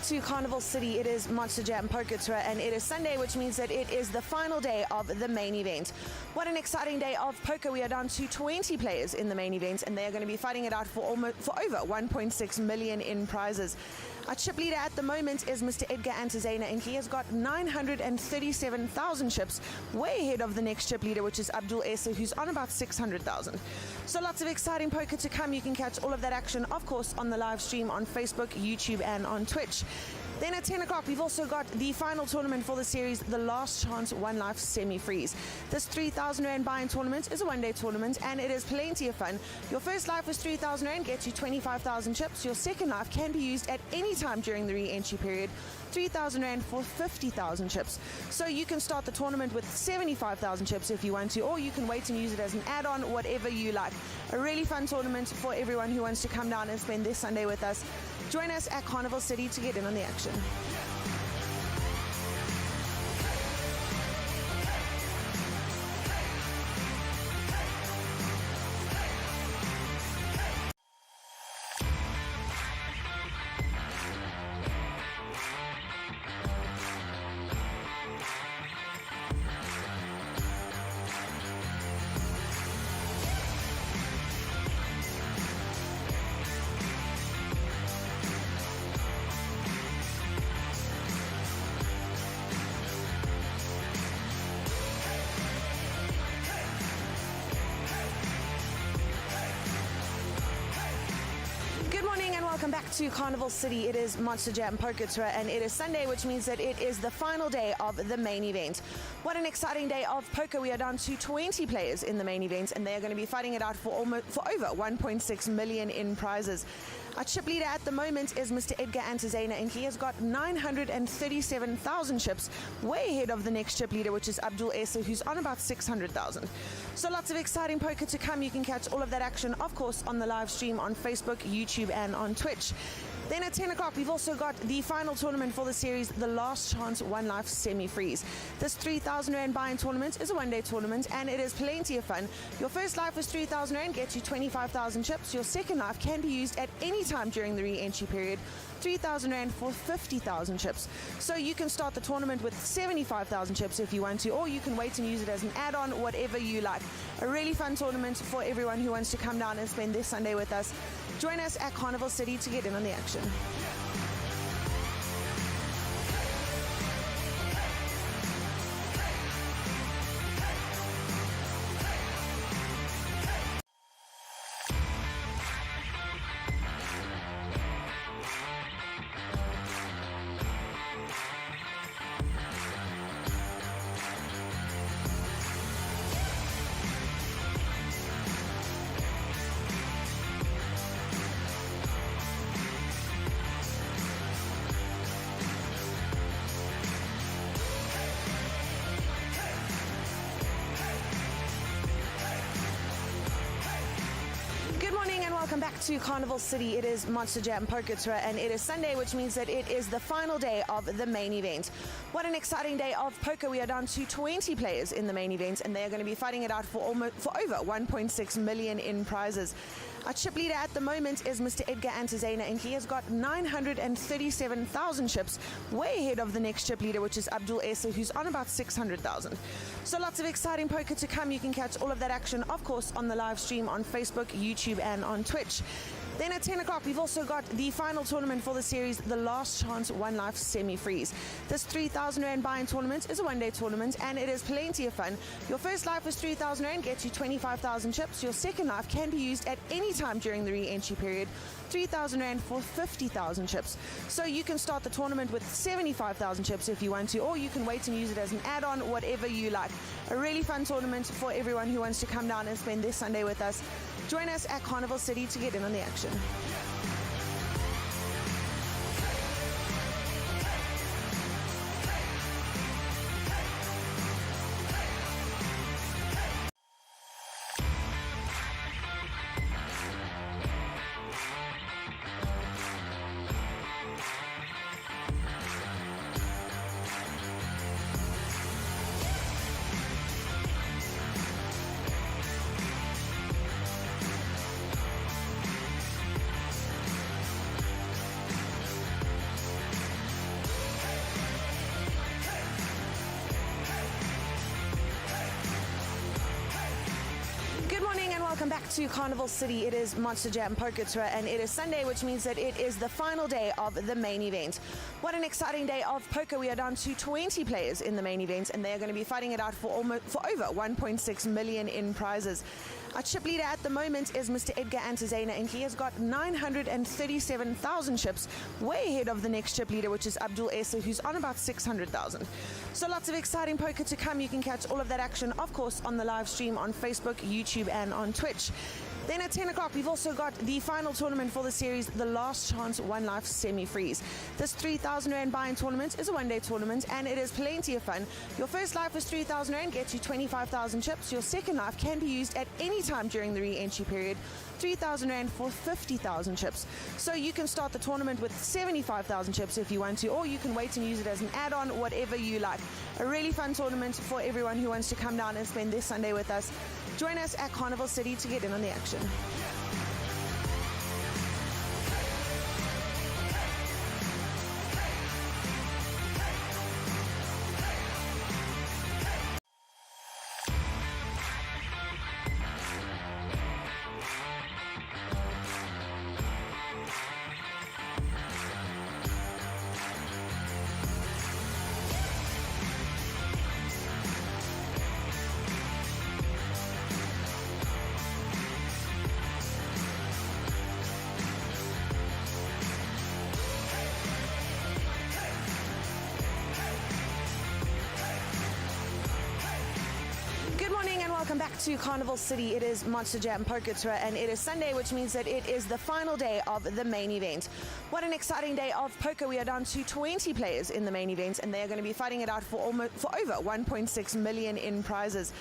to Carnival City. It is Mjpt Poker Tour and it is Sunday, which means that it is the final day of the main event. What an exciting day of poker. We are down to 20 players in the main event and they are going to be fighting it out for over 1.6 million in prizes. Our chip leader at the moment is Mr. Edgar Antizena and he has got 937,000 chips, way ahead of the next chip leader, which is Abdul Essa, who's on about 600,000. So lots of exciting poker to come. You can catch all of that action, of course, on the live stream on Facebook, YouTube and on Twitch. Then at 10 o'clock, we've also got the final tournament for the series, the Last Chance One Life Semi-Freeze. This 3,000 Rand buy-in tournament is a one-day tournament and it is plenty of fun. Your first life is 3,000 Rand, gets you 25,000 chips. Your second life can be used at any time during the re-entry period, 3,000 Rand for 50,000 chips. So you can start the tournament with 75,000 chips if you want to, or you can wait and use it as an add-on, whatever you like. A really fun tournament for everyone who wants to come down and spend this Sunday with us. Join us at Carnival City to get in on the action. Welcome back to Carnival City. It is Mjpt Poker Tour and it is Sunday, which means that it is the final day of the main event. What an exciting day of poker. We are down to 20 players in the main event and they are going to be fighting it out for over 1.6 million in prizes. Our chip leader at the moment is Mr. Edgar Antizena and he has got 937,000 chips, way ahead of the next chip leader, which is Abdul Essa, who's on about 600,000. So lots of exciting poker to come. You can catch all of that action, of course, on the live stream on Facebook, YouTube and on Twitch. Then at 10 o'clock, we've also got the final tournament for the series, the Last Chance One Life Semi-Freeze. This 3,000 Rand buy-in tournament is a one-day tournament and it is plenty of fun. Your first life is 3,000 Rand, gets you 25,000 chips. Your second life can be used at any time during the re-entry period, 3,000 Rand for 50,000 chips. So you can start the tournament with 75,000 chips if you want to, or you can wait and use it as an add-on, whatever you like. A really fun tournament for everyone who wants to come down and spend this Sunday with us. Join us at Carnival City to get in on the action. Welcome back to Carnival City. It is Mjpt Poker Tour and it is Sunday, which means that it is the final day of the main event. What an exciting day of poker. We are down to 20 players in the main event and they are going to be fighting it out for over 1.6 million in prizes. Our chip leader at the moment is Mr. Edgar Antizena and he has got 937,000 chips, way ahead of the next chip leader, which is Abdul Essa, who's on about 600,000. So lots of exciting poker to come. You can catch all of that action, of course, on the live stream on Facebook, YouTube and on Twitch. Then at 10 o'clock, we've also got the final tournament for the series, the Last Chance One Life Semi-Freeze. This 3,000 Rand buy-in tournament is a one-day tournament and it is plenty of fun. Your first life is 3,000 Rand, gets you 25,000 chips. Your second life can be used at any time during the re-entry period, 3,000 Rand for 50,000 chips. So you can start the tournament with 75,000 chips if you want to, or you can wait and use it as an add-on, whatever you like. A really fun tournament for everyone who wants to come down and spend this Sunday with us. Join us at Carnival City to get in on the action. welcome back to Carnival City. It is Monster Jam Poker Tour and it is Sunday, which means that it is the final day of the main event. What an exciting day of poker. We are down to 20 players in the main event and they're going to be fighting it out for over 1.6 million in prizes. Our chip leader at the moment is Mr. Edgar Antizena, and he has got 937,000 chips, way ahead of the next chip leader, which is Abdul Esa, who's on about 600,000. So lots of exciting poker to come. You can catch all of that action, of course, on the live stream on Facebook, YouTube, and on Twitch. Then at 10 o'clock, we've also got the final tournament for the series, the Last Chance One Life Semi-Freeze. This 3,000 Rand buy-in tournament is a one-day tournament, and it is plenty of fun. Your first life is 3,000 Rand, gets you 25,000 chips. Your second life can be used at any time during the re-entry period, 3,000 Rand for 50,000 chips. So you can start the tournament with 75,000 chips if you want to, or you can wait and use it as an add-on, whatever you like. A really fun tournament for everyone who wants to come down and spend this Sunday with us. Join us at Carnival City to get in on the action. Welcome back to Carnival City. It is Monster Jam Poker Tour and it is Sunday, which means that it is the final day of the main event. What an exciting day of poker. We are down to 20 players in the main event and they're going to be fighting it out for over 1.6 million in prizes.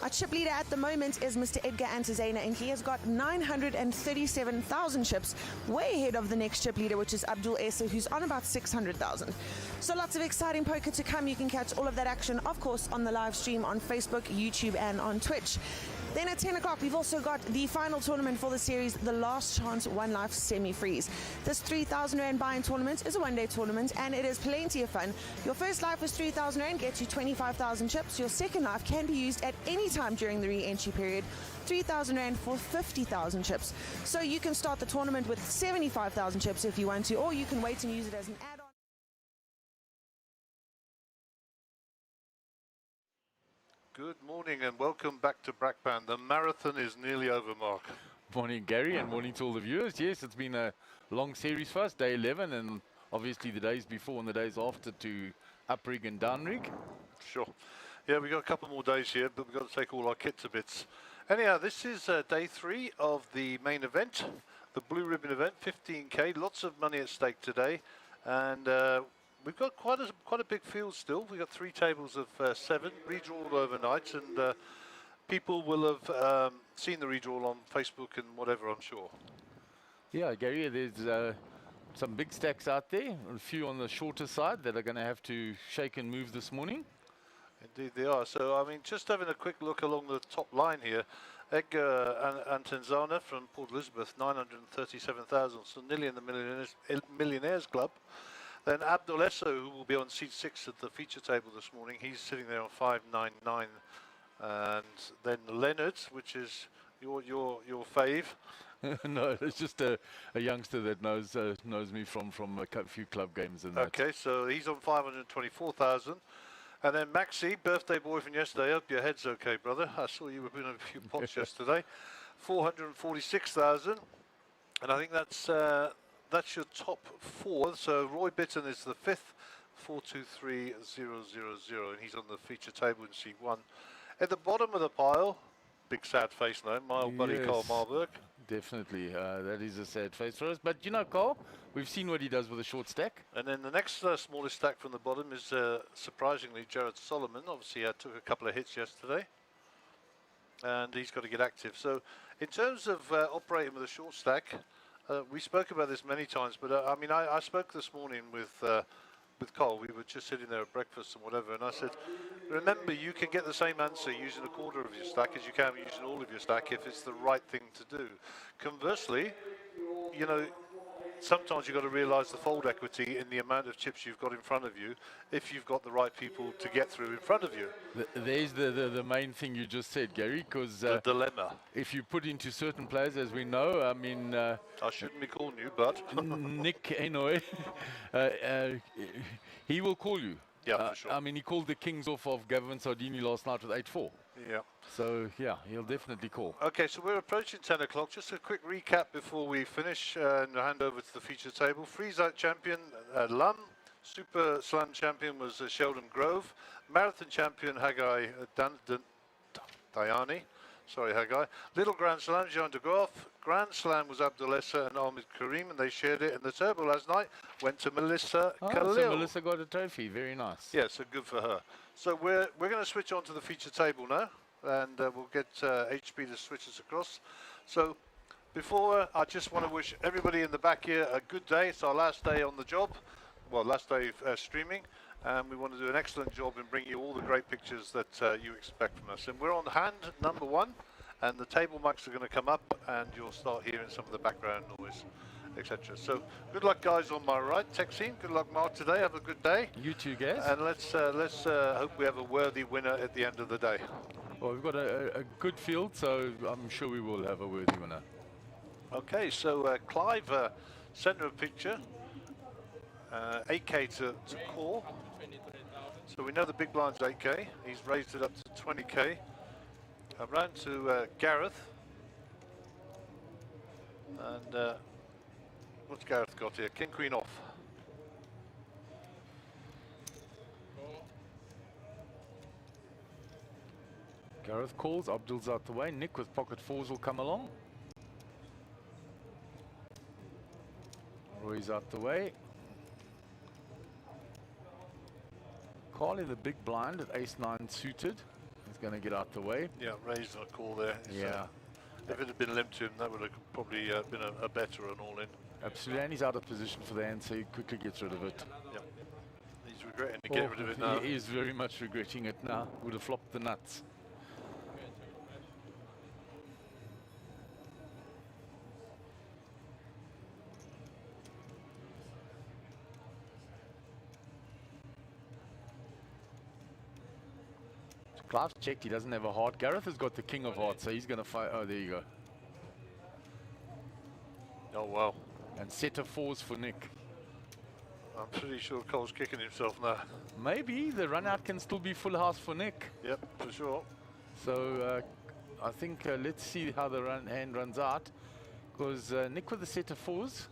Our chip leader at the moment is Mr. Edgar Antizena, and he has got 937,000 chips, way ahead of the next chip leader, which is Abdul Esa, who's on about 600,000. So lots of exciting poker to come. You can catch all of that action, of course, on the live stream on Facebook, YouTube, and on Twitch. Then at 10 o'clock, we've also got the final tournament for the series, the Last Chance One Life Semi-Freeze. This 3,000 Rand buy-in tournament is a one-day tournament and it is plenty of fun. Your first life is 3,000 Rand, gets you 25,000 chips. Your second life can be used at any time during the re-entry period, 3,000 Rand for 50,000 chips. So you can start the tournament with 75,000 chips if you want to, or you can wait and use it as an add-on. Good morning and welcome back to Brackpan. The marathon is nearly over, Mark. Morning, Gary, and morning to all the viewers. Yes, it's been a long series for us, day 11, and obviously the days before and the days after to up-rig and down-rig. Sure. Yeah, we've got a couple more days here, but we've got to take all our kit to bits. Anyhow, this is day 3 of the main event, the Blue Ribbon event, 15K. Lots of money at stake today, and we've got quite a big field still. We've got 3 tables of 7, redrawn overnight, and people will have seen the redraw on Facebook and whatever, I'm sure. Yeah, Gary, there's some big stacks out there, a few on the shorter side that are going to have to shake and move this morning. Indeed they are. So, I mean, just having a quick look along the top line here, Edgar Antenzana from Port Elizabeth, 937,000, so nearly in the Millionaires Club. Then Abdul Esa, who will be on seat 6 at the feature table this morning, he's sitting there on 599. And then Leonard, which is your fave. No, it's just a youngster that knows me from a few club games and that. Okay, so he's on 524,000. And then Maxi, birthday boy from yesterday. Hope your head's okay, brother. I saw you were in a few pots yesterday. 446,000. And I think that's your top 4. So Roy Bitton is the 5th, 423,000, and he's on the feature table in C1. At the bottom of the pile, big sad face now, my old buddy Carl Marburg. Definitely, that is a sad face for us. But you know, Carl, we've seen what he does with a short stack. And then the next smallest stack from the bottom is surprisingly Jared Solomon. Obviously, he took a couple of hits yesterday, and he's got to get active. So, in terms of operating with a short stack, we spoke about this many times. But I mean, I spoke this morning with Carl. We were just sitting there at breakfast and whatever, and I said, remember, you can get the same answer using a quarter of your stack as you can using all of your stack if it's the right thing to do. Conversely, you know, sometimes you've got to realise the fold equity in the amount of chips you've got in front of you, if you've got the right people to get through in front of you. There's the main thing you just said, Gary, because The dilemma. if you put into certain players, as we know, I mean, I shouldn't be calling you, but Nick, anyway, he will call you. yeah, for sure. I mean, he called the Kings off of Gavin Sardini last night with 8-4. Yeah. So, yeah, he'll definitely call. Okay, so we're approaching 10 o'clock. Just a quick recap before we finish and hand over to the feature table. Freeze-out champion, Lum. Super Slam champion was Sheldon Grove. Marathon champion, Haggai Dayani. Sorry, Haggai. Little Grand Slam, Jean de Groff. Grand Slam was Abdulessa and Ahmed Karim, and they shared it. And the turbo last night went to Melissa Khalil. So Melissa got a trophy. Very nice. Yeah, so good for her. So we're going to switch on to the feature table now, and we'll get HP to switch us across. So before, I just want to wish everybody in the back here a good day. It's our last day on the job, well, last day streaming, and we want to do an excellent job in bringing you all the great pictures that you expect from us. And we're on hand number 1, and the table mics are going to come up, and you'll start hearing some of the background noise, etc. So good luck, guys, on my right. Tech scene, good luck, Mark, today. Have a good day. You too, guys. And let's hope we have a worthy winner at the end of the day. Well, we've got a good field, so I'm sure we will have a worthy winner. Okay, so Clive, centre of picture, 8K to call. So we know the big blind's 8K. He's raised it up to 20K. Around to Gareth. And what's Gareth got here? King, Queen off. Gareth calls, Abdul's out the way. Nick with pocket 4s will come along. Roy's out the way. Carl in the big blind at ace-9 suited. He's going to get out the way. Yeah, raised on a call there. Yeah. If it had been limped to him, that would have probably been a better and all in. Absolutely, and he's out of position for the hand, so he quickly gets rid of it. Yeah. He's regretting to get rid of it now. He is very much regretting it now. Would have flopped the nuts. Clive's checked, he doesn't have a heart. Gareth has got the king of hearts, so he's going to fight. Oh, there you go. Oh, wow. And set of 4s for Nick. I'm pretty sure Cole's kicking himself now. Maybe the run out can still be full house for Nick. Yep, for sure. So I think let's see how the hand runs out. Because Nick with a set of 4s.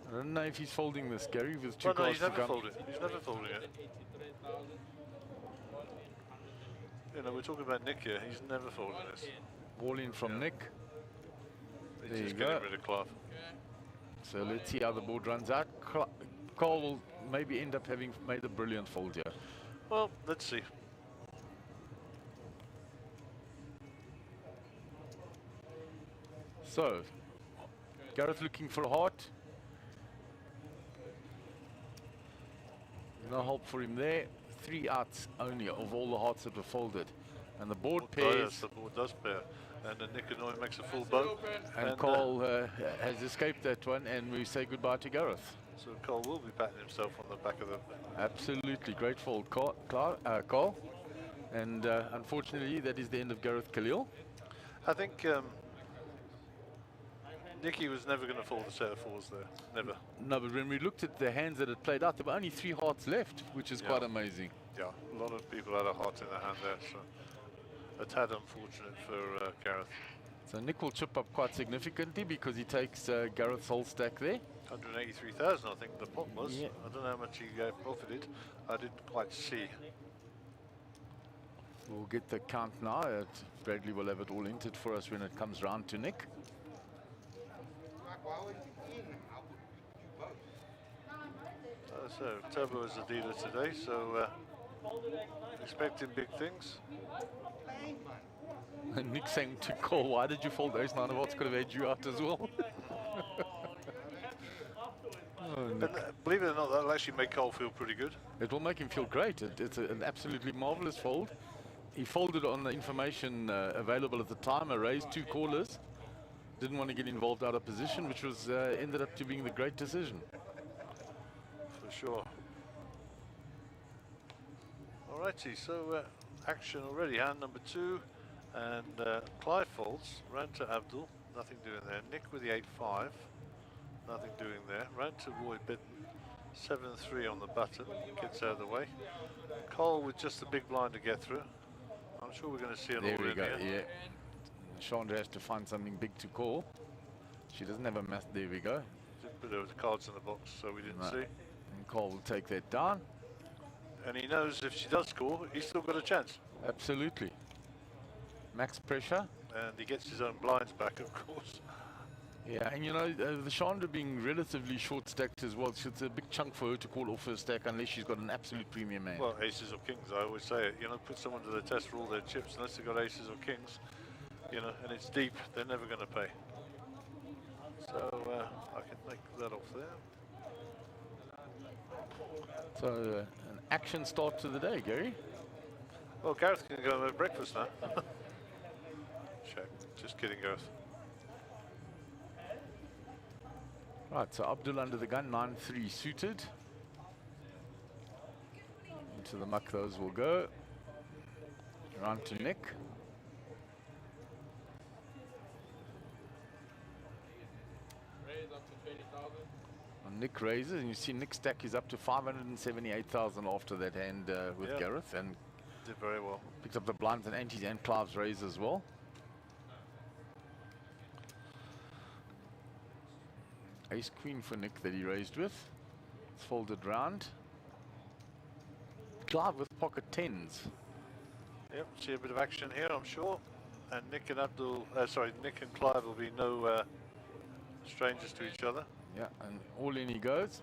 I don't know if he's folding this, Gary, with 2 no, cards he's to never come. folded. He's never folding it. You know, we're talking about Nick here. He's never folding this. Ball in from Nick. He's There just you getting go. rid of Clive. So let's see how the board runs out. Carl will maybe end up having made a brilliant fold here. Well, let's see. So, Gareth looking for a heart. No help for him there. 3 outs only of all the hearts that were folded. And the board pairs. The board does pair. And then Nick Annoy makes a full boat. And Carl has escaped that one, and we say goodbye to Gareth. So Cole will be patting himself on the back of the... Absolutely, great fold, Carl. And unfortunately, that is the end of Gareth Khalil. I think Nicky was never going to fold a set of 4s there. Never. No, but when we looked at the hands that had played out, there were only 3 hearts left, which is quite amazing. Yeah, a lot of people had a heart in their hand there, so a tad unfortunate for Gareth. So Nick will chip up quite significantly because he takes Gareth's whole stack there. 183,000, I think the pot was. Yeah. I don't know how much he profited. I didn't quite see. We'll get the count now. Bradley will have it all entered for us when it comes round to Nick. So Turbo is the dealer today, so expecting big things. And Nick saying to Cole, why did you fold ace 9 of hearts? Could have had you out as well. And believe it or not, that'll actually make Cole feel pretty good. It will make him feel great. It's an absolutely marvelous fold. He folded on the information available at the time, a raise 2 callers. didn't want to get involved out of position, which was ended up to being the great decision. For sure. Alrighty, so action already, hand number 2, and Clive folds, round to Abdul, nothing doing there. Nick with the 8-5, nothing doing there. Round to Roy Bitten, 7-3 on the button, gets out of the way. Cole with just the big blind to get through. I'm sure we're going to see an There all we in go, here. yeah. Chandra has to find something big to call. She doesn't have a math, there we go. Put the cards in the box, so we didn't see. And Cole will take that down. And he knows if she does score, he's still got a chance. Absolutely. Max pressure. And he gets his own blinds back, of course. Yeah, and you know, the Chandra being relatively short stacked as well, so it's a big chunk for her to call off her stack unless she's got an absolute premium man. Well, aces or kings, I always say it. You know, put someone to the test for all their chips, unless they've got aces or kings, you know, and it's deep, they're never going to pay. So I can make that off there. So an action start to the day, Gary. Well, Gareth can go and have breakfast now. Check. Just kidding, Gareth. Right, so Abdul under the gun, 9-3 suited. Into the muck those will go. Round to Nick. And Nick raises, and you see Nick's stack is up to 578,000 after that hand with Gareth, and did very well. Picks up the blinds and antes and Clive's raise as well. Ace queen for Nick that he raised with. It's folded round. Clive with pocket tens. Yep, see a bit of action here, I'm sure. And Nick and Nick and Clive will be no strangers to each other. Yeah, and all in he goes.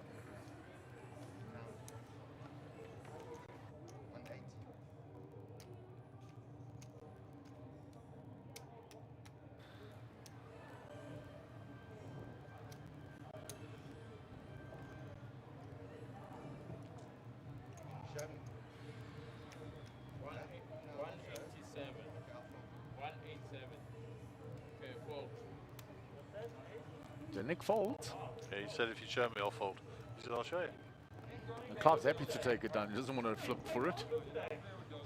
So Nick folds. Yeah, he said if you show me, I'll fold. He said, I'll show you. And Clive's happy to take it down. He doesn't want to flip for it.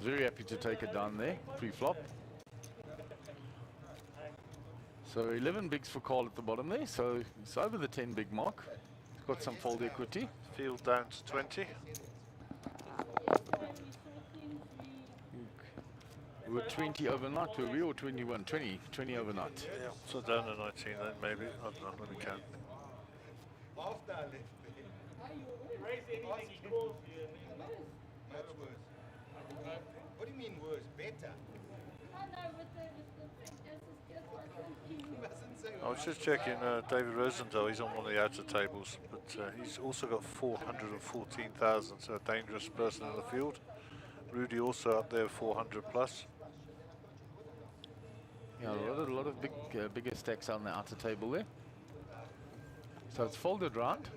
Very happy to take it down there, pre-flop. So 11 bigs for Carl at the bottom there. So it's over the 10 big mark. He's got some fold equity. Field down to 20. We were 20 overnight, were we, or 21? 20 overnight. Yeah, so down to 19 then maybe. I don't know, let me count. What do you mean worse? Better? I was just checking David Rosenthal, he's on one of the outer tables, but he's also got 414,000, so a dangerous person in the field. Rudy also up there, 400 plus. Yeah, a lot of bigger stacks on the outer table there. So it's folded round.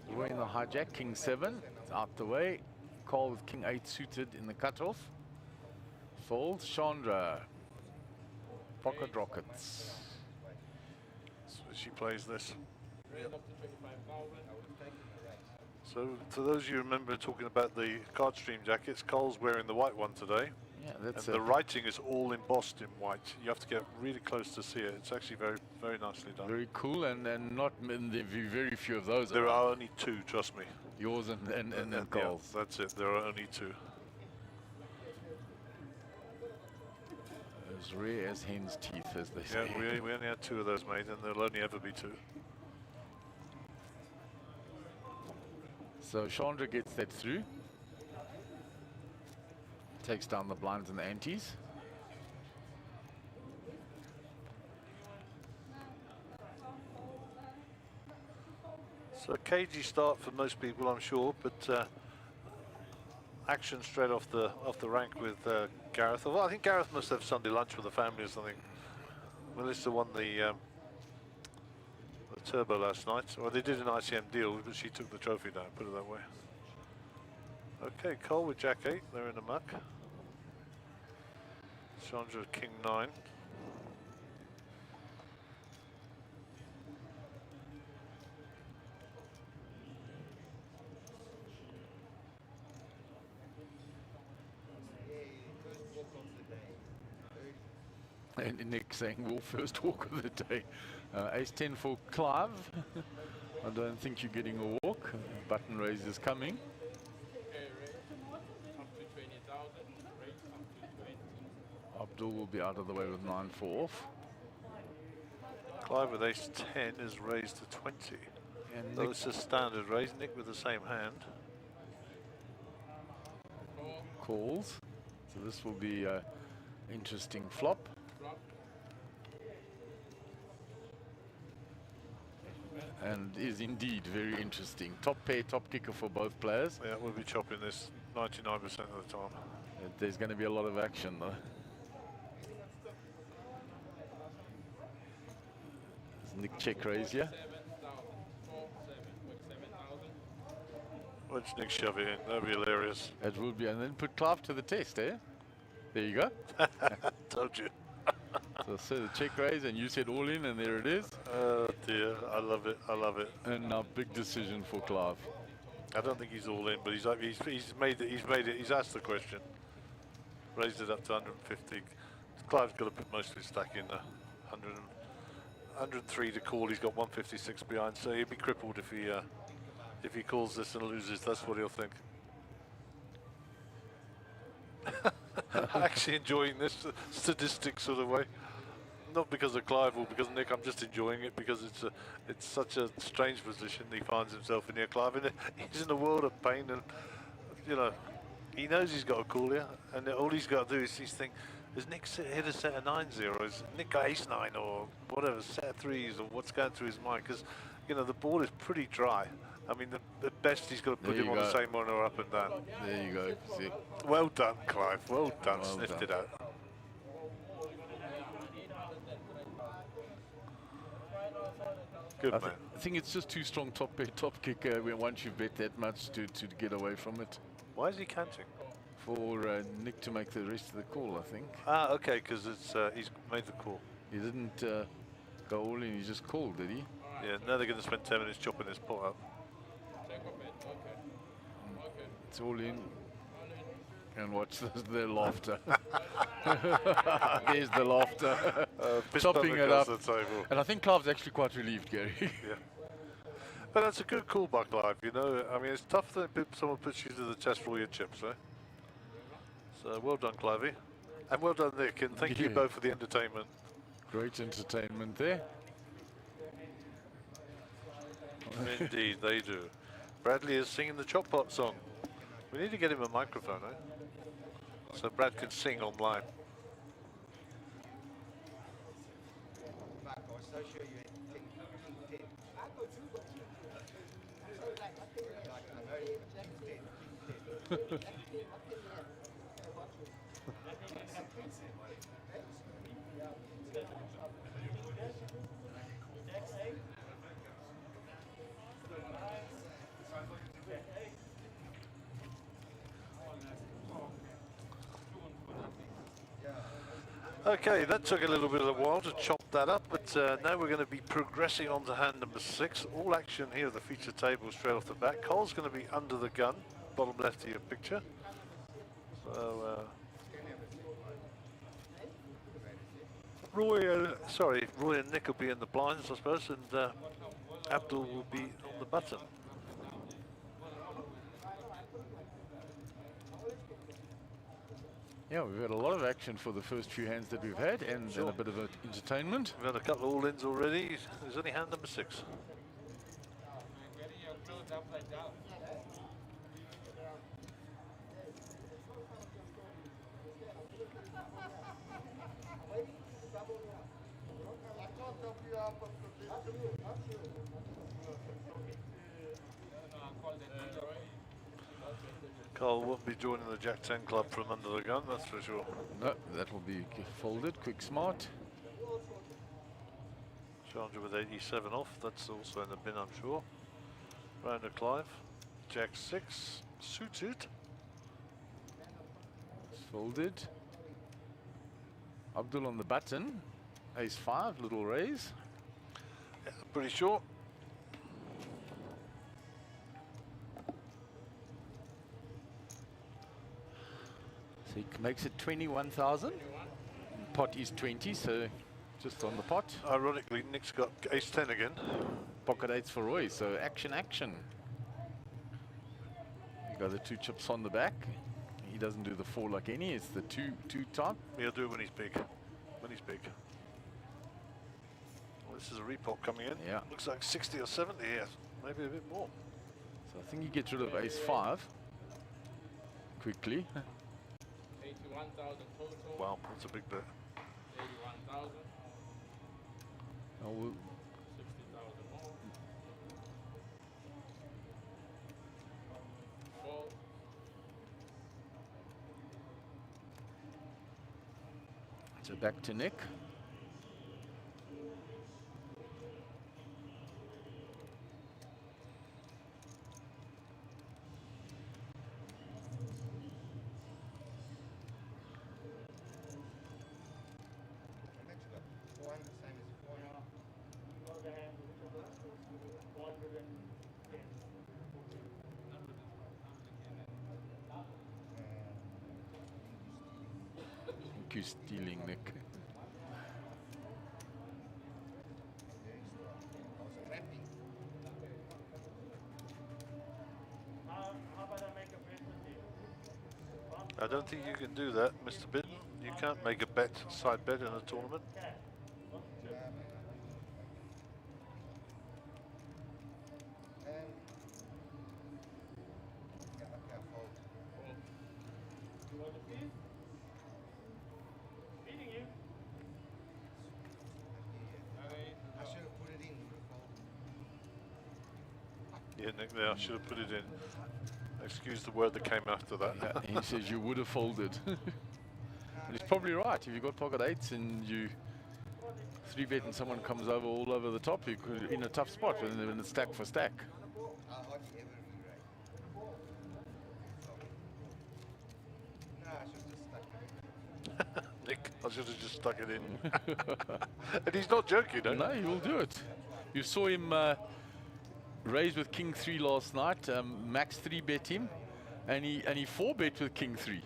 We're in the hijack, King 7, it's out the way. Call with King 8 suited in the cutoff. Fold, Chandra. Pocket rockets. So she plays this. So for those of you who remember talking about the card stream jackets, Cole's wearing the white one today. Yeah, that's and the writing is all embossed in white. You have to get really close to see it. It's actually very, very nicely done. very cool, and not very few of those. There are only two, trust me. Yours and Cole's. Yeah, that's it. There are only two. As rare as hen's teeth, as they say. Yeah, we only had two of those made, and there'll only ever be two. So Chandra gets that through. Takes down the blinds and the antes. So a cagey start for most people, I'm sure, but action straight off the rank with Gareth. Well, I think Gareth must have Sunday lunch with the family or something. Melissa won the Turbo last night. Well, they did an ICM deal, but she took the trophy down, put it that way. Okay, Cole with Jack 8, they're in the muck. Chandra King 9. And Nick saying, "We'll first walk of the day." Ace 10 for Clive. I don't think you're getting a walk. Button raise is coming. Abdul will be out of the way with 9-4 off. Clive with ace 10 is raised to 20. And So Nick it's a standard raise. Nick with the same hand. calls. So this will be an interesting flop. And is indeed very interesting. Top pair, top kicker for both players. Yeah, we'll be chopping this 99% of the time. There's going to be a lot of action though. There's Nick check raise here. Let's Nick shove it in. That'll be hilarious. It will be, and then put Clive to the test, eh? There you go. Told you. So the check raise, and you said all in, and there it is. Oh dear, I love it. I love it. And now big decision for Clive. I don't think he's all in, but he's made it. He's asked the question. Raised it up to 150. Clive's got to put most of his stack in there. 103 to call. He's got 156 behind, so he'll be crippled if he calls this and loses. That's what he'll think. Actually enjoying this statistic sort of way. Not because of Clive or because of Nick, I'm just enjoying it because it's such a strange position he finds himself in here, Clive. And he's in a world of pain, and you know, he knows he's got a call here, and all he's got to do is think, has Nick hit a set of 9s or has Nick got ace 9 or whatever, set of 3s, or what's going through his mind? Because you know the board is pretty dry. I mean, the best he's got to put him on the same one or up and down. There you go. See. Well done, Clive. Well done. Well Sniffed done. it out. Good man. I think it's just too strong top pair, top kicker once you bet that much to get away from it. Why is he canting? For Nick to make the rest of the call, I think. Ah, okay, because it's he's made the call. He didn't go all in, he just called, did he? Yeah, now they're going to spend 10 minutes chopping this pot up. It's all in. And watch the laughter. There's the laughter. Chopping it up. The table. And I think Clive's actually quite relieved, Gary. Yeah. But that's a good call by Clive, you know. I mean, it's tough that someone puts you to the test for all your chips, eh? So well done, Clivey. And well done, Nick. And thank you both for the entertainment. Great entertainment there. Indeed, they do. Bradley is singing the Chop Pot song. We need to get him a microphone, eh? So Brad can sing online. Mark, I was so sure you had King 10. I know you had King 10. Okay, that took a little bit of a while to chop that up, but now we're going to be progressing on to hand number 6. All action here at the feature table straight off the bat. Cole's going to be under the gun, bottom left of your picture. So, Roy and Nick will be in the blinds, I suppose, and Abdul will be on the button. Yeah, we've had a lot of action for the first few hands that we've had, and a bit of entertainment. We've had a couple of all-ins already. There's only hand number 6. Carl won't be joining the Jack 10 club from under the gun, that's for sure. No, that will be folded, quick smart. Challenger with 87 off, that's also in the bin, I'm sure. Round of Clive, Jack 6, suited. It's folded. Abdul on the button, ace 5, little raise. Yeah, pretty sure. So he makes it 21,000. pot is 20, so just on the pot. Ironically, Nick's got ace-10 again. Pocket 8s for Roy, so action, action. You got the 2 chips on the back. He doesn't do the 4 like any, it's the 2 top. He'll do it when he's big. When he's big. Well, this is a repop coming in. Yeah. Looks like 60 or 70 here. Maybe a bit more. So I think he gets rid of ace 5 quickly. 81,000 total. Wow, that's a big bet. 81,000. Oh, well, 60,000 more. Fold. so back to Nick. One, the same as before. Thank you, stealing Nick. I don't think you can do that, Mr. Bitten. You can't make a bet, side bet in a tournament. I should have put it in. Yeah, Nick, there, I should have put it in. Excuse the word that came after that. Yeah, he says you would have folded. And he's probably right. If you've got pocket 8s and you 3-bet and someone comes over all over the top, you could in a tough spot when it's stack for stack. I hardly ever rewrite. No, I should have just stuck it in. Nick, I should have just stuck it in. And he's not joking, no? No, he will do it. You saw him raise with King 3 last night. Max 3-bet him, and he 4-bet with King 3.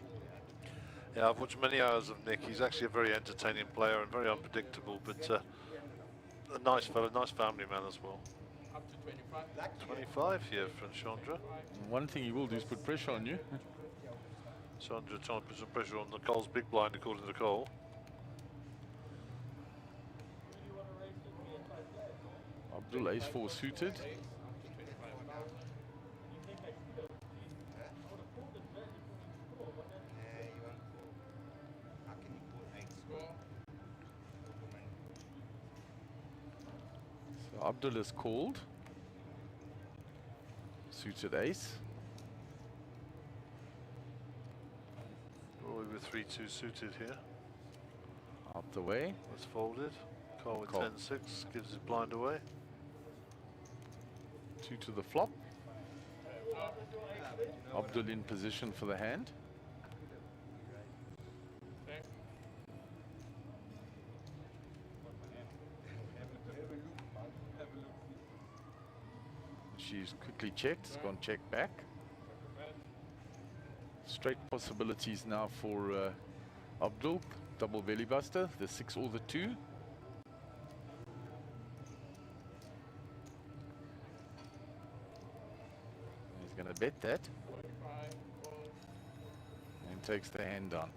Yeah, I've watched many hours of Nick. He's actually a very entertaining player and very unpredictable, but a nice fellow, nice family man as well. Up to 25. 25 here for Chandra. One thing he will do is put pressure on you. Chandra trying to put some pressure on the Cole's big blind, according to Cole. Abdul ace 4 suited. So Abdul is called. Suited ace. Roy with 3-2 suited here. Out the way. That's folded. Cole with Cole. 10-6 gives his blind away. 2 to the flop. Abdul in position for the hand. She's quickly checked, it's gone check back. Straight possibilities now for Abdul. Double belly buster, the 6 or the 2. He's going to bet that. And takes the hand down.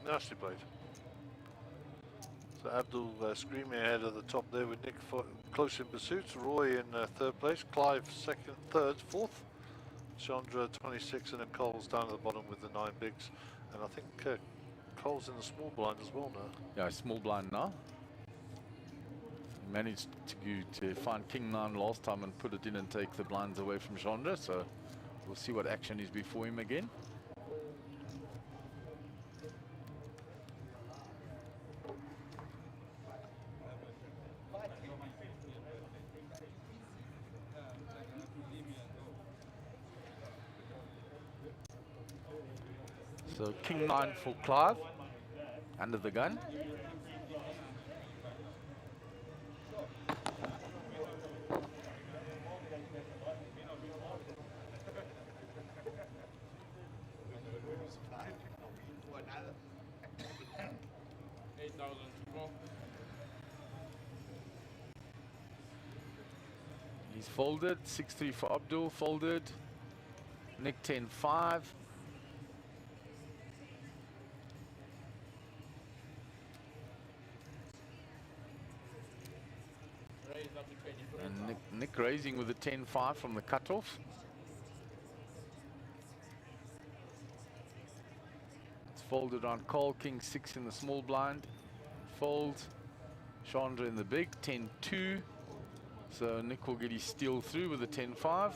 Nicely played. So Abdul screaming ahead at the top there with Nick close in pursuit. Roy in third place. Clive second, third, fourth. Chandra 26, and then Cole's down at the bottom with the 9 bigs. And I think Cole's in the small blind as well now. Yeah, small blind now. He managed to find King 9 last time and put it in and take the blinds away from Chandra. So we'll see what action is before him again. So King 9 for Clive, under the gun. He's folded. 6-3 for Abdul, folded. Nick 10-5. And Nick raising with a 10-5 from the cutoff. It's folded on Cole, King 6 in the small blind. Fold. Chandra in the big, 10-2. So Nick will get his steal through with a 10-5.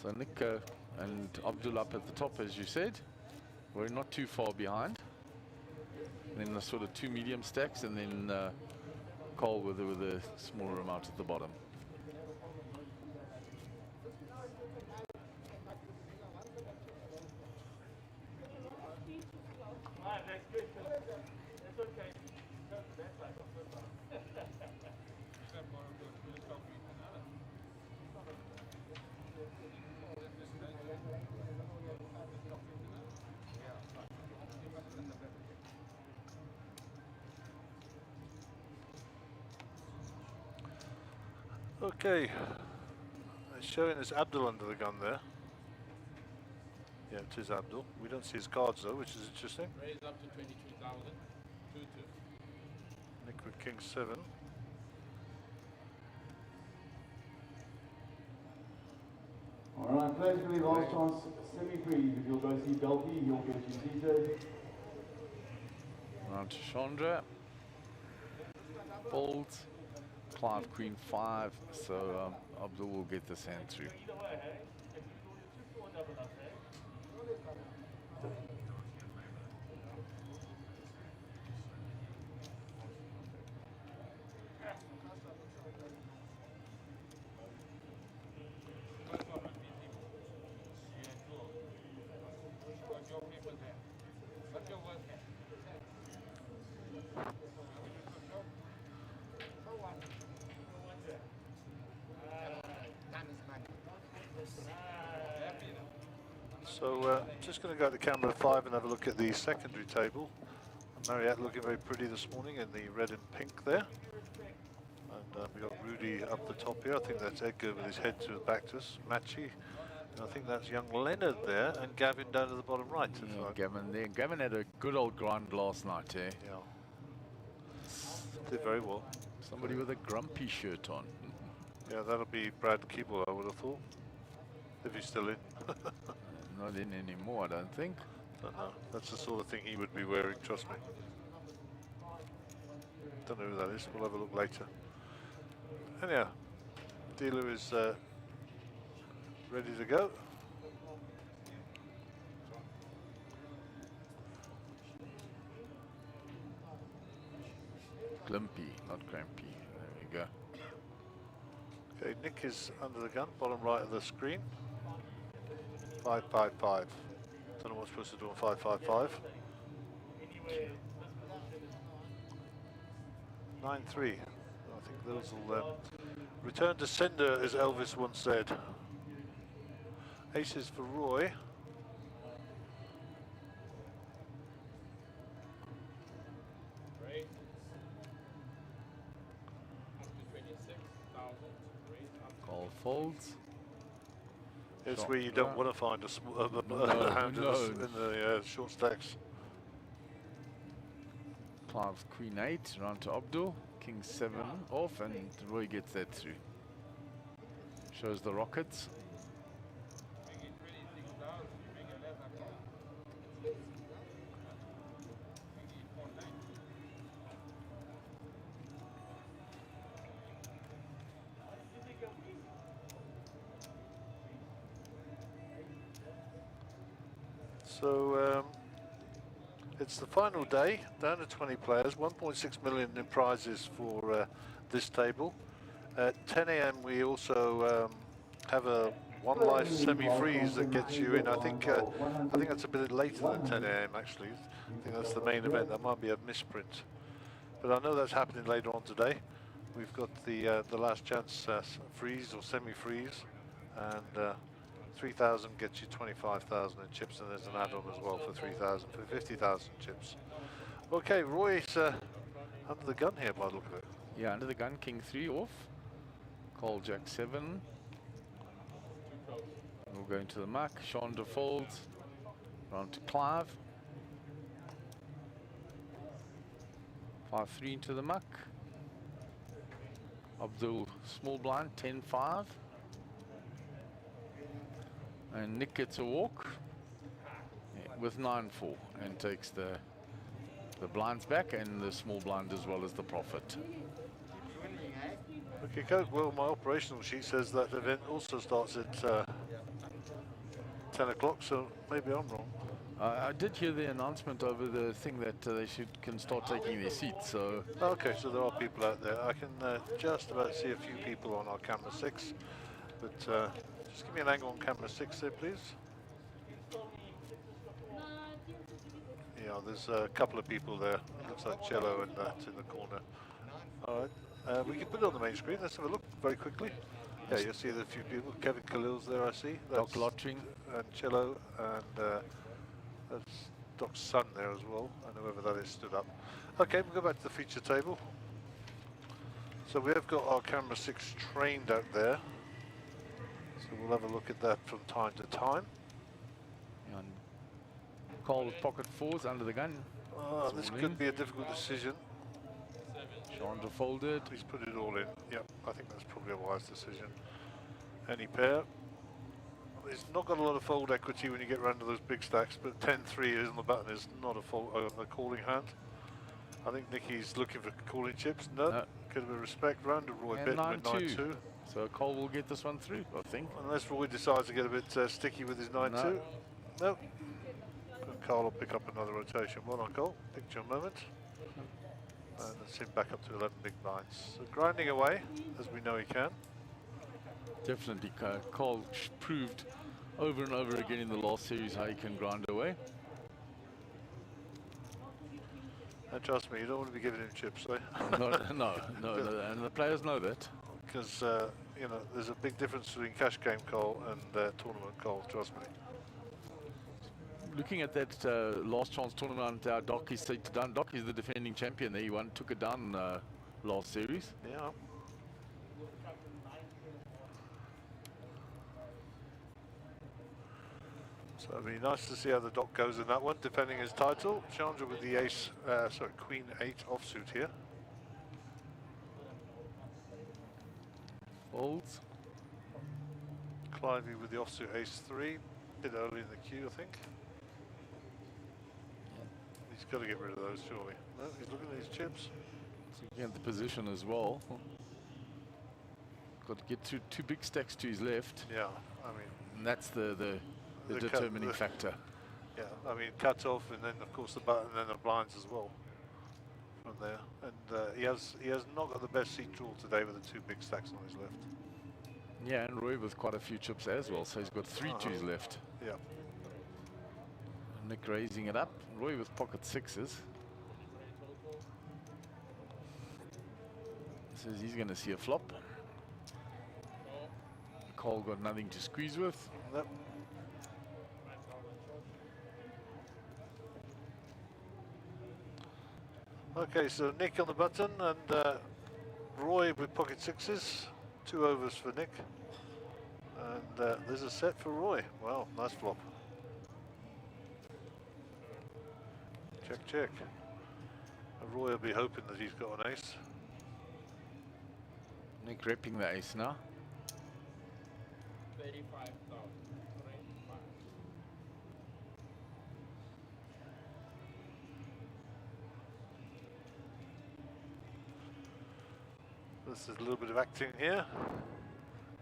So Nick and Abdul up at the top, as you said. We're not too far behind. And then the sort of two medium stacks, and then Cole with a smaller amount at the bottom. Okay, it's showing us Abdul under the gun there. Yeah, it is Abdul. We don't see his cards though, which is interesting. Raise up to 22,000. 2-2. Nick with King 7. Alright, players for the last chance, semi-freeze. If you'll go see Belty, he'll get you seated. Round to Chandra. Fold. Clive Queen 5. So Abdul will get this hand through. So just going to go to camera 5 and have a look at the secondary table. Mariette looking very pretty this morning in the red and pink there. And we got Rudy up the top here. I think that's Edgar with his head to the back to us. Machi. And I think that's young Leonard there, and Gavin down to the bottom right. Yeah, Gavin there. Gavin had a good old grind last night, eh? Yeah. Did very well. Somebody with a grumpy shirt on. Yeah, that'll be Brad Keeble, I would have thought. If he's still in. Not in anymore, I don't think. Don't know. That's the sort of thing he would be wearing, trust me. Don't know who that is. We'll have a look later. Anyhow, dealer is ready to go. Glimpy, not grampy. There we go. Okay, Nick is under the gun, bottom right of the screen. 555. Don't know what we're supposed to do on 555. 9-3. I think those will return to sender, as Elvis once said. Aces for Roy. Raise up to 26,000. Raise up. Call folds. It's Shot where you don't right. want to find a No, hand no. in the short stacks. Clive's Queen 8, round to Abdul. King 7 off, and Roy gets that through. Shows the rockets. Make it 26,000. Make it less account. Make it 4-9. So it's the final day, down to 20 players, 1.6 million in prizes for this table. At 10 AM we also have a one life semi-freeze that gets you in. I think that's a bit later than 10 AM actually. I think that's the main event. That might be a misprint, but I know that's happening later on today. We've got the last chance freeze or semi-freeze, and 3,000 gets you 25,000 in chips, and there's an add-on as well for 3,000 for 50,000 chips. Okay, Roy's under the gun here by the look of it. Yeah, under the gun, king 3 off. Call jack 7. We'll go into the muck. Chandra folds. Round to Clive. 5-3 into the muck. Abdul small blind 10-5. And Nick gets a walk with 9-4 and takes the blinds back and the small blind as well as the profit. Okay, Coke. Well, my operational sheet says that event also starts at 10 o'clock, so maybe I'm wrong. I did hear the announcement over the thing that they can start taking their seats. So Okay, so there are people out there. I can just about see a few people on our camera 6, but just give me an angle on camera 6 there, please. Yeah, there's a couple of people there. It looks like Cello and that in the corner. All right, we can put it on the main screen. Let's have a look very quickly. Yeah, you'll see there's a few people. Kevin Khalil's there, I see. Doc Lotring. And Cello, and that's Doc's son there as well, and whoever that is stood up. Okay, we'll go back to the feature table. So we have got our camera 6 trained out there. So we'll have a look at that from time to time. And Cole with pocket 4s under the gun. This could be a difficult decision. Chandra folded. Please put it all in. Yep, I think that's probably a wise decision. Any pair. It's not got a lot of fold equity when you get round to those big stacks, but 10-3 is on the button is not a calling hand. I think Nicky's looking for calling chips. No. Could have a respect round to Roy Bitten with 9-2. So Cole will get this one through, I think. Unless Roy decides to get a bit sticky with his 9-2. No. Carl will pick up another rotation. Well done, Cole. Picked your moment. And that's him back up to 11 big blinds. So grinding away, as we know he can. Definitely, Cole proved over and over again in the last series how he can grind away. And trust me, you don't want to be giving him chips, eh? No, and the players know that. Because, you know, there's a big difference between cash game Cole and tournament Cole, trust me. Looking at that last chance tournament, Doc is done. Doc is the defending champion there. He took it down last series. Yeah. So it'd be nice to see how the Doc goes in that one, defending his title. Chandra with the ace, Queen 8 offsuit here. Folds. Clivey with the offsuit ace 3, bit early in the queue, I think. He's got to get rid of those, surely. No, he's looking at his chips. Looking at the position as well. Got to get two big stacks to his left. Yeah, I mean, and that's the determining factor. Yeah, I mean, cut off, and then of course the button, and then the blinds as well from there. And he has not got the best seat draw today with the 2 big stacks on his left. Yeah, and Roy with quite a few chips as well, so he's got 3 twos left. Yeah. Nick raising it up. Roy with pocket 6s. Says he's going to see a flop. Cole got nothing to squeeze with. Nope. Okay, so Nick on the button and Roy with pocket 6s. 2 overs for Nick. And there's a set for Roy. Wow, nice flop. Check, check. And Roy will be hoping that he's got an ace. Nick repping the ace now. 35,000. This is a little bit of acting here.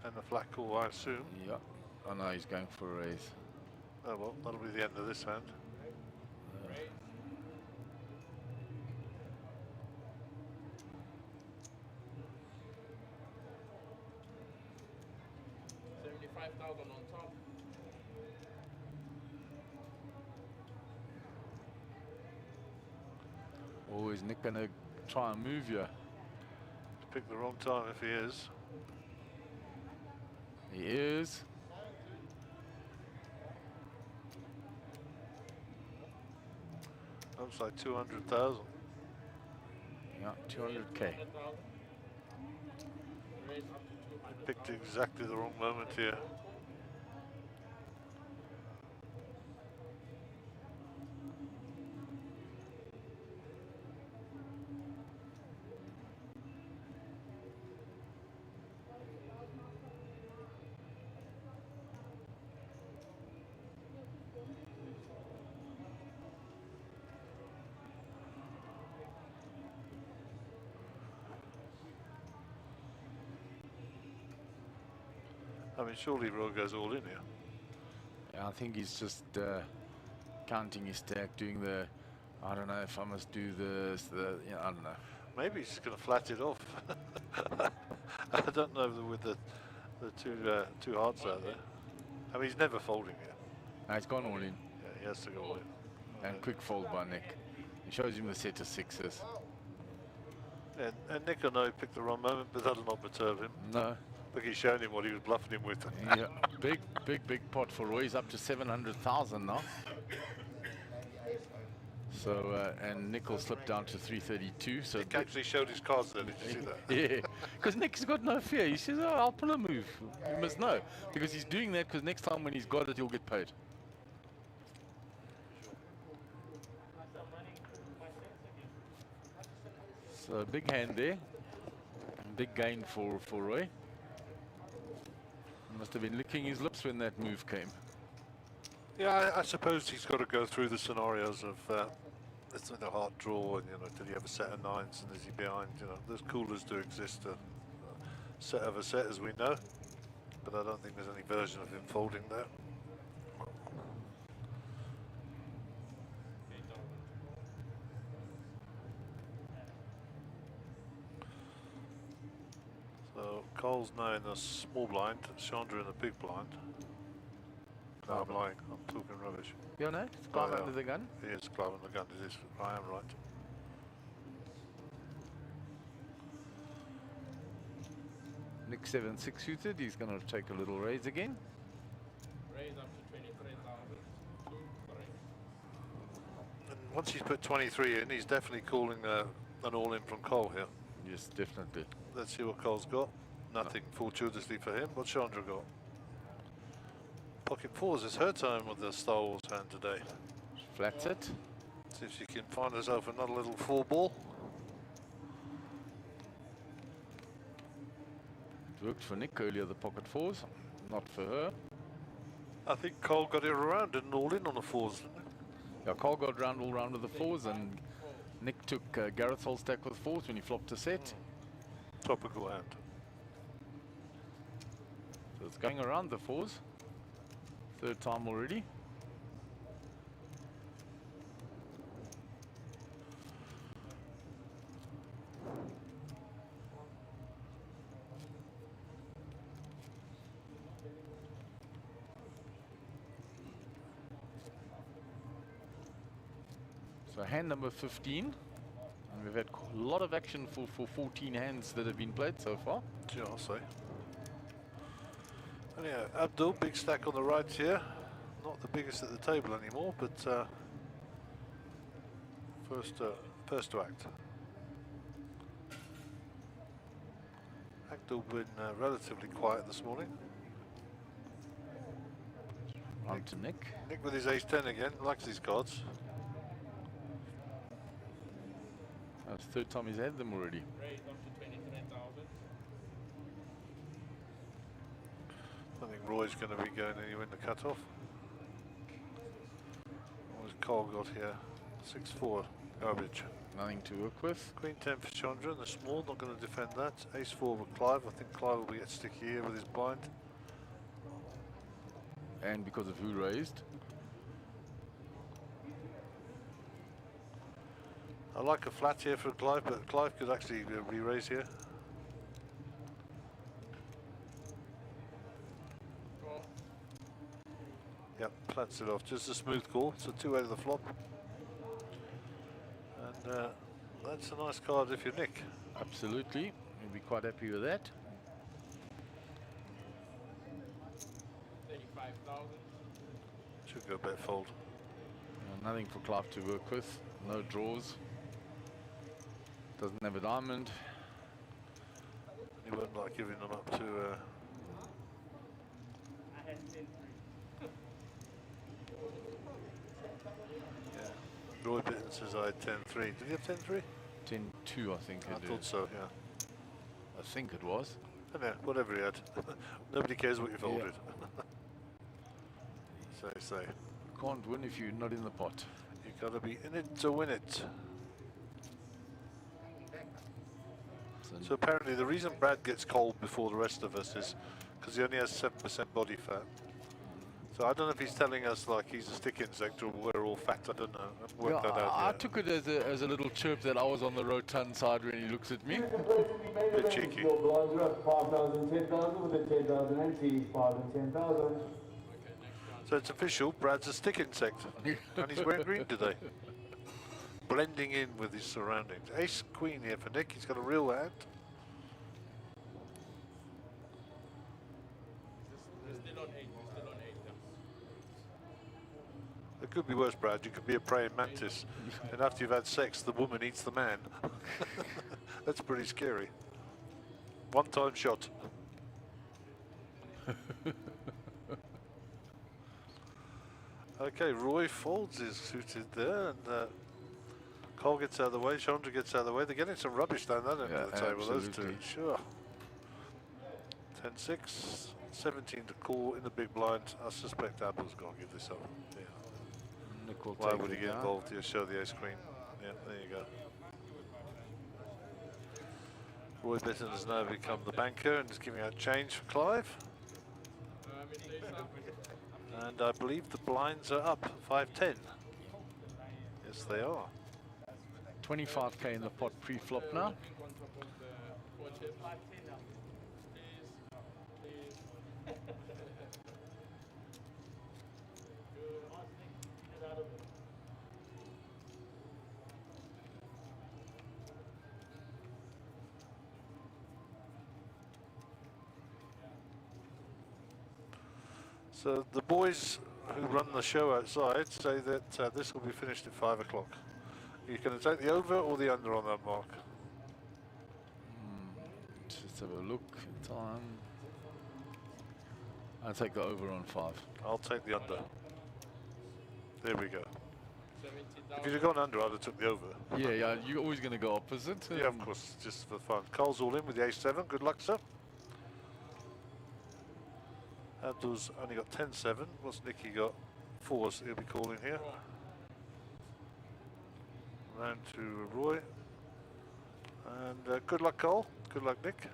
And the flat call, I assume. Yeah. Oh no, he's going for a raise. Oh well, that'll be the end of this hand. 75,000 on top. Or is Nick going to try and move you? Pick the wrong time if he is. He is. Looks like 200,000. Yeah, 200k. Picked exactly the wrong moment here. I mean, surely Roy goes all in here. Yeah, I think he's just counting his stack, doing the, I don't know if I must do this, I don't know. Maybe he's just going to flat it off. I don't know with the two hearts out there. I mean, he's never folding here. No, he's gone all in. Yeah, he has to go all in. And quick fold by Nick. He shows him the set of sixes. And Nick, I know he picked the wrong moment, but that'll not perturb him. No. Look, he's showing him what he was bluffing him with. Yeah, big pot for Roy. He's up to 700,000 now. So, and Nick will slip down to 332. So Nick actually showed his cards there, did you see that? Yeah, because Nick's got no fear. He says, oh, I'll pull a move. You must know. Because he's doing that because next time when he's got it, he'll get paid. So, big hand there. Big gain for Roy. He must have been licking his lips when that move came. Yeah, I suppose he's got to go through the scenarios of it's with a hard draw, and did he have a set of nines, and is he behind? Those coolers do exist. A set of a set, as we know, but I don't think there's any version of him folding there. So Cole's now in a small blind, Chandra in a big blind. No, I'm lying. I'm talking rubbish. You know, it's climb under the gun. He is climbing the gun. It is. I am right. Nick 7-6 suited. He's going to take a little raise again. Raise up to 23,000. And once he's put 23 in, he's definitely calling an all-in from Cole here. Yes, definitely. Let's see what Cole's got. Nothing, fortuitously for him. What's Chandra got? Pocket fours. It's her time with the Star Wars hand today. Flats it. See if she can find herself another little four ball. It worked for Nick earlier, the pocket fours. Not for her. I think Cole got it around and all in on the fours, didn't he? Yeah, Cole got round all round with the fours, and Nick took Garrett's whole stack with fours when he flopped a set. Topical hand. So it's going around the fours. Third time already. So hand number 15. And we've had a lot of action for 14 hands that have been played so far. Yeah, I'll say. And yeah, Abdul, big stack on the right here. Not the biggest at the table anymore, but first to act. Abdul been relatively quiet this morning. On to Nick. Nick with his ace-10 again, likes these cards. That's the third time he's had them already. Raise up to 23,000. I think Roy's going to be going anywhere in the cutoff. What's Cole got here? 6-4, garbage. Nothing to work with. Queen 10 for Chandra in the small, not going to defend that. Ace 4 with Clive. I think Clive will get sticky here with his blind. And because of who raised. I like a flat here for Clive, but Clive could actually re-raise here. Call. Yep, flats it off. Just a smooth call. So 2 out of the flop. And that's a nice card if you're Nick. Absolutely. You'll be quite happy with that. 35,000. Should go bet fold. Nothing for Clive to work with. No draws. Doesn't have a diamond. He won't like giving them up to. Yeah. Roy Bitton says I had 10-3. Did he have 10-3? 10-2, I think. I thought so, yeah. I think it was. And yeah, whatever he had. Nobody cares what you've folded. Say. Can't win if you're not in the pot. You gotta be in it to win it. So apparently the reason Brad gets cold before the rest of us is because he only has 7% body fat. So I don't know if he's telling us like he's a stick insect or we're all fat. I don't know. I've worked that out I yet. took it as a little chirp that I was on the rotund side when he looks at me. Bit cheeky. Your blinds are up 5,000, 10,000 with a 10,000 ante, 5 and 10,000. So it's official, Brad's a stick insect. And he's wearing green today. Blending in with his surroundings. Ace Queen here for Nick, he's got a real hand. It could be worse, Brad. You could be a praying mantis, and after you've had sex, the woman eats the man. That's pretty scary. One-time shot. Okay, Roy folds is suited there, and Cole gets out of the way, Chandra gets out of the way. They're getting some rubbish down that end of the table, those two. Sure. 10-6, 17 to call in the big blind. I suspect Apple's going to give this up. Yeah. Why would he get involved here? Show the ace queen. Yeah, there you go. Roy Bitton has now become the banker and is giving out change for Clive. And I believe the blinds are up 5-10. Yes, they are. 25k in the pot pre-flop now. So the boys who run the show outside say that this will be finished at 5 o'clock. You can take the over or the under on that mark. Let's have a look. Time. I'll take the over on 5. I'll take the under. There we go. If you'd have gone under, I'd have took the over. Yeah, you're always going to go opposite. Yeah, of course, just for fun. Cole's all in with the ace-7. Good luck, sir. Abdul's only got 10-7. What's Nicky got? 4, so he'll be calling here. Round to Roy. And good luck, Cole. Good luck, Nick.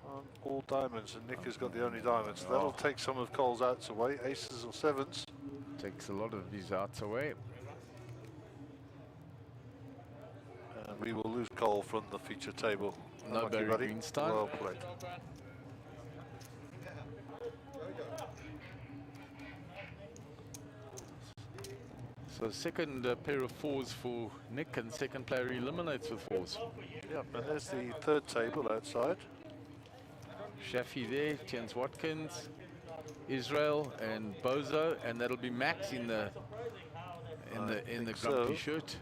On all diamonds, and Nick has got the only diamonds. So that'll take some of Cole's outs away. Aces or 7s. Takes a lot of these outs away. And we will lose Cole from the feature table. No Unlucky, Barry buddy. Greenstein. Well played. So second pair of 4s for Nick, and second player eliminates with 4s. Yep, and there's the third table outside. Shafi there, Jens Watkins, Israel, and Bozo, and that'll be Max in the grumpy shirt.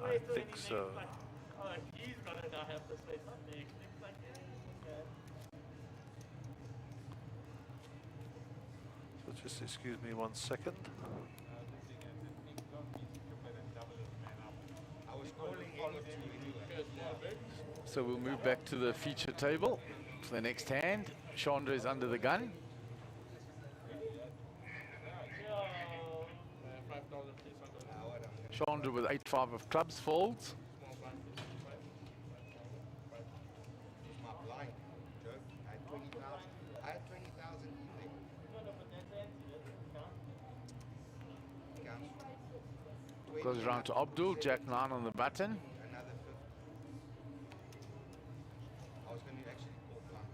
I think so. So just excuse me 1 second. So we'll move back to the feature table for the next hand. Chandra is under the gun. Chandra with 8-5 of clubs folds. My blind, Joe. I had 20,000. I had 20,000 evening. Goes around to Abdul, Jack 9 on the button. Another 50. I was going to actually call blind.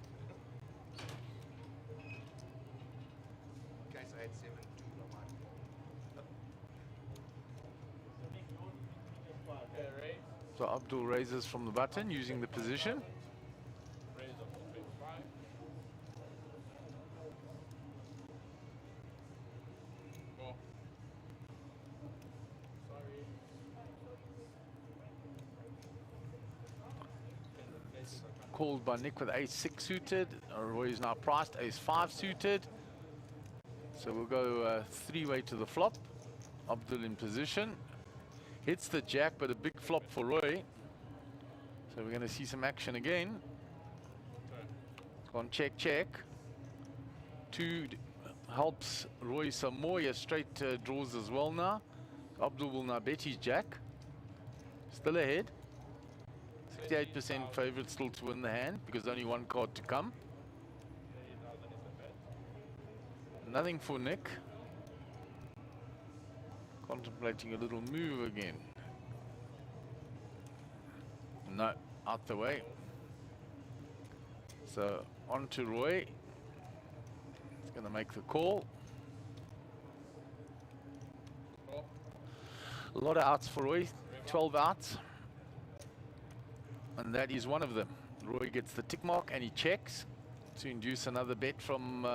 In case I had 7-2, I might call. So Abdul raises from the button using the position. Called by Nick with ace-6 suited. Roy is now priced ace-5 suited. So we'll go three-way to the flop. Abdul in position. Hits the jack, but a big flop for Roy. So we're going to see some action again. It's gone check, check. 2 helps Roy some more. He has straight draws as well now. Abdul will now bet his jack. Still ahead. 68% favorite still to win the hand because only one card to come. Nothing for Nick. Contemplating a little move again. No, out the way. So on to Roy. He's going to make the call. A lot of outs for Roy. 12 outs. And that is one of them. Roy gets the tick mark and he checks to induce another bet from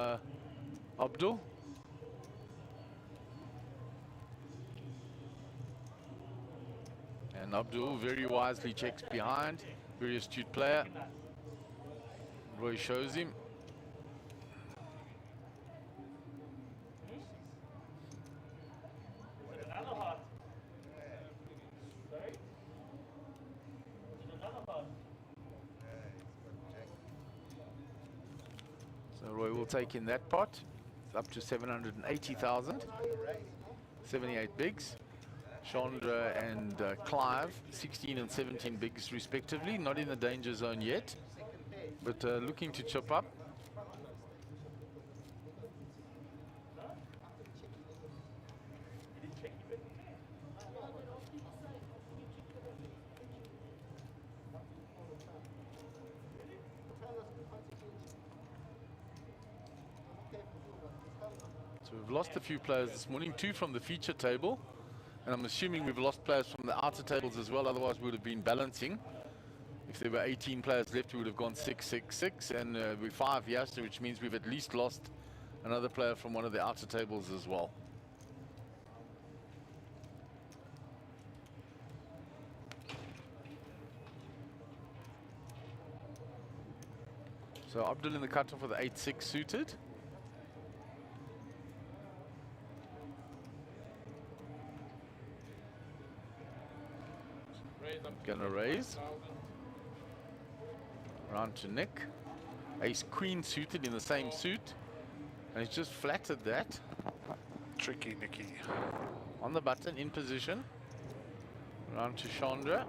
Abdul. And Abdul very wisely checks behind. Very astute player. Roy shows him. So Roy will take in that pot. It's up to 780,000. 78 bigs. Chandra and Clive, 16 and 17 bigs respectively. Not in the danger zone yet, but looking to chop up. So we've lost a few players this morning, 2 from the feature table. And I'm assuming we've lost players from the outer tables as well, otherwise we would have been balancing. If there were 18 players left, we would have gone 6, 6, 6, and we're 5 here, so which means we've at least lost another player from one of the outer tables as well. So Abdul in the cutoff with the 8-6 suited. Gonna raise. Round to Nick. Ace queen suited in the same suit. And he's just flattered that. Tricky Nicky. On the button, in position. Round to Chandra.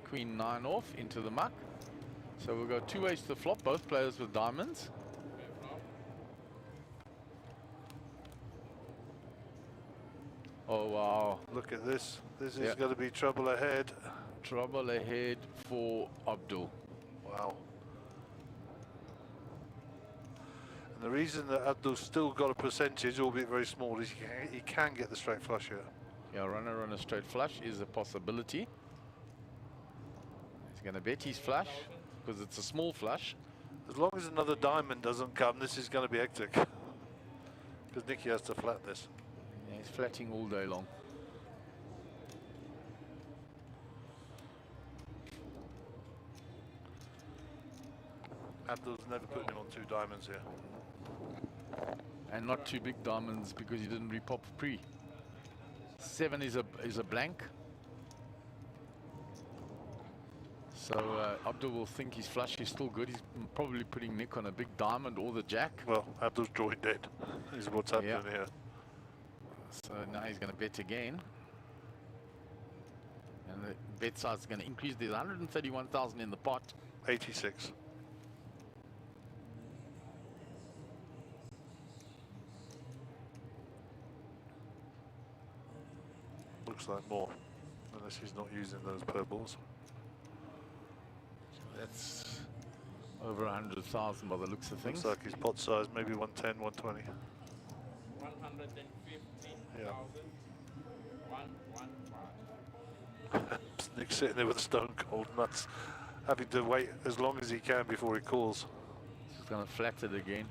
Queen 9 off into the muck. So we'll go 2 ways to the flop, both players with diamonds. Oh wow. Look at this. This is going to be trouble ahead. Trouble ahead for Abdul. Wow. And the reason that Abdul's still got a percentage, albeit very small, is he can get the straight flush here. Yeah, runner on a straight flush is a possibility. He's going to bet his flush because it's a small flush. As long as another diamond doesn't come, this is going to be hectic. Because Nicky has to flat this. Yeah, he's flatting all day long. Abdul's never putting him on 2 diamonds here. And not 2 big diamonds because he didn't repop pre. 7 is a blank. So Abdul will think his flush is still good. He's probably putting Nick on a big diamond or the jack. Well, Abdul's drawing dead is what's happening here. So now he's going to bet again. And the bet size is going to increase. There's 131,000 in the pot. 86. Looks like more, unless he's not using those purples. That's over 100,000 by the looks of things. Looks like his pot size maybe 110, 120. 150,000. Yeah. 115. Nick's sitting there with a stone cold nuts, having to wait as long as he can before he calls. Just going to flat it again.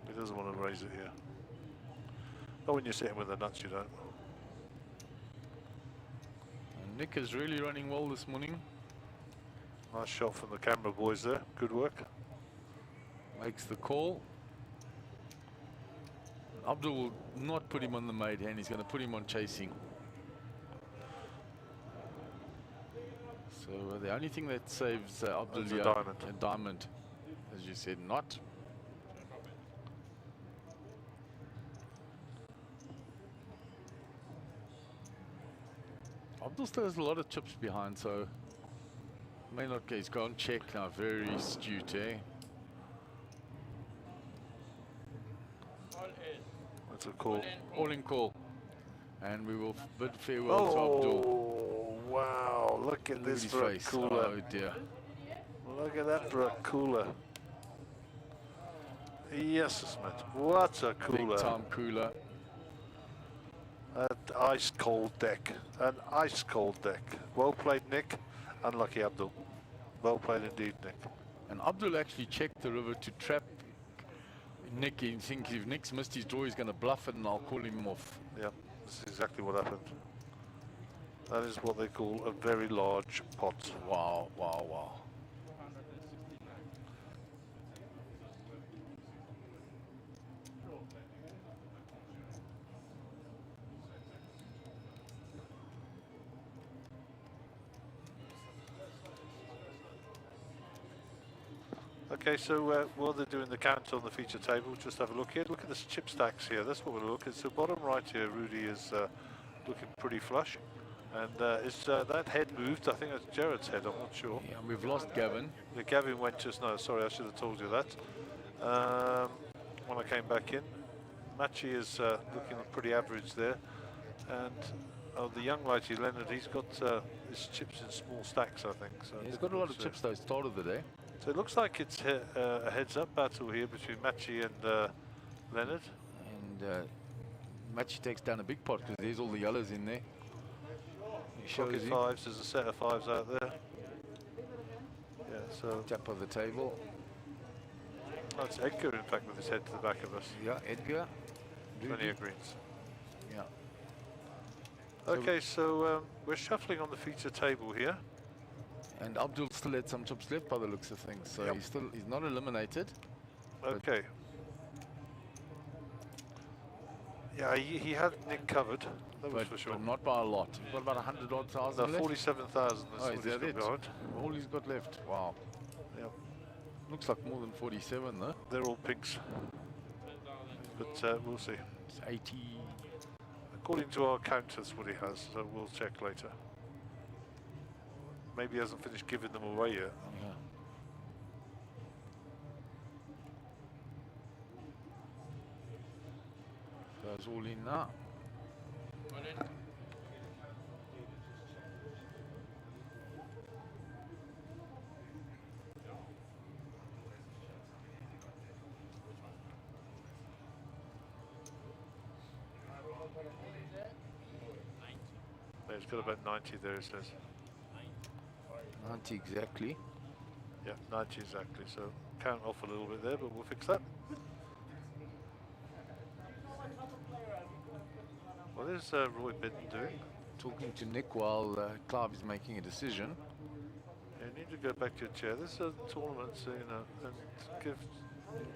He doesn't want to raise it here. Not when you're sitting with the nuts, you don't. And Nick is really running well this morning. Nice shot from the camera boys there. Good work. Makes the call. Abdul will not put him on the made hand. He's going to put him on chasing. So the only thing that saves Abdul That's a here, diamond. a diamond, as you said, not. Abdul still has a lot of chips behind, so may not get. He's gone check now. Very astute, eh? That's a call. All in call. And we will bid farewell to Abdul. Oh, wow. Look at Look this at his for face. a cooler. Oh dear. Look at that for a cooler. Yes, Smith. What a cooler. Big time cooler. An ice cold deck. An ice cold deck. Well played, Nick. Unlucky, Abdul. Well played indeed, Nick. And Abdul actually checked the river to trap Nick. He thinks if Nick's missed his draw, he's going to bluff it and I'll call him off. Yeah, this is exactly what happened. That is what they call a very large pot. Wow, wow, wow. Okay, so while they're doing the count on the feature table, just have a look here. Look at this chip stacks here. That's what we're looking at. So bottom right here, Rudy is looking pretty flush. And is that head moved? I think that's Jared's head, I'm not sure. Yeah, we've lost Gavin. Yeah, Gavin went just now. Sorry, I should have told you that. When I came back in. Machi is looking pretty average there. And the young lighty, Leonard, he's got his chips in small stacks, I think. So He's got a lot of chips though, start of the day. So it looks like it's a heads-up battle here between Machi and Leonard. And Machi takes down a big pot because there's all the yellows in there. He shows Pocket you. fives, there's a set of fives out there. Yeah, so Tap of the table. that's Edgar, in fact, with his head to the back of us. Yeah, Edgar. Plenty of greens. Yeah. Okay, so we're shuffling on the feature table here. And Abdul still had some chips left by the looks of things, so Yep. he's not eliminated. Okay. Yeah, he had Nick covered, that was for sure. But not by a lot. He's got about 100 odd thousand No, left. 47,000 Oh, is is what he's that got it? behind. All he's got left. Wow. Yep. Looks like more than 47 though. They're all pinks. But we'll see. It's 80. According to our count, that's what he has, so we'll check later. Maybe he hasn't finished giving them away yet. Yeah. Goes all in now. Yeah, he's got about 90 there, it says. 90 exactly. Yeah, 90 exactly, so count off a little bit there, but we'll fix that. What is Roy Bidden doing? Talking to Nick while Clive is making a decision. Yeah, you need to go back to your chair. This is a tournament, so, you know, and give...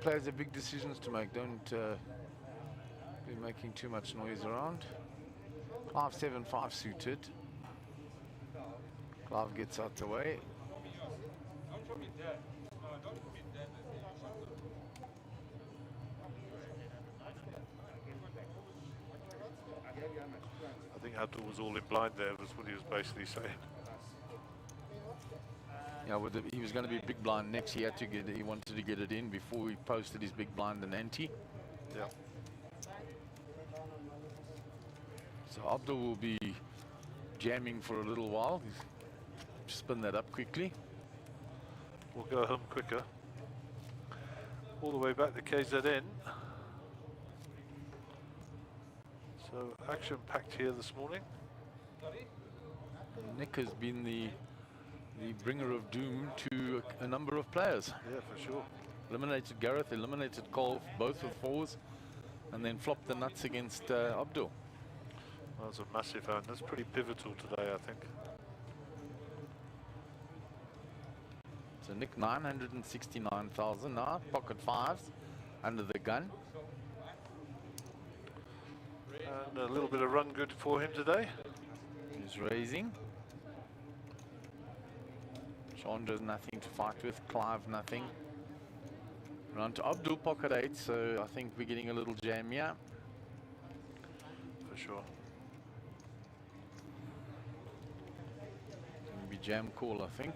Players have big decisions to make. Don't be making too much noise around. 5-7-5 suited. Clive gets out the way. I think Abdul was all in blind there, was what he was basically saying. Yeah, he was going to be big blind next. He had to get. He wanted to get it in before he posted his big blind and ante. Yeah. So Abdul will be jamming for a little while. Spin that up quickly. We'll go home quicker. All the way back to KZN. So So action-packed here this morning. Nick has been the bringer of doom to a number of players. Yeah, for sure. Eliminated Gareth, eliminated Cole, both with fours, and then flopped the nuts against Abdul. That was a massive hand. That's pretty pivotal today, I think. So Nick 969,000 now, pocket fives under the gun. And a little bit of run good for him today. He's raising. Chandra's nothing to fight with, Clive nothing. Round to Abdul, pocket 8, so I think we're getting a little jam here. For sure. It's going to be jam call, I think.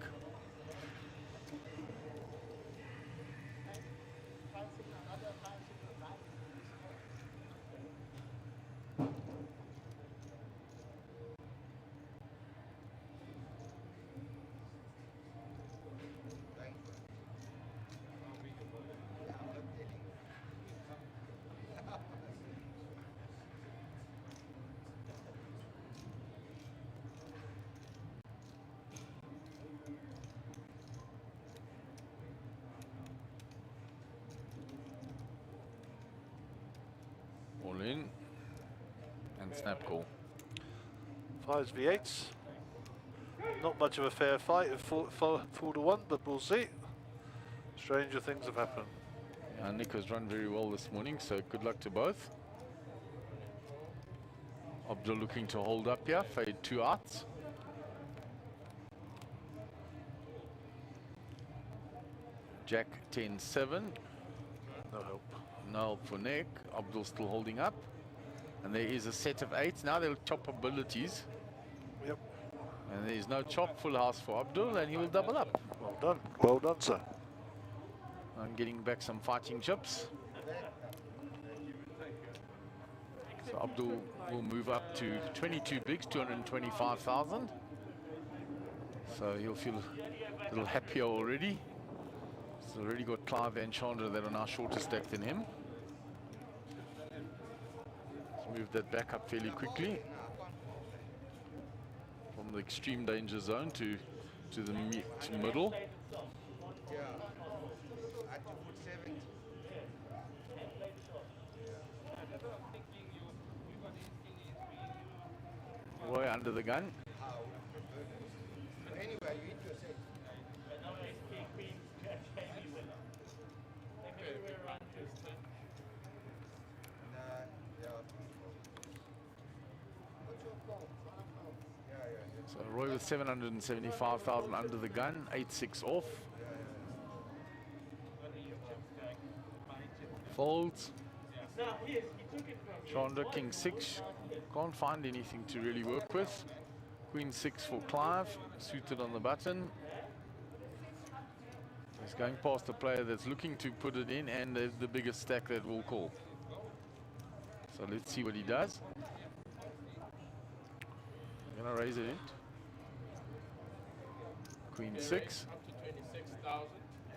All in and snap call. 5s v8s. Not much of a fair fight at 4-1, but we'll see. Stranger things have happened. Nick has run very well this morning, so good luck to both. Abdul looking to hold up here, fade 2 outs. Jack 10-7. No help. No help for Nick. Abdul still holding up. And there is a set of 8s. Now they'll chop abilities. Yep. And there is no chop, full house for Abdul, and he will double up. Well done. Well done, sir. I'm getting back some fighting chips. So Abdul will move up to 22 bigs, 225,000. So he'll feel a little happier already. He's already got Clive and Chandra that are now shorter stacked than him. Let's move that back up fairly quickly. From the extreme danger zone to the middle. Yeah. I had to put 70. Way under the gun. Anyway, you eat your set. So Roy with 775,000 under the gun, 8-6 off. Folds. Chandra, King 6. Can't find anything to really work with. Queen 6 for Clive, suited on the button. He's going past a player that's looking to put it in, and there's the biggest stack that will call. So let's see what he does. I'm gonna raise it in. Queen 6. Up to 26,000.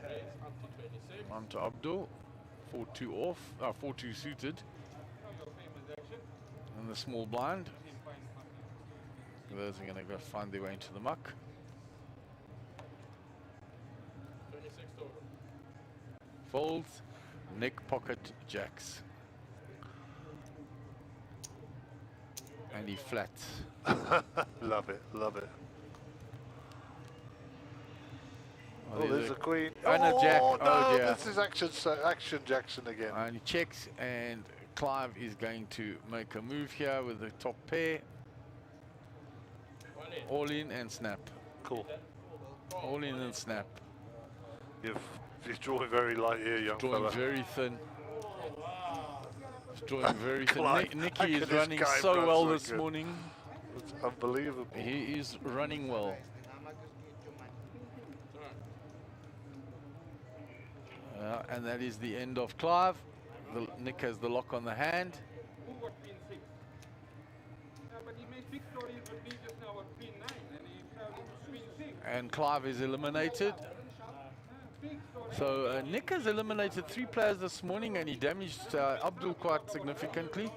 Raise up to 26. On to Abdul. 4-2 off. 4-2 suited. And the small blind. Those are going to go find their way into the muck. 26 total. Folds. Nick pocket jacks. And he flats. Love it, love it. Oh, Oh, there's a queen. And a jack. Oh, no, Oh, dear. this is action Jackson again. And he checks, and Clive is going to make a move here with the top pair. All in and snap. Cool. All in and snap. You're drawing very light here, young Drawing fella. very thin. He's drawing very thin. Clive, Nicky look is at this running guy, so bro, well so this good. morning. It's unbelievable. He is running well. And that is the end of Clive. Nick has the lock on the hand. Who got queen 6? But he made big stories with me just now at queen 9, and he fell into queen 6. And Clive is eliminated. Big story. So Nick has eliminated 3 players this morning, and he damaged Abdul quite significantly.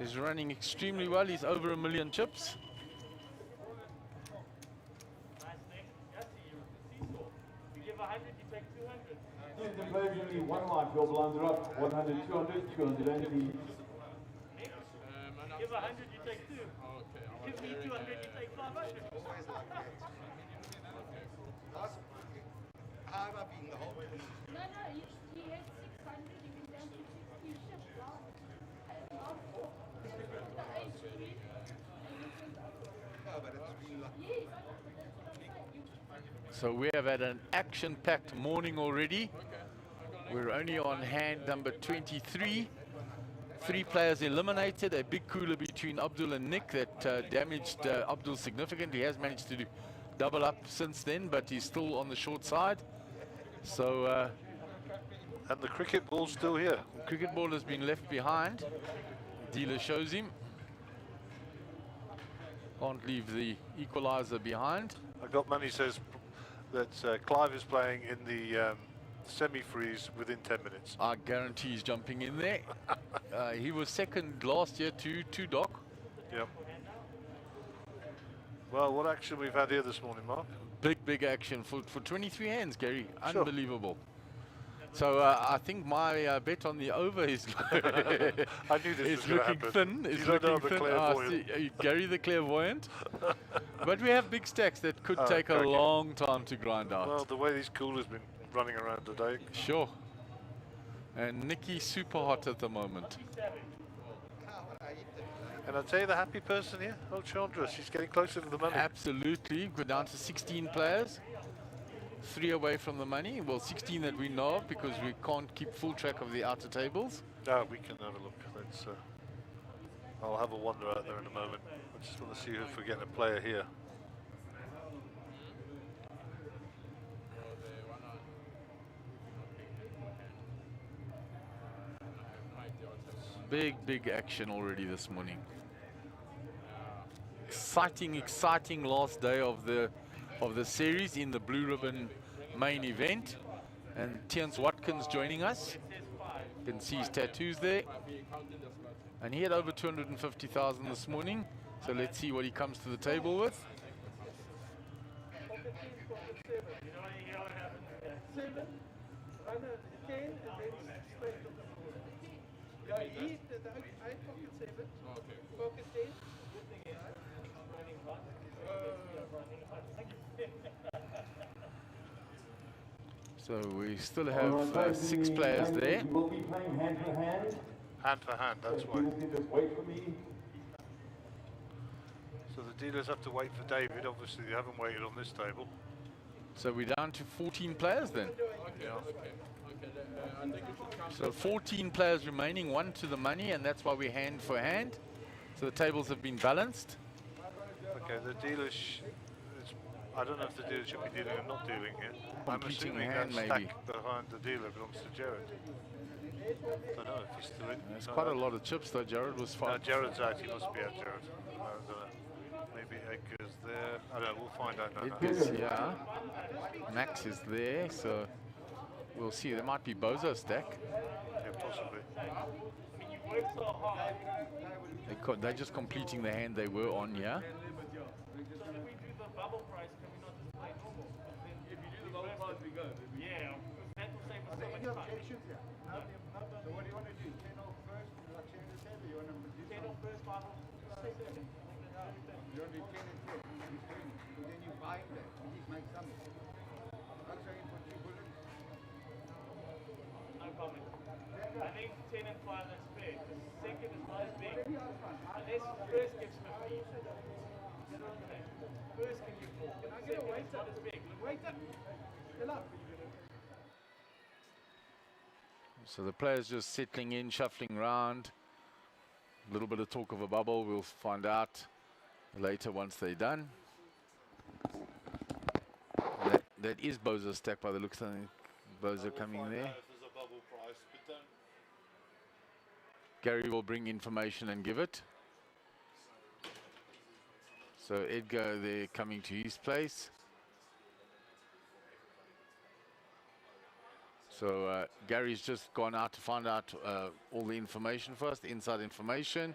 is running extremely well. He's over 1 million chips. Yes, the players only one life. Your blinds are up. 100, 200, 280. Give 100, you take 2. Give me 200, you take 500. Always like that. Last, have I been the whole tournament? No, he had 600, he went down to 60 ships last. No, but it's been like So we have had an action-packed morning already. We're only on hand number 23. 3 players eliminated. A big cooler between Abdul and Nick that damaged Abdul significantly. He has managed to double up since then, but he's still on the short side. So And the cricket ball's still here. the cricket ball has been left behind. Dealer shows him. Can't leave the equalizer behind. I got money says that Clive is playing in the semi-freeze within 10 minutes. I guarantee he's jumping in there. He was second last year to Doc. Yep. Well, what action we've had here this morning, Mark? Big action for 23 hands, Gary. Sure. Unbelievable. So I think my bet on the over is I knew this was going to looking happen. thin. It's You don't know looking the thin. clairvoyant. Gary the clairvoyant. But we have big stacks that could take a cracking. long time to grind out. Well, the way these coolers been running around today. Sure. And Nikki's super hot at the moment. And I'll tell you the happy person here, oh Chandra, she's getting closer to the money. Absolutely. We're down to 16 players. 3 away from the money. Well, 16 that we know of because we can't keep full track of the outer tables. No, we can have a look. Let's, I'll have a wander out there in a moment. I just want to see if we're getting a player here. Big action already this morning. Exciting last day of the series in the Blue Ribbon main event. And Tians Watkins joining us. You can see his tattoos there. And he had over 250,000 this morning. So let's see what he comes to the table with. 7, 10, and then straight to the floor. Yeah, I pocket 7, pocket 10. So we still have 6 players there. We will be playing hand for hand. Hand for hand, that's why. Dealers can just wait for me. So the dealers have to wait for David. Obviously, they haven't waited on this table. So we're down to 14 players then. So 14 players remaining, 1 to the money, and that's why we're hand for hand. So the tables have been balanced. Okay, the dealers. I don't know if the dealer should be dealing or not dealing here. I'm Completing assuming hand, that maybe. stack behind the dealer belongs to Jared. Don't know if he's still in. There's quite a lot of chips though. Jared was No, fine. Jared's out. He must be out, Jared. I don't know. Maybe Edgar's there. I don't know. We'll find out now. Edgar's here. Max is there, so we'll see. There might be Bozo stack. Yeah, possibly. They're just completing the hand they were on, yeah. Yeah, that will save us so much time. So what do you want to do? 10 off first, like share the table, you want to do 10 off first, 5 off second. You want to do 10 and 12, he's doing it. So then you buy him that, you just make some. I'll show him for 2 bullets. No comment. I think 10 and 5 is fair. The second is not as big. Unless first gives 50. First can give more. Can I get a weight not as big? Wait up. Fill up. So the players just settling in, shuffling around. A little bit of talk of a bubble. We'll find out later once they're done. That is Bozo's stack by the looks of it. Bozo coming there. Gary will bring information and give it. So Edgar there coming to his place. So Gary's just gone out to find out all the information first, inside information.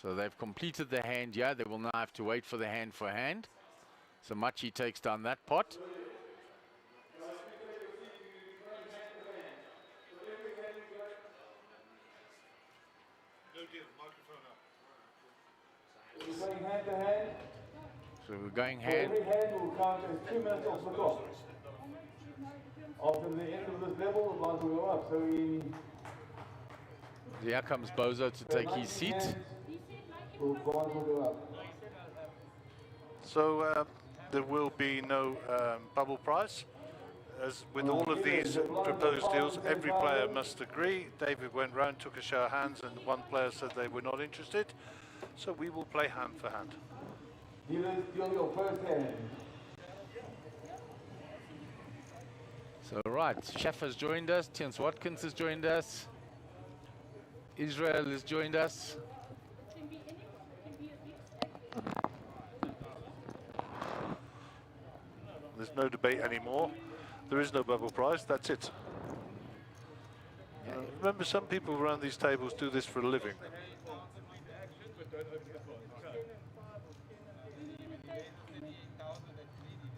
So they've completed the hand here. They will now have to wait for the hand for hand. So Machi takes down that pot. We're playing hand to hand. So we're going So hand. every hand will count as 2 minutes off the clock. After the end of this level, the blinds will go up. So in Here comes Bozo to take his seat. hands, the blinds will go up. So there will be no bubble prize. As with all of these proposed deals, every player must agree. David went round, took a show of hands, and one player said they were not interested. So we will play hand for hand. Dealers, deal your first hand. So right, Chef has joined us. Tiens Watkins has joined us. Israel has joined us. Can be any, can be a big stack. There's no debate anymore. There is no bubble prize. That's it. Remember, some people around these tables do this for a living.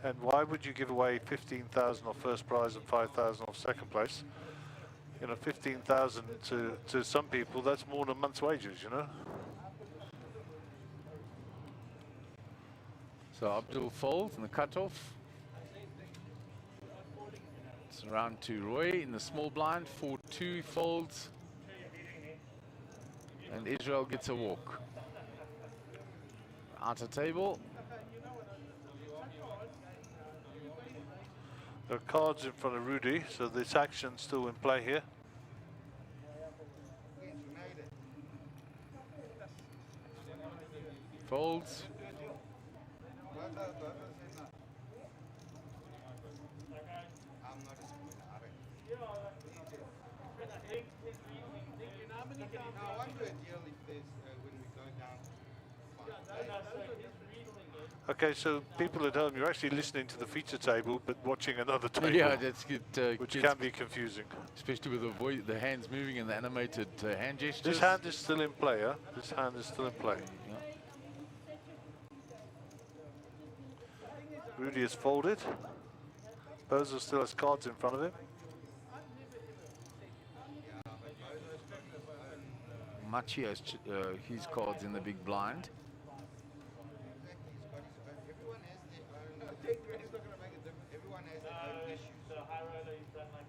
And why would you give away 15,000 off first prize and 5,000 off second place? You know, 15,000 to some people, that's more than a month's wages, you know? So Abdul folds in the cutoff. It's around to Roy in the small blind. 4-2 folds. And Israel gets a walk. Outer table. There are cards in front of Rudy, so this action's still in play here. Folds. Okay, so people at home, you're actually listening to the feature table, but watching another table, Yeah, that's good. which can be confusing. Especially with the voice, the hands moving and the animated hand gestures. This hand is still in play, huh? This hand is still in play. Rudy is folded. Bozo still has cards in front of him. Machi has his cards in the big blind. The high roller is done like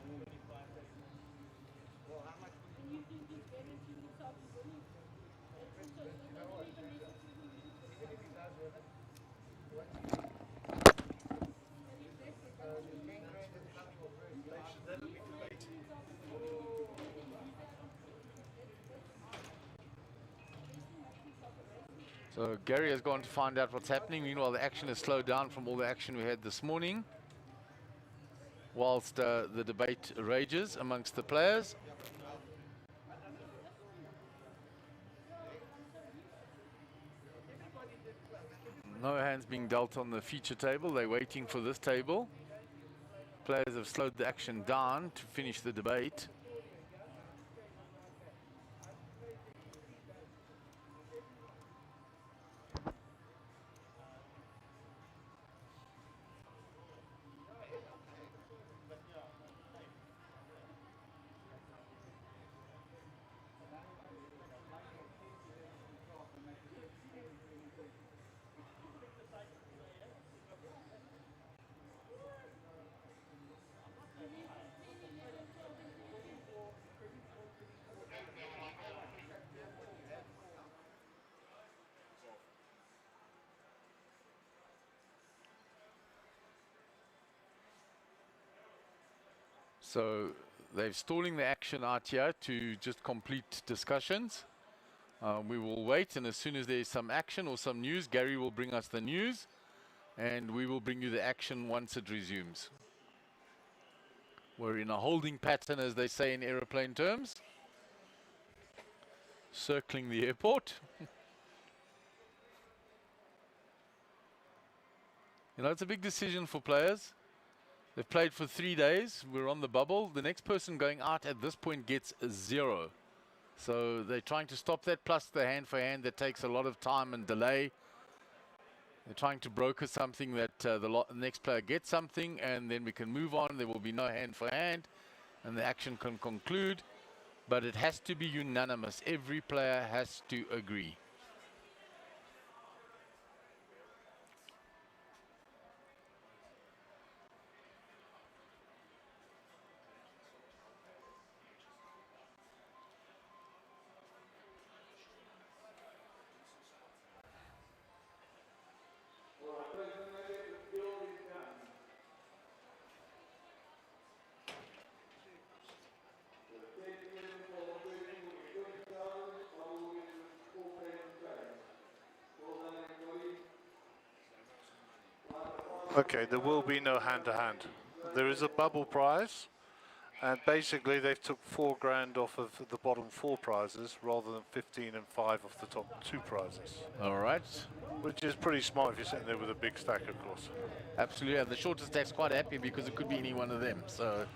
25 seconds. And you can just guarantee yourself to winning. So it doesn't even necessarily So Gary has gone to find out what's happening. Meanwhile, the action has slowed down from all the action we had this morning. Whilst the debate rages amongst the players. No hands being dealt on the feature table. They're waiting for this table. Players have slowed the action down to finish the debate. So they're stalling the action out here to just complete discussions. We will wait, and as soon as there's some action or some news, Gary will bring us the news, and we will bring you the action once it resumes. We're in a holding pattern, as they say in aeroplane terms. Circling the airport. You know, it's a big decision for players. They've played for 3 days. We're on the bubble. The next person going out at this point gets a 0. So they're trying to stop that, plus the hand for hand that takes a lot of time and delay. They're trying to broker something that the next player gets something, and then we can move on. There will be no hand for hand, and the action can conclude. But it has to be unanimous. Every player has to agree. Okay, there will be no hand-to-hand. There is a bubble prize, and basically they've took $4 off of the bottom 4 prizes rather than 15 and 5 off the top 2 prizes. All right. Which is pretty smart if you're sitting there with a big stack, of course. Absolutely, and the shortest stack's quite happy because it could be any one of them. So,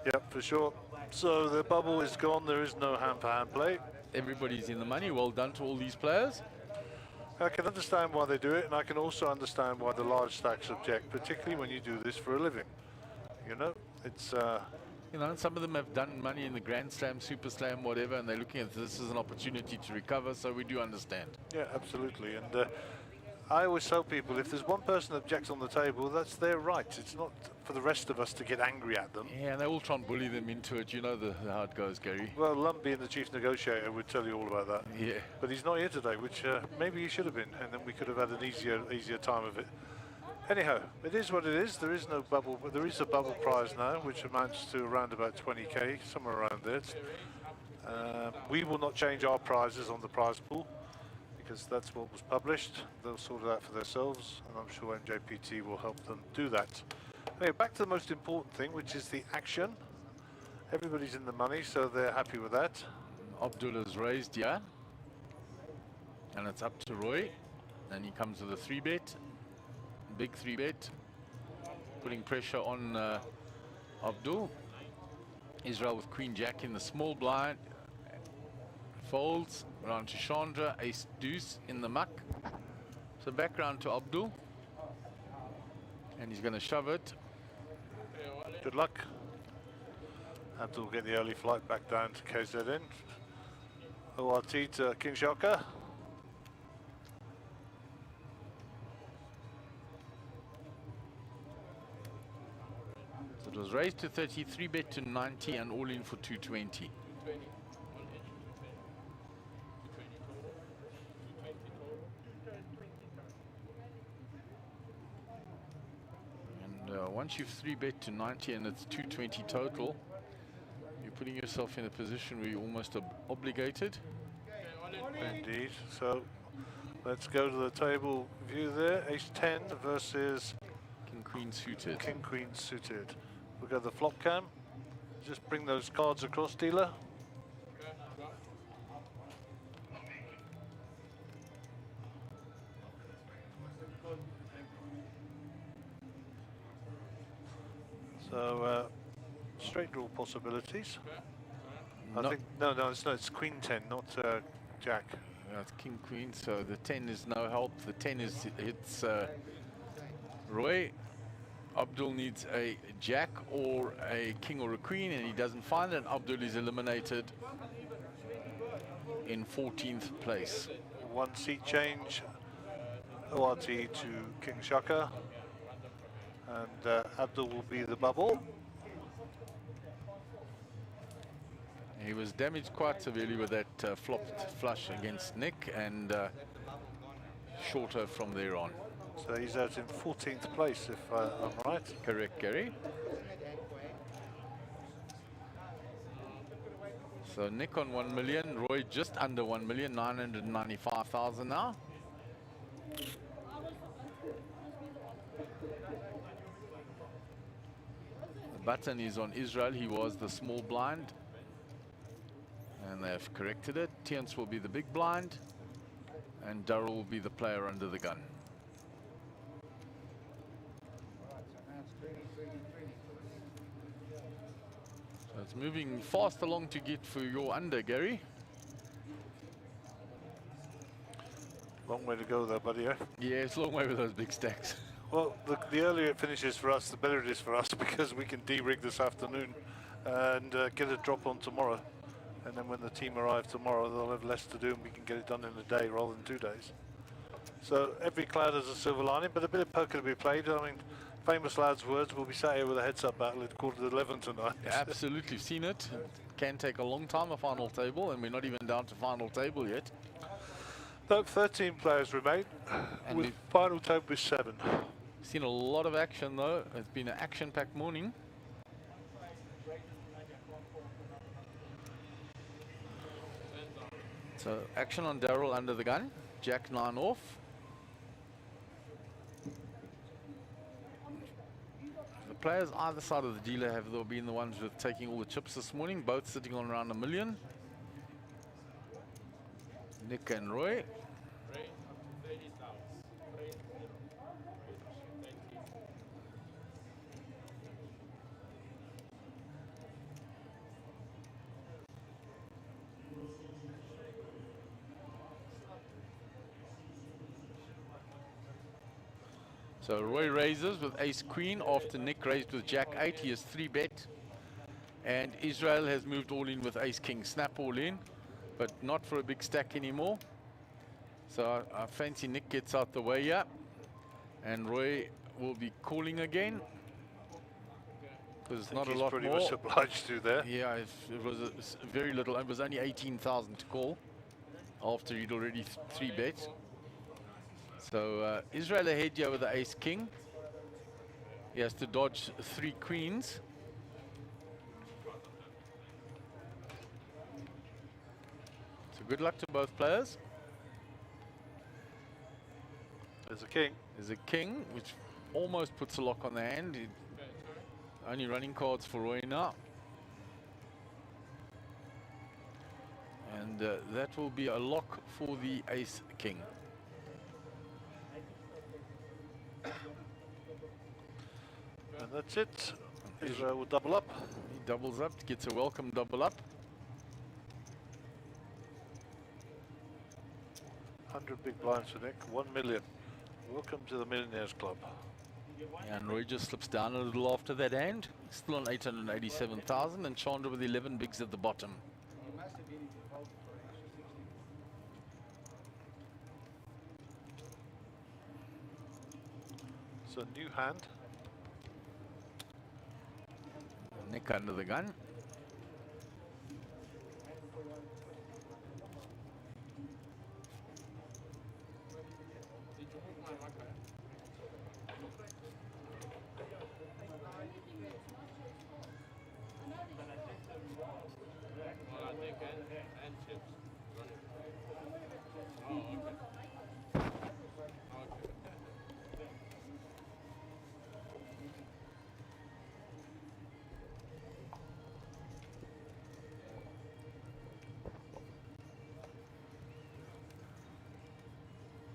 yep, for sure. So the bubble is gone. There is no hand-for-hand play. Everybody's in the money. Well done to all these players. I can understand why they do it, and I can also understand why the large stacks object, particularly when you do this for a living. You know, it's... You know, some of them have done money in the Grand Slam, Super Slam, whatever, and they're looking at this as an opportunity to recover, so we do understand. Yeah, absolutely. And I always tell people, if there's one person that objects on the table, that's their right. It's not for the rest of us to get angry at them. Yeah, and they all try and bully them into it. You know how it goes, Gary. Well, Lumpy, the chief negotiator, would tell you all about that. Yeah. But he's not here today, which maybe he should have been, and then we could have had an easier time of it. Anyhow, it is what it is. There is no bubble, but there is a bubble prize now, which amounts to around about 20k, somewhere around there. We will not change our prizes on the prize pool, because that's what was published. They'll sort it out for themselves, and I'm sure Mjpt will help them do that. Anyway, back to the most important thing, which is the action. Everybody's in the money, so they're happy with that. Abdullah's raised, yeah. And it's up to Roy. And he comes with a 3-bet. Big 3-bet. Putting pressure on Abdul. Israel with Queen Jack in the small blind. Folds round to Chandra, ace deuce in the muck. So back round to Abdul, and he's going to shove it. Good luck. Abdul will get the early flight back down to KZN. ORT to King Shaka. So it was raised to 33, bet to 90, and all in for 220. Once you've 3-bet to 90 and it's 220 total, you're putting yourself in a position where you're almost obligated. Indeed. So let's go to the table view there. Ace 10 versus King Queen suited. King Queen suited. We'll go to the flop cam. Just bring those cards across, dealer. So, straight draw possibilities. I think no, it's Queen 10, not Jack. It's King Queen, so the 10 is no help. The 10 is hits Roy. Abdul needs a Jack or a King or a Queen, and he doesn't find it. Abdul is eliminated in 14th place. 1 seat change. ORT to King Shaka. And Abdul will be the bubble. He was damaged quite severely with that flopped flush against Nick, and shorter from there on. So he's out in 14th place, if I'm right. Correct, Gary. So Nick on 1 million, Roy just under 1,995,000 now. Button is on Israel. He was the small blind, and they have corrected it. Tiens will be the big blind, and Darrell will be the player under the gun. So it's moving fast along to get for your under, Gary. Long way to go there, buddy, eh? Yeah, it's a long way with those big stacks. Well, the earlier it finishes for us, the better it is for us because we can de-rig this afternoon and get a drop on tomorrow. And then when the team arrive tomorrow, they'll have less to do and we can get it done in a day rather than 2 days. So every cloud has a silver lining, but a bit of poker to be played. I mean, famous lad's words, we'll be sat here with a heads-up battle at 11:15 tonight. Absolutely, seen it. It can take a long time, a final table, and we're not even down to final table yet. No, 13 players remain, And with we've final table is 7. seen a lot of action though. It's been an action-packed morning. So action on Daryl under the gun. Jack 9 off. The players either side of the dealer have been the ones with taking all the chips this morning, both sitting on around $1 million. Nick and Roy. So Roy raises with ace queen after Nick raised with jack 8. He has 3 bet. And Israel has moved all in with ace king. Snap all in, but not for a big stack anymore. So I fancy Nick gets out the way here. And Roy will be calling again. Because not a lot pretty more. much obliged to there. Yeah, it was very little. It was only 18,000 to call after he'd already 3 bet. So Israel ahead here with the ace king. He has to dodge 3 queens. So good luck to both players. There's a king. There's a king, which almost puts a lock on the hand. Only running cards for Roy now. And that will be a lock for the ace king. And that's it. Israel will double up. He doubles up, gets a welcome double up. 100 big blinds for Nick, 1 million. Welcome to the Millionaires Club. And Roy just slips down a little after that hand. Still on 887,000 and Chandra with 11 bigs at the bottom. He must have been involved for an extra 60. It's a new hand. Nick under the gun.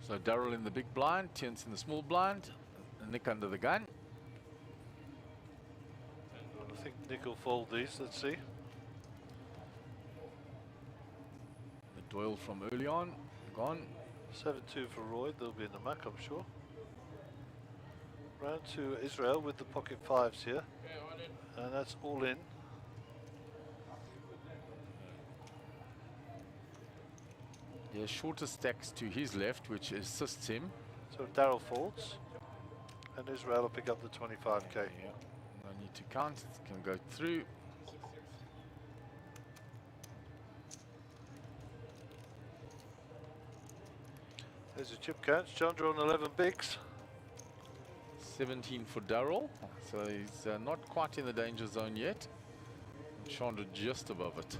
So Daryl in the big blind, Terence in the small blind, and Nick under the gun. I think Nick will fold these, let's see. The Doyle from early on, gone. 7-2 for Roy, they'll be in the muck, I'm sure. Round to Israel with the pocket 5s here. And that's all in. Yeah, shorter stacks to his left, which assists him. So Daryl folds. And Israel will pick up the 25k. Yeah, no need to count, it can go through. There's a chip count, Chandra on 11 bigs. 17 for Daryl, so he's not quite in the danger zone yet. And Chandra just above it.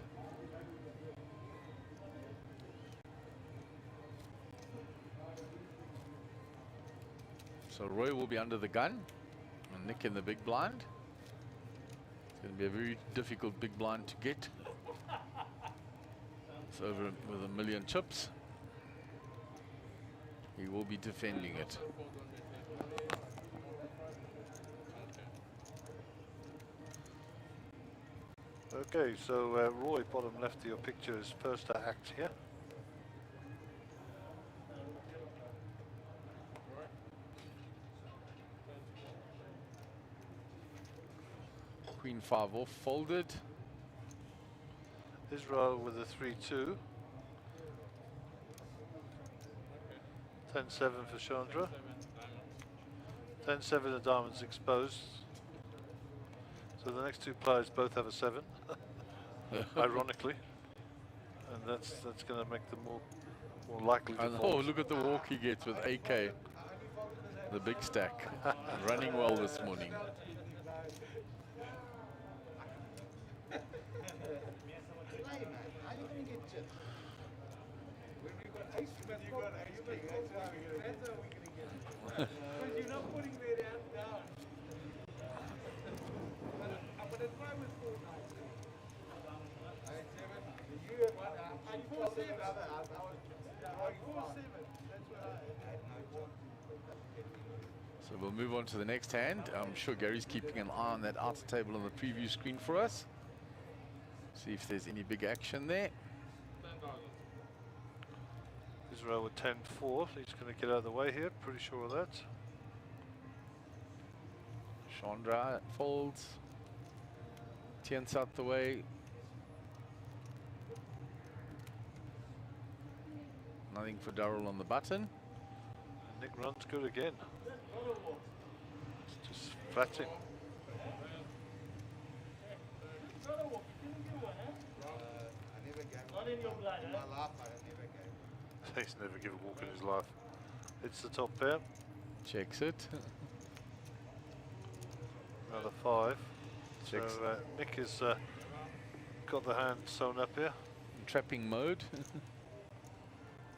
So Roy will be under the gun, and Nick in the big blind. It's going to be a very difficult big blind to get. It's over with 1 million chips. He will be defending it. Okay, so Roy, bottom left of your picture, is first to act here. 10-5 off, folded. Israel with a 3-2. 10-7 for Chandra. 10-7 the diamonds exposed. So the next two players both have a 7, ironically. And that's going to make them more likely to And fold. oh, look at the walk he gets with AK. The big stack. Running well this morning. Because you're not putting their hand down. But that's why with 4 nights. You had 4-7. 4-7. That's what I had. So we'll move on to the next hand. I'm sure Gary's keeping an eye on that outer table on the preview screen for us. See if there's any big action there. Israel with 10-4. He's going to get out of the way here. Pretty sure of that. Chandra folds. Tien's out the way. Nothing for Darrell on the button. Nick runs good again. It's just flatting. Not in your blood, huh? He's never given a walk in his life. It's the top pair. Checks it. Another 5. Checks. So Nick has got the hand sewn up here. In trapping mode. Would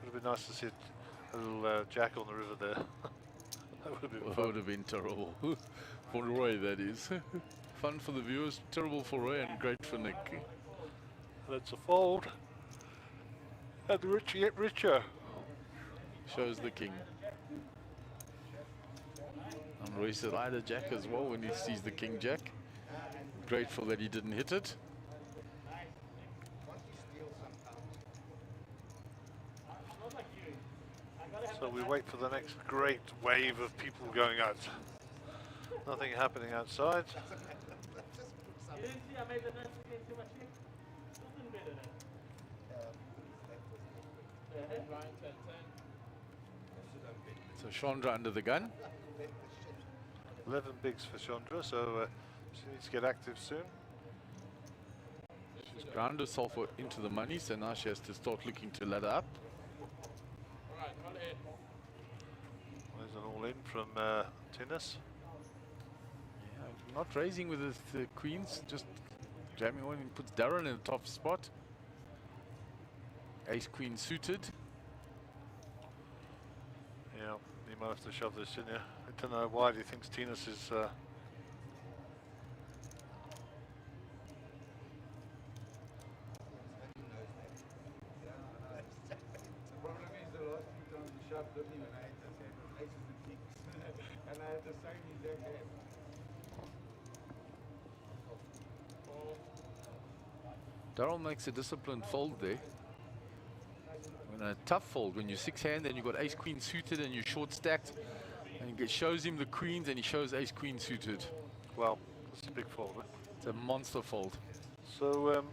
have been nice to see a little jack on the river there. That would have been That fun. would have been terrible. For Roy, that is. Fun for the viewers, terrible for Roy, and great for Nick. That's a fold. And the richer get richer. Shows the king. And Roy said, I had a jack as well when he sees the king jack. Grateful that he didn't hit it. So we wait for the next great wave of people going out. Nothing happening outside. You didn't see I made the nice screen too much here? Nothing better than. So Chandra under the gun. 11 bigs for Chandra, so she needs to get active soon. She's ground herself into the money, so now she has to start looking to ladder up. There's an all in from Tinnis. Yeah, not raising with the queens, just jamming on and puts Darren in the top spot. Ace queen suited. Yeah, you might have to shove this in, yeah. I don't know why he thinks Tinnis is The problem is the last 2 times he shoved with me when I had the aces and kings. And I had the same exact hand. Darrell makes a disciplined fold there. When a tough fold, when you're 6-hand and you've got ace queen suited and you're short stacked, and he shows him the queens and he shows ace queen suited. well, it's a big fold. Eh? It's a monster fold. So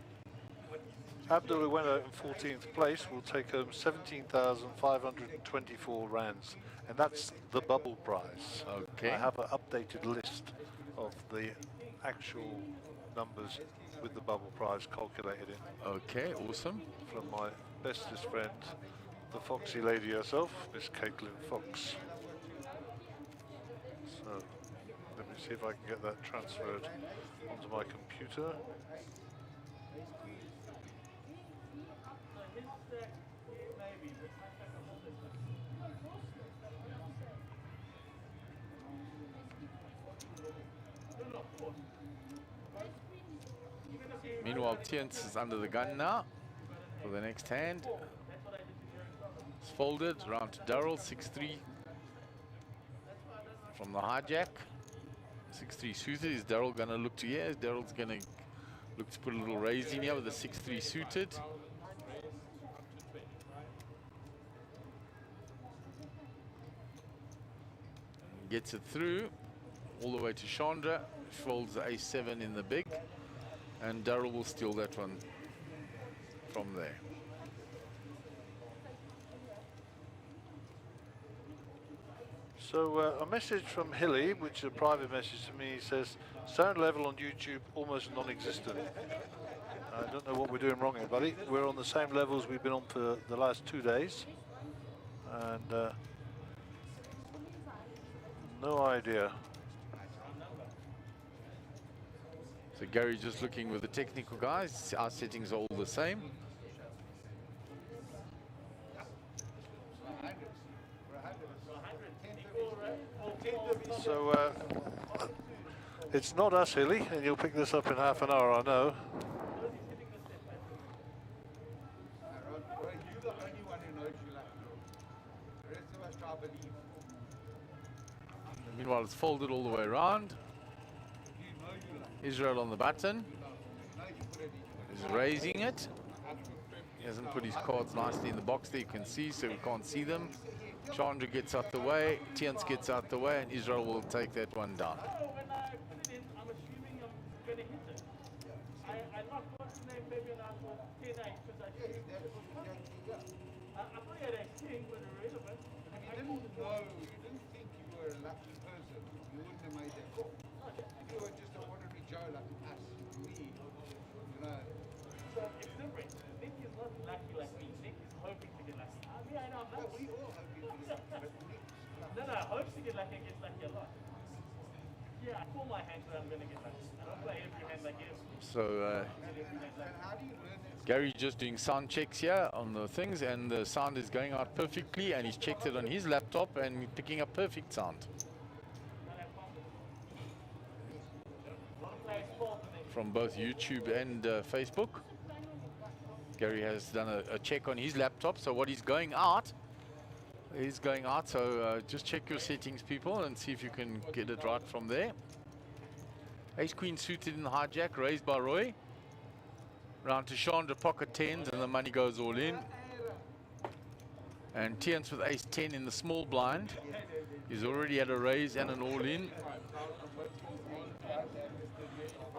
Abdul, who went out in 14th place, will take home 17,524 rands, and that's the bubble prize. Okay. I have an updated list of the actual numbers with the bubble prize calculated in Okay, awesome. from my bestest friend, the foxy lady herself, Miss Caitlin Fox. So let me see if I can get that transferred onto my computer. Meanwhile, Tien's is under the gun now for the next hand. It's folded, round to Darrell, 6-3 from the hijack. 6-3 suited. Is Darrell gonna look to, yes, Darrell's gonna look to put a little raise in here with the 6-3 suited. Gets it through all the way to Chandra. folds the ace-7 in the big, and Darrell will steal that one from there. So a message from Hilly, which is a private message to me, says sound level on YouTube almost non-existent. I don't know what we're doing wrong here, buddy. We're on the same levels we've been on for the last 2 days, and no idea. So Gary just looking with the technical guys. Our settings are all the same. So it's not us, Hilly, and you'll pick this up in half an hour, I know. You're the only one who knows you like the rest of us try to believe. Meanwhile, it's folded all the way around. You know you like Israel on the button. no, you put it in. He's raising it. He hasn't put his cards nicely in the box there, you can see, so we can't see them. Chandra gets out the way, Tiens gets out the way, and Israel will take that one down. Oh, when I put it in, I'm assuming I'm going to hit it. I knocked what's the name, maybe on for 10-8, because I thought you had a king, but irrelevant. If you didn't know, you didn't think you were a lucky person, you wouldn't have made that call. If you were just a ordinary Joe like us, me, you know. So it's different. Nick is not lucky like me. Nick is hoping to get lucky. I mean, I know I'm lucky. We all hope you do that, but Nick's No, hopes to get lucky and gets lucky a lot. Yeah, I call my hand that I'm going to get lucky. I don't play every hand like him. So and how do you learn that? Gary's just doing sound checks here on the things, and the sound is going out perfectly, and he's checked it on his laptop and picking up perfect sound. From both YouTube and Facebook. Gary has done a check on his laptop, so what is going out is going out, so just check your settings, people, and see if you can get it right from there. Ace Queen suited in the hijack, raised by Roy. Round to Chandra, pocket 10s, and the money goes all in. And Tiens with ace 10 in the small blind. He's already had a raise and an all in.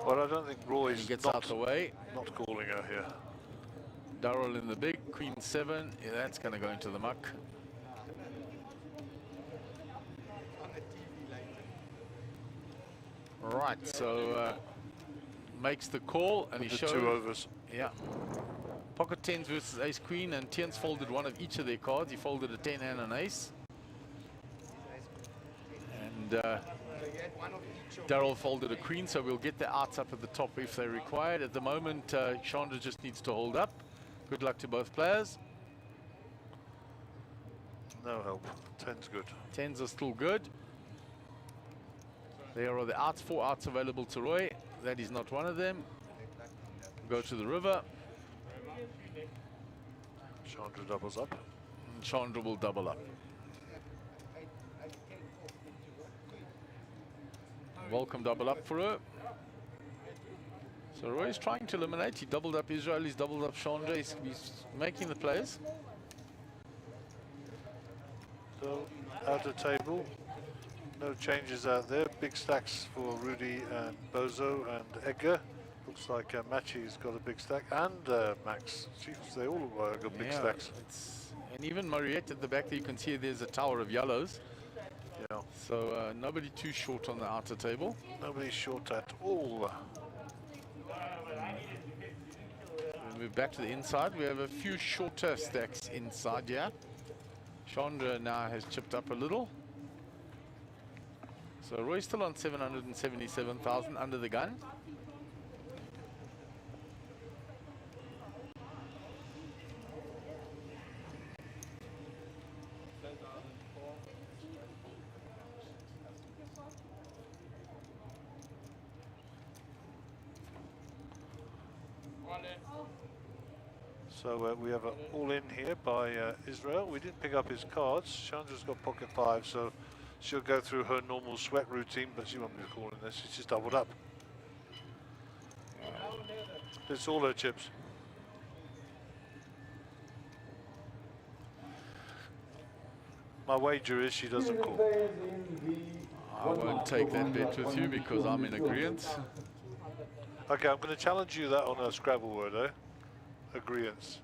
Well, I don't think Roy's He gets out the way. not calling her here. Darrell in the big, queen 7. Yeah, that's going to go into the muck. Right, so makes the call, and he The shows 2 overs. Yeah. Pocket 10s versus ace queen, and Tiens folded one of each of their cards. He folded a 10 and an ace. And Darrell folded a queen, so we'll get the outs up at the top if they're required. At the moment, Chandra just needs to hold up. Good luck to both players. No help. 10's good. 10s are still good. There are the outs, 4 outs available to Roy. That is not one of them. Go to the river. Chandra doubles up. And Chandra will double up. Welcome double up for her. So Roy is trying to eliminate. He doubled up Israel, he's doubled up Chandra. He's making the plays. So, outer table. No changes out there. Big stacks for Rudy and Bozo and Edgar. Looks like Machi's got a big stack, and Max. Jeez, they all got big stacks. And even Mariette at the back there, you can see there's a tower of yellows. Yeah. So nobody too short on the outer table. Nobody's short at all. We move back to the inside. We have a few shorter stacks inside here. Chandra now has chipped up a little. So Roy's still on 777,000 under the gun. So we have an all-in here by Israel. We didn't pick up his cards. Chandra's got pocket 5, so she'll go through her normal sweat routine, but she won't be calling this. She's just doubled up. It's all her chips. My wager is she doesn't call. I won't take that bet with you because I'm in agreement. Okay, I'm going to challenge you that on a Scrabble word, eh? Agreeance.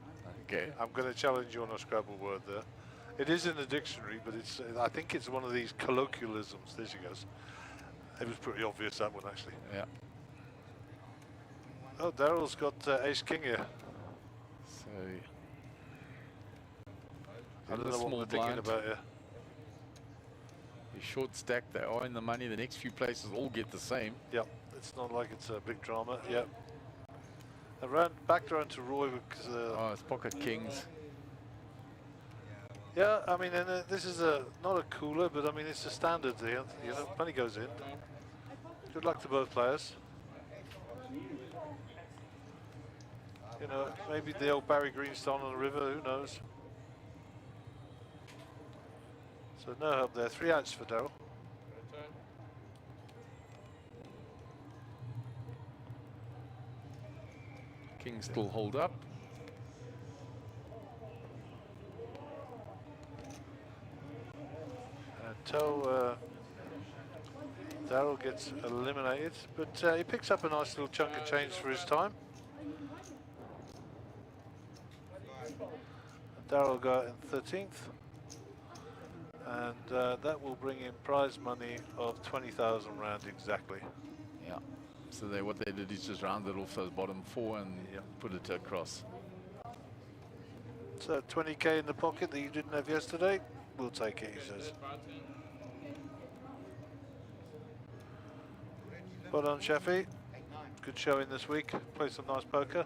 Okay. I'm going to challenge you on a Scrabble word there. It is in the dictionary, but it's I think it's one of these colloquialisms. There she goes. It was pretty obvious, that one, actually. Yeah. Oh, Daryl's got Ace King here. So I don't there's a know what small we're thinking blind. about here. The short stack, they are in the money. The next few places all get the same. Yep, it's not like it's a big drama. Yep. Back around to Roy because. Oh, it's pocket kings. Yeah, I mean, and this is not a cooler, but I mean, it's a standard here. You know, money goes in. Good luck to both players. You know, maybe the old Barry Greenstone on the river, who knows? So no help there. 3 outs for Daryl. Kings still hold up. Until Daryl gets eliminated, but he picks up a nice little chunk of change for his time. Daryl will go out in 13th, and that will bring in prize money of 20,000 rand exactly. Yeah. So what they did is just rounded off those bottom 4 and put it across. So 20k in the pocket that you didn't have yesterday, we'll take it, he says. Well done, Shafi. Good showing this week. Play some nice poker.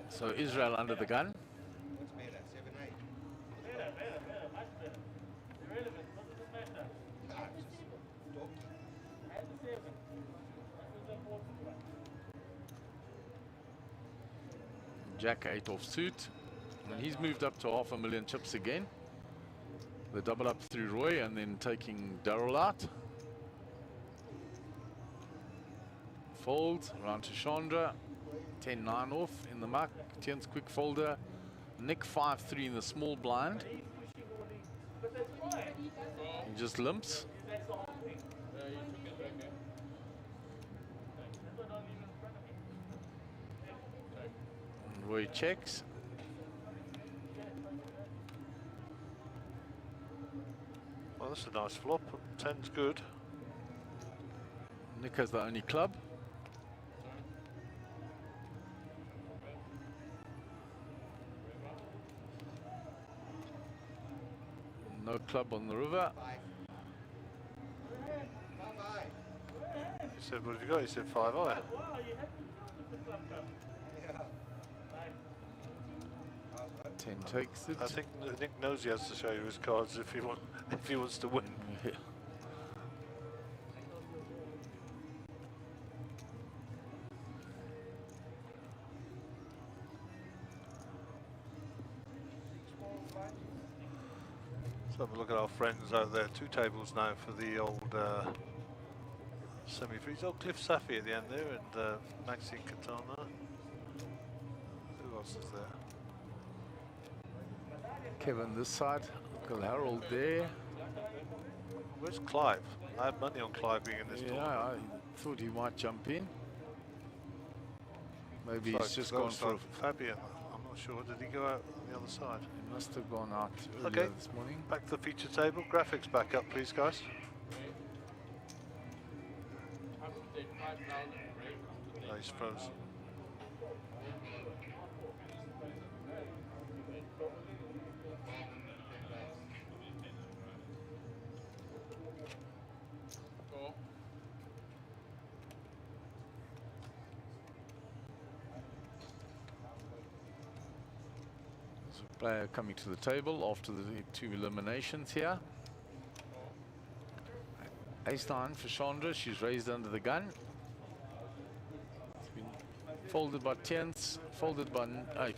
So Israel under the gun. Jack 8 off suit. And he's moved up to 500,000 chips again. The double up through Roy and then taking Daryl out. Fold, round to Chandra. 10-9 off in the muck. Tien's quick folder. Nick 5-3 in the small blind. He just limps. And Roy checks. Well, that's a nice flop. 10's good. Nick has the only club. No club on the river. He said, what have you got? He said 5 eye. 10 takes it. I think Nick knows he has to show you his cards if he wants to win. Yeah. Let's have a look at our friends out there. 2 tables now for the old semi-freeze. Oh, Cliff Safi at the end there, and Maxine Katana. Who else is there? Kevin this side. Got Harold there. Where's Clive? I have money on Clive being in this Yeah, tournament. I thought he might jump in. Maybe Looks he's just like gone for. Fabian. I'm not sure. Did he go out on the other side? He must have gone out earlier Okay. this morning. Back to the feature table. Graphics back up, please, guys. No, he's frozen. There's a player coming to the table after the 2 eliminations here. Ace-9 for Chandra. She's raised under the gun. It's been folded by Tiens, folded by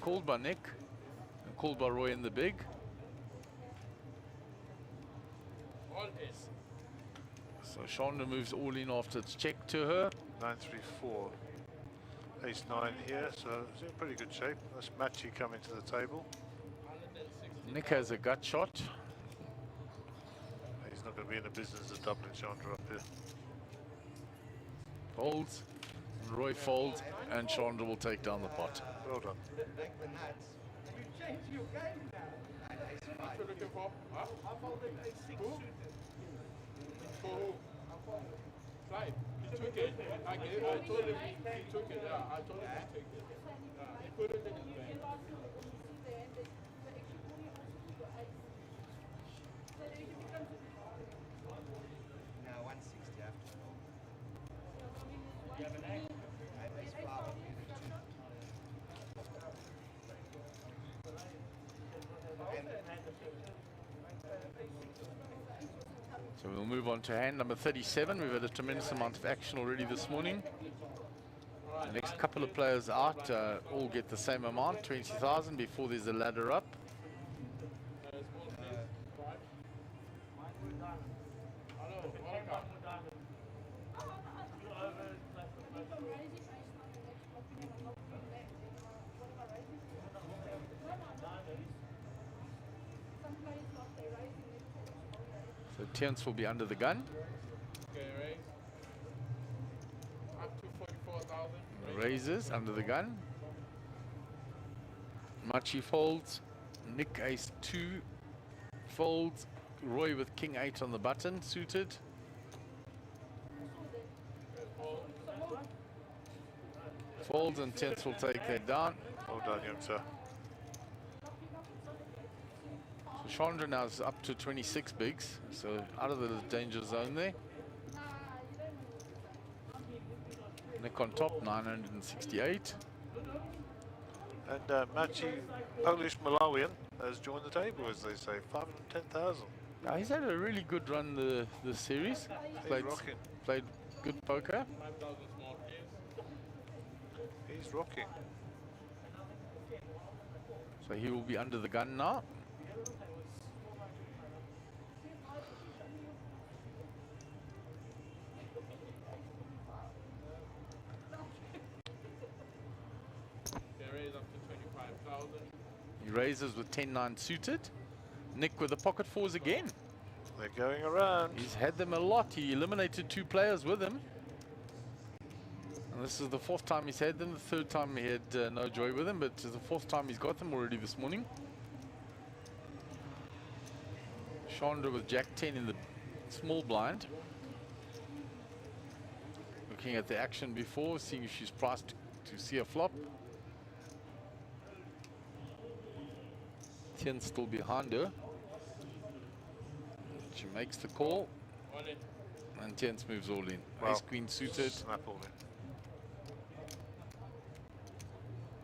called by Nick, and called by Roy in the big. So Chandra moves all in after it's checked to her. 934. Ace 9 here, so it's in pretty good shape. That's Matchy coming to the table. Nick has a gut shot. He's not going to be in the business of doubling Chandra up here. Folds. Roy folds, and Chandra will take down the pot. Well done. You changed your game now. What you looking for? Huh? I folded a 6 Who? suited. For who? Right. He took it. I told him he took it. Yeah, I told him to take it. He put it in his bag. No, 160 after. You have an egg? Ace flower. So we'll move on to hand number 37. We've had a tremendous amount of action already this morning. The next couple of players out all get the same amount, 20,000, before there's a ladder up. So Terence will be under the gun. Okay, raise. Up to 44,000. Raises under the gun. Machi folds. Nick ace 2 folds. Roy with king 8 on the button, suited. Folds, and Terence will take that down. Well done, young sir. So Chandra now is up to 26 bigs, so out of the danger zone there. Nick on top, 968. And Matchy, Polish Malawian, has joined the table, as they say, 510,000. Now, he's had a really good run the series. He's rocking. Played good poker. 5,000 small keys. He's rocking. So he will be under the gun now. They raise up to 25,000. He raises with 10-9 suited. Nick with the pocket fours again. They're going around. He's had them a lot. He eliminated 2 players with him. And this is the 4th time he's had them. The 3rd time he had no joy with them, but it's the 4th time he's got them already this morning. Chandra with Jack 10 in the small blind. Looking at the action before, seeing if she's priced to see a flop. 10 still behind her. She makes the call. All in. And 10 moves all in. Well, Ace Queen suited. Snap all in.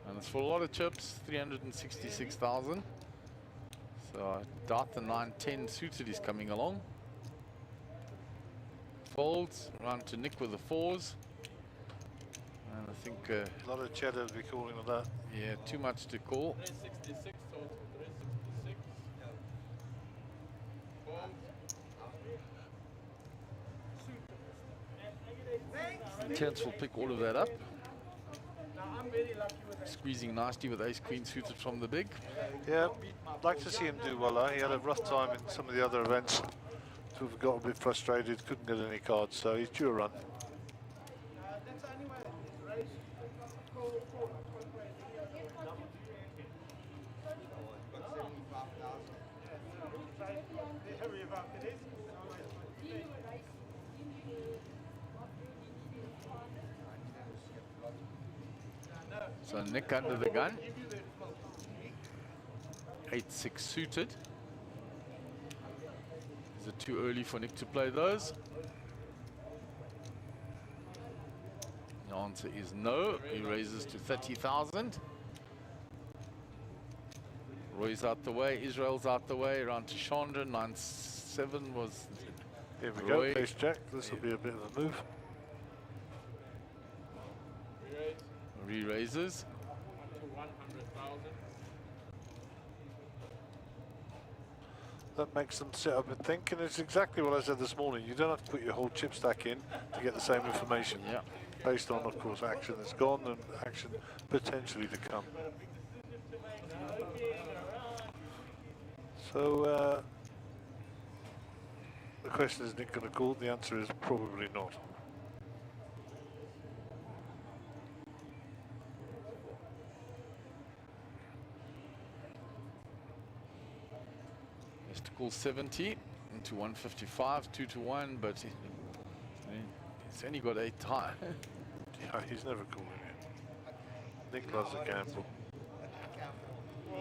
And it's for a lot of chips, 366,000. So I doubt the 9-10 suited is coming along. Folds, round to Nick with the 4s. And I think, A lot of cheddar to be calling on that. yeah, too much to call. 366 total. 366. Boom. Terence will pick all of that up. Now I'm very lucky with that. Squeezing nasty with ace queen suited from the big. Yeah, I'd like to see him do well. He had a rough time in some of the other events. So we got a bit frustrated, couldn't get any cards, so he's due a run. That's the only way. Raise. Call, call. Heavy about it is. So Nick under the gun. 8-6 suited. Is it too early for Nick to play those? The answer is no. He raises to 30,000. Roy's out the way, Israel's out the way, around to Chandra. 9-7 was Here we Roy. go, ace jack. This will be a bit of a move. re-raises. Up to 100,000. That makes them sit up and think, and it's exactly what I said this morning. You don't have to put your whole chip stack in to get the same information. Yeah. based on, of course, action that's gone and action potentially to come. So the question is, Nick going to call? The answer is probably not. Has to call 70 into 155, 2-1, but he's only got 8 high. Yeah, he's never calling it. Nick loves a gamble.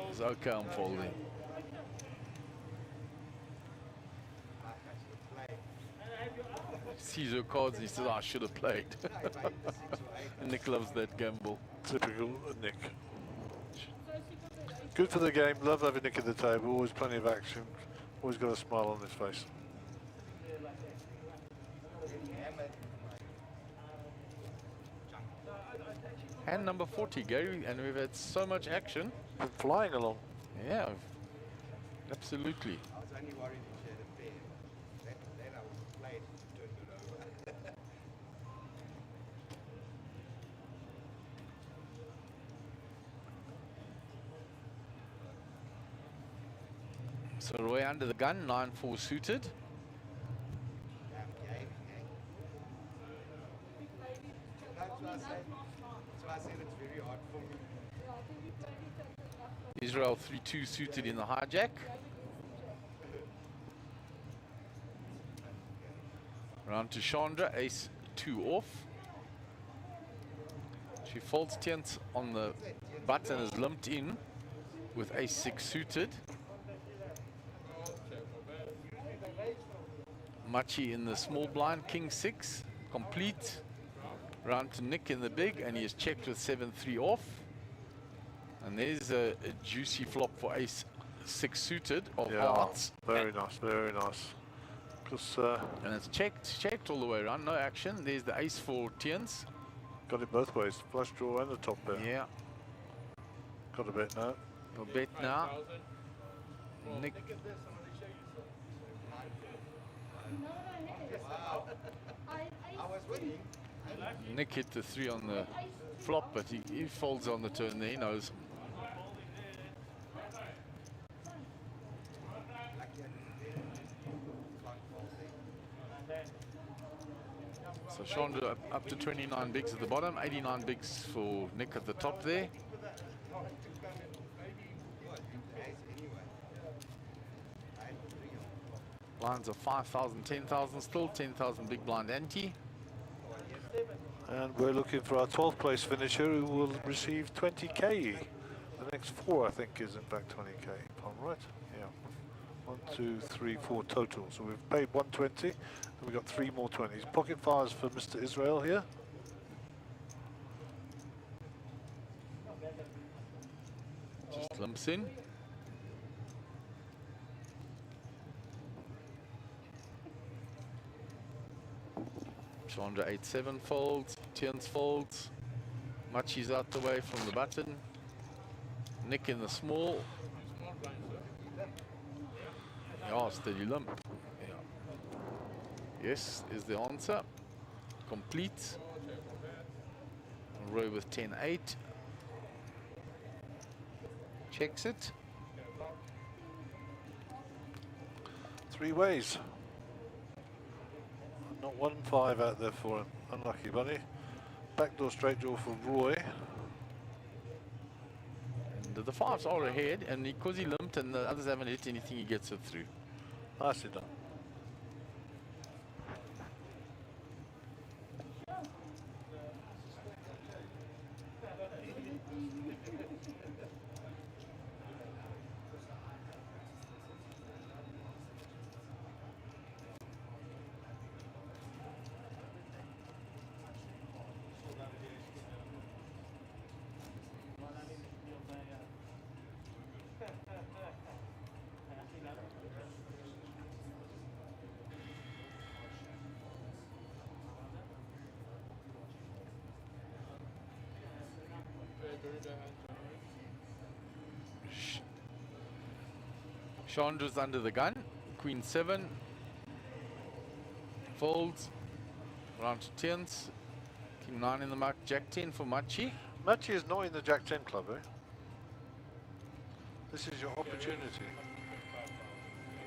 It's okay, I'm folding. Sees your cards and he says, I should have played. And Nick loves that gamble. Typical Nick. Good for the game, love having Nick at the table, always plenty of action, always got a smile on his face. Hand number 40, Gary, and we've had so much action. Been flying along. Yeah, absolutely. I was only worried if she had a pair. Then I would have played and turned it over. So Roy under the gun, 9-4 suited. Damn game, gang. That's why I said it's very hard for me. Israel 3-2 suited in the hijack. Round to Chandra, ace 2 off. She folds 10th on the button, is limped in with ace 6 suited. Machi in the small blind, king 6, complete. Round to Nick in the big, and he is checked with 7-3 off. And there's a juicy flop for ace 6 suited of hearts. Very nice, very nice. Because and it's checked all the way around, no action. There's the ace for tens. got it both ways, flush draw and the top pair. Yeah. Got a bet now. No bet now. Nick. I was winning. Nick hit the 3 on the flop, but he folds on the turn there, he knows. So Chandra up to 29 bigs at the bottom, 89 bigs for Nick at the top there. Blinds of 5,000, 10,000, still 10,000 big blind ante. And we're looking for our 12th place finisher who will receive 20k. The next 4 I think is in fact 20k, if I'm right. Yeah. 1, 2, 3, 4 total. So we've paid 120 and we've got 3 more 20s. Pocket fires for Mr. Israel here. Just limps in. Chandra 8-7 folds, tens folds. Machi's out the way from the button. Nick in the small. Yeah, steady limp. Yeah. Yes, is the answer. Complete. Roy with 10-8. Checks it. 3 ways. Not 1-5 out there for him. Unlucky bunny. Backdoor straight draw for Roy. And the 5s are ahead, and because he limped and the others haven't hit anything, he gets it through. Nicely done. Chandra's under the gun. Queen 7. Folds. Round to tens. King 9 in the muck, Jack 10 for Machi. Machi is not in the Jack 10 club, eh? This is your opportunity.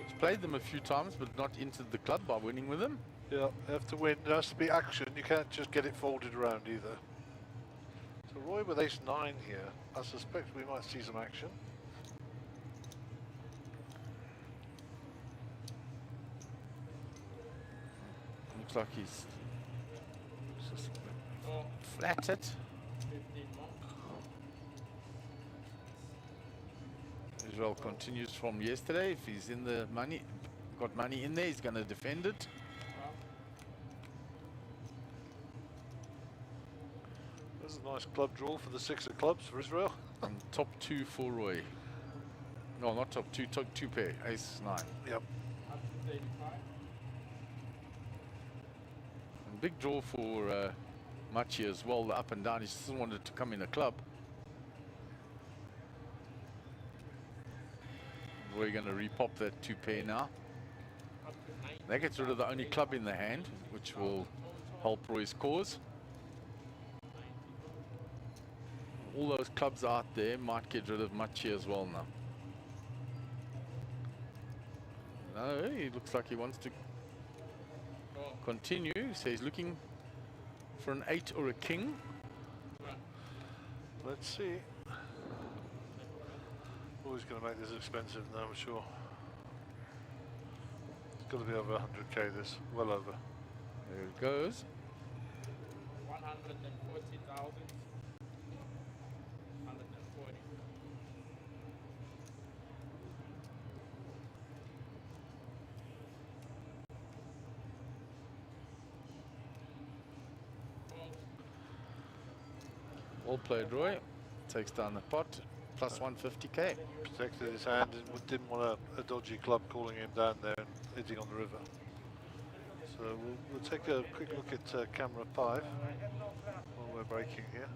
He's played them a few times, but not entered the club by winning with them. Yeah, you have to win. There has to be action. You can't just get it folded around either. So Roy with ace 9 here. I suspect we might see some action. Looks like he's just flattered. Israel continues from yesterday. If he's in the money, got money in there, he's going to defend it. There's a nice club draw for the 6 of clubs for Israel. And top 2 for Roy. No, not top 2, top 2 pair, ace 9. Yep. And big draw for Machi as well, the up and down. He still wanted to come in a club. We're going to repop that 2 pair now. That gets rid of the only club in the hand, which will help Roy's cause. All those clubs out there might get rid of Machi as well now. No, he looks like he wants to continue, so he's looking for an 8 or a king. Let's see. Always going to make this expensive now, I'm sure. It's got to be over 100k this, well over. There it goes. 140,000. 140. Well played, Roy. Takes down the pot. Plus 150k. Protected his hand and didn't want a dodgy club calling him down there and hitting on the river. So we'll take a quick look at camera 5 while we're breaking here.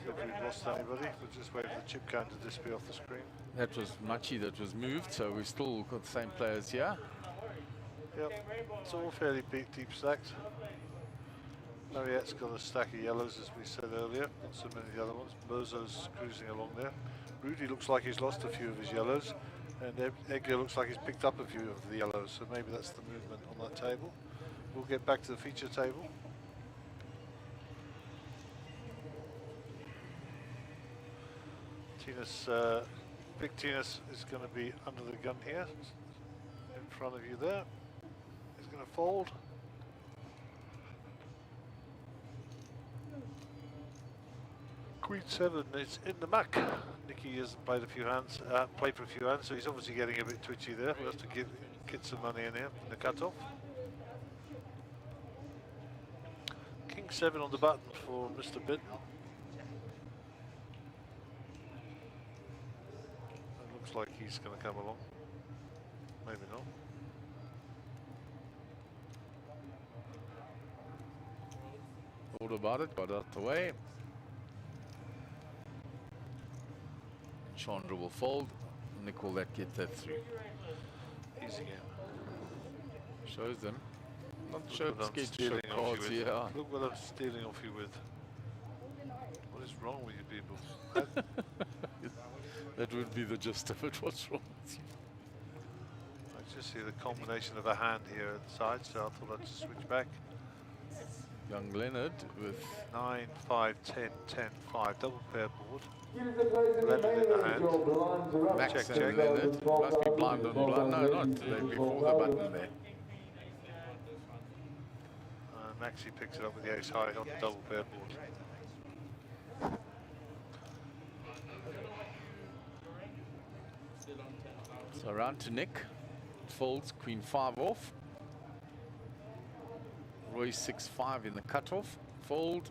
See if we've lost anybody. We'll just wait for the chip count to disappear off the screen. That was Machi that was moved, so we've still got the same players here. Yep, it's all fairly deep stacked. Mariette's got a stack of yellows, as we said earlier, not so many of the other ones. Bozo's cruising along there. Rudy looks like he's lost a few of his yellows, and Edgar looks like he's picked up a few of the yellows, so maybe that's the movement on that table. We'll get back to the feature table. Big Tinas is going to be under the gun here, in front of you there. He's going to fold. Queen 7 is in the muck. Nicky has played for a few hands, so he's obviously getting a bit twitchy there. We'll have to get some money in here in the cutoff. King 7 on the button for Mr. Bitten. It looks like he's going to come along. Maybe not. Thought about it, got out the way. Chandra will fold. Nick will get that through. Easy game. Shows them. Not Look sure what I'm it's stealing show off cards, you with. yeah. Look what I'm stealing off you with. What is wrong with you people? That would be the gist of it. What's wrong with you? I just see the combination of a hand here at the side, so I thought I'd switch back. Young Leonard with 9, 5, 10, 10, 5, double pair board. Give the players in the Leonard in the hand. your blinds are up. Max Check, and check. Leonard. Must be blind on blind. No, not. They're before the button there. Maxi picks it up with the ace high on the double pair board. So round to Nick. Folds Queen 5 off. Roy 6-5 in the cutoff. Fold.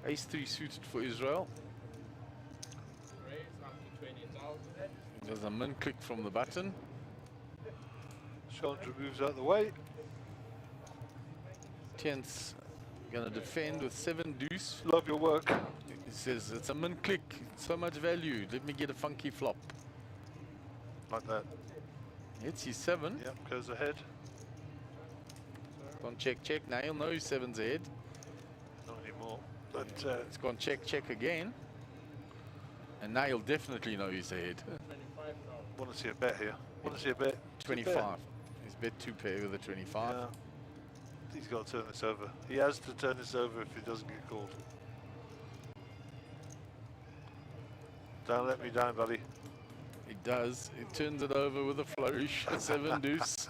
Ace 3 suited for Israel. There's a min click from the button. Chandra moves out of the way. Tien's gonna defend with 7 deuce. Love your work. He says it's a min click, so much value. Let me get a funky flop. Like that. Hits his 7. Yep, goes ahead. Gone check, check. Now he'll know his 7's ahead. Not anymore. But It's gone check, check again. And now he'll definitely know he's ahead. want to see a bet here. Want to see a bet. 25. He's bet 2 pair with a 25. Yeah. He's got to turn this over. He has to turn this over if he doesn't get called. Don't let me down, buddy. He does. He turns it over with a flourish. A 7 deuce.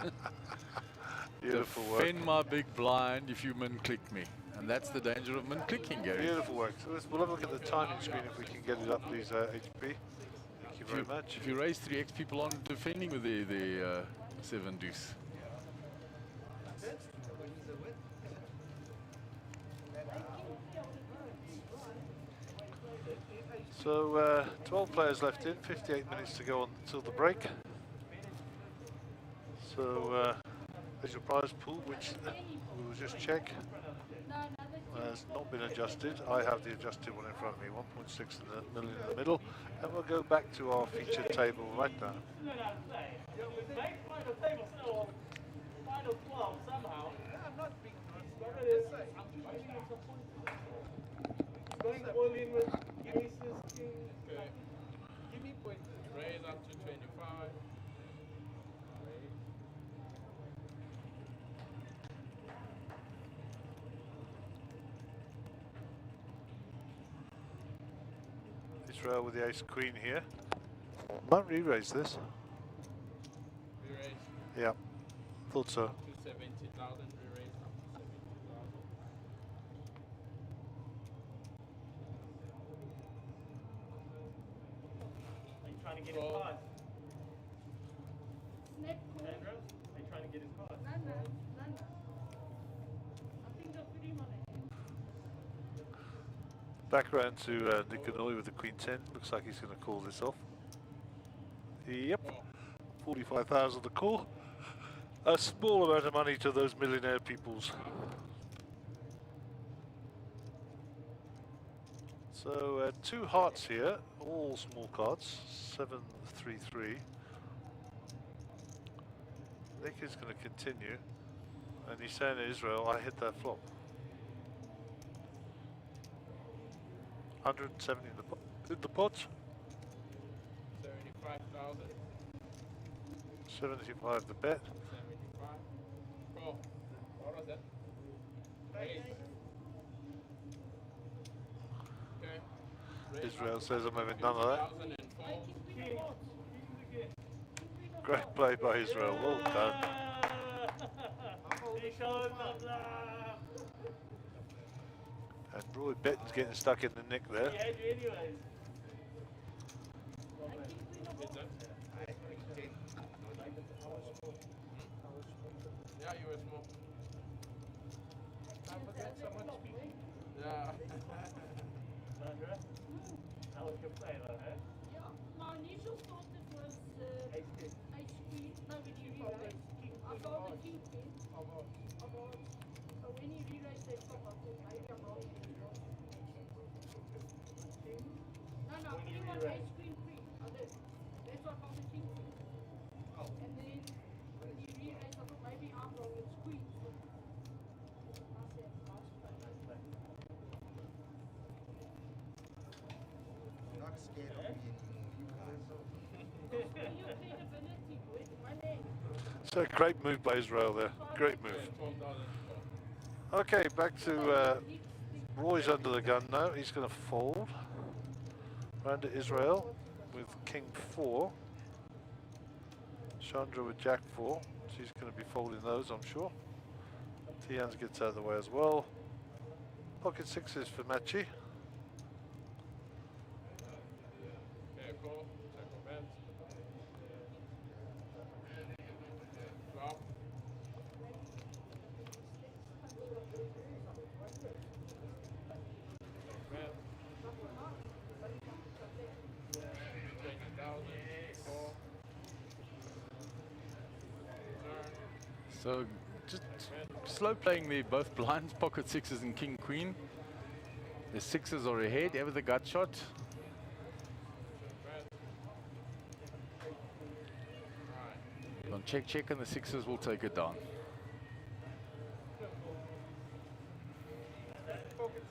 Beautiful work. Defend my big blind if you min click me. And that's the danger of min clicking, Gary. Beautiful work. So we'll have a look at the timing screen if we can get it up, please, HP. Thank you very much. If you raise 3x, people aren't defending with the 7 deuce. So 12 players left in, 58 minutes to go until the break. So there's your prize pool, which we will just check. Has not been adjusted. I have the adjusted one in front of me, 1.6 million in the middle. And we'll go back to our featured table right now. Final 12 somehow. I'm not being Going all in with aces, kings. Give me point. Raise up to 25. Israel with the ace queen here. Might re-raise this. Re-raise Yeah, thought so. to 70,000. Re-raise up to 70,000. Are you trying to get his card? Snap call. Sandra? Are you trying to get his card? No. I think I'll put him on a hand. Back round to Nick Ganoi with the queen 10. Looks like he's going to call this off. Yep, 45,000 the call. A small amount of money to those millionaire peoples. So 2 hearts here, all small cards, 7-3-3. Nick is going to continue, and he's saying to Israel, I hit that flop. 170 in the pot. 75,000. 75 the bet. 75. Cool. What was that? Raise. Okay. Israel says I'm having none of that. 1,004. Great play by Israel, well done. He shows up love. And Roy Betton's getting stuck in the nick there. He had you anyways. Yeah, you were small. Yeah. Sandra? How was your play, though, eh? Yeah, my initial thought it was Ace king. ace queen. No, when he re-raised. I thought the king queen. Of hearts. So when he re-raised that flop, I thought maybe I'm wrong. No, I put him on ace queen queen. I did. That's what I called the king queen. And then when he re-raised, I thought maybe I'm wrong. It's queen. I said, nice play. You're not scared of me anymore, you guys. For your credibility, boy. My name. So great move by Israel there, great move. 12,000. Okay, back to Roy's under the gun now, he's going to fold. Round to Israel with king 4. Chandra with jack 4, she's going to be folding those I'm sure. Tians gets out of the way as well. Pocket 6s for Machi. Okay, cool. Check your bets. Flop. Bet. 20,000. Four. Turn. So just slow playing the both blinds, pocket 6s and king queen. The 6s are ahead, ever the gut shot. Bet. Right. On check, check, and the 6s will take it down. pocket.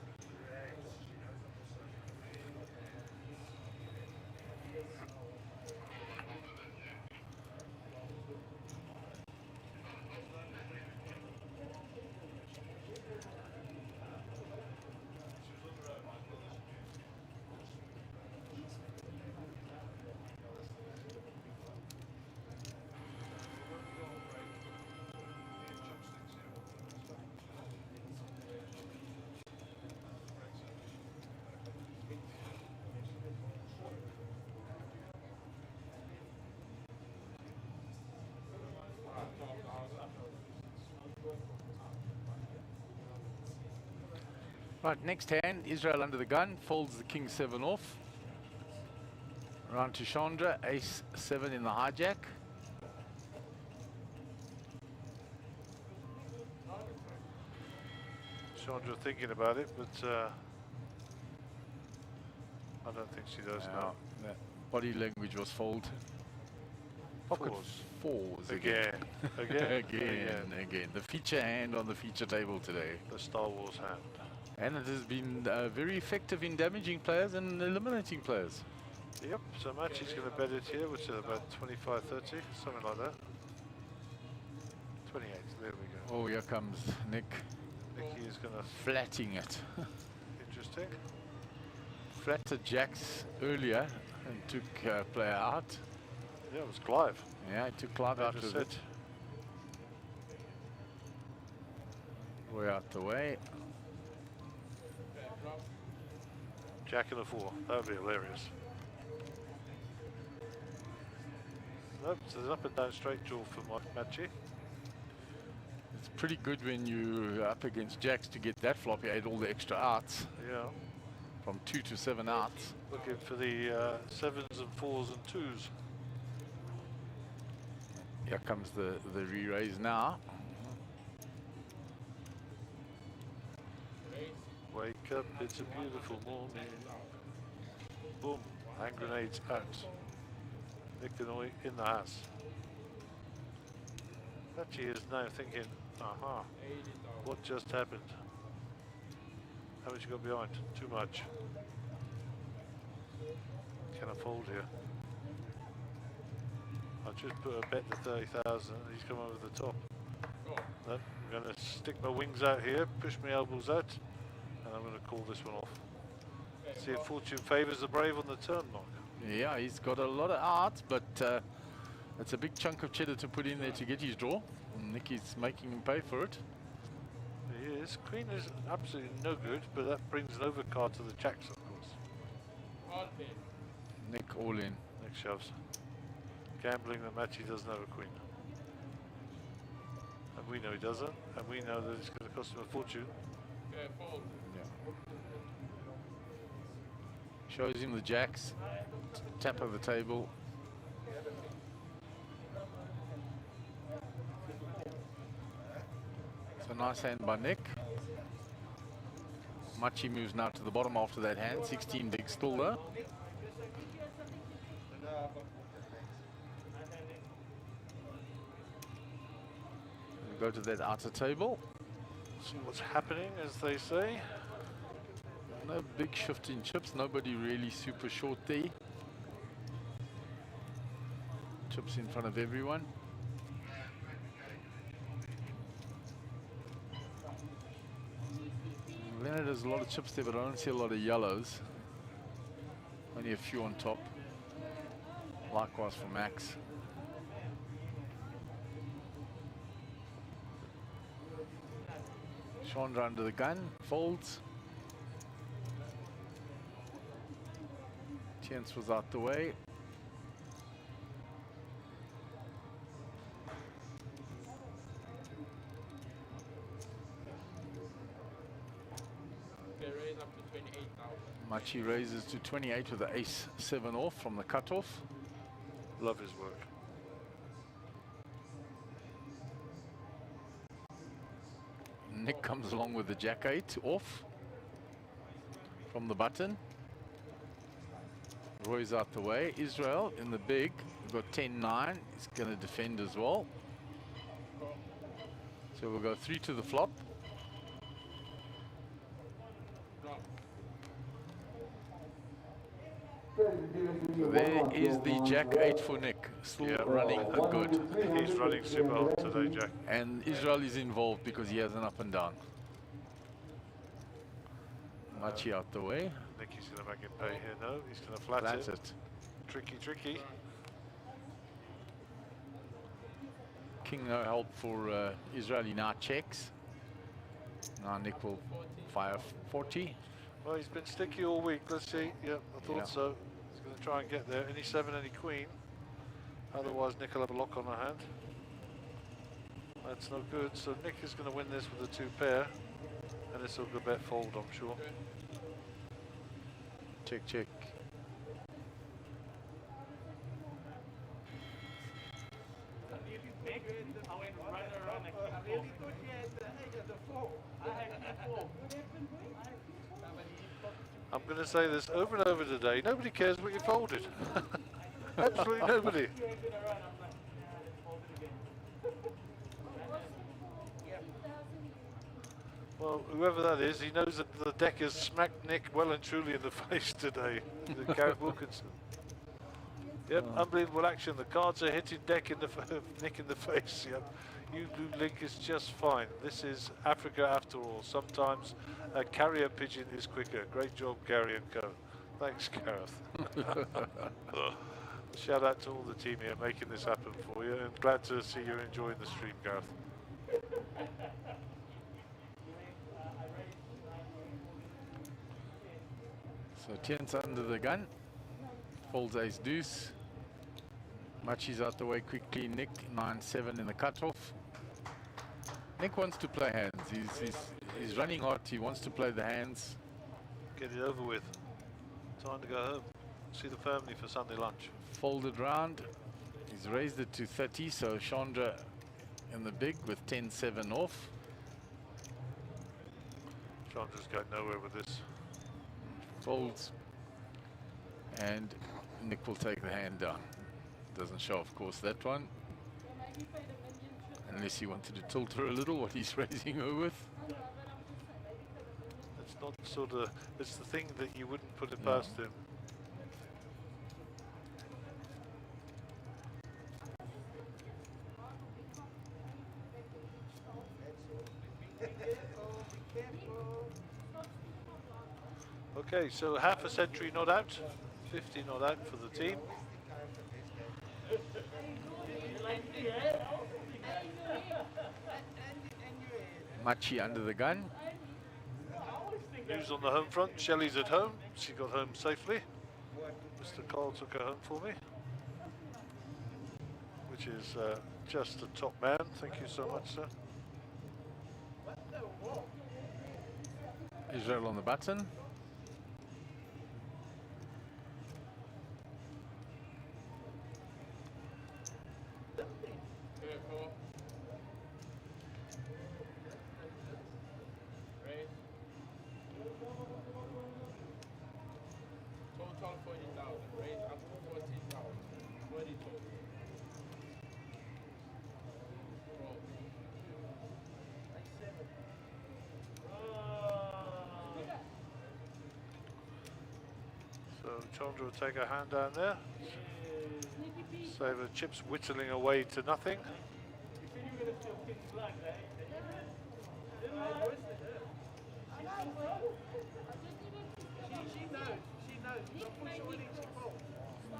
Right, next hand, Israel under the gun, folds the king 7 off. Round to Chandra, ace 7 in the hijack. Chandra thinking about it, but I don't think she does now. That body language was fold. Pocket fours again. Again. The feature hand on the feature table today. The Star Wars hand. And it has been very effective in damaging players and eliminating players. Yep, so Machi's going to bet it here, which is about 25, 30, something like that. 28, there we go. Oh, here comes Nick. Nicky is going to... Flatting it. Interesting. Flatted jacks earlier and took player out. Yeah, it was Clive. Yeah, he took Clive out of it. Way out the way. Jack and a 4, that would be hilarious. Nope, so there's up and down straight draw for Machi. It's pretty good when you're up against jacks to get that flop. You add all the extra outs. Yeah. From 2 to 7 outs. Looking for the 7s and 4s and 2s. Here comes the re-raise now. Wake up, it's a beautiful morning. Boom, hand grenades out. Nick Denoy in the house. Machi is now thinking, aha, what just happened? How much you got behind? Too much. Can I fold here? I'll just put a bet to 30,000 and he's come over the top. Then I'm going to stick my wings out here, push my elbows out, and I'm going to call this one off. See if fortune favours the brave on the turn, Mark. Yeah, he's got a lot of outs, but it's a big chunk of cheddar to put in there to get his draw. And Nicky's making him pay for it. He is. Queen is absolutely no good, but that brings an overcard to the jacks, of course. Nick all in. Nick shoves. Gambling that Machi doesn't have a queen. And we know he doesn't, and we know that it's going to cost him a fortune. Yeah. Shows him the jacks. Tap of the table. It's a nice hand by Nick. Machi moves now to the bottom after that hand. 16 big still there. We go to that outer table. See what's happening, as they say. No big shift in chips. Nobody really super short there. Chips in front of everyone. Leonard has a lot of chips there, but I don't see a lot of yellows. Only a few on top. Likewise for Max. Chandra under the gun, folds. Chance was out the way. Machi raises to 28 with the ace 7 off from the cutoff. Love his work. Nick comes along with the jack 8 off from the button. Roy's out the way. Israel in the big. We've got 10-9. He's going to defend as well. So we'll go 3 to the flop. Where is the Jack 8 for Nick? Still running a good. He's running super hard today, Jack. And Israel is involved because he has an up and down. Machi out the way. Nicky's going to make him pay here. No, he's going to flat it. Tricky, tricky. King no help for Israeli now checks. Now Nick will fire 40. Well, he's been sticky all week. Let's see. Yeah, I thought so. He's going to try and get there. Any 7, any queen. Otherwise, Nick will have a lock on the hand. That's no good. So Nick is going to win this with a 2 pair. And this will go bet fold, I'm sure. Check, check. I'm going to say this over and over today. Nobody cares what you folded. Absolutely nobody. Well, whoever that is, he knows that the deck has smacked Nick well and truly in the face today. Gareth Wilkinson. Yep, unbelievable action. The cards are hitting Nick in the face. Yep. You Blue Link is just fine. This is Africa after all. Sometimes a carrier pigeon is quicker. Great job, Gary and Co. Thanks, Gareth. Shout out to all the team here making this happen for you, and glad to see you're enjoying the stream, Gareth. So Tien's under the gun. Folds ace deuce. Machi's out the way quickly. Nick 9-7 in the cutoff. Nick wants to play hands. He's running hot. He wants to play the hands. Get it over with. Time to go home. See the family for Sunday lunch. Folded round. He's raised it to 30. So Chandra in the big with 10-7 off. Chandra's going nowhere with this. Folds. And Nick will take the hand down. Doesn't show, of course, that one. Unless he wanted to tilt her a little, what he's raising her with. It's not sort of, it's the thing that you wouldn't put it past him. Okay, so half a century not out, 50 not out for the team. Machi under the gun. News on the home front, Shelley's at home. She got home safely. Mr. Cole took her home for me. Which is just a top man. Thank you so much, sir. Israel on the button. Chandra will take her hand down there. Save her chips whittling away to nothing.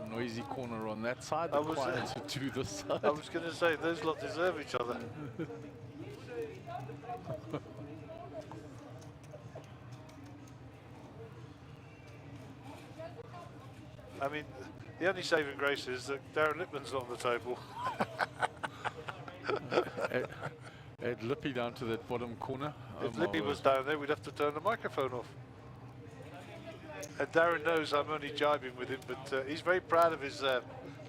Noisy corner on that side, the quieter to the side. I was going to say, those lot deserve each other. I mean, the only saving grace is that Darren Lippman's not on the table. Add Lippy down to that bottom corner. If Lippy was down there, we'd have to turn the microphone off. And Darren knows I'm only jibing with him, but he's very proud of his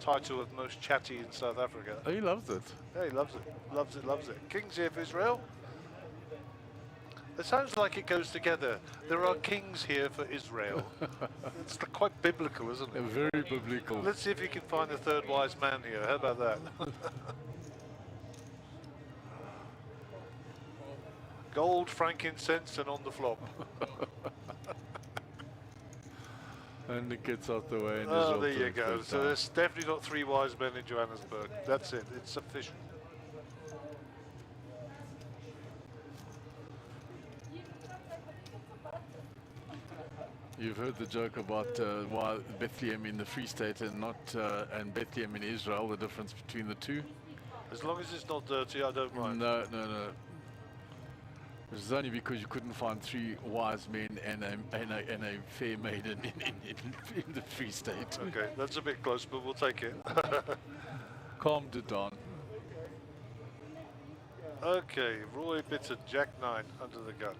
title of most chatty in South Africa. Oh, he loves it. Yeah, he loves it. Loves it, loves it. Kings here for Israel. It sounds like it goes together. There are kings here for Israel. It's quite biblical, isn't it? Very biblical. Let's see if you can find the third wise man here. How about that? Gold, frankincense, and on the flop. And Nick gets out the way. And Oh, Israel there you plays go. first So down. there's definitely not 3 wise men in Johannesburg. That's it. It's sufficient. You've heard the joke about why Bethlehem in the Free State and not and Bethlehem in Israel, the difference between the two? As long as it's not dirty, I don't mind. No. It's only because you couldn't find 3 wise men and a fair maiden in the Free State. Okay, that's a bit close, but we'll take it. Calmed it down. Okay, Roy Bitter, Jack 9 under the gun.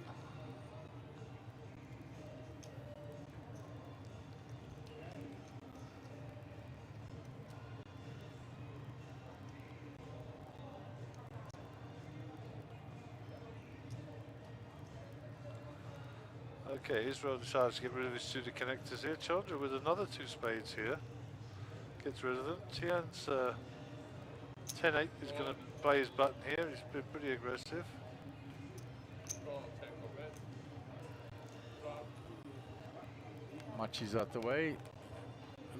Okay, Israel decides to get rid of his 2 connectors here. Chandra with another 2 spades here. Gets rid of them. Tian's 10-8 is going to play his button here. He's been pretty aggressive. Machi's out the way.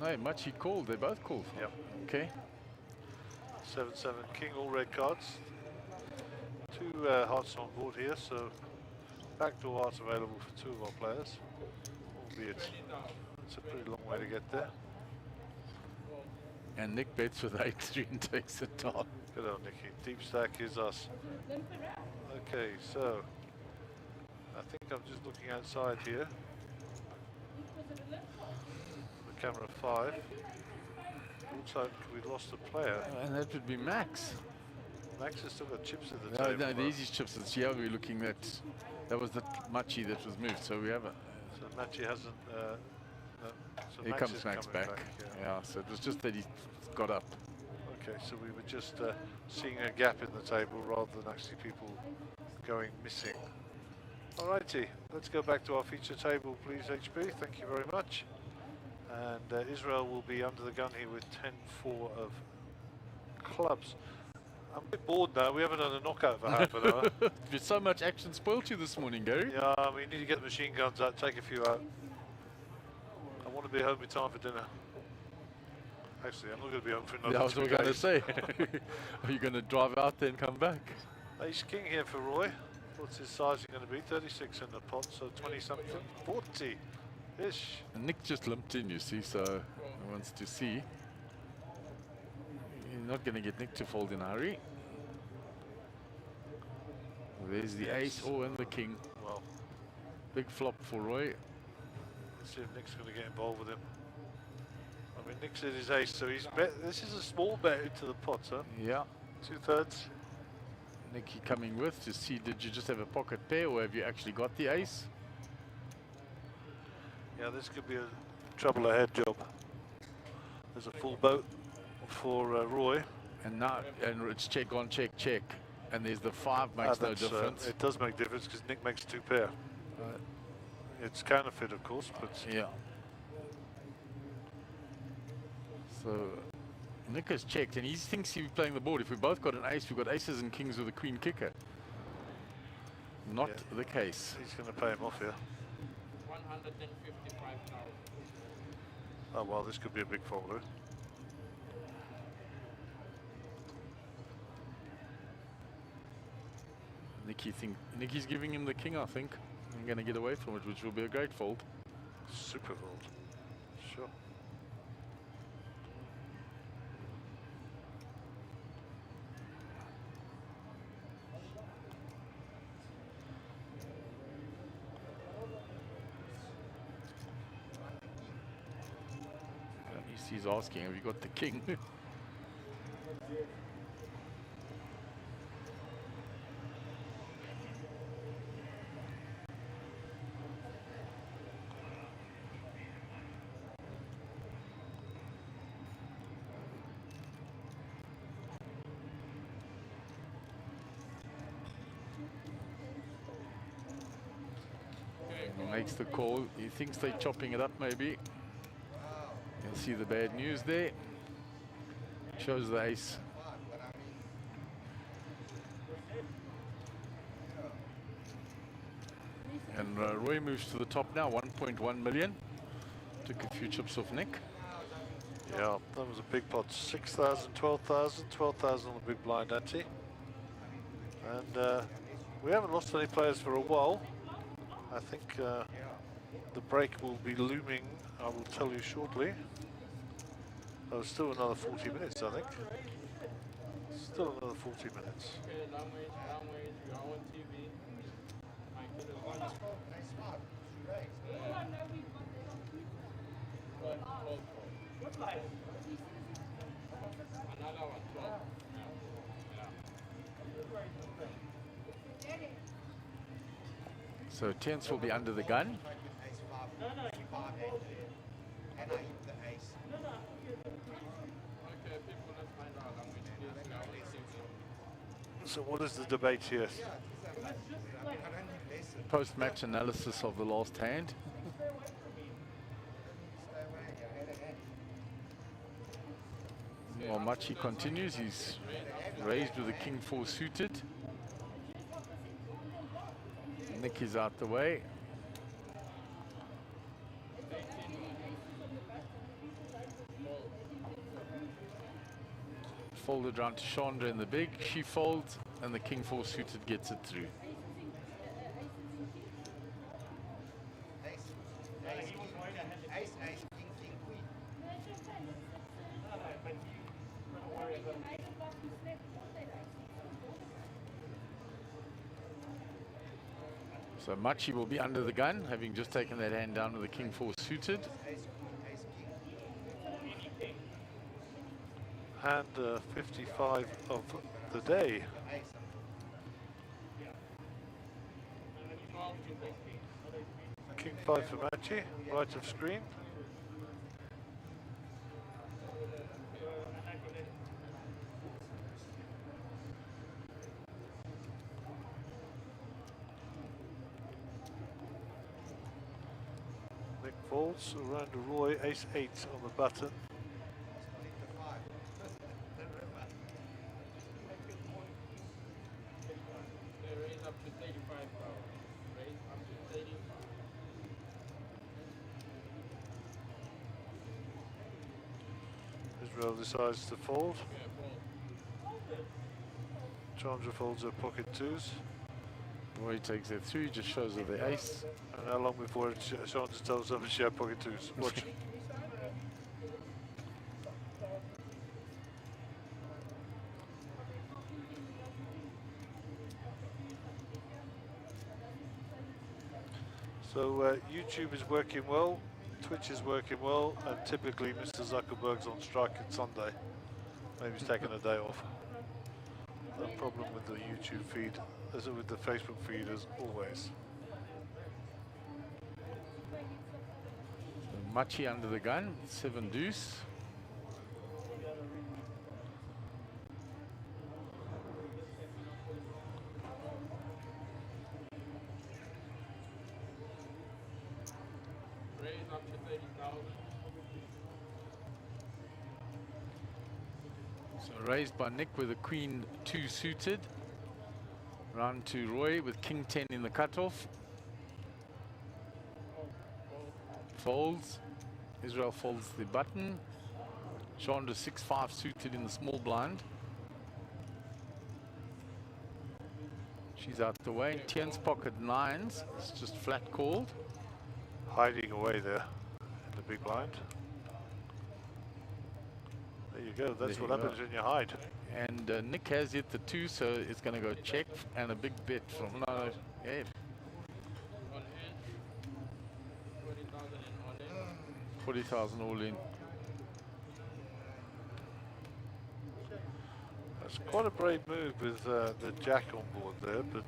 No, Machi called. They both called. Yep. Okay. 7-7 king, all red cards. 2 hearts on board here, so backdoor hearts available for 2 of our players. Albeit it's a pretty long way to get there. And Nick bets with 8-3 and takes it down. Good old Nicky. Deep stack is us. Okay, so I think I'm just looking outside here. The camera 5. Looks like we lost a player. And that would be Max. Max has still got chips at the No, table. no, the though. easy chips. It's here we're looking at. That was the Machi that was moved. So we have a. So Machi hasn't. No, so Here Max comes is Max coming back. yeah. Yeah. So it was just that he got up. Okay, so we were just seeing a gap in the table rather than actually people going missing. Alrighty, let's go back to our feature table, please, HB. Thank you very much. And Israel will be under the gun here with 10-4 of clubs. I'm a bit bored now. We haven't done a knockout for half an hour. There's so much action spoiled you this morning, Gary. Yeah, we need to get the machine guns out, take a few out. I want to be home in time for dinner. Actually, I'm not going to be home for another Yeah, I was 2 going to days. say. Are you going to drive out there and come back? Ace King here for Roy. What's his sizing going to be? 36 in the pot, so 20 something. 40-ish. And Nick just limped in, you see, so he wants to see. You're not going to get Nick to fold in a hurry. There's the ace, and the king. Well, Big flop for Roy. let's see if Nick's going to get involved with him. I mean, Nick's in his ace, so he's bet. This is a small bet into the pot, huh? Yeah. 2/3. Nicky coming with to see, did you just have a pocket pair or have you actually got the ace? Yeah, this could be a trouble ahead job. There's a full boat for Roy. And now, and it's check on check, check. And there's the 5 makes no difference. It does make difference because Nick makes 2 pair. It's counterfeit, of course, but Yeah. So Nick has checked and he thinks he's playing the board. If we both got an ace, we've got aces and kings with a queen kicker. Not Yeah. the case. he's going to pay him off here. 155,000. Oh well, this could be a big folder. Nicky's giving him the king, I think. I'm going to get away from it, which will be a great fold. Super fold. Sure. He's asking, have you got the king? He makes the call. He thinks they're chopping it up, maybe. You'll see the bad news there. Shows the ace. And Roy moves to the top now, 1.1 million. Took a few chips off Nick. Yeah, that was a big pot. 6,000, 12,000, 12,000 on the big blind ante. And we haven't lost any players for a while. I think the break will be looming, I will tell you shortly. Oh, still another 40 minutes, I think. Still another 40 minutes. So tens will be under the gun. So what is the debate here? Post-match analysis of the last hand. While Machi continues, he's raised with a king 4 suited. Nick is out the way. Folded round to Chandra in the big. She folds, and the king 4 suited gets it through. So Machi will be under the gun, having just taken that hand down with the king 4 suited. Hand 55 of the day. King 5 for Machi, right of screen. Nick folds around to Roy, ace 8 on the button. Israel decides to fold. Chandra folds her pocket 2s. Roy takes it through, just shows her the ace. And how long before Chandra tells them she had pocket 2s? Watch. So YouTube is working well, Twitch is working well, and typically Mr. Zuckerberg's on strike on Sunday. Maybe he's taking a day off. No problem with the YouTube feed, as with the Facebook feed as always. Machi under the gun, 7 deuce. So raised by Nick with a queen 2 suited. Round to Roy with king 10 in the cutoff. Folds. Israel folds the button. Chandra 6-5 suited in the small blind. She's out the way. Tien's pocket 9s. It's just flat called. Hiding away there in the big blind. There you go. That's what happens when you hide. And Nick has hit the 2, so it's going to go check and a big bet from yeah. 40,000 all in. That's quite a brave move with the jack on board there, but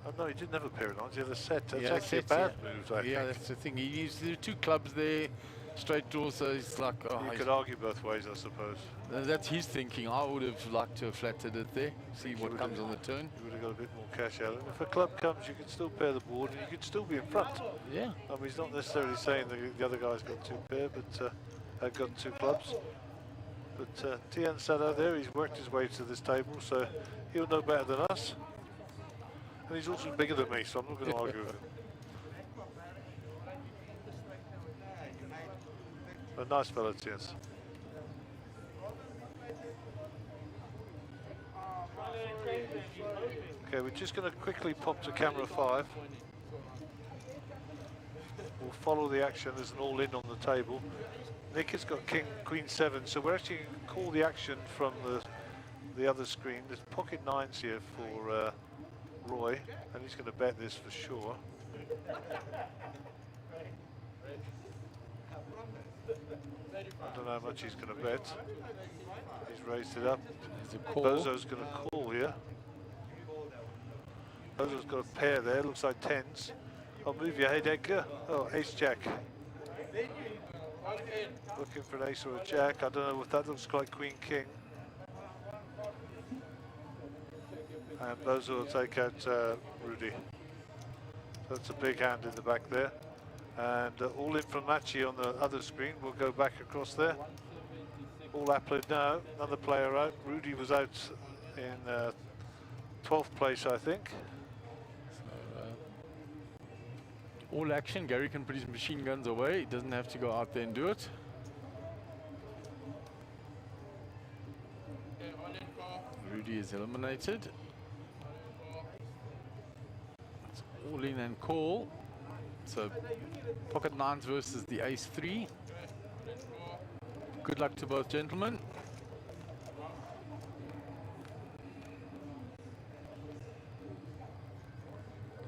oh no, he didn't have a pair of nines, he had a set. That's actually a bad move, I think. Yeah, that's the thing. He used there are 2 clubs there, straight draw, so it's like... Oh, you could argue both ways, I suppose. That's his thinking. I would have liked to have flattered it there, see what comes on the turn. You would have got a bit more cash out. And if a club comes, you can still pair the board and you can still be in front. Yeah. I mean, he's not necessarily saying that the other guy's got 2 pair, but got 2 clubs. But Tien sat out there, he's worked his way to this table, so he'll know better than us. And he's also bigger than me, so I'm not going to argue with him. A nice fella, yes. Okay, we're just going to quickly pop to camera 5. We'll follow the action. There's an all-in on the table. Nick has got King, Queen 7, so we're actually going to call the action from the other screen. There's pocket 9s here for Roy, and he's going to bet this for sure. I don't know how much he's going to bet. He's raised it up. Bozo's going to call here. Bozo's got a pair there, looks like 10s. I'll move your head, Edgar. Oh, ace-jack. Looking for an ace or a jack. I don't know if that looks like queen-king. And Bozo will take out Rudy. So that's a big hand in the back there. And all in from Machi on the other screen. We'll go back across there. All appled now. Another player out. Rudy was out in 12th place, I think. All action. Gary can put his machine guns away. He doesn't have to go out there and do it. Rudy is eliminated. It's all in and call. So pocket 9s versus the ace 3. Good luck to both gentlemen.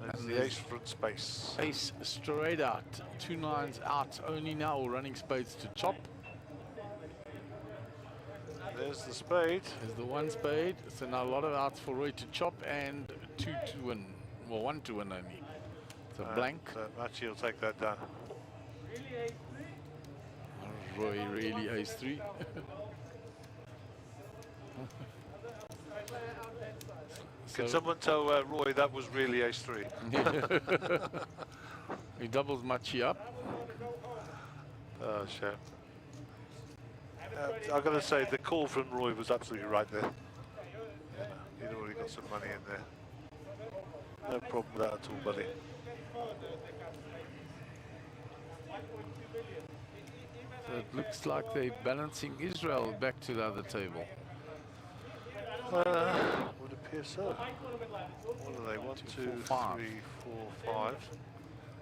And the ace front space. Ace straight out. 2 9s out only now, or running spades to chop. There's the spade. There's the 1 spade. So now a lot of outs for Roy to chop and 2 to win. Well, 1 to win only. So blank. Machi will take that down. Roy really ace 3. Can someone tell Roy that was really ace 3? He doubles Machi up. Oh, shame. I've got to say, the call from Roy was absolutely right there. He'd already got some money in there. No problem with that at all, buddy. So it looks like they're balancing Israel back to the other table. Would appear so. What are they? 1, 2, 3, 4, 5.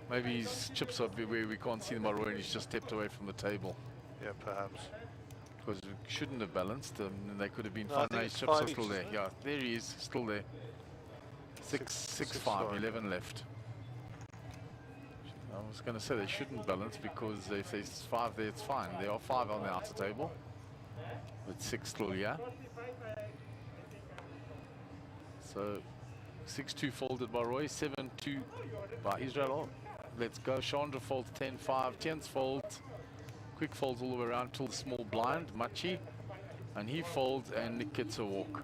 Maybe his chips are where we can't see them by Roy and he's just stepped away from the table. Yeah, perhaps. Because we shouldn't have balanced them, and they could have been No, fine. I think His it's chips 5 are still each, there. isn't it? Yeah, there he is, still there. 6, 5, 11 left. I was going to say they shouldn't balance because if there's 5 there, it's fine. There are 5 on the outer table. With 6 still here. So 6-2 folded by Roy, 7-2 by Israel. Let's go. Chandra folds 10-5, 10s folds. Quick folds all the way around till the small blind, Machi. And he folds and Nick gets a walk.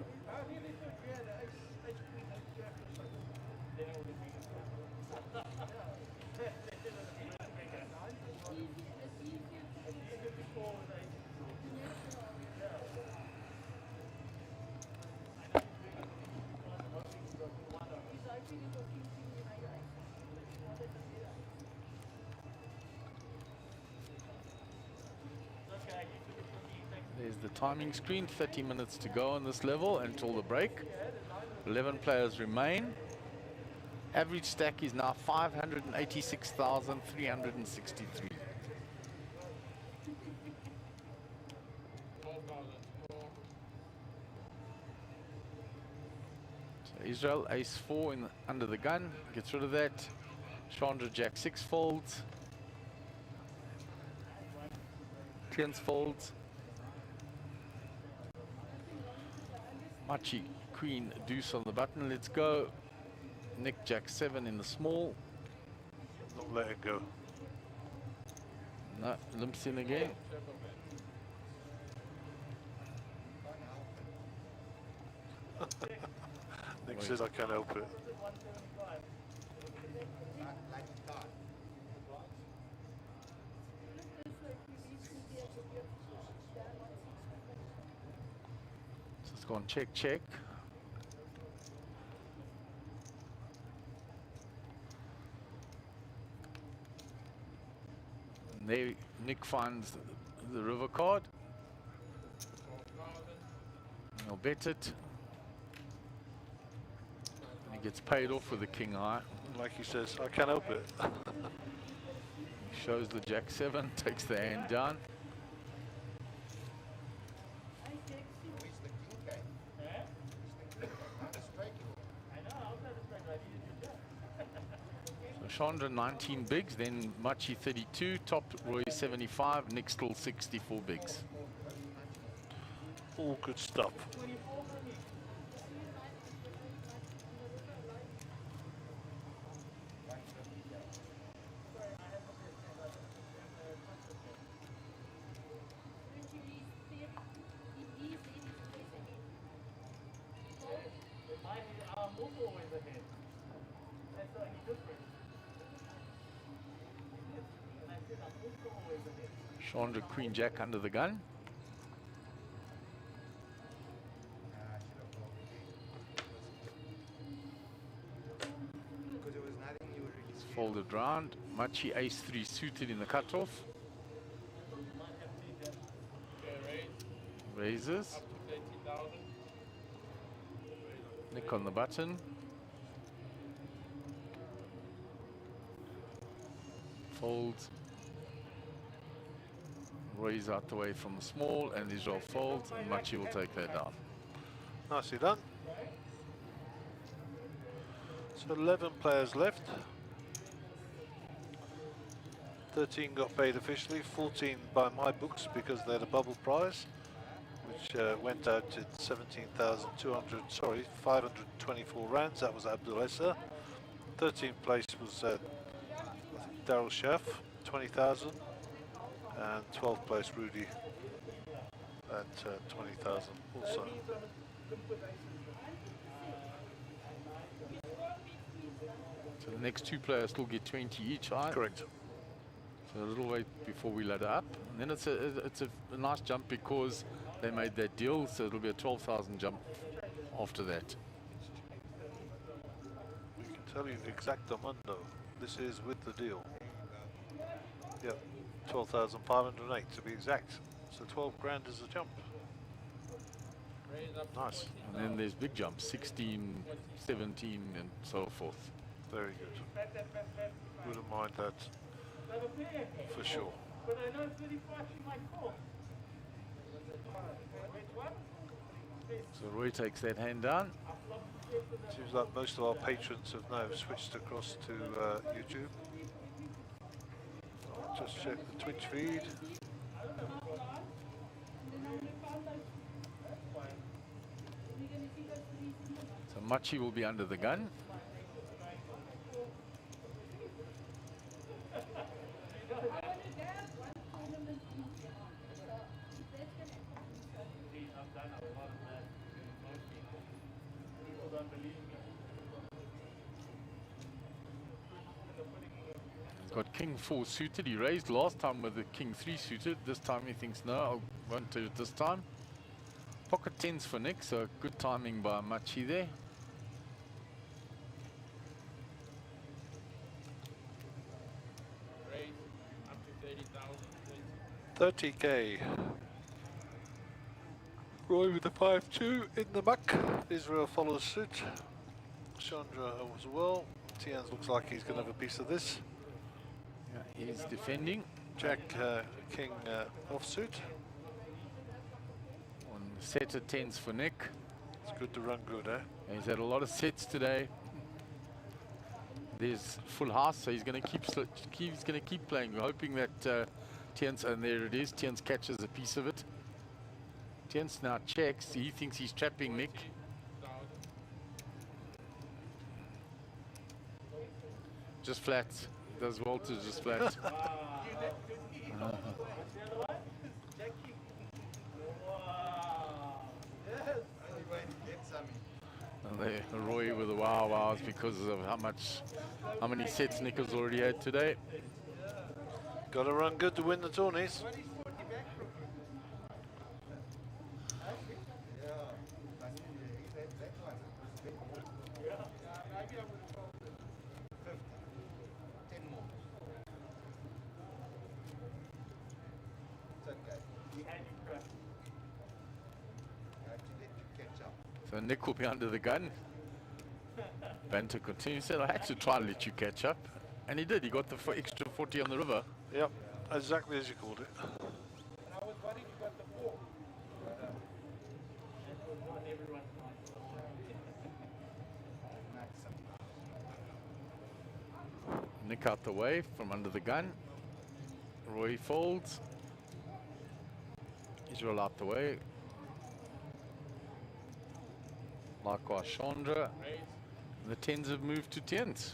There's the timing screen, 30 minutes to go on this level until the break. 11 players remain. Average stack is now 586,363. So Israel, ace 4 under the gun, gets rid of that. Chandra, jack 6 folds. 10s folds. Machi, queen, deuce on the button. Let's go. Nick, jack 7 in the small. Not let it go. No, limps in again. Nick says I can't help it. So it's gone check, check. And there Nick finds the river card. He'll bet it. And he gets paid off with the king high. Like he says, I can't help it. He shows the jack 7, takes the hand down. So Chandra 19 bigs, then Machi 32, top Roy 75, Nick still 64 bigs. All good stuff. Chandra Queen Jack under the gun. It's folded round. Machi Ace 3 suited in the cutoff. Raises. Nick on the button. Folds. Roy's out the way from the small, and Israel folds, and Machi will take that down. Nicely done. So 11 players left. 13 got paid officially, 14 by my books because they had a bubble prize, which went out at 524 rands. That was Abdul Essa. 13th place was Daryl Schaff, 20,000. And 12th place Rudy at 20,000 also. So the next two players still get 20 each, right? Correct. So a little wait before we ladder up. And then it's a nice jump because they made that deal, so it'll be a 12,000 jump after that. We can tell you exactamundo. This is with the deal. Yep. 12,508 to be exact. So 12 grand is a jump. Nice. And then there's big jumps, 16, 17 and so forth. Very good. Wouldn't mind that for sure. But I know 35 she might call. So Roy takes that hand down. Seems like most of our patrons have now switched across to YouTube. Just check the Twitch feed. So Machi will be under the gun. Got King 4 suited. He raised last time with the King 3 suited. This time he thinks, no, I won't do it this time. Pocket 10s for Nick, so good timing by Machi there. Up to 30,000. 30k. Roy with the 5-2 in the muck. Israel follows suit. Chandra as well. Tians looks like he's going to have a piece of this. Yeah, he's defending. Jack King offsuit. On the set of 10s for Nick. It's good to run good, eh? And he's had a lot of sets today. There's full house, so he's going to keep playing. We're hoping that Tians, and there it is, Tians catches a piece of it. Tians now checks. He thinks he's trapping Nick. Just flat. Does Walter just flat? Roy with the wows because of how many sets Nick has already had today. Got to run good to win the tourneys. Okay. So Nick will be under the gun. Banter continues. Said, I had to try and let you catch up. And he did. He got the extra 40 on the river. Yep, exactly as you called it. And I was worried you got the 4. Nick out the way from under the gun. Roy folds. Israel out the way. Likewise Chandra. The 10s have moved to 10s.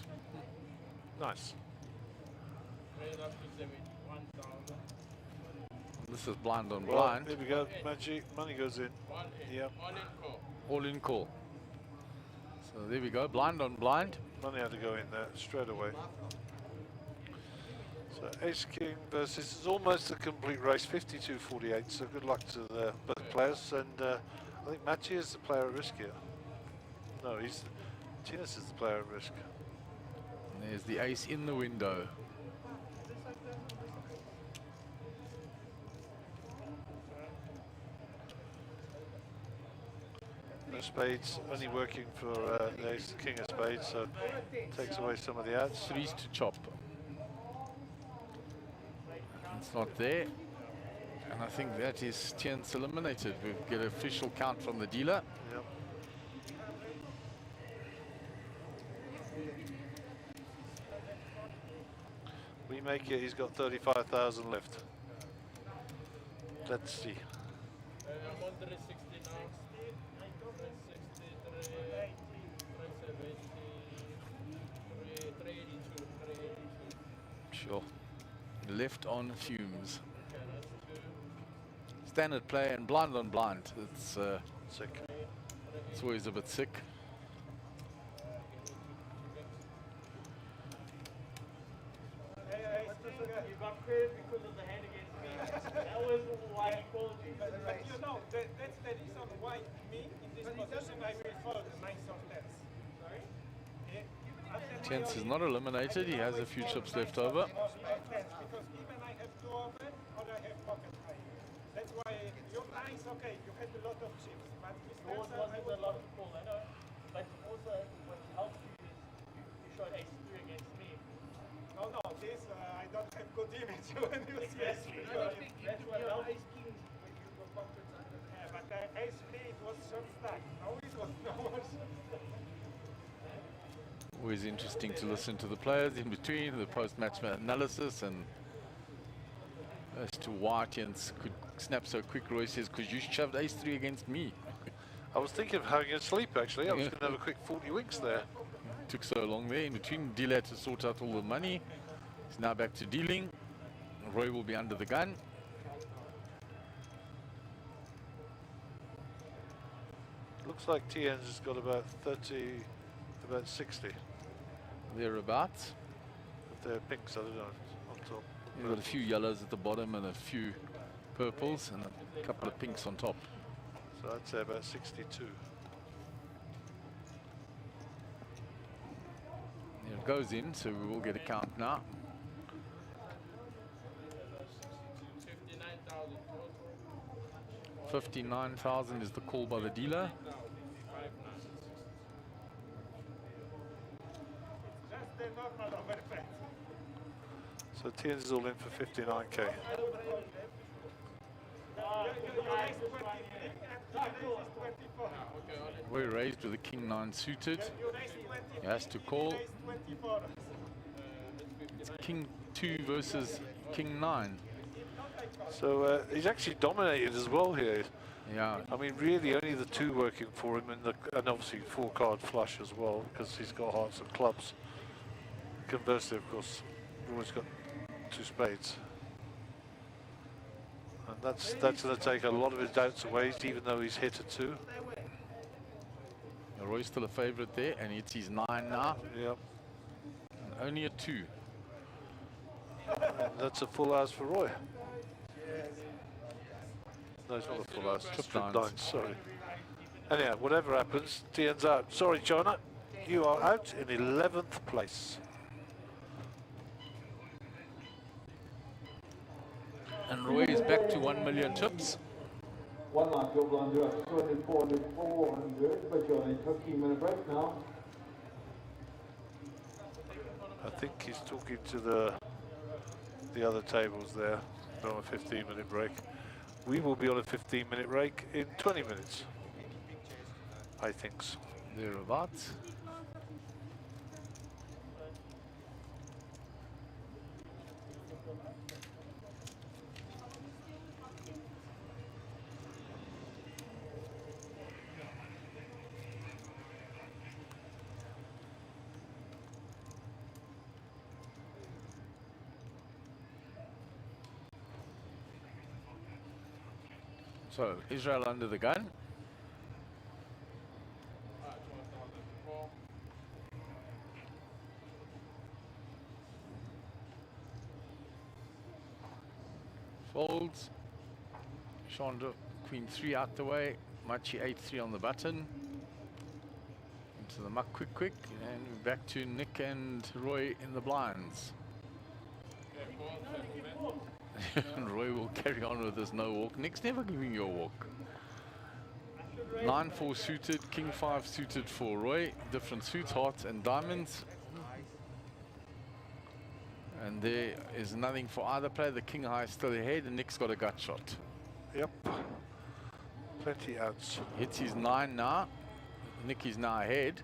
Nice. This is blind on Well, blind. here we go. Magic. Money goes in. Yep. All in call. So there we go. Blind on blind. Money had to go in there straight away. So Ace King versus, this is almost a complete race, 52-48. So good luck to both players. And I think Matty is the player at risk here. No, Tinas is the player at risk. And there's the ace in the window. No spades, only working for the ace, king of spades, so takes away some of the outs. Threes to chop. It's not there. And I think that is 10th eliminated. We get an official count from the dealer. Yep. We make it, he's got 35,000 left. Let's see. I'm on 360 now. 363, 370, 382. Sure. Left on fumes. Standard play and blind on blind. It's Sick. it's always a bit sick. You got credit because of the hand against me. That was why I called you. But you know, that's the reason why me in this position I will follow the 9 of 10s. Sorry? Chance is not eliminated. He has a few chips left over. Because even I have 2 of it or I have pocket high. That's why your 9s, okay, you had a lot of chips. But with Yours 10s, wasn't a lot of pull, I know. But also, what helped you is you shot ace 3 against me. no, this I don't have good image when you see ace 3. That's what helped. Yeah, but ace 3 it was short stack. Now it was no more short stack. Always interesting to listen to the players in between, the post-match analysis, and as to why Tians could snap so quick. Roy says, because you shoved ace 3 against me. I was thinking of having a sleep actually. I was going to have a quick 40 winks there. Took so long there in between. Dealer had to sort out all the money. He's now back to dealing. Roy will be under the gun. Looks like TN's has got about 30, about 60. Thereabouts. If they're pinks, I don't know, on top. You've got a few yellows at the bottom and a few purples and a couple of pinks on top. So I'd say about 62. There it goes in, so we will get a count now. 59,000 is the call by the dealer. Just the normal overbet. So TN's is all in for 59k. Your ace 23 and your ace is 24. We raised with the king 9 suited. Your ace 23. He has to call. Ace 24. It's king 2 versus king 9. So he's actually dominated as well here. Yeah, I mean, really only the 2 working for him, and obviously 4-card flush as well, because he's got hearts and clubs. Conversely, of course, Roy's got 2 spades. And that's going to take a lot of his doubts away, even though he's hit a 2. Roy's still a favourite there, and it's his 9 now. Yep. And only a 2. And that's a full house for Roy. No, it's not a full house. It's Trip 9, sorry. Anyhow, whatever happens, TN's out. Sorry, Jonah, you are out in 11th place. And Roy is back to 1 million chips. One life your blinder up 200, 400, 400, but you're on a 15-minute break now. I think he's talking to the other tables there. They're on a 15-minute break. We will be on a 15-minute break in 20 minutes. I think so. Thereabouts. So, Israel under the gun. Folds. Chandra, Queen 3 out the way. Machi 8-3 on the button. Into the muck quick. And back to Nick and Roy in the blinds. Roy will carry on with this no walk. Nick's never giving you a walk. 9-4 suited, King 5 suited for Roy. Different suits, hearts and diamonds. And there is nothing for either player. The King High is still ahead and Nick's got a gut shot. Yep. Plenty outs. Hits his 9 now. Nick is now ahead.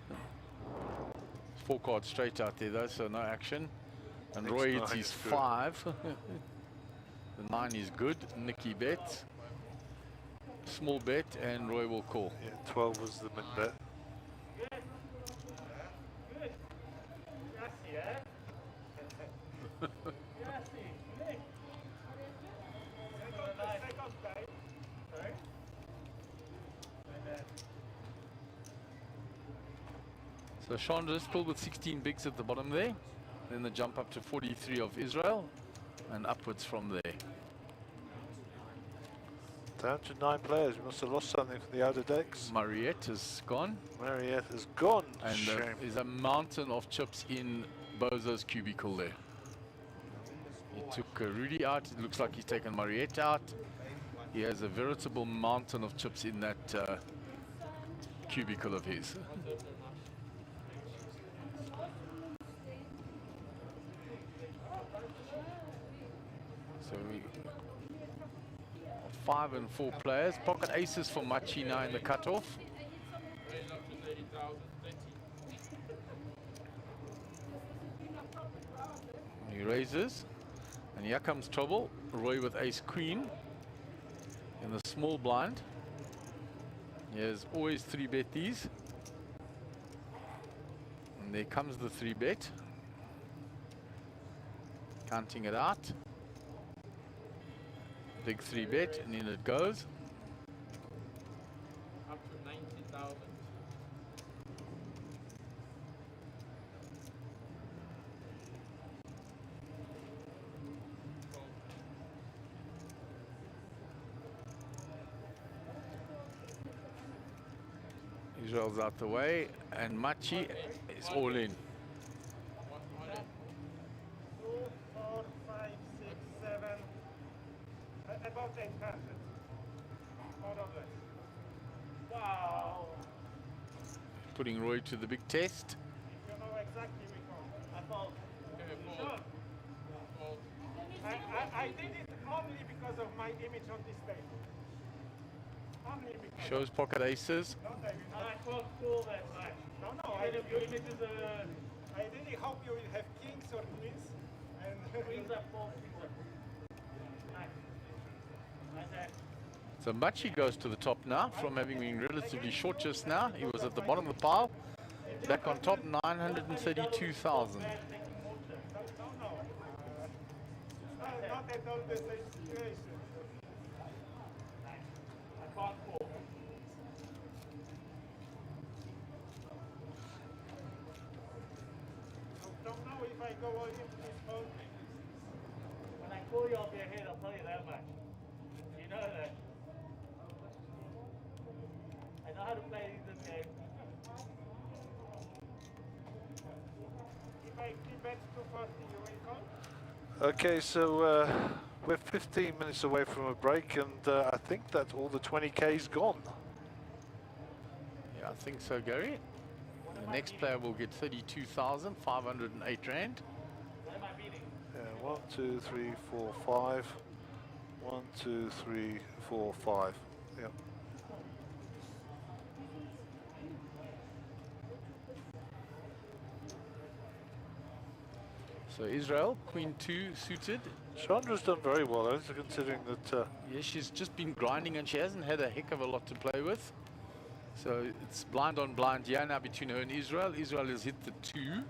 4 cards straight out there though, so no action. And Nick's Roy hits 9 his is good. 5. The 9 is good. Nicky bets. Small bet and Roy will call. Yeah, 12 was the min bet. So Chandra still with 16 bigs at the bottom there. Then the jump up to 43 of Israel and upwards from there. Down to 9 players. We must have lost something from the outer decks. Mariette is gone. Mariette is gone. And Shame. there's a mountain of chips in Bozo's cubicle there. He took Rudy out. It looks like he's taken Mariette out. He has a veritable mountain of chips in that cubicle of his. So 5 and 4 players. Pocket aces for Machi now in the cutoff. He raises. And here comes trouble. Roy with ace queen in the small blind. He has always 3-bet these. And there comes the 3-bet. Counting it out. Big 3-bet, and in it goes. Up to 90,000. Israel's out the way, and Machi is all in. 2, 4, 5, 6, 7. About 800. More or less. Wow. Putting Roy to the big test. You know exactly we go. I thought. Sure. I did it only because of my image on this table. Only because. Shows pocket aces. No, David. I can't call that much. No, I really hope you will have kings or queens. And queens are 4, 6 are. Nice. So Machi goes to the top now from having been relatively short just now. He was at the bottom of the pile. Back on top, 932,000. Not at all the same situation. I can't call. Don't know if I go all in this whole thing. When I call you off your head, I'll tell you that much. You know that. I know how to play this game. If I bet 240, you will call? Okay, so We're 15 minutes away from a break, and I think that all the 20K's gone. Yeah, I think so, Gary. The next player will get 32,508 rand. Yeah, 1, 2, 3, 4, 5. 1, 2, 3, 4, 5. Yep. So Israel, Queen 2 suited. Chandra's done very well, though, considering that. Yeah, she's just been grinding and she hasn't had a heck of a lot to play with. So it's blind on blind here now between her and Israel. Israel has hit the 2.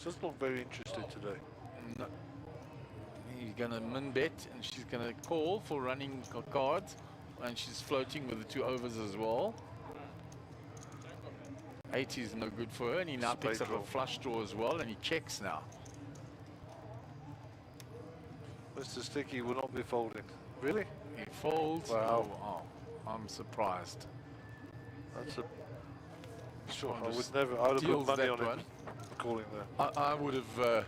She's not very interested today. No. He's going to min bet and she's going to call for running cards. And she's floating with the 2 overs as well. 80 is no good for her, and he now picks up a flush draw as well, and he checks now. Mr. Sticky will not be folding. Really? He folds. Wow. Oh, I'm surprised. That's a... Sure, I would never... I would have put money on it. Calling there. I would have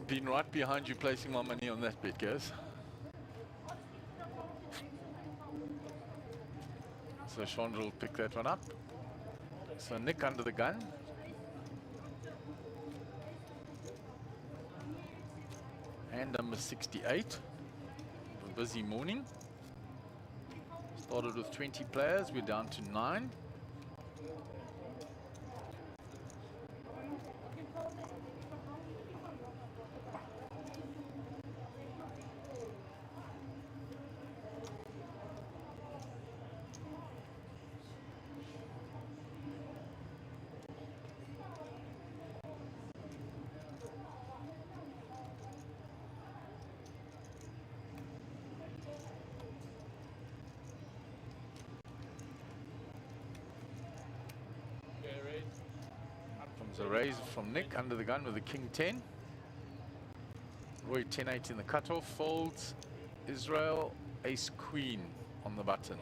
been right behind you placing my money on that bet, guys. So Chandra will pick that one up. So Nick under the gun. And number 68. A busy morning. Started with 20 players. We're down to 9. A raise from Nick under the gun with the king 10. Roy 10-8 in the cutoff, folds. Israel ace queen on the button.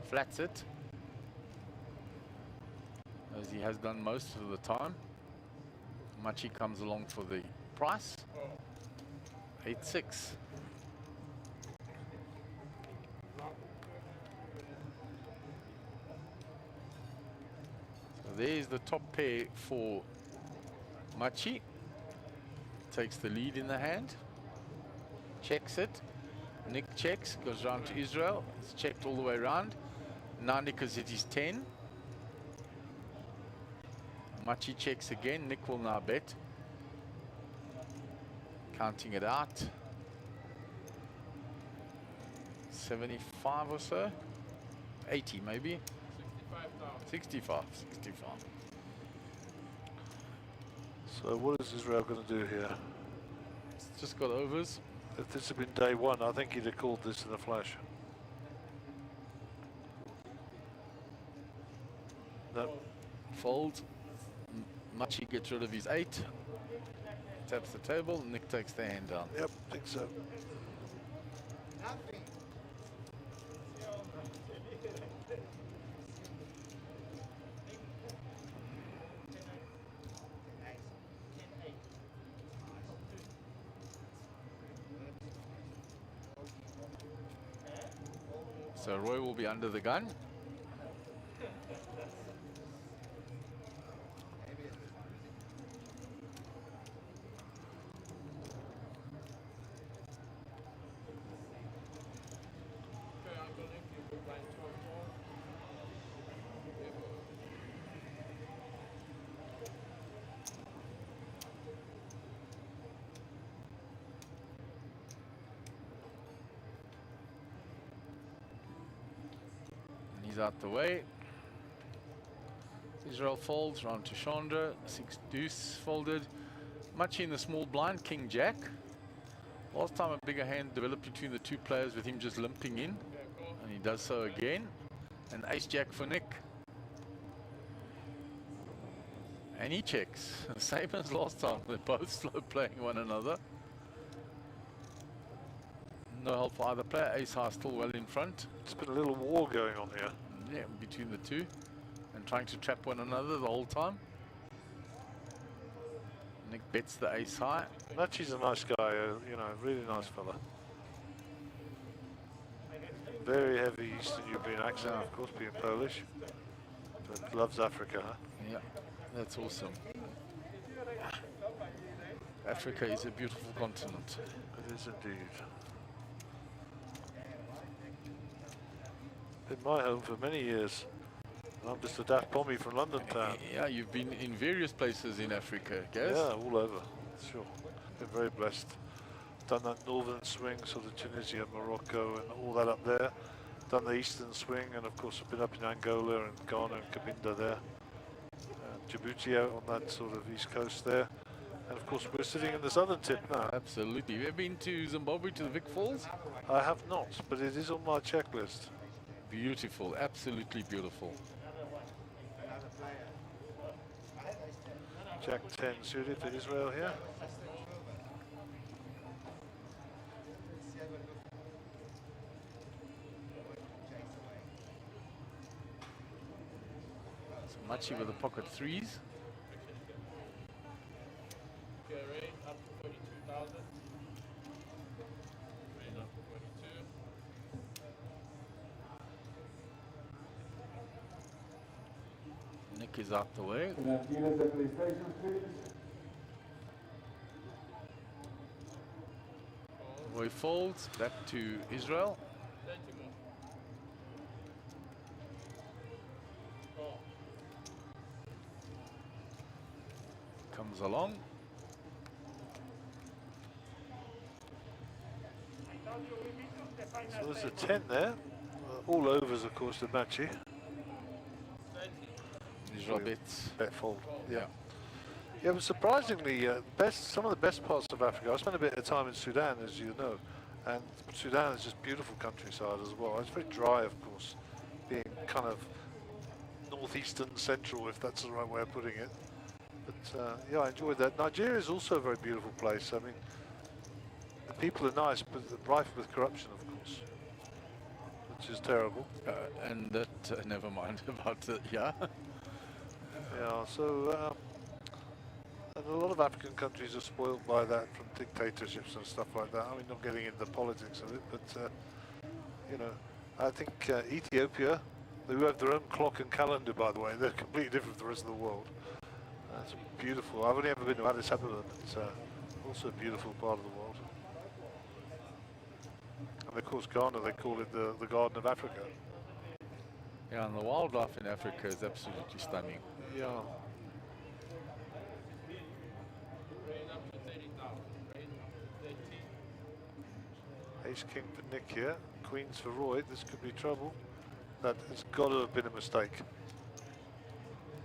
Flats it, as he has done most of the time. Machi comes along for the price. 8-6. There's the top pair for Machi. Takes the lead in the hand. Checks it. Nick checks, goes round to Israel. It's checked all the way around. Now Nick has hit his 10. Machi checks again. Nick will now bet. Counting it out. 75 or so. 80 maybe. 65. So what is Israel going to do here? It's just got overs. If this had been day one, I think he'd have called this in a flash. No. Folds. Machi gets rid of his 8. Taps the table. Nick takes the hand down. Yep, think so. Nothing. So Roy will be under the gun. Out the way. Israel folds round to Chandra. 6 deuce folded. Machi in the small blind. King Jack. Last time a bigger hand developed between the 2 players with him just limping in, and he does so again. And ace jack for Nick. And he checks. Same as last time. They're both slow playing one another. No help for either player. Ace high still well in front. It's been a little war going on here. Yeah, between the 2 and trying to trap one another the whole time. Nick bets the ace high. Maciej's a nice guy, you know, really nice fella. Very heavy Eastern European accent, of course, being Polish. But loves Africa, huh? Yeah, that's awesome. Africa is a beautiful continent. It is indeed. Been my home for many years. I'm just a daft pommy from London town. Yeah, you've been in various places in Africa, Gaz? Yeah, all over, sure. Been very blessed. Done that northern swing, sort of Tunisia, Morocco, and all that up there. Done the eastern swing, and of course I've been up in Angola and Ghana and Cabinda there. Djibouti out on that sort of east coast there. And of course we're sitting in the southern tip now. Absolutely. Have you ever been to Zimbabwe, to the Vic Falls? I have not, but it is on my checklist. Beautiful, absolutely beautiful. Jack 10 suited for Israel here. Machi with the pocket threes. Up to 42,000. Up to 42. Nick is out the way. Can I have dealers at the station, please? Roy folds back to Israel. Comes along. So there's a 10 there. All overs, of course, to Machi. Israel bets. Bet fold. Yeah. Yeah, but surprisingly, some of the best parts of Africa. I spent a bit of time in Sudan, as you know, and Sudan is just beautiful countryside as well. It's very dry, of course, being kind of northeastern central, if that's the right way of putting it. But yeah, I enjoyed that. Nigeria is also a very beautiful place. I mean, the people are nice, but rife with corruption, of course, which is terrible. And that, never mind about it, yeah. Yeah, so and a lot of African countries are spoiled by that from dictatorships and stuff like that. I mean, not getting into the politics of it, but you know, I think Ethiopia, they have their own clock and calendar, by the way. They're completely different from the rest of the world. It's beautiful. I've only ever been to Addis Ababa, but also a beautiful part of the world. And of course, Ghana, they call it the Garden of Africa. Yeah, and the wildlife in Africa is absolutely stunning. Yeah. Ace King for Nick here, Queens for Roy. This could be trouble. That has got to have been a mistake.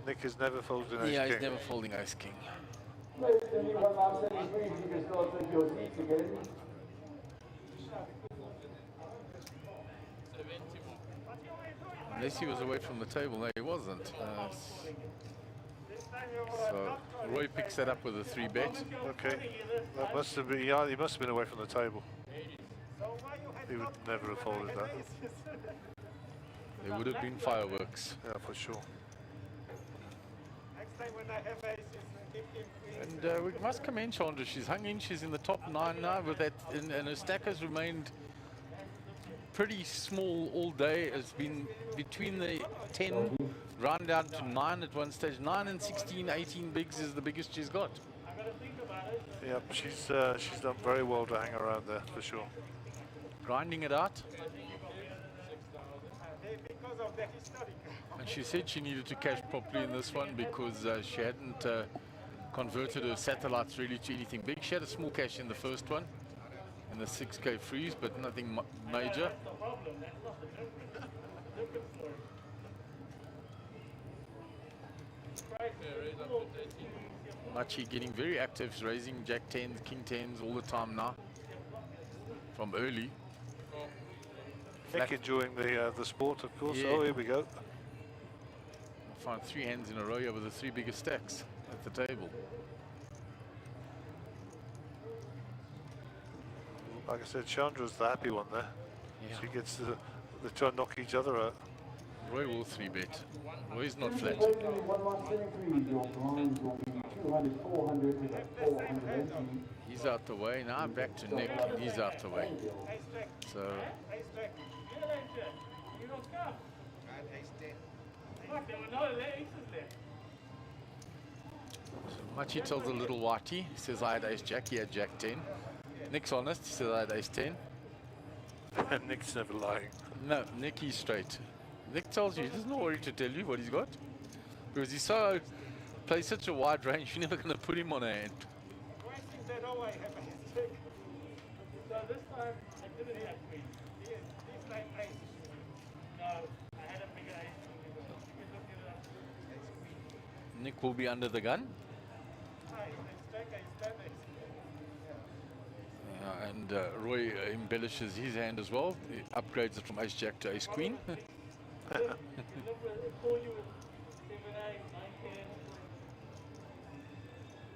Nick has never folded an Ace King. Yeah, he's never folding Ace King. Ladies and gentlemen, I'm saying please, you can start take your seats again. Unless he was away from the table. No, he wasn't. So Roy picks that up with a 3-bet. Okay, that must have been, yeah, he must have been away from the table. He would never have folded that. There would have been fireworks. Yeah, for sure. Next time when I have aces, And we must commend Chandra. She's hung in. She's in the top 9 now with that, and her stack has remained pretty small all day. It's been between the 10 round down to 9 at one stage. 9 and 16, 18 bigs is the biggest she's got. Yeah, she's done very well to hang around there for sure. Grinding it out. because of the historic. And she said she needed to cash properly in this one because she hadn't converted her satellites really to anything big. She had a small cash in the first one, in the 6K freeze, but nothing major. Machi getting very active, raising Jack 10s, King 10s all the time now, from early. Nick enjoying the sport, of course. Yeah. Oh, here we go. Find 3 hands in a row over the 3 biggest stacks at the table. Like I said, Chandra's the happy one there. Yeah. She gets to they try and knock each other out. Roy will 3-bet. Roy's not flat. Ladies and gentlemen, 1173, your blinds will be 200, 400, 420. He's out the way now. Back to Nick. He's out the way. So You don't come. And ace 10. Fuck, there were no aces there. Machi tells the little whitey. He says I had ace jack. He had jack 10. Nick's honest. He says I had ace 10. And Nick's never lying. No, Nick is straight. Nick tells you. He doesn't worry to tell you what he's got. Because he plays such a wide range, you're never going to put him on a hand. Wasting that away, have ace check. So this time, I didn't have queen. He's like ace. No, I had a bigger ace. You can look it up. Nick will be under the gun. And Roy embellishes his hand as well. He upgrades it from ace jack to ace queen.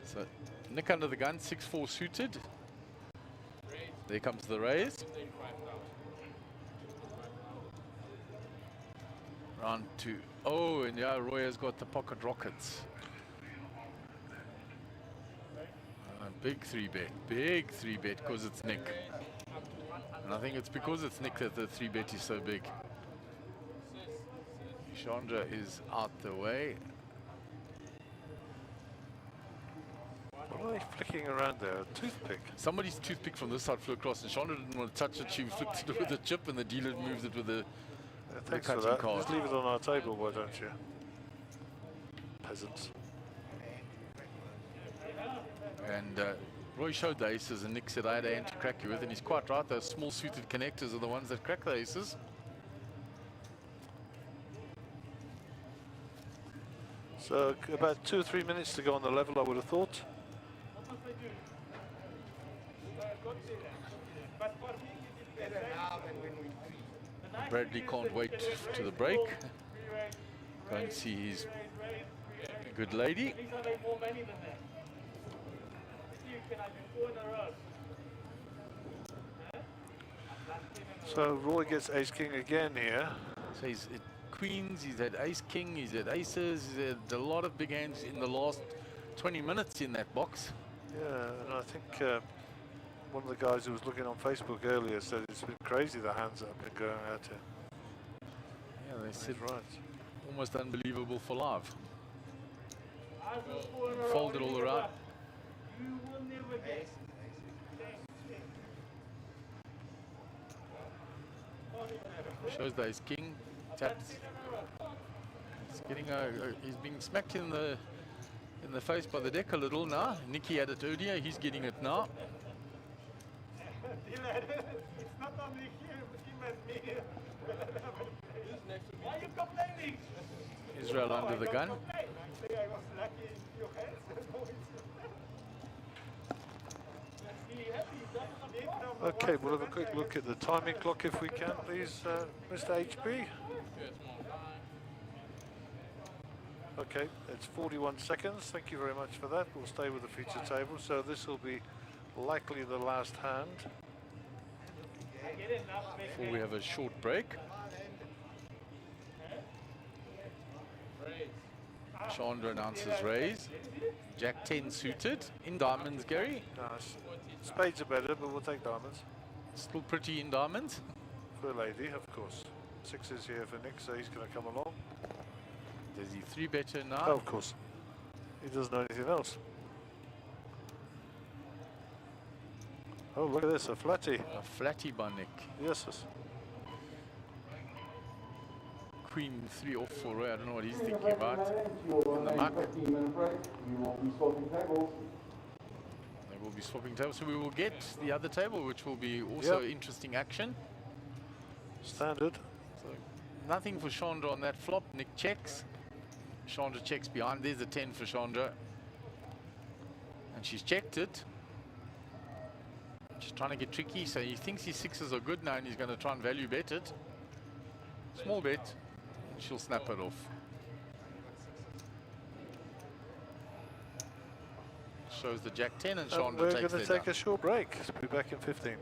So Nick under the gun, 6-4 suited. There comes the raise. Round 2. Oh, and yeah, Roy has got the pocket rockets. Big 3-bet, big 3-bet because it's Nick. And I think it's because it's Nick that the 3-bet is so big. Chandra is out the way. What are they flicking around there? A toothpick? Somebody's toothpick from this side flew across and Chandra didn't want to touch it. She flipped it with a chip and the dealer moved it with a Thanks for cutting that. card. Just leave it on our table, why don't you? Peasants. And Roy showed the aces and Nick said I had a hand to crack you with, and he's quite right. Those small suited connectors are the ones that crack the aces. So about 2 or 3 minutes to go on the level, I would have thought. Better now than when we three. Bradley can't wait to the break. Go and see his good lady. These are like more money than that. Steve, can I do 4 in a row? So Roy gets ace king again here. So he's at queens, he's had ace king, he's had aces, he's had a lot of big hands in the last 20 minutes in that box. Yeah, and I think one of the guys who was looking on Facebook earlier said it's been crazy the hands that have been going out here. Yeah, they said He's right. almost unbelievable for live. I will 4 in a row. Fold it all around. You will never get. Shows the ace king, taps. He's getting he's being smacked in the face by the deck a little now. Nicky had it earlier, he's getting it now. It's not only him and me. Why are you complaining? Israel under the gun. I think I was lucky in your hands. Okay, we'll have a quick look at the timing clock if we can, please, Mr. HB. Okay, it's 41 seconds. Thank you very much for that. We'll stay with the feature table. So this will be likely the last hand. Before we have a short break. Chandra announces raise. Jack 10 suited in diamonds, Gary. Nice. Spades are better, but we'll take diamonds. Still pretty in diamonds. For a lady, of course. 6 is here for Nick, so he's going to come along. Does he 3-better now? Oh, of course. He doesn't know anything else. Oh, look at this, a flatty. A flatty by Nick. Yes, yes. Queen 3 off for Roy. I don't know what he's thinking about. In the muck. 15-minute break, we will be swapping tables. They will be swapping tables, so we will get the other table, which will be also interesting action. Standard. So nothing for Chandra on that flop. Nick checks. Chandra checks behind. There's a 10 for Chandra. And she's checked it. She's trying to get tricky, so he thinks his 6s are good now and he's going to try and value bet it. Small bet. And she'll snap it off. Shows the Jack 10 and Chandra We're takes going to take a short break. Be back in 15.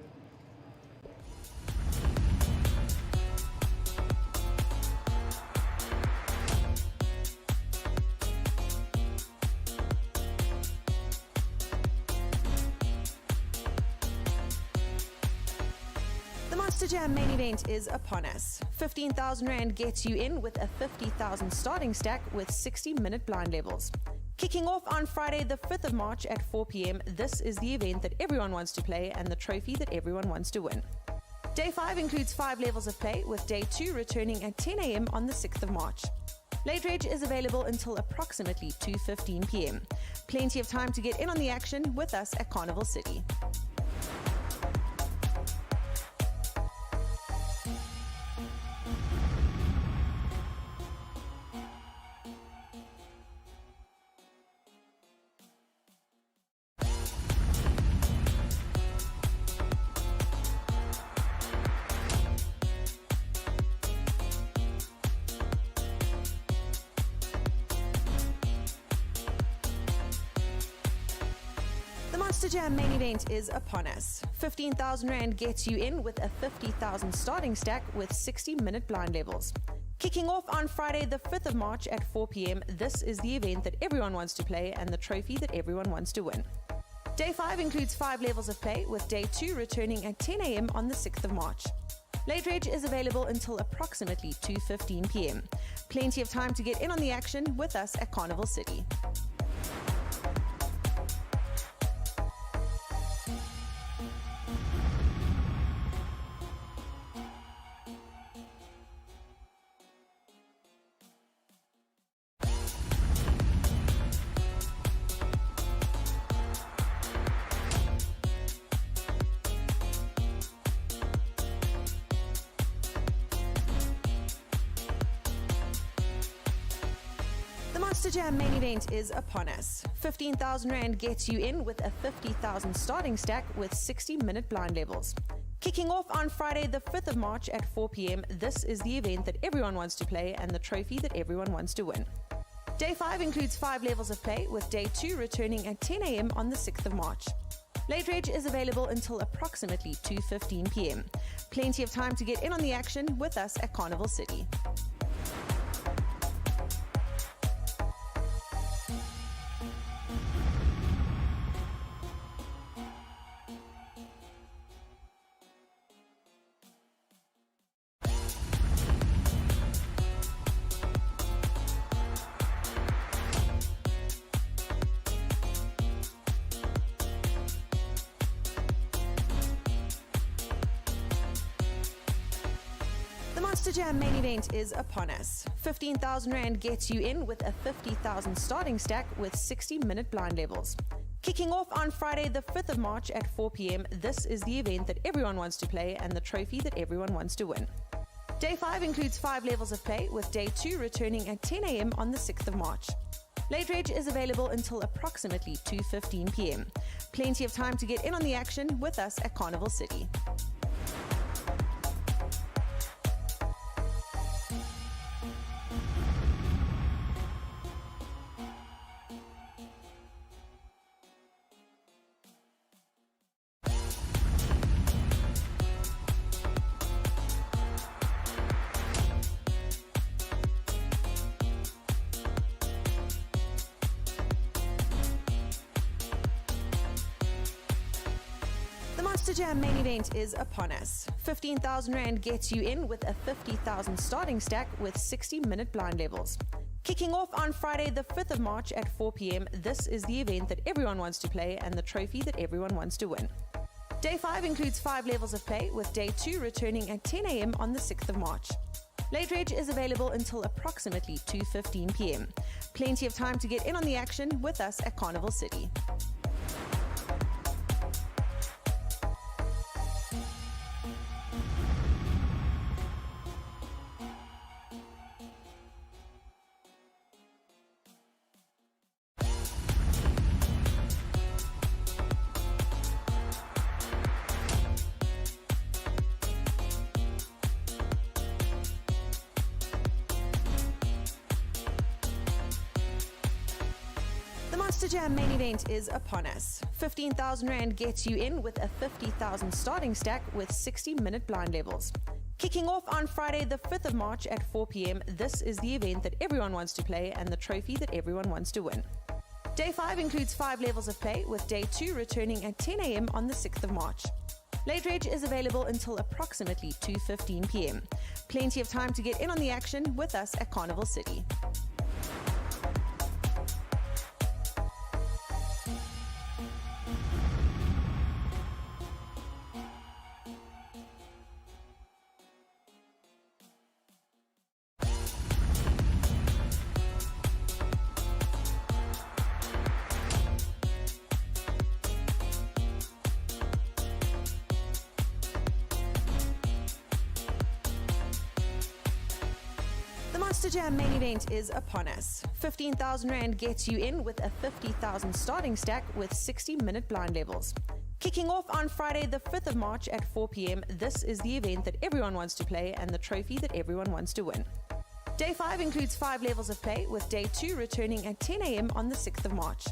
Monster Jam main event is upon us. 15,000 Rand gets you in with a 50,000 starting stack with 60-minute blind levels. Kicking off on Friday the 5th of March at 4 p.m, this is the event that everyone wants to play and the trophy that everyone wants to win. Day 5 includes 5 levels of play, with Day 2 returning at 10 a.m. on the 6th of March. Late Reg is available until approximately 2:15 p.m. Plenty of time to get in on the action with us at Carnival City. The Monster Jam main event is upon us. 15,000 Rand gets you in with a 50,000 starting stack with 60-minute blind levels. Kicking off on Friday the 5th of March at 4 p.m, this is the event that everyone wants to play and the trophy that everyone wants to win. Day 5 includes 5 levels of play, with Day 2 returning at 10 a.m. on the 6th of March. Late Reg is available until approximately 2:15 p.m. Plenty of time to get in on the action with us at Carnival City. The Monster Jam main event is upon us. 15,000 Rand gets you in with a 50,000 starting stack with 60-minute blind levels. Kicking off on Friday the 5th of March at 4 p.m, this is the event that everyone wants to play and the trophy that everyone wants to win. Day 5 includes 5 levels of play, with Day 2 returning at 10 a.m. on the 6th of March. Late Reg is available until approximately 2:15 p.m. Plenty of time to get in on the action with us at Carnival City. The Monster Jam main event is upon us. 15,000 Rand gets you in with a 50,000 starting stack with 60-minute blind levels. Kicking off on Friday the 5th of March at 4 p.m, this is the event that everyone wants to play and the trophy that everyone wants to win. Day 5 includes 5 levels of play, with Day 2 returning at 10 a.m. on the 6th of March. Late Reg is available until approximately 2:15 p.m. Plenty of time to get in on the action with us at Carnival City. The Monster Jam main event is upon us. 15,000 Rand gets you in with a 50,000 starting stack with 60-minute blind levels. Kicking off on Friday the 5th of March at 4 p.m, this is the event that everyone wants to play and the trophy that everyone wants to win. Day 5 includes 5 levels of play, with Day 2 returning at 10 a.m. on the 6th of March. Late Reg is available until approximately 2:15 p.m. Plenty of time to get in on the action with us at Carnival City. The Monster Jam main event is upon us. 15,000 Rand gets you in with a 50,000 starting stack with 60-minute blind levels. Kicking off on Friday the 5th of March at 4 p.m, this is the event that everyone wants to play and the trophy that everyone wants to win. Day 5 includes 5 levels of play, with Day 2 returning at 10 a.m. on the 6th of March. Late reg is available until approximately 2:15 p.m. Plenty of time to get in on the action with us at Carnival City. The Monster Jam main event is upon us. 15,000 Rand gets you in with a 50,000 starting stack with 60-minute blind levels. Kicking off on Friday the 5th of March at 4 p.m, this is the event that everyone wants to play and the trophy that everyone wants to win. Day 5 includes 5 levels of play, with Day 2 returning at 10 a.m. on the 6th of March.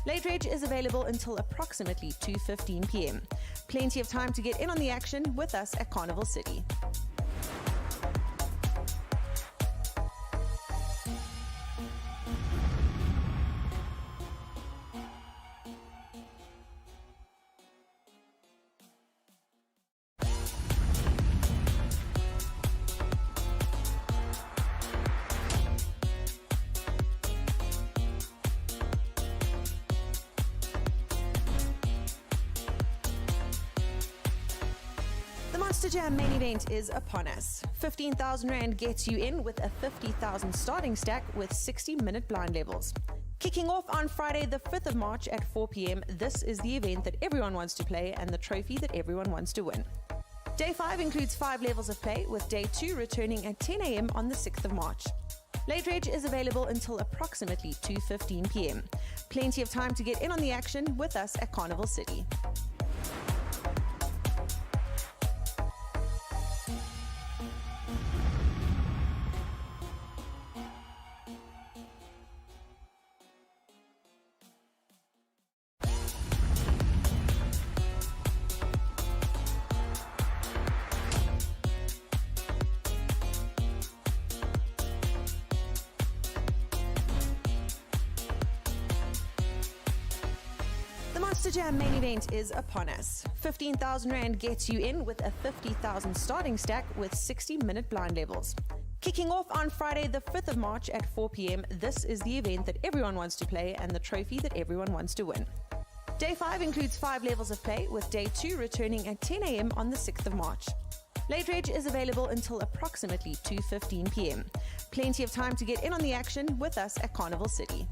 Late reg is available until approximately 2:15 p.m. Plenty of time to get in on the action with us at Carnival City. The Monster Jam main event is upon us. 15,000 Rand gets you in with a 50,000 starting stack with 60-minute blind levels. Kicking off on Friday the 5th of March at 4 p.m, this is the event that everyone wants to play and the trophy that everyone wants to win. Day 5 includes 5 levels of play, with Day 2 returning at 10 a.m. on the 6th of March. Late reg is available until approximately 2:15 p.m. Plenty of time to get in on the action with us at Carnival City. The Monster Jam main event is upon us. 15,000 Rand gets you in with a 50,000 starting stack with 60-minute blind levels. Kicking off on Friday the 5th of March at 4 p.m, this is the event that everyone wants to play and the trophy that everyone wants to win. Day 5 includes 5 levels of play, with Day 2 returning at 10 a.m. on the 6th of March. Late reg is available until approximately 2:15 p.m. Plenty of time to get in on the action with us at Carnival City.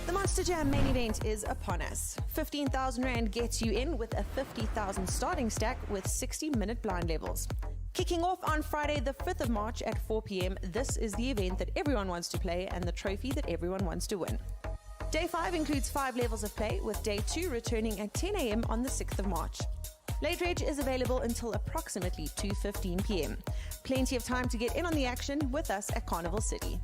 The Monster Jam main event is upon us. 15,000 Rand gets you in with a 50,000 starting stack with 60-minute blind levels. Kicking off on Friday the 5th of March at 4 p.m, this is the event that everyone wants to play and the trophy that everyone wants to win. Day 5 includes 5 levels of play, with Day 2 returning at 10 a.m. on the 6th of March. Late reg is available until approximately 2:15 p.m. Plenty of time to get in on the action with us at Carnival City.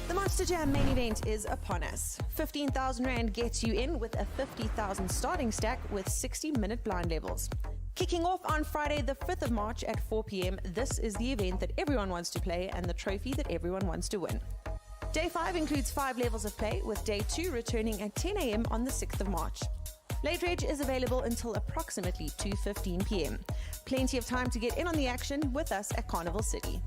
The Monster Jam main event is upon us. 15,000 Rand gets you in with a 50,000 starting stack with 60-minute blind levels. Kicking off on Friday the 5th of March at 4 p.m, this is the event that everyone wants to play and the trophy that everyone wants to win. Day 5 includes 5 levels of play, with Day 2 returning at 10 a.m. on the 6th of March. Late reg is available until approximately 2:15 p.m. Plenty of time to get in on the action with us at Carnival City.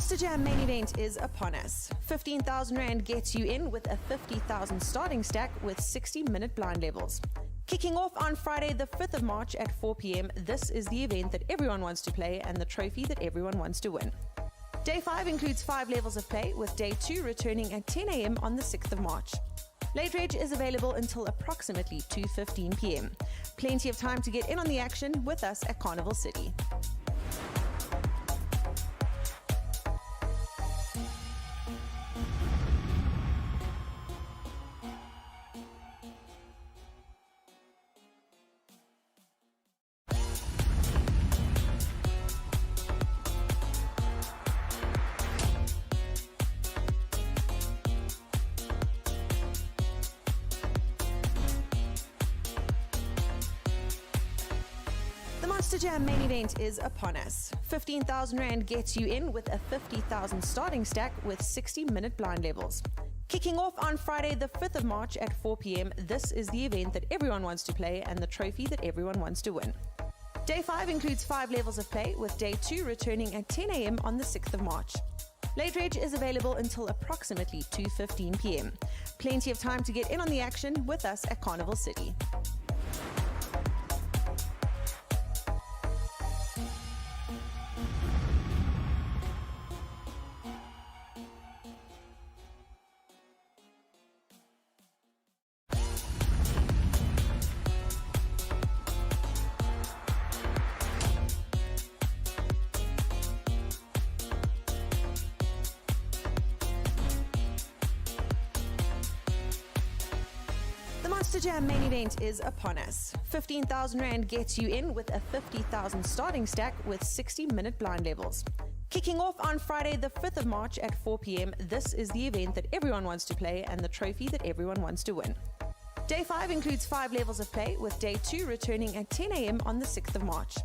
Monster Jam main event is upon us. 15,000 Rand gets you in with a 50,000 starting stack with 60-minute blind levels. Kicking off on Friday the 5th of March at 4 p.m, this is the event that everyone wants to play and the trophy that everyone wants to win. Day 5 includes 5 levels of play, with Day 2 returning at 10 a.m. on the 6th of March. Late Reg is available until approximately 2:15 p.m. Plenty of time to get in on the action with us at Carnival City. The Monster Jam main event is upon us. 15,000 Rand gets you in with a 50,000 starting stack with 60-minute blind levels. Kicking off on Friday the 5th of March at 4 p.m, this is the event that everyone wants to play and the trophy that everyone wants to win. Day 5 includes 5 levels of play, with Day 2 returning at 10 a.m. on the 6th of March. Late Reg is available until approximately 2:15 p.m. Plenty of time to get in on the action with us at Carnival City. The Monster Jam main event is upon us. 15,000 Rand gets you in with a 50,000 starting stack with 60-minute blind levels. Kicking off on Friday the 5th of March at 4 p.m, this is the event that everyone wants to play and the trophy that everyone wants to win. Day 5 includes 5 levels of play, with Day 2 returning at 10 a.m. on the 6th of March.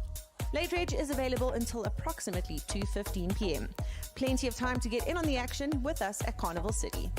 Late Reg is available until approximately 2:15 p.m. Plenty of time to get in on the action with us at Carnival City.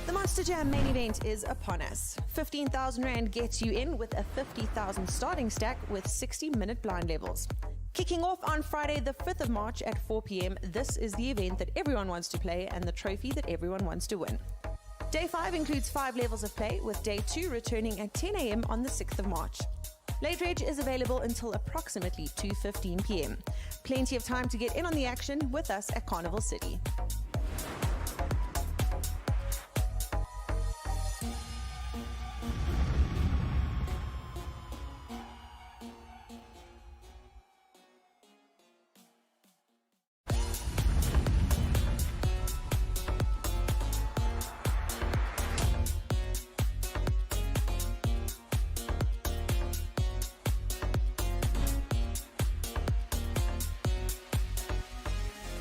The Monster Jam main event is upon us. 15,000 Rand gets you in with a 50,000 starting stack with 60-minute blind levels. Kicking off on Friday the 5th of March at 4 p.m, this is the event that everyone wants to play and the trophy that everyone wants to win. Day 5 includes 5 levels of play, with Day 2 returning at 10 a.m. on the 6th of March. Late Reg is available until approximately 2:15 p.m. Plenty of time to get in on the action with us at Carnival City.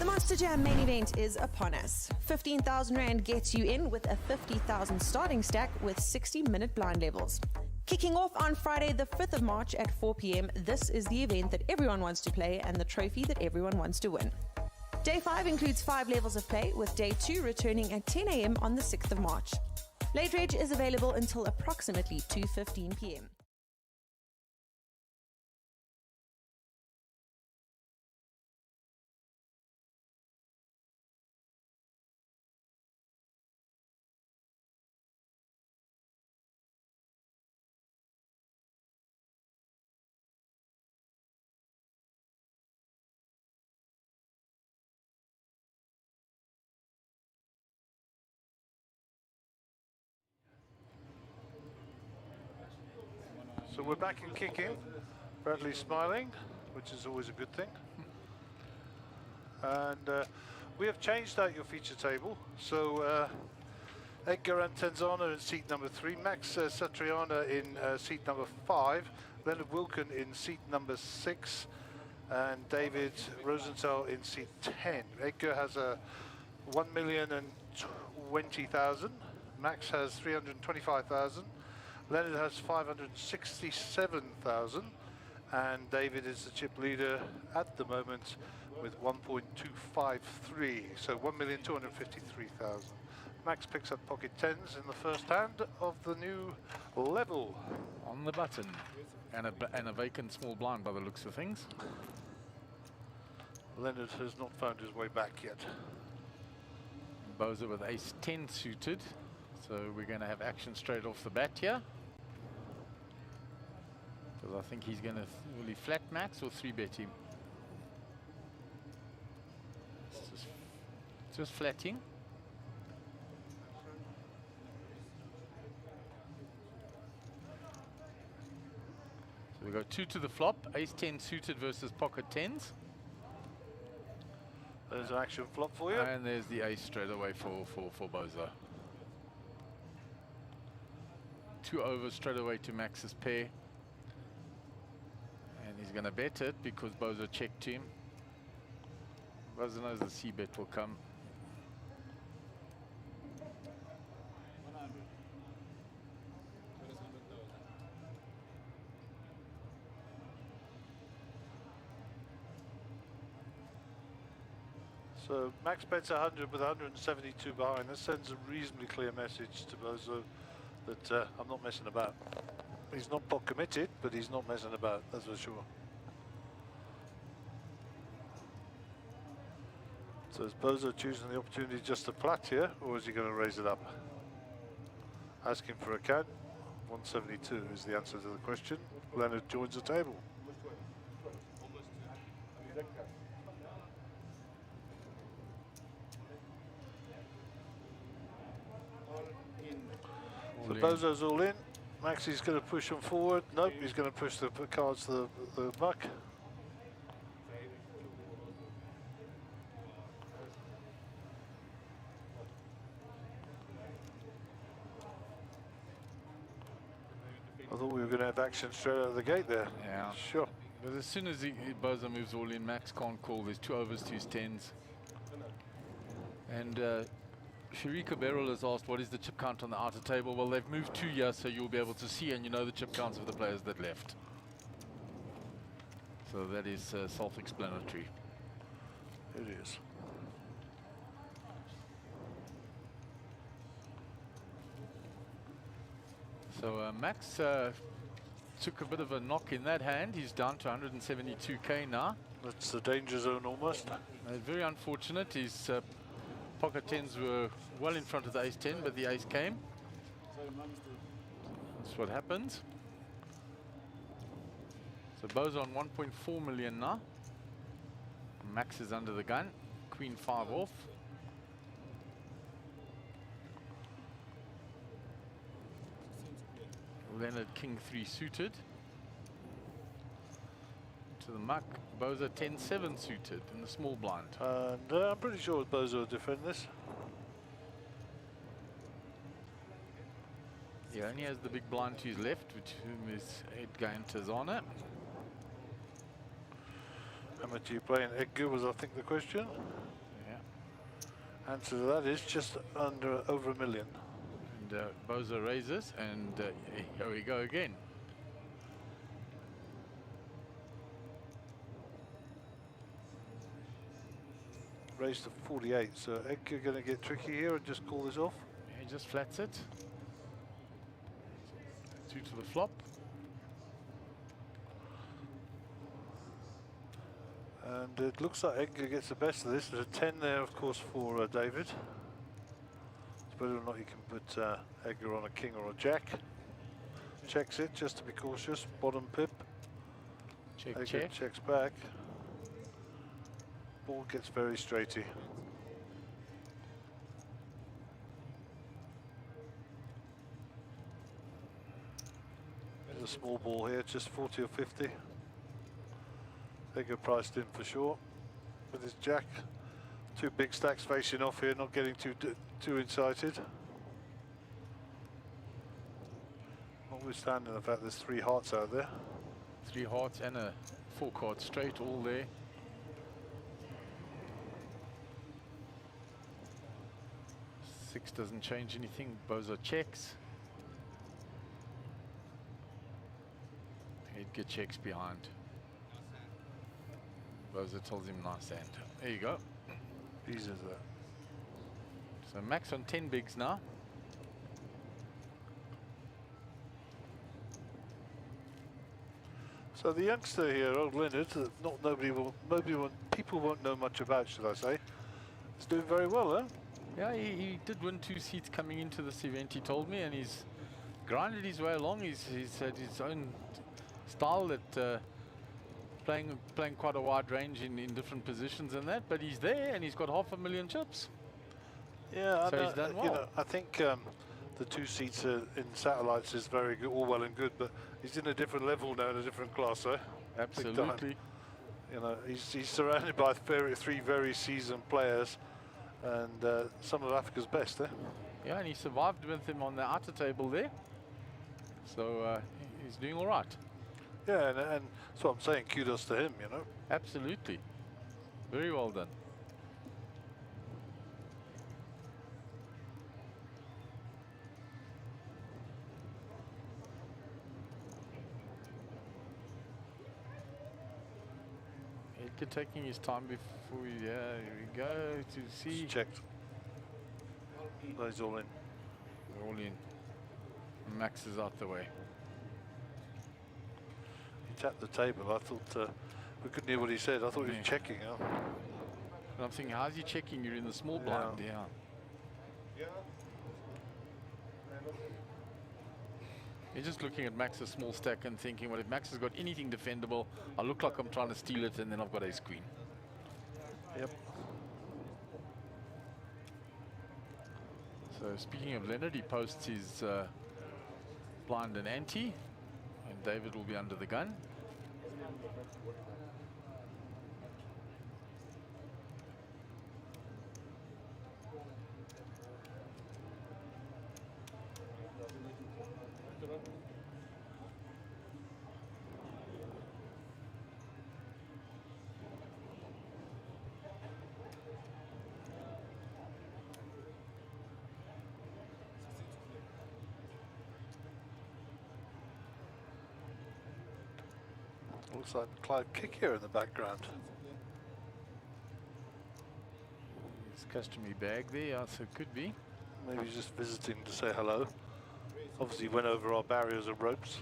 The Monster Jam main event is upon us. 15,000 Rand gets you in with a 50,000 starting stack with 60-minute blind levels. Kicking off on Friday the 5th of March at 4 p.m, this is the event that everyone wants to play and the trophy that everyone wants to win. Day 5 includes 5 levels of play, with Day 2 returning at 10 a.m. on the 6th of March. Late Reg is available until approximately 2:15 p.m. So we're back in kicking. Bradley's smiling, which is always a good thing. And we have changed out your feature table. So Edgar Antenzana in seat number 3, Max Satriana in seat number 5, Leonard Wilkin in seat number 6, and David Rosenthal in seat 10. Edgar has a 1,020,000. Max has 325,000. Leonard has 567,000. And David is the chip leader at the moment with 1.253. So 1,253,000. Max picks up pocket tens in the first hand of the new level. On the button. And a vacant small blind by the looks of things. Leonard has not found his way back yet. Boza with ace 10 suited. So we're going to have action straight off the bat here. Because I think he's going to, will he flat Max or 3-bet him? It's just flatting. So we go 2 to the flop, ace 10 suited versus pocket tens. There's an action flop for you. And there's the ace straight away for Boza. 2 overs straight away to Max's pair. And he's going to bet it because Boza checked him. Boza knows the C-bet will come. So Max bets 100 with 172 behind. This sends a reasonably clear message to Bozo that I'm not messing about. He's not pot committed, but he's not messing about, that's for sure. So is Bozo choosing the opportunity just to flat here, or is he going to raise it up? Asking for a count. 172 is the answer to the question. Leonard joins the table. So Bozo's all in. Maxie's going to push him forward. Nope, he's going to push the cards to the muck. I thought we were going to have action straight out of the gate there. Yeah. Sure. But as soon as Bozo moves all in, Max can't call. There's 2 overs to his tens. And Sharika Beryl has asked, what is the chip count on the outer table? Well, they've moved 2 years, so you'll be able to see, and you know the chip counts of the players that left. So that is self-explanatory. It is. So Max took a bit of a knock in that hand. He's down to 172k now. That's the danger zone almost. Very unfortunate. His pocket tens were well in front of the ace 10, but the ace came. That's what happens. So Bo's on 1.4 million now. Max is under the gun. Queen 5 off. Leonard King 3 suited. To the muck. Boza 10-7 suited in the small blind. And I'm pretty sure Bozo will defend this. He only has the big blind to his left, which whom is Edgar Intezana. How much are you playing? Edgar was, I think, the question. Yeah. Answer to that is just under over $1 million. And Bozo raises, and here we go again. Raised to 48, so Edgar going to get tricky here and just call this off. Yeah, he just flats it. 2 to the flop. And it looks like Edgar gets the best of this. There's a 10 there, of course, for David. It's whether or not you can put Edgar on a king or a jack. Checks it, just to be cautious. Bottom pip. Check, Edgar check. checks back. Ball gets very straighty. There's a small ball here, just 40 or 50. Edgar priced in for sure with his jack. 2 big stacks facing off here, not getting too incited. Notwithstanding the fact there's 3 hearts out there. 3 hearts and a 4 card straight, all there. 6 doesn't change anything. Bozo checks. Edgar checks behind. Bozo tells him nice hand. There you go. Easy as that. So Max on 10 bigs now. So the youngster here, old Leonard, people won't know much about, should I say. He's doing very well, huh? Yeah, he did win 2 seats coming into this event, he told me, and he's grinded his way along. He's had his own style that playing quite a wide range in different positions and that, but he's there and he's got 500,000 chips. Yeah, so he's done well. You know, I think the 2 seats in satellites is very good, all well and good, but he's in a different level now, in a different class, eh? Absolutely. You know, he's surrounded by 3 very seasoned players, and some of Africa's best, eh? Yeah, and he survived with him on the outer table there, so he's doing all right. Yeah, and that's what I'm saying. Kudos to him, you know. Absolutely, very well done. Edgar taking his time before we, here we go to see. It's checked. No, he's all in. We're all in. Max is out the way. He tapped the table. I thought we couldn't hear what he said. I thought he was checking. Huh? And I'm thinking, how's he checking? You're in the small blind. Yeah. You're just looking at Max's small stack and thinking, well, if Max has got anything defendable, I look like I'm trying to steal it, and then I've got ace queen. Yep. So speaking of Leonard, he posts his blind and ante, and David will be under the gun. Looks like Clive Kick here in the background. His customary bag there, yeah, so it could be. Maybe he's just visiting to say hello. Obviously went over our barriers and ropes.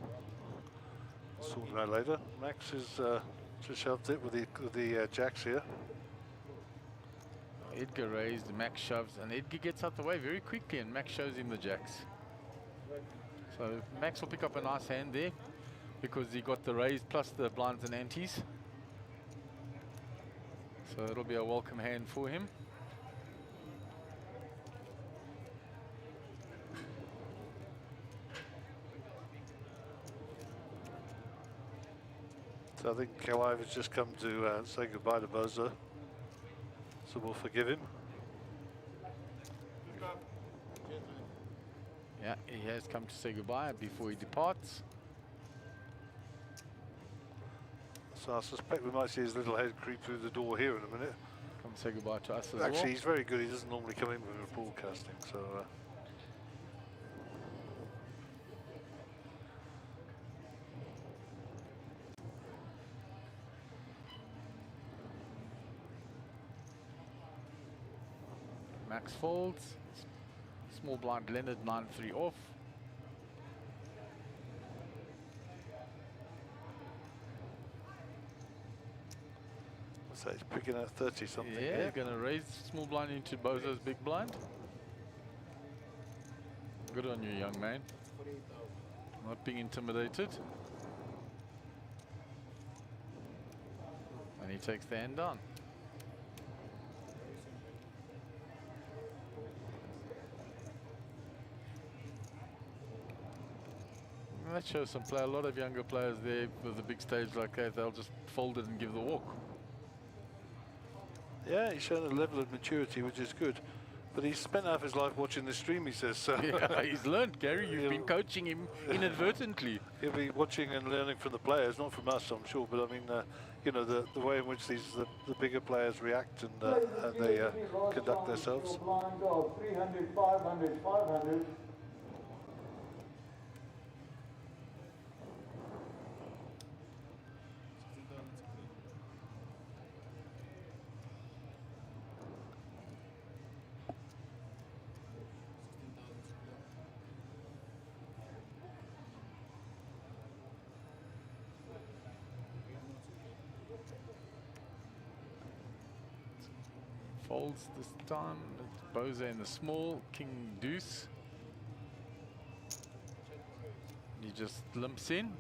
Sort it out later. Max is just shoved it with the jacks here. Edgar raised, Max shoves, and Edgar gets out the way very quickly, and Max shows him the jacks. So Max will pick up a nice hand there, because he got the raise plus the blinds and antes. So it'll be a welcome hand for him. So I think Clive has just come to say goodbye to Bozo. So we'll forgive him. Yeah, he has come to say goodbye before he departs. So I suspect we might see his little head creep through the door here in a minute. Come say goodbye to us as well. Actually, he's very good. He doesn't normally come in when we're broadcasting, so... Max folds. Small blind Leonard 9-3 off. So he's picking at 30 something. Yeah, going to raise small blind into Bozo's big blind. Good on you, young man. Not being intimidated. And he takes the hand down. And that shows some play. A lot of younger players there with a big stage like that, they'll just fold it and give the walk. Yeah, he's shown a level of maturity, which is good. But he's spent half his life watching the stream, he says. So yeah, he's learned, Gary. You've been coaching him inadvertently. he'll be watching and learning from the players, not from us, I'm sure. But I mean, you know, the way in which the bigger players react and they conduct themselves. Blind of 300, 500, 500. Folds this time. It's Boza in the small, king deuce. He just limps in.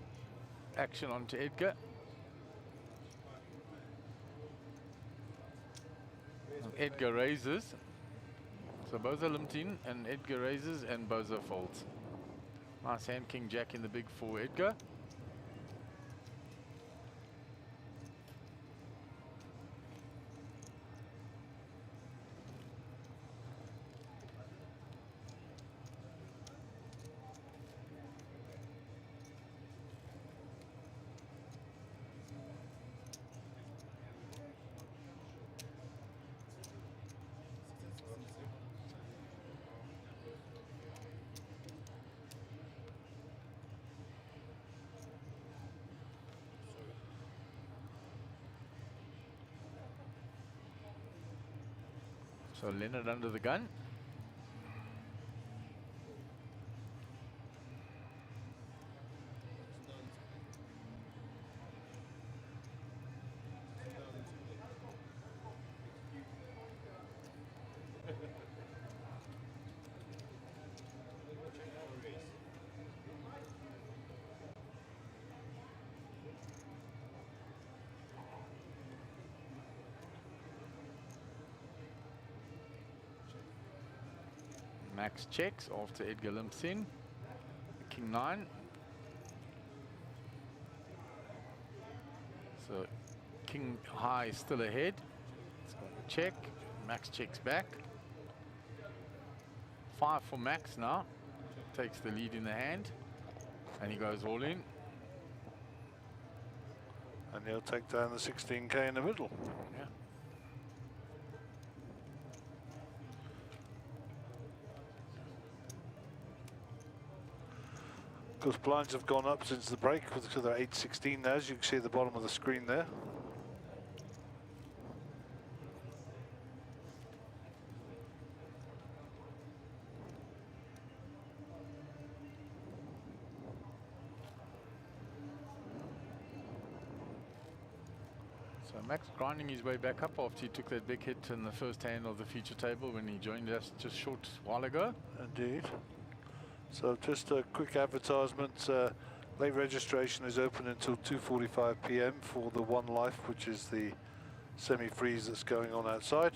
Action onto Edgar. And Edgar raises. So Boza limped in and Edgar raises and Boza folds. Nice hand, king jack in the big for Edgar. So Leonard under the gun. Max checks after Edgar limps in. King 9. So King high is still ahead. It's going to check. Max checks back. 5 for Max now. Takes the lead in the hand. And he goes all in. And he'll take down the 16k in the middle. Yeah. Of course, blinds have gone up since the break, so they're 816 now, as you can see at the bottom of the screen there. So Max grinding his way back up after he took that big hit in the first hand of the feature table when he joined us just a short while ago. Indeed. So just a quick advertisement, late registration is open until 2:45 p.m. for the One Life, which is the semi-freeze that's going on outside.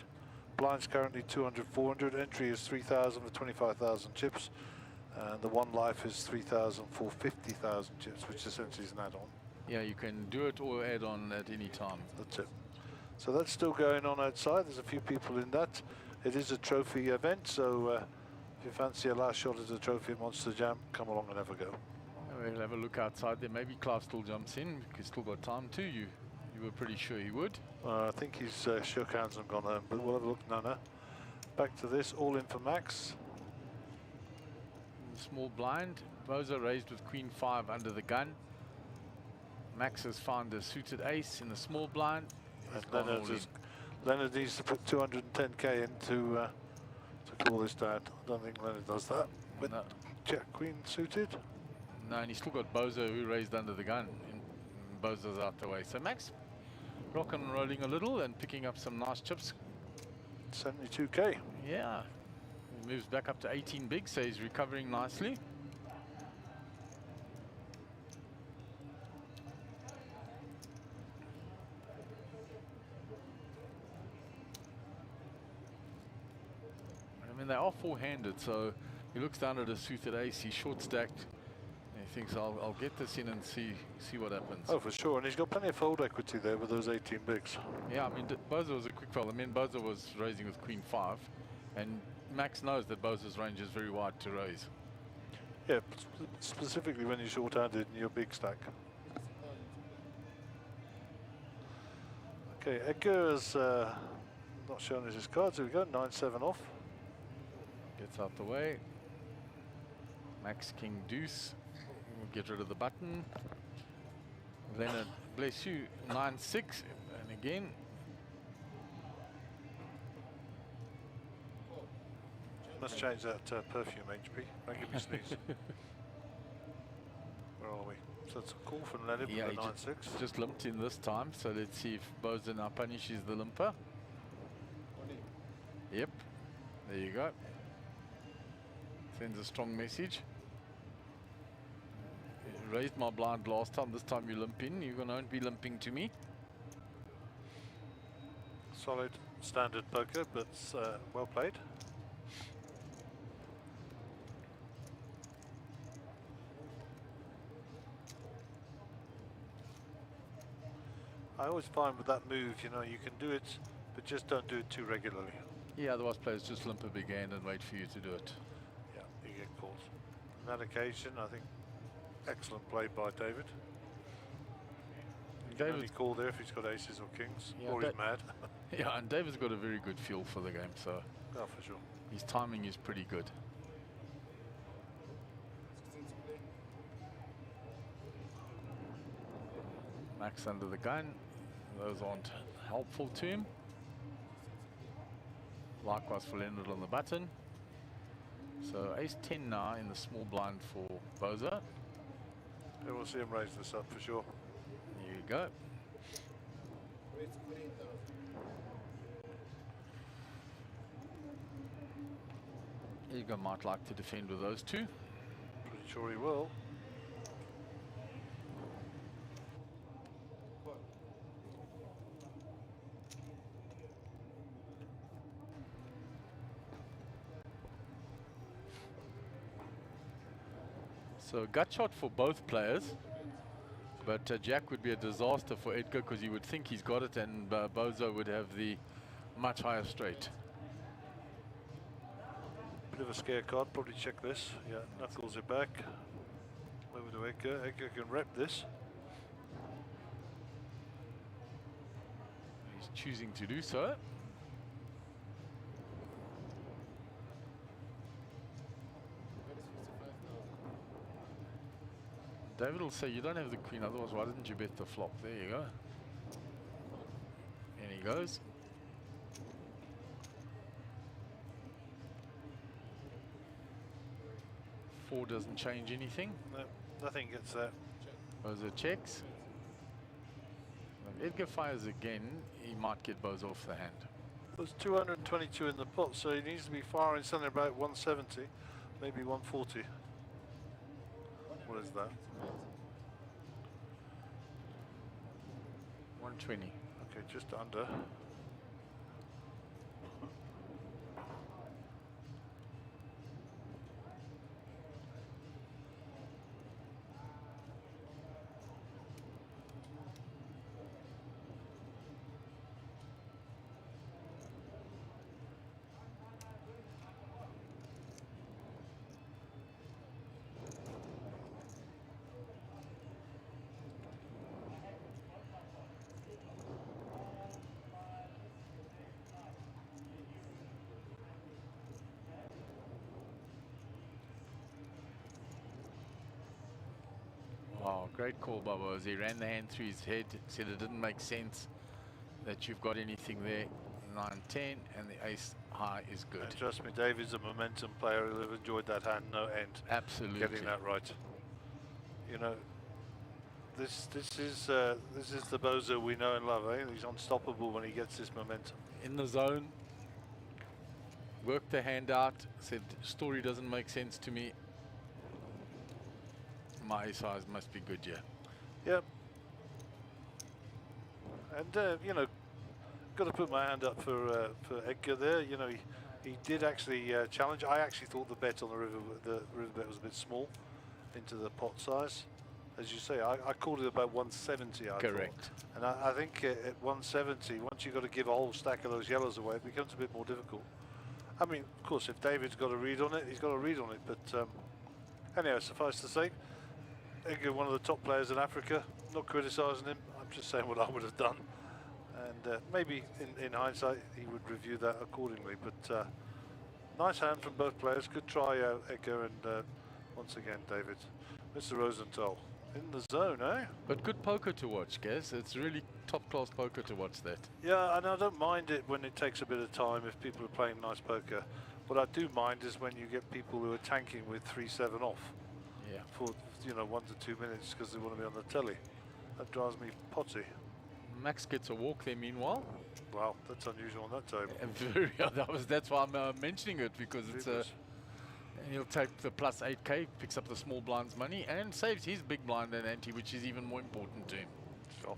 Blinds currently 200, 400, entry is 3,000 for 25,000 chips, and the One Life is 3,000 for 50,000 chips, which essentially is an add-on. Yeah, you can do it or add on at any time. That's it. So that's still going on outside, there's a few people in that. It is a trophy event, so if you fancy a last shot at a trophy at Monster Jam, come along and have a go. We'll have a look outside there. Maybe Clive still jumps in because he's still got time too. You were pretty sure he would. I think he's shook hands and gone home, but we'll have a look. No. Back to this, all in for Max. Small blind. Boza raised with Queen 5 under the gun. Max has found a suited ace in the small blind. And Leonard needs to put 210k in to call this down. I don't think Leonard does that. But no. Jack Queen suited. No, and he's still got Boza who raised under the gun. And Boza's out the way. So Max rock and rolling a little and picking up some nice chips. 72k. Yeah. He moves back up to 18 big, so he's recovering nicely. I mean, they are four-handed, so he looks down at a suited ace, he's short-stacked, and he thinks, I'll get this in and see what happens. Oh, for sure, and he's got plenty of fold equity there with those 18 bigs. Yeah, I mean, Boza was a quick fold. I mean, Boza was raising with Queen 5, and Max knows that Boza's range is very wide to raise. Yeah, specifically when you're short-handed in your big stack. Okay, Edgar has not shown us his cards. Here we go, 9-7 off. Gets out the way. Max King Deuce. We'll get rid of the button. Leonard, bless you, 9-6. And again. Must change that perfume, HP. Don't give me sneeze. Where are we? So it's a call from Leonard Yeah, with he the 9-6. just limped in this time, so let's see if Boza now punishes the limper. Yep, there you go. Sends a strong message. Raised my blind last time, this time you limp in, you're going to be limping to me. Solid standard poker, but well played. I always find with that move, you know, you can do it, but just don't do it too regularly. Yeah, otherwise players just limp a big hand and wait for you to do it. Yeah, you get calls. On that occasion, I think excellent play by David. You can only call there if he's got aces or kings, Yeah, or he's mad. Yeah, and David's got a very good feel for the game, so Oh, for sure. his timing is pretty good. Max under the gun. Those aren't helpful to him. Likewise for Leonard on the button. So ace 10 now in the small blind for Boza. Yeah, we'll see him raise this up for sure. There you go. Edgar might like to defend with those two. Pretty sure he will. So gut shot for both players, but Jack would be a disaster for Edgar because he would think he's got it, and Bozo would have the much higher straight. Bit of a scare card, probably check this. Yeah, knuckles it back. Over to Edgar. Edgar can rep this. He's choosing to do so. David will say, you don't have the queen, otherwise why didn't you bet the flop? There you go. And he goes. Four doesn't change anything. No, nothing gets there. Bozo checks. If Edgar fires again, he might get Bozo off the hand. There's 222 in the pot, so he needs to be firing something about 170, maybe 140. What is that? 120. Okay, just under. Wow, great call, Bobo. As he ran the hand through his head, said it didn't make sense that you've got anything there. 9-10, and the ace high is good. And trust me, David's a momentum player. He'll have enjoyed that hand no end. Absolutely. Getting that right. You know, this is the Bozo we know and love. Eh? He's unstoppable when he gets this momentum. In the zone, worked the hand out, said story doesn't make sense to me. My ace highs must be good, yeah. Yep. And you know, got to put my hand up for Edgar there. You know, he did actually challenge. I actually thought the bet on the river bet was a bit small into the pot size. As you say, I called it about 170. I Correct. thought. And I think at 170, once you've got to give a whole stack of those yellows away, it becomes a bit more difficult. I mean, of course, if David's got a read on it, he's got a read on it. But Anyhow, suffice to say, Edgar, one of the top players in Africa, not criticising him, I'm just saying what I would have done. And maybe in hindsight he would review that accordingly. But nice hand from both players. Good try, Edgar, and once again, David. Mr. Rosenthal in the zone, eh? But good poker to watch, Gaz. It's really top-class poker to watch that. Yeah, and I don't mind it when it takes a bit of time if people are playing nice poker. What I do mind is when you get people who are tanking with 3-7 off. Yeah. For 1 to 2 minutes because they want to be on the telly. That drives me potty. Max gets a walk there meanwhile. Wow, that's unusual on that table. And that's why I'm mentioning it, because it's and he'll take the plus 8k, picks up the small blinds money and saves his big blind and ante, which is even more important to him. Sure.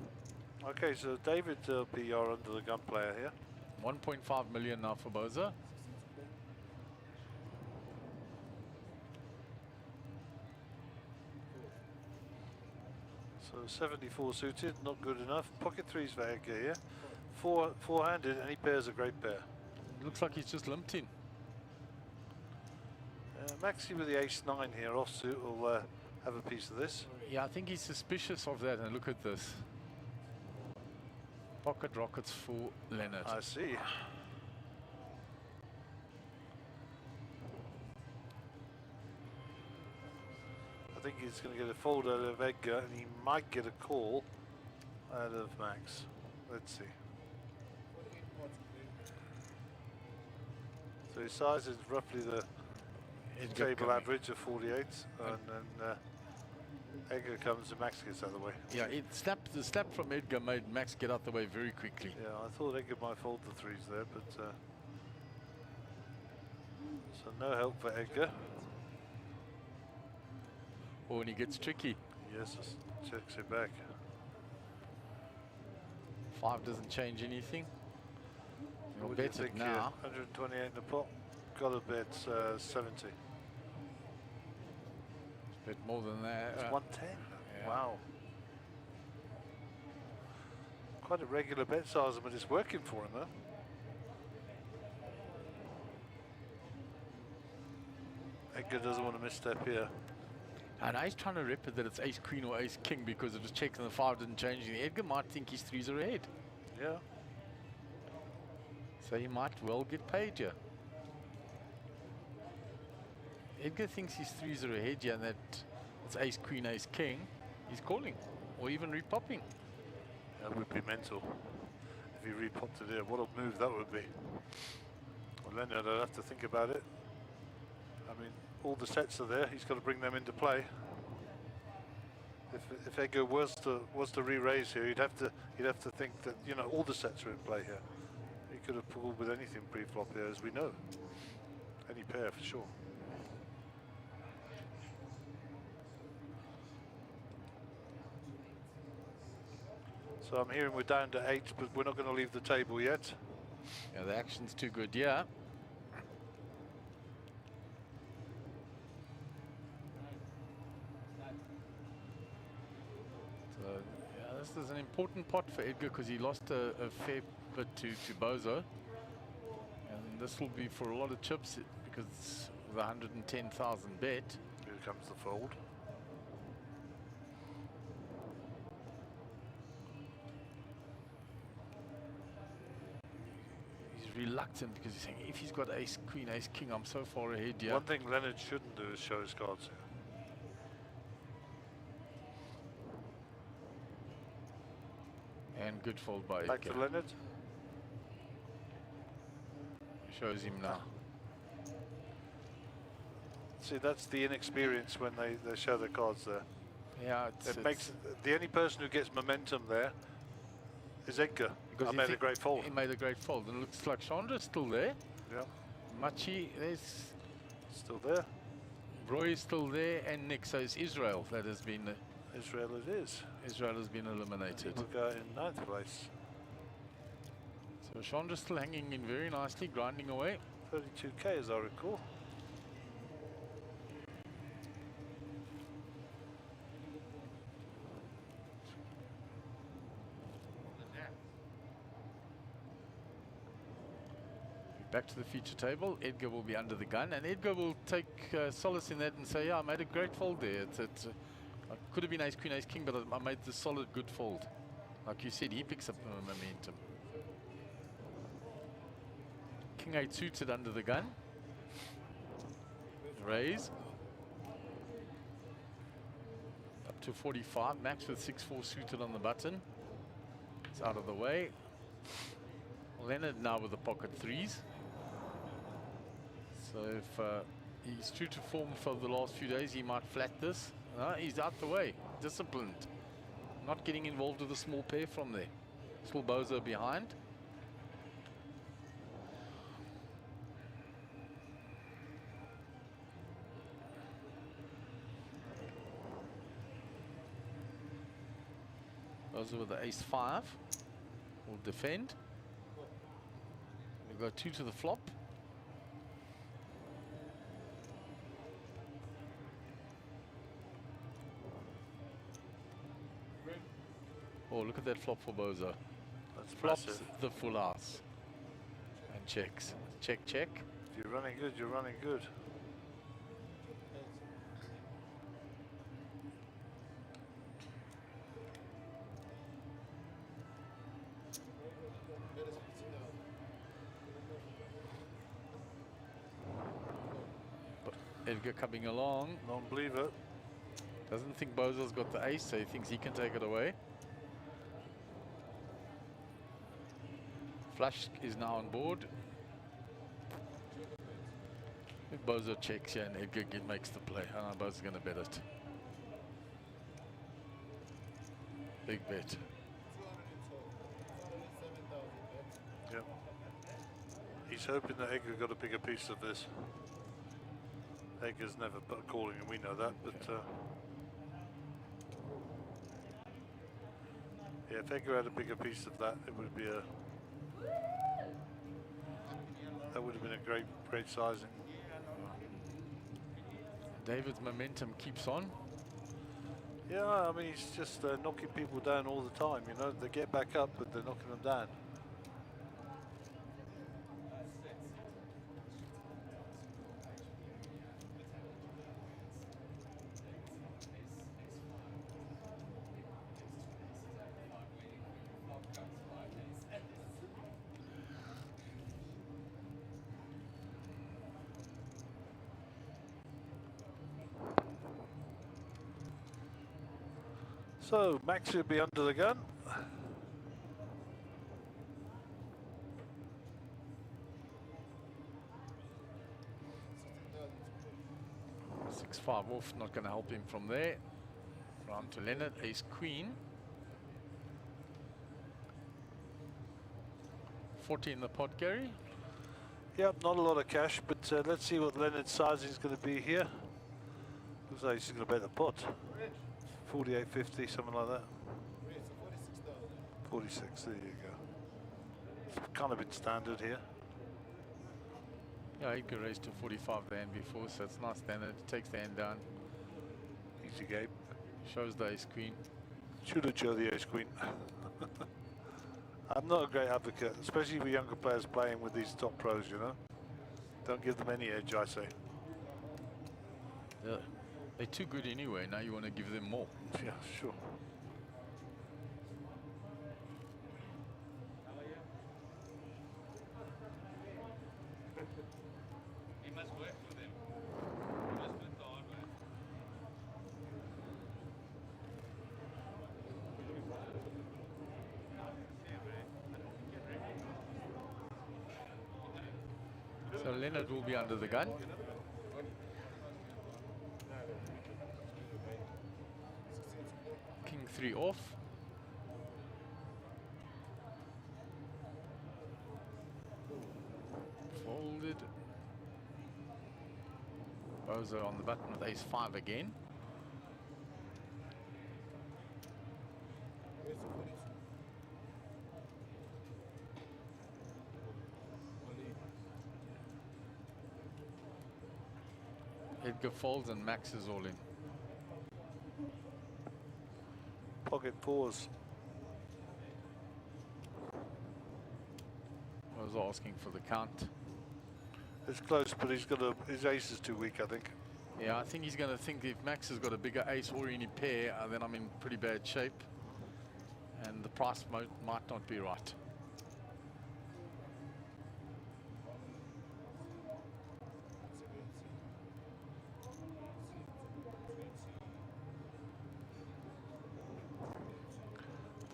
Okay, so David will be our under the gun player here. 1.5 million now for Boza. So 74 suited, not good enough. Pocket threes for Edgar here. Four-handed, and he pairs a great pair. Looks like he's just limped in. Maxi with the ace-9 here, offsuit, will have a piece of this. Yeah, I think he's suspicious of that, and look at this. Pocket rockets for Leonard. I see. I think he's going to get a fold out of Edgar, and he might get a call out of Max. Let's see. So his size is roughly the table average of 48, and then Edgar comes and Max gets out of the way. Yeah, the snap from Edgar made Max get out the way very quickly. Yeah, I thought Edgar might fold the threes there, but so no help for Edgar. Oh, and he gets tricky. Yes, checks it back. 5 doesn't change anything. You'll What do you bet it think now. here? 128 in the pot. Got to bet 70. Bet more than that. It's 110. Yeah. Wow. Quite a regular bet size, but it's working for him, though. Edgar doesn't want to misstep here. And he's trying to rep it that it's ace queen or ace king because it was checked and the 5 didn't change anything. Edgar might think his 3s are ahead. Yeah. So he might well get paid here. Edgar thinks his 3s are ahead here and that it's ace queen, ace king. He's calling or even repopping. That would be mental if he repopped it here. What a move that would be. Well, Leonard, I'd have to think about it. I mean, all the sets are there. He's got to bring them into play. If Edgar was to re-raise here, he'd have to think that all the sets are in play here. He could have pulled with anything pre-flop here, as we know. Any pair for sure. So I'm hearing we're down to 8, but we're not going to leave the table yet. Yeah, the action's too good, yeah. So, yeah, this is an important pot for Edgar because he lost a fair bit to Bozo. And this will be for a lot of chips because it's the 110,000 bet. Here comes the fold. Reluctant because he's saying if he's got ace queen, ace king, I'm so far ahead. Yeah. One thing Leonard shouldn't do is show his cards here. And good fold by Back Edgar. to Leonard. Shows him now. See, that's the inexperience when they show their cards there. Yeah, It makes the only person who gets momentum there is Edgar. Because I made a great fold. He made a great fold, and it looks like Chandra's still there. Yeah. Machi is Still there. Roy is still there, and Nick. So it's Israel that has been. Israel it is. Israel has been eliminated. We'll go in 9th place. So Chandra's still hanging in very nicely, grinding away. 32k as I recall. Back to the feature table. Edgar will be under the gun, and Edgar will take solace in that and say, yeah, I made a great fold there. I could have been ace queen, ace king, but I made the solid good fold. Like you said, he picks up momentum. King 8 suited under the gun. Raise. Up to 45. Max with 6-4 suited on the button. It's out of the way. Leonard now with the pocket threes. So if he's true to form for the last few days, he might flat this. He's out the way. Disciplined. Not getting involved with a small pair from there. Still Bozo behind. Bozo with the ace-5 will defend. We'll go 2 to the flop. Oh, look at that flop for Bozo. That's Flops massive. the full house. And checks. Check, check. If you're running good, you're running good. Edgar coming along. Non-believer. Doesn't think Bozo's got the ace, so he thinks he can take it away. Flush is now on board. If Bozo checks here and Edgar makes the play, Bozo's going to bet it. Big bet. Yep. He's hoping that Edgar got a bigger piece of this. Edgar's never put a calling, and we know that, but yeah, if Edgar had a bigger piece of that, it would be that would have been a great sizing. David's momentum keeps on. Yeah, I mean, he's just knocking people down all the time, you know. They get back up, but they're knocking them down. So, Max should be under the gun. Six, 5 off, not going to help him from there. Round to Leonard, ace queen. 40 in the pot, Gary. Yep, not a lot of cash, but let's see what Leonard's sizing is going to be here. Looks like he's going to bet the pot. 48.50, something like that. 46, there you go. It's kind of been standard here. Yeah, he could raise to 45 the hand before, so it's not standard. It takes the hand down. Easy game. Shows the ace queen. Should have chose the ace queen. I'm not a great advocate, especially with younger players playing with these top pros, you know. Don't give them any edge, I say. Yeah. They're too good anyway, now you want to give them more. Yeah, sure. He must work for them. He must work the hard way. So Leonard will be under the gun. King 3 off. Folded. Bozo on the button with ace 5 again. Edgar folds and Max is all in. Pocket fours. I was asking for the count. It's close, but his ace is too weak, I think. Yeah, I think he's going to think if Max has got a bigger ace or any pair, then I'm in pretty bad shape. And the price might not be right.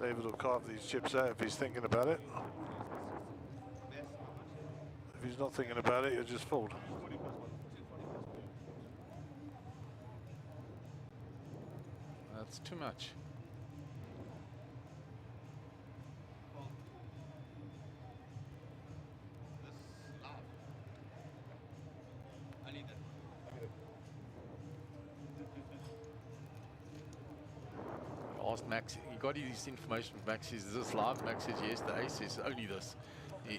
David will carve these chips out if he's thinking about it. If he's not thinking about it, he'll just fold. That's too much. Asked Max, he got his information from Max. Is this live? Max says yes. The ace is only this.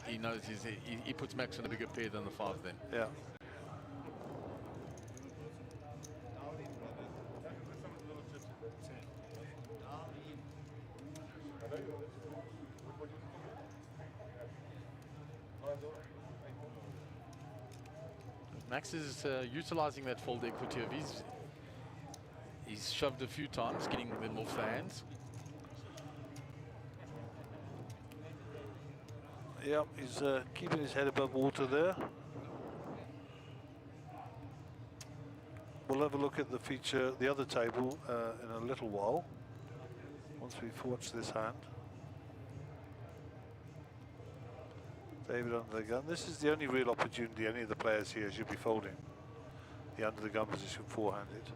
He knows he puts Max on a bigger pair than the 5 then. Yeah. Max is utilizing that fold equity of his. He's shoved a few times, getting them off the hands. Yep, he's keeping his head above water there. We'll have a look at the other table in a little while, once we've watched this hand. David under the gun. This is the only real opportunity any of the players here should be folding. The under the gun position four-handed.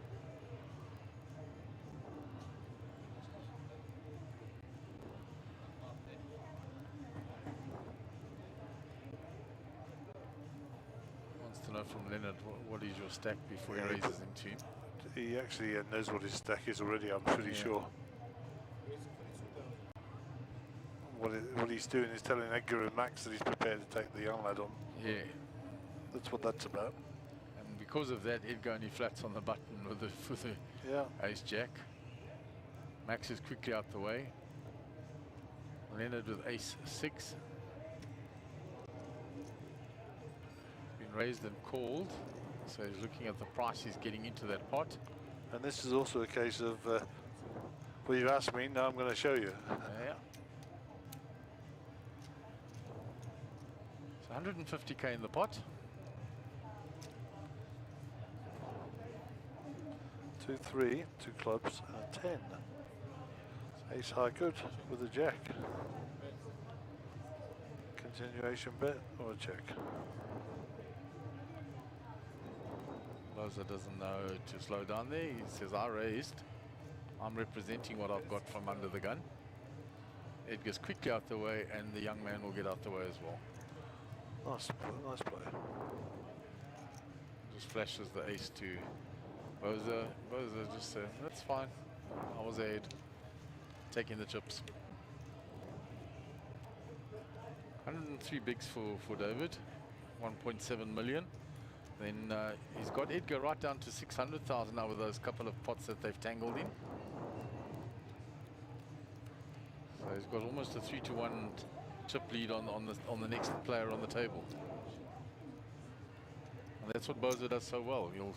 Wants to know from Leonard, what is your stack before he raises into him? He actually knows what his stack is already, I'm pretty sure. What he's doing is telling Edgar and Max that he's prepared to take the young lad on. Yeah. That's what that's about. And because of that, Edgar only flats on the button with the ace jack. Max is quickly out the way. Leonard with ace 6. Been raised and called. So he's looking at the price he's getting into that pot. And this is also a case of, well, you've asked me, now I'm going to show you. Yeah. So 150k in the pot. 2, 3, 2 clubs, and a 10. Ace high good with a jack. Continuation bet or a check. Loza doesn't know to slow down there. He says, I raised. I'm representing what I've got from under the gun. Edgar's quickly out the way, and the young man will get out the way as well. Nice play. Just flashes the ace to Boza. Boza just says, that's fine. I was ahead. Taking the chips. 103 bigs for David. 1.7 million. Then he's got Edgar right down to 600,000 now with those couple of pots that they've tangled in. So he's got almost a 3-1 chip lead on the next player on the table. And that's what Boza does so well. He'll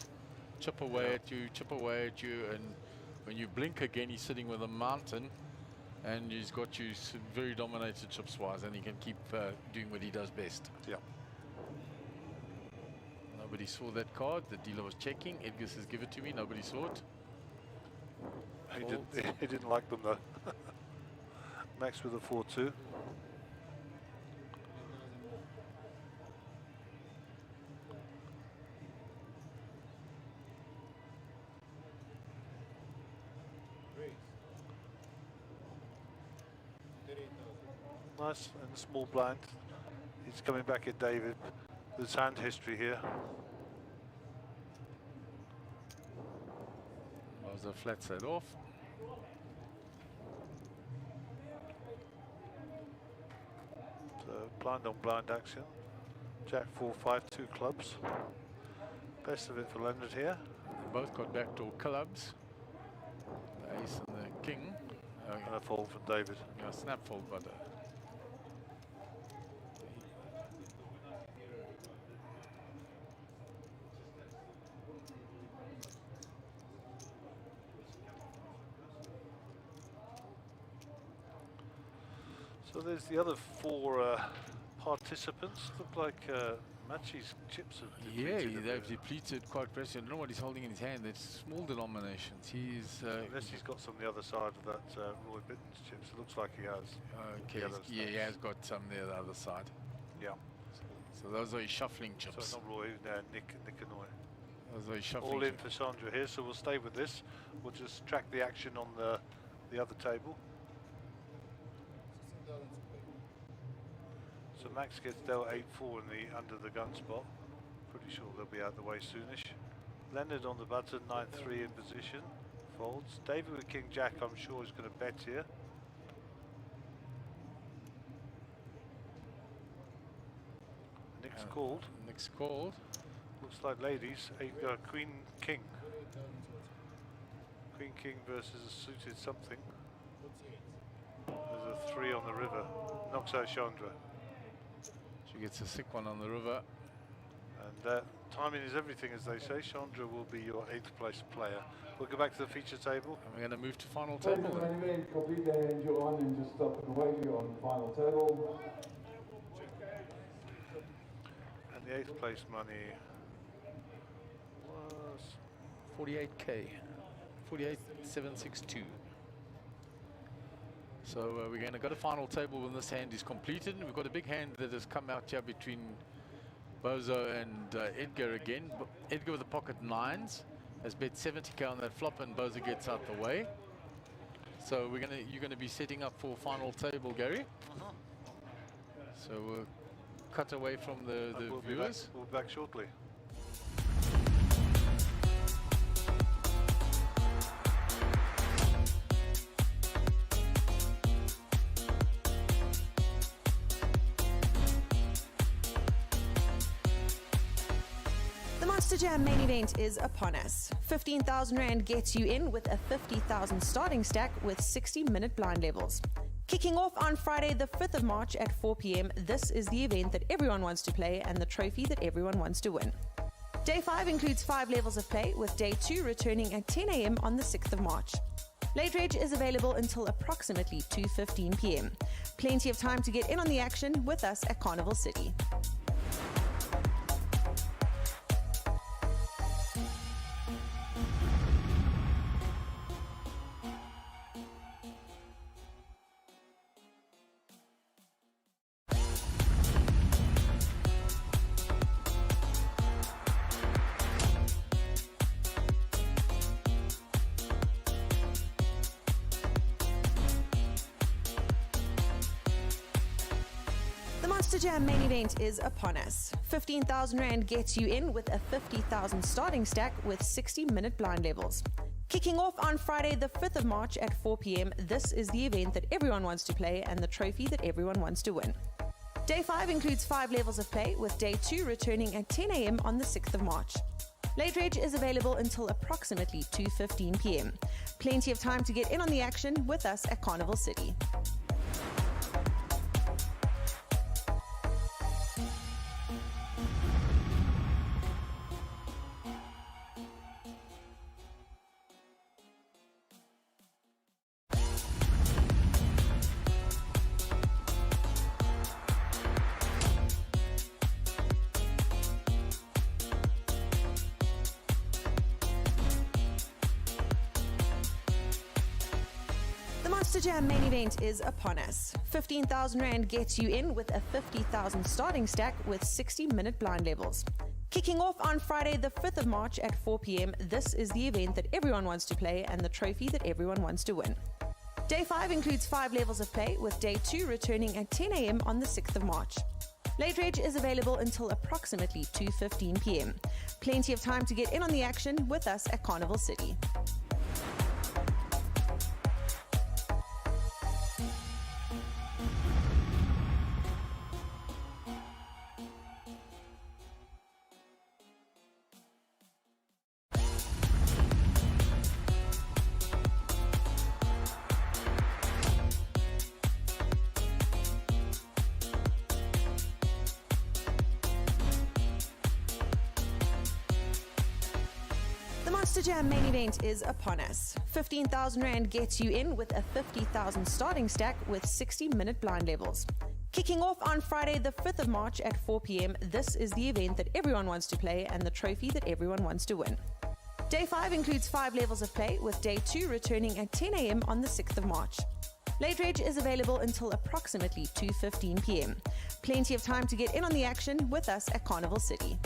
chip away at you, and when you blink again, he's sitting with a mountain, and he's got you very dominated chips-wise, and he can keep doing what he does best. Yeah. Nobody saw that card. The dealer was checking. Edgar says, give it to me. Nobody saw it. He didn't like them though. Max with a 4-2. Nice and small blind. He's coming back at David. There's hand history here. Boza flats that off. So blind on blind action. Jack 4-5, 2 clubs. Best of it for Leonard here. They both got backdoor clubs. The ace and the king. And a fold from David. Yeah, snap fold, but So there's the other 4 participants. Look like Machi's chips have Yeah, depleted. they've depleted quite pressure. I don't know what he's holding in his hand. It's small denominations. He's Unless he's got some on the other side of that Roy Bitten's chips. It looks like he has. okay. Yeah, he has got some there the other side. Yeah. So those are his shuffling chips. So not Roy, Nick Hanoi. Those are his shuffling All in chips. for Chandra here, so we'll stay with this. We'll just track the action on the other table. So Max gets dealt 8-4 in the under the gun spot. Pretty sure they'll be out the way soonish. Leonard on the button, 9-3 in position. Folds. David with King Jack, I'm sure is going to bet here. Nick's called. Nick's called. Looks like ladies. Queen King. Queen King versus a suited something. There's a 3 on the river. Knocks out Chandra. She gets a sick one on the river. And timing is everything, as they say. Chandra will be your 8th place player. We'll go back to the feature table. And we're going to move to final Ladies table. and gentlemen, complete the hand you're on and just stop and wait you on final table. And the 8th place money was 48k. 48,762. So we're going to go to final table when this hand is completed. And we've got a big hand that has come out here between Bozo and Edgar again. Edgar with the pocket 9s has bet 70k on that flop, and Bozo gets out the way. So you're gonna be setting up for final table, Gary. So we'll cut away from the we'll viewers. We'll be back shortly. Monster Jam main event is upon us. 15,000 Rand gets you in with a 50,000 starting stack with 60-minute blind levels. Kicking off on Friday the 5th of March at 4 p.m, this is the event that everyone wants to play and the trophy that everyone wants to win. Day 5 includes 5 levels of play, with Day 2 returning at 10 a.m. on the 6th of March. Late Reg is available until approximately 2:15 p.m. Plenty of time to get in on the action with us at Carnival City. Monster Jam main event is upon us. 15,000 Rand gets you in with a 50,000 starting stack with 60-minute blind levels. Kicking off on Friday the 5th of March at 4 p.m, this is the event that everyone wants to play and the trophy that everyone wants to win. Day 5 includes 5 levels of play, with Day 2 returning at 10 a.m. on the 6th of March. Late Reg is available until approximately 2:15 p.m. Plenty of time to get in on the action with us at Carnival City. Monster Jam main event is upon us. 15,000 Rand gets you in with a 50,000 starting stack with 60-minute blind levels. Kicking off on Friday the 5th of March at 4 p.m, this is the event that everyone wants to play and the trophy that everyone wants to win. Day 5 includes 5 levels of play, with Day 2 returning at 10 a.m. on the 6th of March. Late Reg is available until approximately 2:15 p.m. Plenty of time to get in on the action with us at Carnival City. Monster Monster Jam main event is upon us. 15,000 Rand gets you in with a 50,000 starting stack with 60-minute blind levels. Kicking off on Friday the 5th of March at 4 p.m, this is the event that everyone wants to play and the trophy that everyone wants to win. Day 5 includes 5 levels of play, with Day 2 returning at 10 a.m. on the 6th of March. Late Reg is available until approximately 2:15 p.m. Plenty of time to get in on the action with us at Carnival City.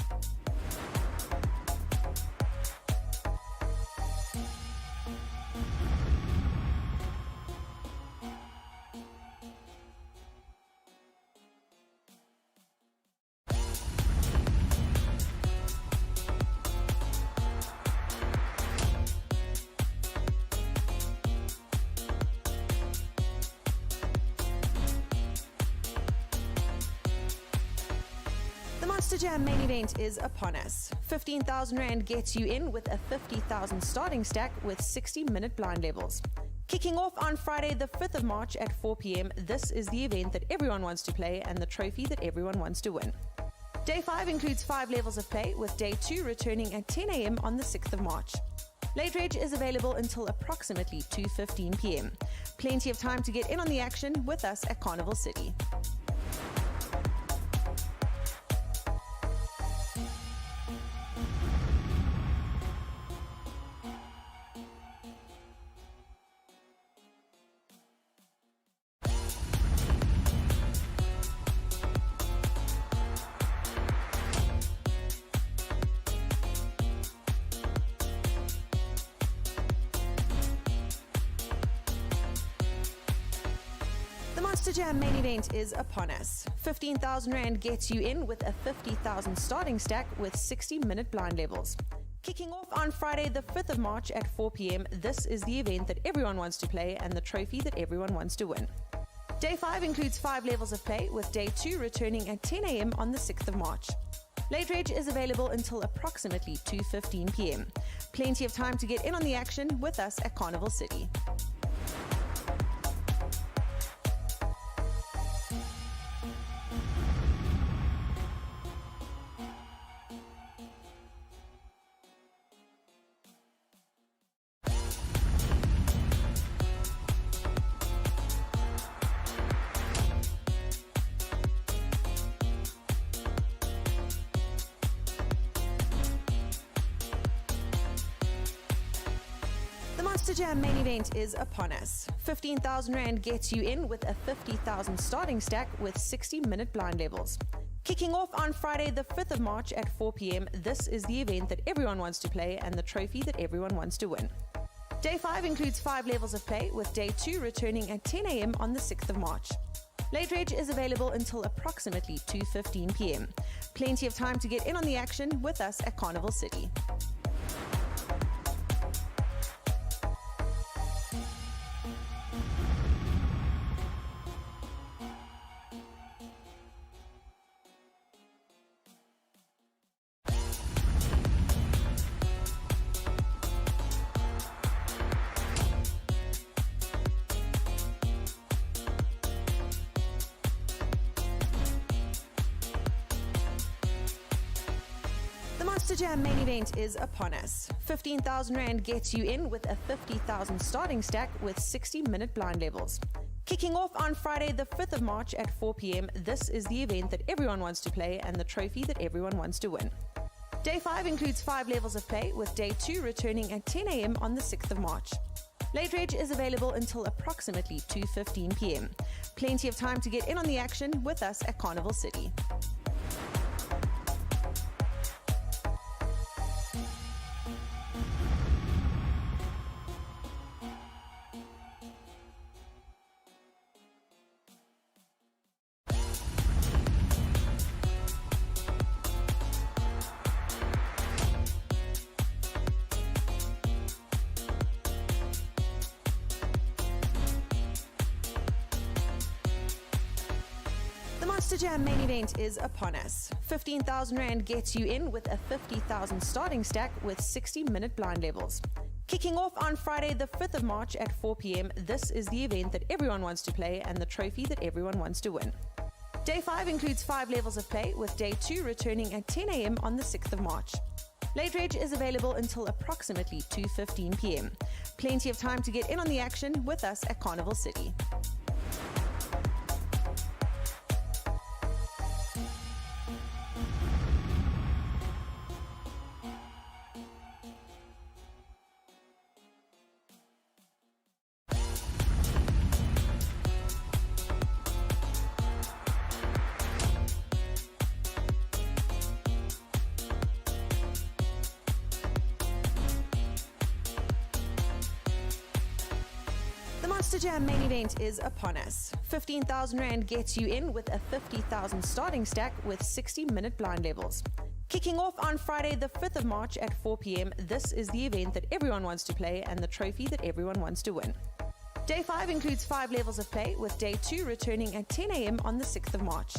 The Monster Jam main event is upon us. 15,000 Rand gets you in with a 50,000 starting stack with 60-minute blind levels. Kicking off on Friday the 5th of March at 4 p.m, this is the event that everyone wants to play and the trophy that everyone wants to win. Day 5 includes 5 levels of play, with Day 2 returning at 10 a.m. on the 6th of March. Late Reg is available until approximately 2:15 p.m. Plenty of time to get in on the action with us at Carnival City. The Monster Jam main event is upon us. 15,000 Rand gets you in with a 50,000 starting stack with 60-minute blind levels. Kicking off on Friday the 5th of March at 4 p.m, this is the event that everyone wants to play and the trophy that everyone wants to win. Day 5 includes 5 levels of play, with Day 2 returning at 10 a.m. on the 6th of March. Late Reg is available until approximately 2:15 p.m. Plenty of time to get in on the action with us at Carnival City. The Monster Jam main event is upon us. 15,000 Rand gets you in with a 50,000 starting stack with 60-minute blind levels. Kicking off on Friday the 5th of March at 4 p.m, this is the event that everyone wants to play and the trophy that everyone wants to win. Day 5 includes 5 levels of play, with Day 2 returning at 10 a.m. on the 6th of March. Late Reg is available until approximately 2:15 p.m. Plenty of time to get in on the action with us at Carnival City. The Monster Jam main event is upon us. 15,000 Rand gets you in with a 50,000 starting stack with 60-minute blind levels. Kicking off on Friday the 5th of March at 4 p.m, this is the event that everyone wants to play and the trophy that everyone wants to win. Day 5 includes 5 levels of play, with Day 2 returning at 10 a.m. on the 6th of March. Late Reg is available until approximately 2:15 p.m. Plenty of time to get in on the action with us at Carnival City. The Monster Jam main event is upon us. 15,000 Rand gets you in with a 50,000 starting stack with 60-minute blind levels. Kicking off on Friday the 5th of March at 4 p.m, this is the event that everyone wants to play and the trophy that everyone wants to win. Day 5 includes 5 levels of play, with Day 2 returning at 10 a.m. on the 6th of March. Late reg is available until approximately 2:15 p.m. Plenty of time to get in on the action with us at Carnival City. The Monster Jam main event is upon us. 15,000 Rand gets you in with a 50,000 starting stack with 60-minute blind levels. Kicking off on Friday the 5th of March at 4 p.m, this is the event that everyone wants to play and the trophy that everyone wants to win. Day 5 includes 5 levels of play, with Day 2 returning at 10 a.m. on the 6th of March.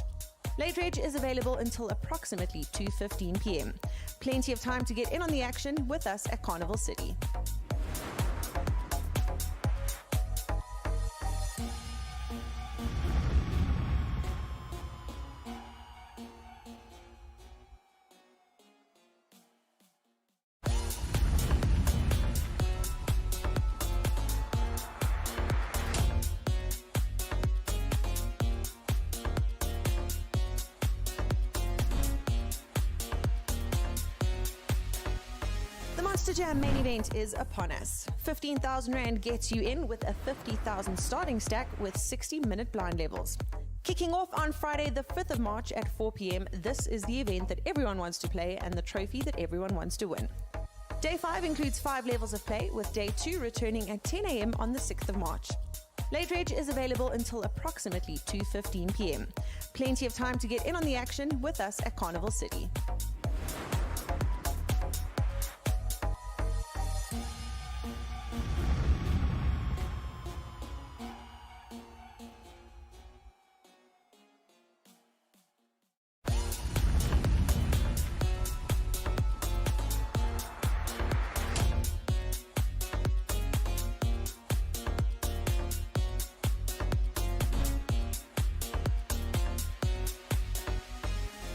Late reg is available until approximately 2:15 p.m. Plenty of time to get in on the action with us at Carnival City. The Monster Jam main event is upon us. 15,000 Rand gets you in with a 50,000 starting stack with 60-minute blind levels. Kicking off on Friday the 5th of March at 4 p.m, this is the event that everyone wants to play and the trophy that everyone wants to win. Day 5 includes 5 levels of play, with Day 2 returning at 10 a.m. on the 6th of March. Late reg is available until approximately 2:15 p.m. Plenty of time to get in on the action with us at Carnival City.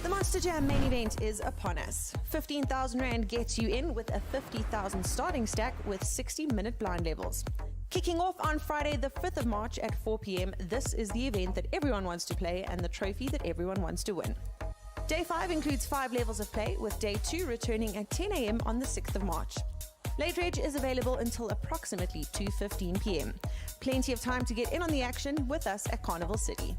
The Monster Jam main event is upon us. 15,000 Rand gets you in with a 50,000 starting stack with 60-minute blind levels. Kicking off on Friday the 5th of March at 4 p.m, this is the event that everyone wants to play and the trophy that everyone wants to win. Day 5 includes 5 levels of play, with Day 2 returning at 10 a.m. on the 6th of March. Late reg is available until approximately 2:15 p.m. Plenty of time to get in on the action with us at Carnival City.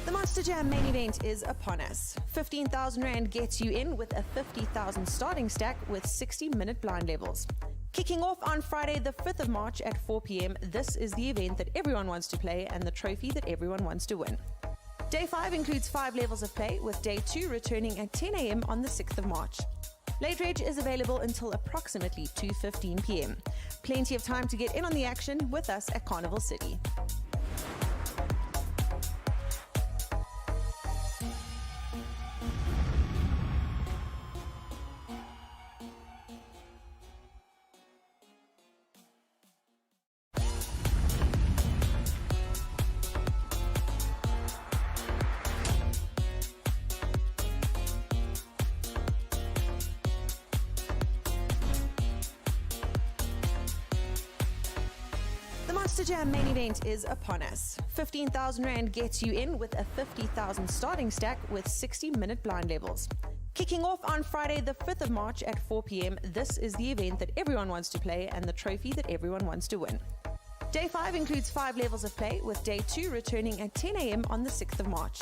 The Monster Jam main event is upon us. 15,000 Rand gets you in with a 50,000 starting stack with 60-minute blind levels. Kicking off on Friday the 5th of March at 4 p.m, this is the event that everyone wants to play and the trophy that everyone wants to win. Day 5 includes 5 levels of play, with Day 2 returning at 10 a.m. on the 6th of March. Late reg is available until approximately 2:15 p.m. Plenty of time to get in on the action with us at Carnival City. The Monster Jam main event is upon us. 15,000 Rand gets you in with a 50,000 starting stack with 60-minute blind levels. Kicking off on Friday the 5th of March at 4 p.m, this is the event that everyone wants to play and the trophy that everyone wants to win. Day 5 includes 5 levels of play, with Day 2 returning at 10 a.m. on the 6th of March.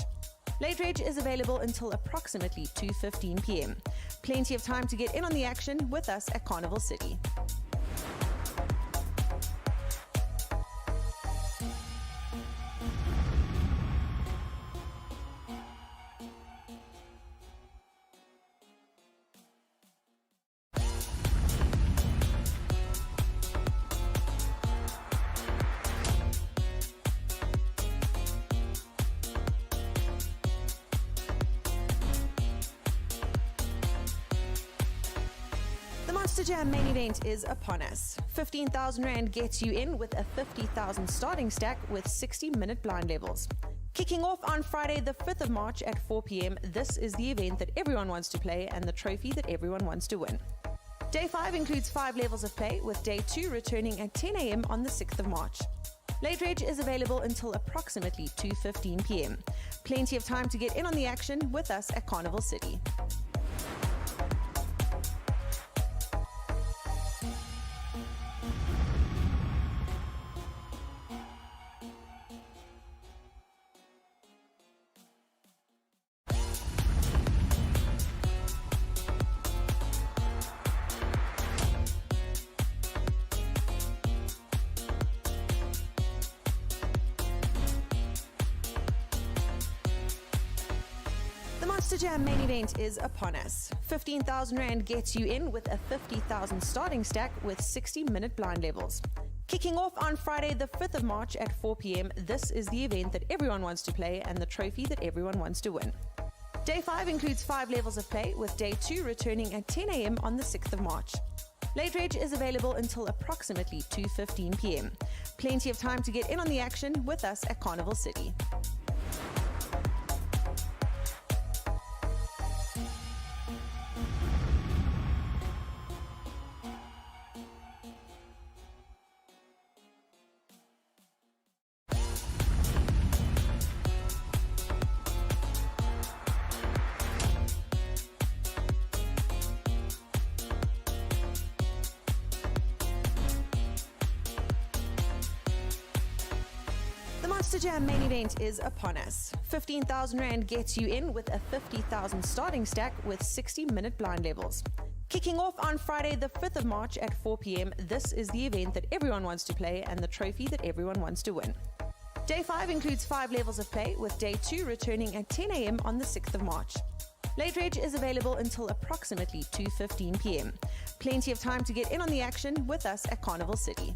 Late reg is available until approximately 2:15 p.m. Plenty of time to get in on the action with us at Carnival City. Monster Jam main event is upon us. 15,000 Rand gets you in with a 50,000 starting stack with 60-minute blind levels. Kicking off on Friday the 5th of March at 4 p.m, this is the event that everyone wants to play and the trophy that everyone wants to win. Day 5 includes 5 levels of play, with Day 2 returning at 10 a.m. on the 6th of March. Late Reg is available until approximately 2:15 p.m. Plenty of time to get in on the action with us at Carnival City. The Monster Jam main event is upon us. 15,000 Rand gets you in with a 50,000 starting stack with 60-minute blind levels. Kicking off on Friday the 5th of March at 4 p.m, this is the event that everyone wants to play and the trophy that everyone wants to win. Day 5 includes 5 levels of play, with Day 2 returning at 10 a.m. on the 6th of March. Late Reg is available until approximately 2:15 p.m. Plenty of time to get in on the action with us at Carnival City. The Monster Jam main event is upon us. 15,000 Rand gets you in with a 50,000 starting stack with 60-minute blind levels. Kicking off on Friday the 5th of March at 4 p.m, this is the event that everyone wants to play and the trophy that everyone wants to win. Day 5 includes 5 levels of play, with Day 2 returning at 10 a.m. on the 6th of March. Late Reg is available until approximately 2:15 p.m. Plenty of time to get in on the action with us at Carnival City.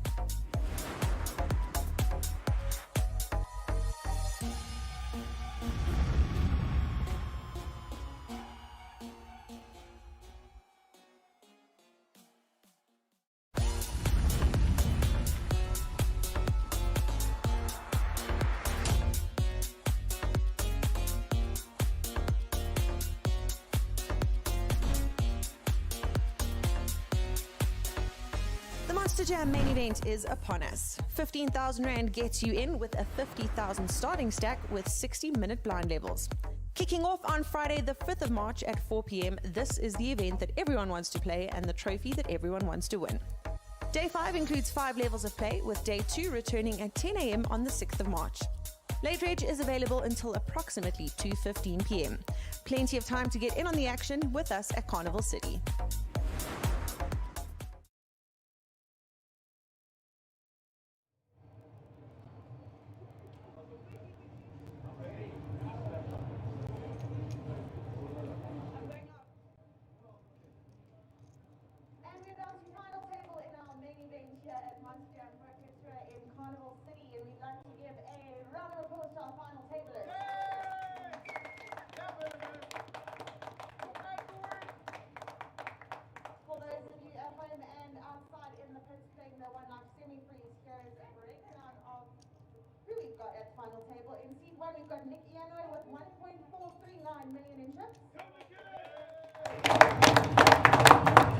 The Monster Jam main event is upon us. 15,000 Rand gets you in with a 50,000 starting stack with 60-minute blind levels. Kicking off on Friday the 5th of March at 4 p.m, this is the event that everyone wants to play and the trophy that everyone wants to win. Day 5 includes 5 levels of play, with Day 2 returning at 10 a.m. on the 6th of March. Late Reg is available until approximately 2:15 p.m. Plenty of time to get in on the action with us at Carnival City. And we're down to final table in our main event here at Monster Jam Orchestra in Carnival City, and we'd like to give a round of applause to our final tablers. For those of you at home and outside in the pits playing the One Life semi-freeze, here is a breakdown of who we've got at final table. In seat 1 we've got Nick Iano with 1.439 million in chips.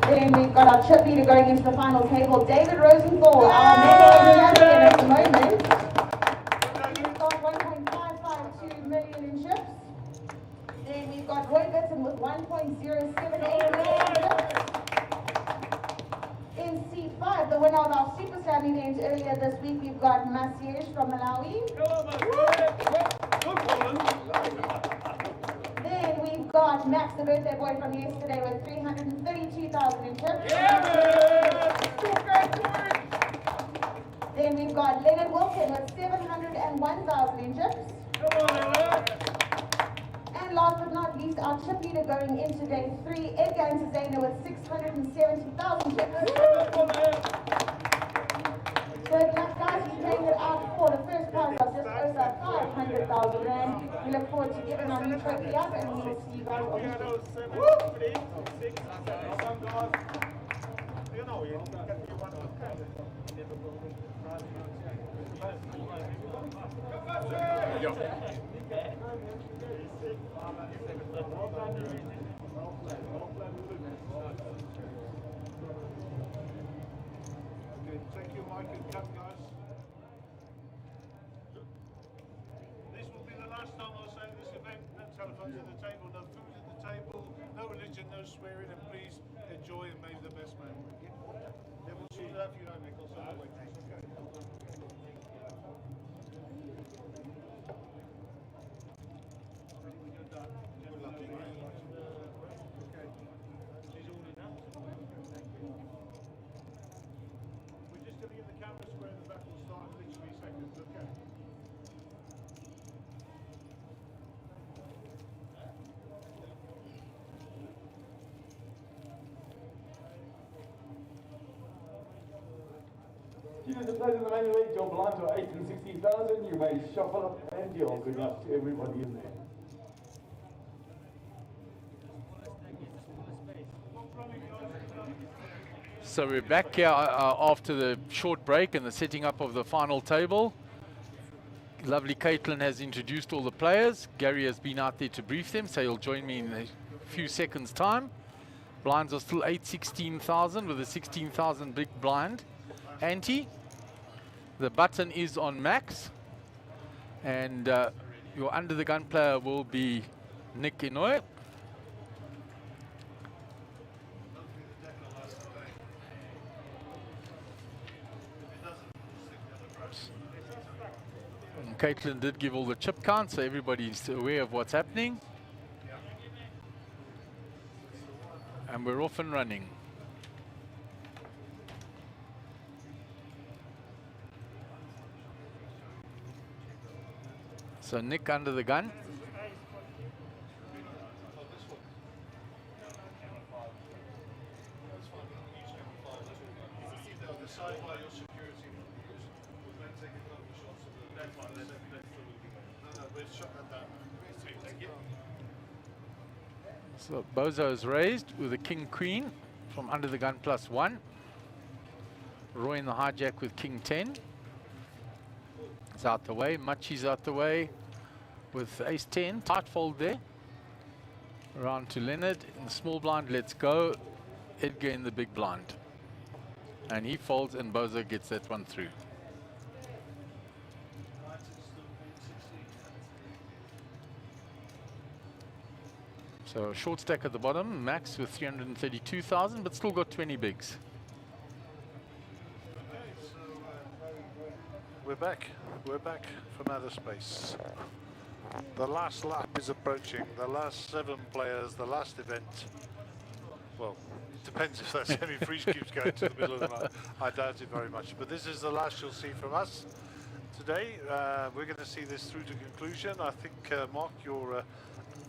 Then we've got our chip leader going into the final table, David Rosenthal, our main champion at the moment. We've got 1.552 million in chips. Then we've got Roy Bitton with 1.078 million in chips. In seat 5, the winner of our Super Slam event earlier this week, we've got Masiesh from Malawi. Then we've got Max, the birthday boy from yesterday, with 332,000 in chips. Then we've got Leonard Wilkin with 701,000 in chips. And last but not least, our chip leader going into day 3, Edgar Ntizena with 670,000 chips. So guys, he's playing it out for the first prize of just over 500,000 Rand. We look forward to giving our new trophy up, and we will see you guys on the street. Okay, take your mic and cut, guys. This will be the last time I'll say this event. No telephones at the table, no food at the table, no religion, no swearing, and please enjoy and make the best man. Yeah, we'll sort it out for you now, Nick. I'll send it away. We're just going to get the camera square in the back. We'll start in literally seconds, okay? Students that played in the main event, you're blind to 8 and 16,000. You may shuffle up and deal. Good luck to everybody in there. So we're back here after the short break and the setting up of the final table. Lovely Caitlin has introduced all the players. Gary has been out there to brief them, so he'll join me in a few seconds' time. Blinds are still 8, 16,000 with a 16,000 big blind ante. The button is on max, and your under the gun player will be Nick Inouye. And Caitlin did give all the chip counts, so everybody's aware of what's happening. And we're off and running. So Nick under the gun. So Bozo is raised with a king queen from under the gun +1. Roy in the hijack with king 10. It's out the way. Machi's out the way with ace 10. Tight fold there. Around to Leonard in the small blind. Let's go. Edgar in the big blind. And he folds and Bozo gets that one through. So short stack at the bottom. Max with 332,000, but still got 20 bigs. We're back from outer space. The last lap is approaching. The last 7 players, the last event. Well, it depends if that semi-freeze keeps going to the middle of the night. I doubt it very much. But this is the last you'll see from us today. We're going to see this through to conclusion. I think, Mark, your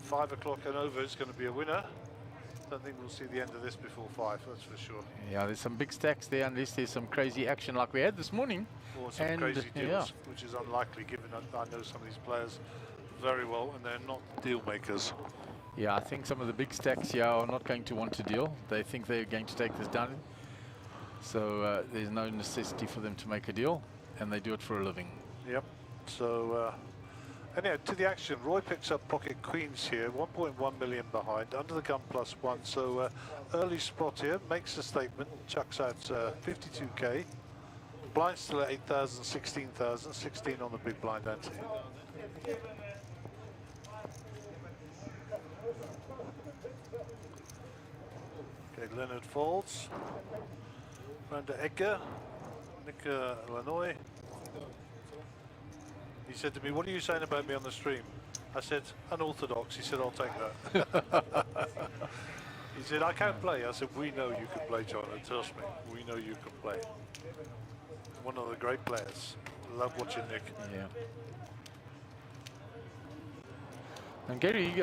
5 o'clock and over is going to be a winner. I don't think we'll see the end of this before 5, that's for sure. Yeah, there's some big stacks there unless there's some crazy action like we had this morning. Or some crazy deals, which is unlikely given I know some of these players very well and they're not deal makers. Yeah, I think some of the big stacks here are not going to want to deal. They think they're going to take this down. So there's no necessity for them to make a deal, and they do it for a living. Yep. So anyhow, to the action. Roy picks up pocket queens here, 1.1 million behind, under the gun +1. So early spot here, makes a statement, chucks out 52k. Blind still at 8,000, 16,000, 16 on the big blind ante. Okay, Leonard folds. Round to Edgar, Nick Inouye. He said to me, "What are you saying about me on the stream?" I said, "Unorthodox." He said, "I'll take that." He said, "I can't play." I said, "We know you can play, John, and trust me, we know you can play." One of the great players. Love watching Nick. Yeah. And Gary,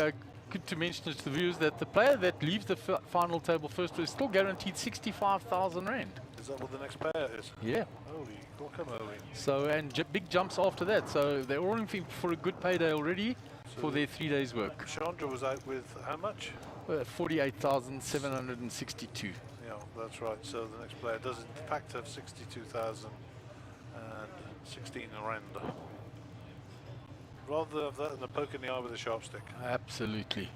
good to mention to the viewers that the player that leaves the final table first is still guaranteed 65,000 rand. Is that what the next player is? Yeah. Holy, guacamole. So, and big jumps after that. So they're all in for a good payday already for their 3 days work. Chandra was out with how much? 48,762. Yeah, that's right. So the next player does in fact have 62,000 And 16 rand. Rather have that than a poke in the eye with a sharp stick. Absolutely.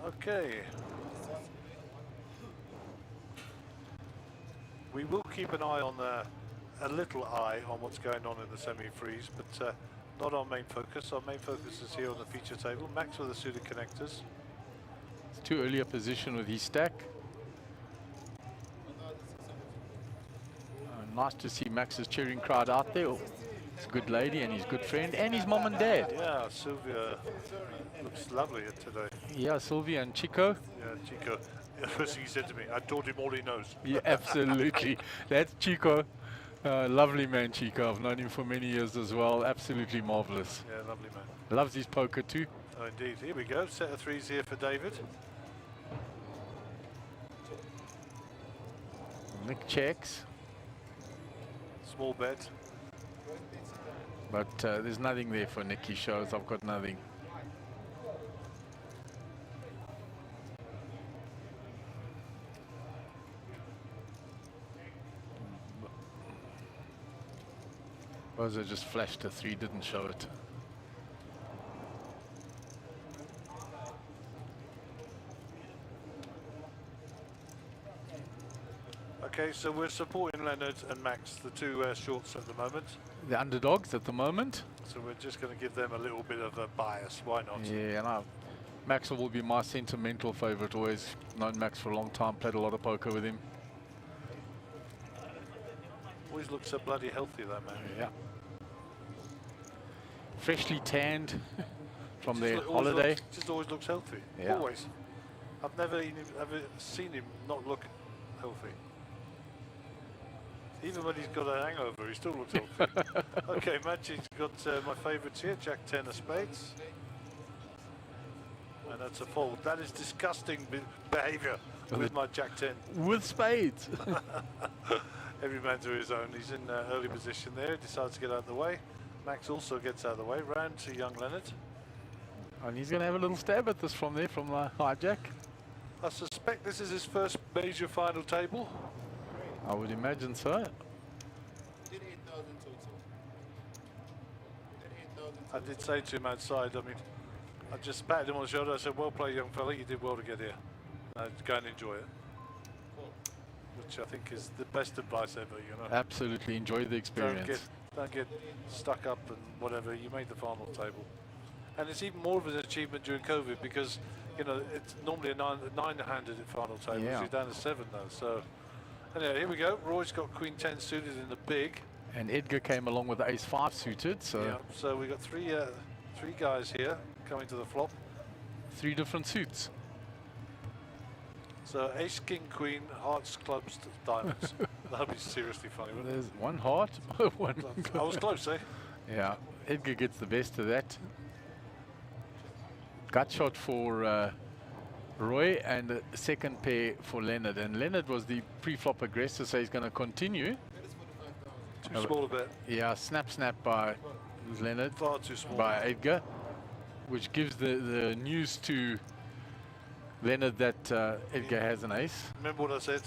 Okay. We will keep an eye on a little eye on what's going on in the semi-freeze, but not our main focus. Our main focus is here on the feature table. Max with the suited connectors. It's too early a position with his stack. Nice to see Max's cheering crowd out there. It's a good lady and his good friend and his mom and dad. Yeah, Sylvia looks lovely today. Yeah, Sylvia and Chico. Yeah, Chico. The first thing he said to me, I told him all he knows. Yeah, absolutely. That's Chico. Lovely man, Chico. I've known him for many years as well. Absolutely marvelous. Yeah, lovely man. Loves his poker too. Oh, indeed. Here we go. Set of threes here for David. Nick checks. Small bet. But there's nothing there for Nick. He shows I've got nothing. Bozo just flashed a 3, didn't show it. Okay, so we're supporting Leonard and Max, the two shorts at the moment. The underdogs at the moment. So we're just going to give them a little bit of a bias. Why not? Yeah, and Max will be my sentimental favourite. Always known Max for a long time. Played a lot of poker with him. Always looks so bloody healthy, that man. Yeah. Freshly tanned from their Always holiday. Just always looks healthy. Yeah. Always. I've never ever seen him not look healthy. Even when he's got a hangover, he still looks healthy. Okay, Magi's got my favourites here, Jack 10 of spades. And that's a fold. That is disgusting behaviour with my Jack 10. With spades. Every man to his own. He's in early position there, decides to get out of the way. Max also gets out of the way, round to young Leonard. And he's going to have a little stab at this from there, from the hijack. I suspect this is his first major final table. I would imagine so. Did 8,000 total. Did 8,000 I did say to him outside, I mean, I just patted him on the shoulder. I said, well played, young fella, you did well to get here. Go and enjoy it. Which I think is the best advice ever, you know. Absolutely, enjoy the experience. Don't get stuck up and whatever. You made the final table. And it's even more of an achievement during COVID because, you know, it's normally a nine-handed final table. Yeah. He's down to 7 now, so... Anyway, here we go. Roy's got Queen 10 suited in the big. And Edgar came along with the Ace 5 suited, so... Yeah, so we got three guys here coming to the flop. 3 different suits. So Ace, King, Queen, Hearts, Clubs, Diamonds. That'll be seriously funny, wouldn't There's one heart, one... I was close, eh? Yeah, Edgar gets the best of that. Gut shot for Roy and a second pair for Leonard. And Leonard was the pre-flop aggressor, so he's going to continue. Too small a bet. Yeah, snap by Leonard. Far too small. By Edgar, which gives the news to Leonard that Edgar has an ace. Remember what I said?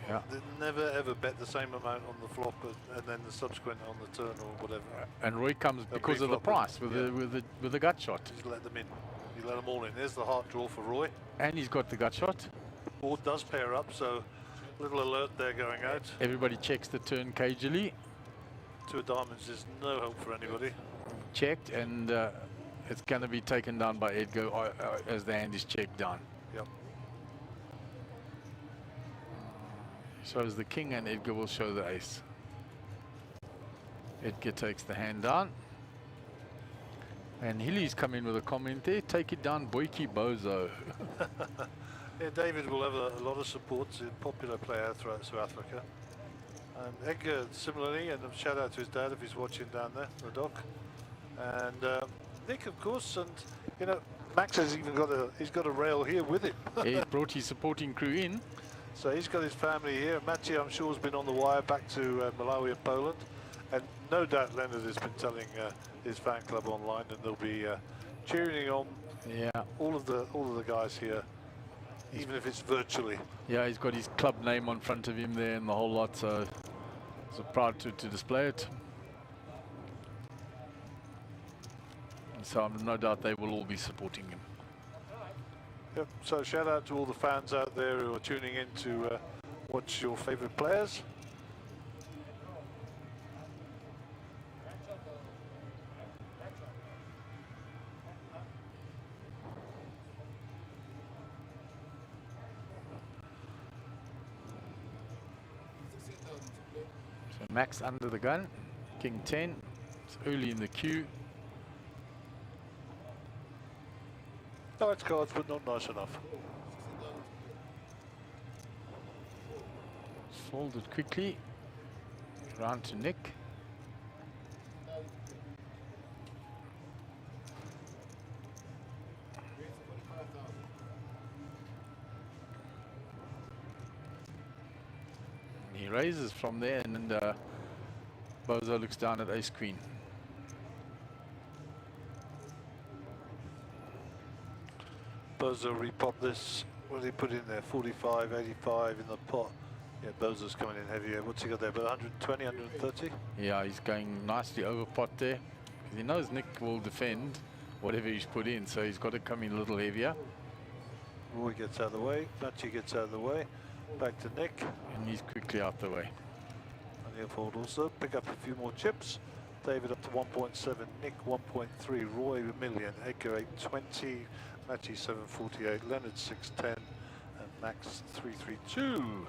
Yeah. Never ever bet the same amount on the flop and then the subsequent on the turn or whatever. And Roy comes because of the price with the gut shot. Just let them in. You let them all in. There's the heart draw for Roy. And he's got the gut shot. Board does pair up, so little alert there going out. Everybody checks the turn cagely. 2 of diamonds is no help for anybody. Checked, and it's going to be taken down by Edgar as the hand is checked down. Yep. Shows the king, and Edgar will show the ace. Edgar takes the hand down. And Hilly's come in with a comment there. Take it down, Boyki Bozo. Yeah, David will have a lot of support. He's a popular player throughout South Africa. And Edgar similarly, and a shout out to his dad if he's watching down there, the doc. And Nick, of course, and you know, Max has even got a rail here with him. He brought his supporting crew in. So he's got his family here. Maciej, I'm sure, has been on the wire back to Malawi and Poland. And no doubt Leonard has been telling his fan club online, and they'll be cheering on all of the guys here, even if it's virtually. Yeah, he's got his club name on front of him there and the whole lot, so So proud to display it. And so I'm no doubt they will all be supporting him. Yep. So shout out to all the fans out there who are tuning in to watch your favourite players. So Max under the gun, King 10. It's early in the queue. Nice cards, but not nice enough. Folded quickly. Round to Nick. He raises from there, and Bozo looks down at ace queen. Bozo repop this. What did he put in there? 45, 85 in the pot. Yeah, Bozo's coming in heavier. What's he got there? About 120, 130? Yeah, he's going nicely over pot there. He knows Nick will defend whatever he's put in, so he's got to come in a little heavier. Roy gets out of the way. Machi gets out of the way. Back to Nick. And he's quickly out the way. And he'll fold also. Pick up a few more chips. David up to 1.7. Nick 1.3. Roy a million. Edgar 820. Machi 748. Leonard 610. And Max 332.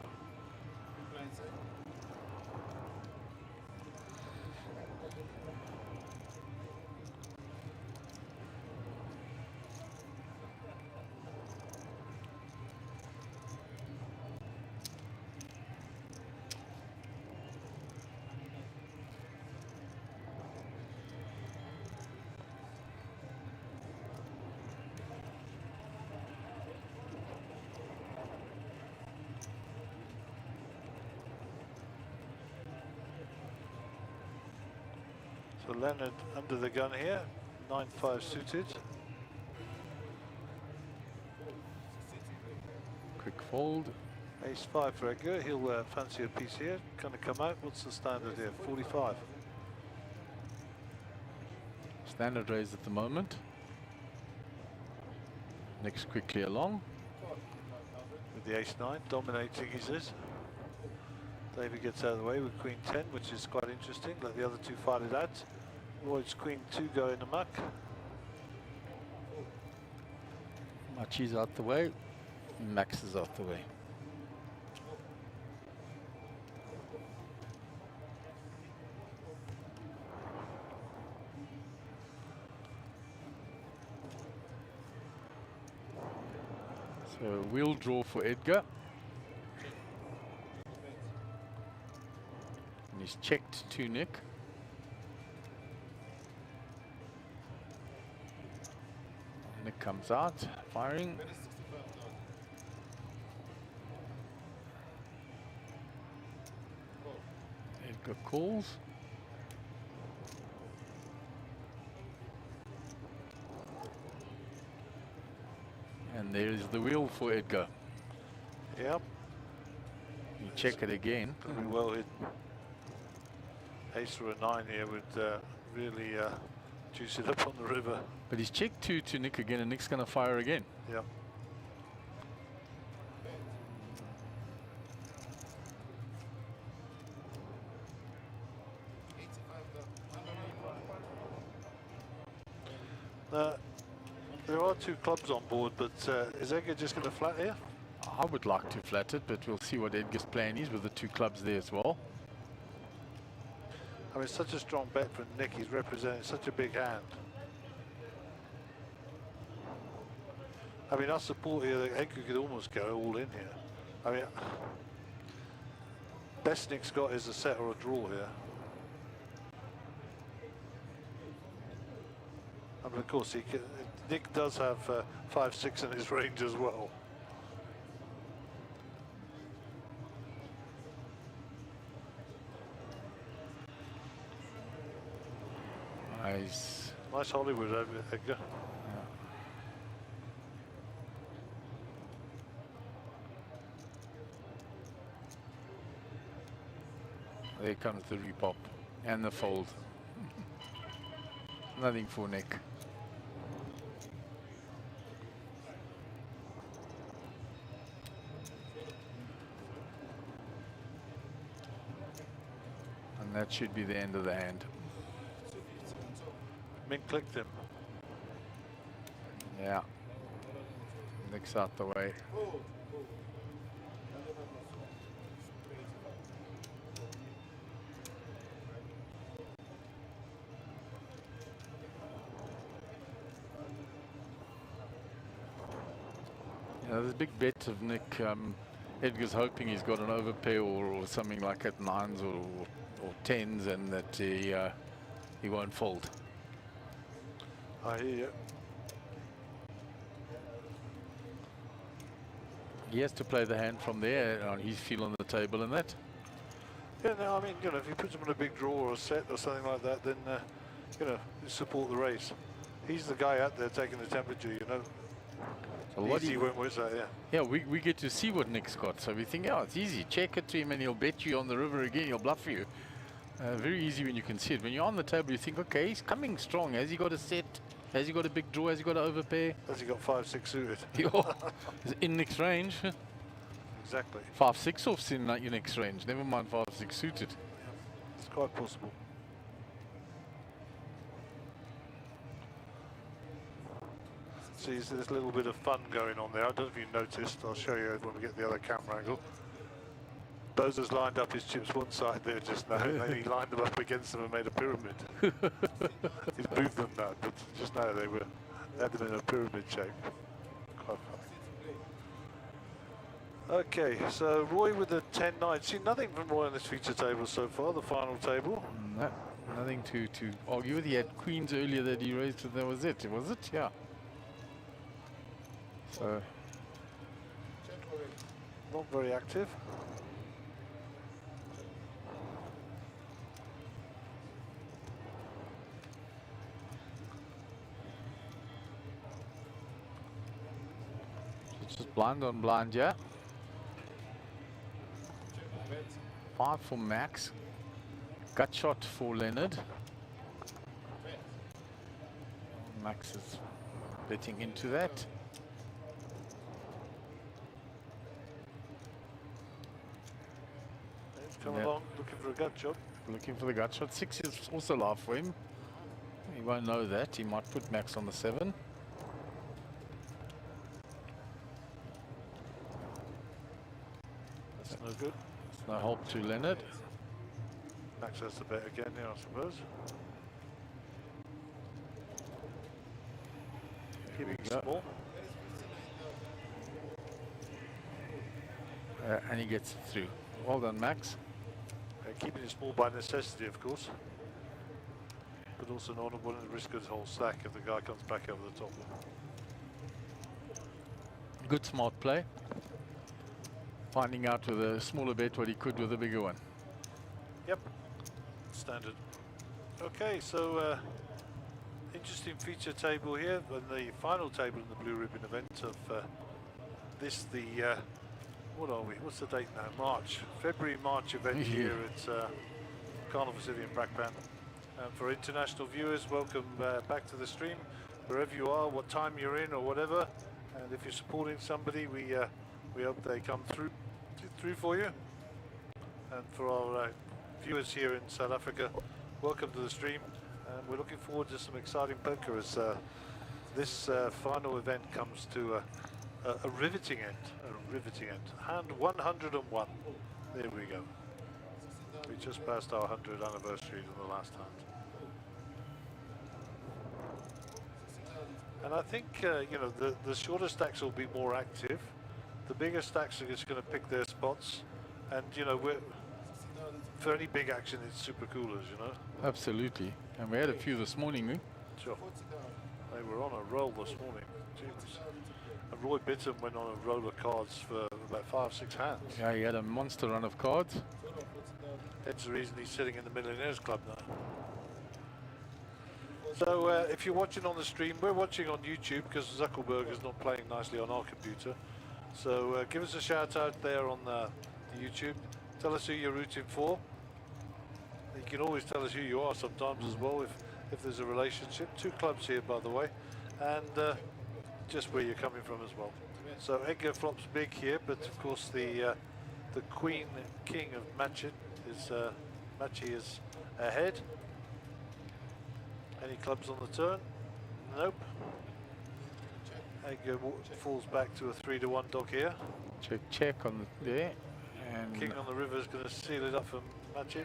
So Leonard under the gun here, 9-5 suited. Quick fold. Ace-5 for Edgar, he'll fancy a piece here. Gonna come out, what's the standard here? 45. Standard raise at the moment. Nick's quickly along. With the ace-9, dominating he says. David gets out of the way with queen 10, which is quite interesting. Let the other two fight it out. Roy's queen 2 go in the muck. Machi's out the way. Max is out the way. So we'll draw for Edgar. And he's checked to Nick. Nick comes out, firing. Edgar calls. And there is the wheel for Edgar. Yep. You check it again. Very well hidden. Ace or a 9 here would really juice it up on the river. But he's checked 2 to Nick again, and Nick's going to fire again. Yep. There are 2 clubs on board, but is Edgar just going to flat here? I would like to flat it, but we'll see what Edgar's plan is with the 2 clubs there as well. I mean, it's such a strong bet for Nick. He's representing such a big hand. I mean, I support here that Edgar could almost go all in here. I mean, best Nick's got is a set or a draw here. I mean, of course, Nick does have 5-6 in his range as well. Nice. Nice Hollywood over Edgar. There comes the repop and the fold. Nothing for Nick. And that should be the end of the hand. Min clicked him. Yeah. Nick's out the way. There's a big bet of Nick. Edgar's hoping he's got an overpair or something like that, 9s or 10s, and that he won't fold. I hear you. He has to play the hand from there on his feel on the table and that. Yeah, no, I mean, you know, if you put him on a big draw or a set or something like that, then, you know, you support the race. He's the guy out there taking the temperature, you know. So what easy went with that, yeah. Yeah, we get to see what Nick's got, so we think, oh, it's easy. Check it to him and he'll bet you on the river again, he'll bluff you. Very easy when you can see it. When you're on the table, you think, okay, he's coming strong. Has he got a set? Has he got a big draw? Has he got an overpair? Has he got 5-6 suited? In Nick's range. Exactly. 5-6 offs in your next range, never mind 5-6 suited. It's quite possible. See, there's a little bit of fun going on there. I don't know if you noticed. I'll show you when we get the other camera angle. Bozer's lined up his chips one side there just now, and then he lined them up against them and made a pyramid. He's moved them now, but just now they had them in a pyramid shape. Quite funny. Okay, so Roy with the 10-9. See, nothing from Roy on this feature table so far, the final table. No, nothing to argue with. He had queens earlier that he raised, and that was it. Was it? Yeah. So. Not very active. Just blind on blind, yeah. 5 for Max. Gut shot for Leonard. Max is betting into that. He's come along looking for a gut shot. Looking for the gut shot. 6 is also live for him. He won't know that. He might put Max on the 7. That's no good. No help to Leonard. Max has the bet again here, I suppose. Keeping it small. And he gets it through. Well done, Max. Keeping it small by necessity, of course. But also not wanting to risk his whole stack if the guy comes back over the top. Good smart play. Finding out with a smaller bet what he could with a bigger one. Yep, standard. Okay, so interesting feature table here, and the final table in the Blue Ribbon event of what are we? What's the date now? March, February-March event here at Carnival City in Brakpan. And for international viewers, welcome back to the stream, wherever you are, what time you're in or whatever. And if you're supporting somebody, we hope they come through for you. And for our viewers here in South Africa, welcome to the stream. And we're looking forward to some exciting poker as this final event comes to a riveting end. A riveting end. Hand 101. There we go. We just passed our 100th anniversary in the last hand. And I think you know, the shorter stacks will be more active. The bigger stacks are just going to pick their spots, and you know, for any big action, it's super coolers, you know. Absolutely, and we had a few this morning. Eh? Sure. They were on a roll this morning. Jeez. And Roy Bitton went on a roll of cards for about 5-6 hands. Yeah, he had a monster run of cards. That's the reason he's sitting in the Millionaires Club now. So if you're watching on the stream, we're watching on YouTube because Zuckerberg is not playing nicely on our computer. So give us a shout out there on the YouTube. Tell us who you're rooting for. You can always tell us who you are sometimes as well if there's a relationship. 2 clubs here, by the way, and just where you're coming from as well. So Edgar flops big here, but of course the Queen King of Mjpt is Mjpt is ahead. Any clubs on the turn? Nope. Edgar falls back to a 3-1 dog here. Check on the there, and King on the river is going to seal it up for Mjpt.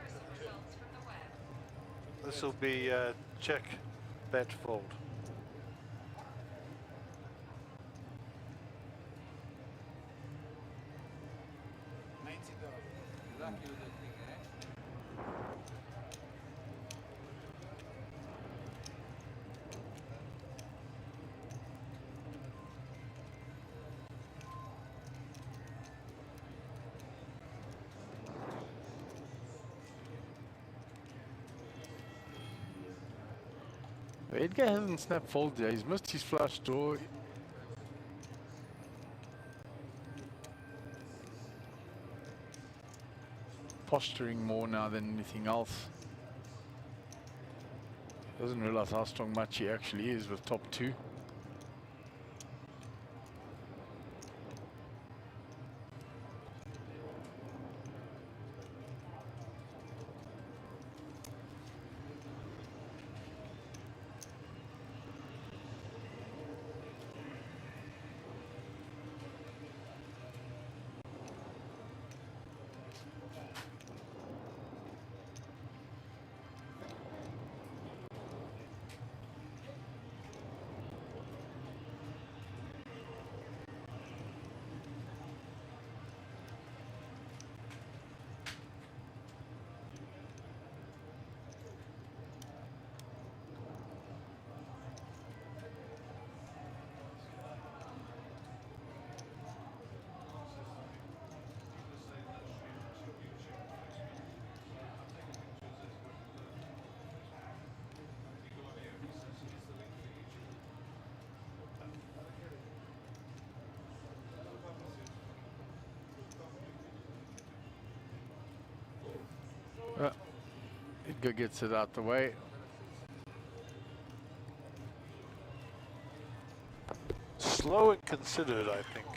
This will be check, bet, fold. Edgar hasn't snapped fold there. He's missed his flush draw. Posturing more now than anything else. Doesn't realize how strong Mjpt actually is with top 2. Edgar gets it out the way. Slow and considered, I think.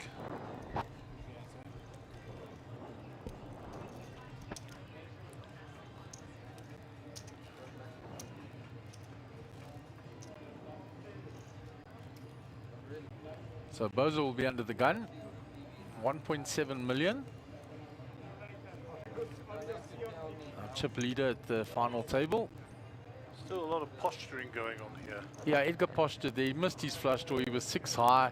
So Bozo will be under the gun. 1.7 million. Chip leader at the final table. Still a lot of posturing going on here. Yeah, Edgar postured there. He missed his flush draw. He was 6 high,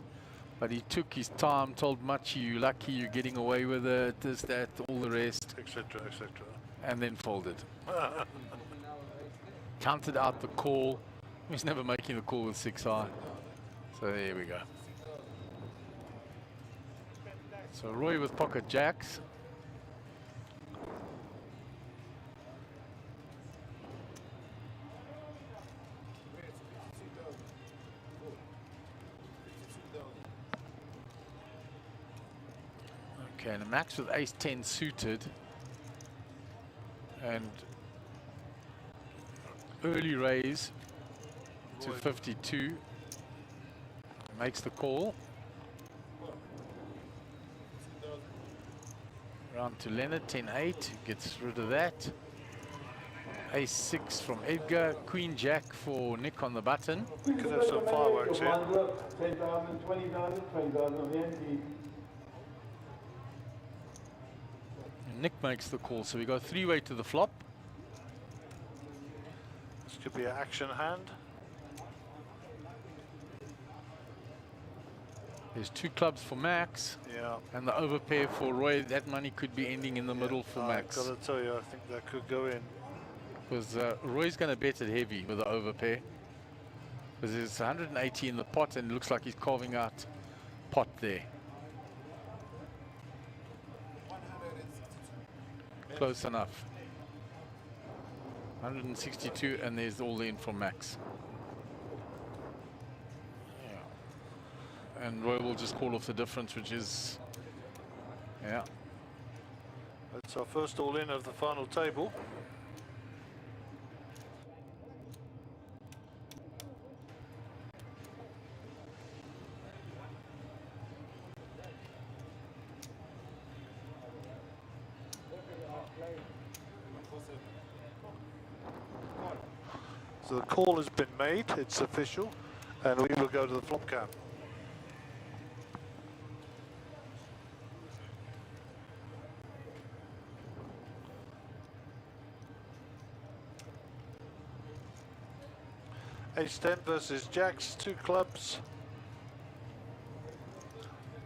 but he took his time, told Mjpt, you lucky, you're getting away with it, this, that, all the rest. Etc., etc. And then folded. Counted out the call. He's never making the call with 6 high. So there we go. So Roy with pocket jacks. Okay, and a max with ace-10 suited. And early raise to 52. Makes the call. Round to Leonard, 10-8, gets rid of that. Ace-6 from Edgar, Queen-Jack for Nick on the button. We could have some fireworks here. 10,000, 20,000, 20,000 on the ante. And Nick makes the call, so we go 3-way to the flop. This could be an action hand. There's 2 clubs for Max. Yeah. And the overpair for Roy. That money could be ending in the middle for Max. I've got to tell you, I think that could go in. Because Roy's going to bet it heavy with the overpair. Because there's 180 in the pot and it looks like he's carving out pot there. Close enough. 162 and there's all in for Max. And Roy will just call off the difference, which is, yeah. That's our first all-in of the final table. So the call has been made, it's official, and we will go to the flop cam. Ace-10 versus Jacks, 2 clubs.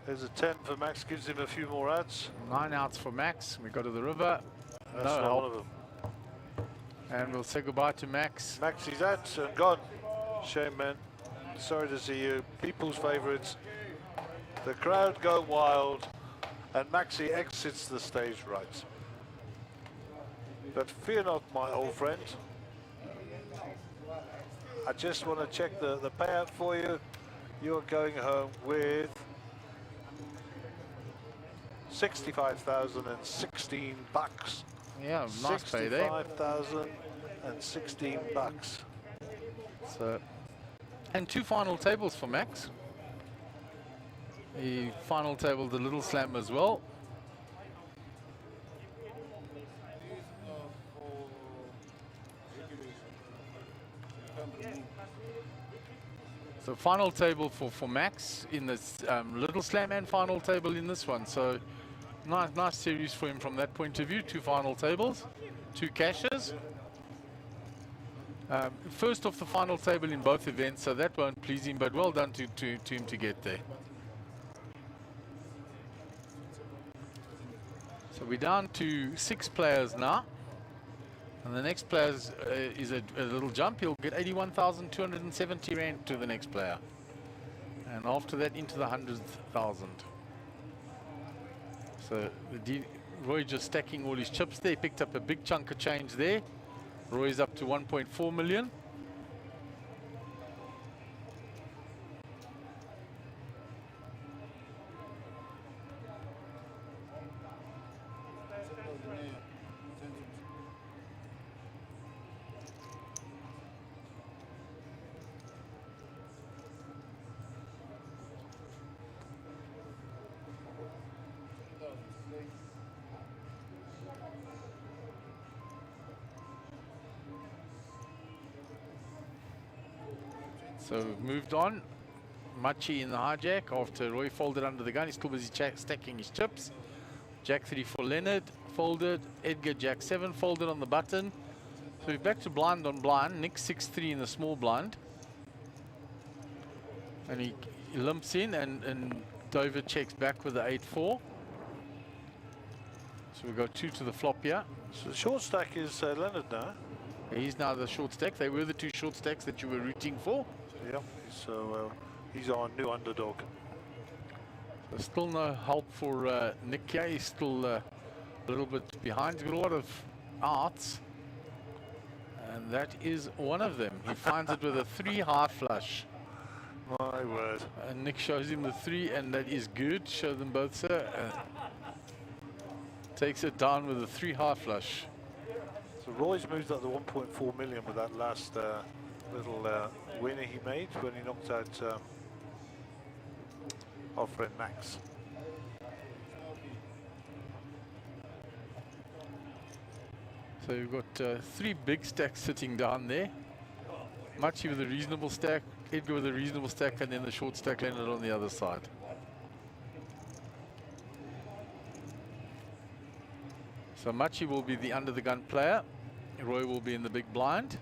There's a 10 for Max, gives him a few more outs. 9 outs for Max. We go to the river. That's No not help. one of them. And we'll say goodbye to Max. Max, he's out and gone. Shame, man. Sorry to see you. People's favourites. The crowd go wild, and Maxi exits the stage right. But fear not, my old friend. I just want to check the payout for you. You're going home with 65,016 bucks. Yeah, nice payday. 65,016 bucks. So, and 2 final tables for Max. He final tabled the little slam as well. So final table for Max in this little slam, and final table in this one. So nice series for him from that point of view. 2 final tables, 2 cashes. First off the final table in both events, so that won't please him, but well done to him to get there. So we're down to 6 players now. And the next player is a little jump. He'll get 81,270 rand to the next player. And after that, into the 100,000. So Roy just stacking all his chips there. He picked up a big chunk of change there. Roy's up to 1.4 million. So we've moved on. Machi in the hijack after Roy folded under the gun. He's still busy stacking his chips. Jack 3 for Leonard, folded. Edgar Jack 7, folded on the button. So we're back to blind on blind. Nick 6-3 in the small blind. And he limps in, and David checks back with the 8-4. So we go 2 to the flop here. So the short stack is Leonard now. He's now the short stack. They were the 2 short stacks that you were rooting for. Yep, so he's our new underdog. There's still no help for Nick here. He's still a little bit behind. He's got a lot of outs. And that is one of them. He finds it with a 3 high flush. My word. And Nick shows him the 3, and that is good. Show them both, sir. Takes it down with a 3 high flush. So Roy's moved up to 1.4 million with that last little winner he made when he knocked out our friend Max. So you've got 3 big stacks sitting down there. Machi with a reasonable stack, Edgar with a reasonable stack, and then the short stack Leonard on the other side. So Machi will be the under the gun player. Roy will be in the big blind.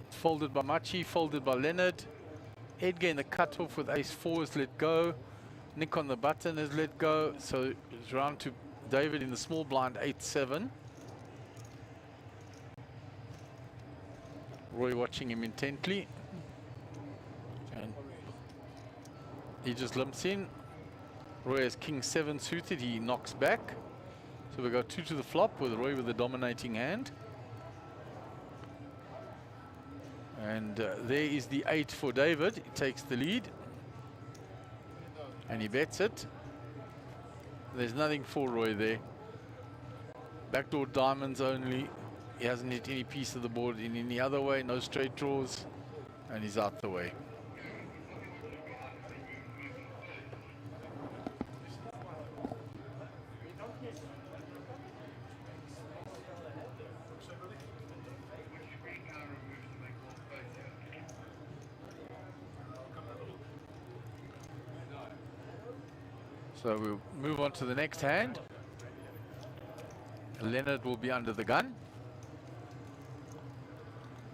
Folded by Machi, folded by Leonard. Edgar in the cutoff with ace-4 has let go. Nick on the button has let go. So it's round to David in the small blind, 8-7. Roy watching him intently. And he just limps in. Roy has king 7 suited, he knocks back. So we go 2 to the flop with Roy with the dominating hand. And there is the 8 for David. He takes the lead. And he bets it. There's nothing for Roy there. Backdoor diamonds only. He hasn't hit any piece of the board in any other way. No straight draws. And he's out the way. So we'll move on to the next hand. Leonard will be under the gun.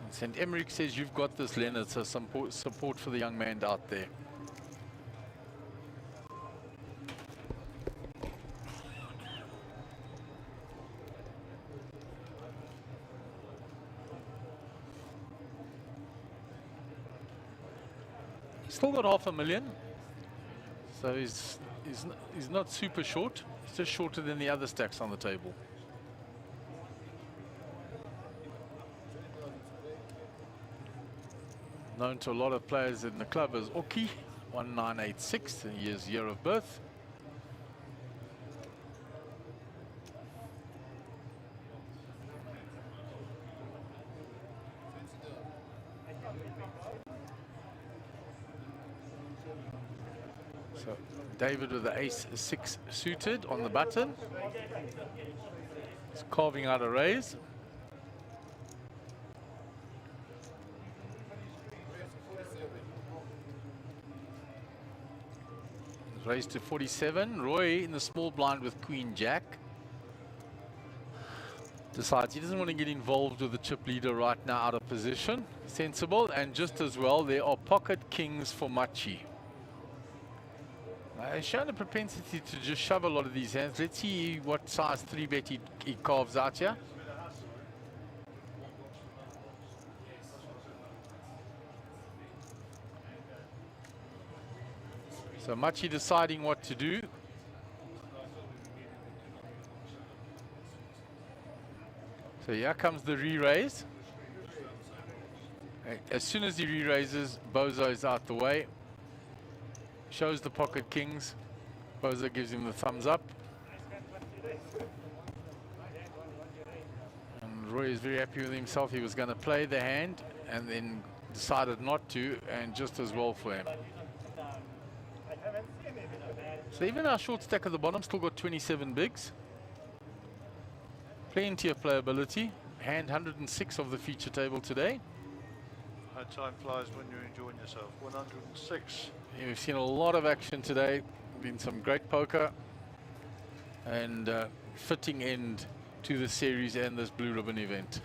And St. Emmerich says, you've got this, Leonard, so some support for the young man out there. Still got $500,000. So he's not super short. He's just shorter than the other stacks on the table. Known to a lot of players in the club as Oki, 1986, his year of birth. So David with the ace-6 suited on the button. He's carving out a raise. He's raised to 47. Roy in the small blind with Queen Jack. Decides he doesn't want to get involved with the chip leader right now out of position. Sensible. And just as well, there are pocket kings for Machi. He's shown a propensity to just shove a lot of these hands. Let's see what size 3-bet he carves out here. So Machi deciding what to do. So here comes the re-raise. As soon as he re-raises, Bozo is out the way. Shows the pocket kings. Bozo gives him the thumbs up. And Roy is very happy with himself. He was going to play the hand and then decided not to, and just as well for him. So even our short stack at the bottom still got 27 bigs. Plenty of playability. Hand 106 of the feature table today. How time flies when you're enjoying yourself. 106. Yeah, we've seen a lot of action today. Been some great poker. And fitting end to the series and this Blue Ribbon event.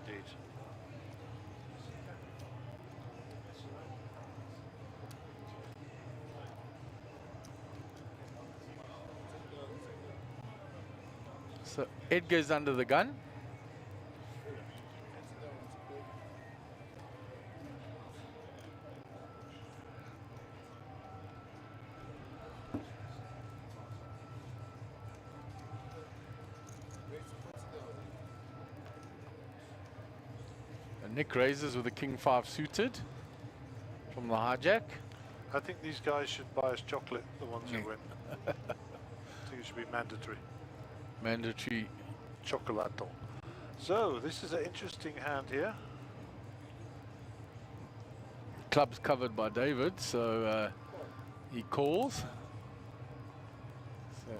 Indeed. So Edgar's under the gun. And Nick raises with a King 5 suited from the hijack. I think these guys should buy us chocolate, the ones who win. I think it should be mandatory. Mandatory Chocolato. So, this is an interesting hand here. Club's covered by David, so he calls. So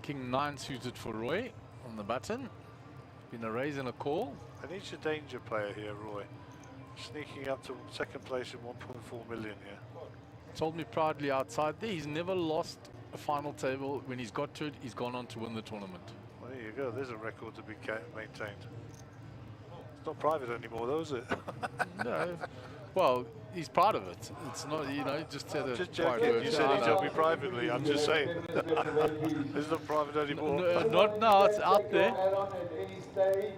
King 9 suited for Roy on the button. Been a raise and a call. And he's a danger player here, Roy. Sneaking up to second place in 1.4 million here. Told me proudly outside there, he's never lost a final table. When he's got to it, he's gone on to win the tournament. Well, there you go. There's a record to be maintained. It's not private anymore, though, is it? No. Well, he's proud of it. It's not, you know, just said a just quiet joking. word. You said he told me privately. I'm just saying. It's not private anymore. Not now, it's out there. Add on at any stage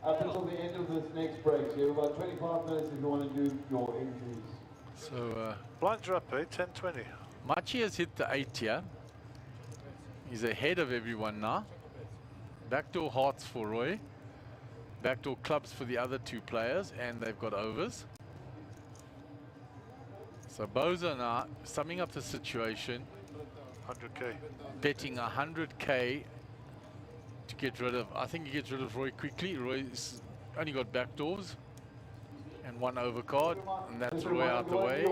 up until the end of this next break. So you have about 25 minutes if you want to do your entries. So Blinds are up, eh? 10-20. Machi has hit the 8 here. He's ahead of everyone now. Backdoor hearts for Roy. Backdoor clubs for the other two players, and they've got overs. So Boza now summing up the situation, 100k. betting 100k to get rid of. I think he gets rid of Roy quickly. Roy's only got backdoors and one overcard, and that's Roy out the way.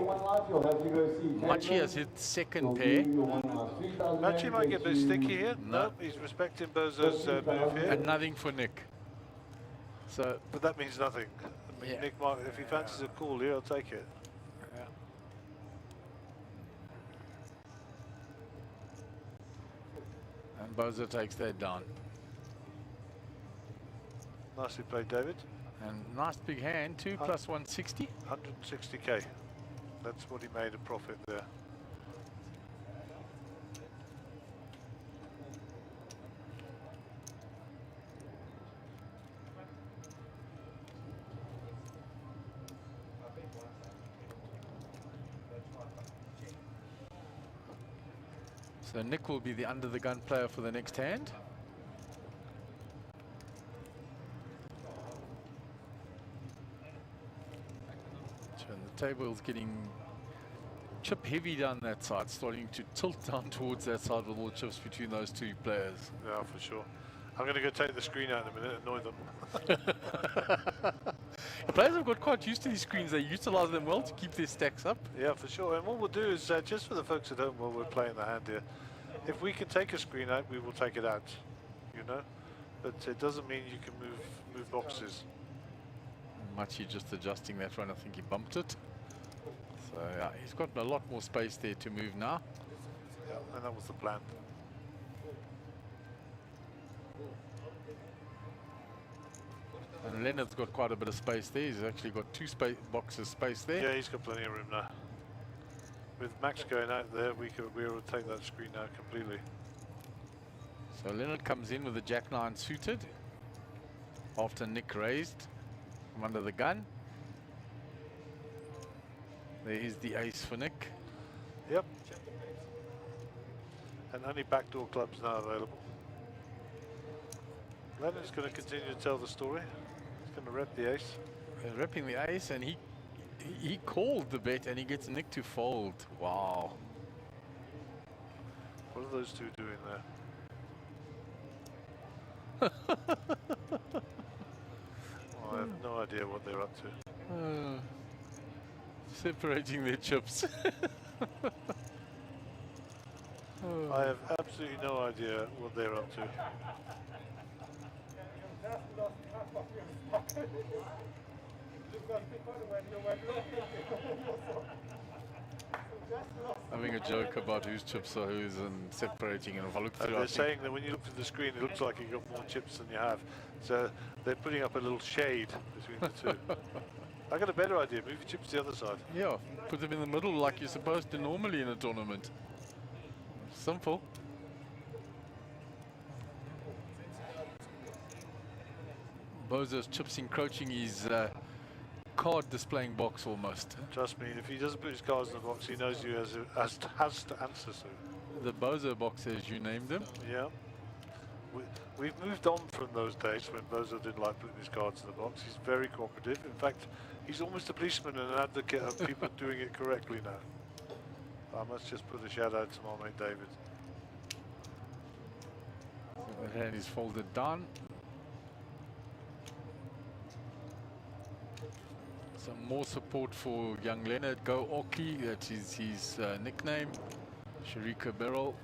Machi has hit second pair. Machi might get a bit sticky here. No, he's respecting Bozo's move here. And nothing for Nick. So, but that means nothing. Yeah. Nick might, if he fancies a call here, I'll take it. Yeah. And Bozo takes that down. Nicely played, David. And nice big hand, 2 plus 160. 160k. That's what he made a profit there. So Nick will be the under the gun player for the next hand. And the table is getting chip heavy down that side, starting to tilt down towards that side with all chips between those two players. Yeah, for sure. I'm going to go take the screen out in a minute and annoy them. The players have got quite used to these screens. They utilize them well to keep their stacks up. Yeah, for sure. And what we'll do is, just for the folks at home while we're playing the hand here, if we can take a screen out, we will take it out, you know. But it doesn't mean you can move boxes. Machi just adjusting that one. I think he bumped it. So yeah, he's got a lot more space there to move now. Yeah, and that was the plan. And Leonard's got quite a bit of space there. He's actually got 2 boxes space there. Yeah, he's got plenty of room now. With Max going out there, we will take that screen out completely. So Leonard comes in with the Jack-9 suited after Nick raised from under the gun. There is the ace for Nick. Yep. And only backdoor clubs now available. Leonard's going to continue to tell the story. He's going to rep the ace. Repping the ace, and he called the bet, and he gets Nick to fold. Wow. What are those two doing there? Oh, I have no idea what they're up to. Separating their chips. I have absolutely no idea what they're up to. Having a joke about whose chips are whose and separating, and if I look through, They're saying that when you look at the screen, it looks like you've got more chips than you have. So they're putting up a little shade between the two. I got a better idea. Move your chips to the other side. Yeah, put them in the middle like you're supposed to normally in a tournament. Simple. Bozo's chips encroaching his card displaying box almost. Trust me, if he doesn't put his cards in the box, he knows you has to answer soon. The Bozo box, as you named him. Yeah. We've moved on from those days when Bozo didn't like putting his cards in the box. He's very cooperative. In fact, he's almost a policeman and an advocate of people doing it correctly now. I must just put a shout out to my mate David. The hand is folded down. Some more support for young Leonard. Go Oki, that is his nickname. Sharika Beryl.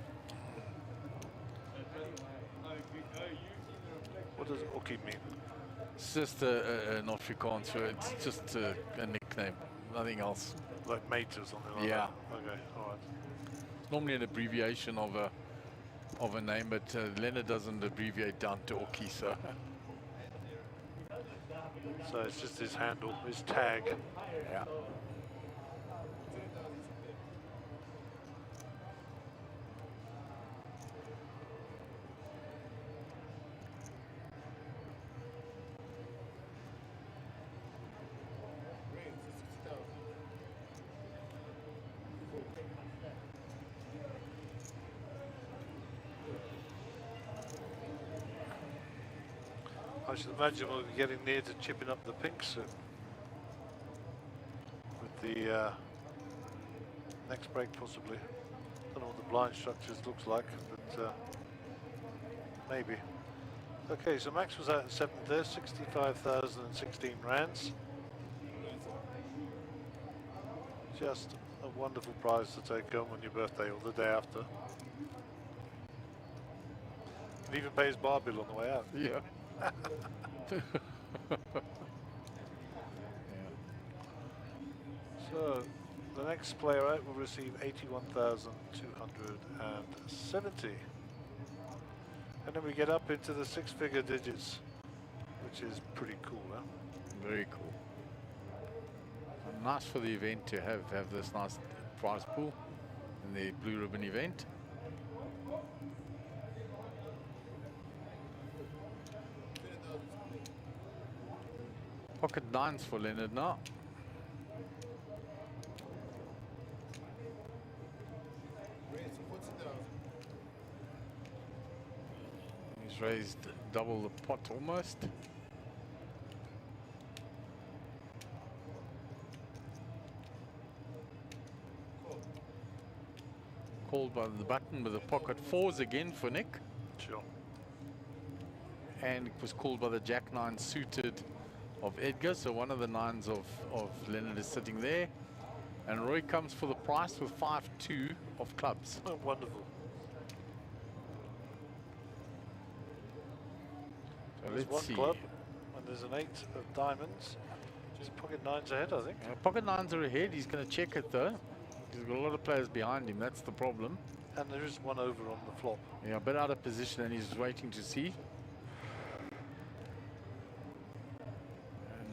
What does Oki mean? It's just an Afrikaans, so it's just a nickname, nothing else. Like mate or something like Yeah. that? Okay, alright. Normally an abbreviation of a name, but Leonard doesn't abbreviate down to Oki, so. So it's just his handle, his tag. Yeah. I should imagine we'll be getting near to chipping up the pink soon. With the next break possibly. Don't know what the blind structures looks like, but maybe. Okay, so Max was out in 7th there, 65,016 rands. Just a wonderful prize to take home on your birthday or the day after. And even pays bar bill on the way out. Yeah. So the next player out will receive 81,270. And then we get up into the 6-figure digits, which is pretty cool, huh? Very cool. Nice for the event to have this nice prize pool in the Blue Ribbon event. Pocket 9s for Leonard now. He's raised double the pot almost. Called by the button with the pocket 4s again for Nick. Sure. And it was called by the Jack 9 suited of Edgar, so one of the 9s of Leonard is sitting there. And Roy comes for the price with 5-2 of clubs. Oh, wonderful. So There's let's one see. club, and there's an 8 of diamonds. Just pocket 9's ahead, I think. Pocket 9s are ahead. He's going to check it though. He's got a lot of players behind him. That's the problem. And there is one over on the flop. Yeah, a bit out of position, and he's waiting to see.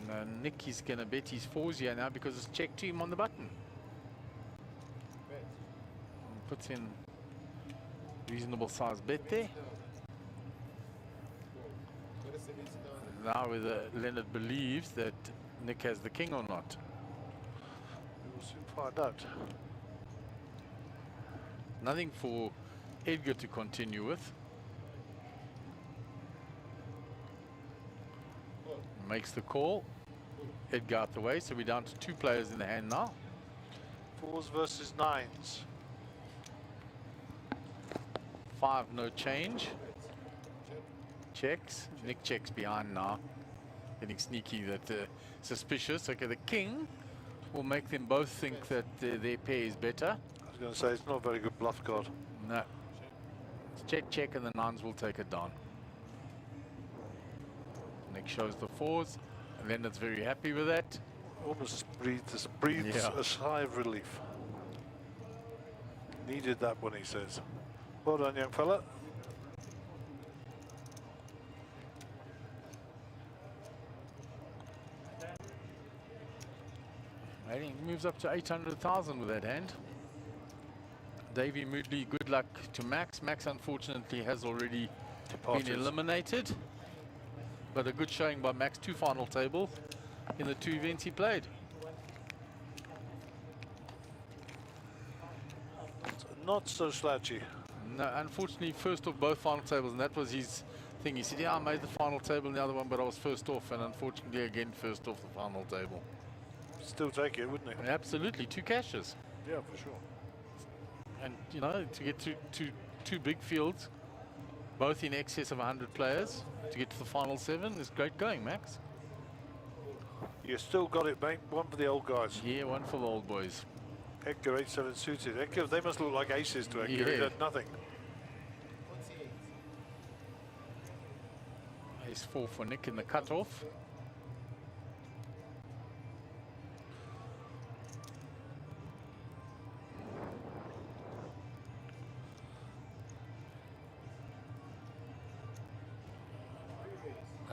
And Nick is going to bet his 4s here now because it's checked to him on the button. And puts in reasonable size bet there. Now whether Leonard believes that Nick has the king or not. We'll soon find out. Nothing for Edgar to continue with. Makes the call. Edgar out the way, so we're down to 2 players in the hand now. 4s versus 9s. 5, no change. Checks. Nick checks behind now. Getting sneaky, that suspicious. Okay, the king will make them both think that their pair is better. I was going to say, it's not a very good bluff card. No. It's check, check, and the 9s will take it down. Nick shows the 4s. And Leonard's very happy with that. Almost breathes a sigh of relief. Needed that one, he says. Well done, young fella. And he moves up to 800,000 with that hand. Davey Moodley, good luck to Max. Max, unfortunately, has already been eliminated. But a good showing by Max, 2 final tables in the 2 events he played. Not so slouchy. No, unfortunately, first off both final tables, and that was his thing. He said, yeah, I made the final table in the other one, but I was first off, and unfortunately, again, first off the final table. Still take it, wouldn't he? Absolutely, 2 cashes. Yeah, for sure. And, you know, to get to two big fields, both in excess of 100 players, to get to the final 7 is great going, Max. You still got it, mate. One for the old guys. Yeah, one for the old boys. Edgar 8-7 suited. Edgar, they must look like aces to Edgar. Yeah. He had nothing. Ace 4 for Nick in the cutoff.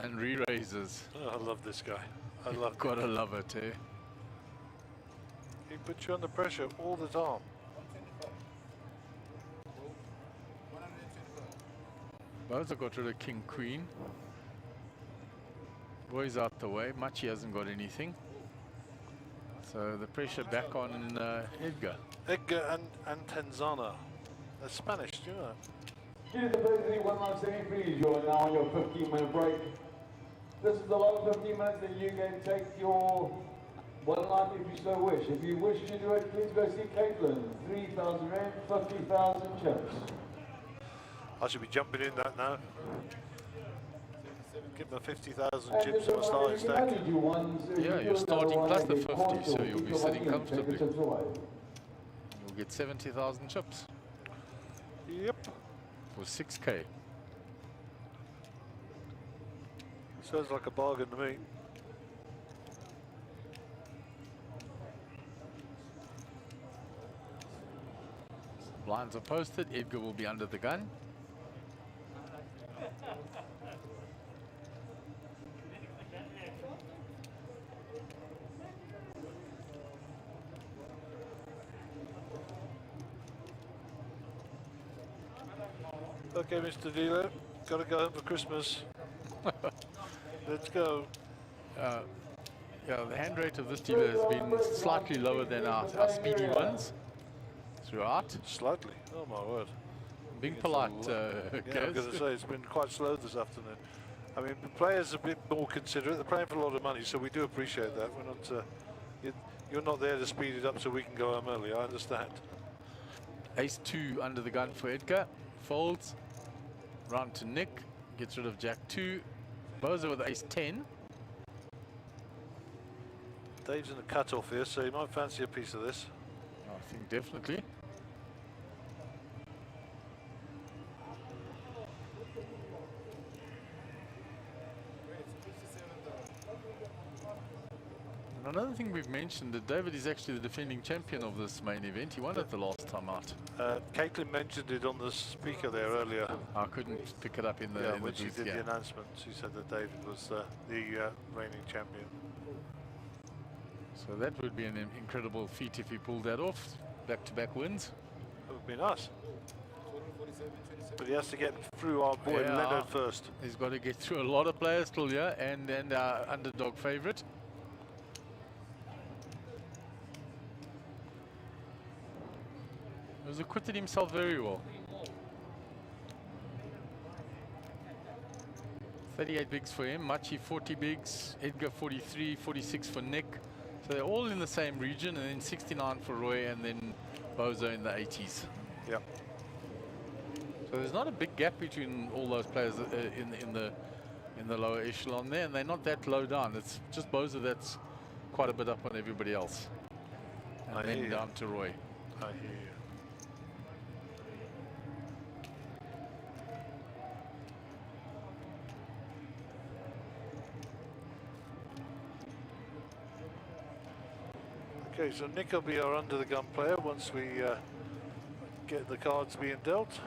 And re-raises. Oh, I love this guy. I love Gotta love it, eh? He puts you under pressure all the time. Both have got rid of King Queen. Roy's out the way. Machi hasn't got anything. So the pressure back on Edgar. Edgar and Tenzana. They're Spanish, do you know? Here's the first 1 round semi, please. You're now on your 15-minute break. This is the last 15 minutes that you can take your one line if you so wish. If you wish to do it, please go see Caitlin. 3,000 rand, 50,000 chips. I should be jumping in that now. Give them 50,000 chips on a starting stack. Yeah, you're starting plus the 50, so you'll be sitting comfortably. You'll get 70,000 chips. Yep. For 6K. Sounds like a bargain to me. Blinds are posted. Edgar will be under the gun. Okay, Mr. Dealer, gotta go home for Christmas. Let's go. Yeah, the hand rate of this dealer has been slightly lower than our speedy ones throughout. Slightly? Oh my word. Being polite, yeah, I'm going to say it's been quite slow this afternoon. I mean, the players are a bit more considerate. They're playing for a lot of money, so we do appreciate that. We're not. You're not there to speed it up so we can go home early. I understand. Ace 2 under the gun for Edgar. Folds. Round to Nick. Gets rid of Jack 2. Bozo with Ace 10. Dave's in the cut-off here, so he might fancy a piece of this. I think definitely. And another thing we've mentioned, that David is actually the defending champion of this main event. He won it the last time out. Caitlin mentioned it on the speaker there earlier. I couldn't pick it up in the, yeah, in when the she booth, did yeah. the announcement. She said that David was the reigning champion. So that would be an incredible feat if he pulled that off. Back-to-back wins. It would be nice. But he has to get through our boy Leonard first. He's got to get through a lot of players still here, and our underdog favourite. He's acquitted himself very well. 38 bigs for him, Machi 40 bigs, Edgar 43, 46 for Nick. So they're all in the same region, and then 69 for Roy, and then Bozo in the 80s. Yep. So there's not a big gap between all those players in the lower echelon there, and they're not that low down. It's just Bozo that's quite a bit up on everybody else. And then down to Roy. I hear you. Okay, so Nick will be our under the gun player once we get the cards being dealt.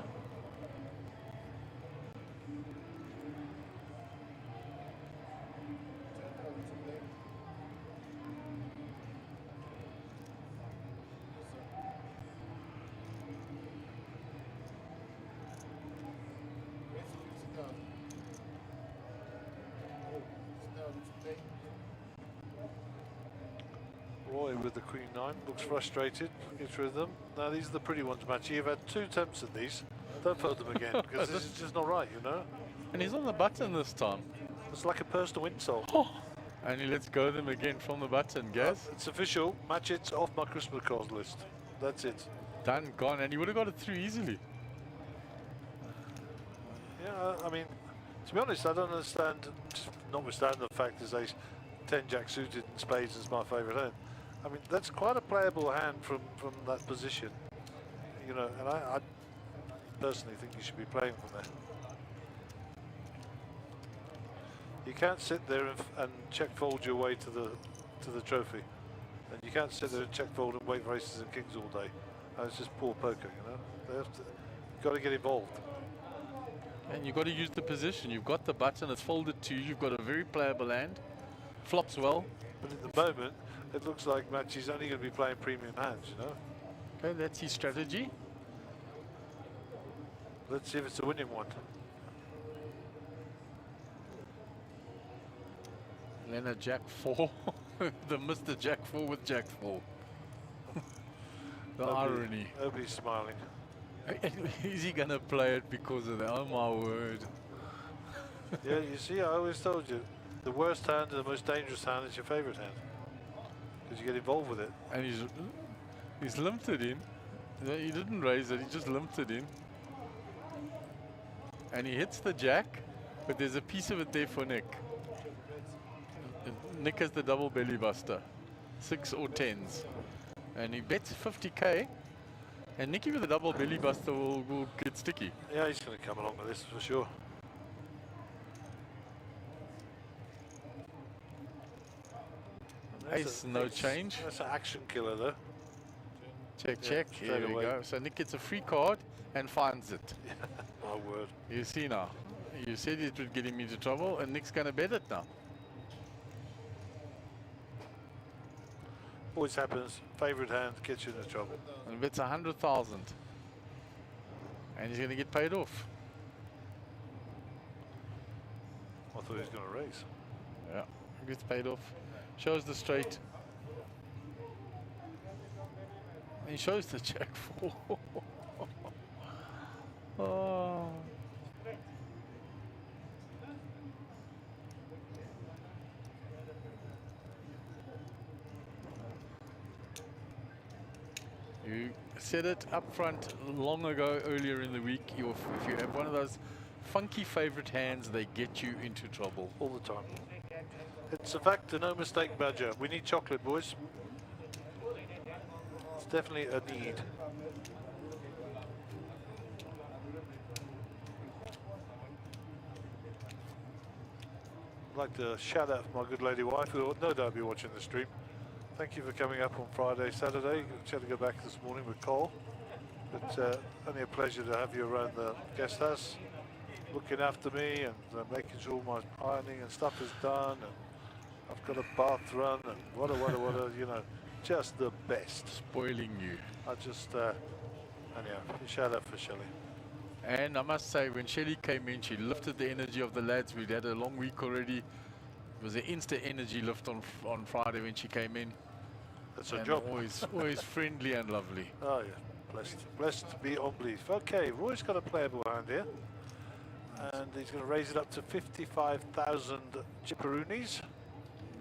Roy with the Queen 9 looks frustrated. Gets rid of them. Now these are the pretty ones, Matchy. You've had 2 attempts at these. Don't fold them again because this is just not right, you know. And he's on the button this time. It's like a personal insult. And he lets go of them again from the button, Gaz. It's official. Match it's off my Christmas cards list. That's it. Done, gone, and he would have got it through easily. Yeah, I mean, to be honest, I don't understand. Just notwithstanding the fact is ace 10 jack suited and spades is my favourite hand. I mean, that's quite a playable hand from that position, you know. And I personally think you should be playing from there. You can't sit there and check fold your way to the trophy, and you can't sit there and check fold and wait for aces and kings all day. It's just poor poker, you know. You've got to get involved. And you've got to use the position. You've got the button, it's folded to you. You've got a very playable hand. Flops well. But at the moment, it looks like Matchy's only going to be playing premium hands, you know. Okay, that's his strategy. Let's see if it's a winning one. Leonard Jack 4. The Mr. Jack 4 with Jack 4. The irony. Hope he's smiling. Is he going to play it because of that? Oh my word. Yeah, you see, I always told you. The worst hand and the most dangerous hand is your favourite hand, because you get involved with it. And he's limped it in. He didn't raise it, he just limped it in. And he hits the jack, but there's a piece of it there for Nick. Nick has the double belly buster, 6 or 10s. And he bets 50k, and Nicky with the double belly buster will get sticky. Yeah, he's going to come along with this for sure. Ace, no change. That's an action killer though. Check, Yeah, check. straight Here we away. go. So Nick gets a free card and finds it. My word. You see now. You said it would get him into trouble, and Nick's going to bet it now. Always happens. Favourite hand gets you into trouble. And bets 100,000. And he's going to get paid off. I thought he was going to raise. Yeah, gets paid off. Shows the straight. And he shows the jack 4. Oh. You said it up front long ago, earlier in the week. If you have one of those funky favorite hands, they get you into trouble. All the time. It's a fact, a no mistake badger. We need chocolate, boys. It's definitely a need. I'd like to shout out to my good lady wife, who will no doubt be watching the stream. Thank you for coming up on Friday, Saturday. She had to go back this morning with Cole. But only a pleasure to have you around the guest house, looking after me and making sure my ironing and stuff is done. And I've got a bath run and what a, you know, just the best. Spoiling you. I just, anyhow, shout out for Shelley. And I must say, when Shelley came in, she lifted the energy of the lads. We'd had a long week already. It was an instant energy lift on Friday when she came in. That's her and job. Always friendly and lovely. Oh yeah, blessed to be on belief. Okay, Roy's got a playable hand here. And he's going to raise it up to 55,000 chipperoonies.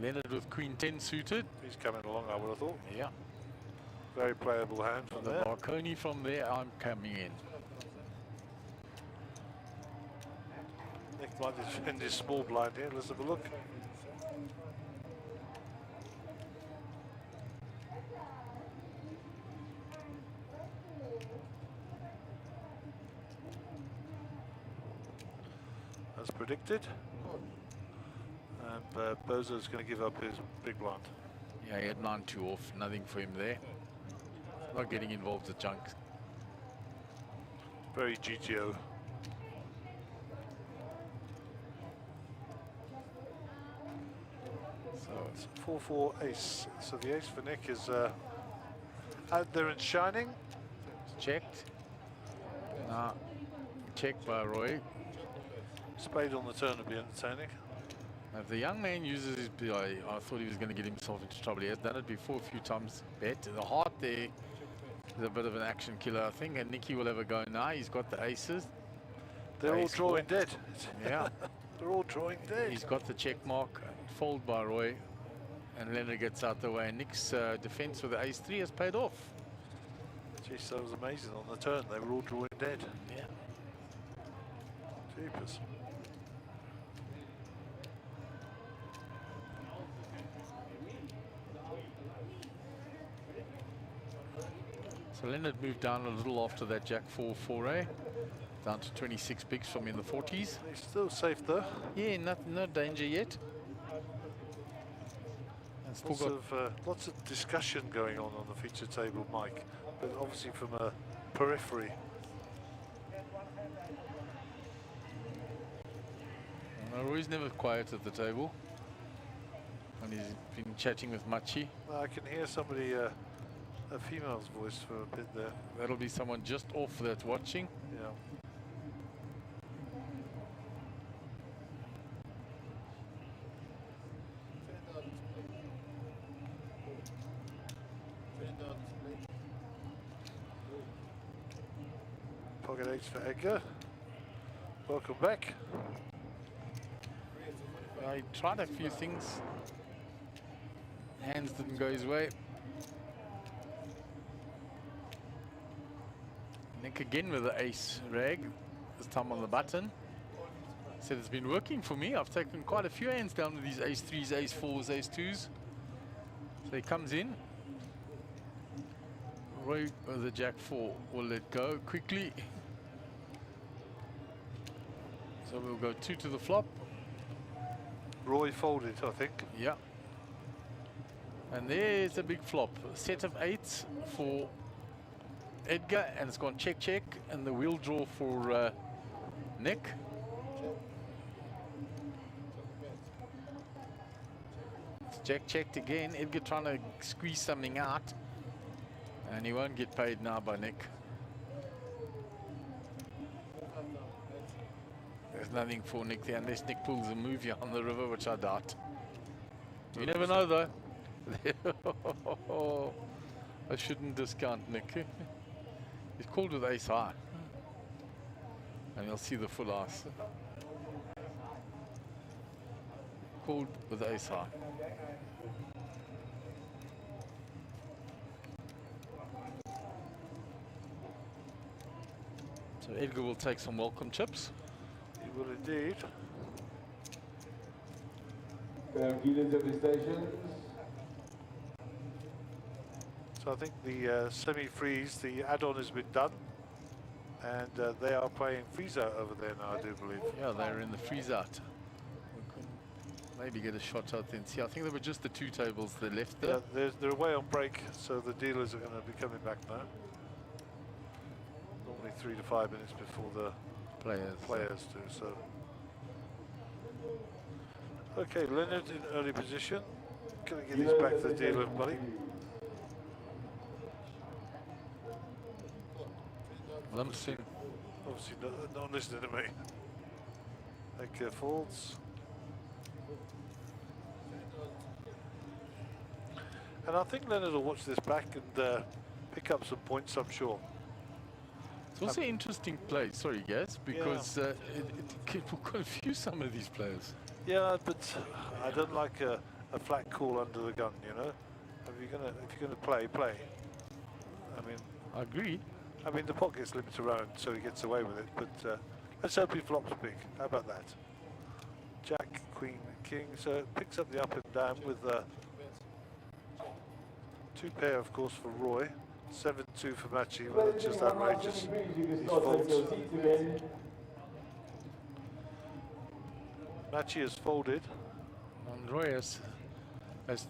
Leonard with Queen 10 suited. He's coming along, I would have thought. Yeah. Very playable hand from The there. Marconi from there, I'm coming in. Nick might defend his small blind here. Let's have a look. As predicted. And Bozo's going to give up his big blind. Yeah, he had 9-2 off. Nothing for him there. Not getting involved with junk. Very GTO. So it's 4-4 ace. So the ace for Nick is out there and shining. It's checked. Now, checked by Roy. Spade on the turn would be entertaining. If the young man uses his BI, I thought he was going to get himself into trouble. He has done it before a few times. Bet the heart there is a bit of an action killer, I think. And Nicky will have a go now. He's got the aces. They're all Ace drawing four. dead. Yeah. They're all drawing dead. He's got the check mark. Fold by Roy. And Leonard gets out the way. And Nick's defense with the ace-3 has paid off. Jeez, that was amazing on the turn. They were all drawing dead. Yeah. Jeepers. So Leonard moved down a little after that Jack 4 foray, down to 26 bigs from in the 40s. He's still safe though. Yeah, no danger yet. And still Lots of discussion going on the feature table, Mike, but obviously from a periphery. Roy's never quiet at the table. And he's been chatting with Machi. I can hear somebody, a female's voice for a bit there. That'll be someone just off that watching. Yeah. Pocket H for Edgar. Welcome back. He tried a few things. Hands didn't go his way. Nick again with the ace rag, this time on the button. Said it's been working for me. I've taken quite a few hands down with these ace threes, ace fours, ace twos. So he comes in. Roy with the jack four will let go quickly. So we'll go 2 to the flop. Roy folded, I think. Yeah. And there's a big flop. A set of 8s for Edgar, and it's gone check, check, and the wheel draw for Nick. It's jack checked again. Edgar trying to squeeze something out, and he won't get paid now by Nick. There's nothing for Nick there unless Nick pulls a move here on the river, which I doubt. You never know though. I shouldn't discount Nick. He's called with ace high. And you'll see the full ace. Called with ace high. So Edgar will take some welcome chips. He will indeed. Dealers at the stations. So I think the semi-freeze, the add-on has been done, and they are playing freeze out over there now, I do believe. Yeah, they're in the freeze out. We could maybe get a shot out there and see. I think there were just the 2 tables that left there. Yeah, they're away on break, so the dealers are going to be coming back now. Normally 3 to 5 minutes before the players do so. Okay, Leonard in early position. Can I get these back to the dealer, buddy? Lumpson. Obviously not listening to me. Take folds. And I think Leonard will watch this back and pick up some points, I'm sure. It's also an interesting play, sorry guys, because it will confuse some of these players. Yeah, but I don't like a flat call under the gun, you know. If you're gonna play. I mean, I agree. I mean the pot gets limped around, so he gets away with it. But let's hope he flops big. How about that? Jack, Queen, King. So it picks up the up and down with 2 pair, of course, for Roy. 7-2 for Machi. Well, it's just outrageous. These folds. Machi has folded. And Roy has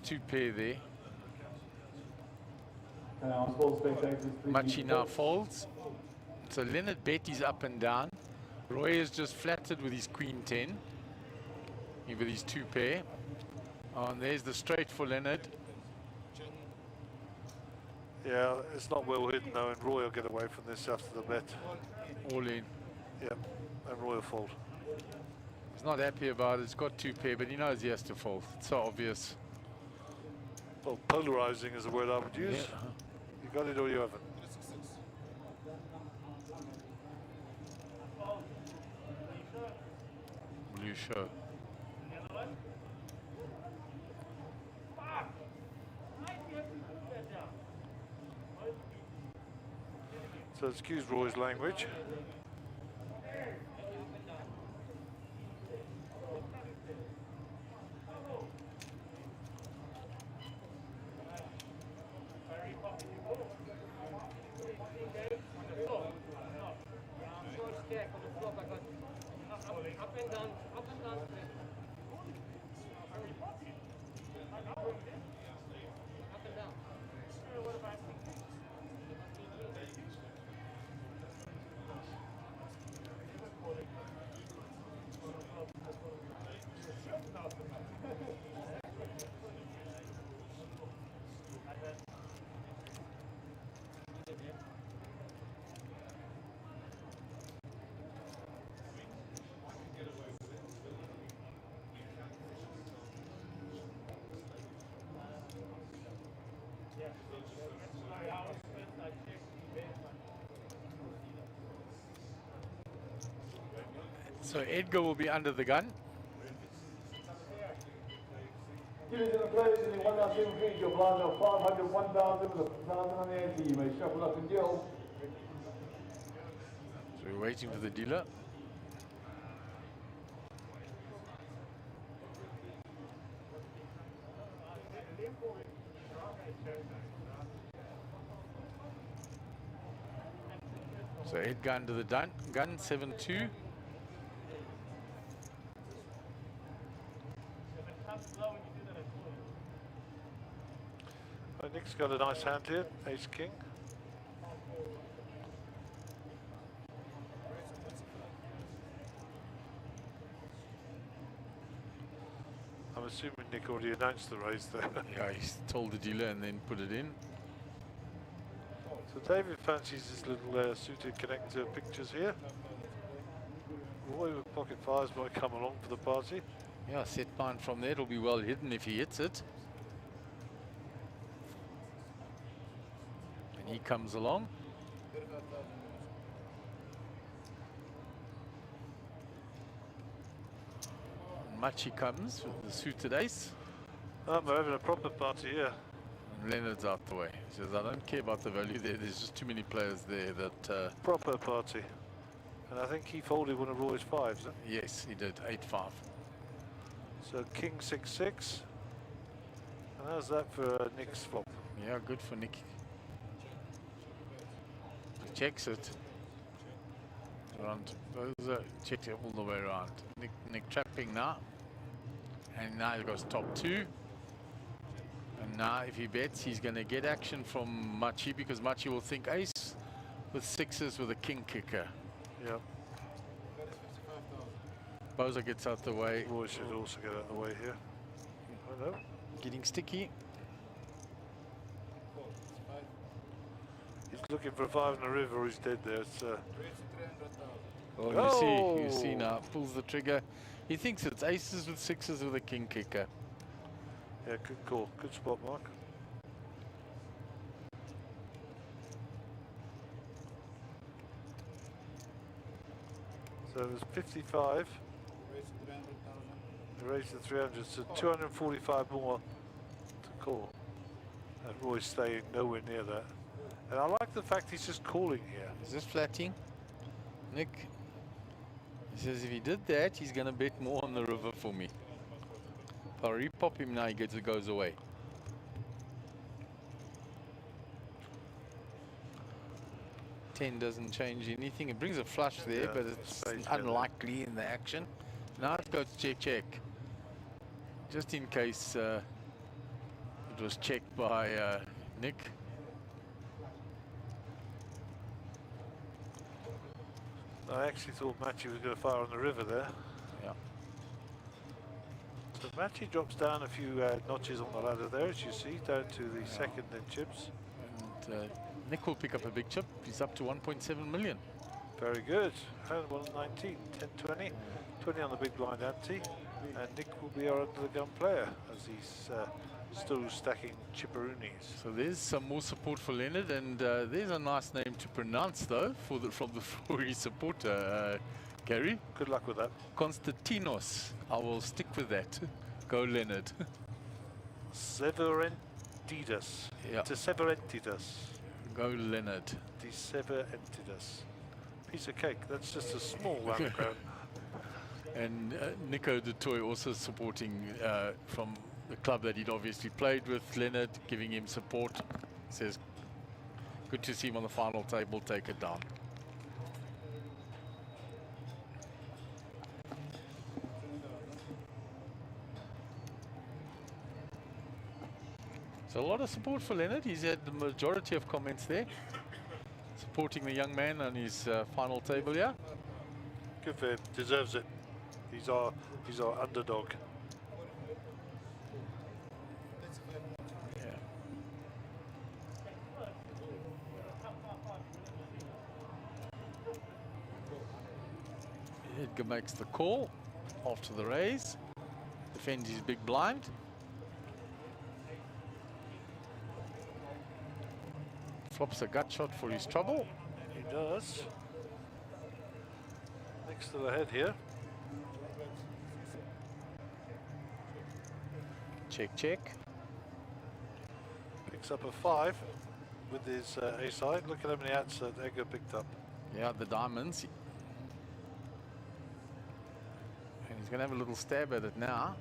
2 pair there. Machi now folds. So Leonard bet is up and down. Roy is just flattered with his Queen 10. With his 2 pair. Oh, and there's the straight for Leonard. Yeah, it's not well hidden though, and Roy will get away from this after the bet. All in. Yeah, and Roy will fold. He's not happy about it. He's got 2 pair, but he knows he has to fold. It's so obvious. Well, polarizing is the word I would use. Yeah. You got it or you haven't. Will you show? So excuse Roy's language. So Edgar will be under the gun. Dealers in the players in the 1,7 your blinds are 500, 1,000 with 1,000 on the ante. You may shuffle up and deal. So we're waiting for the dealer. So head gun to the gun, 7-2. Nick's got a nice hand here, ace king. I'm assuming Nick already announced the raise there. Yeah, he's told the dealer and then put it in. So David fancies his little suited connector pictures here. Roy with pocket fives might come along for the party. Yeah, set mine from there. It'll be well hidden if he hits it. And he comes along. And Machi comes with the suited ace. Oh, we're having a proper party here. And Leonard's out the way. He says, I don't care about the value there. There's just too many players there that... proper party. And I think he folded one of Roy's fives, huh? Yes, he did. 8-5. So king 6-6. And how's that for Nick's flop? Yeah, good for Nick. He checks it. Around, those are checked it all the way around. Nick trapping now. And now he goes top 2. And now if he bets, he's going to get action from Machi because Machi will think ace with 6s with a king kicker. Yep. Boza gets out the way. Roy should also get out of the way here. I know. Getting sticky. He's looking for a 5 in the river or he's dead there. It's, oh, you see now, pulls the trigger. He thinks it's aces with 6s with a king kicker. Yeah, good call. Good spot, Mark. So it was 55. He raised the 300, so 245 more to call. And Roy's staying nowhere near that. And I like the fact he's just calling here. Is this flatting? Nick, he says if he did that, he's going to bet more on the river for me. If I repop him now, he goes away. Ten doesn't change anything. It brings a flush there, but it's unlikely in the action. Now it goes check. Just in case it was checked by Nick. I actually thought Machi was going to fire on the river there. Yeah. So Machi drops down a few notches on the ladder there, as you see, down to the second in chips. And Nick will pick up a big chip. He's up to 1.7 million. Very good. And 119, 10, 20. 20 on the big blind ante. And Nick will be our under the gun player as he's still stacking chipperoonies. So there's some more support for Leonard, and there's a nice name to pronounce though from the Fury supporter, Gary. Good luck with that. Konstantinos. I will stick with that. Go Leonard. Severentidas. Yeah. To Severentidas. Go Leonard. De Severentidas. Piece of cake. That's just a small anagram. And Nico de Toy also supporting from the club that he'd obviously played with Leonard, giving him support. Says, good to see him on the final table, take it down. So a lot of support for Leonard. He's had the majority of comments there, supporting the young man on his final table, yeah? Good for him. Deserves it. He's our underdog. Yeah. Edgar makes the call after the raise, defends his big blind. Flops a gut shot for his trouble. He does. Next to the head here. Check, check. Picks up a 5 with his ace high. Look at how many outs that Edgar picked up. Yeah, the diamonds. And he's going to have a little stab at it now.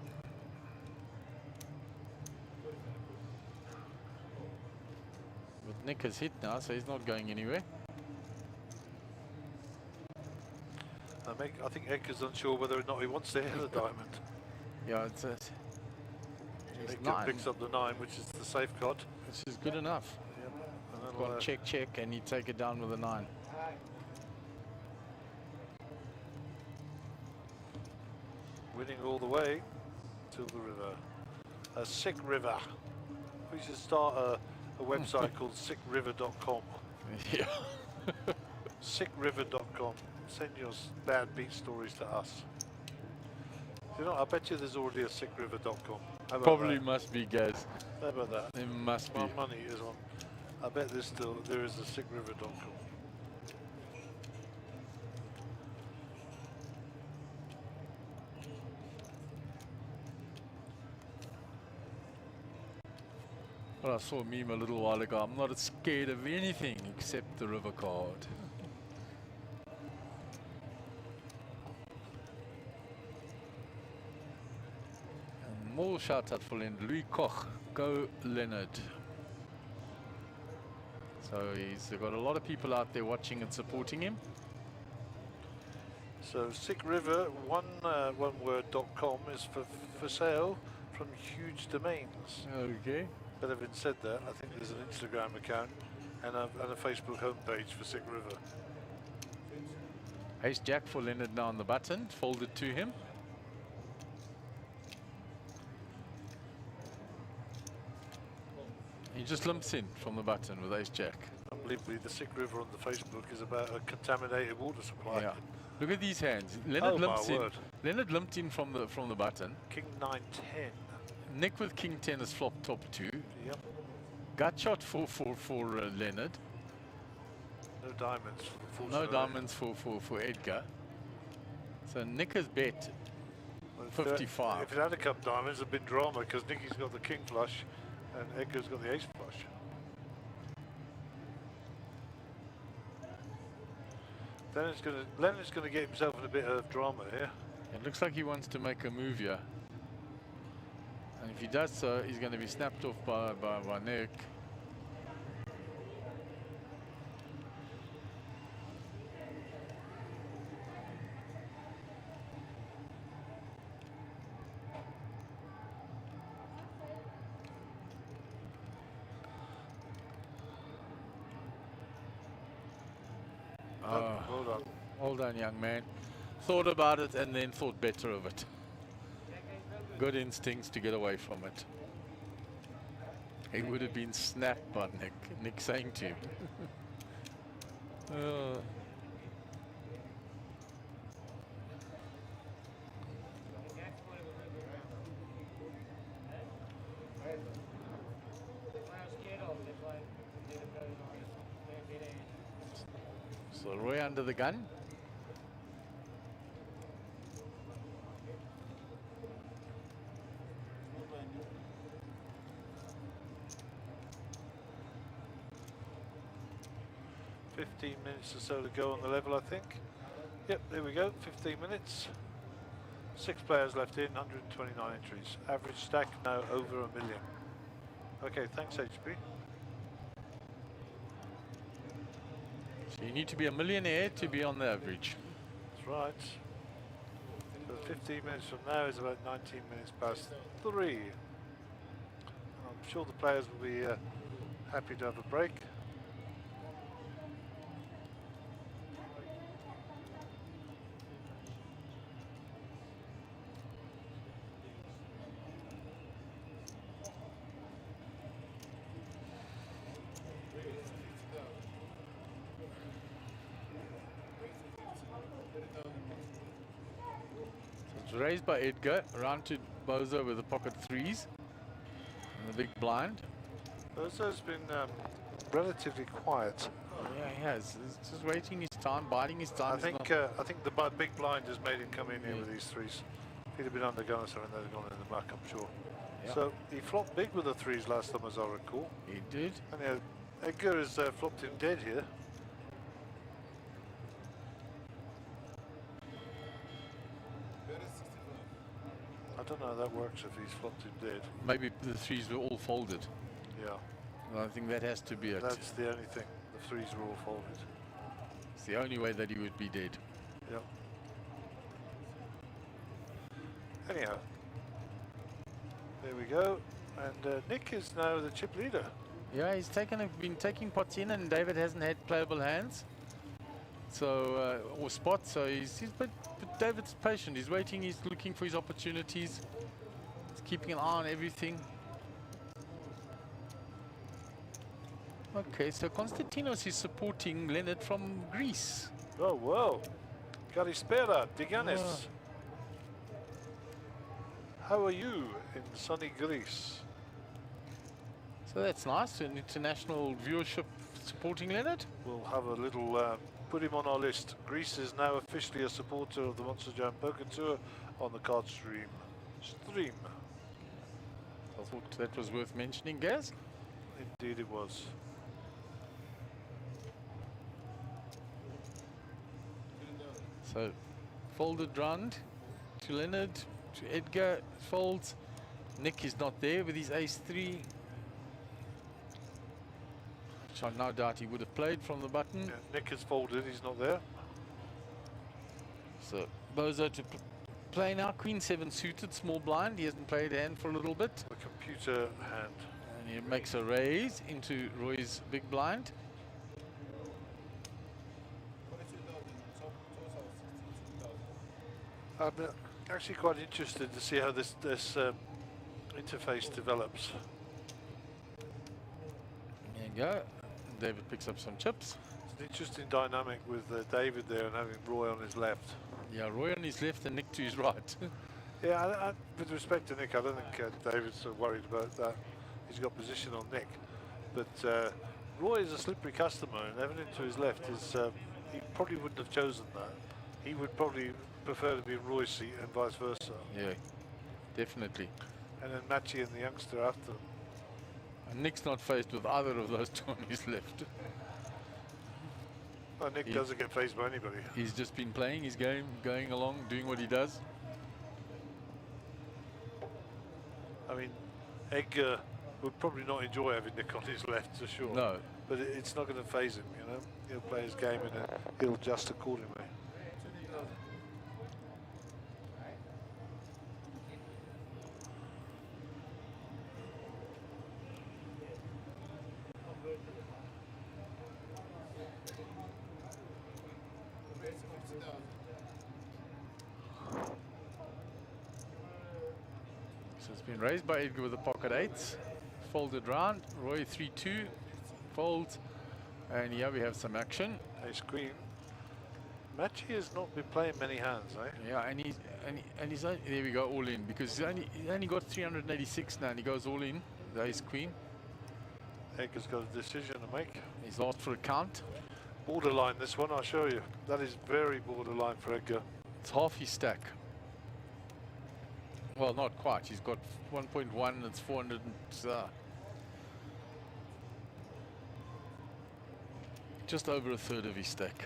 But Nick has hit now, so he's not going anywhere. I think Edgar's unsure whether or not he wants to hit the diamond. Yeah, it's Edgar 9, picks up the 9, which is the safe card. which is good enough. Yep. And Go that'll, on, check, check, and you take it down with a 9. winning all the way to the river. A sick river. We should start a website called sickriver.com. Yeah. Sickriver.com. Send your bad beat stories to us. You know, I bet you there's already a sickriver.com. How about Probably that? must be, guys. How about that? It must be. My money is on. I bet there is a sickriver.com. Well, I saw a meme a little while ago. I'm not scared of anything except the river card. And more shout out for Leonard. Louis Koch. Go Leonard. So he's got a lot of people out there watching and supporting him. So sickriver, one word.com is for sale from Huge Domains. Okay. But having said that, I think there's an Instagram account and a Facebook homepage for Sick River. Ace Jack for Leonard now on the button, folded to him. He just limps in from the button with Ace Jack. Unbelievably, the Sick River on the Facebook is about a contaminated water supply. Yeah. Look at these hands. Leonard Oh, my limps in. word. Leonard limped in from the button. King 9-10. Nick with King 10 is flop top 2. Yep. Gut shot for Leonard. No diamonds. No diamonds for Edgar. So Nick has bet Well, 55. If it had a couple diamonds, it'd been drama because Nicky's got the king flush and Edgar's got the ace flush. Leonard's gonna get himself in a bit of drama here. It looks like he wants to make a move here. And if he does so, he's going to be snapped off by Nick. Well done. Well done, young man. Thought about it and then thought better of it. Good instincts to get away from it. He would have been snapped by Nick. Nick saying to him. So Roy under the gun. Minutes or so to go on the level, I think. Yep, there we go, 15 minutes. 6 players left in, 129 entries. Average stack now over 1 million. Okay, thanks HP. So you need to be a millionaire to be on the average. That's right. So 15 minutes from now is about 19 minutes past 3. I'm sure the players will be happy to have a break. Raised by Edgar, around to Bozo with the pocket 3s and the big blind. Bozo's been relatively quiet. Yeah, he has. He's just waiting his time, biding his time. I think the big blind has made him come in here with these 3s. If he'd have been under gun or something, they'd have gone in the back, I'm sure. Yeah. So he flopped big with the threes last time, as I recall. He did. And Edgar has flopped him dead here. I don't know how that works if he's flopped him dead. Maybe the threes were all folded. Yeah. I think that has to be it. That's the only thing. The threes were all folded. It's the only way that he would be dead. Yep. Anyhow. There we go. And Nick is now the chip leader. Yeah, he's been taking pots in, and David hasn't had playable hands. So, or spots, so but David's patient. He's waiting, he's looking for his opportunities. He's keeping an eye on everything. Okay, so Konstantinos is supporting Leonard from Greece. Oh, wow. Kalispera, Diganis. How are you in sunny Greece? So that's nice, an international viewership supporting Leonard. We'll have a little, put him on our list. Greece is now officially a supporter of the Monster Jam Poker Tour on the card stream. I thought that was worth mentioning, Gaz. Indeed it was. So, folded round to Leonard, to Edgar, folds. Nick is not there with his ace-3. Which I no doubt he would have played from the button. Yeah, Nick has folded, he's not there. So, Bozo to play now. Queen 7 suited, small blind. He hasn't played hand for a little bit. A computer hand. And he makes a raise into Roy's big blind. I'm actually quite interested to see how this interface develops. There you go. David picks up some chips. It's an interesting dynamic with David there and having Roy on his left. Yeah, Roy on his left and Nick to his right. Yeah, with respect to Nick, I don't think David's so worried about that. He's got position on Nick. But Roy is a slippery customer, and having him to his left is, he probably wouldn't have chosen that. He would probably prefer to be in Roy's seat and vice versa. Yeah, definitely. And then Machi and the youngster after. And Nick's not faced with either of those two on his left. Well, Nick doesn't get faced by anybody. He's just been playing his game, going along, doing what he does. I mean, Edgar would probably not enjoy having Nick on his left, for sure. No. But it's not going to faze him, you know. He'll play his game and he'll adjust accordingly. So it's been raised by Edgar with the pocket 8s. Folded round. Roy 3-2. Folds. And here we have some action. Ace Queen. Machi has not been playing many hands, eh? Yeah, and he's only, there we go, all in, because he's only got 386 now, and he goes all in. The Ace Queen. Edgar's got a decision to make. He's lost for a count. Borderline, this one, I'll show you. That is very borderline for Edgar. It's half his stack. Well, not quite. He's got 1.1 and it's 400 and, just over a third of his stack.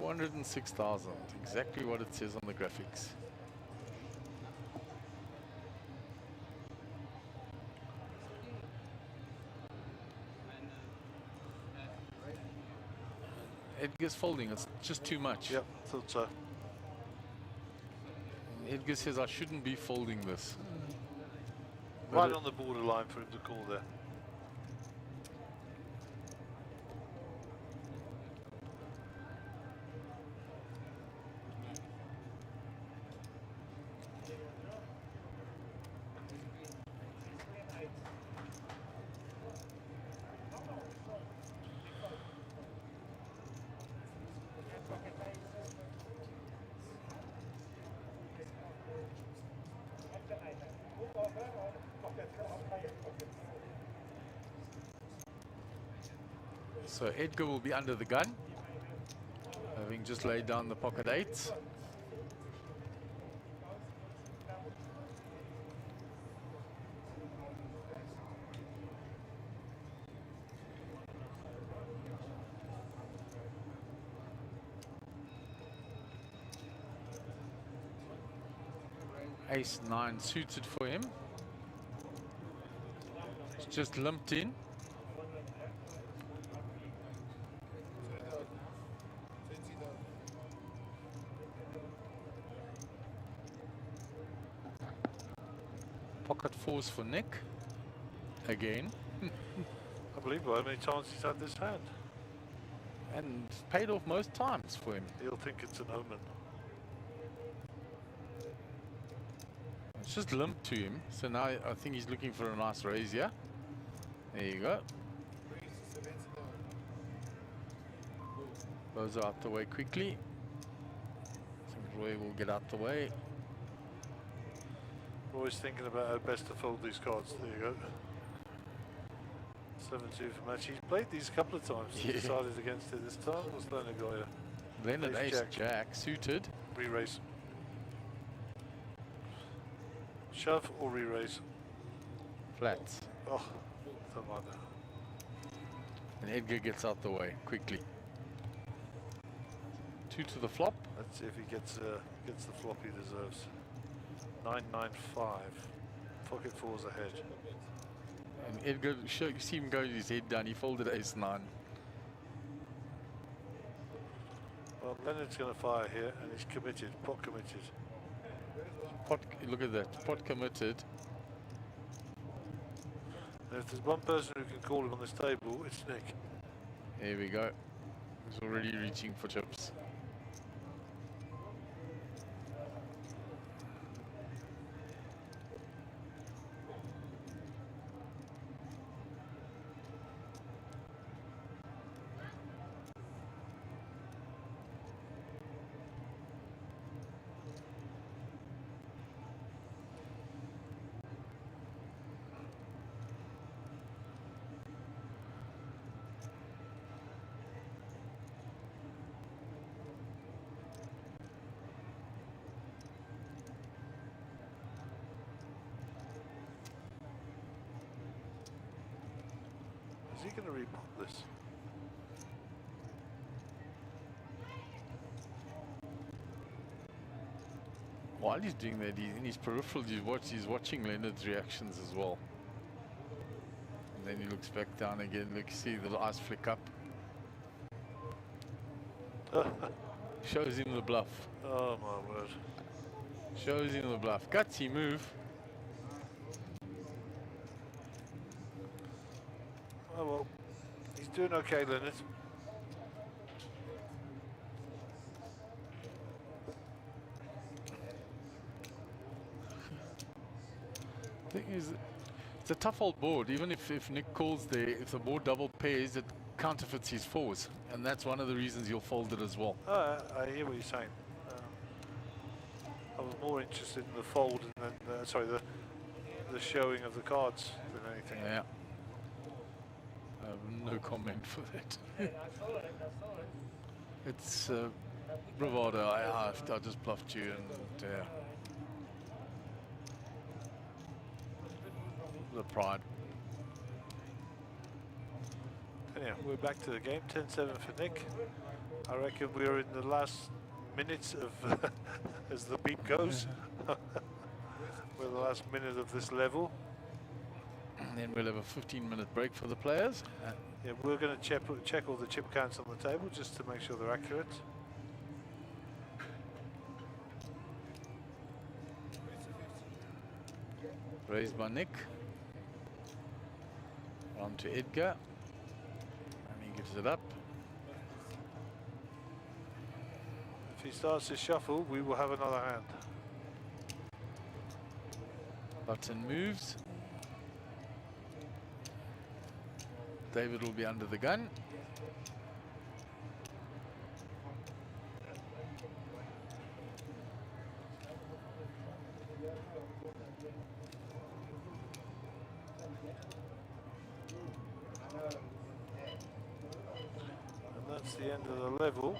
$406,000, exactly what it says on the graphics. Edgar's folding, it's just too much. Yep, thought so. Edgar says I shouldn't be folding this. Right on the borderline for him to call there. So Edgar will be under the gun, having just laid down the pocket 8s. Ace 9 suited for him. It's just limped in. Pocket 4s for Nick. Again. Unbelievable how many times he's had this hand. And paid off most times for him. He'll think it's an omen. It's just limped to him. So now I think he's looking for a nice raise here. There you go. Those are out the way quickly. I think Roy will get out the way. Always thinking about how best to fold these cards. There you go. 7-2 for match. He's played these a couple of times. He decided against it this time. What's Leonard got here? Leonard ace jack suited. Re-raise. Shove or re-raise? Flats. Oh, something like that. And Edgar gets out the way quickly. 2 to the flop. Let's see if he gets the flop he deserves. 9-9-5. Pocket 4's ahead. And Edgar, you see him go with his head down. He folded ace 9. Well, Leonard's going to fire here, and he's committed. Pot committed. Pot, look at that. Pot committed. And if there's one person who can call him on this table, it's Nick. Here we go. He's already reaching for chips. Is he going to repop this? While he's doing that, in his peripheral, he's watching Leonard's reactions as well. And then he looks back down again. Look, see the eyes flick up. Shows him the bluff. Oh my word. Shows him the bluff. Gutsy move. Oh well, he's doing okay, Leonard. Thing is, it's a tough old board. Even if Nick calls there, if the board double pairs, it counterfeits his 4s, and that's one of the reasons you'll fold it as well. Oh, I hear what you're saying. I was more interested in the fold and then, sorry, the showing of the cards than anything. Yeah. I have no comment for that. It's bravado. I just bluffed you, and yeah. The pride. Anyhow, we're back to the game. 10-7 for Nick. I reckon we're in the last minutes of as the beat goes. We're the last minute of this level. And then we'll have a 15-minute break for the players. Yeah, we're going to check all the chip counts on the table just to make sure they're accurate. Raised by Nick. On to Edgar. And he gives it up. If he starts to shuffle, we will have another hand. Button moves. David will be under the gun. That's the end of the level.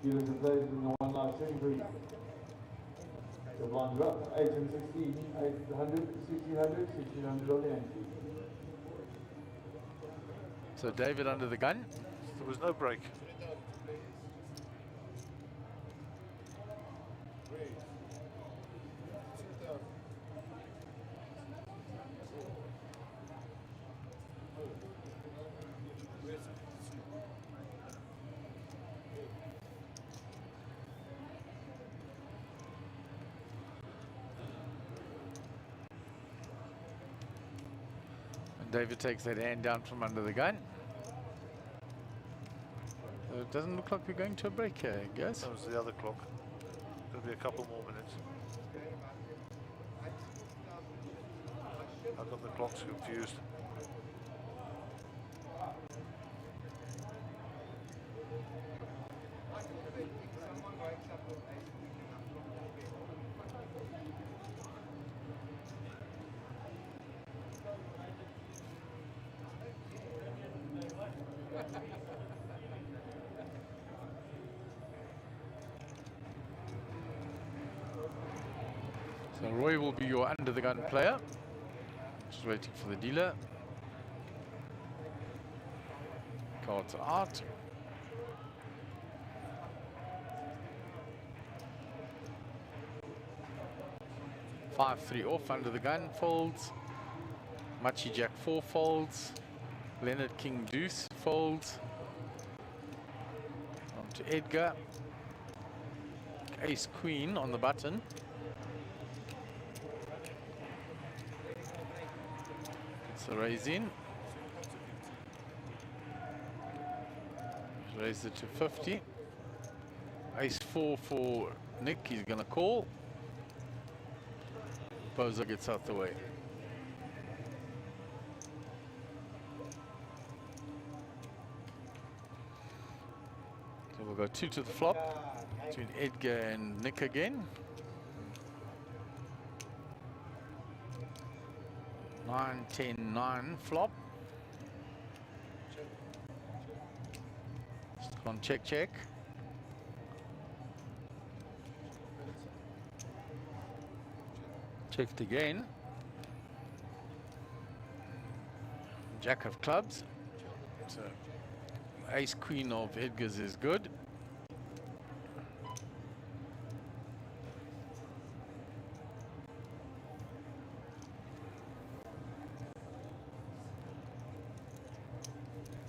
Dealers and players in the one life secondary. The blinds are up. 8 and 16, 800, 1600, 1600 on the ante. So David under the gun. There was no break. David takes that hand down from under the gun. So it doesn't look like we're going to a break here, I guess. That was the other clock. There'll be a couple more minutes. I've got the clocks confused. So Roy will be your under the gun player. Just waiting for the dealer. Cards are out. Five, 3 off, under the gun folds. Machi Jack 4 folds. Leonard King Deuce folds. On to Edgar. Ace Queen on the button. It's a raise in. Raise it to 50. Ace 4 for Nick, he's gonna call. Poser gets out the way. So we'll go 2 to the flop between Edgar and Nick again. 9, 10, 9 flop. Just on check, check. Checked again. Jack of clubs. So ace queen of Edgar's is good.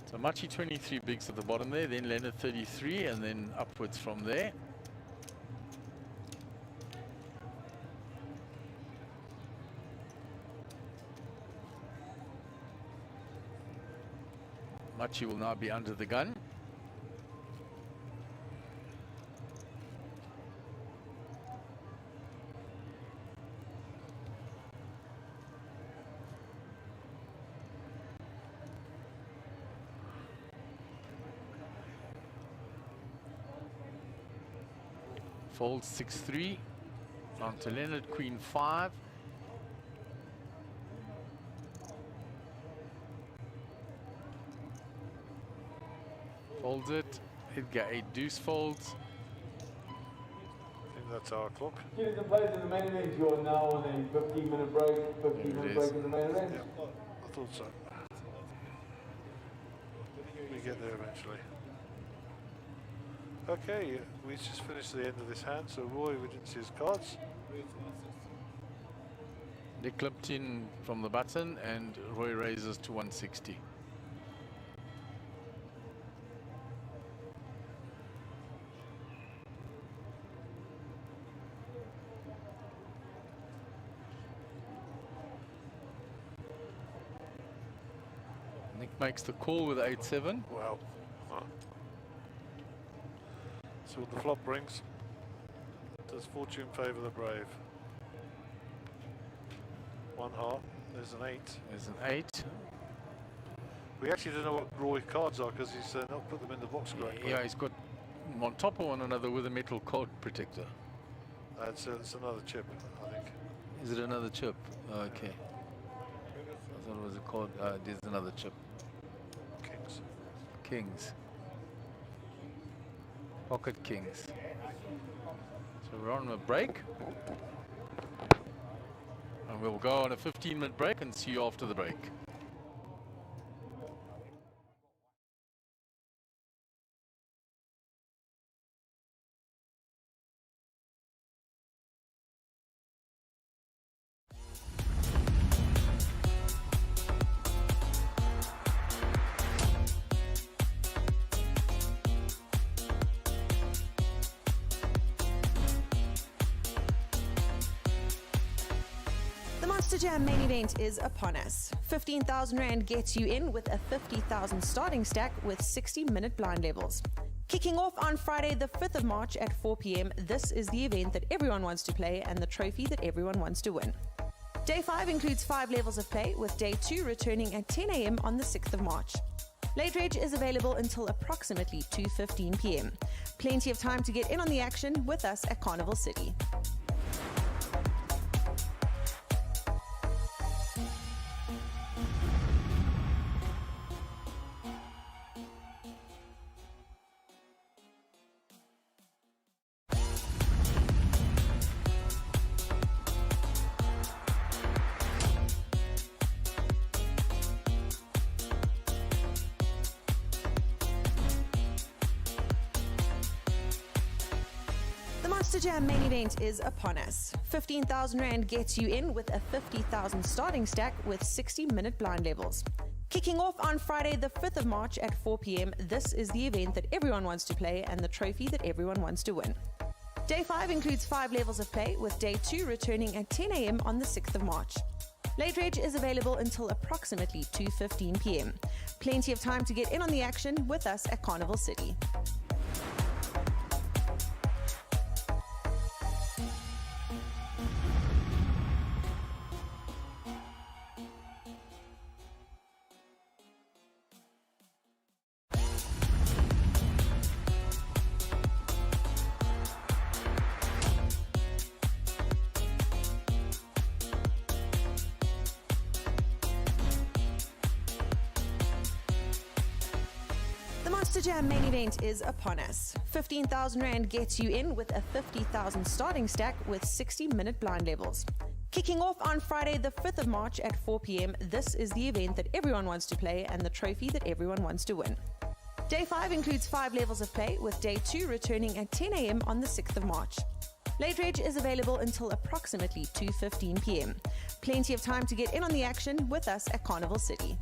So Machi 23 bigs at the bottom there, then Leonard 33, and then upwards from there. Machi will now be under the gun. Folds 6-3. On to Leonard, Queen 5. Folds it. Edgar 8 deuce folds. I think that's our clock. Students and players in the main event, you're now on a 15-minute break. 15-minute break in the main event. Yeah, I thought so. We get there eventually. Okay, we just finished the end of this hand, so Roy, we didn't see his cards. They clipped in from the button and Roy raises to 160. Nick makes the call with 8-7. Wow. See what the flop brings. Does fortune favour the brave? 1 heart. There's an 8. There's an 8. We actually don't know what Roy's cards are because he's not put them in the box correctly. Yeah, he's got on top of one another with a metal card protector. It's another chip, I think. Is it another chip? Okay. I thought it was a card. There's another chip. Kings. Pocket kings. So we're on a break. And we'll go on a 15-minute break and see you after the break. Monster Jam main event is upon us. 15,000 Rand gets you in with a 50,000 starting stack with 60-minute blind levels. Kicking off on Friday the 5th of March at 4 p.m, this is the event that everyone wants to play and the trophy that everyone wants to win. Day 5 includes 5 levels of play, with Day 2 returning at 10 a.m. on the 6th of March. Late Reg is available until approximately 2:15 p.m. Plenty of time to get in on the action with us at Carnival City. Monster Jam main event is upon us. 15,000 Rand gets you in with a 50,000 starting stack with 60-minute blind levels. Kicking off on Friday the 5th of March at 4 p.m, this is the event that everyone wants to play and the trophy that everyone wants to win. Day 5 includes 5 levels of play, with Day 2 returning at 10 a.m. on the 6th of March. Late Reg is available until approximately 2:15 p.m. Plenty of time to get in on the action with us at Carnival City. Monster Jam main event is upon us. 15,000 Rand gets you in with a 50,000 starting stack with 60-minute blind levels. Kicking off on Friday the 5th of March at 4 p.m, this is the event that everyone wants to play and the trophy that everyone wants to win. Day 5 includes 5 levels of play, with Day 2 returning at 10 a.m. on the 6th of March. Late Reg is available until approximately 2:15 p.m. Plenty of time to get in on the action with us at Carnival City.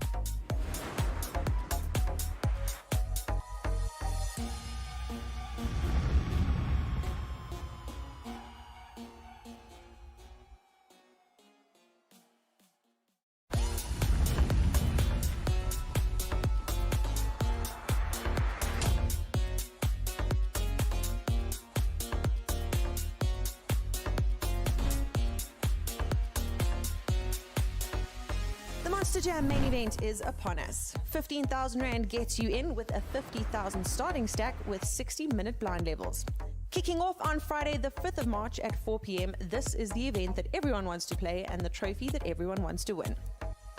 Monster Jam main event is upon us. 15,000 Rand gets you in with a 50,000 starting stack with 60-minute blind levels. Kicking off on Friday the 5th of March at 4 p.m, this is the event that everyone wants to play and the trophy that everyone wants to win.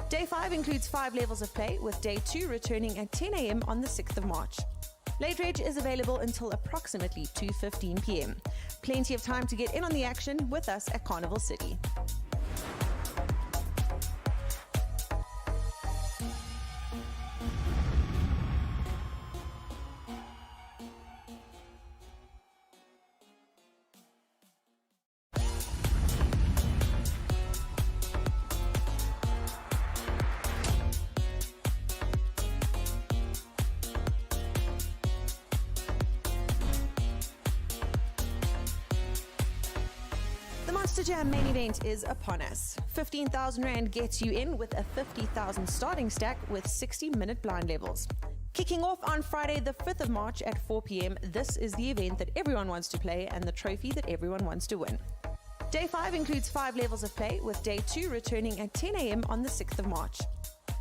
Day 5 includes 5 levels of play, with Day 2 returning at 10 a.m. on the 6th of March. Late Reg is available until approximately 2:15 p.m. Plenty of time to get in on the action with us at Carnival City. Monster Jam main event is upon us. 15,000 Rand gets you in with a 50,000 starting stack with 60-minute blind levels. Kicking off on Friday the 5th of March at 4 p.m, this is the event that everyone wants to play and the trophy that everyone wants to win. Day 5 includes 5 levels of play, with Day 2 returning at 10 a.m. on the 6th of March.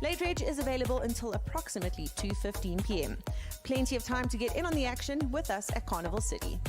Late Reg is available until approximately 2:15 p.m. Plenty of time to get in on the action with us at Carnival City.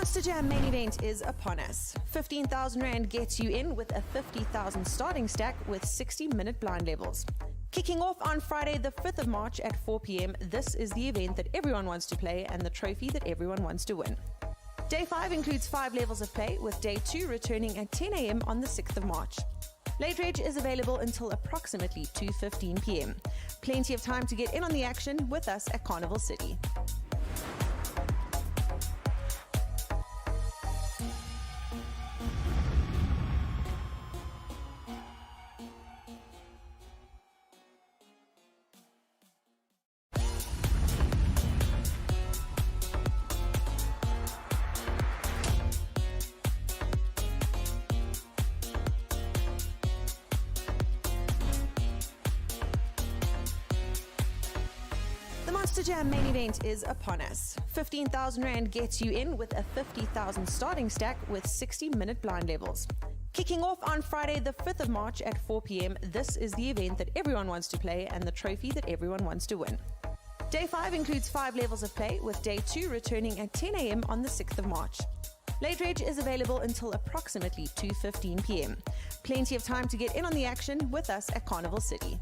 Monster Jam main event is upon us. 15,000 Rand gets you in with a 50,000 starting stack with 60-minute blind levels. Kicking off on Friday the 5th of March at 4 p.m, this is the event that everyone wants to play and the trophy that everyone wants to win. Day 5 includes 5 levels of play, with Day 2 returning at 10 a.m. on the 6th of March. Late Reg is available until approximately 2:15 p.m. Plenty of time to get in on the action with us at Carnival City. The Monster Jam main event is upon us. 15,000 Rand gets you in with a 50,000 starting stack with 60-minute blind levels. Kicking off on Friday the 5th of March at 4 p.m, this is the event that everyone wants to play and the trophy that everyone wants to win. Day 5 includes 5 levels of play, with Day 2 returning at 10 a.m. on the 6th of March. Late Reg is available until approximately 2:15 p.m. Plenty of time to get in on the action with us at Carnival City.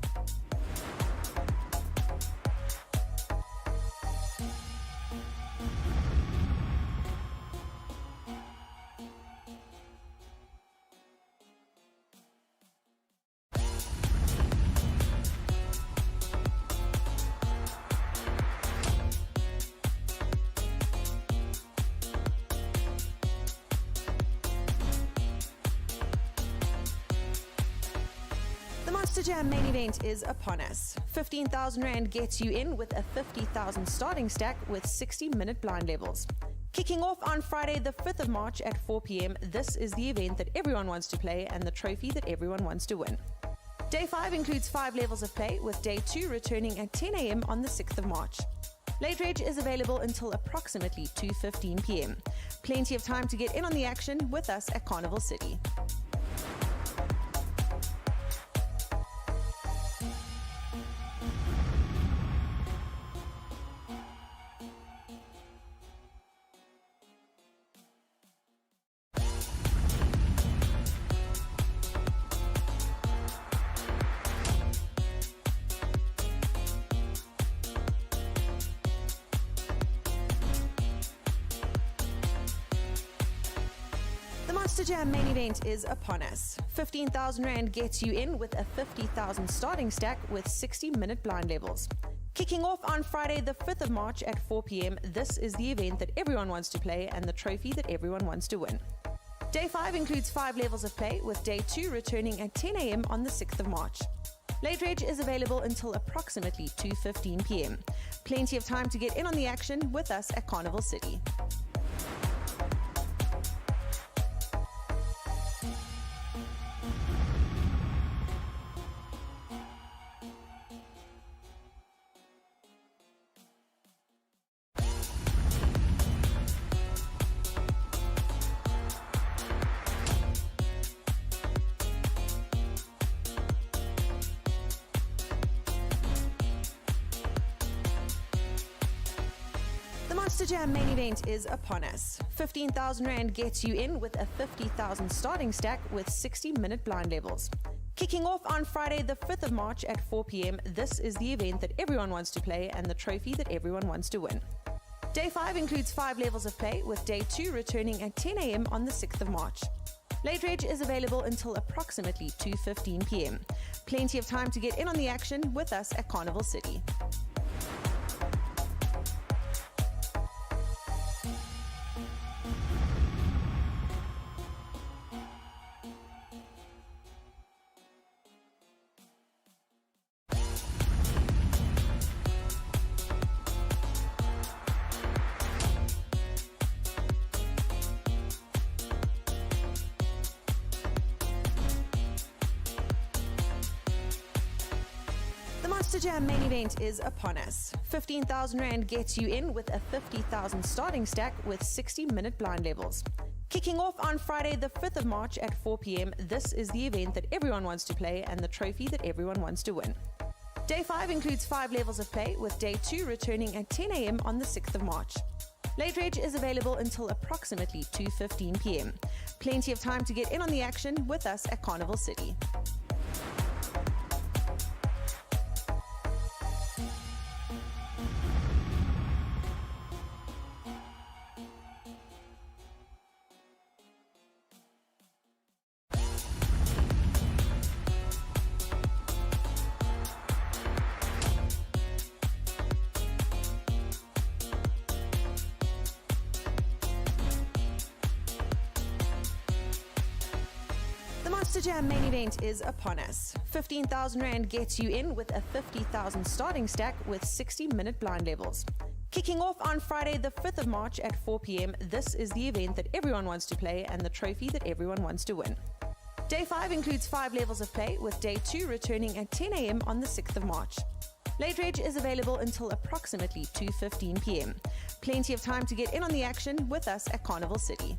The Monster Jam main event is upon us. 15,000 Rand gets you in with a 50,000 starting stack with 60-minute blind levels. Kicking off on Friday the 5th of March at 4 p.m, this is the event that everyone wants to play and the trophy that everyone wants to win. Day 5 includes 5 levels of play, with Day 2 returning at 10 a.m. on the 6th of March. Late Reg is available until approximately 2:15 p.m. Plenty of time to get in on the action with us at Carnival City. The Monster Jam main event is upon us. 15,000 Rand gets you in with a 50,000 starting stack with 60-minute blind levels. Kicking off on Friday the 5th of March at 4 p.m, this is the event that everyone wants to play and the trophy that everyone wants to win. Day 5 includes 5 levels of play, with Day 2 returning at 10 a.m. on the 6th of March. Late Reg is available until approximately 2:15 p.m. Plenty of time to get in on the action with us at Carnival City. The Monster Jam main event is upon us. 15,000 Rand gets you in with a 50,000 starting stack with 60-minute blind levels. Kicking off on Friday the 5th of March at 4 p.m, this is the event that everyone wants to play and the trophy that everyone wants to win. Day 5 includes 5 levels of play, with Day 2 returning at 10 a.m. on the 6th of March. Late Reg is available until approximately 2:15 p.m. Plenty of time to get in on the action with us at Carnival City. The Monster Jam main event is upon us. 15,000 Rand gets you in with a 50,000 starting stack with 60-minute blind levels. Kicking off on Friday the 5th of March at 4 p.m, this is the event that everyone wants to play and the trophy that everyone wants to win. Day 5 includes 5 levels of play, with Day 2 returning at 10 a.m. on the 6th of March. Late reg is available until approximately 2:15 p.m. Plenty of time to get in on the action with us at Carnival City. The Monster Jam main event is upon us. 15,000 Rand gets you in with a 50,000 starting stack with 60-minute blind levels. Kicking off on Friday the 5th of March at 4 p.m, this is the event that everyone wants to play and the trophy that everyone wants to win. Day 5 includes 5 levels of play, with Day 2 returning at 10 a.m. on the 6th of March. Late reg is available until approximately 2:15 p.m. Plenty of time to get in on the action with us at Carnival City.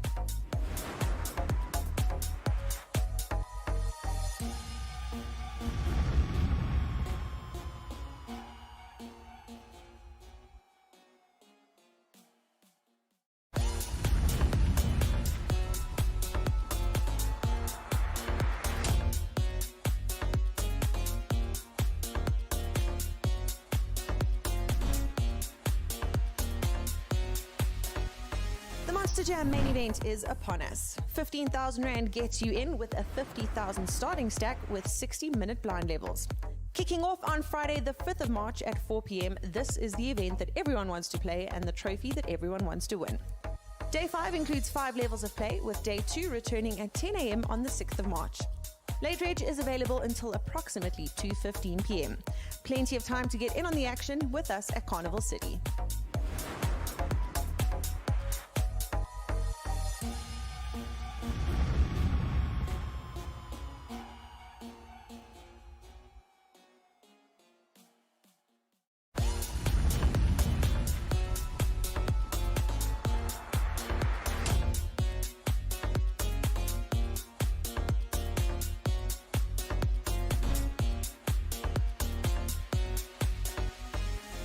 The Monster Jam main event is upon us. 15,000 Rand gets you in with a 50,000 starting stack with 60-minute blind levels. Kicking off on Friday the 5th of March at 4 p.m, this is the event that everyone wants to play and the trophy that everyone wants to win. Day 5 includes 5 levels of play, with Day 2 returning at 10 a.m. on the 6th of March. Late reg is available until approximately 2:15 p.m. Plenty of time to get in on the action with us at Carnival City.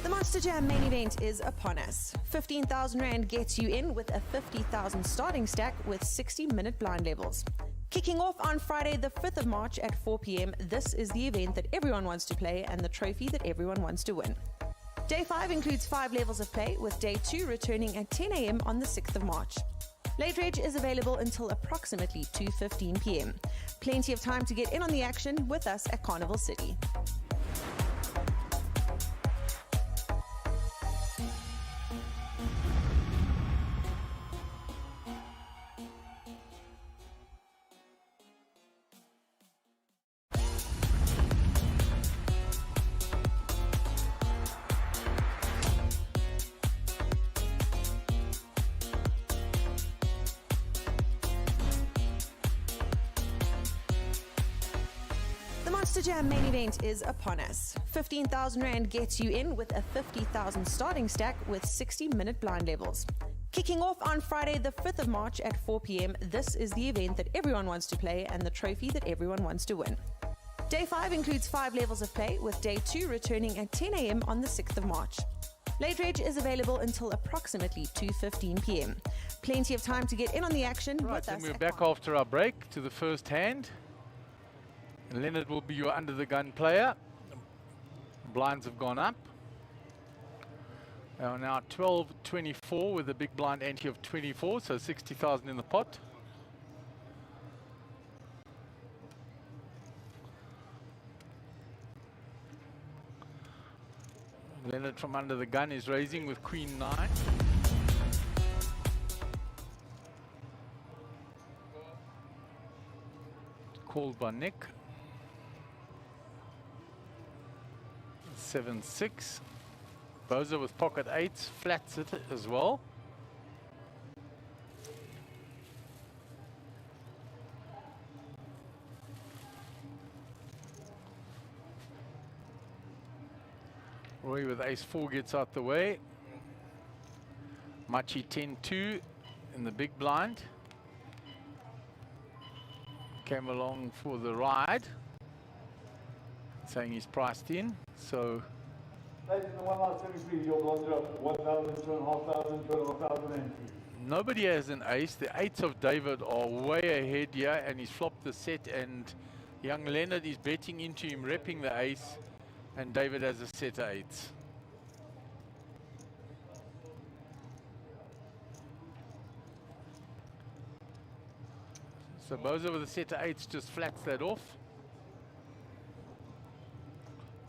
The Monster Jam main event is upon us. 15,000 Rand gets you in with a 50,000 starting stack with 60-minute blind levels. Kicking off on Friday the 5th of March at 4 p.m, this is the event that everyone wants to play and the trophy that everyone wants to win. Day 5 includes 5 levels of play, with Day 2 returning at 10 a.m. on the 6th of March. Late reg is available until approximately 2:15 p.m. Plenty of time to get in on the action with us at Carnival City. The Monster Jam main event is upon us. 15,000 Rand gets you in with a 50,000 starting stack with 60-minute blind levels. Kicking off on Friday the 5th of March at 4 p.m, this is the event that everyone wants to play and the trophy that everyone wants to win. Day 5 includes 5 levels of play, with Day 2 returning at 10 a.m. on the 6th of March. Late reg is available until approximately 2:15 p.m. Plenty of time to get in on the action Right, with then us we're at back Carnival. after our break to the first hand. And Leonard will be your under-the-gun player. Blinds have gone up. They are now 12-24 with a big blind ante of 24, so 60,000 in the pot. Leonard from under the gun is raising with Queen 9. Called by Nick. 7-6. Boza with pocket 8s flats it as well. Roy with ace-4 gets out the way. Machi 10-2 in the big blind. Came along for the ride, saying he's priced in. So Ladies, in the one last semi-free, your blinds are up 1,000, 2,500, 2,500 entries. Nobody has an ace. The eights of David are way ahead here, and he's flopped the set, and young Leonard is betting into him, repping the ace, and David has a set of eights. So Bozo with a set of eights just flats that off.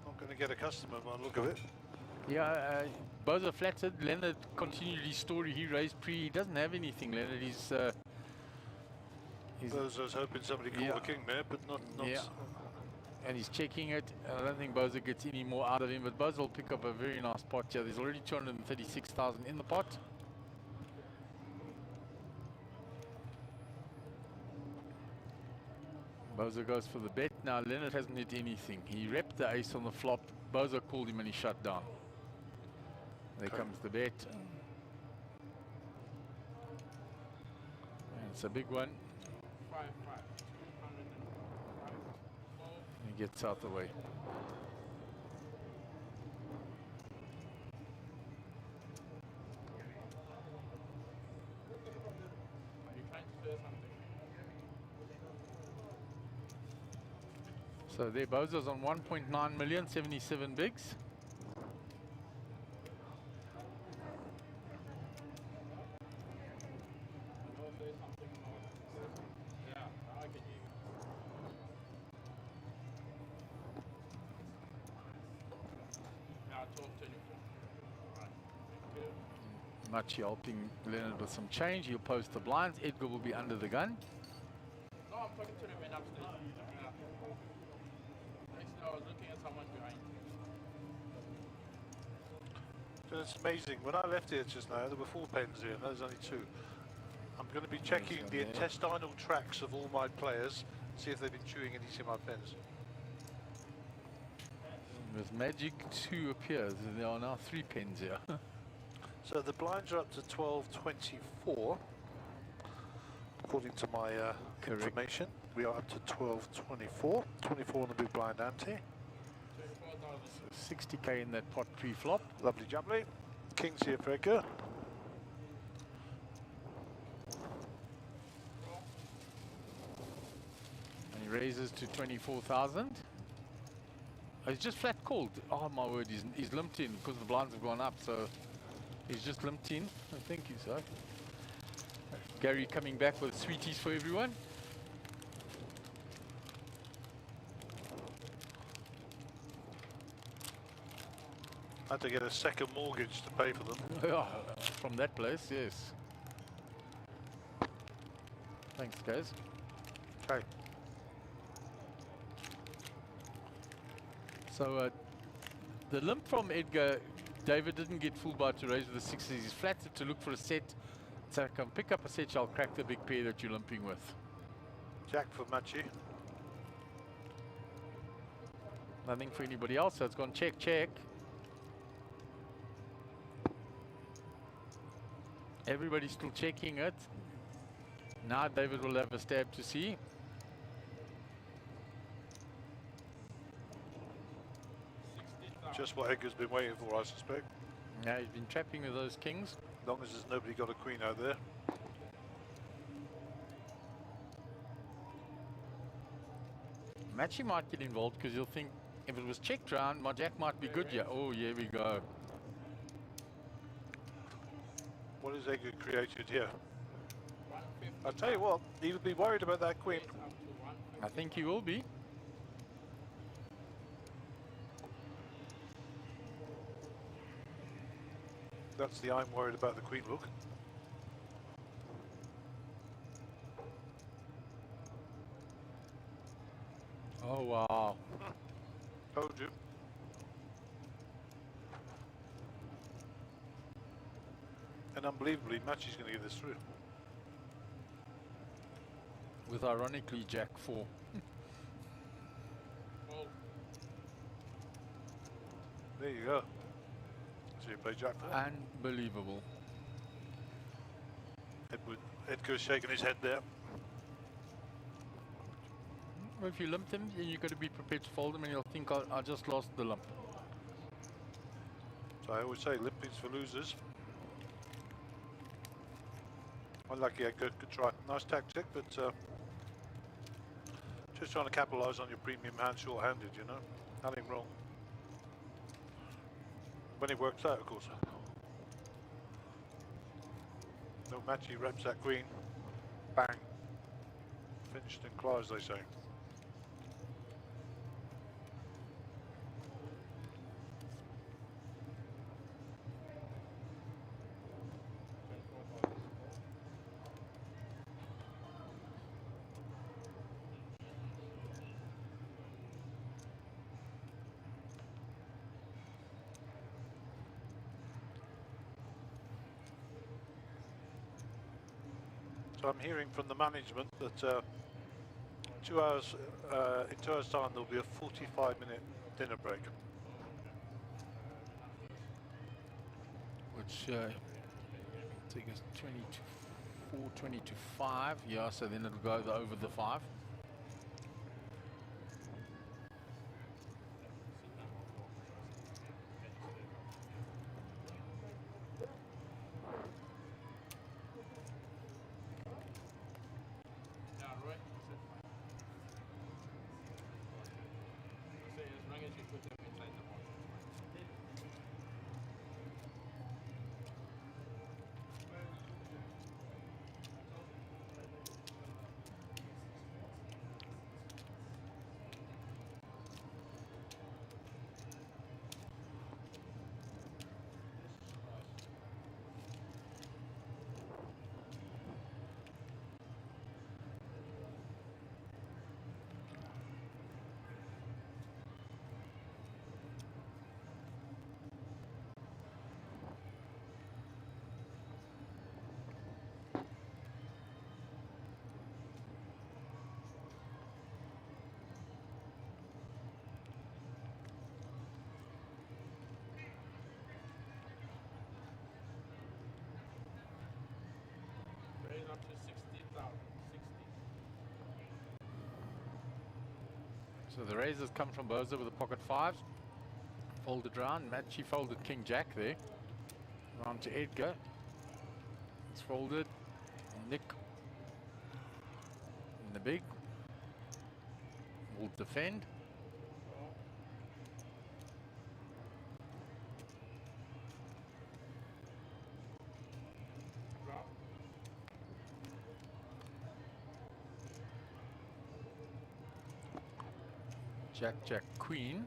Not going to get a customer by the look of it. Yeah, Bozo flatted. Leonard continued his story. He raised pre. He doesn't have anything, Leonard. He's Bozo's hoping somebody called the king there, but not. Yeah. And he's checking it. I don't think Bozo gets any more out of him, but Bozo will pick up a very nice pot here. There's already 236,000 in the pot. Bozo goes for the bet. Now Leonard hasn't hit anything. He repped the ace on the flop. Bozo called him and he shut down. There comes the bet. And it's a big one. 5-5. He gets out the way. Are you trying to say something? So there, Bozo's on 1.9 million, 77 bigs. Much helping Leonard with some change. He'll post the blinds. Edgar will be under the gun. No, I'm talking to the man upstairs. Actually, I was looking at someone behind. It's amazing. When I left here just now, there were 4 pens here, and there's only 2. I'm going to be checking the intestinal tracts of all my players, see if they've been chewing any of my pens. With Magic 2 appears, there are now 3 pens here. So the blinds are up to 12.24, according to my information. We are up to 12.24, 24 on the big blind ante. 60k in that pot pre-flop. Lovely jubbly. Kings here for Edgar. And he raises to 24,000. Oh, he's just flat called. Oh my word, he's limped in because the blinds have gone up, so he's just limped in. I think he's so. Gary coming back with sweeties for everyone. I had to get a second mortgage to pay for them. From that place, yes. Thanks, guys. Okay. So the limp from Edgar, David didn't get full bar to raise with the 6s. He's flatted to look for a set. So I can pick up a set, I'll crack the big pair that you're limping with. Jack for Machi. Nothing for anybody else, so it's gone check, check. Everybody's still checking it. Now David will have a stab to see. Just what Edgar's been waiting for, I suspect. Yeah, he's been trapping with those kings. As long as there's nobody got a queen out there. Machi might get involved because he'll think if it was checked round, my jack might be good. Yeah. Oh, here we go. What has Edgar created here? I'll tell you what, he would be worried about that queen. I think he will be. That's the I'm worried about the queen look. Oh, wow. Told you. And unbelievably, Machi's going to get this through. With ironically Jack 4. There you go. So you play Jack 4. Unbelievable. Edgar's shaking his head there. Well, if you limped him, then you've got to be prepared to fold him and you'll think, I just lost the lump. So I always say limpings for losers. Unlucky, good try. Nice tactic, but just trying to capitalise on your premium hand short-handed, you know. Nothing wrong. When it works out, of course. No match, he reps that queen. Bang. Finished in claw, as they say. So I'm hearing from the management that in 2 hours time there'll be a 45-minute dinner break. Which take us 20 to 4, 20 to 5. Yeah, so then it'll go over the 5. Up to 60,000. 60. So the raises come from Boza with the pocket 5s. Folded round. Matchy folded King Jack there. Round to Edgar. It's folded. Nick in the big. Will defend. Jack, Jack, Queen.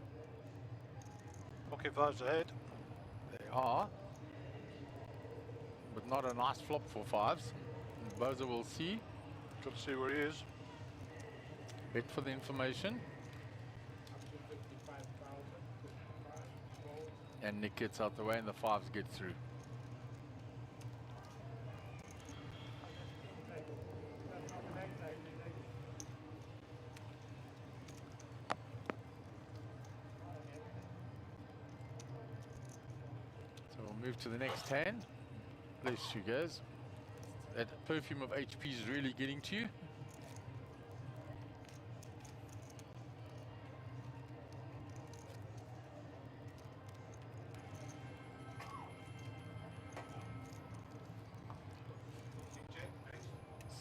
Pocket 5s ahead. They are. But not a nice flop for 5s. Boza will see. Got to see where he is. Bet for the information. Up to 55,000. And Nick gets out the way and the 5s get through. Move to the next hand. Bless you guys. That perfume of HP is really getting to you.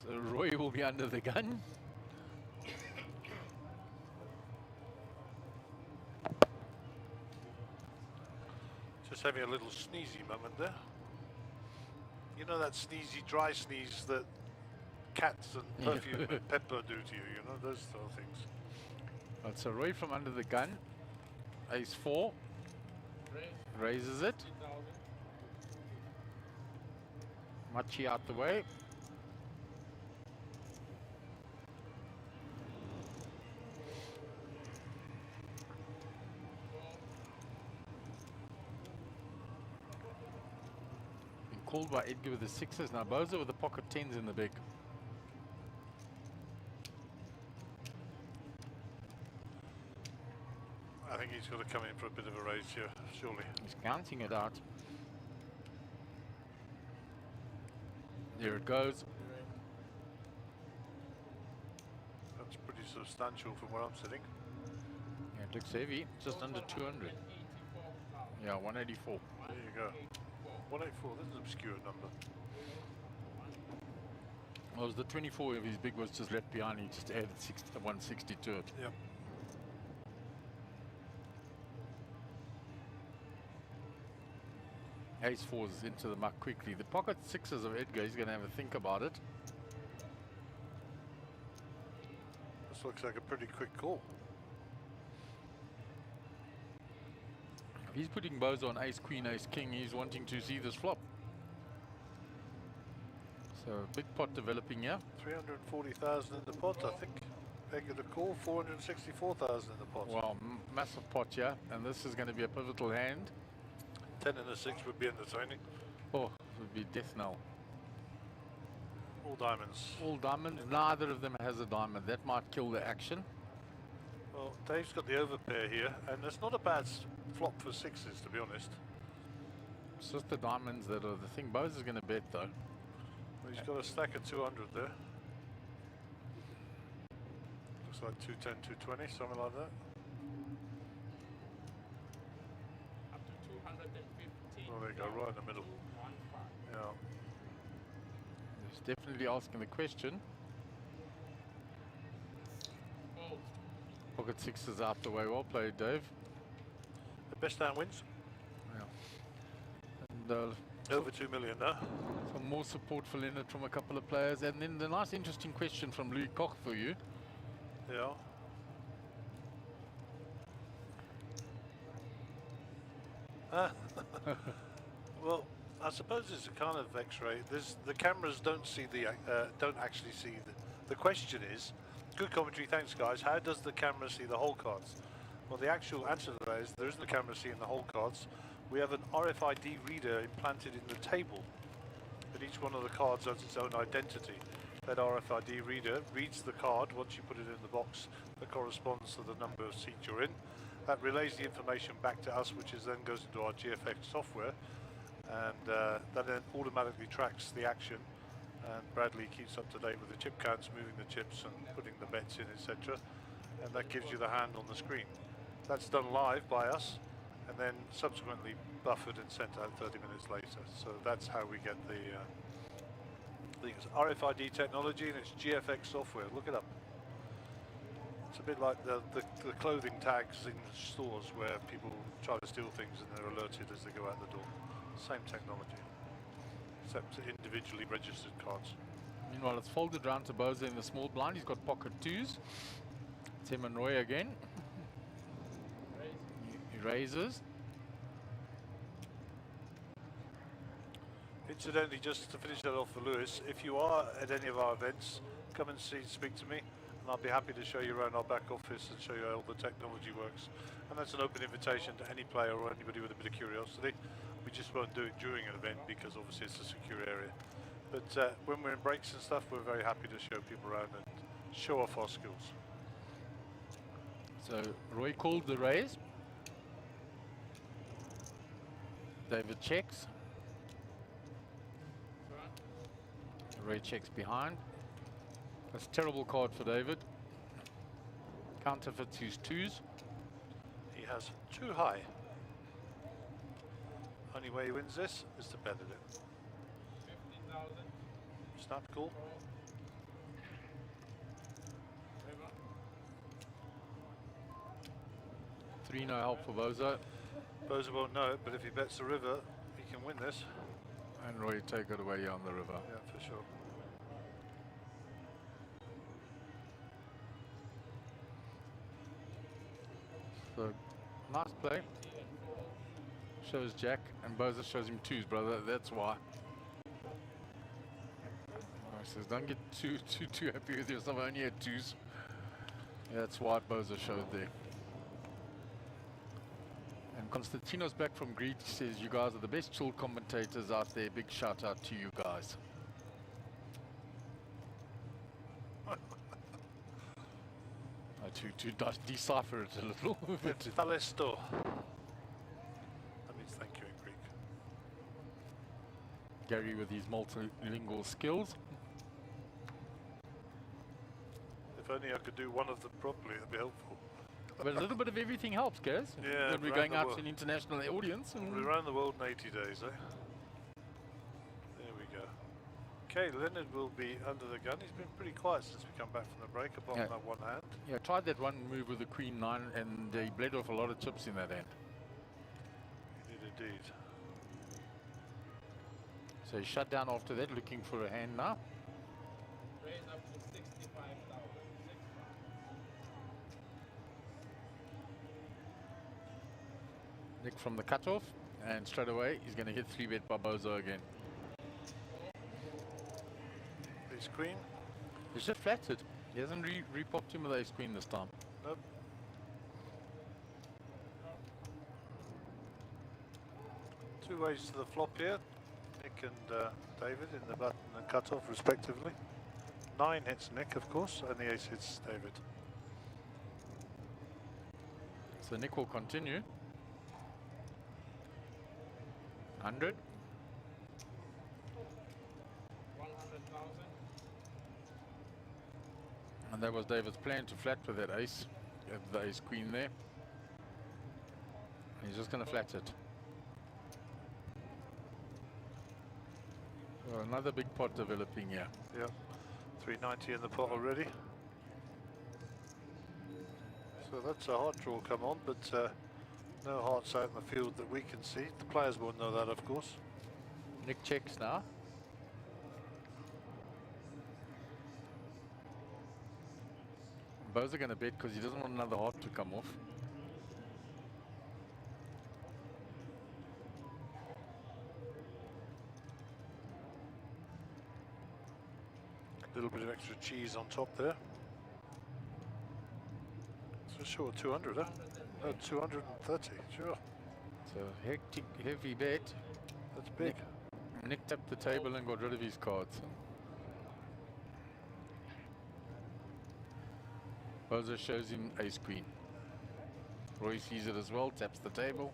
So Roy will be under the gun. Just having a little sneezy moment there. You know that sneezy, dry sneeze that cats and perfume and pepper do to you, you know, those sort of things. Right, so Roy from under the gun. Ace 4. Raises it. Machi out the way. Called by Edgar with the 6s. Now Boza with the pocket 10s in the big. I think he's got to come in for a bit of a raise here, surely. He's counting it out. There it goes. That's pretty substantial from where I'm sitting. Yeah, it looks heavy. Just under 200. Yeah, 184. go. 184, that's an obscure number. Well, it was the 24 of his big was just left behind. He just added 160 to it. Yep. Ace 4s into the muck quickly. The pocket 6s of Edgar, he's going to have a think about it. This looks like a pretty quick call. If he's putting bows on ace, queen, ace, king, he's wanting to see this flop. So big pot developing here. 340,000 in the pot, I think. Edgar the call, 464,000 in the pot. Wow, massive pot here, and this is going to be a pivotal hand. 10 and a 6 would be entertaining. Oh, it would be death knell. All diamonds. All diamonds, neither of them has a diamond. That might kill the action. Well, Dave's got the overpair here, and it's not a bad flop for 6s, to be honest. It's just the diamonds that are the thing. Bose is going to bet though. Well, he's got a stack of 200 there. Looks like 210, 220, something like that. Up to 215. Oh, there you go, right in the middle. Yeah. He's definitely asking the question. Oh, Pocket 6 is out the way. Well played, Dave. The best hand wins. And Over 2 million now. some more support for Leonard from a couple of players. And then the nice interesting question from Louis Koch for you. Yeah. Well, I suppose it's a kind of X-ray. The cameras don't see don't actually see the question is, good commentary, thanks guys. How does the camera see the hole cards? Well, the actual answer to that is there isn't a camera seeing the hole cards. We have an RFID reader implanted in the table, and each one of the cards has its own identity. That RFID reader reads the card once you put it in the box that corresponds to the number of seats you're in. That relays the information back to us, which is then goes into our GFX software, and that then automatically tracks the action. And Bradley keeps up to date with the chip counts, moving the chips and putting the bets in, etc. And that gives you the hand on the screen. That's done live by us, and then subsequently buffered and sent out 30 minutes later. So that's how we get the things. RFID technology, and it's GFX software. Look it up. It's a bit like the clothing tags in stores where people try to steal things and they're alerted as they go out the door. Same technology, except individually registered cards. Meanwhile, it's folded round to Bose in the small blind. He's got pocket 2s. It's him and Roy again. He raises. Incidentally, just to finish that off for Lewis, if you are at any of our events, come and speak to me, and I'll be happy to show you around our back office and show you how all the technology works. And that's an open invitation to any player or anybody with a bit of curiosity. We just won't do it during an event because obviously it's a secure area. But when we're in breaks and stuff, we're very happy to show people around and show off our skills. So Roy called the raise. David checks. Roy checks behind. That's a terrible card for David. Counterfeits his 2s. He has too high. Only way he wins this is to bet it. 15,000. Snap call. River. 3 no help for Bozo. Bozo won't know it, but if he bets the river, he can win this. And Roy take it away on the river. Yeah, for sure. So, nice play. Shows Jack, and Bozo shows him 2s, brother. That's why. He says, don't get too happy with yourself. I only had 2s. Yeah, that's why Bozo showed there. And Constantino's back from Greece. He says, you guys are the best chill commentators out there. Big shout out to you guys. To decipher it a little. It's Thalesto. That means thank you in Greek. Gary with his multilingual skills. If only I could do one of them properly, that'd be helpful. But a little bit of everything helps, guys. Yeah, when we're around going the out world. to an international audience. And We're around the world in 80 days, eh? There we go. Okay, Leonard will be under the gun. He's been pretty quiet since we come back from the break, apart from that one hand. yeah, tried that one move with the Queen 9 and he bled off a lot of chips in that hand. He did indeed. So he shut down after that, looking for a hand now. Raise up to 65,000. Nick from the cutoff, and straight away he's going to hit 3-bet Barboza again. Ace Queen. He's just flatted. He hasn't re-popped him with Ace Queen this time. Nope. Two ways to the flop here. Nick and David in the button and cutoff respectively. 9 hits Nick, of course, and the ace hits David. So Nick will continue. 100. 100,000. And that was David's plan, to flat with that ace. The ace queen there. He's just going to flat it. So another big pot developing here. Yeah, 390 in the pot already. So that's a hard draw come on, but no hearts out in the field that we can see. The players won't know that, of course. Nick checks now. Bo's are going to bet because he doesn't want another heart to come off. A little bit of extra cheese on top there. So sure, 200, huh? No, 230, sure. So hectic, heavy bet. That's big. Nick tapped the table and got rid of his cards. Bozo shows him ace queen. Roy sees it as well, taps the table.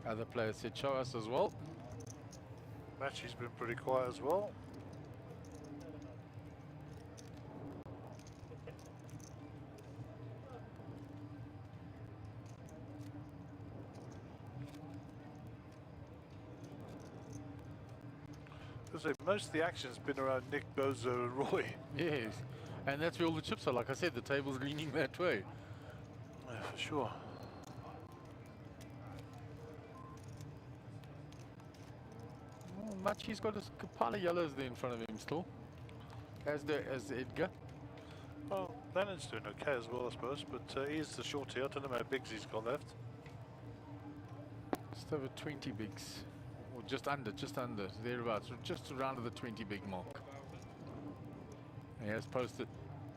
Other players said show us as well. Matchy's been pretty quiet as well. So most of the action's been around Nick, Bozo and Roy. Yes, and that's where all the chips are. Like I said, the table's leaning that way. Yeah, for sure. Oh, Machi's got a pile of yellows there in front of him still. As Edgar. Well, Leonard's doing okay as well, I suppose, but he is the shorty. I don't know how big he's got left. Just over 20 bigs. Or just under, thereabouts. Just around the 20 big mark. He has posted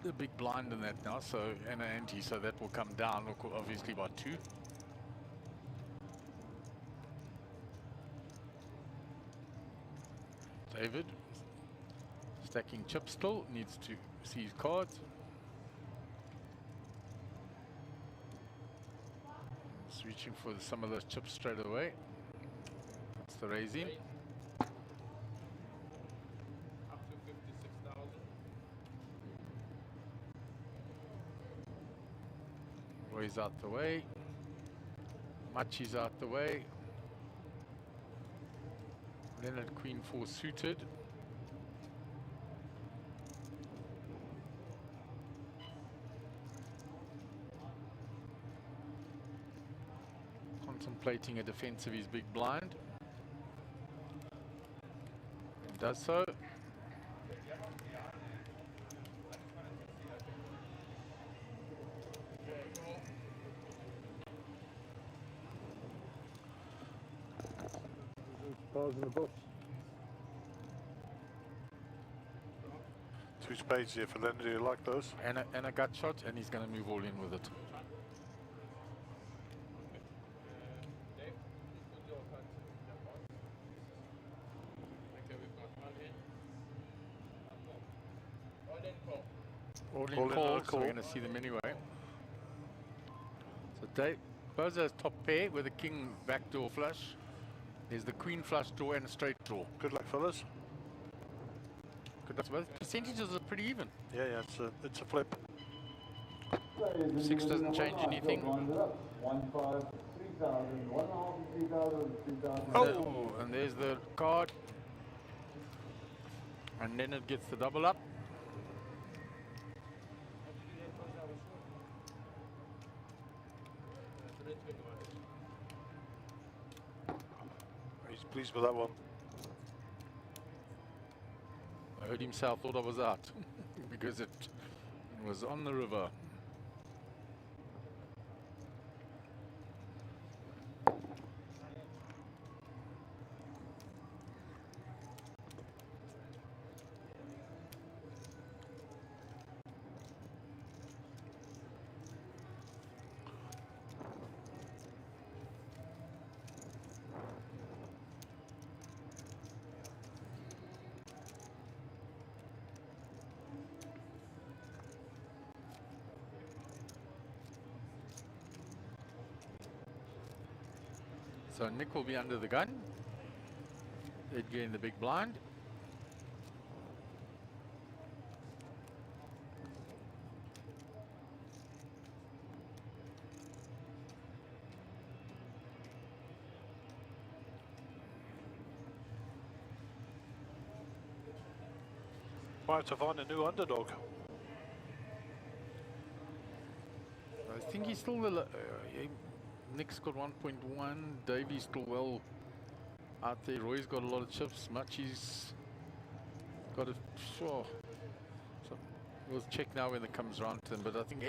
a big blind in that now, so, and an ante, so that will come down, obviously, by 2. David, stacking chips still, needs to see his cards. He's reaching for some of those chips straight away. That's the raising. Up to 56,000. Roy's out the way. Machi's out the way. Leonard Queen 4 suited. Contemplating a defense of his big blind. Does so. In the box. 2 spades here for Leonard. Do you like those? And a gut shot, and he's going to move all in with it. Dave, put your cards in the box. Okay, we've got one in. All in call. All in call, so call. we're going to see them anyway. So Dave, Bozo's top pair with a king backdoor flush. There's the queen flush draw and a straight draw. Good luck, fellas. Both percentages are pretty even. Yeah, yeah, it's a flip. Six doesn't change anything. 1, 5, 3,000, 1.5, 3,000, 3,000. Oh, and there's the card. And then it gets the double up. He's pleased with that one. I heard himself, thought I was out because it was on the river. So Nick will be under the gun. Edgar in the big blind. Might have to find a new underdog. I think he's still the... Nick's got 1.1, Davey's still well out there, Roy's got a lot of chips, Machi's got a... Sure. So we'll check now when it comes round to him, but I think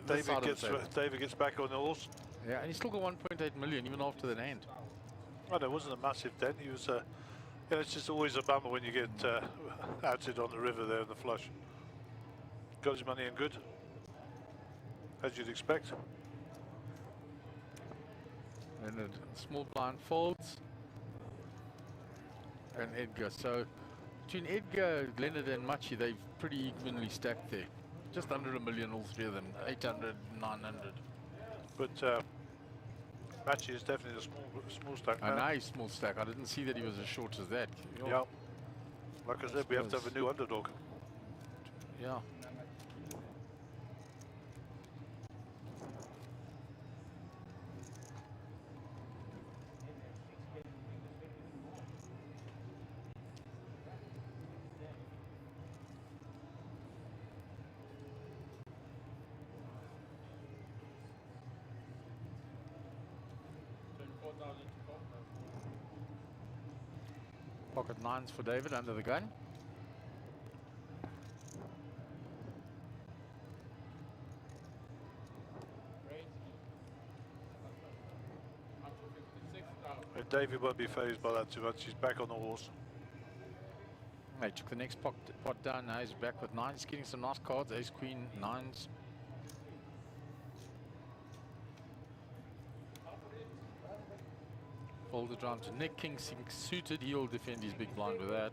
David gets back on the horse. Yeah, and he's still got 1.8 million even after that hand. Oh, there wasn't a massive dent. He was... yeah, it's just always a bummer when you get outed on the river there in the flush. Got his money in good, as you'd expect. And a small blind folds. And Edgar. So between Edgar, Leonard and Machi, they've pretty evenly stacked there. Just under a million, all three of them. 800, 900. But Machi is definitely a small stack. A nice small stack. I didn't see that he was as short as that. Yeah. Like I said, we have to have a new underdog. Yeah. Pocket nines for David under the gun. And David won't be phased by that too much. He's back on the horse. He took the next pot down. Now he's back with nines. Getting some nice cards. Ace, queen, nines. Folded round to Nick. King 6 suited. He'll defend his big blind with that.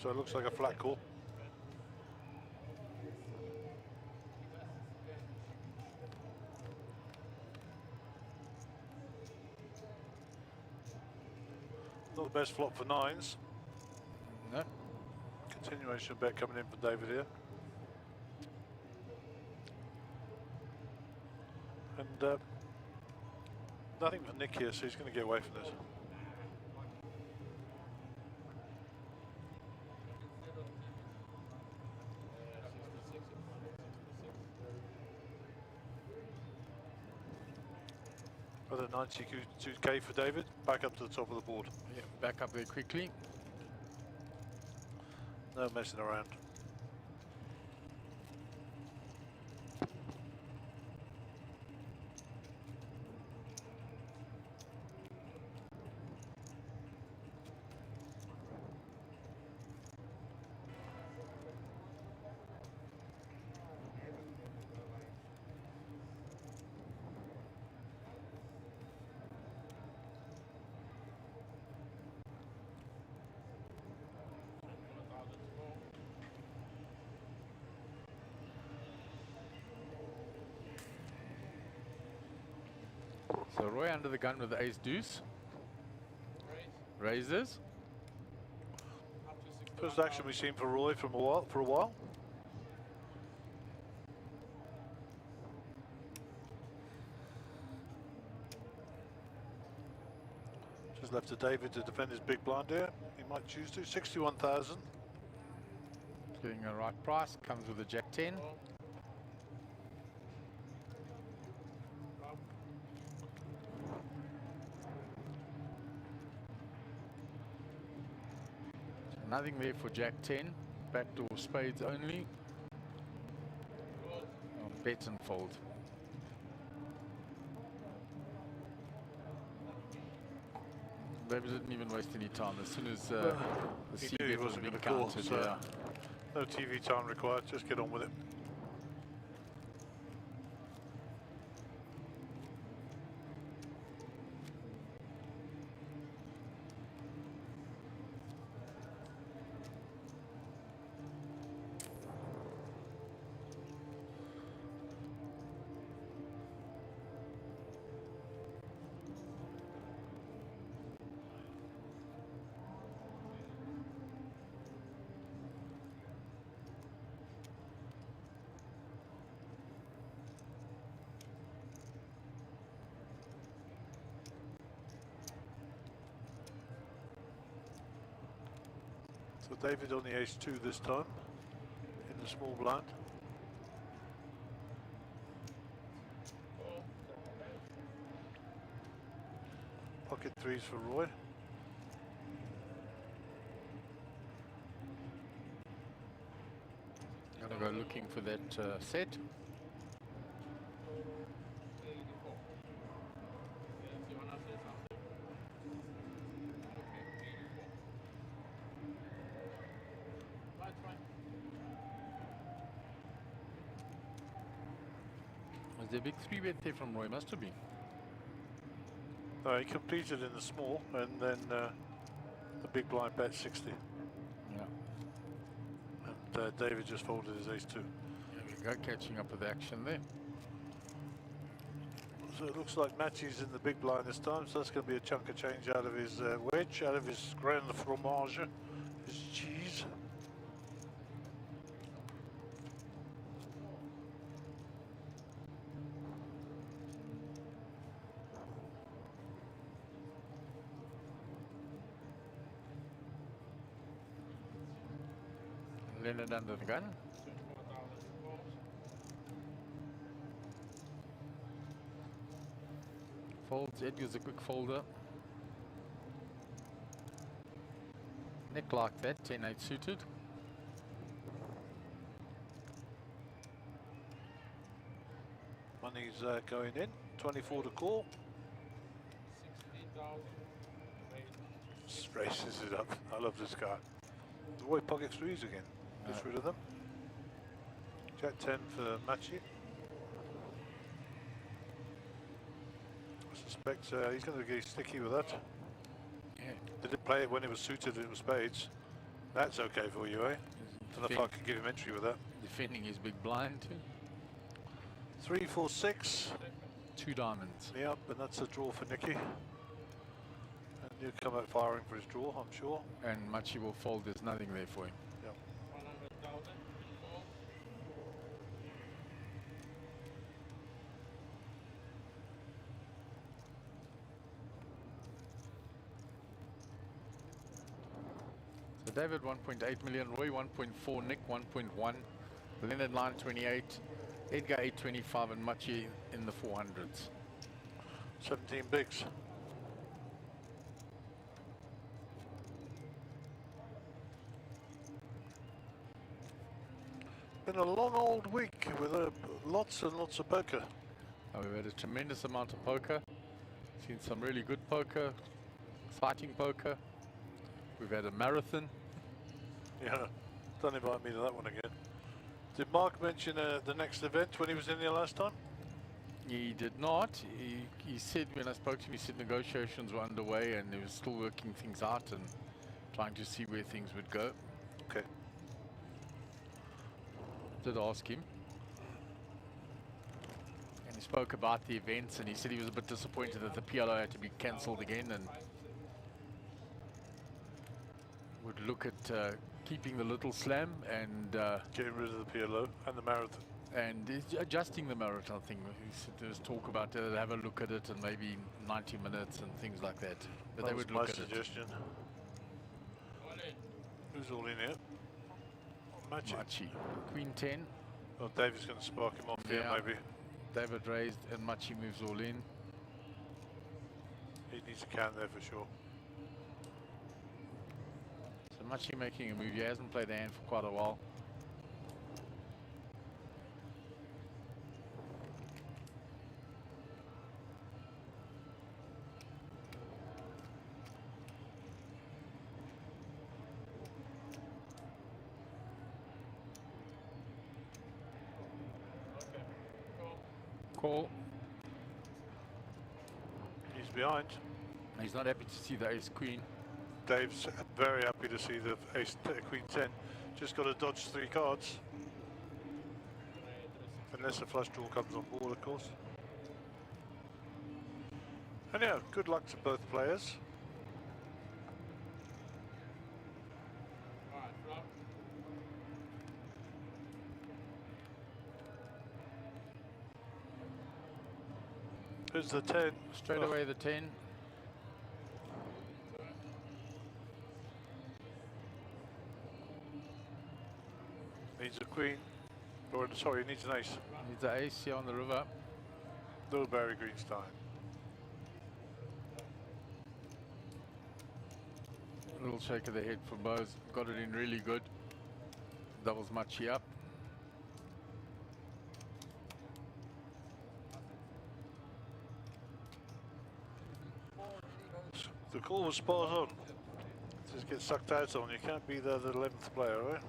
So it looks like a flat call. Not the best flop for nines. No. Continuation bet coming in for David here. And nothing for Nick here, so he's going to get away from this. Another 92k for David, back up to the top of the board. Yeah, back up there quickly. No messing around. So Roy under the gun with the ace deuce. Raises. First action we've seen for Roy for a while. Just left to David to defend his big blind here. He might choose to. 61,000. Getting a right price. Comes with a jack 10. Nothing there for jack 10. Backdoor spades only. Oh, bet and fold. David didn't even waste any time. As soon as the He C knew he bet was wasn't being going to call, counted, so yeah. no TV time required. Just get on with it. So David on the ace-2 this time, in the small blind. Pocket threes for Roy. Gonna go looking for that set. Was there a big 3-bet there from Roy? Must have been. He completed in the small, and then the big blind bet 60. Yeah. And David just folded his ace-2. There we go, catching up with action there. So it looks like Matty's in the big blind this time, so that's going to be a chunk of change out of his wedge, out of his grand fromage, his cheese. Leonard under the gun. Folds, Edgar's a quick folder. Nick like that, 10-8 suited. Money's going in, 24 to call. 16,000. Races it up. I love this guy. Roy pocket threes again. Gets rid of them. Jack 10 for Matchy. I suspect he's going to get sticky with that. Yeah. They did play it when it was suited and it was spades. That's okay for you, eh? Don't know if I could give him entry with that. Defending his big blind too. 3, 4, 6. 2 diamonds. Yep, and that's a draw for Nicky. And he'll come out firing for his draw, I'm sure. And Machi will fold, there's nothing there for him. 100,000. So David 1.8 million, Roy 1.4, Nick 1.1, Leonard 928, Edgar 825, and Machi in the 400s. 17 bigs. Been a long old week with lots and lots of poker. Oh, we've had a tremendous amount of poker. Seen some really good poker, exciting poker. We've had a marathon. Yeah, don't invite me to that one again. Did Mark mention the next event when he was in there last time? He did not. He said, when I spoke to him, he said negotiations were underway and he was still working things out and trying to see where things would go. Okay. Did ask him. And We spoke about the events, and he said he was a bit disappointed that the PLO had to be cancelled again, and would look at keeping the little slam and getting rid of the PLO and the marathon. And adjusting the marathon thing. There's talk about have a look at it and maybe 90 minutes and things like that. But That they was would my look at suggestion. Who's all in here? Machi. Machi. Queen 10. Well, David's going to spark him off here, maybe. David raised and Machi moves all in. He needs a can there for sure. So Machi making a move. He hasn't played the hand for quite a while. Call. He's behind. He's not happy to see the ace queen. Dave's very happy to see the ace queen 10. Just got to dodge 3 cards. Unless a flush draw comes on board, of course. And yeah, good luck to both players. Here's the 10. Straight away the 10. Needs a queen. Or sorry, needs an ace. Needs an ace here on the river. No Barry Greenstein. A little shake of the head from Bose. Got it in really good. Doubles Machi up. The call was spot on. Just get sucked out on. You can't be the 11th player, right?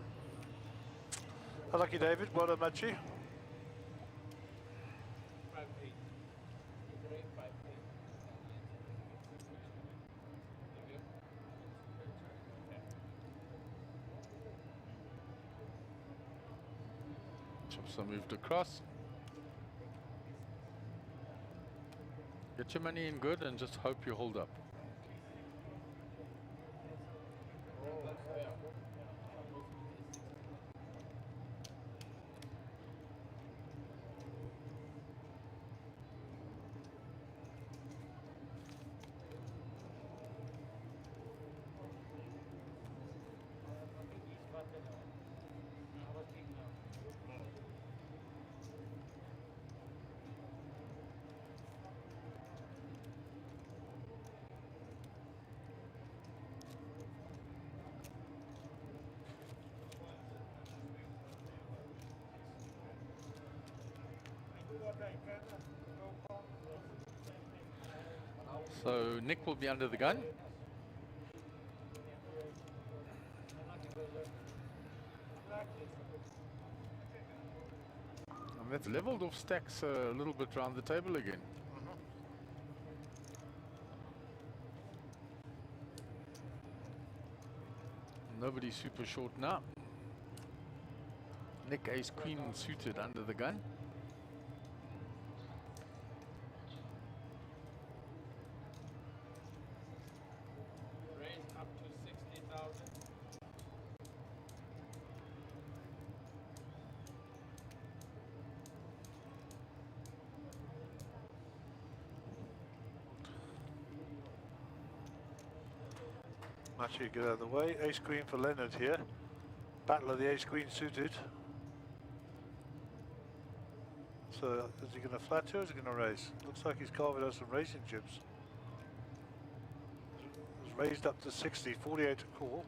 Lucky David. Well done, Machi. Chips are moved across. Get your money in good and just hope you hold up. So Nick will be under the gun. And that's leveled off stacks a little bit around the table again. Nobody super short now. Nick ace queen suited under the gun. Machi, get out of the way. Ace queen for Leonard here. Battle of the ace queen suited. So is he going to flat or is he going to raise? Looks like he's carving out some racing chips. It's raised up to 60, 48 to call.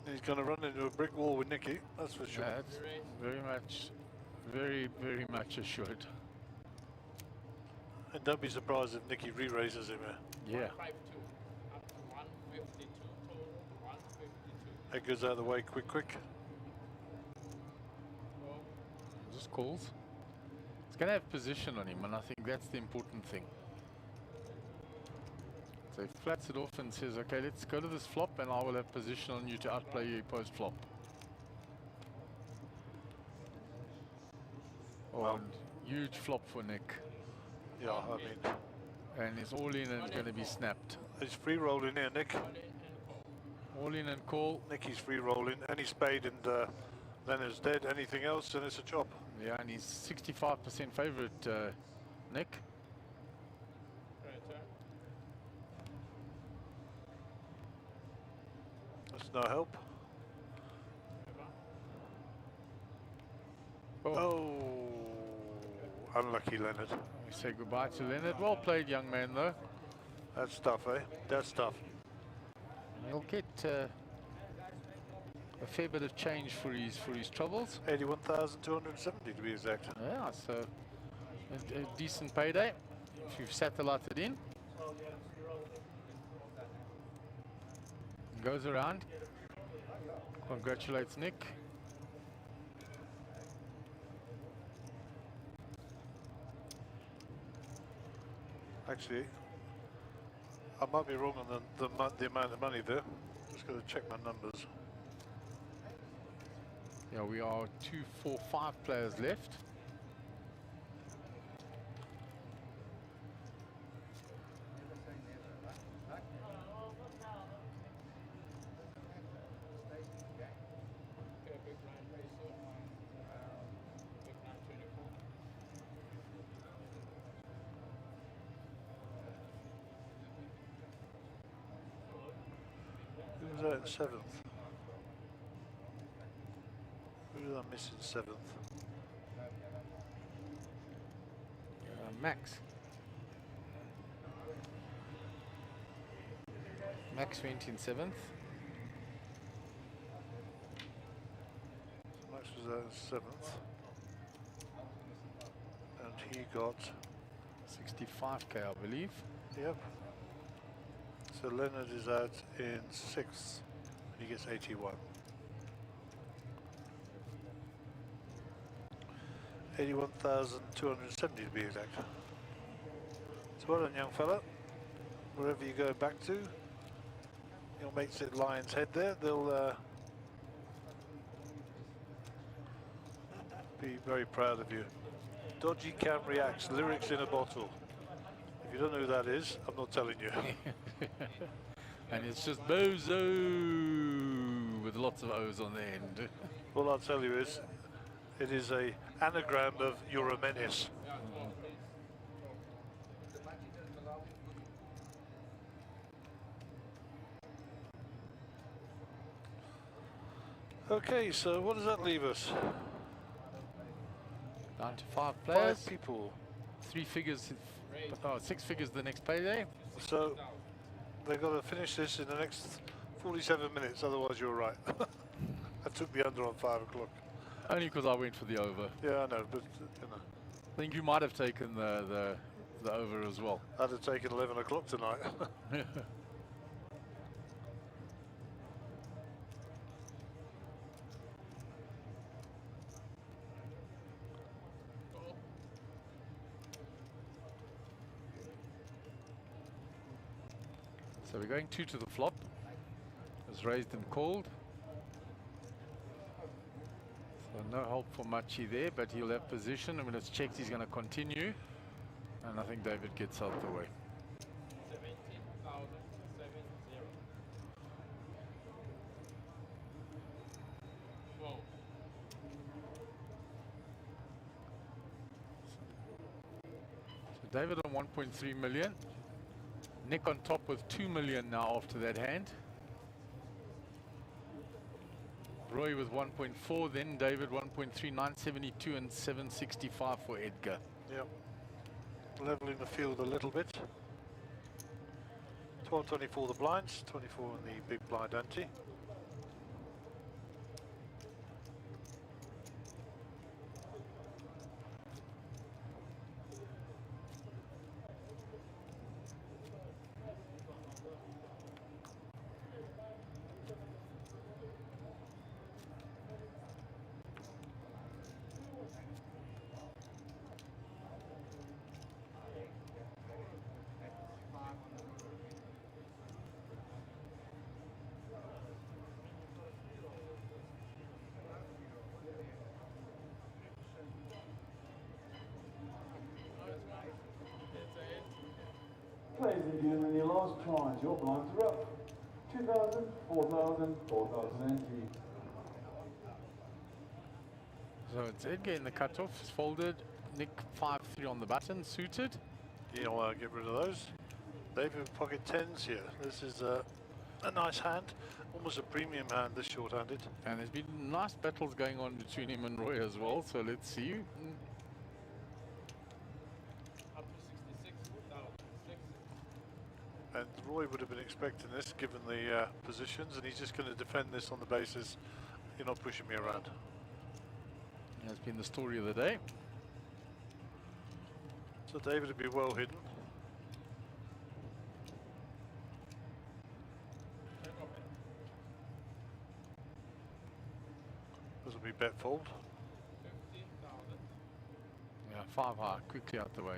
And he's going to run into a brick wall with Nicky, that's for sure. That's very much assured. And don't be surprised if Nicky re-raises him here. Yeah. 152 up to 152 total, 152. That goes out of the way quick. Just calls. It's going to have position on him, and I think that's the important thing. So he flats it off and says, okay, let's go to this flop and I will have position on you to outplay you post flop. Oh, and huge flop for Nick. Yeah, I mean, And it's all in and it's going to be snapped. he's free rolling here, Nick. All in and call. Nicky's free rolling. Any spade and Leonard's dead. Anything else, then it's a chop. Yeah, and he's 65% favourite, Nick. That's no help. Oh, unlucky Leonard. We say goodbye to Leonard. Well played, young man, though. That's tough, eh? That's tough. He'll get a fair bit of change for his troubles. 81,270 to be exact. Yeah, so a decent payday if you've satellited in. Goes around. Congratulates Nick. Actually, I might be wrong on the amount of money there. Just got to check my numbers. Yeah, we are 2, 4, 5 players left. Who was that in 7th? Who did I miss in 7th? Max. Max went in 7th. Max was there in 7th. And he got 65k, I believe. Yep. So Leonard is out in 6th. He gets 81. 81,270 to be exact. So well done, young fella. Wherever you go back to, your mates at Lion's Head there, they'll be very proud of you. Dodgy Cam reacts, lyrics in a bottle. If you don't know who that is, I'm not telling you. And it's just Bozo with lots of O's on the end. All I'll tell you is, it is a anagram of "You're a menace." Okay, so what does that leave us? Down to 5 players. 5 people. 3 figures, 6 figures the next payday. So they've got to finish this in the next 47 minutes, otherwise you're right. I took the under on 5 o'clock. Only because I went for the over. Yeah, I know, but you know. I think you might have taken the over as well. I'd have taken 11 o'clock tonight. So we're going 2 to the flop. It's raised and called. So no help for Machi there, but he'll have position, and when it's checked he's going to continue. And I think David gets out the way. 17,070. Whoa. So David on 1.3 million. Nick on top with 2 million now after that hand. Roy with 1.4, then David 1.3, 972 and 765 for Edgar. Yep. Leveling the field a little bit. 12.24 the blinds, 24 in the big blind ante. Ladies and gentlemen, your last chance. Your blinds are up. 2,000, 4,000, 4,080. So it's Edgar in the cutoff, it's folded. Nick 5-3 on the button, suited. Yeah, well, get rid of those. David pocket tens here. This is a nice hand, almost a premium hand, this short-handed. And there's been nice battles going on between him and Roy as well, so let's see. Up to 66. No, 6. And Roy would have been expecting this, given the positions, and he's just going to defend this on the basis you're not pushing me around. That's been the story of the day. So David would be well hidden. This will be bet fold. 15,000. Yeah, 5 high, quickly out the way.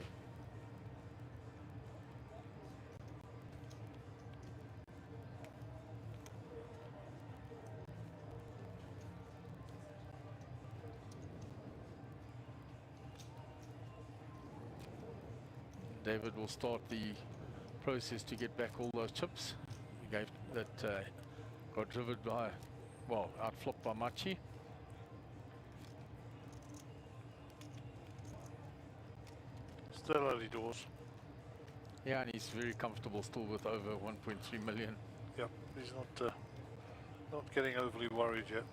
David will start the process to get back all those chips. He gave that got driven by, well, outflopped by Machi. Still early doors. Yeah, and he's very comfortable still with over 1.3 million. Yep, he's not getting overly worried yet.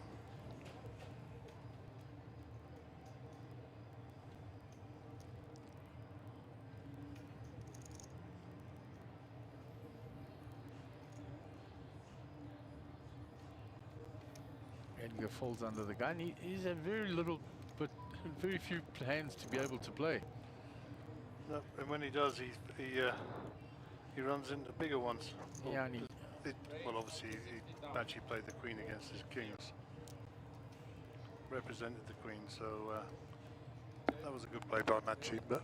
Edgar folds under the gun. He's a very little, but very few hands to be able to play. No, and when he does, he runs into bigger ones. Yeah, and well, obviously, he actually played the queen against his kings. Represented the queen, so that was a good play by Machi, but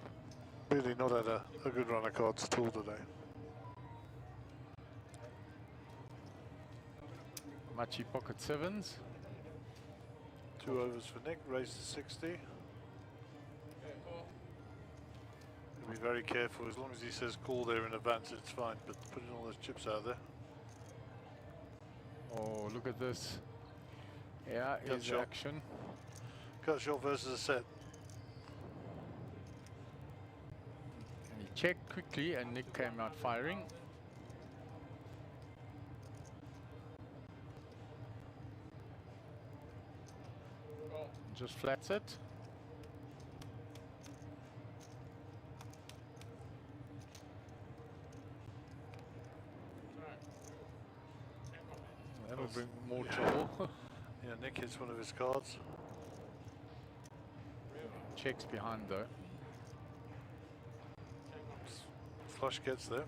really not had a good run of cards at all today. Machi pocket sevens. 2 overs for Nick, raised to 60. Be very careful. As long as he says call there in advance, it's fine, but putting all those chips out there. Oh, look at this. Yeah, Cut is shot. action. Cut shot versus a set. And he checked quickly and Nick came out firing. Just flats it. That'll bring more trouble. Yeah, Nick hits one of his cards. Checks behind though. Flush gets there.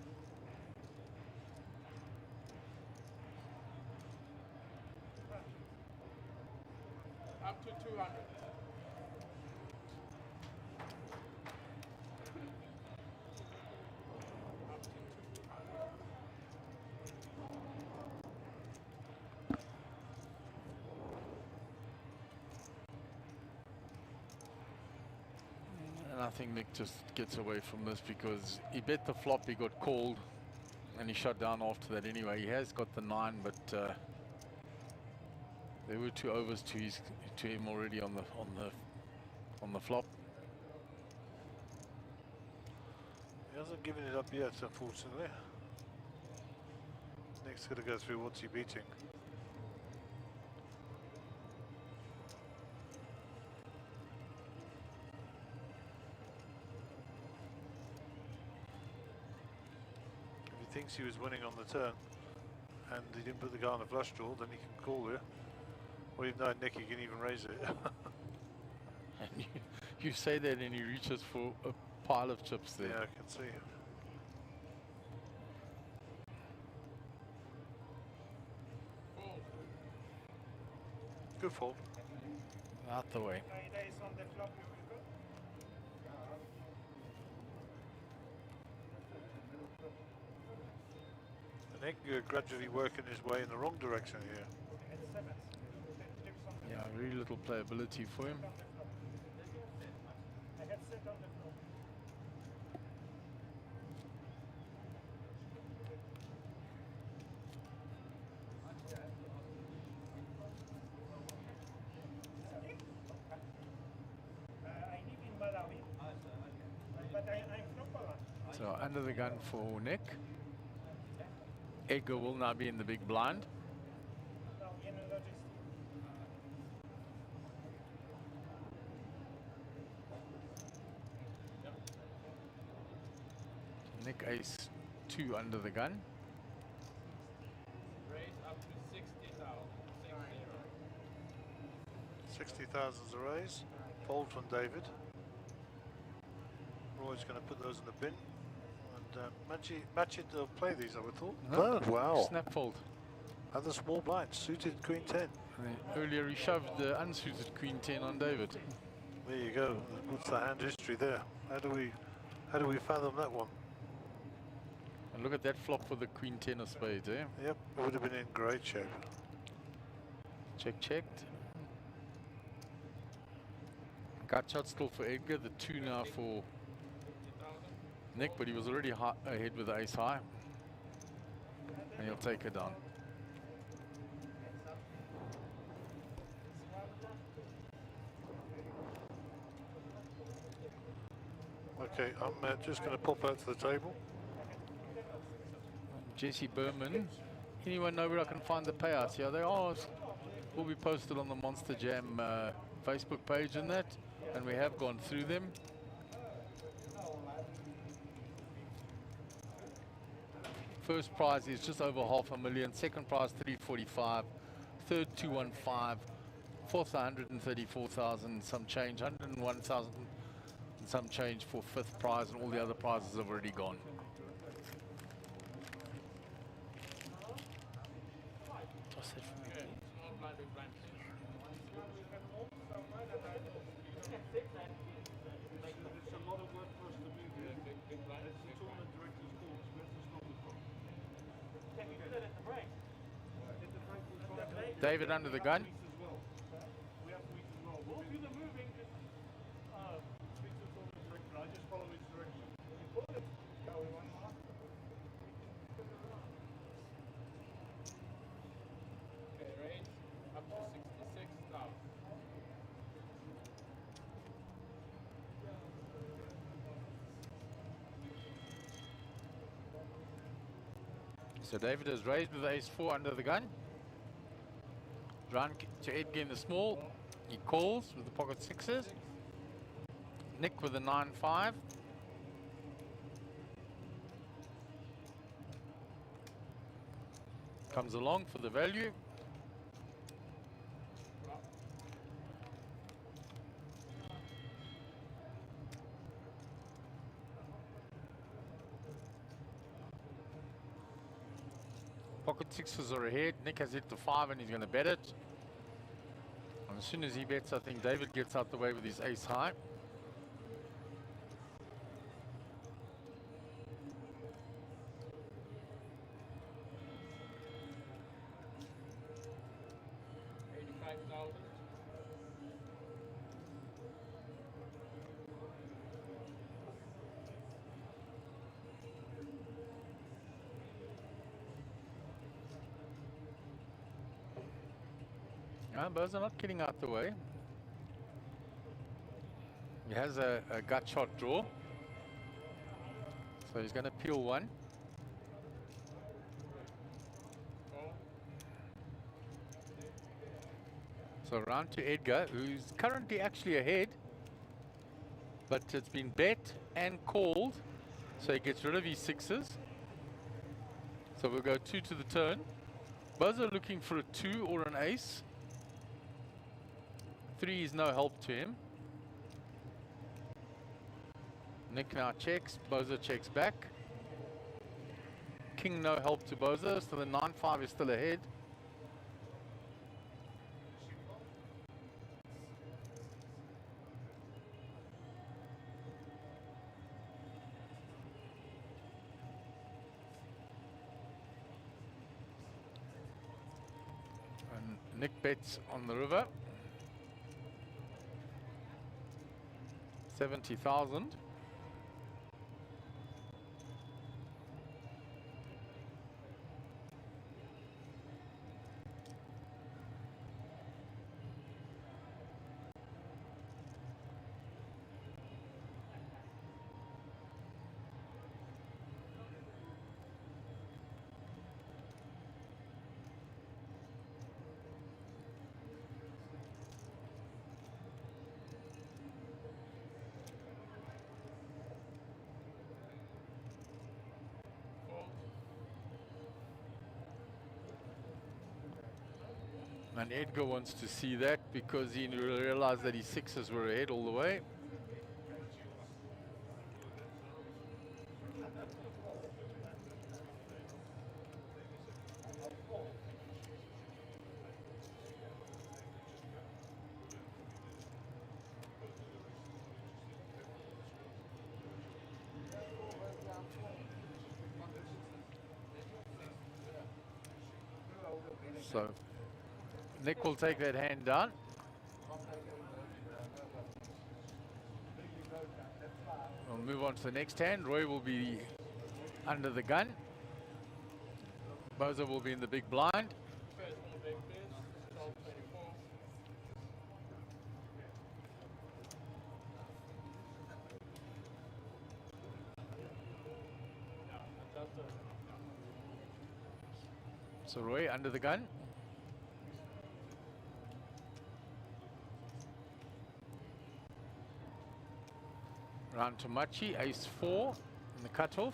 Up to 200. And I think Nick just gets away from this because he bet the flop, he got called and he shut down after that anyway. He has got the 9, but there were 2 overs to him already on the flop. He hasn't given it up yet, unfortunately. Nick's got to go through what's he beating. If he thinks he was winning on the turn and he didn't put the guy on the flush draw, then he can call here. Well, even though Nick, he can even raise it. And you say that and he reaches for a pile of chips there. Yeah, I can see. Good fold. Out the way. Days on the flop, you will go. Nick gradually working his way in the wrong direction here. At 7. Yeah, very little playability for him. I had set on the floor. So under the gun for Nick. Edgar will now be in the big blind. Nick ace 2 under the gun. Raise up to 60,000. 60,000 is a raise. Fold from David. Roy's going to put those in the bin. And Mjpt will play these, I would have thought. No, Oh, wow. Snap fold. Other small blind, suited Queen 10. Earlier he shoved the unsuited Queen 10 on David. There you go. What's the hand history there? How do we fathom that one? And look at that flop for the Queen 10 of spades, eh? Yep, it would have been in great shape. Check, checked. Gut shot still for Edgar, the 2 now for Nick, but he was already ahead with the ace high. And he'll take it down. Okay, I'm just going to pop out to the table. Jesse Berman. Anyone know where I can find the payouts? Yeah, they are. Will be posted on the Monster Jam Facebook page and that. And we have gone through them. First prize is just over $500,000. Second prize 345. Third 215. Fourth 134,000 some change. 101,000 some change for fifth prize, and all the other prizes have already gone. Toss it for me. Small blind, big blind. It's a lot of work for us to do here. Big blind. It's the tournament director's calls. Where's the stop from? Can you do that at the break? At the break, we'll try and do David under the gun. as well. We have to eat as well. We'll do the moving. Just, Speak to the tournament director. I just follow his direction. Okay, raise up to 66,000. So David has raised with ace 4 under the gun. Round to Edgar in the small. He calls with the pocket sixes. Nick with the 9-5. Comes along for the value. Pocket sixes are ahead. Nick has hit the 5 and he's going to bet it. And as soon as he bets, I think David gets out the way with his ace high. Birds are not getting out the way. He has a gut shot draw. So he's going to peel one. So round to Edgar, who's currently actually ahead. But it's been bet and called. So he gets rid of his sixes. So we'll go 2 to the turn. Birds are looking for a 2 or an ace. 3 is no help to him. Nick now checks. Boza checks back. King no help to Boza, so the 9-5 is still ahead. And Nick bets on the river. 70,000. And Edgar wants to see that because he realized that his sixes were ahead all the way. So Nick will take that hand down. We'll move on to the next hand. Roy will be under the gun. Bozo will be in the big blind. So Roy under the gun. Round to Machi, ace 4 in the cutoff.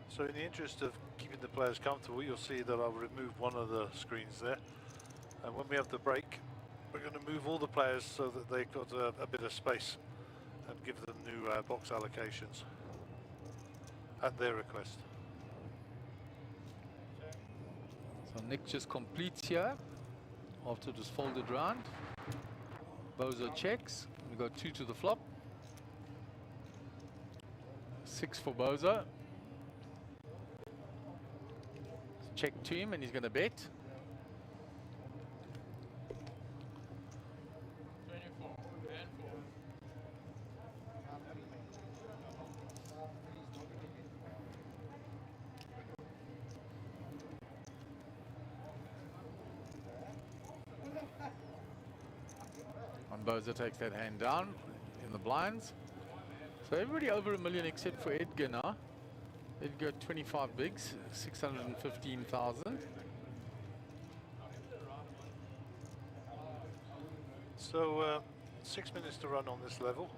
So in the interest of keeping the players comfortable, you'll see that I'll remove one of the screens there. And when we have the break, we're going to move all the players so that they've got a bit of space and give them new box allocations at their request. So Nick just completes here after it was folded round. Bozo checks. We got 2 to the flop. 6 for Bozo. Check to him and he's going to bet. 24 and 4. And Bozo takes that hand down in the blinds. So everybody over $1 million except for Edgar now. Edgar 25 bigs, 615,000. So 6 minutes to run on this level.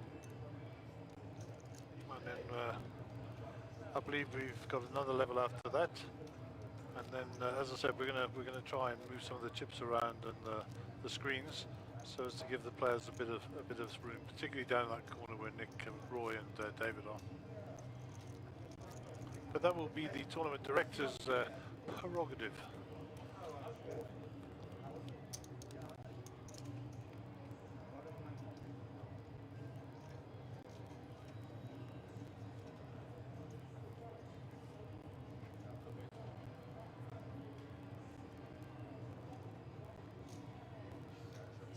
And then I believe we've got another level after that. And then, as I said, we're gonna try and move some of the chips around and the screens, so as to give the players a bit of room, particularly down in that corner where Nick and Roy and David are. But that will be the tournament director's prerogative.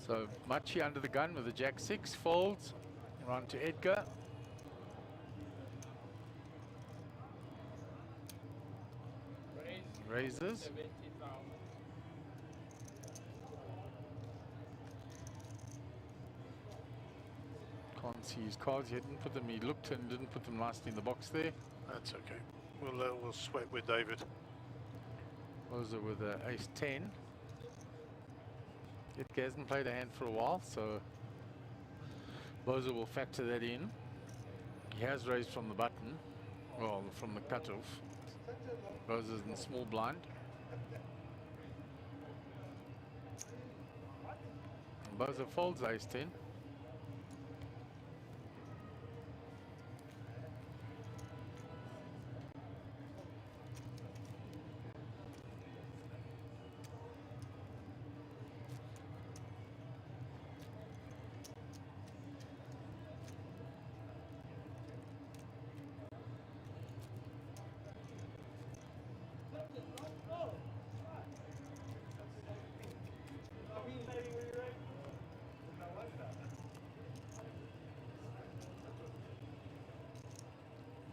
So Machi under the gun with the jack 6, folds, round to Edgar. Raises. 70,000. Can't see his cards. He didn't put them. He looked and didn't put them nicely in the box there. That's okay. We'll sweat with David. Bozo with the ace 10. Edgar hasn't played a hand for a while, so Bozo will factor that in. He has raised from the button, well, from the cutoff. Bozo's in the small blind. And Bozo folds ace 10.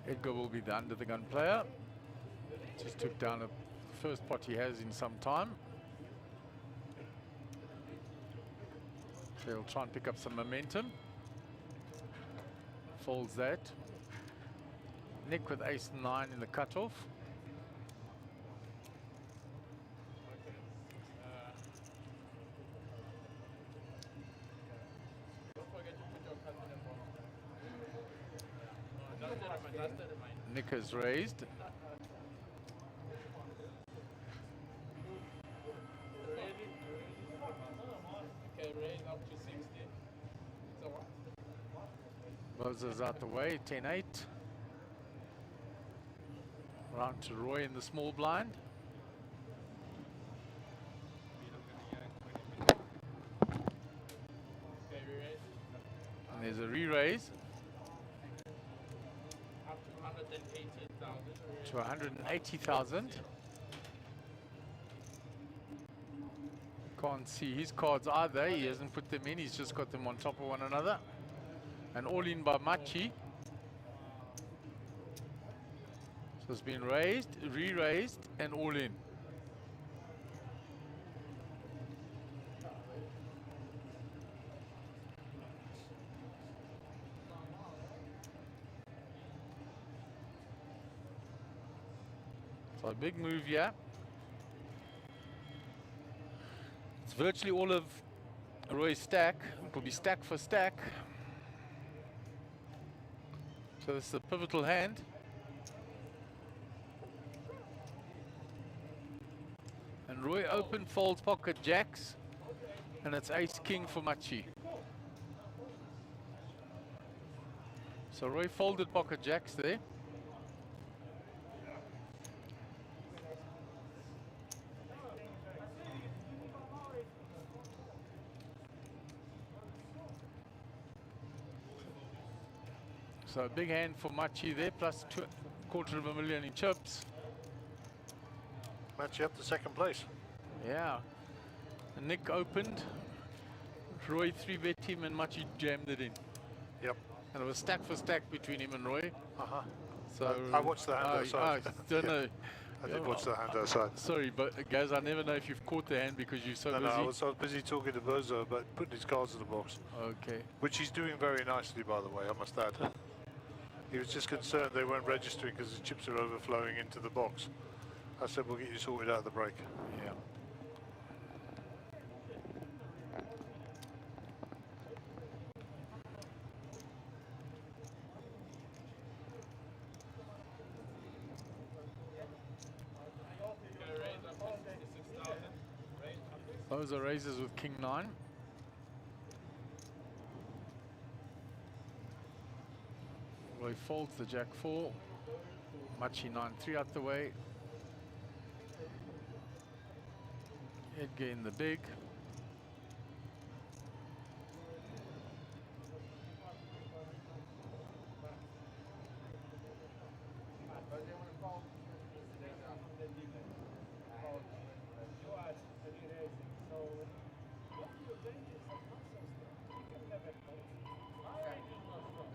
Edgar will be the under the gun player. Just took down the first pot he has in some time. So he'll try and pick up some momentum. Folds that. Nick with ace 9 in the cutoff. Don't forget to put your card in the bottom. Just the reminder. Nick has raised. Moses out the way, 10-8. Round to Roy in the small blind. And there's a re-raise Up to 180,000. to 180,000. Can't see his cards either. He hasn't put them in. He's just got them on top of one another. And all in by Machi. So it's been raised, re-raised, and all in. So a big move here. It's virtually all of Roy's stack. It will be stack for stack. So this is a pivotal hand. And Roy open folds pocket jacks. And it's ace king for Machi. So Roy folded pocket jacks there. So a big hand for Machi there, plus $250,000 in chips. Machi up to second place. Yeah. And Nick opened. Roy 3-bet him and Machi jammed it in. Yep. And it was stack for stack between him and Roy. Uh-huh. So I watched the hand outside. Don't know. I did watch the hand outside. Sorry, but guys, I never know if you've caught the hand because you're so busy. No, I was busy talking to Bozo about putting his cards in the box. Okay. Which he's doing very nicely, by the way, I must add. He was just concerned they weren't registering because the chips are overflowing into the box. I said, we'll get you sorted out at the break. Yeah. Those are raises with King 9. Roy folds the Jack 4. Machi 9-3 out the way. Edgar in the big.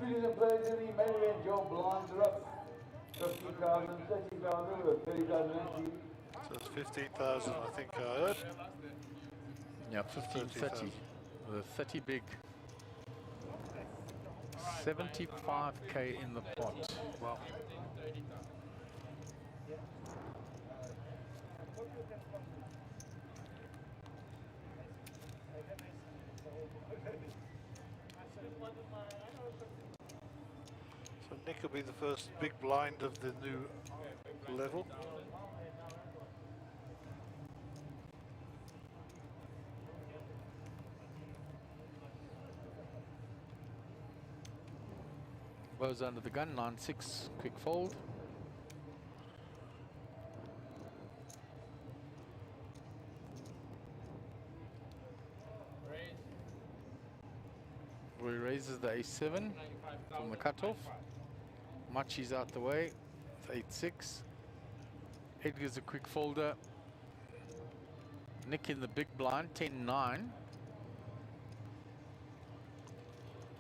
Ladies and players in the main event, your blinds are up. 50,000, 30,000, or 30,000 entry. So it's 15,000, I think I heard. Yeah, 15-30. The 30 big. 75k in the pot. Wow. So Nick will be the first big blind of the new level. Goes under the gun, 9-6, quick fold. Roy raises the ace-7 from the cutoff. Machi's out the way, it's 8-6. Edgar's a quick folder. Nick in the big blind, 10-9.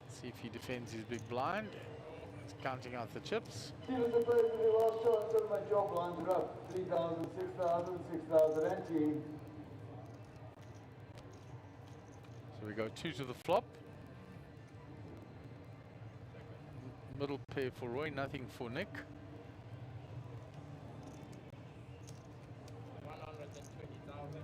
See if he defends his big blind. He's counting out the chips. Steven the President, the last shot, so my job blinds are up. 3,000, 6,000, 6,000 entry. So we go 2 to the flop. Middle pair for Roy, nothing for Nick. 120,000.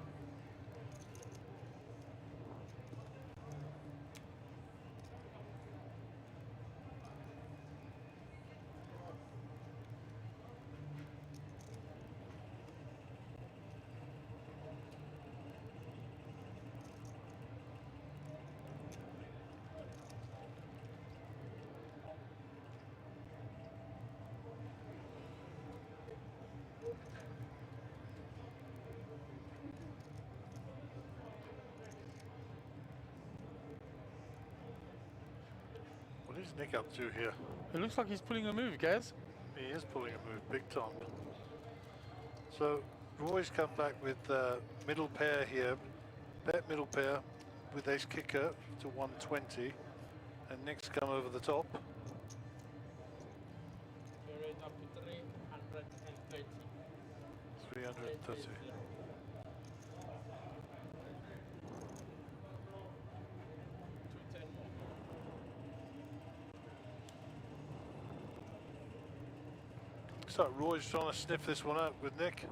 What is Nick up to here? It looks like he's pulling a move, Gaz. He is pulling a move, big time. So Roy's come back with middle pair here, bet middle pair with ace kicker to 120, and Nick's come over the top. Carried up to 330. 330. Looks like Roy's trying to sniff this one out with Nick.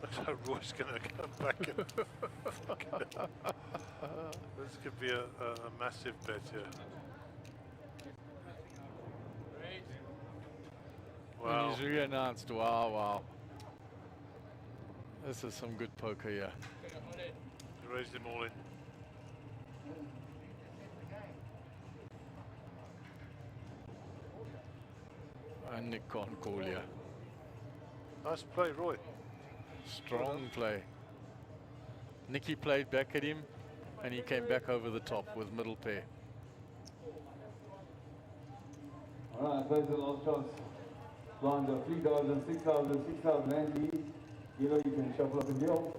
Looks like Roy's going to come back and this could be a massive bet here. Wow. And he's re-announced. Wow, wow. This is some good poker here. He raised them all in. And Nick can't call here. Nice play, Roy. Strong play. Nicky played back at him and he came back over the top with middle pair. Alright, there's the last chance. Lines of 3,000, 6,000, 6,090. You know you can shuffle up and deal.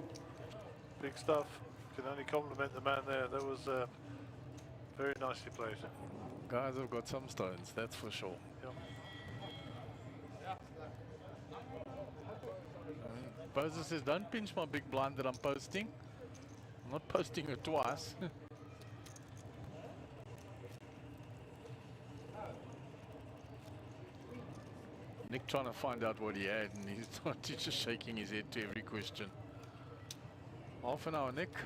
Big stuff. Can only compliment the man there. That was very nicely played. Guys have got some stones, that's for sure. Yep. Bozo says, don't pinch my big blind that I'm posting. I'm not posting it twice. Nick trying to find out what he had, and he's not just shaking his head to every question. Half an hour, Nick.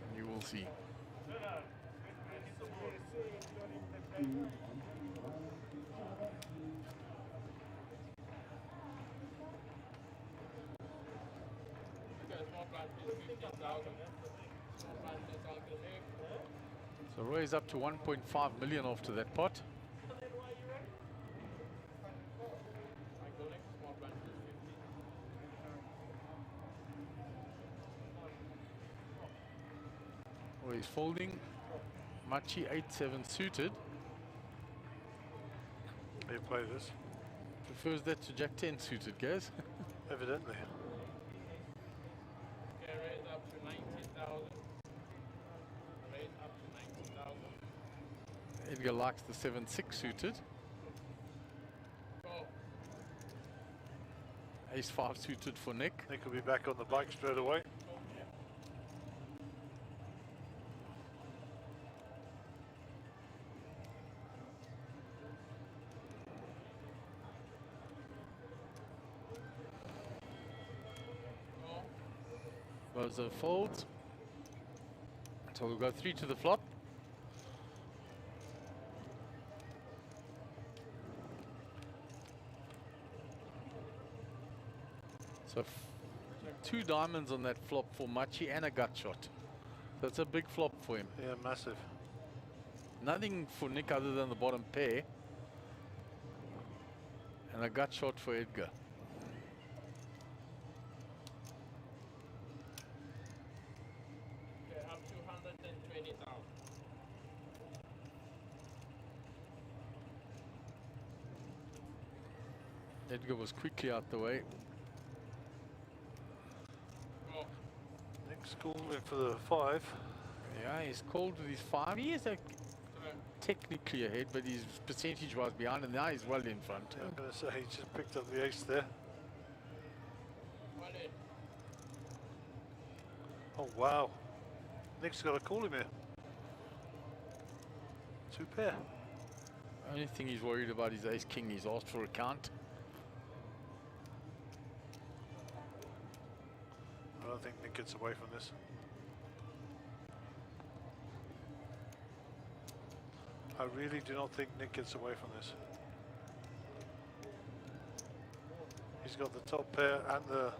And you will see. So Roy is up to 1.5 million after that pot. Roy is folding. Machi 8-7 suited. They play this. Prefers that to Jack 10 suited, guys. Evidently. Raise up to 90,000. Raise up to 90,000. Edgar likes the 7-6 suited. Oh. Ace 5 suited for Nick. Nick will be back on the bike straight away. Bozo folds. So we'll go 3 to the flop. So 2 diamonds on that flop for Machi and a gut shot. That's a big flop for him. Yeah, massive. Nothing for Nick other than the bottom pair. And a gut shot for Edgar. Okay, up to 120,000. Edgar was quickly out the way. Oh. Nick's calling for the 5. Yeah, he's called with his 5. He is technically ahead, but he's percentage-wise behind, and now he's well in front. I'm going to say he just picked up the ace there. Oh, wow. Nick's got to call him here. 2 pair. Only thing he's worried about is ace-king. He's asked for a count. I don't think Nick gets away from this. I really do not think Nick gets away from this. He's got the top pair and the... I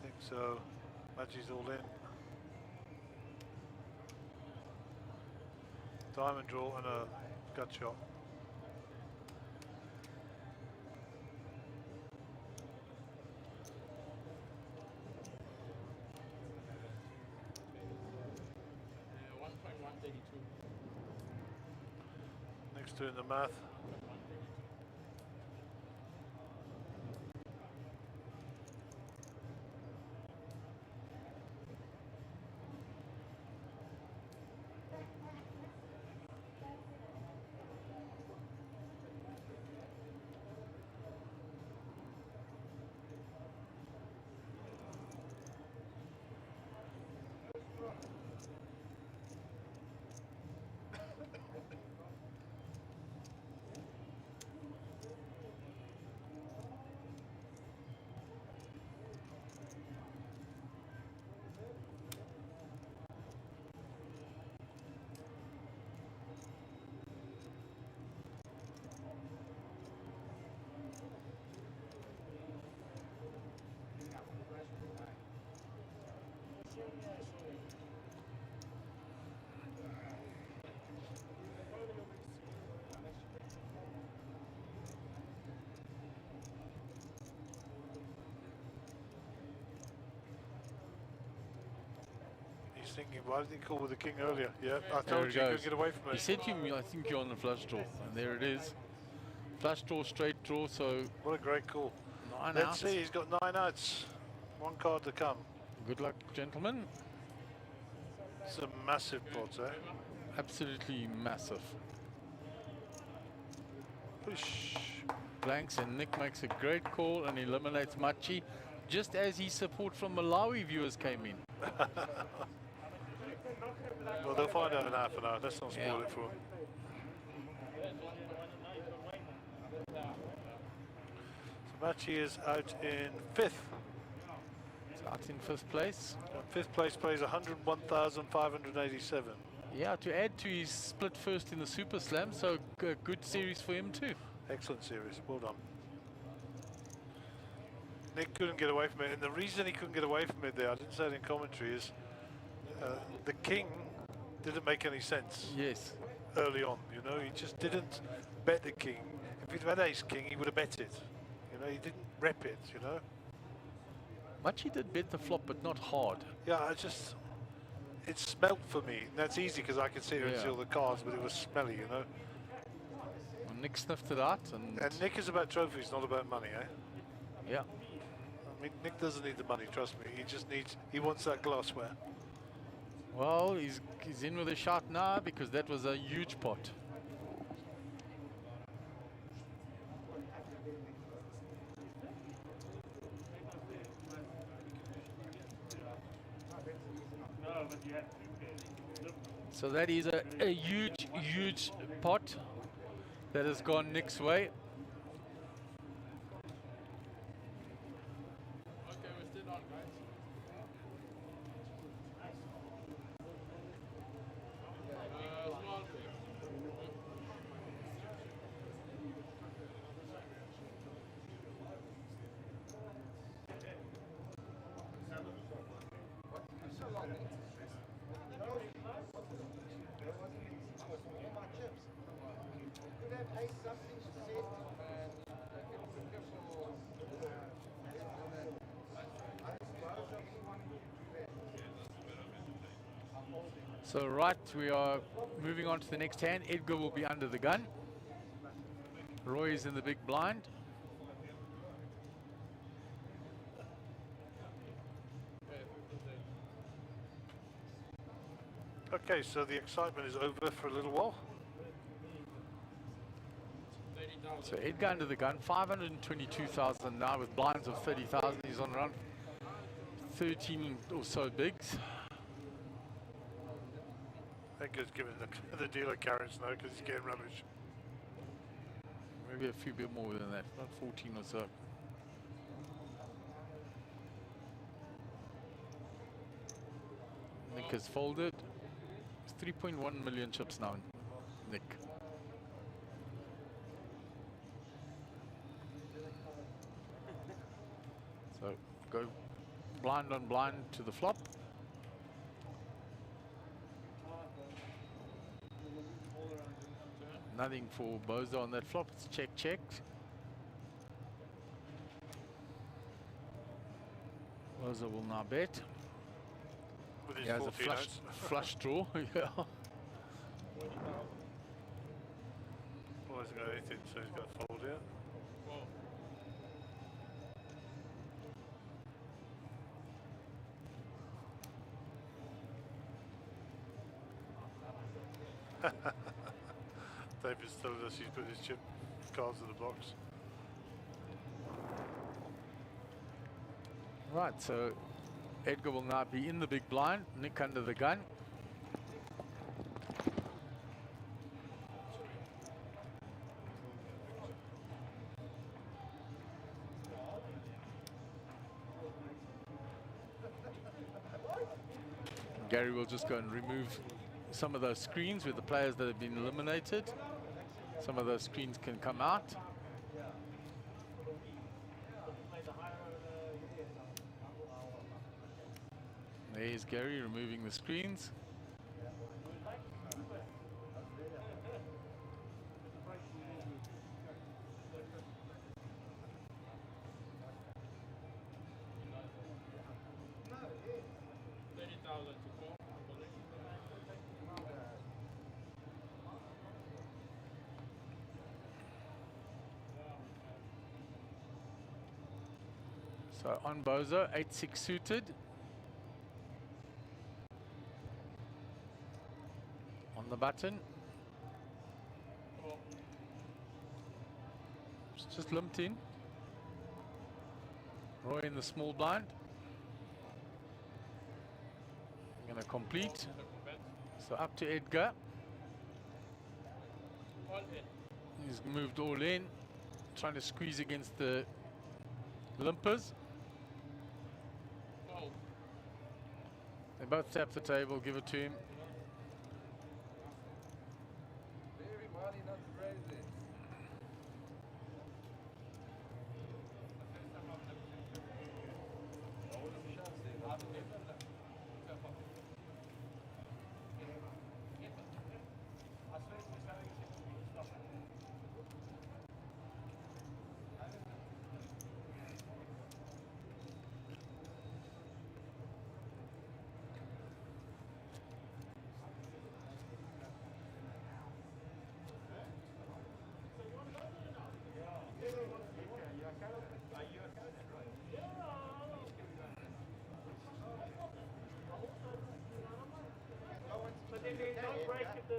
think so. Magi's all in. Diamond draw and a gut shot. doing the math. He's thinking, why didn't he call with the king earlier? Yeah, I There told it you, you goes. couldn't get away from He it. said to me, I think you're on the flush draw. And there it is. Flush draw, straight draw, so What a great call. 9 Let's outs. see, he's got 9 outs. 1 card to come. Good luck, gentlemen. It's a massive pot, eh? Absolutely massive. Push. Blanks, and Nick makes a great call and eliminates Machi just as his support from Malawi viewers came in. Well, they'll find out in half an hour. Let's not spoil Yeah. it for them. So Machi is out in 5th. It's out in 5th place. 5th place pays 101,587. Yeah, to add to his split first in the Super Slam, so good series for him too. Excellent series. Well done. Nick couldn't get away from it, and the reason he couldn't get away from it there, I didn't say it in commentary, is the king didn't make any sense. Yes. Early on, you know, he just didn't bet the king. If he'd had ace king, he would have bet it. You know, he didn't rep it, you know. Machi did bet the flop, but not hard. Yeah, it smelt for me. That's easy because I could see it and see all the cards, but it was smelly, you know. Well, Nick sniffed it out, and Nick is about trophies, not about money, eh? yeah. I mean, Nick doesn't need the money, trust me. He wants that glassware. Well, he's in with a shot now because that was a huge pot. So that is a huge pot that has gone Nick's way. Okay, we're still on, guys. Small pick. So right, we are moving on to the next hand. Edgar will be under the gun. Roy is in the big blind. Okay, so the excitement is over for a little while. So Edgar under the gun, 522,000 now with blinds of 30,000. He's on around 13 or so bigs. Edgar's giving the dealer carrots now because he's getting rubbish. Maybe a few bit more than that, about 14 or so. Nick has folded. It's 3.1 million chips now, Nick. So go blind on blind to the flop. Nothing for Bozo on that flop. It's check, check. Bozo will now bet. With his He has a 14 flush, outs. flush draw. Yeah. hasn't got anything, so he's got to fold here. David's told us he's put his chip cards in the box. Right, so Edgar will now be in the big blind, Nick under the gun. Gary will just go and remove some of those screens with the players that have been eliminated. Some of those screens can come out. There's Gary removing the screens. So on Bozo, 8-6 suited. On the button. It's just limped in. Roy in the small blind. Gonna complete. So up to Edgar. He's moved all in. Trying to squeeze against the limpers. They both tap the table, give it to him. Very money, not crazy. But then they don't break the...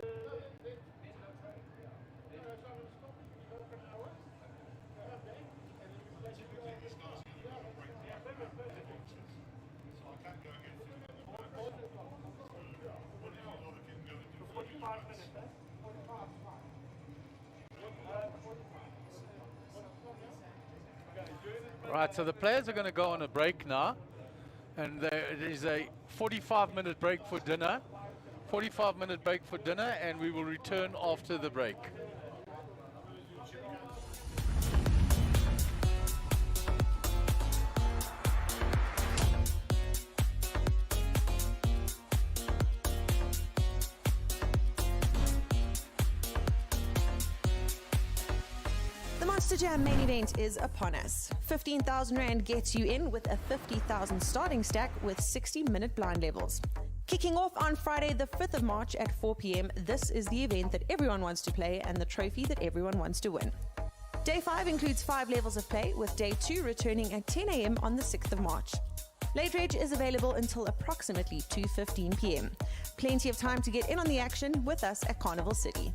Right, so the players are going to go on a break now. And there is a 45-minute break for dinner. 45-minute break for dinner, and we will return after the break. The Monster Jam main event is upon us. 15,000 Rand gets you in with a 50,000 starting stack with 60-minute blind levels. Kicking off on Friday the 5th of March at 4 p.m, this is the event that everyone wants to play and the trophy that everyone wants to win. Day 5 includes 5 levels of play, with Day 2 returning at 10 a.m. on the 6th of March. Late Reg is available until approximately 2:15 p.m. Plenty of time to get in on the action with us at Carnival City.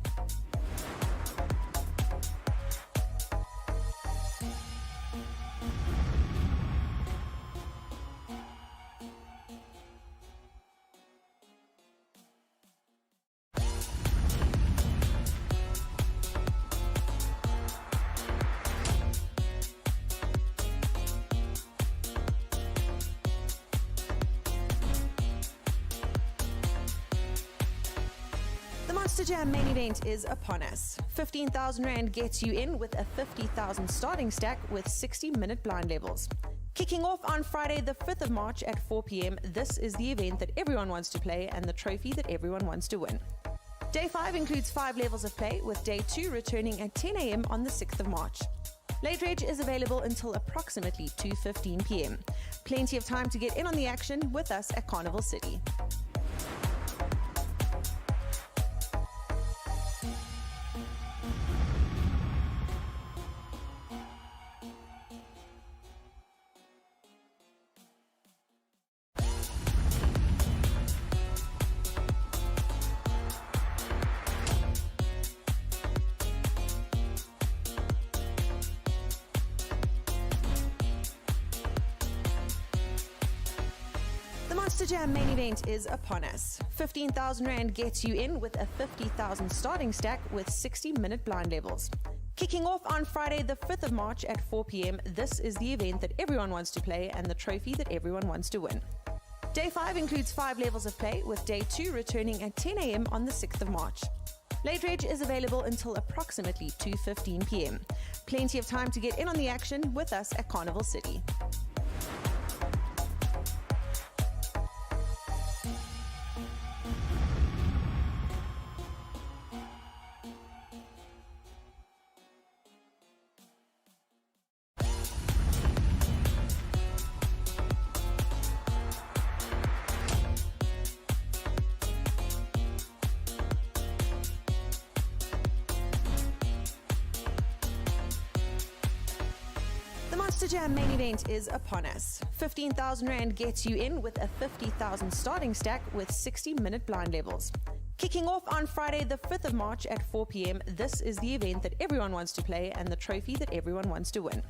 Monster Jam main event is upon us. 15,000 Rand gets you in with a 50,000 starting stack with 60-minute blind levels. Kicking off on Friday the 5th of March at 4 p.m, this is the event that everyone wants to play and the trophy that everyone wants to win. Day 5 includes 5 levels of play, with Day 2 returning at 10 a.m. on the 6th of March. Late Reg is available until approximately 2:15 p.m. Plenty of time to get in on the action with us at Carnival City. Monster Jam main event is upon us. 15,000 Rand gets you in with a 50,000 starting stack with 60-minute blind levels. Kicking off on Friday the 5th of March at 4 p.m, this is the event that everyone wants to play and the trophy that everyone wants to win. Day 5 includes 5 levels of play, with Day 2 returning at 10 a.m. on the 6th of March. Late Reg is available until approximately 2:15 p.m. Plenty of time to get in on the action with us at Carnival City. The Monster Jam main event is upon us. 15,000 Rand gets you in with a 50,000 starting stack with 60-minute blind levels. Kicking off on Friday the 5th of March at 4 p.m, this is the event that everyone wants to play and the trophy that everyone wants to win.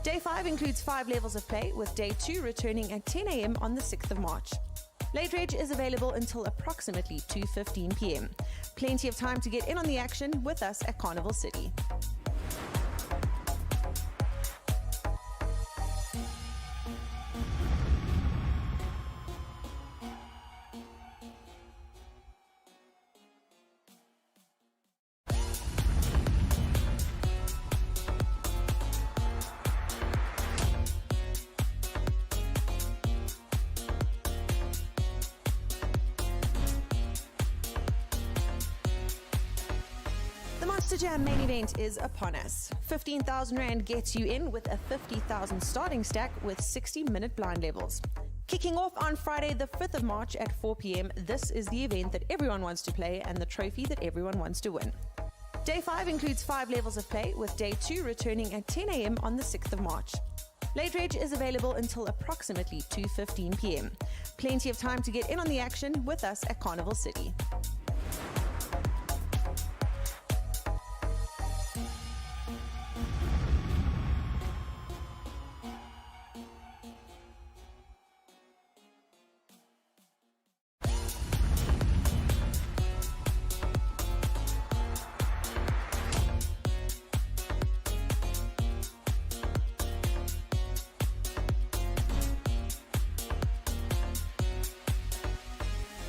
Day 5 includes 5 levels of play, with Day 2 returning at 10 a.m. on the 6th of March. Late Reg is available until approximately 2:15 p.m. Plenty of time to get in on the action with us at Carnival City. The Monster Jam main event is upon us. 15,000 Rand gets you in with a 50,000 starting stack with 60-minute blind levels. Kicking off on Friday the 5th of March at 4 p.m, this is the event that everyone wants to play and the trophy that everyone wants to win. Day 5 includes 5 levels of play, with Day 2 returning at 10 a.m. on the 6th of March. Late Reg is available until approximately 2:15 p.m. Plenty of time to get in on the action with us at Carnival City.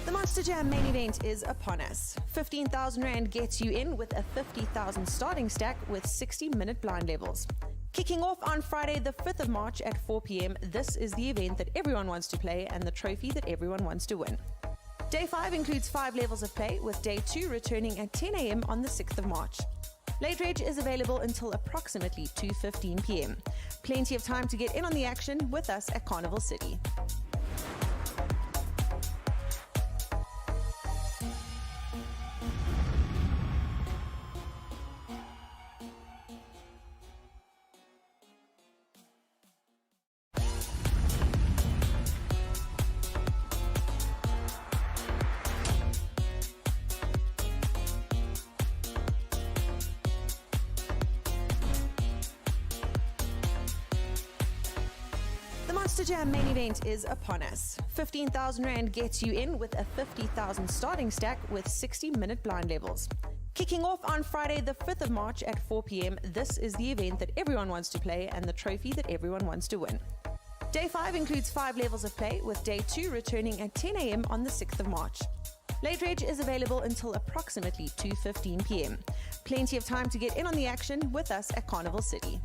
The Monster Jam main event is upon us. 15,000 Rand gets you in with a 50,000 starting stack with 60-minute blind levels. Kicking off on Friday the 5th of March at 4 p.m, this is the event that everyone wants to play and the trophy that everyone wants to win. Day 5 includes 5 levels of play, with Day 2 returning at 10 a.m. on the 6th of March. Late Reg is available until approximately 2:15 p.m. Plenty of time to get in on the action with us at Carnival City. The Monster Jam main event is upon us. 15,000 Rand gets you in with a 50,000 starting stack with 60-minute blind levels. Kicking off on Friday the 5th of March at 4 p.m, this is the event that everyone wants to play and the trophy that everyone wants to win. Day 5 includes 5 levels of play, with Day 2 returning at 10 a.m. on the 6th of March. Late Reg is available until approximately 2:15 p.m. Plenty of time to get in on the action with us at Carnival City.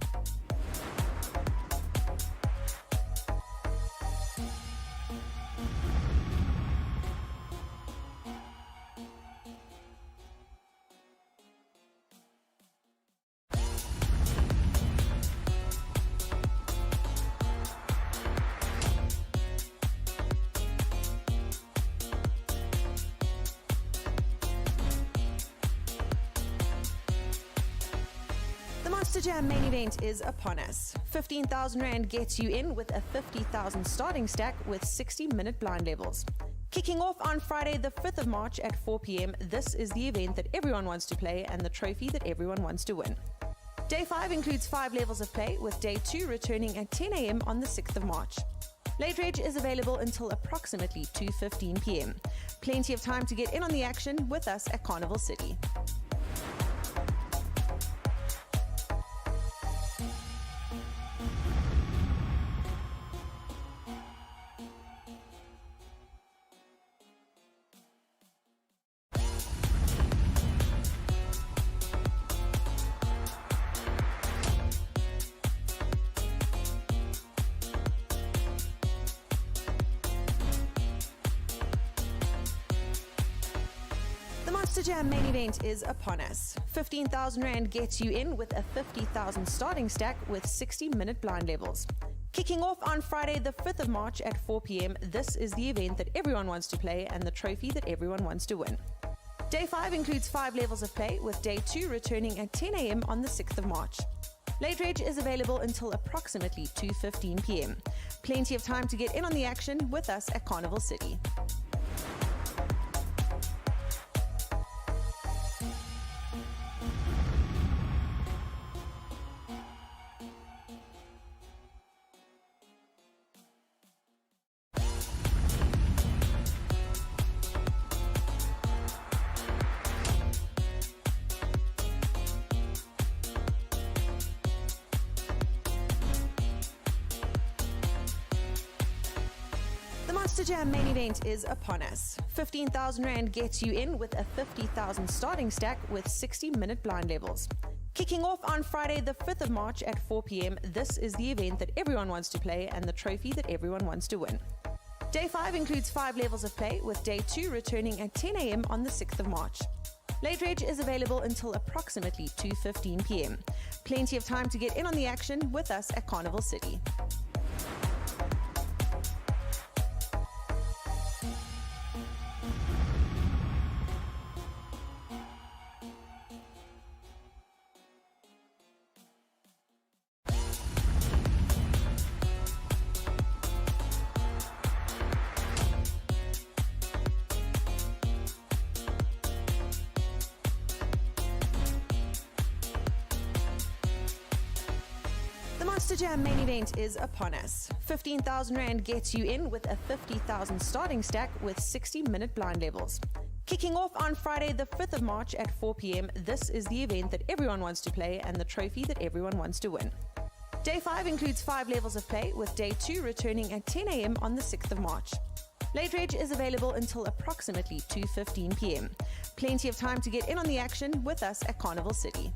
The Monster Jam main event is upon us. 15,000 Rand gets you in with a 50,000 starting stack with 60-minute blind levels. Kicking off on Friday the 5th of March at 4 p.m, this is the event that everyone wants to play and the trophy that everyone wants to win. Day 5 includes 5 levels of play, with Day 2 returning at 10 a.m. on the 6th of March. Late reg is available until approximately 2:15 p.m. Plenty of time to get in on the action with us at Carnival City. The Monster Jam main event is upon us. 15,000 Rand gets you in with a 50,000 starting stack with 60-minute blind levels. Kicking off on Friday the 5th of March at 4 p.m, this is the event that everyone wants to play and the trophy that everyone wants to win. Day 5 includes 5 levels of play, with Day 2 returning at 10 a.m. on the 6th of March. Late reg is available until approximately 2:15 p.m. Plenty of time to get in on the action with us at Carnival City. The Monster Jam main event is upon us. 15,000 Rand gets you in with a 50,000 starting stack with 60-minute blind levels. Kicking off on Friday the 5th of March at 4 p.m, this is the event that everyone wants to play and the trophy that everyone wants to win. Day 5 includes 5 levels of play, with Day 2 returning at 10 a.m. on the 6th of March. Late reg is available until approximately 2:15 p.m. Plenty of time to get in on the action with us at Carnival City. The Monster Jam main event is upon us. 15,000 Rand gets you in with a 50,000 starting stack with 60-minute blind levels. Kicking off on Friday the 5th of March at 4 p.m, this is the event that everyone wants to play and the trophy that everyone wants to win. Day 5 includes 5 levels of play, with Day 2 returning at 10 a.m. on the 6th of March. Late reg is available until approximately 2:15 p.m. Plenty of time to get in on the action with us at Carnival City.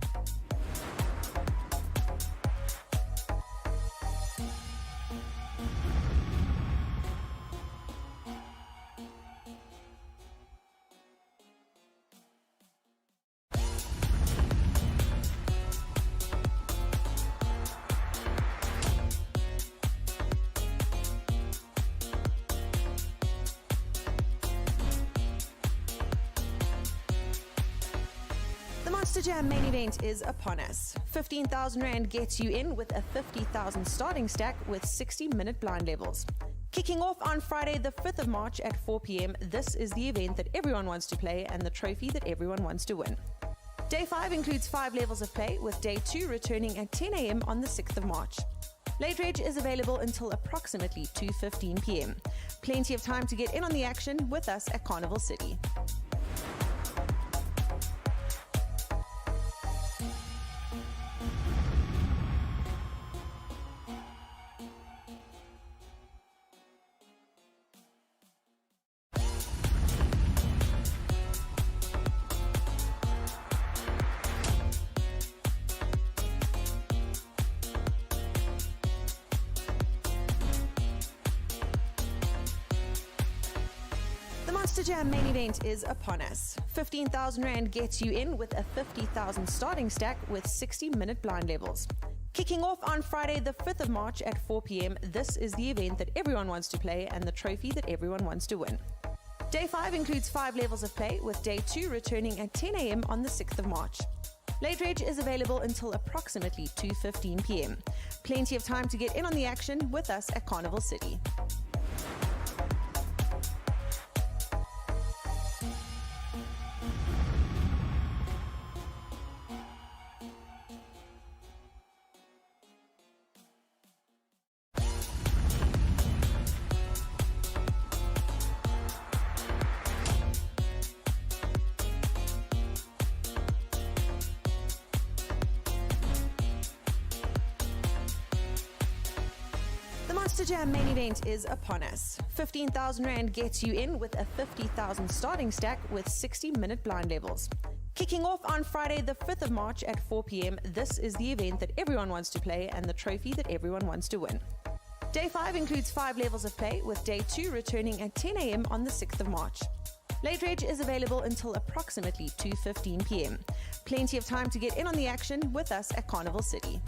The Monster Jam main event is upon us. 15,000 Rand gets you in with a 50,000 starting stack with 60-minute blind levels. Kicking off on Friday the 5th of March at 4 p.m, this is the event that everyone wants to play and the trophy that everyone wants to win. Day 5 includes 5 levels of play, with Day 2 returning at 10 a.m. on the 6th of March. Late reg is available until approximately 2:15 p.m. Plenty of time to get in on the action with us at Carnival City. The Monster Jam main event is upon us. 15,000 Rand gets you in with a 50,000 starting stack with 60-minute blind levels. Kicking off on Friday the 5th of March at 4 p.m, this is the event that everyone wants to play and the trophy that everyone wants to win. Day 5 includes 5 levels of play, with Day 2 returning at 10 a.m. on the 6th of March. Late reg is available until approximately 2:15 p.m. Plenty of time to get in on the action with us at Carnival City. The Monster Jam main event is upon us. 15,000 Rand gets you in with a 50,000 starting stack with 60-minute blind levels. Kicking off on Friday the 5th of March at 4 p.m, this is the event that everyone wants to play and the trophy that everyone wants to win. Day 5 includes 5 levels of play, with Day 2 returning at 10 a.m. on the 6th of March. Late Reg is available until approximately 2:15 p.m. Plenty of time to get in on the action with us at Carnival City.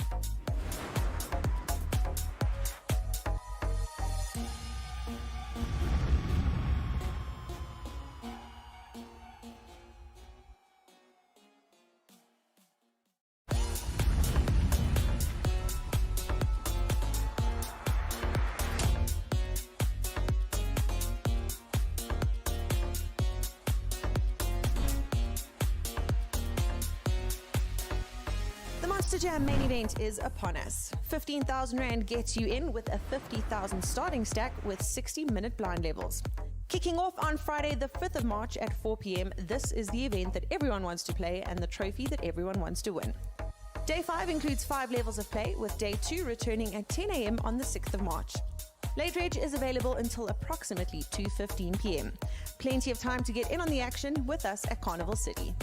The Monster Jam main event is upon us. 15,000 Rand gets you in with a 50,000 starting stack with 60-minute blind levels. Kicking off on Friday the 5th of March at 4 p.m, this is the event that everyone wants to play and the trophy that everyone wants to win. Day 5 includes 5 levels of play, with Day 2 returning at 10 a.m. on the 6th of March. Late Reg is available until approximately 2:15 p.m. Plenty of time to get in on the action with us at Carnival City.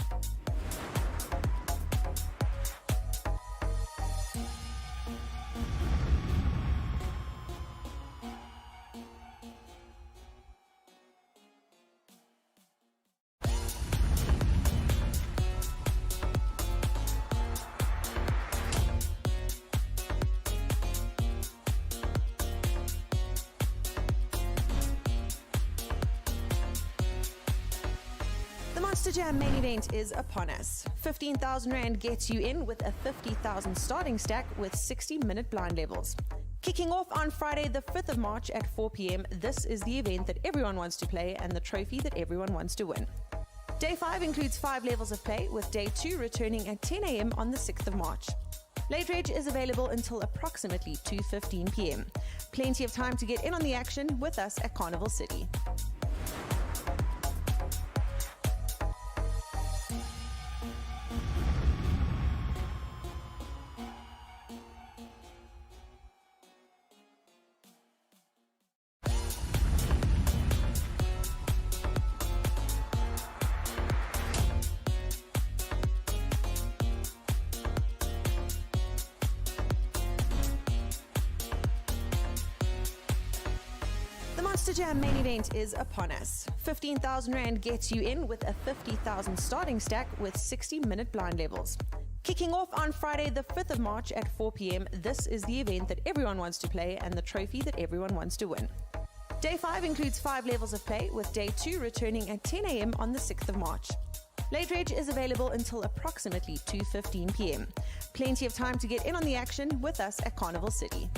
The Monster Jam main event is upon us. 15,000 Rand gets you in with a 50,000 starting stack with 60-minute blind levels. Kicking off on Friday the 5th of March at 4 p.m, this is the event that everyone wants to play and the trophy that everyone wants to win. Day 5 includes 5 levels of play, with Day 2 returning at 10 a.m. on the 6th of March. Late Reg is available until approximately 2:15 p.m. Plenty of time to get in on the action with us at Carnival City. The Monster Jam main event is upon us. 15,000 Rand gets you in with a 50,000 starting stack with 60-minute blind levels. Kicking off on Friday the 5th of March at 4 p.m, this is the event that everyone wants to play and the trophy that everyone wants to win. Day 5 includes 5 levels of play, with Day 2 returning at 10 a.m. on the 6th of March. Late Reg is available until approximately 2:15 p.m. Plenty of time to get in on the action with us at Carnival City.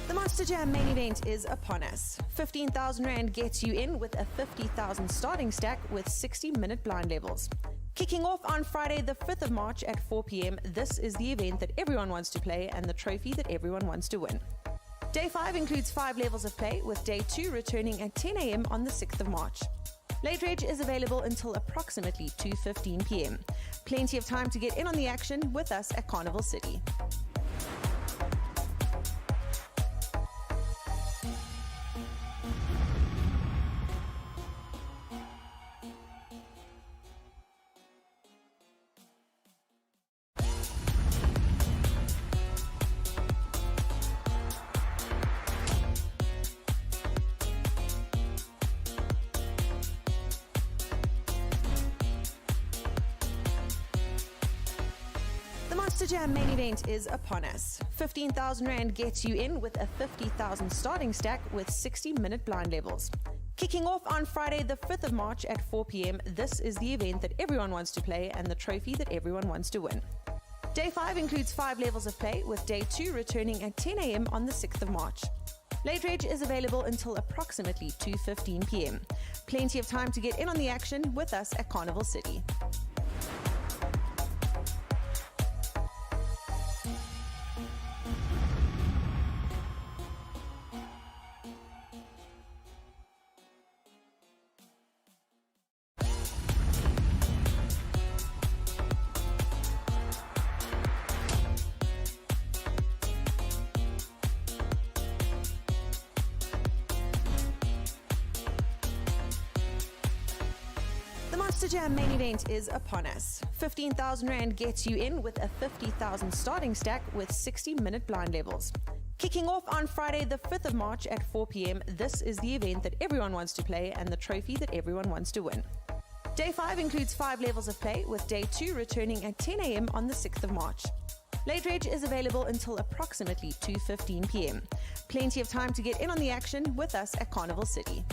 The Monster Jam main event is upon us. 15,000 Rand gets you in with a 50,000 starting stack with 60-minute blind levels. Kicking off on Friday the 5th of March at 4 p.m, this is the event that everyone wants to play and the trophy that everyone wants to win. Day 5 includes 5 levels of play, with Day 2 returning at 10 a.m. on the 6th of March. Late Reg is available until approximately 2:15 p.m. Plenty of time to get in on the action with us at Carnival City. The Monster Jam main event is upon us. 15,000 Rand gets you in with a 50,000 starting stack with 60-minute blind levels. Kicking off on Friday the 5th of March at 4 p.m, this is the event that everyone wants to play and the trophy that everyone wants to win. Day 5 includes 5 levels of play, with Day 2 returning at 10 a.m. on the 6th of March. Late reg is available until approximately 2:15 p.m. Plenty of time to get in on the action with us at Carnival City. The Monster Jam main event is upon us. 15,000 Rand gets you in with a 50,000 starting stack with 60-minute blind levels. Kicking off on Friday the 5th of March at 4 p.m, this is the event that everyone wants to play and the trophy that everyone wants to win. Day 5 includes 5 levels of play, with Day 2 returning at 10 a.m. on the 6th of March. Late reg is available until approximately 2:15 p.m. Plenty of time to get in on the action with us at Carnival City.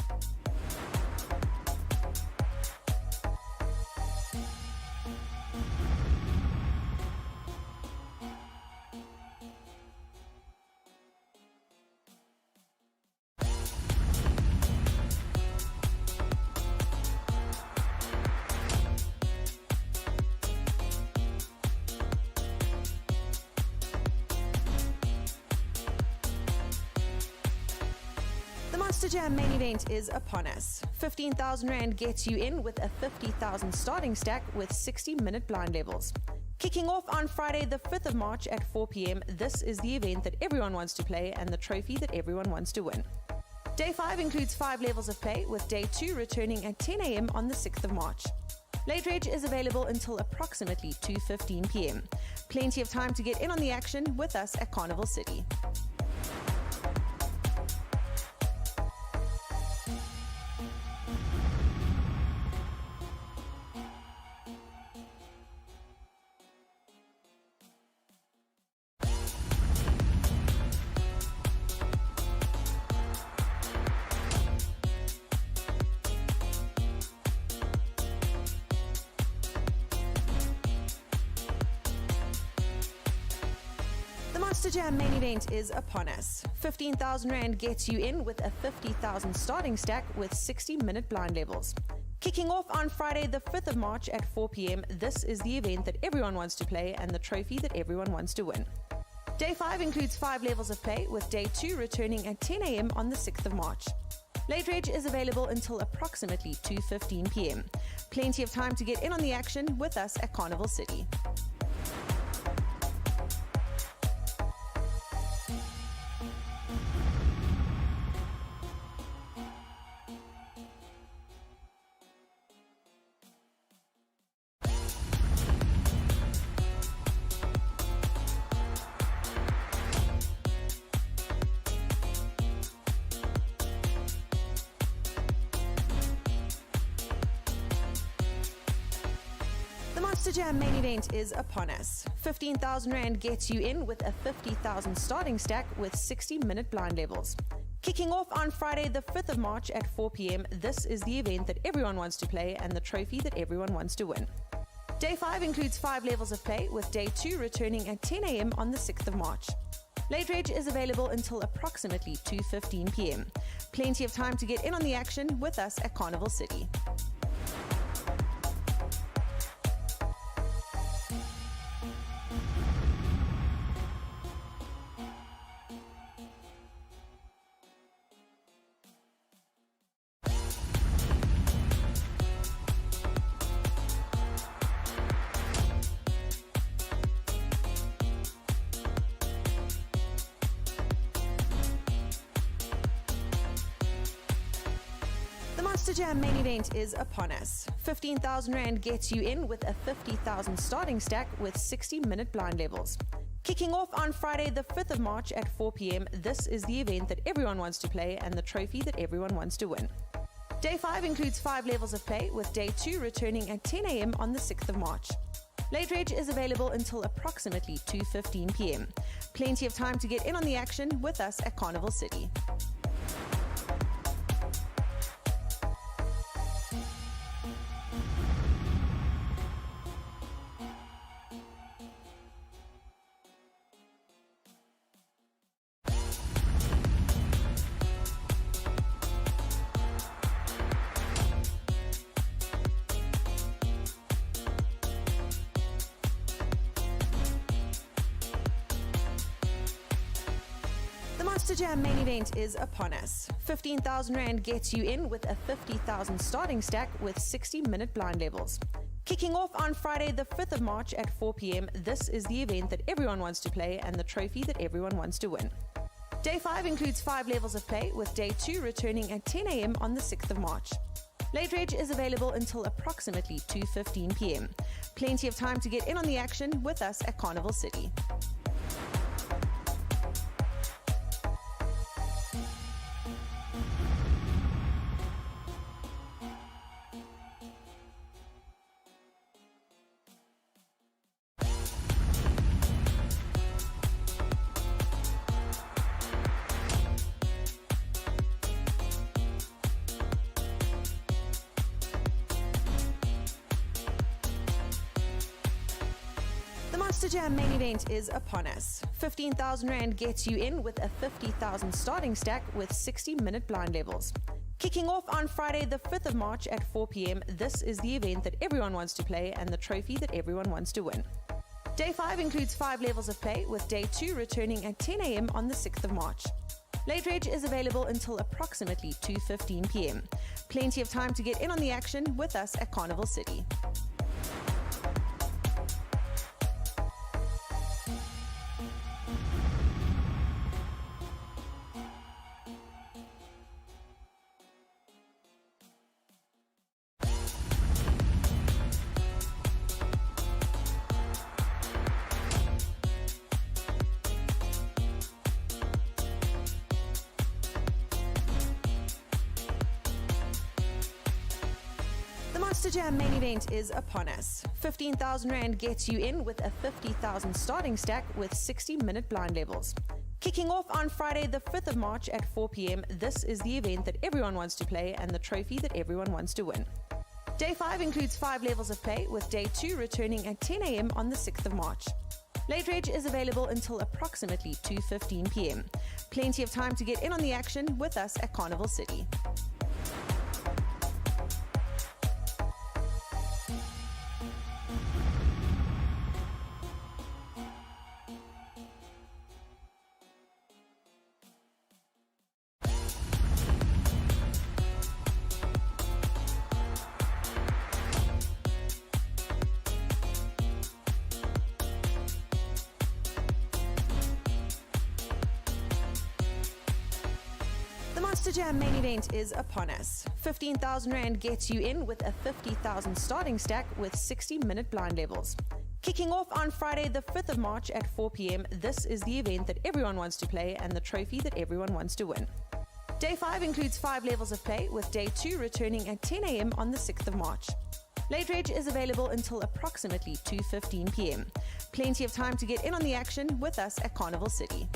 The Monster Jam main event is upon us. 15,000 Rand gets you in with a 50,000 starting stack with 60-minute blind levels. Kicking off on Friday the 5th of March at 4 p.m, this is the event that everyone wants to play and the trophy that everyone wants to win. Day 5 includes 5 levels of play, with Day 2 returning at 10 a.m. on the 6th of March. Late reg is available until approximately 2:15 p.m. Plenty of time to get in on the action with us at Carnival City. The Monster Jam main event is upon us. 15,000 Rand gets you in with a 50,000 starting stack with 60-minute blind levels. Kicking off on Friday the 5th of March at 4 p.m, this is the event that everyone wants to play and the trophy that everyone wants to win. Day 5 includes 5 levels of play, with Day 2 returning at 10 a.m. on the 6th of March. Late reg is available until approximately 2:15 p.m. Plenty of time to get in on the action with us at Carnival City. The Monster Jam main event is upon us. 15,000 Rand gets you in with a 50,000 starting stack with 60-minute blind levels. Kicking off on Friday the 5th of March at 4 p.m, this is the event that everyone wants to play and the trophy that everyone wants to win. Day 5 includes 5 levels of play, with Day 2 returning at 10 a.m. on the 6th of March. Late reg is available until approximately 2:15 p.m. Plenty of time to get in on the action with us at Carnival City. The Monster Jam main event is upon us. 15,000 Rand gets you in with a 50,000 starting stack with 60-minute blind levels. Kicking off on Friday the 5th of March at 4 p.m, this is the event that everyone wants to play and the trophy that everyone wants to win. Day 5 includes 5 levels of play, with Day 2 returning at 10 a.m. on the 6th of March. Late reg is available until approximately 2:15 p.m. Plenty of time to get in on the action with us at Carnival City. Jam main event is upon us. 15,000 Rand gets you in with a 50,000 starting stack with 60-minute blind levels. Kicking off on Friday the 5th of March at 4 p.m, this is the event that everyone wants to play and the trophy that everyone wants to win. Day 5 includes 5 levels of play, with Day 2 returning at 10 a.m. on the 6th of March. Late Reg is available until approximately 2:15 p.m. Plenty of time to get in on the action with us at Carnival City. Monster Jam main event is upon us. 15,000 Rand gets you in with a 50,000 starting stack with 60-minute blind levels. Kicking off on Friday the 5th of March at 4 p.m, this is the event that everyone wants to play and the trophy that everyone wants to win. Day 5 includes 5 levels of play, with Day 2 returning at 10 a.m. on the 6th of March. Late Reg is available until approximately 2:15 p.m. Plenty of time to get in on the action with us at Carnival City. Monster Jam main event is upon us. 15,000 Rand gets you in with a 50,000 starting stack with 60-minute blind levels. Kicking off on Friday the 5th of March at 4 p.m, this is the event that everyone wants to play and the trophy that everyone wants to win. Day 5 includes 5 levels of play, with Day 2 returning at 10 a.m. on the 6th of March. Late Reg is available until approximately 2:15 p.m. Plenty of time to get in on the action with us at Carnival City. Monster Jam main event is upon us. 15,000 Rand gets you in with a 50,000 starting stack with 60-minute blind levels. Kicking off on Friday the 5th of March at 4 p.m, this is the event that everyone wants to play and the trophy that everyone wants to win. Day 5 includes 5 levels of play, with Day 2 returning at 10 a.m. on the 6th of March. Late Reg is available until approximately 2:15 p.m. Plenty of time to get in on the action with us at Carnival City.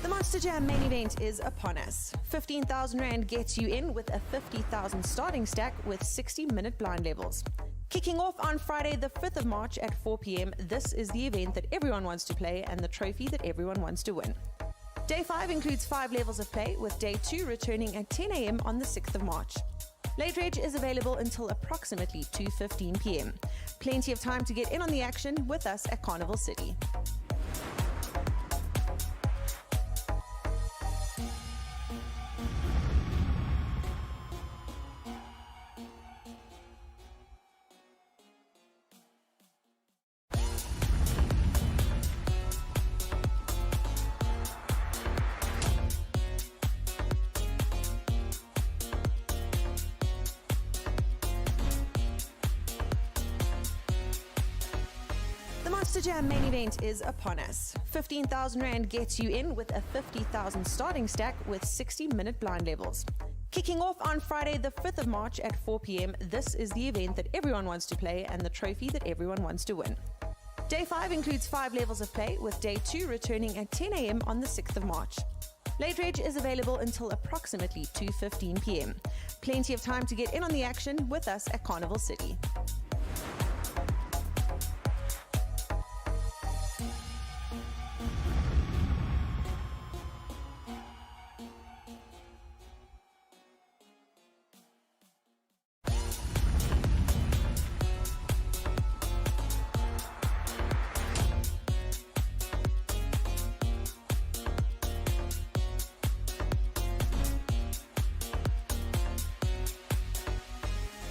Monster Jam main event is upon us. 15,000 Rand gets you in with a 50,000 starting stack with 60-minute blind levels. Kicking off on Friday the 5th of March at 4 p.m, this is the event that everyone wants to play and the trophy that everyone wants to win. Day 5 includes 5 levels of play, with Day 2 returning at 10 a.m. on the 6th of March. Late Reg is available until approximately 2:15 p.m. Plenty of time to get in on the action with us at Carnival City. Monster Jam main event is upon us. 15,000 Rand gets you in with a 50,000 starting stack with 60-minute blind levels. Kicking off on Friday the 5th of March at 4 p.m, this is the event that everyone wants to play and the trophy that everyone wants to win. Day 5 includes 5 levels of play, with Day 2 returning at 10 a.m. on the 6th of March. Late reg is available until approximately 2:15 p.m. Plenty of time to get in on the action with us at Carnival City.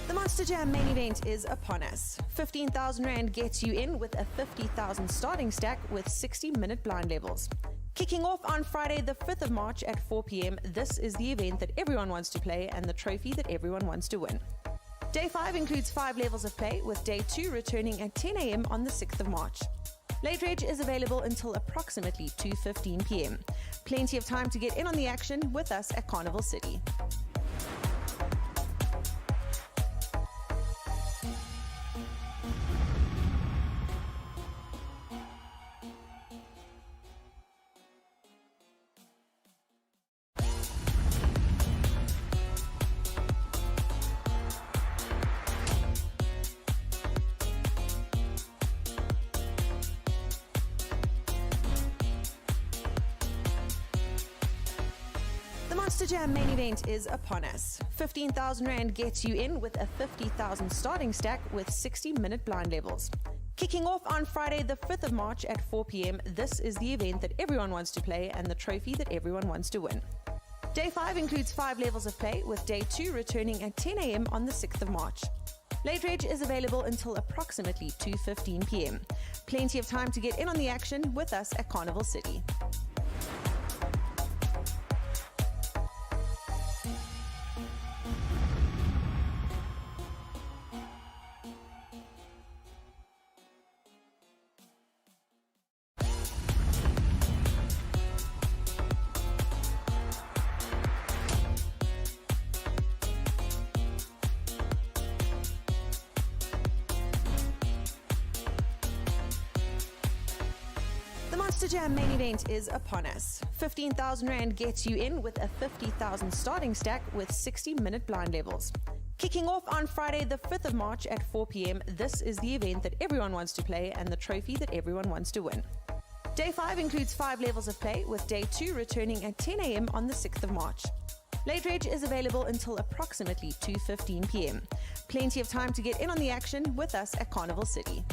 The Monster Jam main event is upon us. 15,000 Rand gets you in with a 50,000 starting stack with 60-minute blind levels. Kicking off on Friday the 5th of March at 4 p.m, this is the event that everyone wants to play and the trophy that everyone wants to win. Day 5 includes 5 levels of play, with Day 2 returning at 10 a.m. on the 6th of March. Late reg is available until approximately 2:15 p.m. Plenty of time to get in on the action with us at Carnival City. The Monster Jam main event is upon us. 15,000 Rand gets you in with a 50,000 starting stack with 60-minute blind levels. Kicking off on Friday the 5th of March at 4 p.m, this is the event that everyone wants to play and the trophy that everyone wants to win. Day 5 includes 5 levels of play, with Day 2 returning at 10 a.m. on the 6th of March. Late reg is available until approximately 2:15 p.m. Plenty of time to get in on the action with us at Carnival City. The Monster Jam main event is upon us. 15,000 Rand gets you in with a 50,000 starting stack with 60-minute blind levels. Kicking off on Friday the 5th of March at 4 p.m, this is the event that everyone wants to play and the trophy that everyone wants to win. Day 5 includes 5 levels of play, with Day 2 returning at 10 a.m. on the 6th of March. Late reg is available until approximately 2:15 p.m. Plenty of time to get in on the action with us at Carnival City.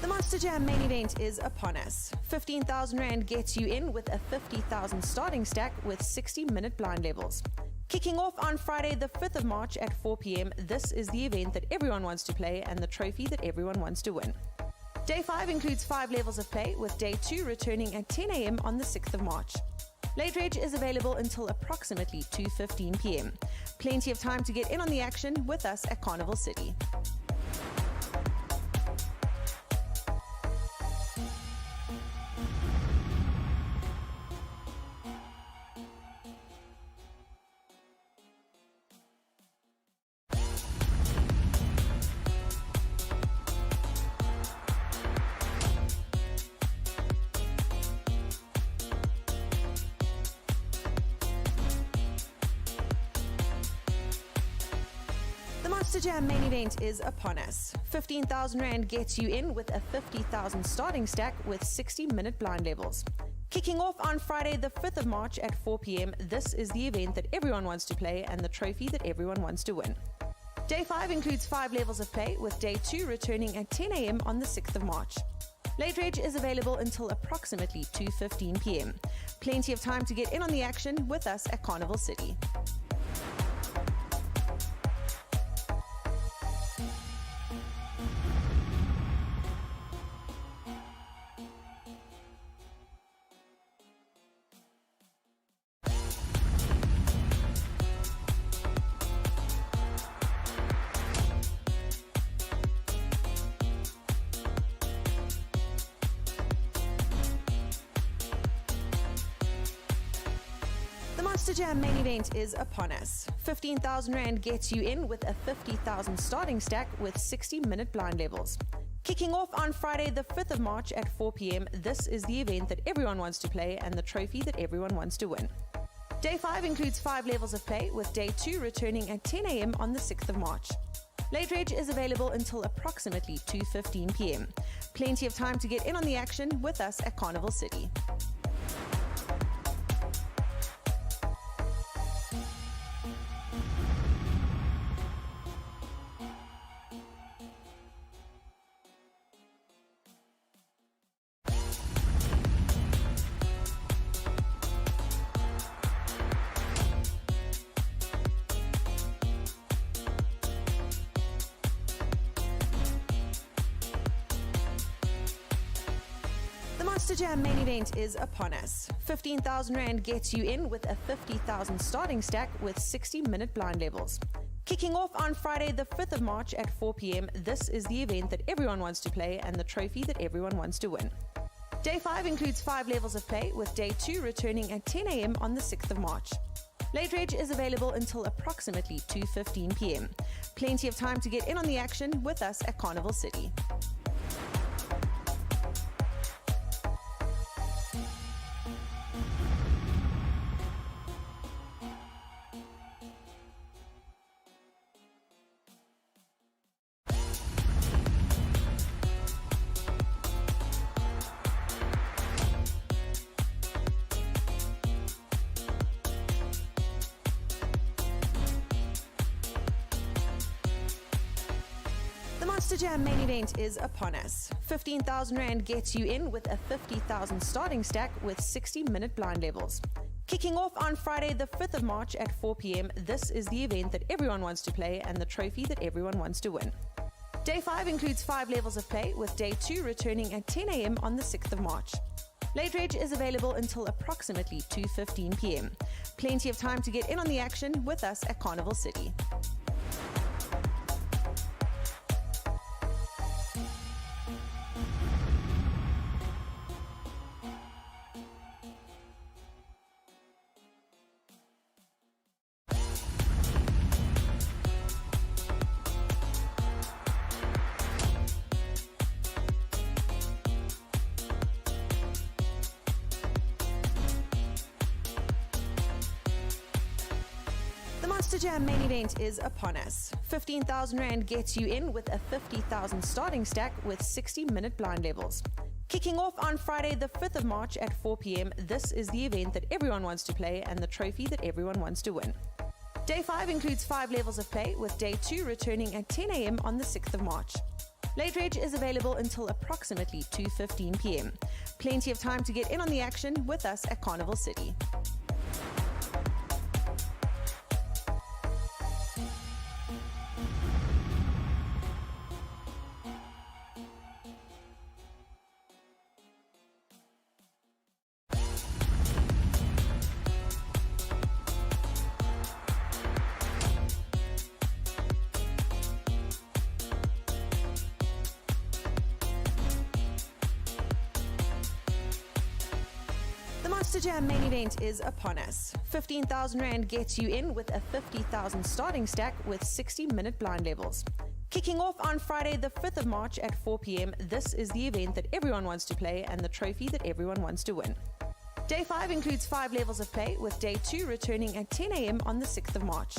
The Monster Jam main event is upon us. 15,000 Rand gets you in with a 50,000 starting stack with 60-minute blind levels. Kicking off on Friday the 5th of March at 4 p.m, this is the event that everyone wants to play and the trophy that everyone wants to win. Day 5 includes 5 levels of play, with Day 2 returning at 10 a.m. on the 6th of March. Late reg is available until approximately 2:15 p.m. Plenty of time to get in on the action with us at Carnival City. The Monster Jam main event is upon us. 15,000 Rand gets you in with a 50,000 starting stack with 60-minute blind levels. Kicking off on Friday the 5th of March at 4 p.m, this is the event that everyone wants to play and the trophy that everyone wants to win. Day 5 includes 5 levels of play, with Day 2 returning at 10 a.m. on the 6th of March. Late reg is available until approximately 2:15 p.m. Plenty of time to get in on the action with us at Carnival City. Monster Jam main event is upon us. 15,000 Rand gets you in with a 50,000 starting stack with 60-minute blind levels. Kicking off on Friday the 5th of March at 4 p.m, this is the event that everyone wants to play and the trophy that everyone wants to win. Day 5 includes 5 levels of play, with Day 2 returning at 10 a.m. on the 6th of March. Late Reg is available until approximately 2:15 p.m. Plenty of time to get in on the action with us at Carnival City. Monster Jam main event is upon us. 15,000 Rand gets you in with a 50,000 starting stack with 60-minute blind levels. Kicking off on Friday the 5th of March at 4 p.m, this is the event that everyone wants to play and the trophy that everyone wants to win. Day 5 includes 5 levels of play, with Day 2 returning at 10 a.m. on the 6th of March. Late Reg is available until approximately 2:15 p.m. Plenty of time to get in on the action with us at Carnival City. The Monster Jam main event is upon us. 15,000 Rand gets you in with a 50,000 starting stack with 60-minute blind levels. Kicking off on Friday the 5th of March at 4 p.m, this is the event that everyone wants to play and the trophy that everyone wants to win. Day 5 includes 5 levels of play, with Day 2 returning at 10 a.m. on the 6th of March. Late Reg is available until approximately 2:15 p.m. Plenty of time to get in on the action with us at Carnival City. The Monster Jam main event is upon us. 15,000 Rand gets you in with a 50,000 starting stack with 60-minute blind levels. Kicking off on Friday the 5th of March at 4 p.m, this is the event that everyone wants to play and the trophy that everyone wants to win. Day 5 includes 5 levels of play, with Day 2 returning at 10 a.m. on the 6th of March. Late Reg is available until approximately 2:15 p.m. Plenty of time to get in on the action with us at Carnival City. The Monster Jam main event is upon us. 15,000 Rand gets you in with a 50,000 starting stack with 60-minute blind levels. Kicking off on Friday the 5th of March at 4 p.m, this is the event that everyone wants to play and the trophy that everyone wants to win. Day 5 includes 5 levels of play, with Day 2 returning at 10 a.m. on the 6th of March.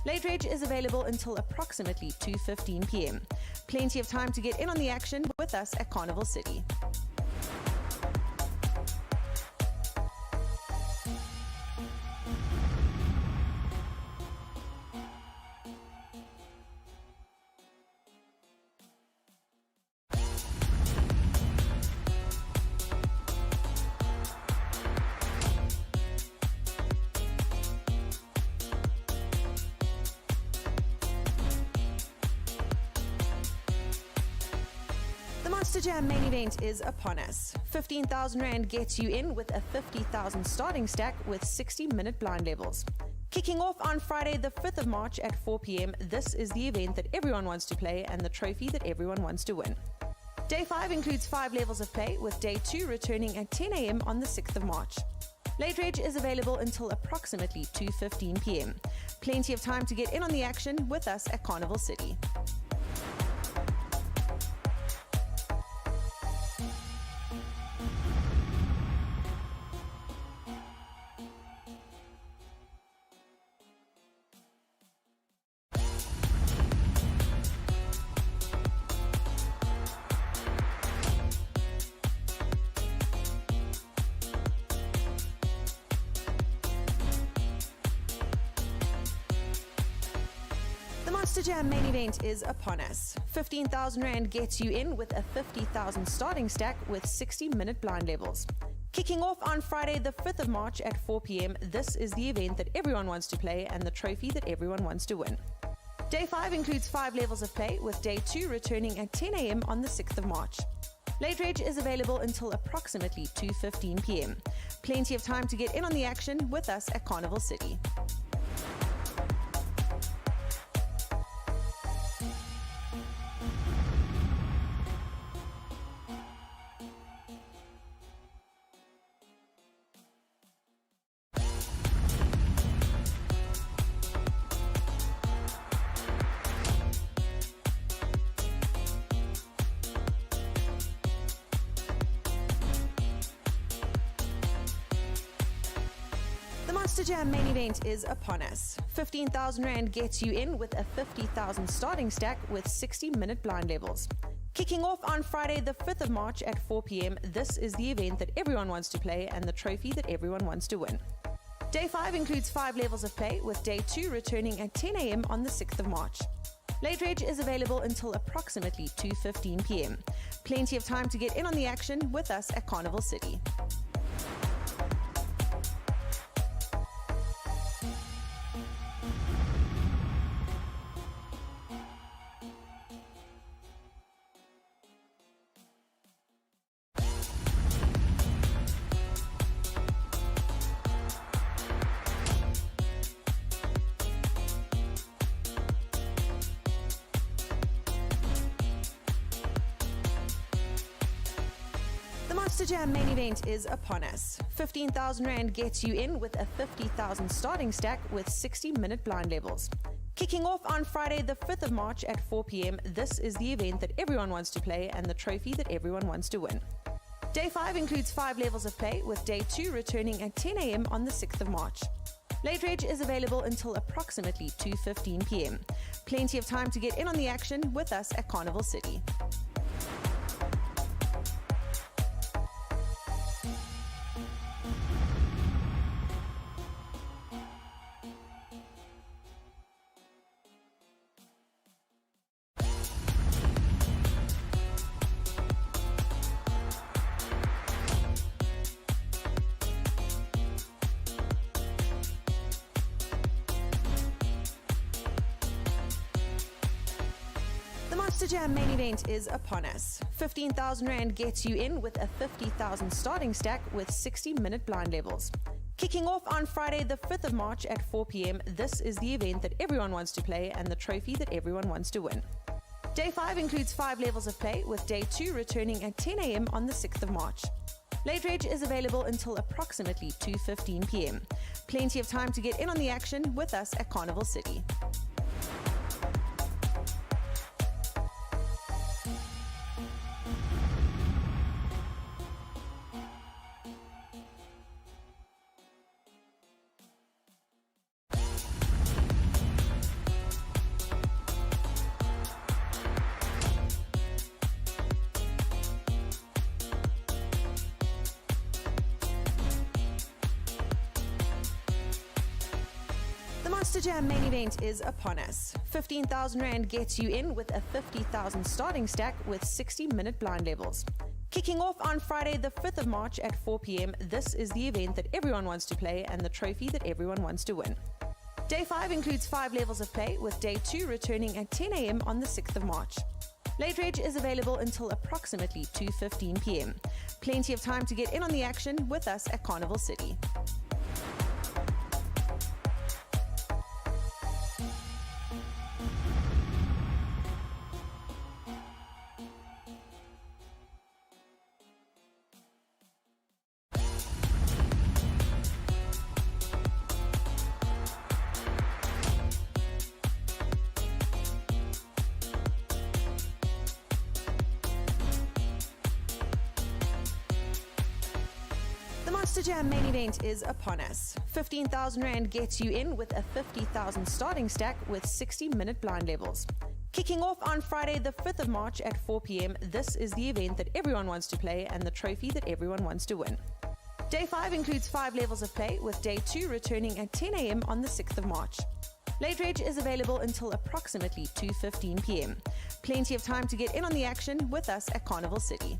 Late Reg is available until approximately 2:15 p.m. Plenty of time to get in on the action with us at Carnival City. The Monster Jam main event is upon us. 15,000 Rand gets you in with a 50,000 starting stack with 60-minute blind levels. Kicking off on Friday the 5th of March at 4 p.m, this is the event that everyone wants to play and the trophy that everyone wants to win. Day 5 includes 5 levels of play, with Day 2 returning at 10 a.m. on the 6th of March. Late reg is available until approximately 2:15 p.m. Plenty of time to get in on the action with us at Carnival City. Monster Jam main event is upon us. 15,000 Rand gets you in with a 50,000 starting stack with 60-minute blind levels. Kicking off on Friday the 5th of March at 4 p.m, this is the event that everyone wants to play and the trophy that everyone wants to win. Day 5 includes 5 levels of play, with Day 2 returning at 10 a.m. on the 6th of March. Late reg is available until approximately 2:15 p.m. Plenty of time to get in on the action with us at Carnival City. The Monster Jam main event is upon us. 15,000 Rand gets you in with a 50,000 starting stack with 60-minute blind levels. Kicking off on Friday the 5th of March at 4 p.m, this is the event that everyone wants to play and the trophy that everyone wants to win. Day 5 includes 5 levels of play, with Day 2 returning at 10 a.m. on the 6th of March. Late reg is available until approximately 2:15 p.m. Plenty of time to get in on the action with us at Carnival City. The Monster Jam main event is upon us. 15,000 Rand gets you in with a 50,000 starting stack with 60-minute blind levels. Kicking off on Friday the 5th of March at 4 p.m, this is the event that everyone wants to play and the trophy that everyone wants to win. Day 5 includes 5 levels of play, with Day 2 returning at 10 a.m. on the 6th of March. Late reg is available until approximately 2:15 p.m. Plenty of time to get in on the action with us at Carnival City. The Monster Jam main event is upon us. 15,000 Rand gets you in with a 50,000 starting stack with 60-minute blind levels. Kicking off on Friday the 5th of March at 4 p.m, this is the event that everyone wants to play and the trophy that everyone wants to win. Day 5 includes 5 levels of play, with Day 2 returning at 10 a.m. on the 6th of March. Late reg is available until approximately 2:15 p.m. Plenty of time to get in on the action with us at Carnival City. The Monster Jam main event is upon us. 15,000 Rand gets you in with a 50,000 starting stack with 60-minute blind levels. Kicking off on Friday the 5th of March at 4 p.m, this is the event that everyone wants to play and the trophy that everyone wants to win. Day 5 includes 5 levels of play, with Day 2 returning at 10 a.m. on the 6th of March. Late reg is available until approximately 2:15 p.m. Plenty of time to get in on the action with us at Carnival City. Monster Jam main event is upon us. 15,000 Rand gets you in with a 50,000 starting stack with 60-minute blind levels. Kicking off on Friday the 5th of March at 4 p.m, this is the event that everyone wants to play and the trophy that everyone wants to win. Day 5 includes 5 levels of play, with Day 2 returning at 10 a.m. on the 6th of March. Late Reg is available until approximately 2:15 p.m. Plenty of time to get in on the action with us at Carnival City.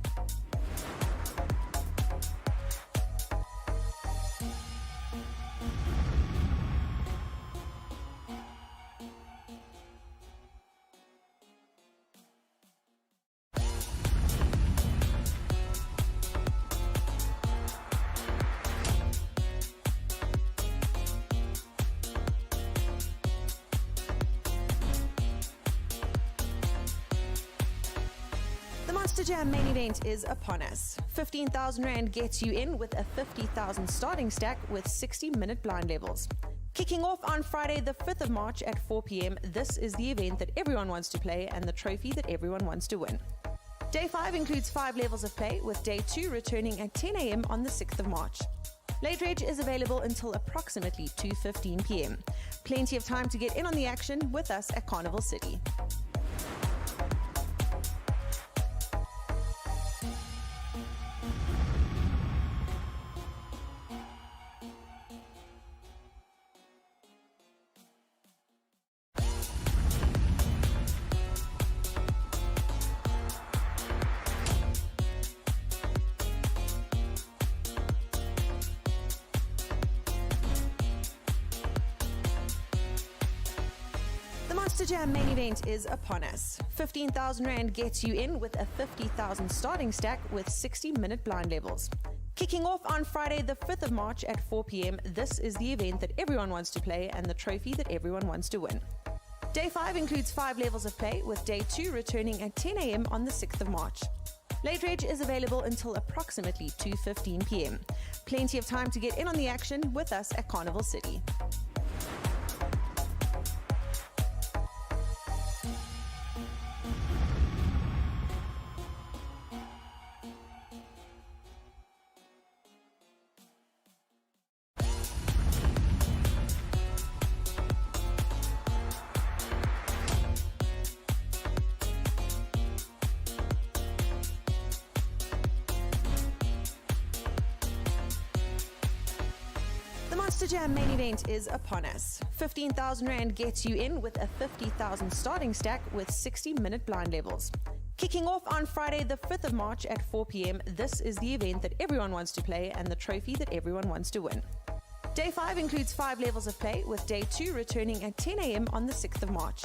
The Monster Jam main event is upon us. 15,000 Rand gets you in with a 50,000 starting stack with 60-minute blind levels. Kicking off on Friday the 5th of March at 4 p.m, this is the event that everyone wants to play and the trophy that everyone wants to win. Day 5 includes 5 levels of play, with Day 2 returning at 10 a.m. on the 6th of March. Late Reg is available until approximately 2:15 p.m. Plenty of time to get in on the action with us at Carnival City. The Monster Jam main event is upon us. 15,000 Rand gets you in with a 50,000 starting stack with 60-minute blind levels. Kicking off on Friday the 5th of March at 4 p.m, this is the event that everyone wants to play and the trophy that everyone wants to win. Day 5 includes 5 levels of play, with Day 2 returning at 10 a.m. on the 6th of March. Late Reg is available until approximately 2:15 p.m. Plenty of time to get in on the action with us at Carnival City. The Monster Jam main event is upon us. 15,000 Rand gets you in with a 50,000 starting stack with 60-minute blind levels. Kicking off on Friday the 5th of March at 4 p.m, this is the event that everyone wants to play and the trophy that everyone wants to win. Day 5 includes 5 levels of play, with Day 2 returning at 10 a.m. on the 6th of March.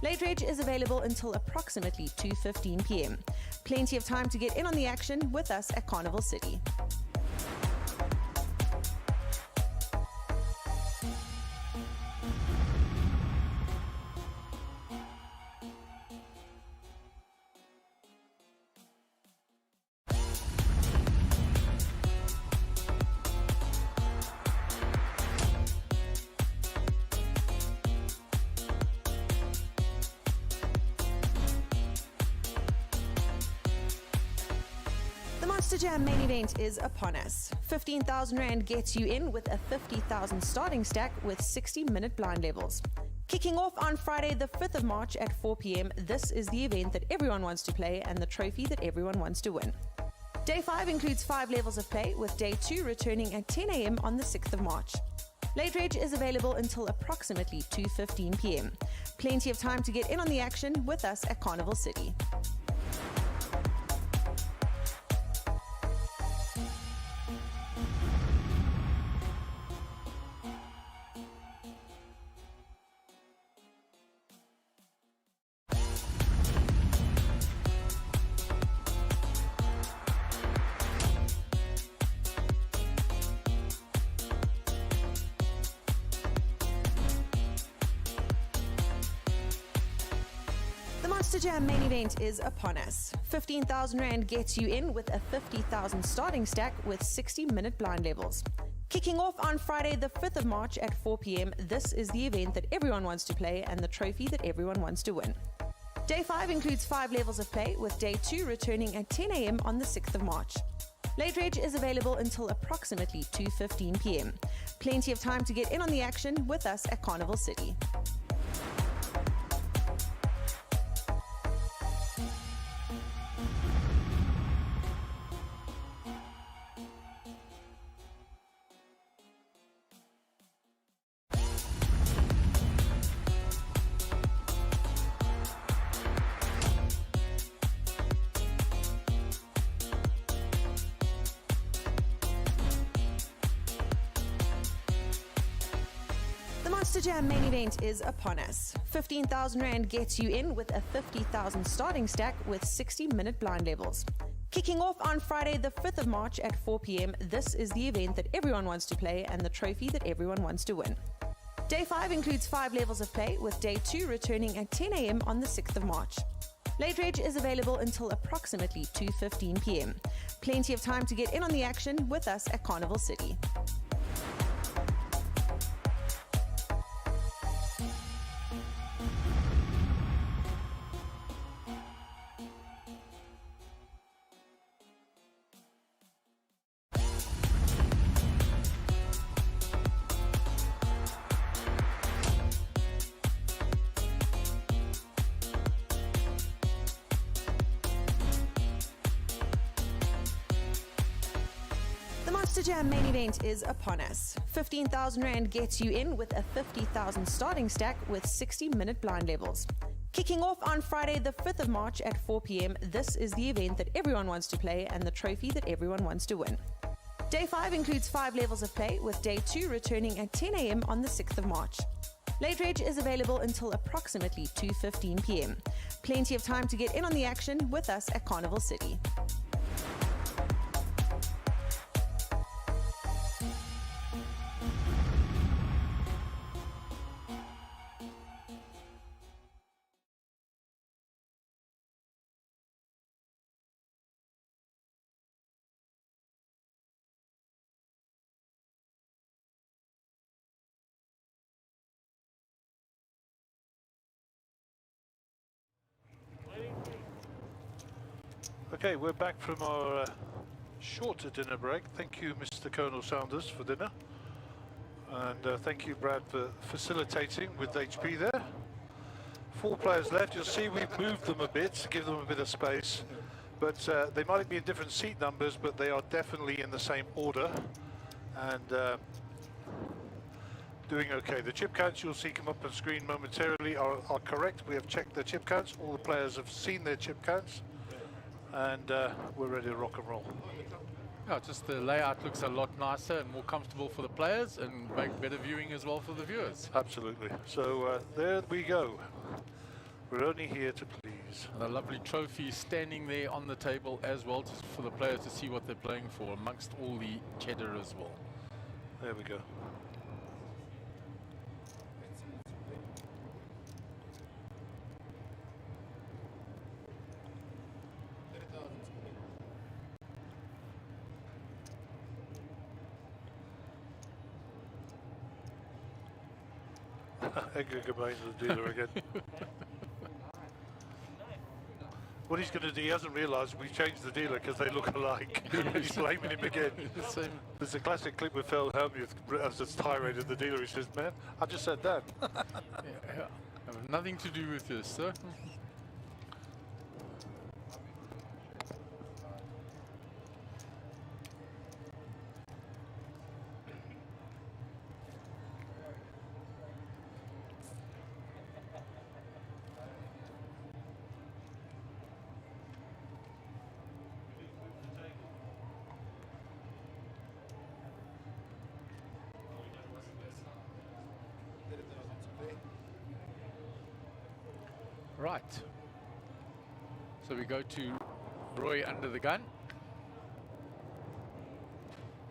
Late Reg is available until approximately 2:15 p.m. Plenty of time to get in on the action with us at Carnival City. The Monster Jam main event is upon us. 15,000 Rand gets you in with a 50,000 starting stack with 60-minute blind levels. Kicking off on Friday the 5th of March at 4 p.m, this is the event that everyone wants to play and the trophy that everyone wants to win. Day 5 includes 5 levels of play, with Day 2 returning at 10 a.m. on the 6th of March. Late Reg is available until approximately 2:15 p.m. Plenty of time to get in on the action with us at Carnival City. The Monster Jam main event is upon us. 15,000 Rand gets you in with a 50,000 starting stack with 60-minute blind levels. Kicking off on Friday the 5th of March at 4 p.m, this is the event that everyone wants to play and the trophy that everyone wants to win. Day 5 includes 5 levels of play, with Day 2 returning at 10 a.m. on the 6th of March. Late reg is available until approximately 2:15 p.m. Plenty of time to get in on the action with us at Carnival City. The Monster Jam main event is upon us. 15,000 Rand gets you in with a 50,000 starting stack with 60-minute blind levels. Kicking off on Friday the 5th of March at 4 p.m, this is the event that everyone wants to play and the trophy that everyone wants to win. Day 5 includes 5 levels of play, with Day 2 returning at 10 a.m. on the 6th of March. Late reg is available until approximately 2:15 p.m. Plenty of time to get in on the action with us at Carnival City. The Monster Jam main event is upon us. 15,000 Rand gets you in with a 50,000 starting stack with 60-minute blind levels. Kicking off on Friday the 5th of March at 4 p.m, this is the event that everyone wants to play and the trophy that everyone wants to win. Day 5 includes 5 levels of play, with Day 2 returning at 10 a.m. on the 6th of March. Late reg is available until approximately 2:15 p.m. Plenty of time to get in on the action with us at Carnival City. Okay, we're back from our shorter dinner break. Thank you, Mr. Colonel Sanders, for dinner. And thank you, Brad, for facilitating with HP there. 4 players left. You'll see we've moved them a bit to give them a bit of space. But they might be in different seat numbers, but they are definitely in the same order. And doing okay. The chip counts you'll see come up on screen momentarily are correct. We have checked their chip counts. All the players have seen their chip counts. And we're ready to rock and roll. Yeah, just the layout looks a lot nicer and more comfortable for the players and make better viewing as well for the viewers. Absolutely. So there we go. We're only here to please. And a lovely trophy standing there on the table as well, just for the players to see what they're playing for amongst all the cheddar as well. There we go. Edgar goodbye to the dealer again. What he's going to do, he hasn't realised we changed the dealer because they look alike. He's blaming him again. There's a classic clip with Phil Helmuth as it's tirade of the dealer. He says, "Man, I just said that." Yeah, have nothing to do with this, sir. Right. So we go to Roy under the gun.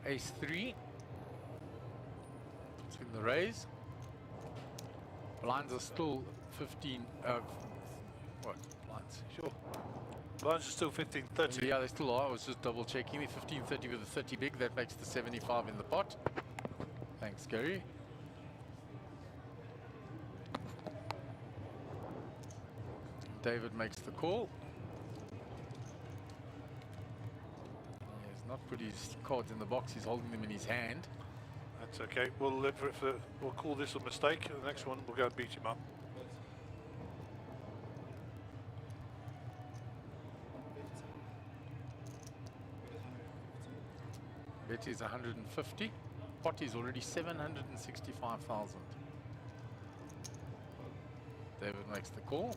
Ace 3. It's in the raise. Blinds are still 15. What? Blinds? Sure. Blinds are still 15-30. Yeah, they still are. I was just double checking. The 15-30 with a 30 big. That makes the 75 in the pot. Thanks, Gary. David makes the call. He's not not put his cards in the box, he's holding them in his hand. That's okay. We'll live for it for, we'll call this a mistake. The next one, we'll go and beat him up. Bet is 150. Pot is already 765,000. David makes the call.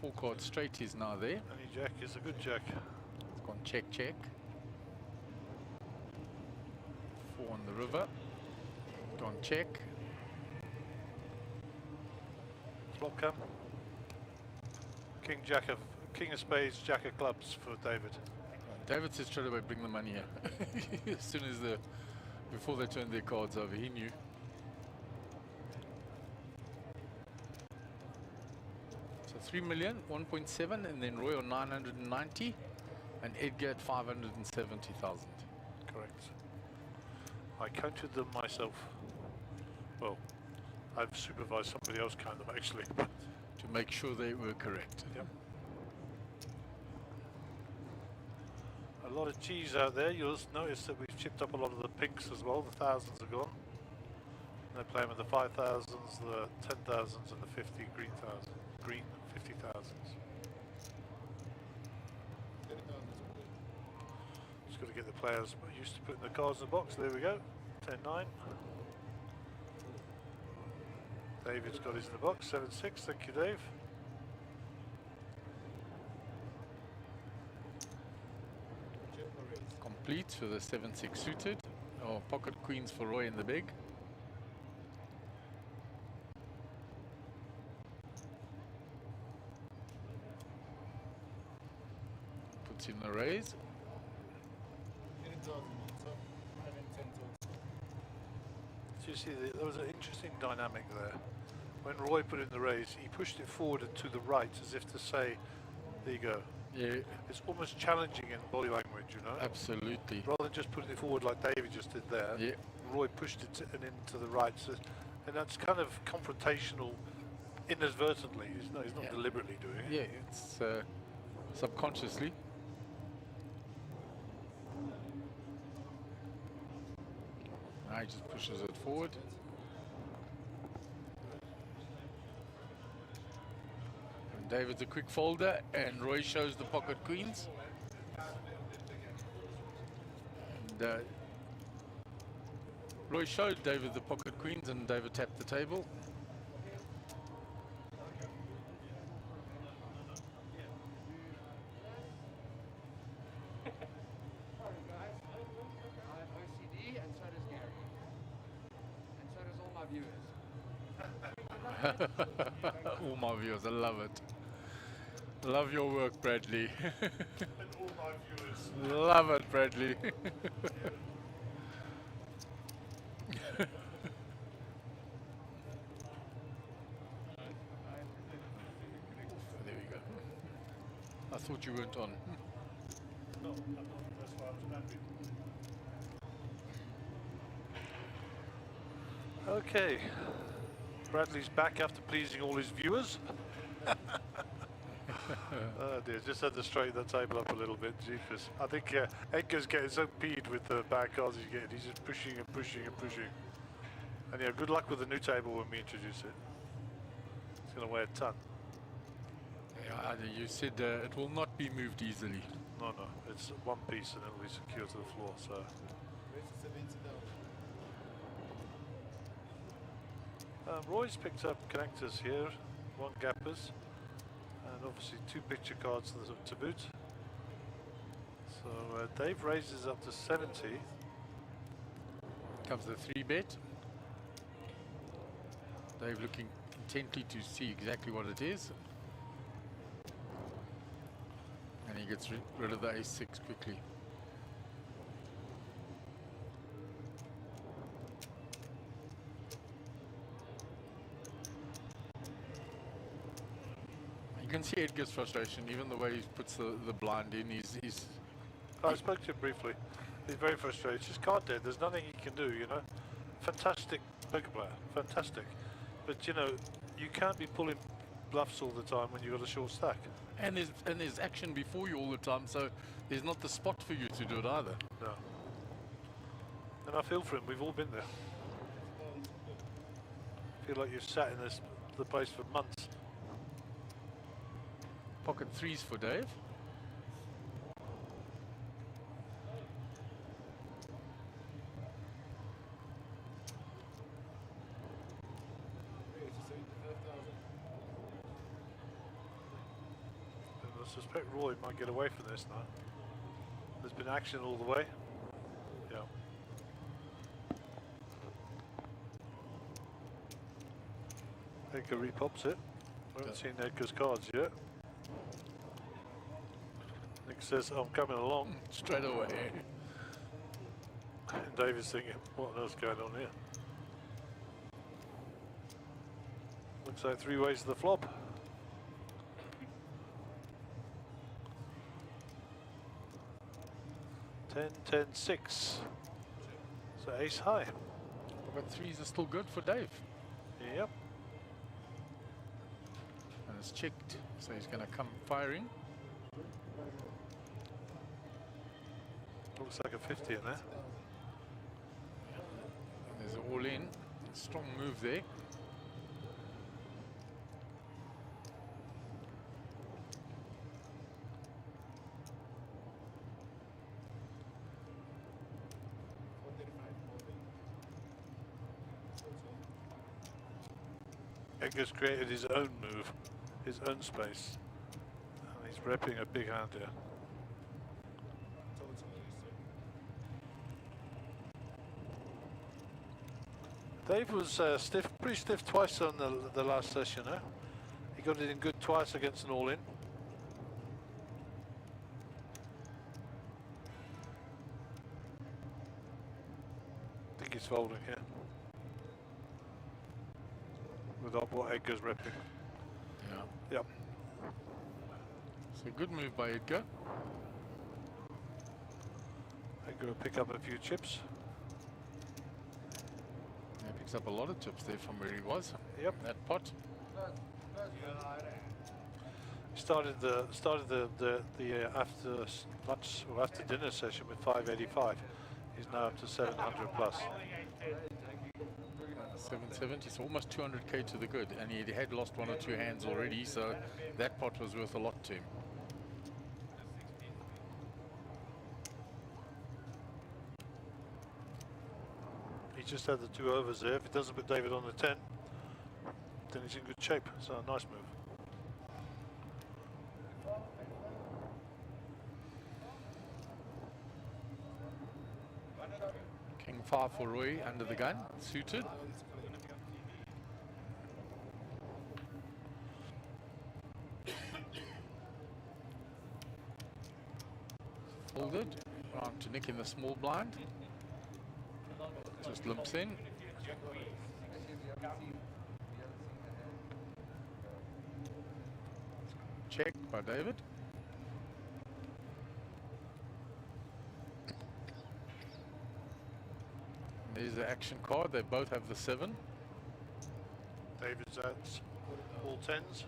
Four card straight is now there. Any jack is a good jack. It's gone check, check. Four on the river. Gone check. Flop come. King of spades, jack of clubs for David. David says straight away, bring the money here. As soon as before they turned their cards over, he knew. So 3 million, 1.7, and then Roy on 990, and Edgar at 570,000. Correct. I counted them myself. Well, I've supervised somebody else count them actually. To make sure they were correct. Yep. A lot of cheese out there. You'll notice that we've chipped up a lot of the pinks as well. The thousands are gone. They're playing with the 5,000s, the 10,000s, and the 50 green 50,000s. Just got to get the players used to putting the cards in the box. There we go. 10-9. David's got his in the box. 7-6. Thank you, Dave. Complete for the 7-6 suited. Oh, pocket queens for Roy in the big. Puts in the raise. So you see, there was an interesting dynamic there. When Roy put in the raise, he pushed it forward and to the right as if to say, there you go. Yeah. It's almost challenging in body language, you know? Absolutely. Rather than just putting it forward like David just did there, Yeah. Roy pushed it and in to the right. So, and that's kind of confrontational inadvertently. He's not deliberately doing it. Yeah, it's subconsciously. Now he just pushes it forward. And David's a quick folder, and Roy shows the pocket queens. And Roy showed David the pocket queens, and David tapped the table. All my viewers, I love it. Love your work, Bradley. And all my viewers. Love it, Bradley. There we go. I thought you weren't on. No, I'm not. That's why I was happy. Okay. Bradley's back after pleasing all his viewers. Oh dear, just had to straighten the table up a little bit. Jeepers. I think Edgar's getting so peeved with the bad cards he's getting. He's just pushing and pushing and pushing. And yeah, good luck with the new table when we introduce it. It's going to weigh a ton. Yeah, you said it will not be moved easily. No, it's one piece and it'll be secured to the floor. So. Roy's picked up connectors here, one gappers, and obviously two picture cards to boot. So Dave raises up to 70. Comes the 3-bet. Dave looking intently to see exactly what it is. And he gets rid of the ace-6 quickly. You can see Edgar's frustration, even the way he puts the blind in. I spoke to him briefly. He's very frustrated. It's just card dead. There's nothing he can do, you know. Fantastic poker player, fantastic. But you know, you can't be pulling bluffs all the time when you've got a short stack. And there's action before you all the time, so there's not the spot for you to do it either. No. And I feel for him, we've all been there. Feel like you've sat in the place for months. Pocket threes for Dave. I suspect Roy might get away from this now. There's been action all the way. Yeah. Edgar repops it. We haven't seen Edgar's cards yet. Nick says, I'm coming along. Straight away. And David's thinking, what else going on here? Looks like 3 ways to the flop. Ten, 10, 6. So ace high. But threes are still good for Dave. Yep. And it's checked, so he's going to come firing. Looks like a 50 in there. And there's an all in. Strong move there. Edgar's created his own move, his own space, and he's repping a big hand here. Dave was stiff, pretty stiff twice on the last session. Huh? He got it in good twice against an all-in. I think he's folding here. Without what Edgar's repping. Yeah. Yep. So good move by Edgar. Edgar will pick up a few chips. Yeah, picks up a lot of chips there from where he was. Yep. That pot. He started the after lunch or after dinner session with 585. He's now up to 700 plus. 770, so almost 200k to the good, and he had lost 1 or 2 hands already, so that pot was worth a lot to him. He just had the 2 overs there. If he doesn't put David on the 10, then he's in good shape. So a nice move. King 5 for Roy under the gun, suited. Folded, round to Nick in the small blind. Just limps in. Check by David. There's the action card. They both have the 7. David's at all 10s.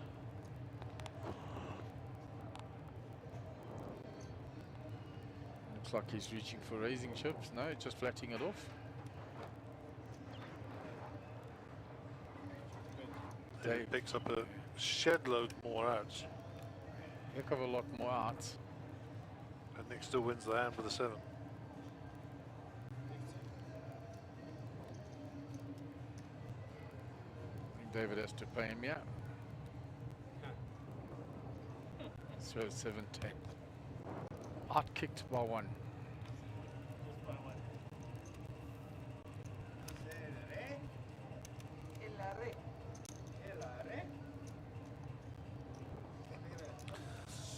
Looks like he's reaching for raising chips. No, just flatting it off. David picks up a shed load more outs. Heck of a lot more outs. And Nick still wins the hand with a 7. David has to pay him, yeah. So 7-10. Out kicked by 1.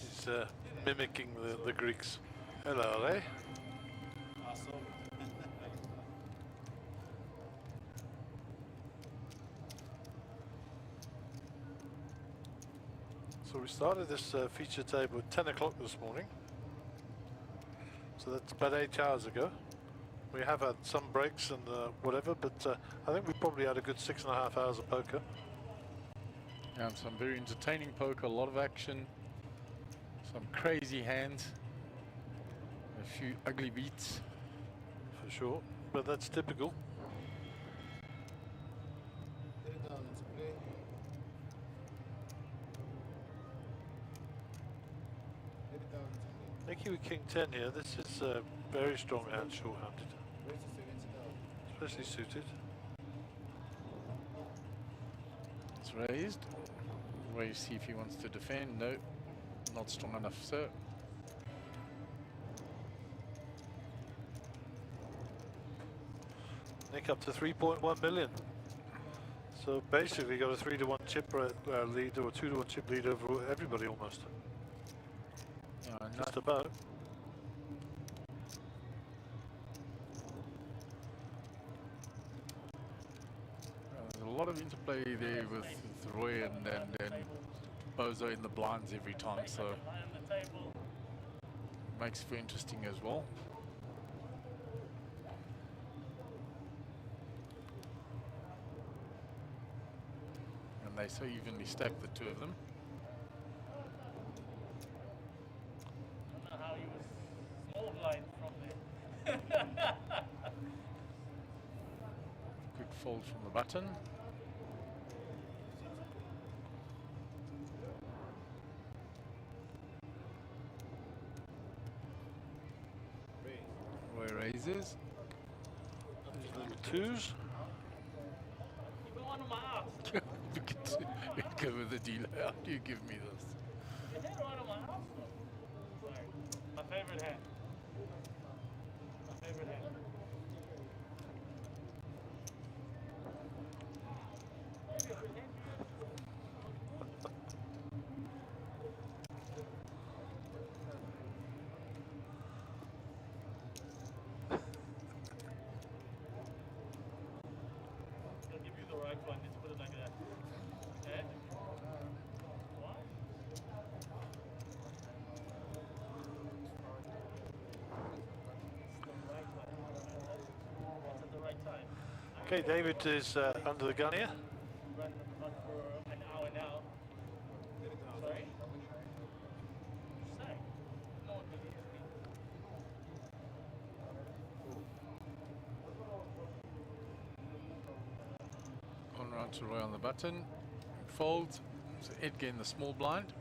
He's mimicking the Greeks. Hello, eh? So we started this feature table at 10 o'clock this morning. So that's about 8 hours ago. We have had some breaks and whatever, but I think we probably had a good 6.5 hours of poker. And some very entertaining poker, a lot of action, some crazy hands, a few ugly beats. For sure, but that's typical. Thinking with King 10 here, this is a very strong hand, short-handed. Especially suited. It's raised. Wait, see if he wants to defend. No, not strong enough, sir. Nick up to 3.1 million. So basically got a 3-to-1 chip lead, or a 2-to-1 chip lead over everybody almost. Just about. There's a lot of interplay there with Roy and Bozo in the blinds every time, so makes for interesting as well. And they so evenly stack, the two of them. I don't know how he was small blind from there. Quick fold from the button. Roy raises. Little twos. You go on my ass. Look at cover the dealer. How do you give me this? You hit right on my ass though. Sorry. My favorite hand. My favorite hand. I'll give you the right one. Just put it like that. Okay? What? That's at the right time. Okay, David is under the gun here. Run for an hour now. Sorry? Say. No one believes me. One round to Roy on the button. Folds. So Edgar in the small blind.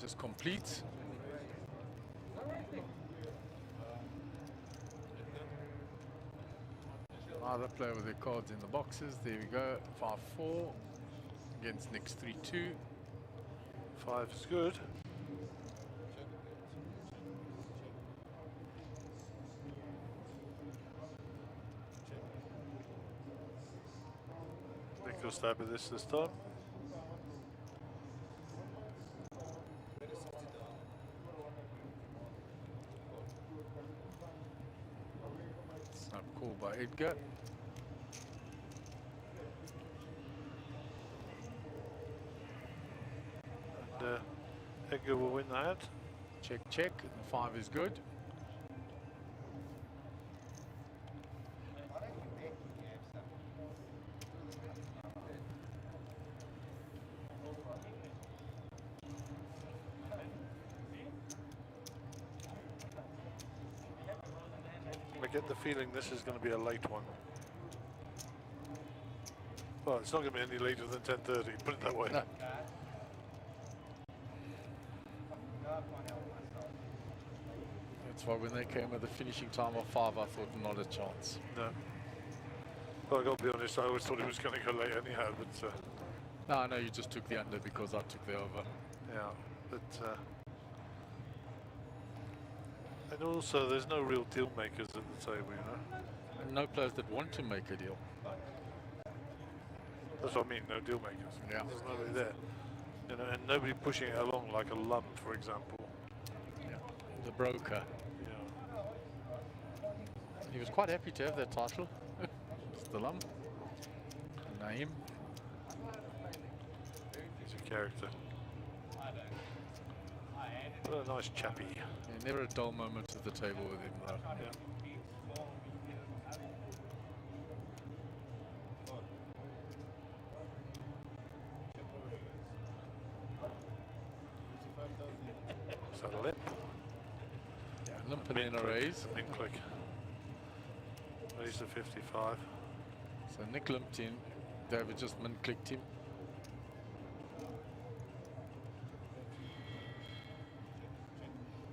Just completes. Either player with their cards in the boxes. There we go. 5-4 against Nick's 3-2. 5 is good. Nick will stab at this time. Snap call by Edgar. And Edgar will win the hand. Check, check. And 5 is good. I get the feeling this is going to be a late one. Well, it's not going to be any later than 10:30, put it that way. No. That's why when they came with the finishing time of 5, I thought not a chance. No. Well, I got to be honest, I always thought it was going to go late anyhow, but... No, I know you just took the under because I took the over. yeah, but... and also, there's no real deal makers at the table, you know? And no players that want to make a deal. That's what I mean, no deal makers. Yeah. There's nobody there. You know, and nobody pushing it along like a lump, for example. Yeah. The broker. Yeah. He was quite happy to have that title. It's the lump. Name. He's a character. What a nice chappy. Yeah, never a dull moment at the table with him though. Yeah. Is that a limp? Yeah, limp and then a raise. Min click. Raise to 55. So Nick limped in, David just min clicked him.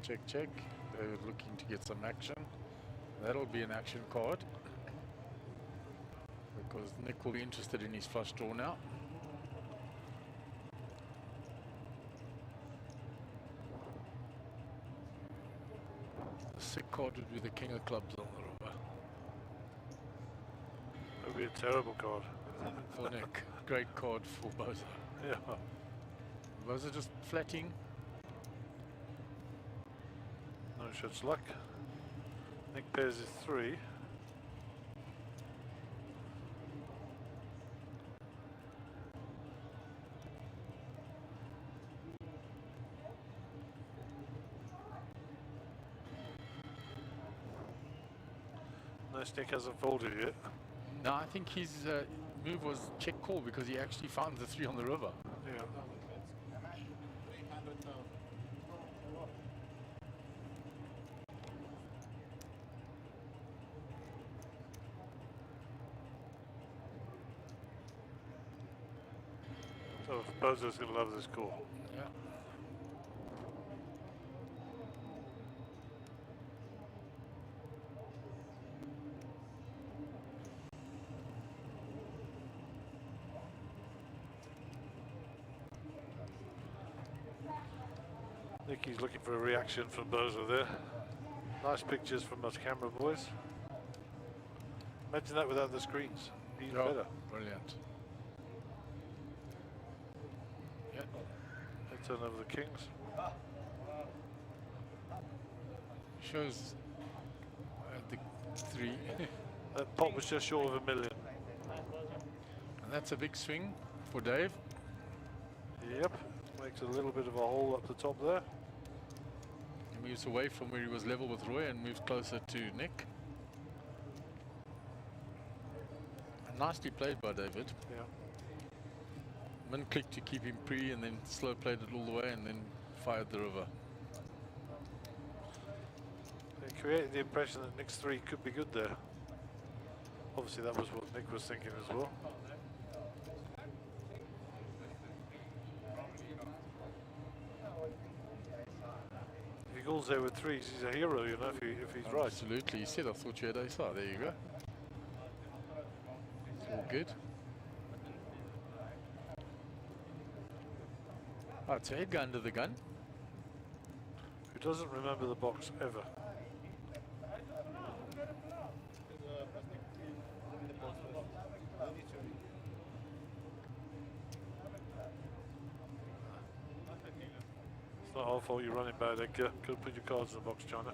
Check, check. David looking to get some action. That'll be an action card. Because Nick will be interested in his flush draw now. The sick card would be the king of clubs on the river. That would be a terrible card. For Nick. Great card for Boza. Yeah. Boza just flatting. No shots luck. Nick pairs his 3. Nick hasn't folded yet. No, I think his move was check call because he actually found the 3 on the river. Yeah. So Bozo's going to love this call. Yeah. Nicky's looking for a reaction from Bozo there. Nice pictures from us camera boys. Imagine that without the screens. Even better. Brilliant. Yeah. They turn over the kings. Shows the 3. That pot was just short of $1 million. And that's a big swing for Dave. Yep. Makes a little bit of a hole up the top there. He moves away from where he was level with Roy and moves closer to Nick. And nicely played by David. Yeah. Min clicked to keep him pre and then slow played it all the way and then fired the river. It created the impression that Nick's 3 could be good there. Obviously that was what Nick was thinking as well. If he goes there with 3s, he's a hero, you know, if he's right. Absolutely. He said, I thought you had ace high. There you go. It's all good. Alright, so Edgar under the gun. Who doesn't remember the box ever? It's not our fault you're running bad, Edgar. Could put your cards in the box, China.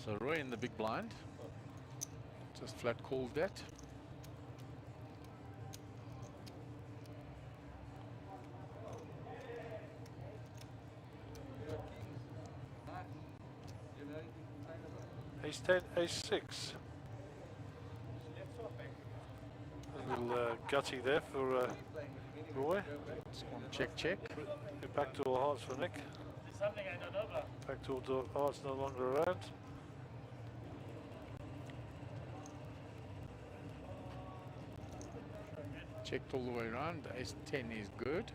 So Roy in the big blind. Just flat called that. Ace 10, ace 6. A little gutty there for Roy. Check, check. Back to all hearts for Nick. Something I don't know about. Back to all hearts no longer around. Checked all the way around. Ace 10 is good.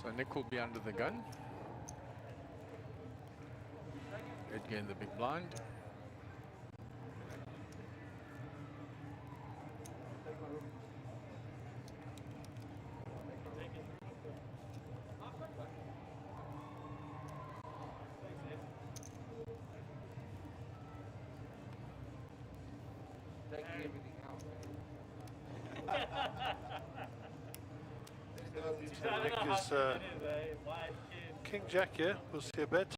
So Nick will be under the gun. Edgar in the big blind. Nick is King Jack, yeah, we'll see a bet.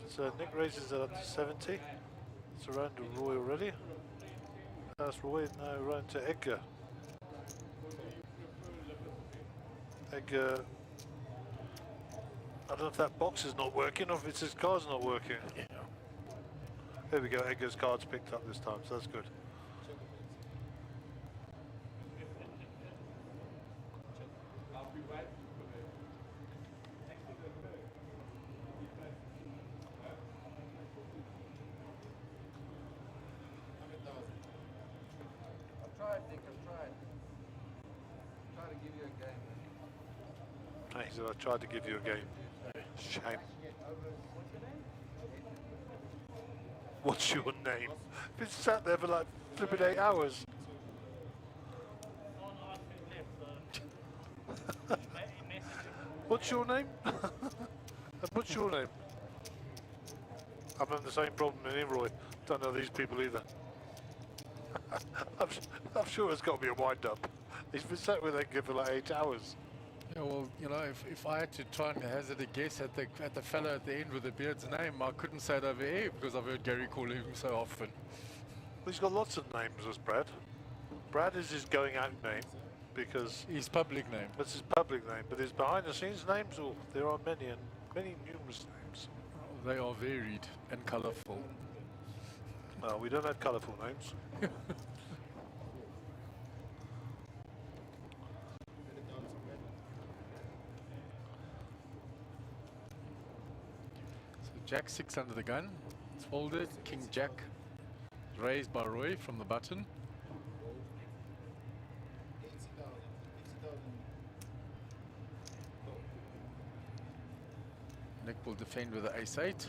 So it's, Nick raises it up to 70. It's around to Roy already. That's Roy, now around to Edgar. Edgar, I don't know if that box is not working or if it's his card's not working. Yeah. There we go, Edgar's card's picked up this time, so that's good. I've tried, Nick, I've tried. Trying to give you a game. Thanks, I tried to give you a game. Shame. What's your name? Been sat there for like flipping 8 hours. What's your name? What's your name? I'm having the same problem in Roy. Don't know these people either. I'm sure it's got to be a wind-up. He's been sat with Edgar for like 8 hours. Yeah, well, you know, if I had to try and hazard a guess at the fellow at the end with the beard's name, I couldn't say it over air because I've heard Gary call him so often. Well, he's got lots of names as Brad. Brad is his going out name because his public name. That's his public name, but his behind the scenes names, oh, there are many and many numerous names. They are varied and colourful. Well, we don't have colourful names. Jack 6 under the gun, it's folded, King Jack raised by Roy from the button. Nick will defend with the ace 8.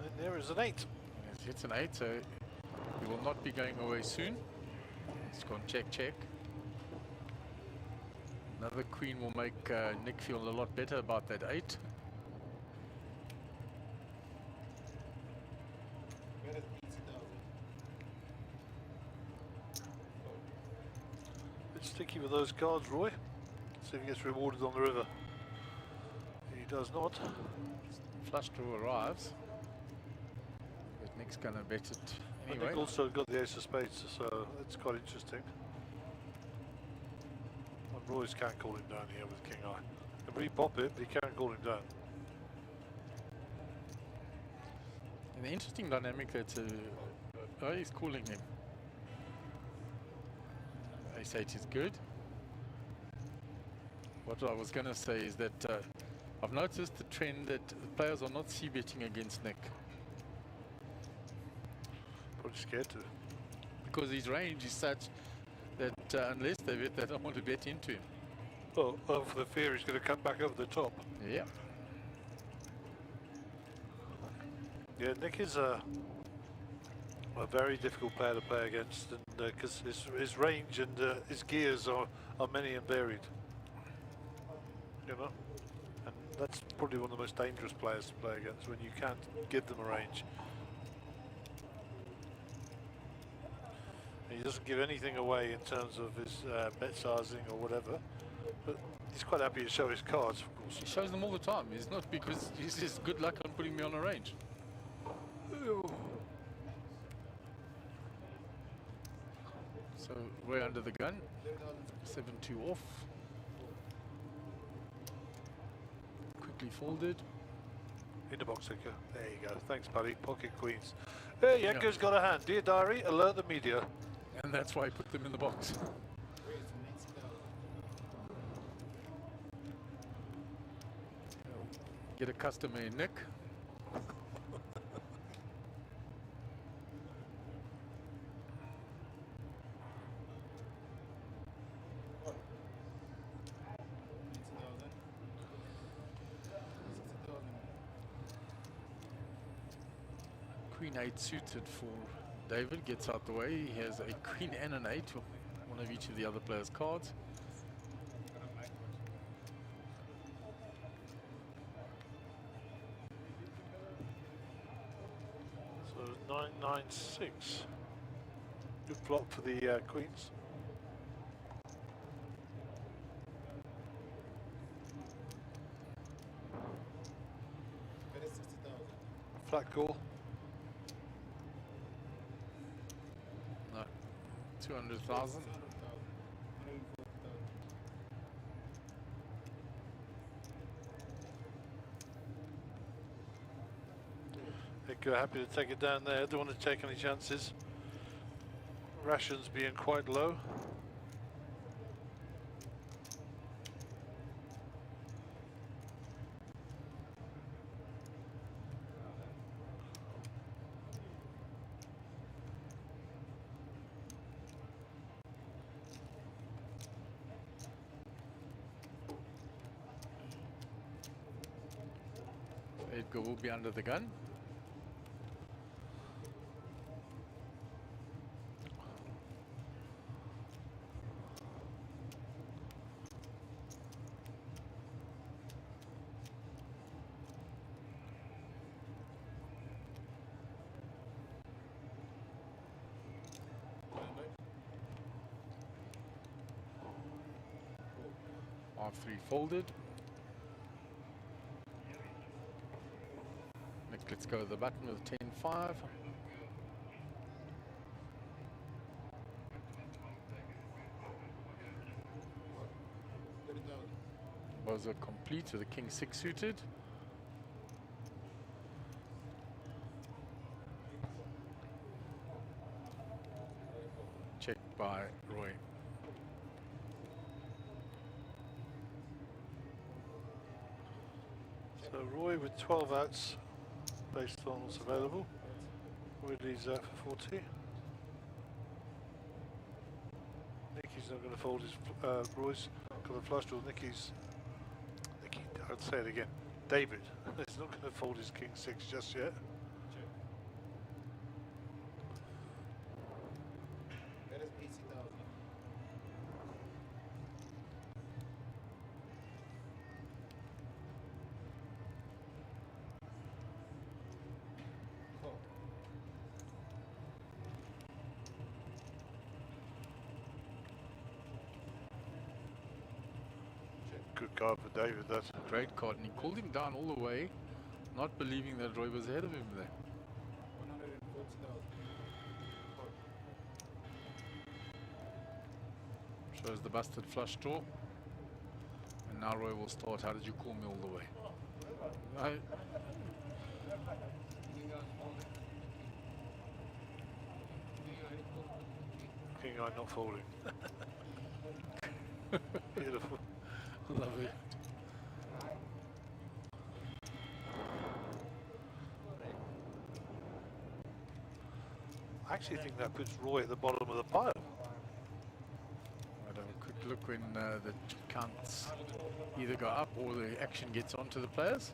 And there is an 8. Yes, it's an 8, so he will not be going away soon. It's gone check, check. Another queen will make Nick feel a lot better about that 8. Bit sticky with those cards, Roy. See if he gets rewarded on the river. He does not. Flush draw arrives. But Nick's going to bet it anyway. Nick also got the ace of spades, so that's quite interesting. Royce can't call him down here with King Eye. He'll repop it, but he can't call him down. And the interesting dynamic that he's calling him. Ace 8 is good. What I was going to say is that I've noticed the trend that the players are not c-betting against Nick. Probably scared to. Because his range is such that unless they bet, they don't want to bet into him. Oh, for the fear he's going to come back over the top. Yeah. Yeah, Nick is a very difficult player to play against, and because his range and his gears are many and varied. You know, and that's probably one of the most dangerous players to play against when you can't give them a range. He doesn't give anything away in terms of his bet sizing or whatever, but he's quite happy to show his cards, of course. He shows them all the time. It's not because he's just good luck on putting me on a range. So we're under the gun. 7-2 off. Quickly folded. In the box, Edgar. There you go. Thanks, buddy. Pocket queens. Hey, Edgar's got a hand. Dear diary, alert the media. And that's why I put them in the box. Get a customer in, Nick. Queen 8 suited for David, gets out the way. He has a queen and an 8, one of each of the other players' cards. So 996. Good flop for the queens. That is 60,000. Flat call. No. 200,000. 140,000. They're happy to take it down there. Don't want to take any chances. Rations being quite low. Edgar will be under the gun. R3 folded. Next, let's go to the button with 10-5. Buzzer complete with the king 6 suited. Checked by Roy. So Roy with 12 outs based on what's available. Roy leads out for 40. Nicky's not going to fold his Roy's got a flush draw. Nicky, I'd say it again. David is not going to fold his king 6 just yet. That is 80,000. Good card for David, that. Great card, and he called him down all the way, not believing that Roy was ahead of him there. 140,000. Shows the busted flush draw. And now Roy will start. How did you call me all the way? King eye not folding. Beautiful. Lovely. I actually think that puts Roy at the bottom of the pile. I'll have a quick look when the counts either go up or the action gets onto the players.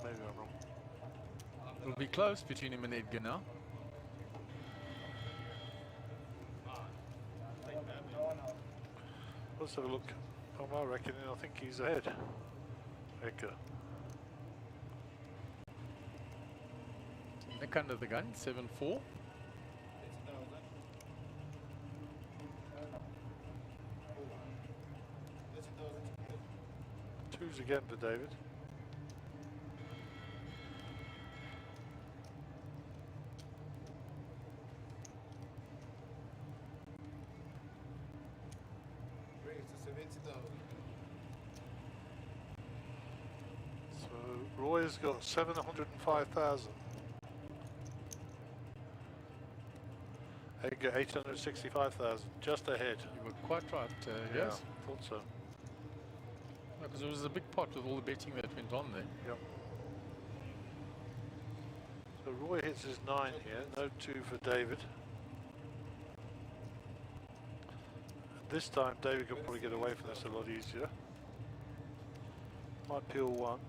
Maybe I'm wrong. It'll be close between him and Edgar now. Let's have a look. On my reckoning, I think he's ahead. Edgar. Nick under the gun, 7-4. Twos again for David. Brings to 70,000. So Roy's got 705,000. Edgar 865,000, just ahead. You were quite right, Yeah, yes. thought so. Because it was a big pot with all the betting that went on there. Yep. So Roy hits his 9 here, no 2 for David. This time David can probably get away from this a lot easier. Might peel 1.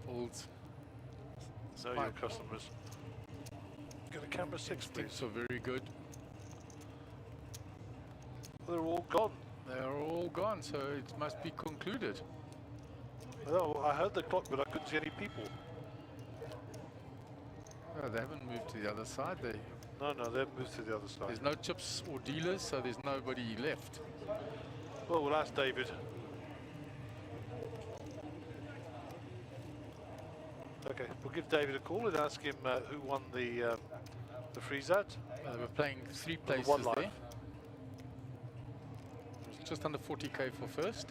Folds. Know your customers. Get a camera 6, please. So very good. They're all gone. They're all gone, so it must be concluded. Oh, I heard the clock, but I couldn't see any people. Oh, they haven't moved to the other side. No, they've moved to the other side. There's no chips or dealers, so there's nobody left. Well, we'll ask David. Okay, we'll give David a call and ask him who won the freeze out. They were playing 3 places one life. there. It was just under 40k for first.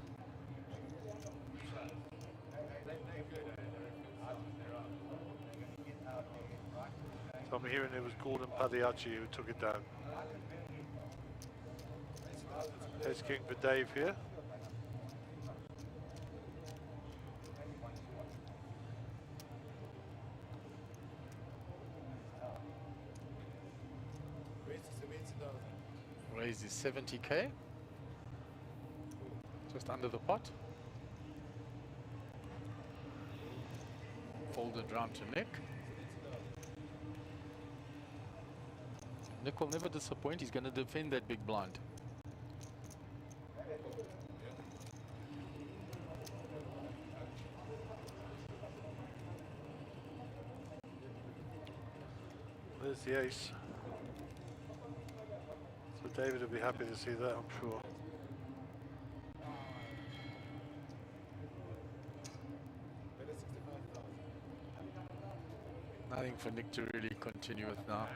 So I'm hearing it was Gordon Pagliacci who took it down. There's King for Dave here. Raised is 70k. Just under the pot. Folded round to Nick. Nick will never disappoint. He's going to defend that big blind. There's the ace. So David will be happy to see that, I'm sure. Nothing for Nick to really continue with now.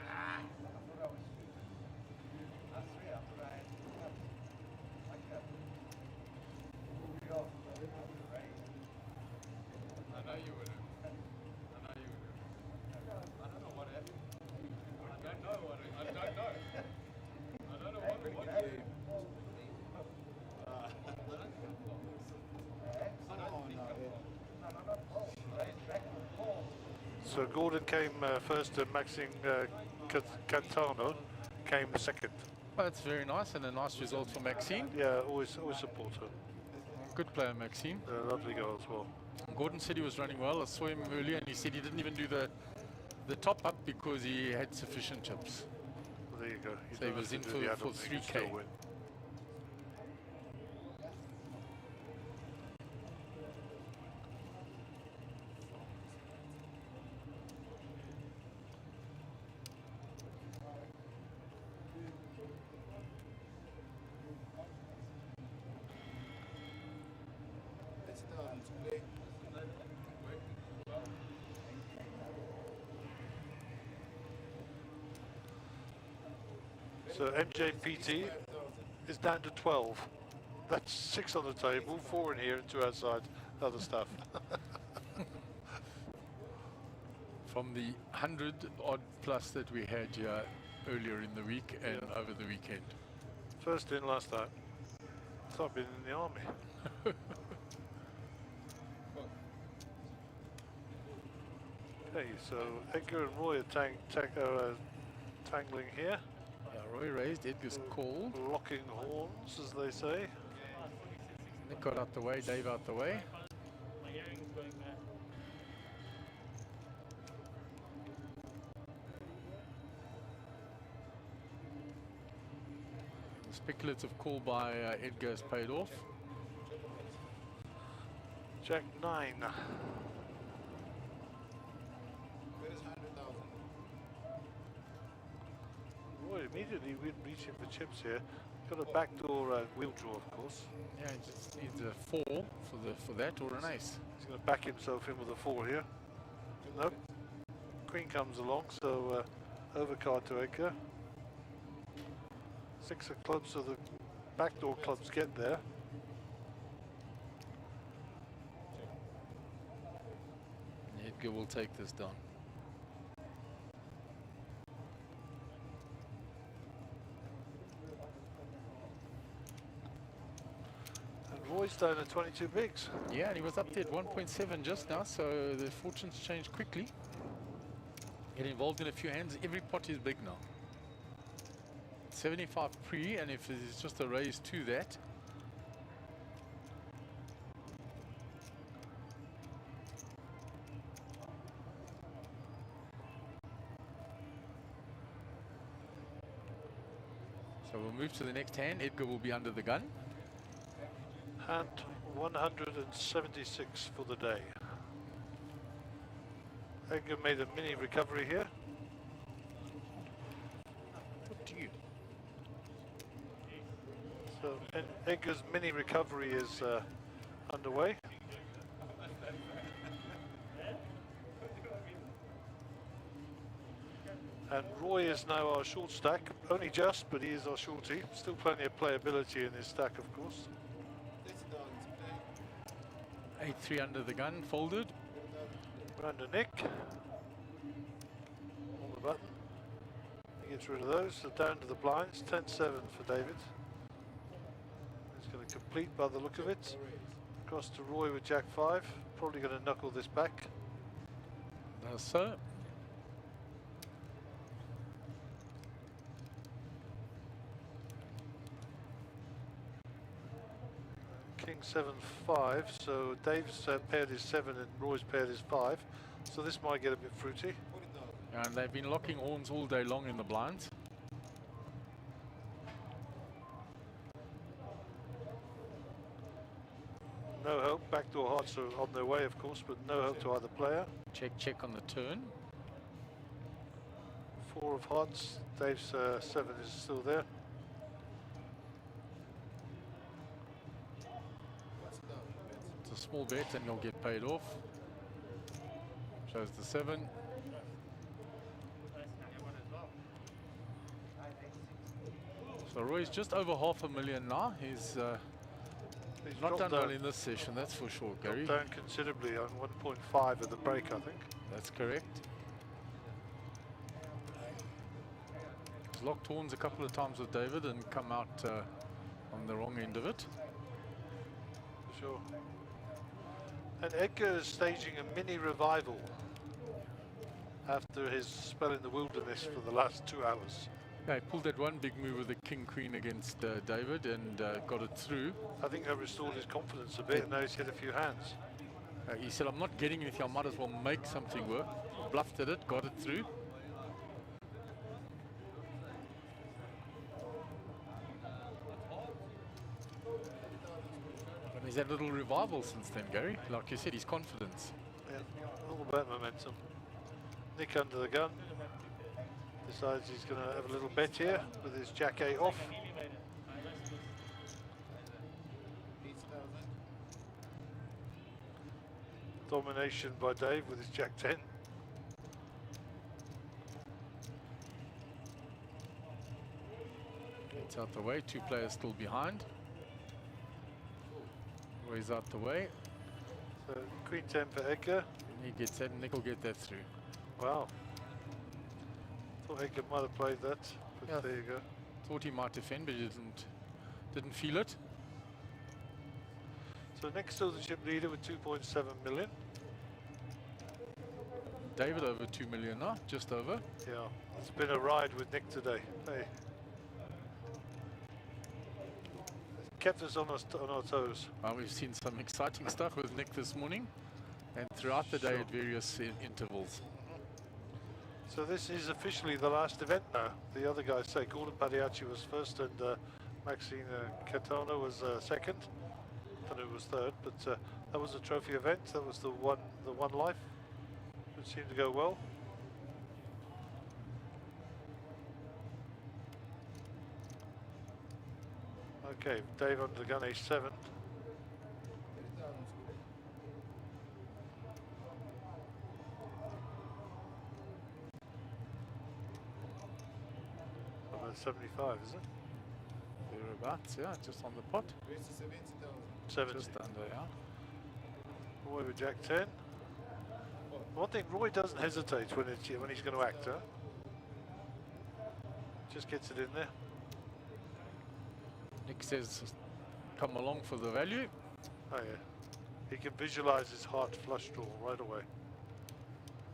So Gordon came first and Maxine Cantano came second. Well, that's very nice and a nice result for Maxine. Yeah, always support her. Good player, Maxine. Lovely girl as well. Gordon said he was running well. I saw him earlier and he said he didn't even do the top up because he had sufficient chips. Well, there you go. So he was in for 3k. So Mjpt is down to 12. That's 6 on the table, 4 in here and 2 outside, other stuff. From the 100 odd plus that we had here earlier in the week and over the weekend. First in, last out. So I've been in the army. Okay, so Edgar and Roy are tangling here. Yeah, Roy raised, Edgar's called. Locking horns, as they say. Nick got out the way, Dave out the way. My earring's going mad. The speculative call by Edgar has paid off. Jack 9. Roy immediately reaching for chips here. Got a backdoor wheel draw, of course. Yeah, he just needs a 4 for that or an ace. He's going to back himself in with a 4 here. Nope. Queen comes along, so overcard to Edgar. 6 of clubs, so the backdoor clubs get there. Edgar will take this down. And Roy's down at 22 bigs. Yeah, and he was up there at 1.7 just now, so the fortunes changed quickly. Get involved in a few hands. Every pot is big now. 75 pre, and if it's just a raise to that, So we'll move to the next hand. Edgar will be under the gun. Hand 176 for the day. Edgar made a mini recovery here. What do you? So Edgar's mini recovery is underway. And Roy is now our short stack, only just, but he is our shorty. Still plenty of playability in his stack, of course. 8-3 under the gun, folded. We're under Nick. On the button. He gets rid of those, so down to the blinds. 10-7 for David. He's going to complete by the look of it. Across to Roy with Jack 5. Probably going to knuckle this back. Does so. King 7-5, so Dave's paired his 7 and Roy's paired his 5. So this might get a bit fruity. And they've been locking horns all day long in the blinds. No help. Backdoor hearts are on their way, of course, but no help to either player. Check, check on the turn. 4 of hearts. Dave's 7 is still there. It's a small bet and you'll get paid off. Shows the 7. So Roy's just over $500,000 now. He's not done well in this session, that's for sure, Gary. Down considerably on 1.5 at the break, I think. That's correct. He's locked horns a couple of times with David and come out on the wrong end of it. Sure. And Edgar is staging a mini revival after his spell in the wilderness for the last 2 hours. Yeah, he pulled that one big move with the king-queen against David and got it through. I think that restored his confidence a bit, and now he's hit a few hands. He said, I'm not getting anything, I might as well make something work. Bluffed at it, got it through. And he's had a little revival since then, Gary. Like you said, his confidence. Yeah, all about momentum. Nick under the gun. Decides he's going to have a little bet here with his Jack 8 off. Domination by Dave with his Jack 10. Gets out the way, 2 players still behind. Roy's out the way. So Queen 10 for Edgar. He gets that and Nick will get that through. Wow. Thought Edgar might have played that, but Yeah. there you go. Thought he might defend, but he didn't feel it. So Nick's still the chip leader with 2.7 million. David over 2 million now, just over. Yeah, it's been a ride with Nick today. Hey. Kept us on our toes. We've seen some exciting stuff with Nick this morning and throughout the day at various intervals. So this is officially the last event now. The other guys say Gordon Padiachi was first and Maxine Catona was second. I don't know who was third, but that was a trophy event. That was the one life, which seemed to go well. Okay, Dave under the gun, H7. About 75, is it? Thereabouts, yeah, just on the pot. 70. Just under, yeah. Roy with Jack 10. One thing, Roy doesn't hesitate when he's going to act, huh? Just gets it in there. Nick says, come along for the value. Oh yeah. He can visualize his heart flush draw right away.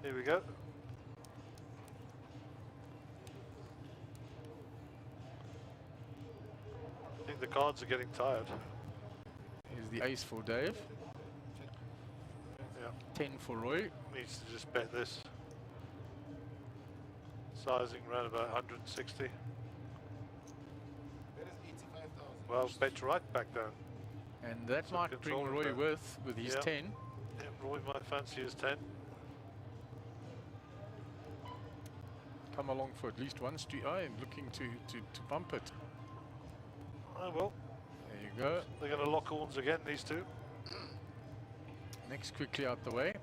Here we go. I think the cards are getting tired. Here's the ace for Dave. Yeah. 10 for Roy. Needs to just bet this. Sizing around about 160. Well, bet right back down. And that Some might bring control of Roy that. with his Yeah. 10. Yeah, Roy might fancy his 10. Come along for at least one street. I am looking to bump it. Oh well, There you go. they're going to lock horns again, these two. Next quickly out the way.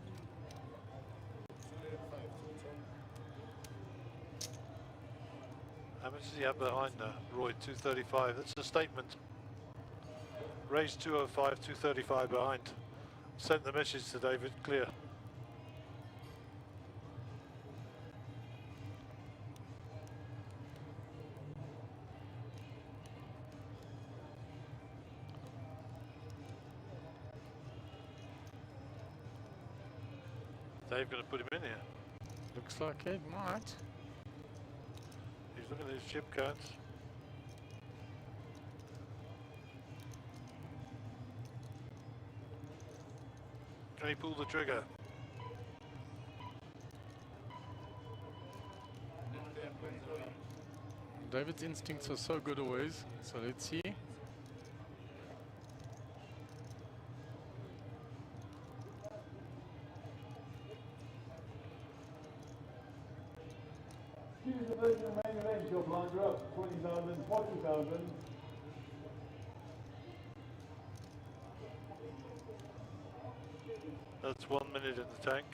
How much does he have behind Roy? 235. That's a statement. Raised 205, 235 behind. Sent the message to David, clear. Dave going to put him in here. Looks like it might. He's looking at his chip cards. Can he pull the trigger? David's instincts are so good always. So let's see. Choose the version of main event, your blinds are up, 20,000, 40,000. That's 1 minute in the tank.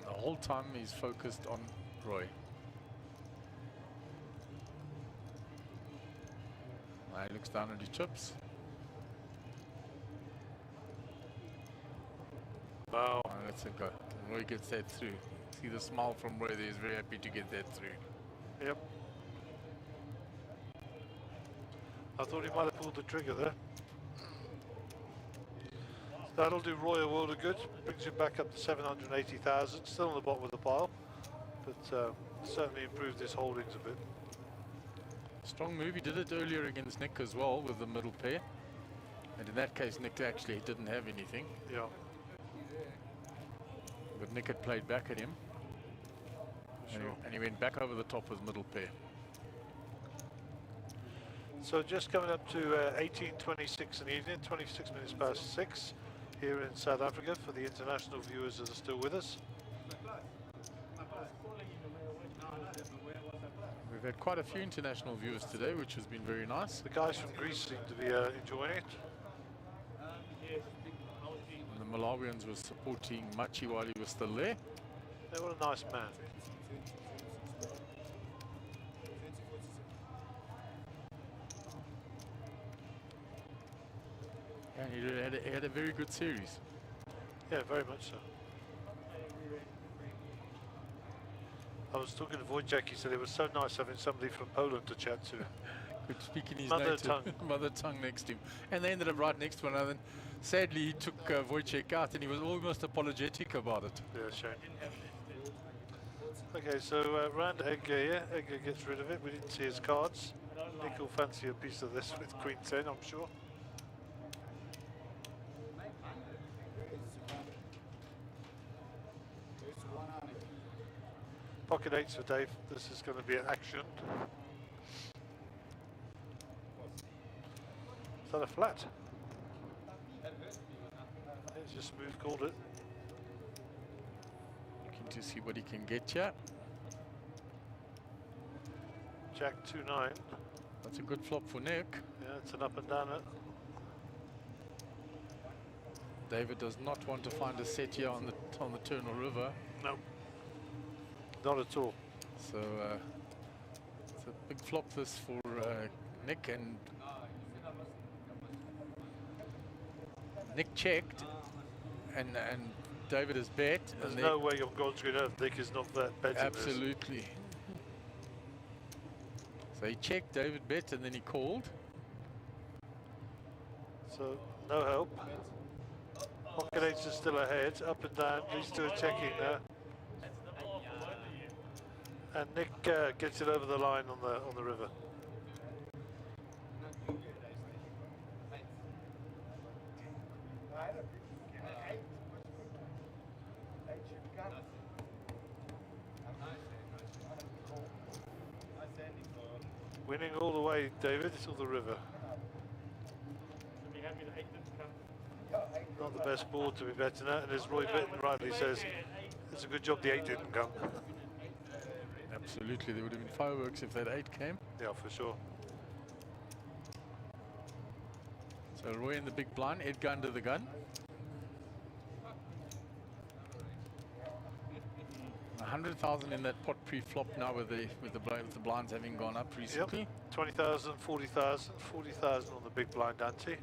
The whole time he's focused on Roy. Now he looks down at his chips. Wow. Oh, that's a go. Roy gets that through. See the smile from Roy there, he's very happy to get that through. Yep. I thought he might have pulled the trigger there. That'll do Roy a world of good. Brings him back up to 780,000. Still on the bottom of the pile, but certainly improved his holdings a bit. Strong move. He did it earlier against Nick as well with the middle pair. And in that case, Nick actually didn't have anything. Yeah. But Nick had played back at him. Sure. And he went back over the top with middle pair. So just coming up to 18:26 in the evening, 26 minutes past 6 here in South Africa for the international viewers that are still with us. We've had quite a few international viewers today, which has been very nice. The guys from Greece seem to be enjoying it. And the Malawians were supporting Machi while he was still there. They were a nice man. And he had a very good series. Yeah, very much so. I was talking to Wojciech, he said it was so nice having somebody from Poland to chat to. Could speak in his Mother native tongue. mother tongue next to him. And they ended up right next to one another. And sadly, he took Wojciech out and he was almost apologetic about it. Yeah, shame. Okay, so round Edgar here. Edgar gets rid of it. We didn't see his cards. Nick will fancy a piece of this with Queen 10, I'm sure. Pocket 8s for Dave. This is going to be an action. Is that a flat? It's just smooth, called it. Looking to see what he can get here. Jack 2-9. That's a good flop for Nick. Yeah, it's an up and down. David does not want to find a set here on the Turnal River. No, not at all. So it's a big flop this for Nick, and Nick checked, and David has bet. There's and no way on God's green earth Nick is not that betting this. absolutely. So he checked, David bet, and then he called. So no help. Pocket 8s are still ahead, up and down. These two are checking now. And Nick gets it over the line on the river. Winning all the way, David, to the river. Should be happy that 8 didn't come. Not the best board to be betting at, and as Roy Bitton rightly says, it's a good job the 8 didn't come. Absolutely, there would have been fireworks if that 8 came. Yeah, for sure. So Roy in the big blind, Edgar under the gun. 100,000 in that pot pre-flop now with the blinds having gone up recently. Yep. 20,000, 40,000, 40,000 on the big blind ante.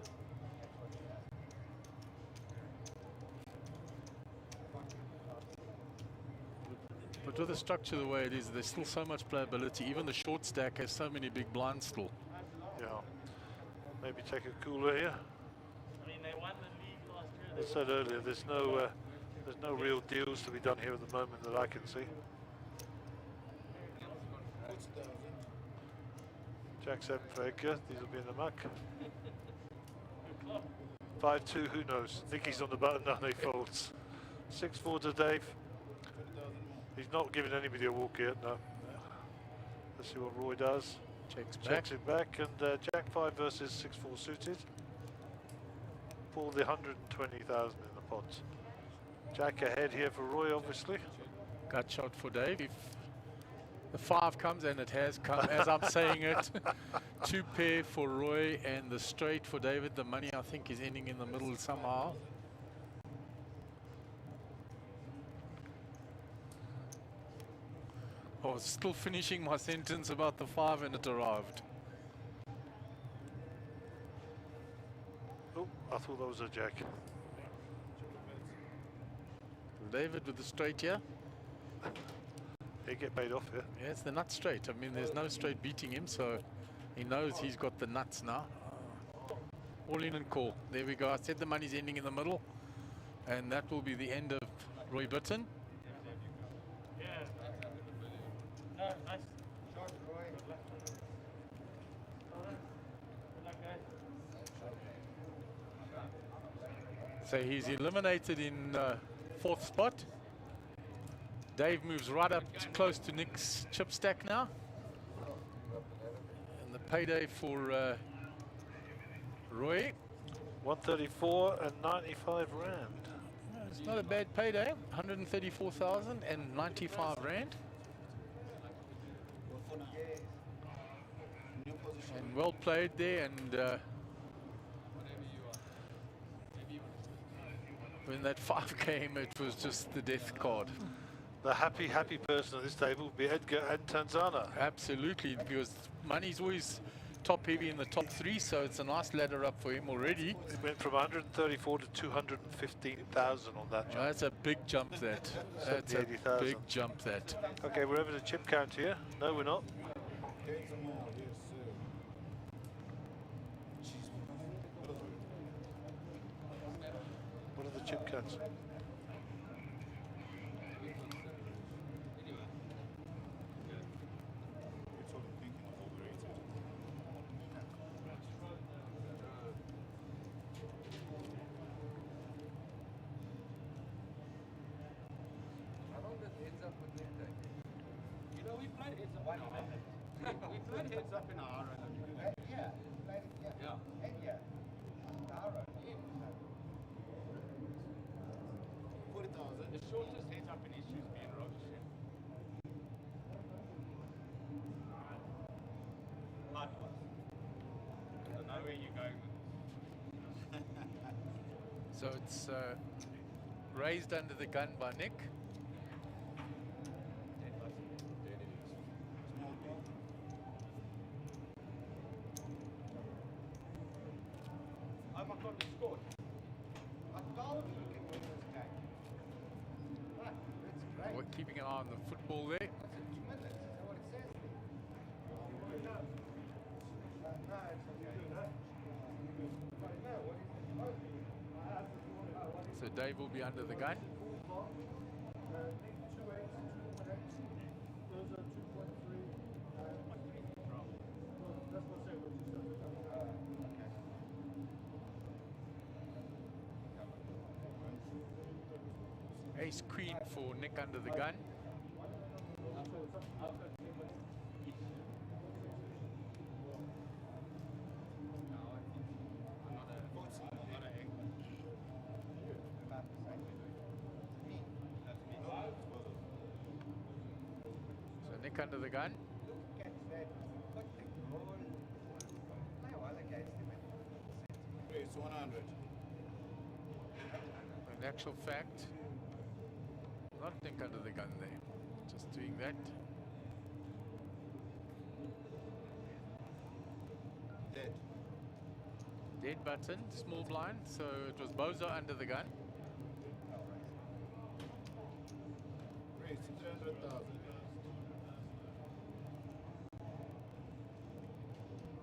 But with the structure the way it is, there's still so much playability. Even the short stack has so many big blinds still. Yeah. Maybe take a cooler here. I mean, they won the league last year. As I said earlier, there's no real deals to be done here at the moment that I can see. Jack 7 for Edgar, these will be in the muck. 5-2, who knows? I think he's on the button now, he folds. 6-4 to Dave. He's not giving anybody a walk yet, no. Let's see what Roy does. Checks it back, and Jack 5 versus 6-4 suited. Pull the 120,000 in the pot. Jack ahead here for Roy, obviously. Gut shot for Dave. If the 5 comes, and it has come, as I'm saying it, 2 pair for Roy and the straight for David. The money, I think, is ending in the middle somehow. I was still finishing my sentence about the 5 and it arrived. Oh, I thought that was a Jack. David with the straight here. He'll get paid off here. Yeah, it's the nut straight. I mean, there's no straight beating him, so he knows he's got the nuts now. All in and call. There we go. I said the money's ending in the middle, and that will be the end of Roy Bitton. Yeah. No, nice. Shot, Roy. Good luck. Good luck, guys. So he's eliminated in 4th spot. Dave moves right up close to Nick's chip stack now. And the payday for Roy. 134 and 95 rand. It's not a bad payday. 134,095 rand. And well played there. And when that 5 came, it was just the death card. The happy person at this table would be Edgar and Tanzana. Absolutely, because money's always top heavy in the top 3, so it's a nice ladder up for him already. It went from 134 to 215,000 on that jump. That's a big jump, that. That's a big jump, that. Okay, we're over the chip count here. No, we're not. What are the chip counts? You know, we played heads up. We played heads up in our yeah. Yeah. And yeah. Our 40,000. The shortest heads up in history has been Roger. Hard one. I don't know where you're going with this. So it's raised under the gun by Nick. Oh my God, we scored. I told you we can win this game. Right, that's great. We're keeping an eye on the football there. That's tremendous. Is that what it says there? No, it's okay. No, what is it? So Dave will be under the gun. Ace Queen for Nick under the gun. Nick under the gun. Look at that. What the goal. Play well against him. Raise 100. In actual fact, not Nick under the gun there. Just doing that. Dead. Dead button, small blind. So it was Bozo under the gun. Raise 300,000.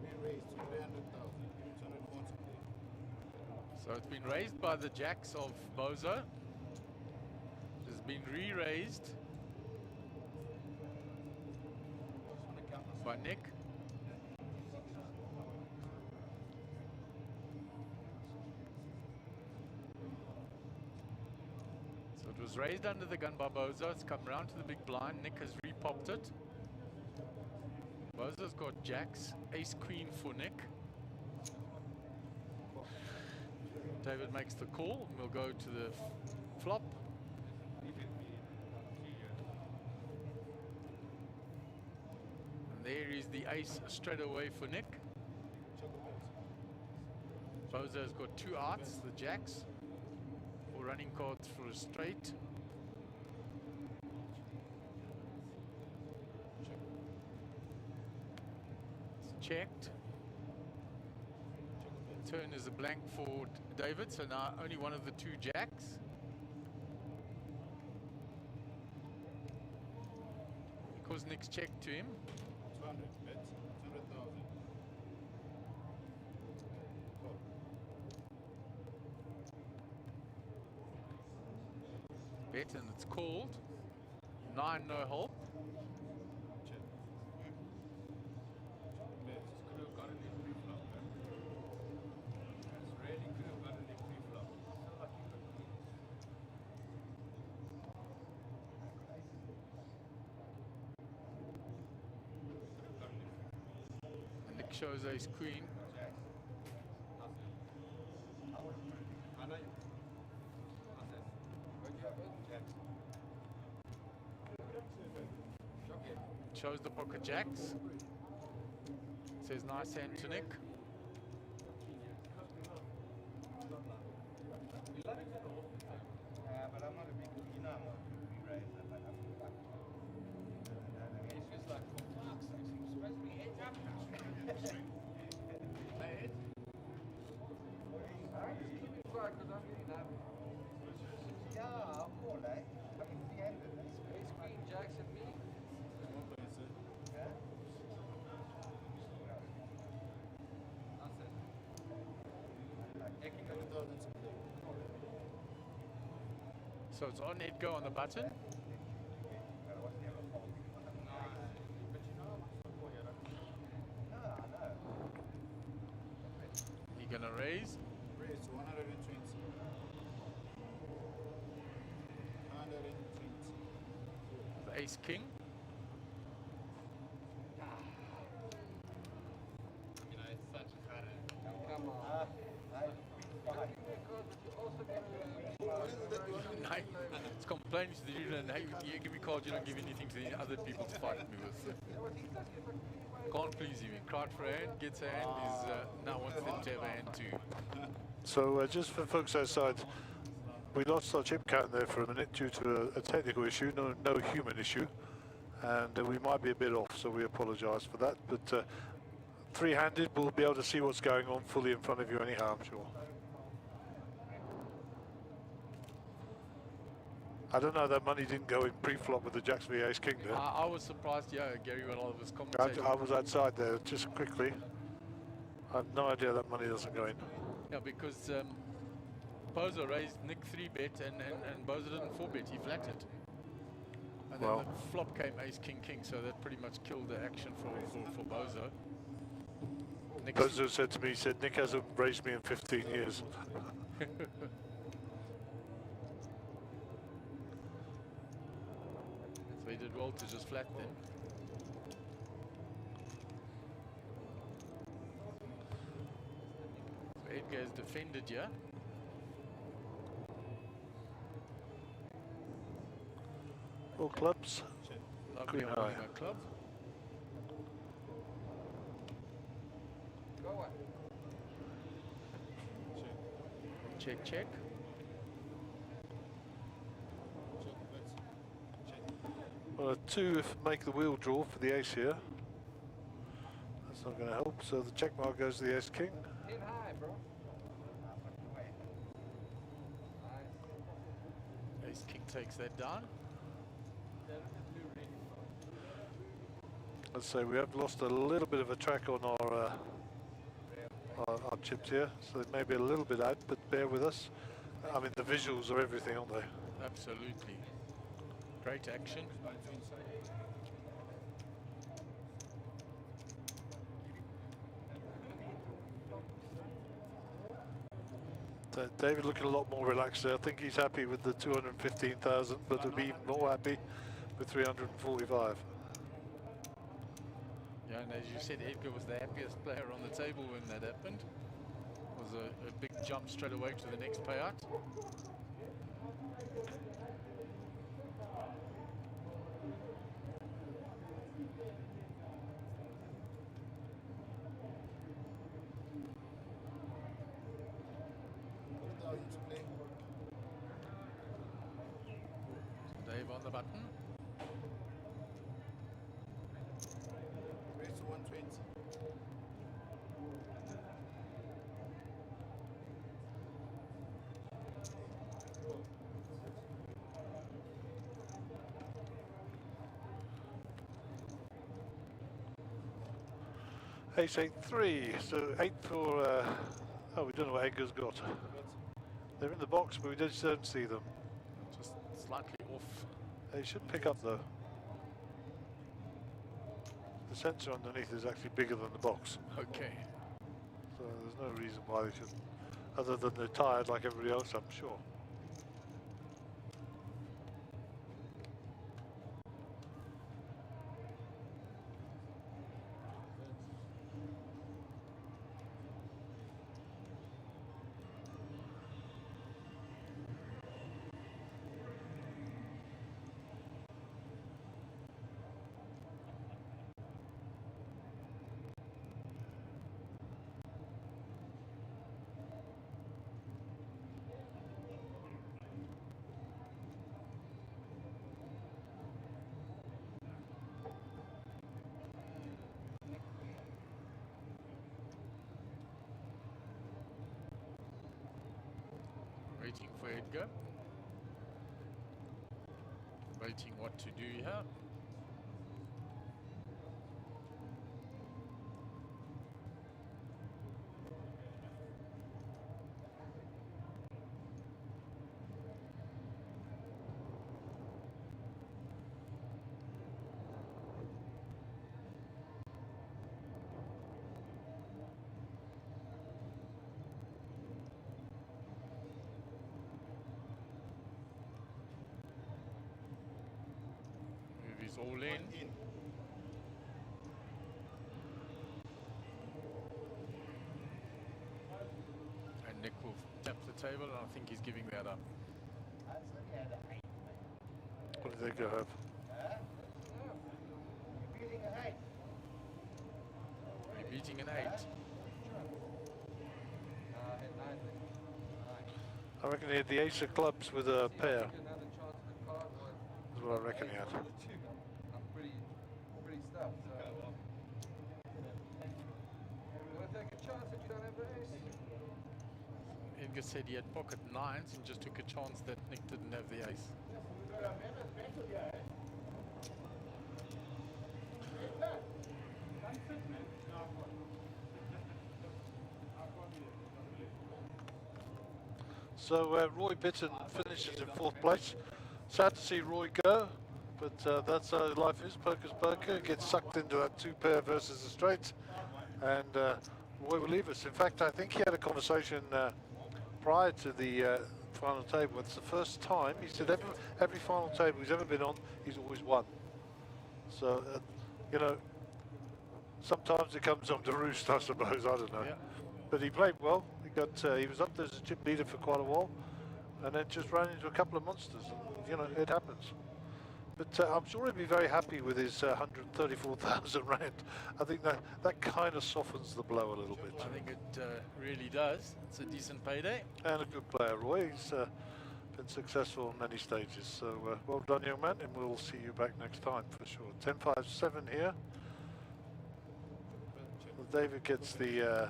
We raised 300,000. It's 140. So it's been raised by the jacks of Bozo. It has been re-raised by Nick. So it was raised under the gun by Bozo. It's come round to the big blind. Nick has re-popped it. Bozo's got jacks, ace queen for Nick. David makes the call, and we'll go to the flop. And there is the ace straight away for Nick. Bozo's got two outs, the jacks, or running cards for a straight. It's checked. Turn is a blank for David, so now only one of the two jacks. Because Nick's checked to him. 200 bets. 200,000. Bet, and it's called. 9 no help. Check. Bets. Could have gotten it pre-flop. That's really could have gotten it pre-flop. And Nick shows ace queen. Shows the pocket jacks. Says nice hand to Nick. But I'm not a big beginner. I'm not a big re-raiser, but I'm lucky. It's just like, for fuck's sake, you're supposed to be heads up now. Play it. Alright, just keep it quiet because I'm getting happy. Yeah, I'll call, eh? I mean, the end of this. Ace Queen, Jacks, and me. Yeah? So it's on Edgar on the button. He gonna raise. Raise 120. 120. The ace king. Come on. It's complaining to the union, hey, you give me cards, you don't give anything to the other people to fight me with. Can't please him. He cried for a hand, gets a hand, he's now wants them to have a hand too. So just for folks outside, we lost our chip count there for a minute due to a technical issue, no human issue, and we might be a bit off, so we apologise for that. But three-handed, we'll be able to see what's going on fully in front of you anyhow, I'm sure. I don't know, that money didn't go in pre-flop with the Jacks v Ace King there. I was surprised, yeah, Gary, when all of his commentating. I was outside there, just quickly. I have no idea that money doesn't go in. Yeah, because Bozo raised Nick 3-bet and Bozo didn't 4-bet, he flatted. And then the flop came Ace King King, so that pretty much killed the action for Bozo. Bozo said to me, he said, Nick hasn't raised me in 15 years. So he did well to just flat them. So Edgar has defended here. All clubs. Lovely Queen holding high. a club. Go on. Check, check. Well, a 2 if make the wheel draw for the ace here. That's not going to help. So the check mark goes to the ace king. 10 high, bro. Nice. Ace king takes that down. Let's say we have lost a little bit of a track on our chips here, so it may be a little bit out, but bear with us. I mean, the visuals are everything, aren't they? Absolutely. Great action. So David looking a lot more relaxed there. I think he's happy with the 215,000, but he'll be even more happy with 345. Yeah, and as you said, Edgar was the happiest player on the table when that happened. It was a big jump straight away to the next payout. Dave on the button. Race to 120. Ace 8-3, so 8 for, oh, we don't know what Edgar's got. They're in the box, but we just don't see them. Just slightly off. They should pick up though. The sensor underneath is actually bigger than the box, Okay. so there's no reason why they should, other than they're tired like everybody else, I'm sure. Waiting for Edgar. Waiting what to do here. Move is all in. And Nick will tap the table, and I think he's giving that up. What did Edgar have? You're beating an 8. I reckon he had the ace of clubs with a pair. Another chance at the card was That's what I reckon he had. I'm pretty stuffed. So. You want to take a chance that you don't have the ace? Edgar said he had pocket 9s and just took a chance that Nick didn't have the ace. So Roy Bitton finishes in 4th place. Sad to see Roy go, but that's how life is. Poker's poker. Gets sucked into that 2-pair versus the straight, and Roy will leave us. In fact, I think he had a conversation prior to the final table. It's the first time, he said every final table he's ever been on, he's always won. So, you know, sometimes it comes on to roost, I suppose, I don't know. Yeah. But he played well. He was up there as a chip leader for quite a while, and then just ran into a couple of monsters. And, you know, it happens. But I'm sure he'd be very happy with his 134,000 rand. I think that kind of softens the blow a little bit. I think it really does. It's a decent payday. And a good player, Roy. He's been successful on many stages. So well done, young man, and we'll see you back next time for sure. 10-5-7 here. Well, David gets the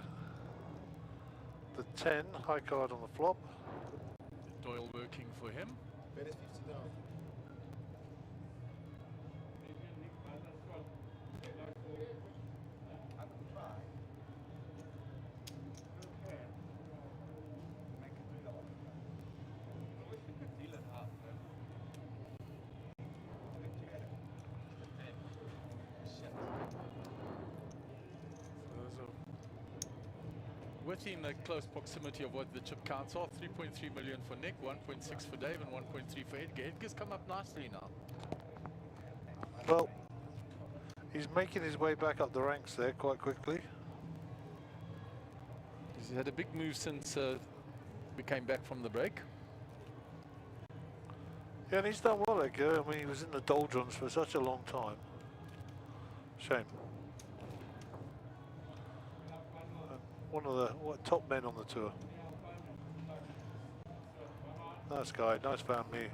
10 high card on the flop. Doyle working for him. Within the close proximity of what the chip counts are, 3.3 million for Nick, 1.6 for Dave, and 1.3 for Edgar. Edgar's come up nicely now. Well, he's making his way back up the ranks there quite quickly. He's had a big move since we came back from the break. Yeah, and he's done well, Edgar. I mean, he was in the doldrums for such a long time. Shame. One of the top men on the tour. Nice guy, nice family,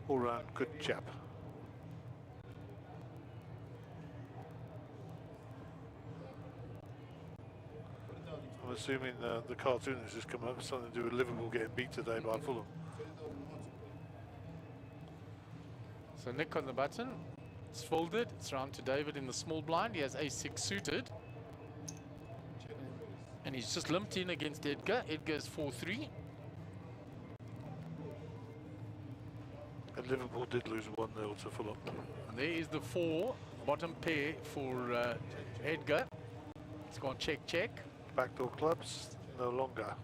all round good chap. I'm assuming the cartoon has just come up with something to do with Liverpool getting beat today by Fulham. So Nick on the button, it's folded, it's round to David in the small blind. He has ace-6 suited. And he's just limped in against Edgar. Edgar's 4-3. And Liverpool did lose 1-0 to Fulham. And there is the 4, bottom pair for Edgar. It's gone check. Backdoor clubs, no longer.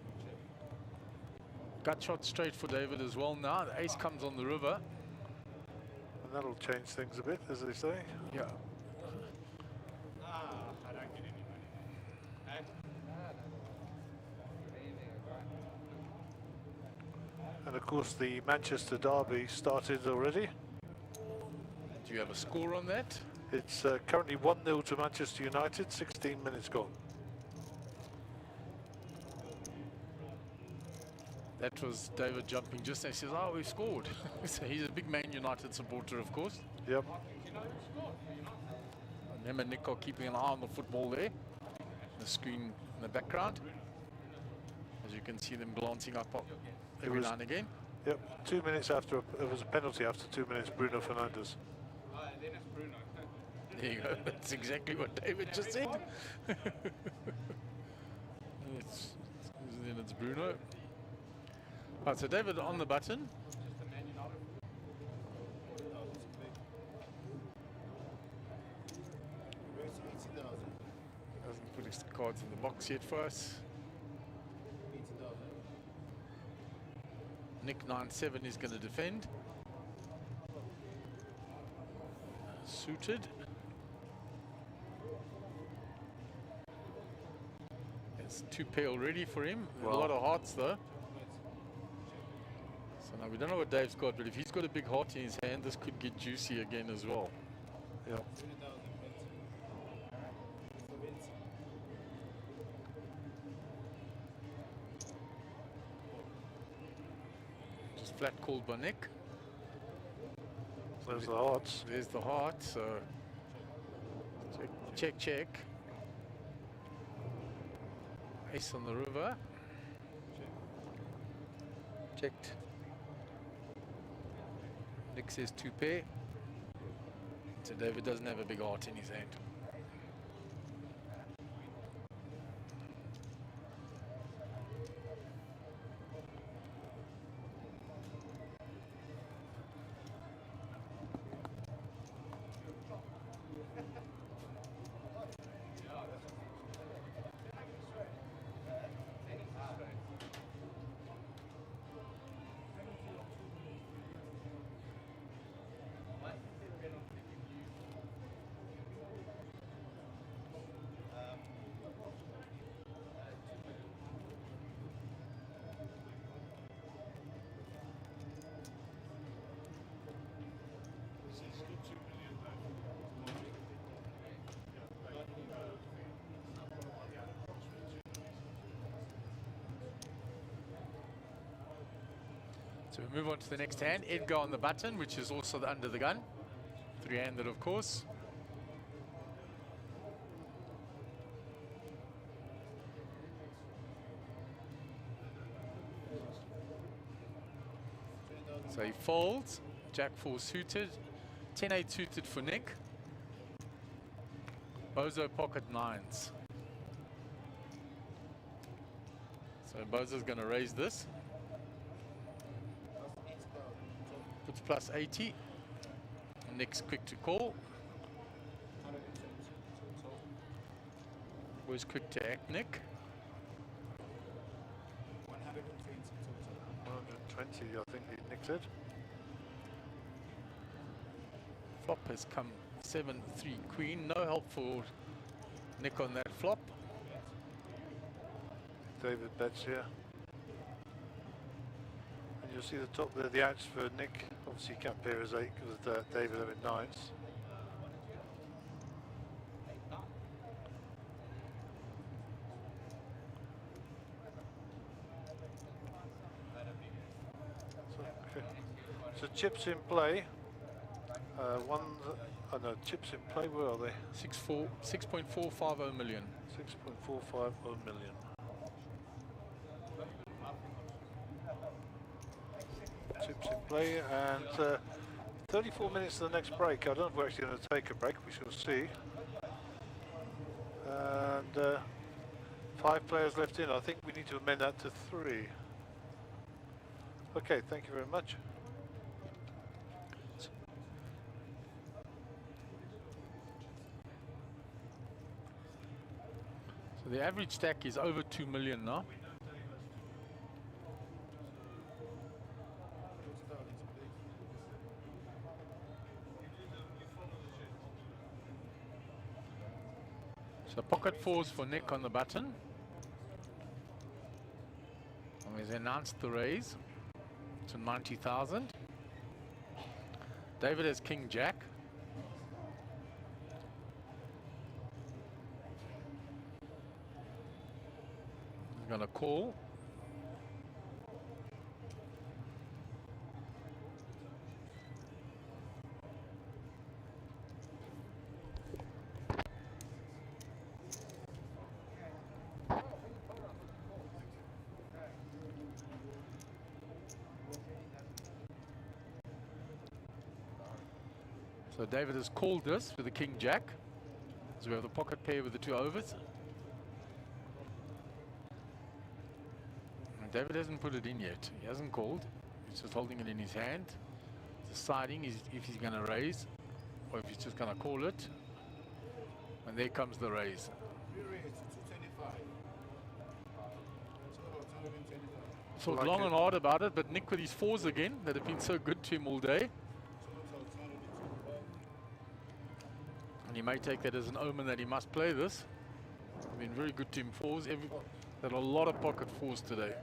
Gut shot straight for David as well now. The ace comes on the river. And that'll change things a bit, as they say. Yeah. I don't get any money. And of course the Manchester derby started already. Do you have a score on that? It's currently 1-0 to Manchester United, 16 minutes gone. That was David jumping just as he says, oh, we've scored. So he's a big Man United supporter, of course. Yep. And him and Nick are keeping an eye on the football there. The screen in the background. As you can see them glancing up every now and again. Yep, 2 minutes after, it was a penalty after 2 minutes, Bruno Fernandes. Then it's Bruno. There you go, that's exactly what David just said. Then it's Bruno. Right, so David on the button. Hasn't put his cards in the box yet for us. Nick 9-7 is going to defend. Suited. It's 2 pair already for him. Wow. A lot of hearts though. So now we don't know what Dave's got, but if he's got a big heart in his hand, this could get juicy again as well. Yep. Just flat called by Nick. There's the hearts. There's the heart, so check. Ace on the river. Checked. Nick says 2 pair. So David doesn't have a big heart in his hand. So we move on to the next hand. Edgar on the button, which is also under the gun. Three-handed, of course. So he folds. Jack 4 suited. 10-8 suited for Nick. Bozo pocket nines. So Bozo's going to raise this. Puts plus 80. Nick's quick to call. Was quick to act, Nick. 120, I think he nicked it. Flop has come 7-3 queen. No help for Nick on that flop. David bets here. And you'll see the top there, the outs for Nick. Obviously you can't pair as 8 because David having 9s. So chips in play. Chips in play, where are they? 6.450 million. 6.450 million. Chips in play, and 34 minutes to the next break. I don't know if we're actually going to take a break, we shall see. And 5 players left in. I think we need to amend that to 3. Okay, thank you very much. So the average stack is over 2 million now. So pocket 4s for Nick on the button. And he's announced the raise to 90,000. David has King Jack. He's going to call. So David has called this with the King Jack. So we have the pocket pair with the 2 overs. And David hasn't put it in yet. He hasn't called. He's just holding it in his hand, deciding if he's going to raise or if he's just going to call it. And there comes the raise. Thought long and hard about it, but Nick with his 4s again that have been so good to him all day. And he may take that as an omen that he must play this. Been very good to him 4s. There are a lot of pocket 4s today.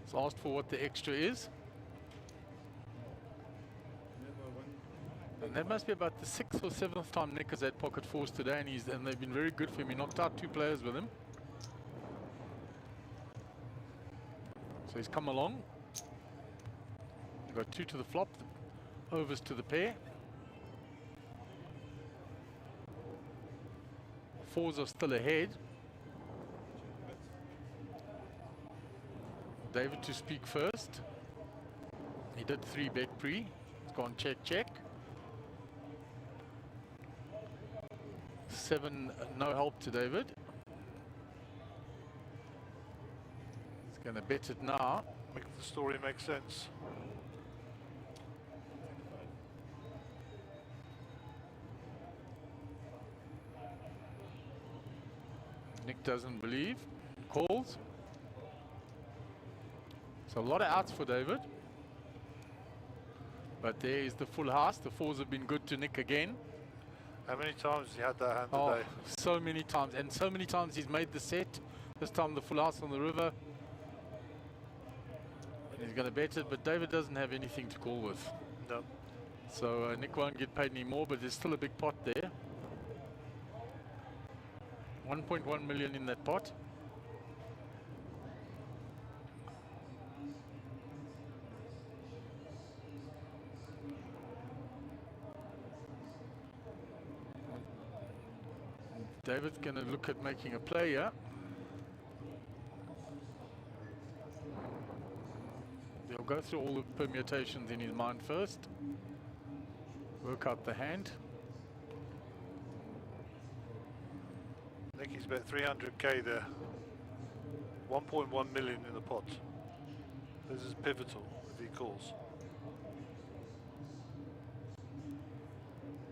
He's asked for what the extra is. And that must be about the 6th or 7th time Nick has had pocket 4s today, and they've been very good for him. He knocked out 2 players with him. So he's come along. Got 2 to the flop, the overs to the pair. 4s are still ahead. David to speak first. He did 3 bet pre. It's gone check, check. 7, no help to David. He's going to bet it now. Make the story make sense. Nick doesn't believe. Calls. So a lot of outs for David. But there is the full house. The 4s have been good to Nick again. How many times has he had that hand today? So many times. And so many times he's made the set. This time the full house on the river. And he's going to bet it, but David doesn't have anything to call with. No. So Nick won't get paid anymore, but there's still a big pot there. 1.1 million in that pot. David's going to look at making a play here. He'll go through all the permutations in his mind first. Work out the hand. I think he's bet 300k there. 1.1 million in the pot. This is pivotal if he calls.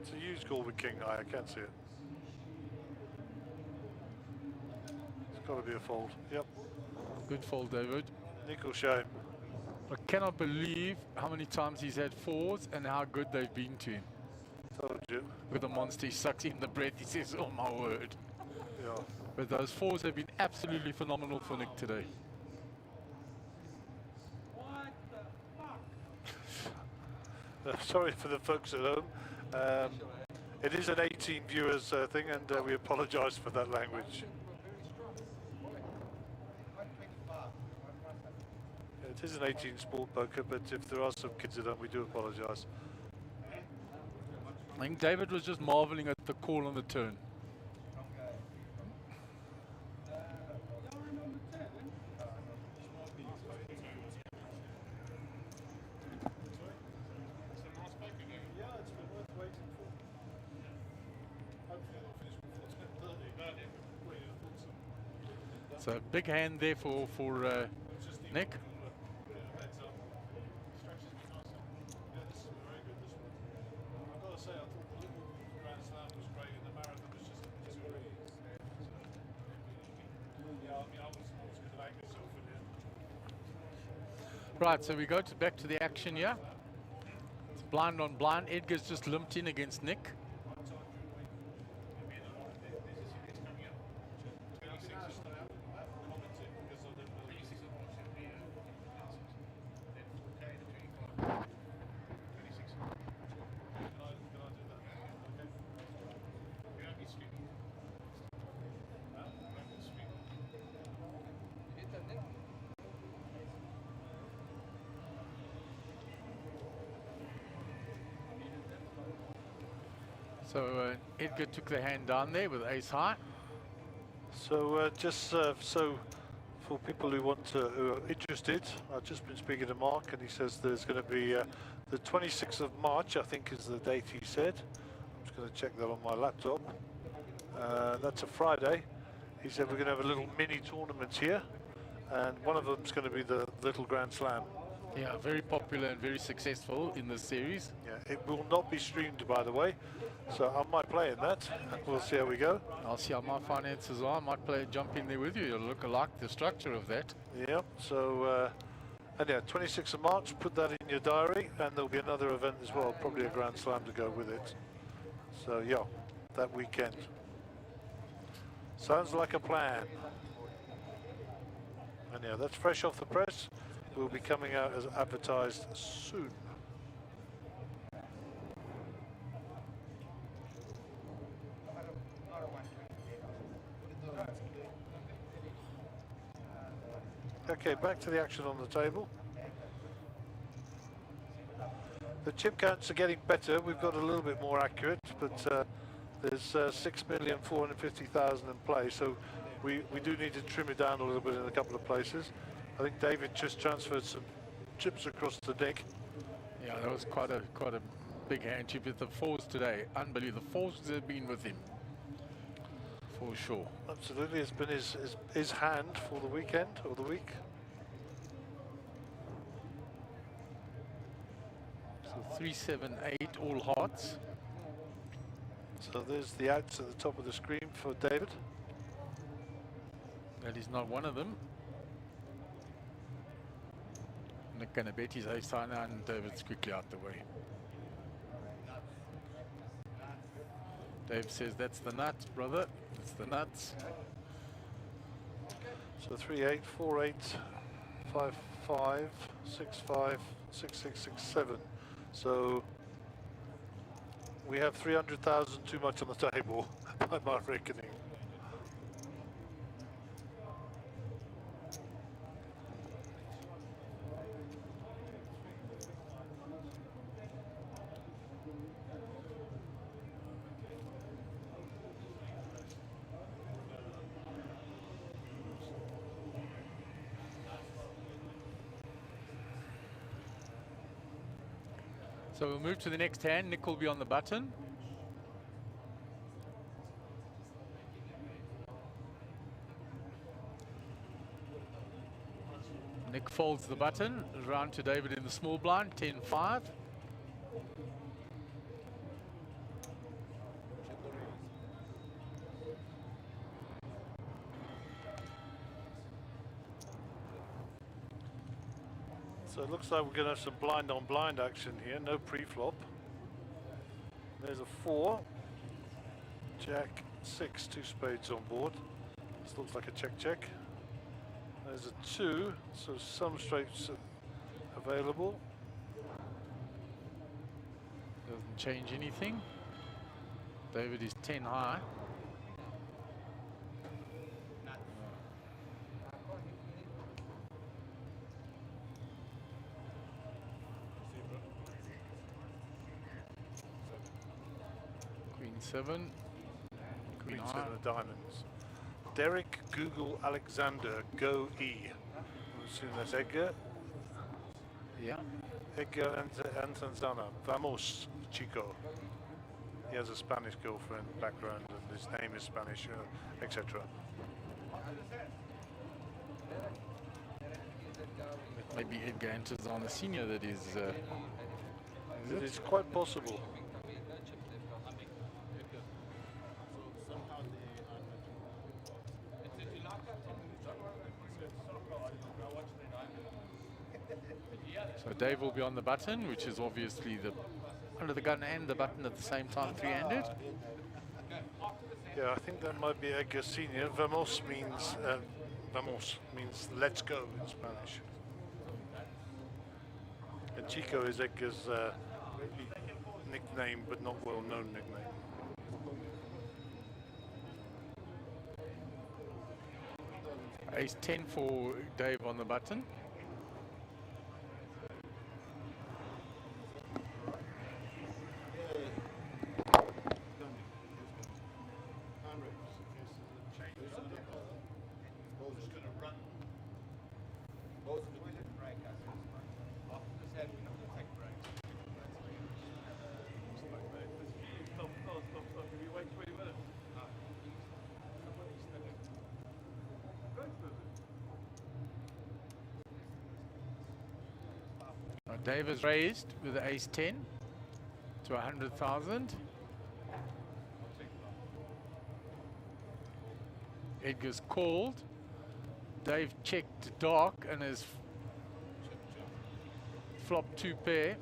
It's a huge call with king high, I can't see it. It's got to be a fold. Yep. Good fold, David. Nick will show him. I cannot believe how many times he's had fours and how good they've been to him. Told you. With the monster, he sucks in the breath, he says, oh my word. Yeah. But those fours have been absolutely phenomenal for Nick today. What the fuck? Sorry for the folks at home. It is an 18 viewers thing, and we apologise for that language. It is an 18 sport poker, but if there are some kids at home, we do apologise. I think David was just marvelling at the call on the turn. So big hand there for Nick. Right, so we go back to the action here. It's blind on blind. Edgar's just limped in against Nick. So Edgar took the hand down there with ace high. So so for people who who are interested, I've just been speaking to Mark, and he says there's going to be the 26th of March, I think is the date he said. I'm just going to check that on my laptop. That's a Friday. He said we're going to have a little mini tournament here, and one of them's going to be the Little Grand Slam. Yeah, very popular and very successful in this series. Yeah, it will not be streamed, by the way, so I might play in that. We'll see how we go. I'll see how my finances are. I might jump in there with you. You'll look alike the structure of that. Yeah, so, and yeah, 26th of March, put that in your diary, and there'll be another event as well, probably a Grand Slam to go with it. So, yeah, that weekend. Sounds like a plan. And yeah, that's fresh off the press. Will be coming out as advertised soon. Okay, back to the action on the table. The chip counts are getting better. We've got a little bit more accurate, but there's 6,450,000 in play, so we do need to trim it down a little bit in a couple of places. I think David just transferred some chips across to Nick. Yeah, that was quite a big hand chip with the fours today. Unbelievable. The fours have been with him for sure. Absolutely, it's been his hand for the weekend or the week. So 3, 7, 8, all hearts. So there's the outs at the top of the screen for David. That is not one of them. Nick going to bet his ace high now, and David's quickly out the way. Dave says, that's the nuts, brother. That's the nuts. So 3, 8, 4, 8, 5, 5, 6, 5, 6, 6, 6, 7. So we have 300,000 too much on the table, by my reckoning. So we'll move to the next hand. Nick will be on the button. Nick folds the button, round to David in the small blind, 10-5. So it looks like we're going to have some blind on blind action here, no pre-flop. There's a 4, Jack 6, 2 spades on board. This looks like a check. There's a 2, so some straights available. Doesn't change anything. David is 10 high. Queen 7. Queen 7 of diamonds. Derek, Google, Alexander, Go E. I'm assuming that's Edgar. Yeah. Edgar Antanzana. Vamos, Chico. He has a Spanish girlfriend background and his name is Spanish, etc. Maybe Edgar Antanzana Senior that is. It is quite possible. So Dave will be on the button, which is obviously the under the gun and the button at the same time, 3-handed. Yeah, I think that might be Edgar Senior. Vamos means let's go in Spanish. And Chico is Edgar's nickname, but not well-known nickname. Ace 10 for Dave on the button. Dave is raised with the ace 10 to 100,000. Edgar's called. Dave checked dark and has flopped 2 pair.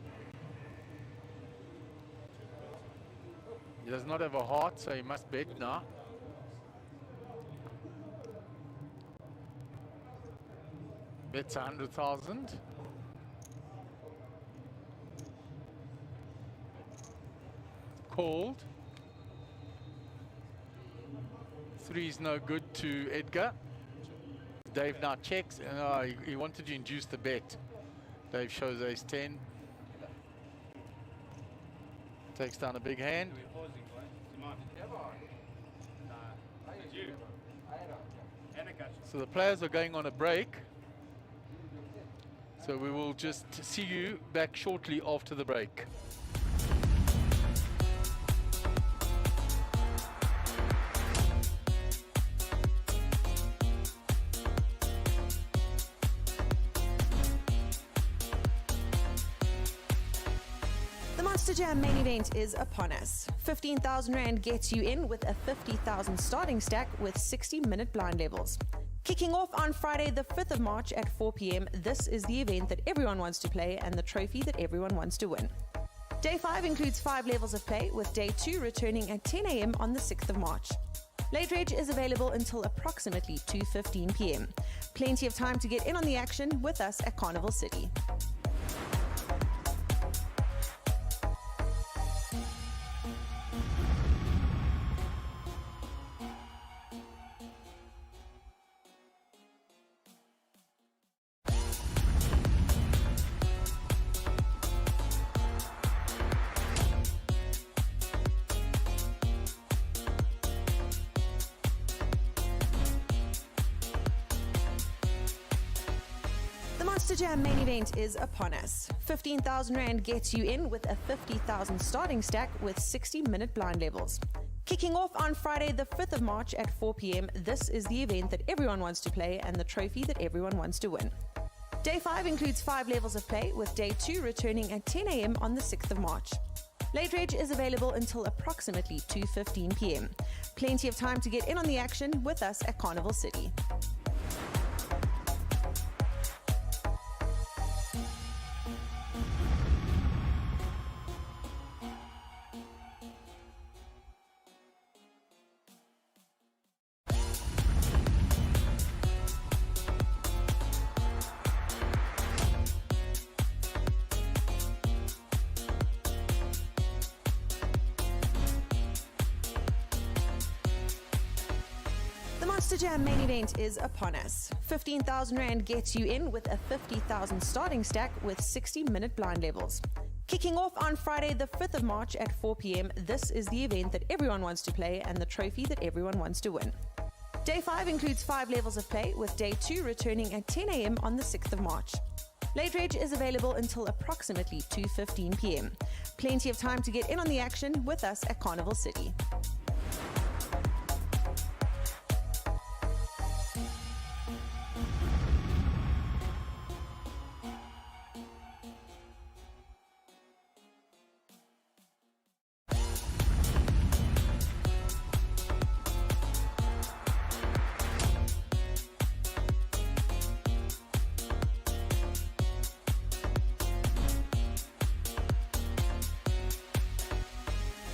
He does not have a heart, so he must bet now. Bets 100,000. Called. 3's no good to Edgar. Dave now checks, and he wanted to induce the bet. Dave shows ace 10. Takes down a big hand. So the players are going on a break. So we will just see you back shortly after the break. Monster Jam main event is upon us. 15,000 Rand gets you in with a 50,000 starting stack with 60-minute blind levels. Kicking off on Friday the 5th of March at 4 p.m, this is the event that everyone wants to play and the trophy that everyone wants to win. Day 5 includes 5 levels of play, with Day 2 returning at 10 a.m. on the 6th of March. Late Reg is available until approximately 2:15 p.m. Plenty of time to get in on the action with us at Carnival City. Monster Jam main event is upon us. 15,000 Rand gets you in with a 50,000 starting stack with 60-minute blind levels. Kicking off on Friday the 5th of March at 4 p.m, this is the event that everyone wants to play and the trophy that everyone wants to win. Day 5 includes 5 levels of play, with Day 2 returning at 10 a.m. on the 6th of March. Late Reg is available until approximately 2:15 p.m. Plenty of time to get in on the action with us at Carnival City. The Monster Jam main event is upon us. 15,000 Rand gets you in with a 50,000 starting stack with 60-minute blind levels. Kicking off on Friday the 5th of March at 4 p.m, this is the event that everyone wants to play and the trophy that everyone wants to win. Day 5 includes 5 levels of play, with Day 2 returning at 10 a.m. on the 6th of March. Late Reg is available until approximately 2:15 p.m. Plenty of time to get in on the action with us at Carnival City.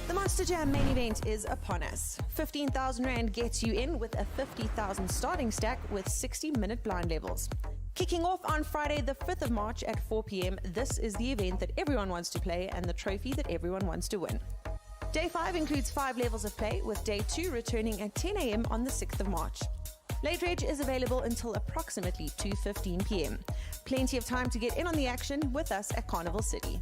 The Monster Jam main event is upon us. 15,000 Rand gets you in with a 50,000 starting stack with 60-minute blind levels. Kicking off on Friday the 5th of March at 4 p.m, this is the event that everyone wants to play and the trophy that everyone wants to win. Day 5 includes 5 levels of play, with Day 2 returning at 10 a.m. on the 6th of March. Late Reg is available until approximately 2:15 p.m. Plenty of time to get in on the action with us at Carnival City.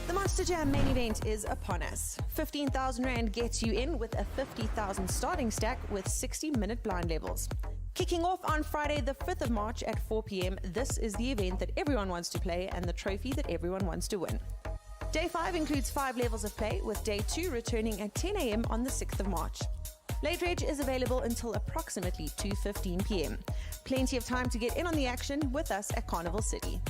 The Monster Jam main event is upon us. 15,000 Rand gets you in with a 50,000 starting stack with 60-minute blind levels. Kicking off on Friday the 5th of March at 4 p.m, this is the event that everyone wants to play and the trophy that everyone wants to win. Day 5 includes 5 levels of play, with Day 2 returning at 10 a.m. on the 6th of March. Late Reg is available until approximately 2:15 p.m. Plenty of time to get in on the action with us at Carnival City.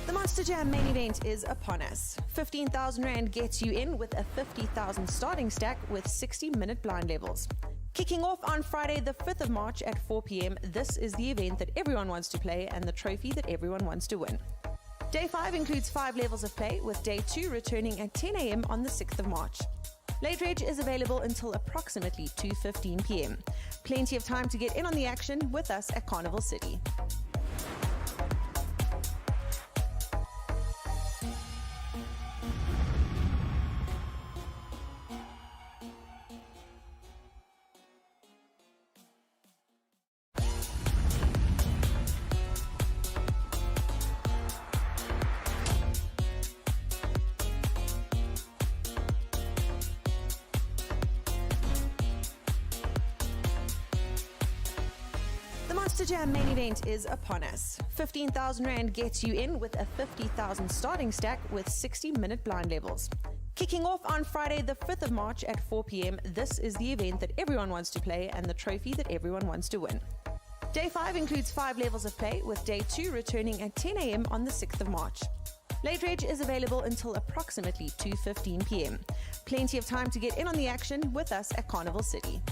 The Monster Jam main event is upon us. 15,000 Rand gets you in with a 50,000 starting stack with 60-minute blind levels. Kicking off on Friday the 5th of March at 4 p.m, this is the event that everyone wants to play and the trophy that everyone wants to win. Day 5 includes 5 levels of play, with Day 2 returning at 10 a.m. on the 6th of March. Late Reg is available until approximately 2:15 p.m. Plenty of time to get in on the action with us at Carnival City. The Monster Jam main event is upon us. 15,000 Rand gets you in with a 50,000 starting stack with 60-minute blind levels. Kicking off on Friday the 5th of March at 4 p.m, this is the event that everyone wants to play and the trophy that everyone wants to win. Day 5 includes 5 levels of play, with Day 2 returning at 10 a.m. on the 6th of March. Late reg is available until approximately 2:15 p.m. Plenty of time to get in on the action with us at Carnival City.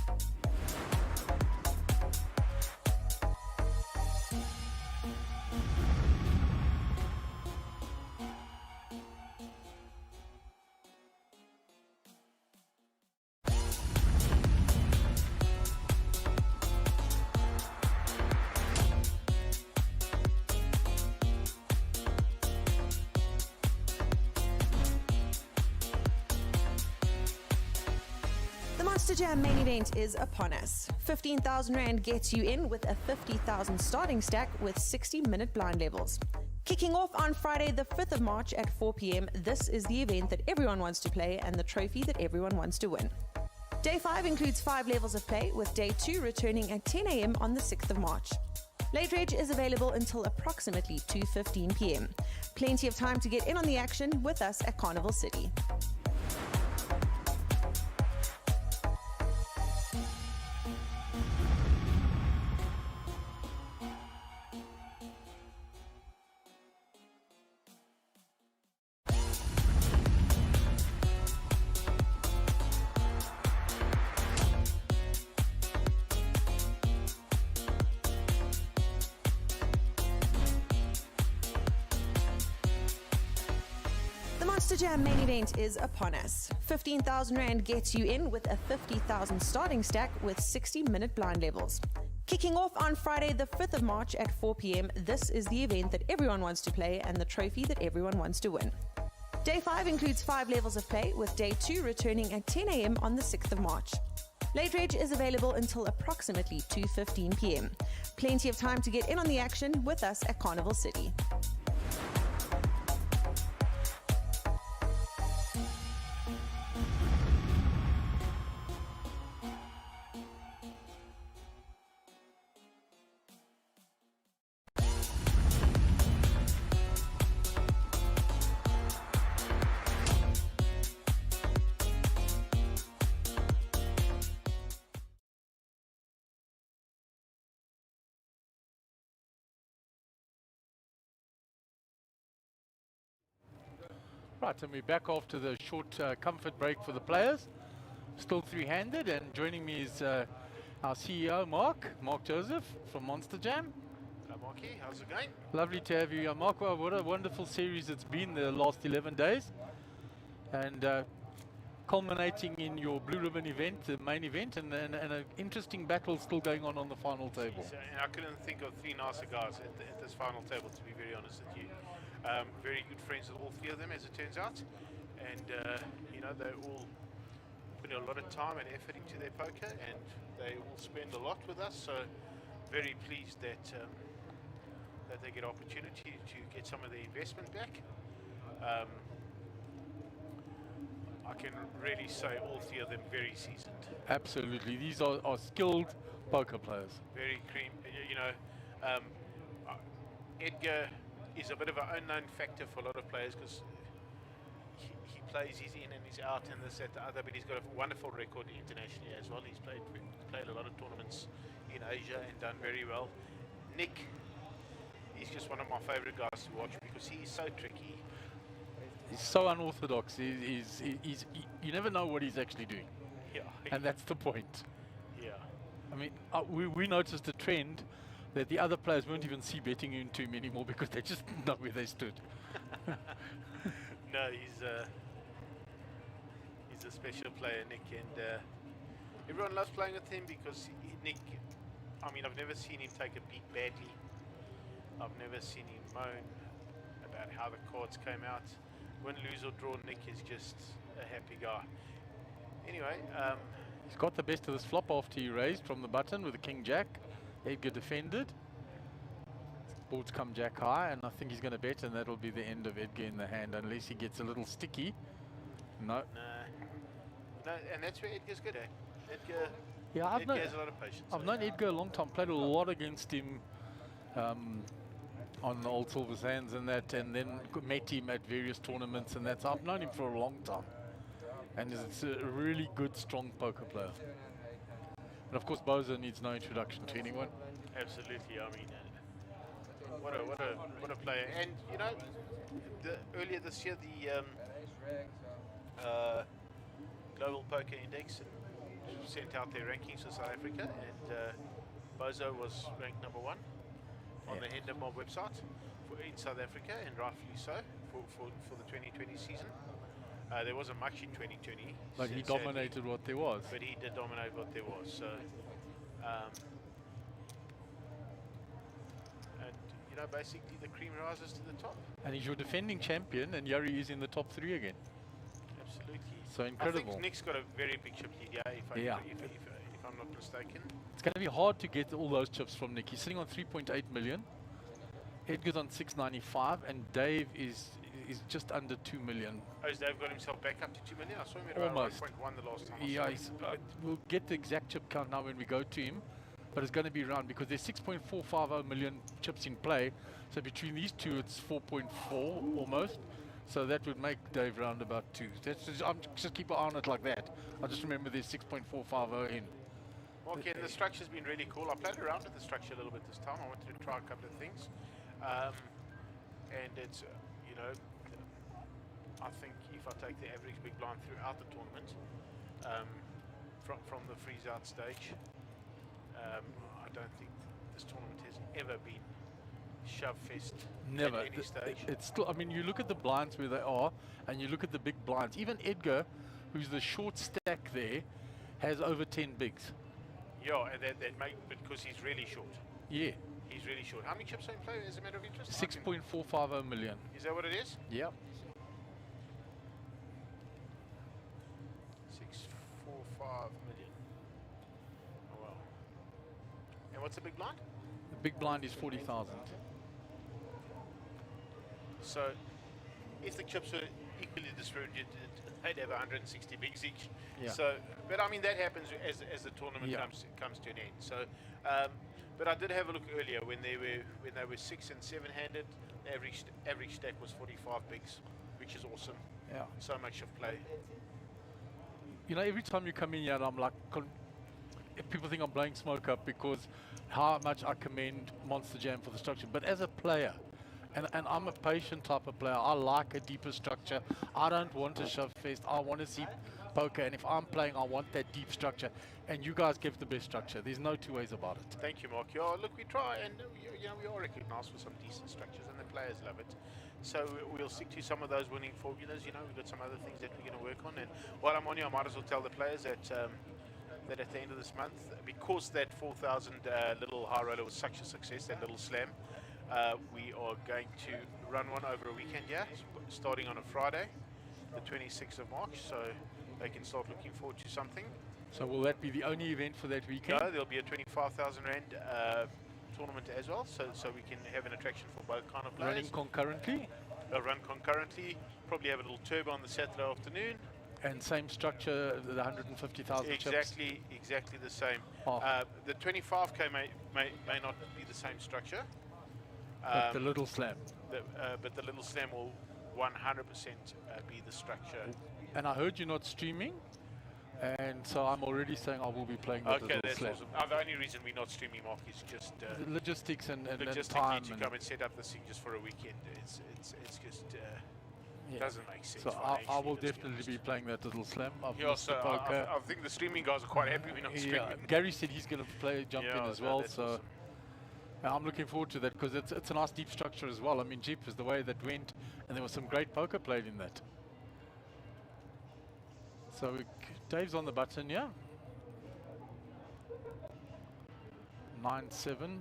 The Monster Jam main event is upon us. 15,000 Rand gets you in with a 50,000 starting stack with 60-minute blind levels. Kicking off on Friday the 5th of March at 4 p.m, this is the event that everyone wants to play and the trophy that everyone wants to win. Day 5 includes 5 levels of play, with Day 2 returning at 10 a.m. on the 6th of March. Late reg is available until approximately 2:15 p.m. Plenty of time to get in on the action with us at Carnival City. The Monster Jam main event is upon us. 15,000 Rand gets you in with a 50,000 starting stack with 60-minute blind levels. Kicking off on Friday the 5th of March at 4 p.m, this is the event that everyone wants to play and the trophy that everyone wants to win. Day 5 includes 5 levels of play, with Day 2 returning at 10 a.m. on the 6th of March. Late reg is available until approximately 2:15 p.m. Plenty of time to get in on the action with us at Carnival City. Right, and we're back after the short comfort break for the players. Still three-handed, and joining me is our CEO, Mark Joseph from Monster Jam. Hello, Marky. How's it going? Lovely to have you, Mark. Well, what a wonderful series it's been the last 11 days. And culminating in your Blue Ribbon event, the main event, and an interesting battle still going on the final table. And I couldn't think of 3 nicer guys at this final table, to be very honest with you. Very good friends with all 3 of them, as it turns out. And, you know, they're all putting a lot of time and effort into their poker, and they all spend a lot with us. So very pleased that that they get opportunity to get some of their investment back. I can really say all 3 of them very seasoned. Absolutely, these are skilled poker players. Very cream. You know, Edgar is a bit of an unknown factor for a lot of players because he plays, he's in and he's out and this, that, the other, but he's got a wonderful record internationally as well. He's played a lot of tournaments in Asia and done very well. Nick, he's just one of my favorite guys to watch because he's so tricky. He's so unorthodox. You never know what he's actually doing. Yeah. And that's the point. Yeah. I mean, we noticed a trend that the other players won't even see betting into him anymore because they just know where they stood. No, he's a special player, Nick, and everyone loves playing with him because Nick, I mean, I've never seen him take a beat badly. I've never seen him moan about how the cards came out. Win, lose or draw, Nick is just a happy guy. Anyway, he's got the best of this flop after he raised from the button with the King Jack. Edgar defended. Boards come Jack high, and I think he's going to bet, and that'll be the end of Edgar in the hand, unless he gets a little sticky. No. No, and that's where Edgar's good, eh? Edgar, yeah, Edgar has a lot of patience. I've known Edgar a long time, played a lot against him on the old Silver Sands and that, and then met him at various tournaments and that. So I've known him for a long time. And it's a really good, strong poker player. And of course, Boza needs no introduction to anyone. Absolutely, I mean, what a player. And you know, earlier this year the Global Poker Index sent out their rankings for South Africa, and Bozo was ranked #1 on the Hendemob website in South Africa, and rightfully so for the 2020 season. There wasn't much in 2020. But he dominated what there was. But he did dominate what there was. So, and you know, basically the cream rises to the top. And he's your defending champion, and Yuri is in the top 3 again. Absolutely. So incredible. I think Nick's got a very big chip lead, if I'm not mistaken. It's going to be hard to get all those chips from Nick. He's sitting on 3.8 million. Edgar's on 695, and Dave is just under 2 million. Oh, has Dave got himself back up to 2 million? I saw him at around 1.1 the last time. Yeah, we'll get the exact chip count now when we go to him, but it's going to be round because there's 6.450 million chips in play. So between these two, it's 4.4 almost. So that would make Dave round about 2. I'm just keep an eye on it like that. I just remember there's 6.450 in. Okay, and the structure's been really cool. I played around with the structure a little bit this time. I wanted to try a couple of things. And it's, you know, I think if I take the average big blind throughout the tournament, from the freeze-out stage, I don't think this tournament has ever been shove-fest Never. at any stage. It's still, I mean, you look at the blinds where they are, and you look at the big blinds. Even Edgar, who's the short stack there, has over 10 bigs. Yeah, and that because he's really short. Yeah. He's really short. How many chips are in play as a matter of interest? 6.450 million. Is that what it is? Yeah. 645 million. Oh wow. And what's the big blind? The big blind is 40,000. So, if the chips were equally distributed, they'd have 160 bigs each. Yeah. So, but I mean that happens as the tournament comes to an end. So, but I did have a look earlier when they were 6 and 7 handed. The average stack was 45 bigs, which is awesome. Yeah. So much of play. You know, every time you come in here, I'm like, people think I'm blowing smoke up because how much I commend Monster Jam for the structure. But as a player, and I'm a patient type of player, I like a deeper structure. I don't want a shove fest. I want to see poker, and if I'm playing, I want that deep structure. And you guys give the best structure. There's no two ways about it. Thank you, Mark. Yeah, look, we try, and you know, we are recognised for some decent structures, and the players love it. So we'll stick to some of those winning formulas. You know, we've got some other things that we're going to work on. And while I'm on here, I might as well tell the players that that at the end of this month, because that 4,000 little high roller was such a success, that little slam, we are going to run one over a weekend, starting on a Friday, the 26th of March, so they can start looking forward to something. So will that be the only event for that weekend? No, there'll be a 25,000 Rand tournament as well, so we can have an attraction for both kind of players. Running concurrently? They'll run concurrently, probably have a little turbo on the Saturday afternoon. And same structure, the 150,000 chips? Exactly the same. Oh. The 25k may not be the same structure. But the little slam. But the little slam will 100% be the structure. And I heard you're not streaming, and so I'm already saying I will be playing the little that's slam. awesome. The only reason we're not streaming, Mark, is just the logistics and logistics time. to come and set up this thing just for a weekend. It's just doesn't make sense. So I will definitely be playing that little slam. Yeah, so I think the streaming guys are quite happy we're not streaming. Gary said he's going to jump in as well. So awesome. I'm looking forward to that because it's a nice deep structure as well. I mean, Jeep is the way that went, and there was some great poker played in that. So Dave's on the button, yeah. 9-7. And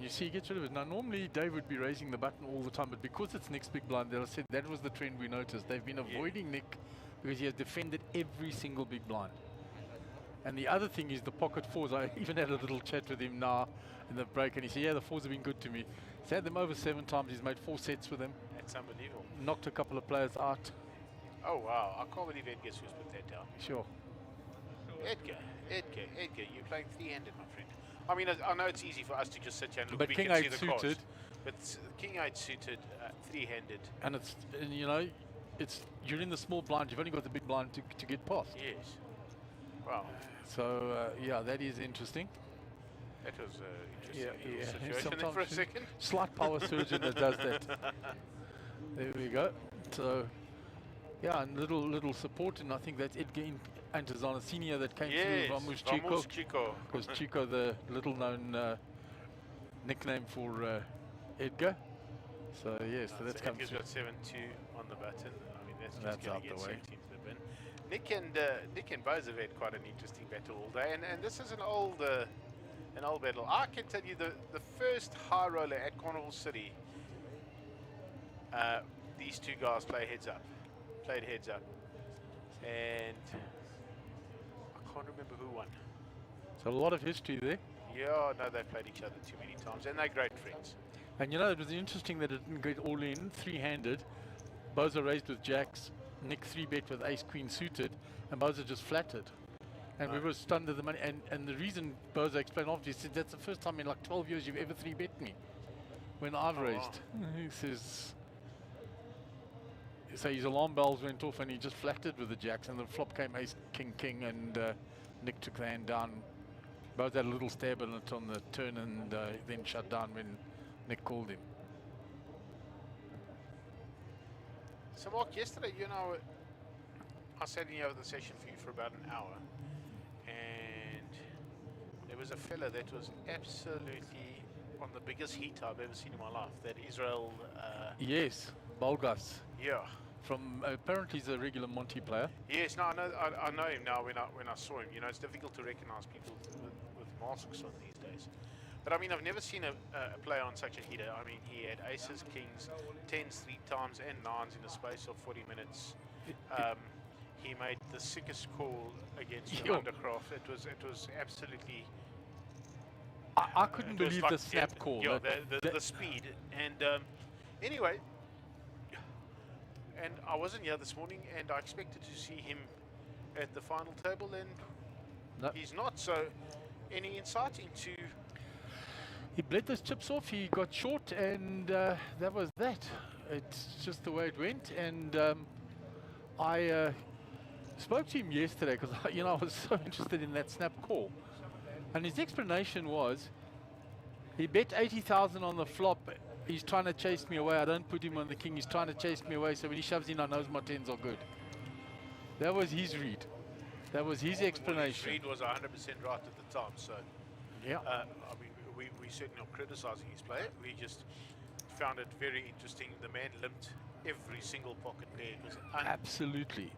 you see, he gets rid of it. Now, normally Dave would be raising the button all the time, but because it's Nick's big blind, that I said that was the trend we noticed. They've been avoiding Nick because he has defended every single big blind. And the other thing is the pocket fours. I even had a little chat with him now in the break, and he said, yeah, the fours have been good to me. He's had them over 7 times. He's made 4 sets with them. That's unbelievable. Knocked a couple of players out. Oh, wow. I can't believe Edgar's just put that down. Sure. Edgar, you're playing 3-handed, my friend. I mean, I know it's easy for us to just sit here and look. But we King can see 8 the suited. cards. But King 8 suited, three-handed. And you know, you're in the small blind. You've only got the big blind to get past. Yes. Wow. So yeah, that is interesting. That was interesting little situation there Sometimes for a second. Slight power surgeon that does that. There we go. So yeah, and little support, and I think that's Edgar Antezana Senior that came through. Vamos Chico. Was Chico the little-known nickname for Edgar? So yes, so that's come Edgar's through. got 7-2 on the button. I mean, that's That's just going out to get the way. 17 to the bin. Nick and Bose have had quite an interesting battle all day, and this is an old battle. I can tell you the first high roller at Carnival City, these two guys played heads up, and I can't remember who won. So a lot of history there. Yeah, no, they played each other too many times, and they're great friends. And you know, it was interesting that it didn't get all in, three-handed. Boza raised with jacks, Nick 3-bet with ace-queen suited, and Boza just flattered. And we were stunned at the money. And the reason Boza explained after, he said, that's the first time in like 12 years you've ever 3-bet me when I've raised. He says, so his alarm bells went off and he just flattered with the jacks, and the flop came ace, king, king, and Nick took the hand down. Boza had a little stab on it on the turn, and then shut down when Nick called him. So Mark, yesterday, you know, I sat in here with the session for you for about an hour, and there was a fella that was absolutely on the biggest heat I've ever seen in my life, that Israel... Yes, Bulgas. Yeah. From, apparently he's a regular Monty player. Yes, no, I know him now when I saw him. You know, it's difficult to recognize people with masks on these days. But I mean, I've never seen a player on such a heater. I mean, he had aces, kings, 10s 3 times, and 9s in a space of 40 minutes. He made the sickest call against Undercroft. It was absolutely... I couldn't believe the snap call. Yeah, the speed. And anyway, and I wasn't here this morning, and I expected to see him at the final table, and he's not. So, any insight into... He bled those chips off, he got short, and that was that. It's just the way it went. And I spoke to him yesterday because I was so interested in that snap call. And his explanation was, he bet 80,000 on the flop. He's trying to chase me away. I don't put him on the king. He's trying to chase me away. So when he shoves in, I know my 10s are good. That was his read. That was his explanation. His read was 100% right at the time. So, yeah. I mean, we certainly not criticizing his play. We just found it very interesting. The man limped every single pocket there. It was absolutely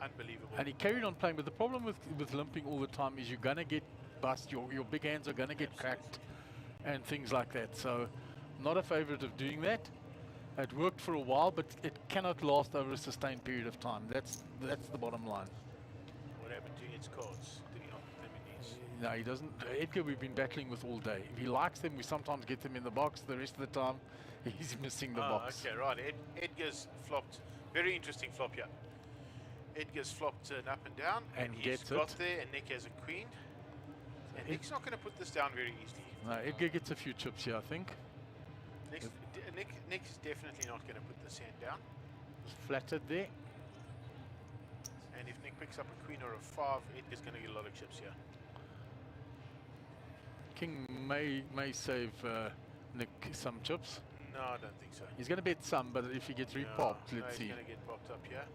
unbelievable. And he carried on playing. But the problem with limping all the time is you're going to get bust. Your big hands are going to get cracked and things like that. So not a favorite of doing that. It worked for a while, but it cannot last over a sustained period of time. That's the bottom line. What happened to its cards? Did he not put them in his? No, he doesn't. Edgar, we've been battling with all day. If he likes them, we sometimes get them in the box. The rest of the time, he's missing the box. Okay, right. Edgar's flopped. Very interesting flop here. Edgar's flopped an up and down, and he's got there, and Nick has a queen. And Nick's not going to put this down very easily. No, Edgar gets a few chips here, I think. Nick's definitely not going to put this hand down. Flattered there. And if Nick picks up a queen or a 5, Edgar's going to get a lot of chips here. King may save Nick some chips. No, I don't think so. He's going to bet some, but if he gets repopped, let's see. He's going to get popped up here.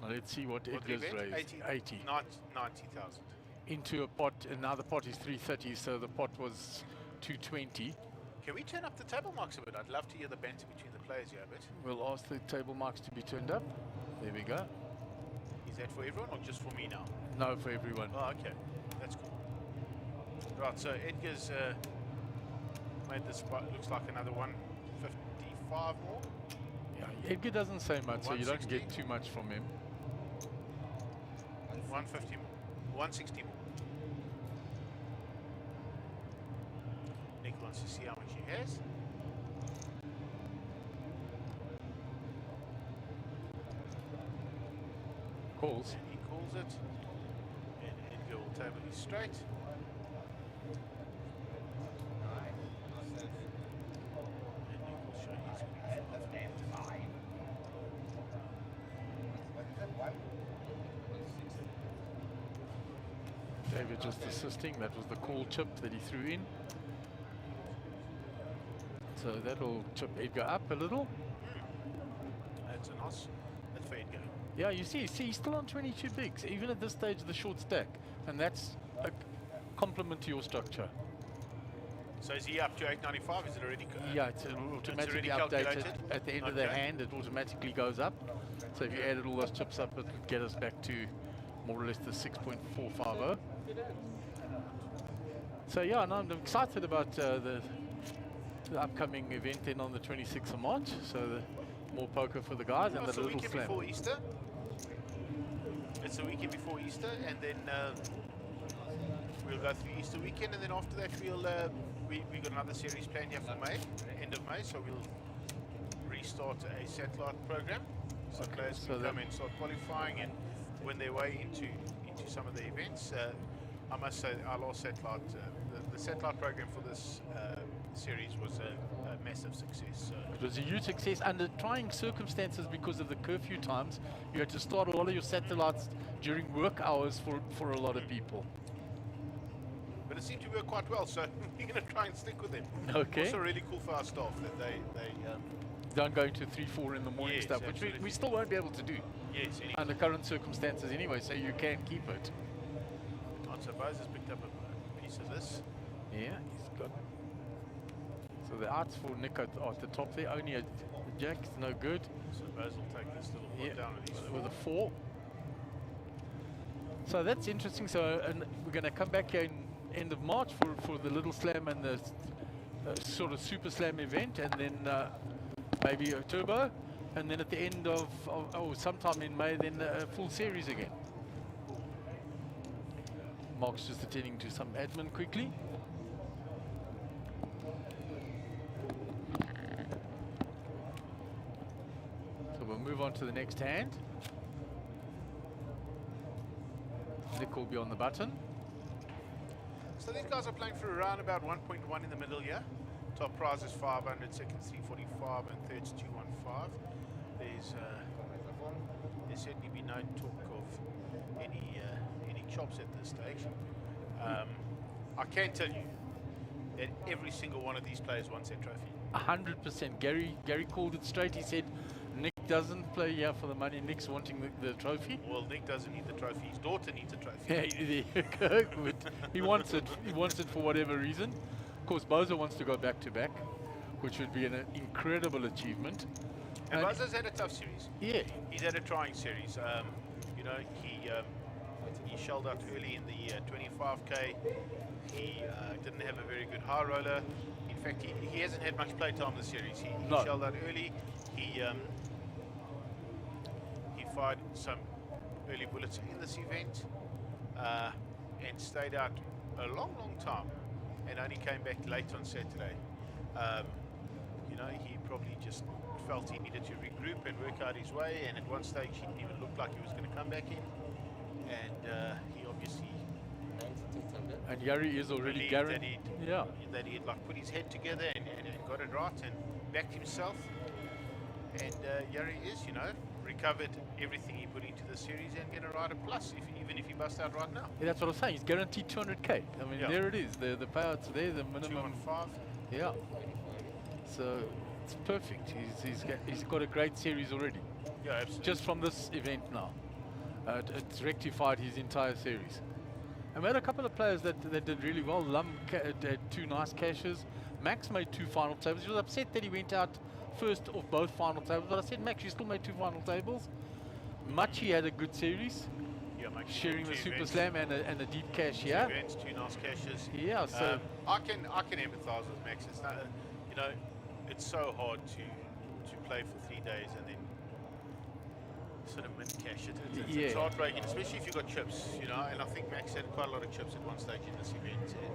Now let's see what Edgar's raised. 80. 90,000. Into a pot, and now the pot is 330, so the pot was 220. Can we turn up the table marks a bit? I'd love to hear the banter between the players here a bit. We'll ask the table marks to be turned up. There we go. Is that for everyone or just for me now? No, for everyone. Oh, okay. That's cool. Right, so Edgar's made this, looks like another 155 more. Yeah, Edgar doesn't say much, so you don't get too much from him. 150 more. 160 more. Nick wants to see how much he has. Calls. And he calls it. And Edgar will table his straight. David just assisting. That was the call chip that he threw in. So that'll chip Edgar up a little. That's a nice. That's for Edgar. Yeah, you see, he's still on 22 bigs, even at this stage of the short stack. And that's a compliment to your structure. So is he up to 895? Is it already? Yeah, it's automatically updated. At the end of the hand, it automatically goes up. So if you added all those chips up, it would get us back to more or less the 6.450. So yeah, no, I'm excited about the upcoming event then on the 26th of March. So more poker for the guys and the little weekend slam. Before Easter. It's the weekend before Easter, and then we'll go through Easter weekend, and then after that we'll we got another series planned here for May, end of May. So we'll restart a satellite program. So players can come and start qualifying and win their way into some of the events. I must say our last satellite, the satellite program for this series was a massive success. So it was a huge success under trying circumstances because of the curfew times. You had to start a lot of your satellites during work hours for a lot of people. But it seemed to work quite well, so we're going to try and stick with them. Okay. Also really cool for our staff that they don't go into 3-4 in the morning stuff, which we still won't be able to do. Yes, under current circumstances anyway, so you can keep it. So Bose has picked up a piece of this. Yeah, he's got. So the outs for Nick at the top there, only a jack, it's no good. So Bose will take this little put down with a 4. So that's interesting. So and we're going to come back here in end of March for the little slam and the sort of super slam event, and then maybe a turbo, and then at the end of sometime in May, then a full series again. Mark's just attending to some admin quickly. So we'll move on to the next hand. Nick will be on the button. So these guys are playing for around about 1.1 in the middle here. Top prize is 500, second 345, and third's 215. There's certainly been no talk of any chops at this stage. I can tell you that every single one of these players wants their trophy. 100%. Gary called it straight. He said Nick doesn't play here for the money. Nick's wanting the trophy. Well, Nick doesn't need the trophy. His daughter needs a trophy. Yeah, there you go. But he wants it. He wants it for whatever reason. Of course, Bozo wants to go back to back, which would be an incredible achievement. And Bozo's had a tough series. Yeah, he's had a trying series. You know, he shelled out early in the 25k. He didn't have a very good high roller. In fact, he hasn't had much play time this series. He shelled out early. He fired some early bullets in this event and stayed out a long time, and only came back late on Saturday. You know, he probably just felt he needed to regroup and work out his way, and at one stage he didn't even look like he was going to come back in, and he obviously and Yari is already guaranteed that he had like put his head together and got it right and backed himself, and Yari is, you know, recovered everything he put into the series and going to ride a plus even if he busts out right now. Yeah, that's what I'm saying. He's guaranteed 200k. I mean, there it is. The payouts there, the minimum. 215. Yeah. So it's perfect. He's got a great series already. Yeah, absolutely. Just from this event now, it's rectified his entire series. And we had a couple of players that did really well. Lum had 2 nice cashes. Max made 2 final tables. He was upset that he went out first of both final tables, but I said, Max, you still made 2 final tables. Machi had a good series. Yeah, Max sharing the super slam and a deep cash. Yeah. 2 events, 2 nice cashes. Yeah. So I can empathise with Max. It's not, you know, it's so hard to play for 3 days and then sort of mid-cash it. It's heartbreaking, especially if you've got chips, you know, and I think Max had quite a lot of chips at one stage in this event. And,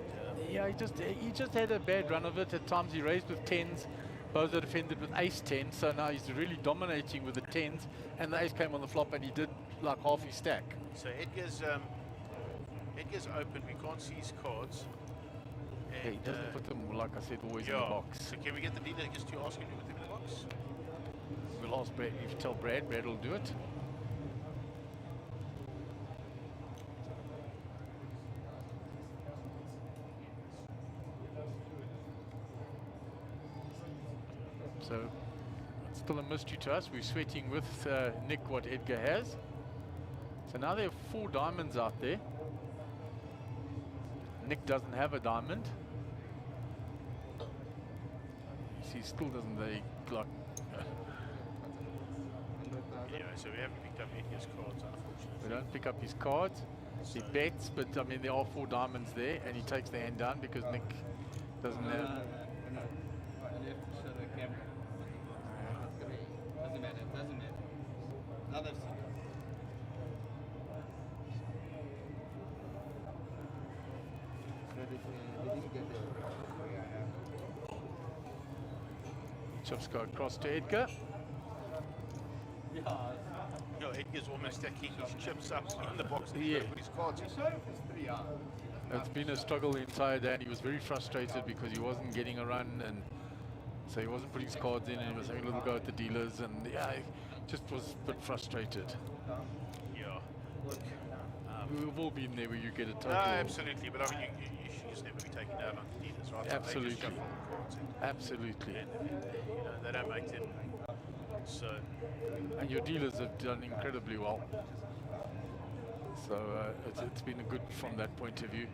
yeah, he just had a bad run of it. At times he raised with 10s, Bozo defended with ace-10, so now he's really dominating with the 10s, and the ace came on the flop and he did like half his stack. So Edgar's open, we can't see his cards. Yeah, he doesn't put them, like I said, always in the box. So can we get the dealer just to ask him to put them in the box? We'll ask Brad. If you tell Brad will do it. So it's still a mystery to us. We're sweating with Nick what Edgar has. So now there are 4 diamonds out there. Nick doesn't have a diamond. He still doesn't like. Anyway, so we haven't picked up Edgar's cards, unfortunately. We don't pick up his cards. He bets, but I mean there are 4 diamonds there, and he takes the hand down because Nick doesn't have. No. I have to show the camera. Doesn't matter. Now they've seen it. So they didn't get the. Chips go across to Edgar. No, Edgar's almost stacking his chips up in the box and Yeah. put his cards in. It's been a struggle the entire day, and he was very frustrated because he wasn't getting a run, and so he wasn't putting his cards in, and he was having a little go at the dealers, and yeah, he just was a bit frustrated. Yeah. We've all been there where you get a total. No, absolutely, but I mean, you should just never be taken out on the dealers, right? Absolutely. They just shuffle the cards in. Absolutely. And, you know, they don't make them. So, And your dealers have done incredibly well. So it's been a good from that point of view.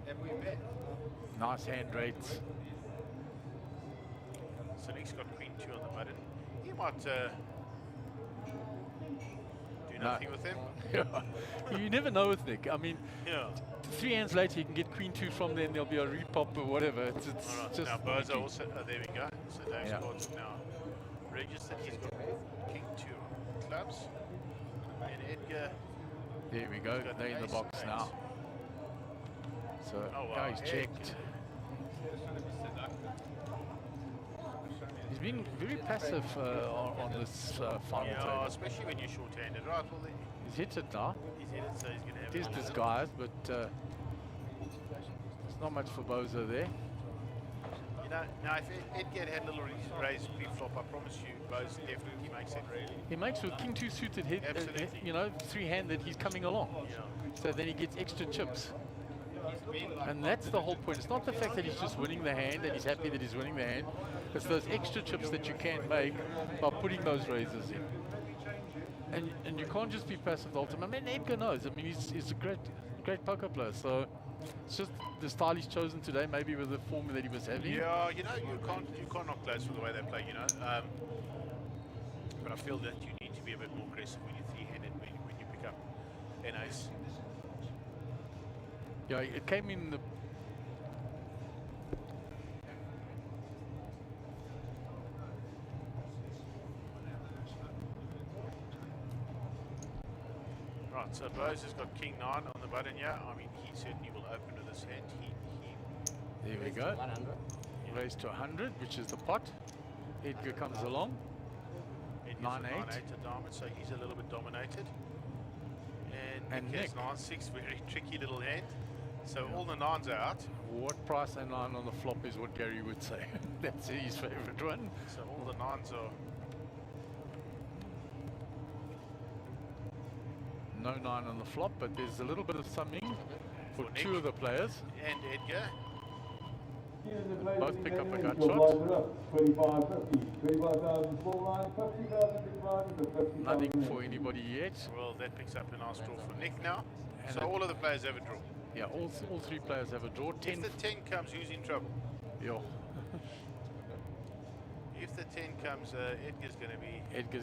Have we met? Nice hand rates. so Nick's got Queen 2 on the button. He might do nothing with him. You never know with Nick. I mean, Yeah. 3 hands later you can get Queen 2 from there, and there'll be a repop or whatever. It's All right, just now Bozo Nicky. also, there we go. So Dave's Yeah. cards are now registered. He's got King 2 on clubs. And Edgar, There we go. he's got They're in the ace box of now. spades. So Oh, wow. now he's checked. He's been very passive on this final Yeah, table. especially when you're short-handed, right? Well, He's hit it now. he's hit it, so he's going to have It is another. disguised, but there's not much for Bozo there. You know, now if Edgar had a little raised pre-flop, I promise you, Bose definitely makes it. He makes with King 2 suited hit, Absolutely. you know, 3-handed, he's coming along. Yeah. So then he gets extra chips. And that's the whole point. It's not the fact that he's just winning the hand and he's happy that he's winning the hand. It's those extra chips that you can make by putting those raises in. And you can't just be passive the whole time. I mean, Edgar knows. I mean, he's a great poker player. So it's just the style he's chosen today, maybe with the form that he was having. Yeah, you know, you can't knock close for the way they play, you know. But I feel that you need to be a bit more aggressive when you're 3-handed, when you pick up an ace. Yeah, it came in the... Right, so Bose has got King 9 on the button, yeah. I mean, he certainly will open with his hand. There we go. Raised to 100, which is the pot. Edgar comes along. 9-8. 9-8 a diamond, so he's a little bit dominated. And Nick has 9-6, very tricky little hand. So all the 9s are out. What price and 9 on the flop is what Gary would say. That's his favorite one. So all the 9s are... No 9 on the flop, but there's a little bit of something for Nick 2 of the players. And Edgar. Both pick up a gut Your shot. blinds are up, 25.50, 25,000 small line, 50,000 big blind, and 50,000 Nothing for anybody yet. Well, that picks up a nice draw for Nick now. And So all of the players have a draw. Yeah, all 3 players have a draw. 10. If the 10 comes, who's in trouble? Yeah. If the 10 comes, Edgar's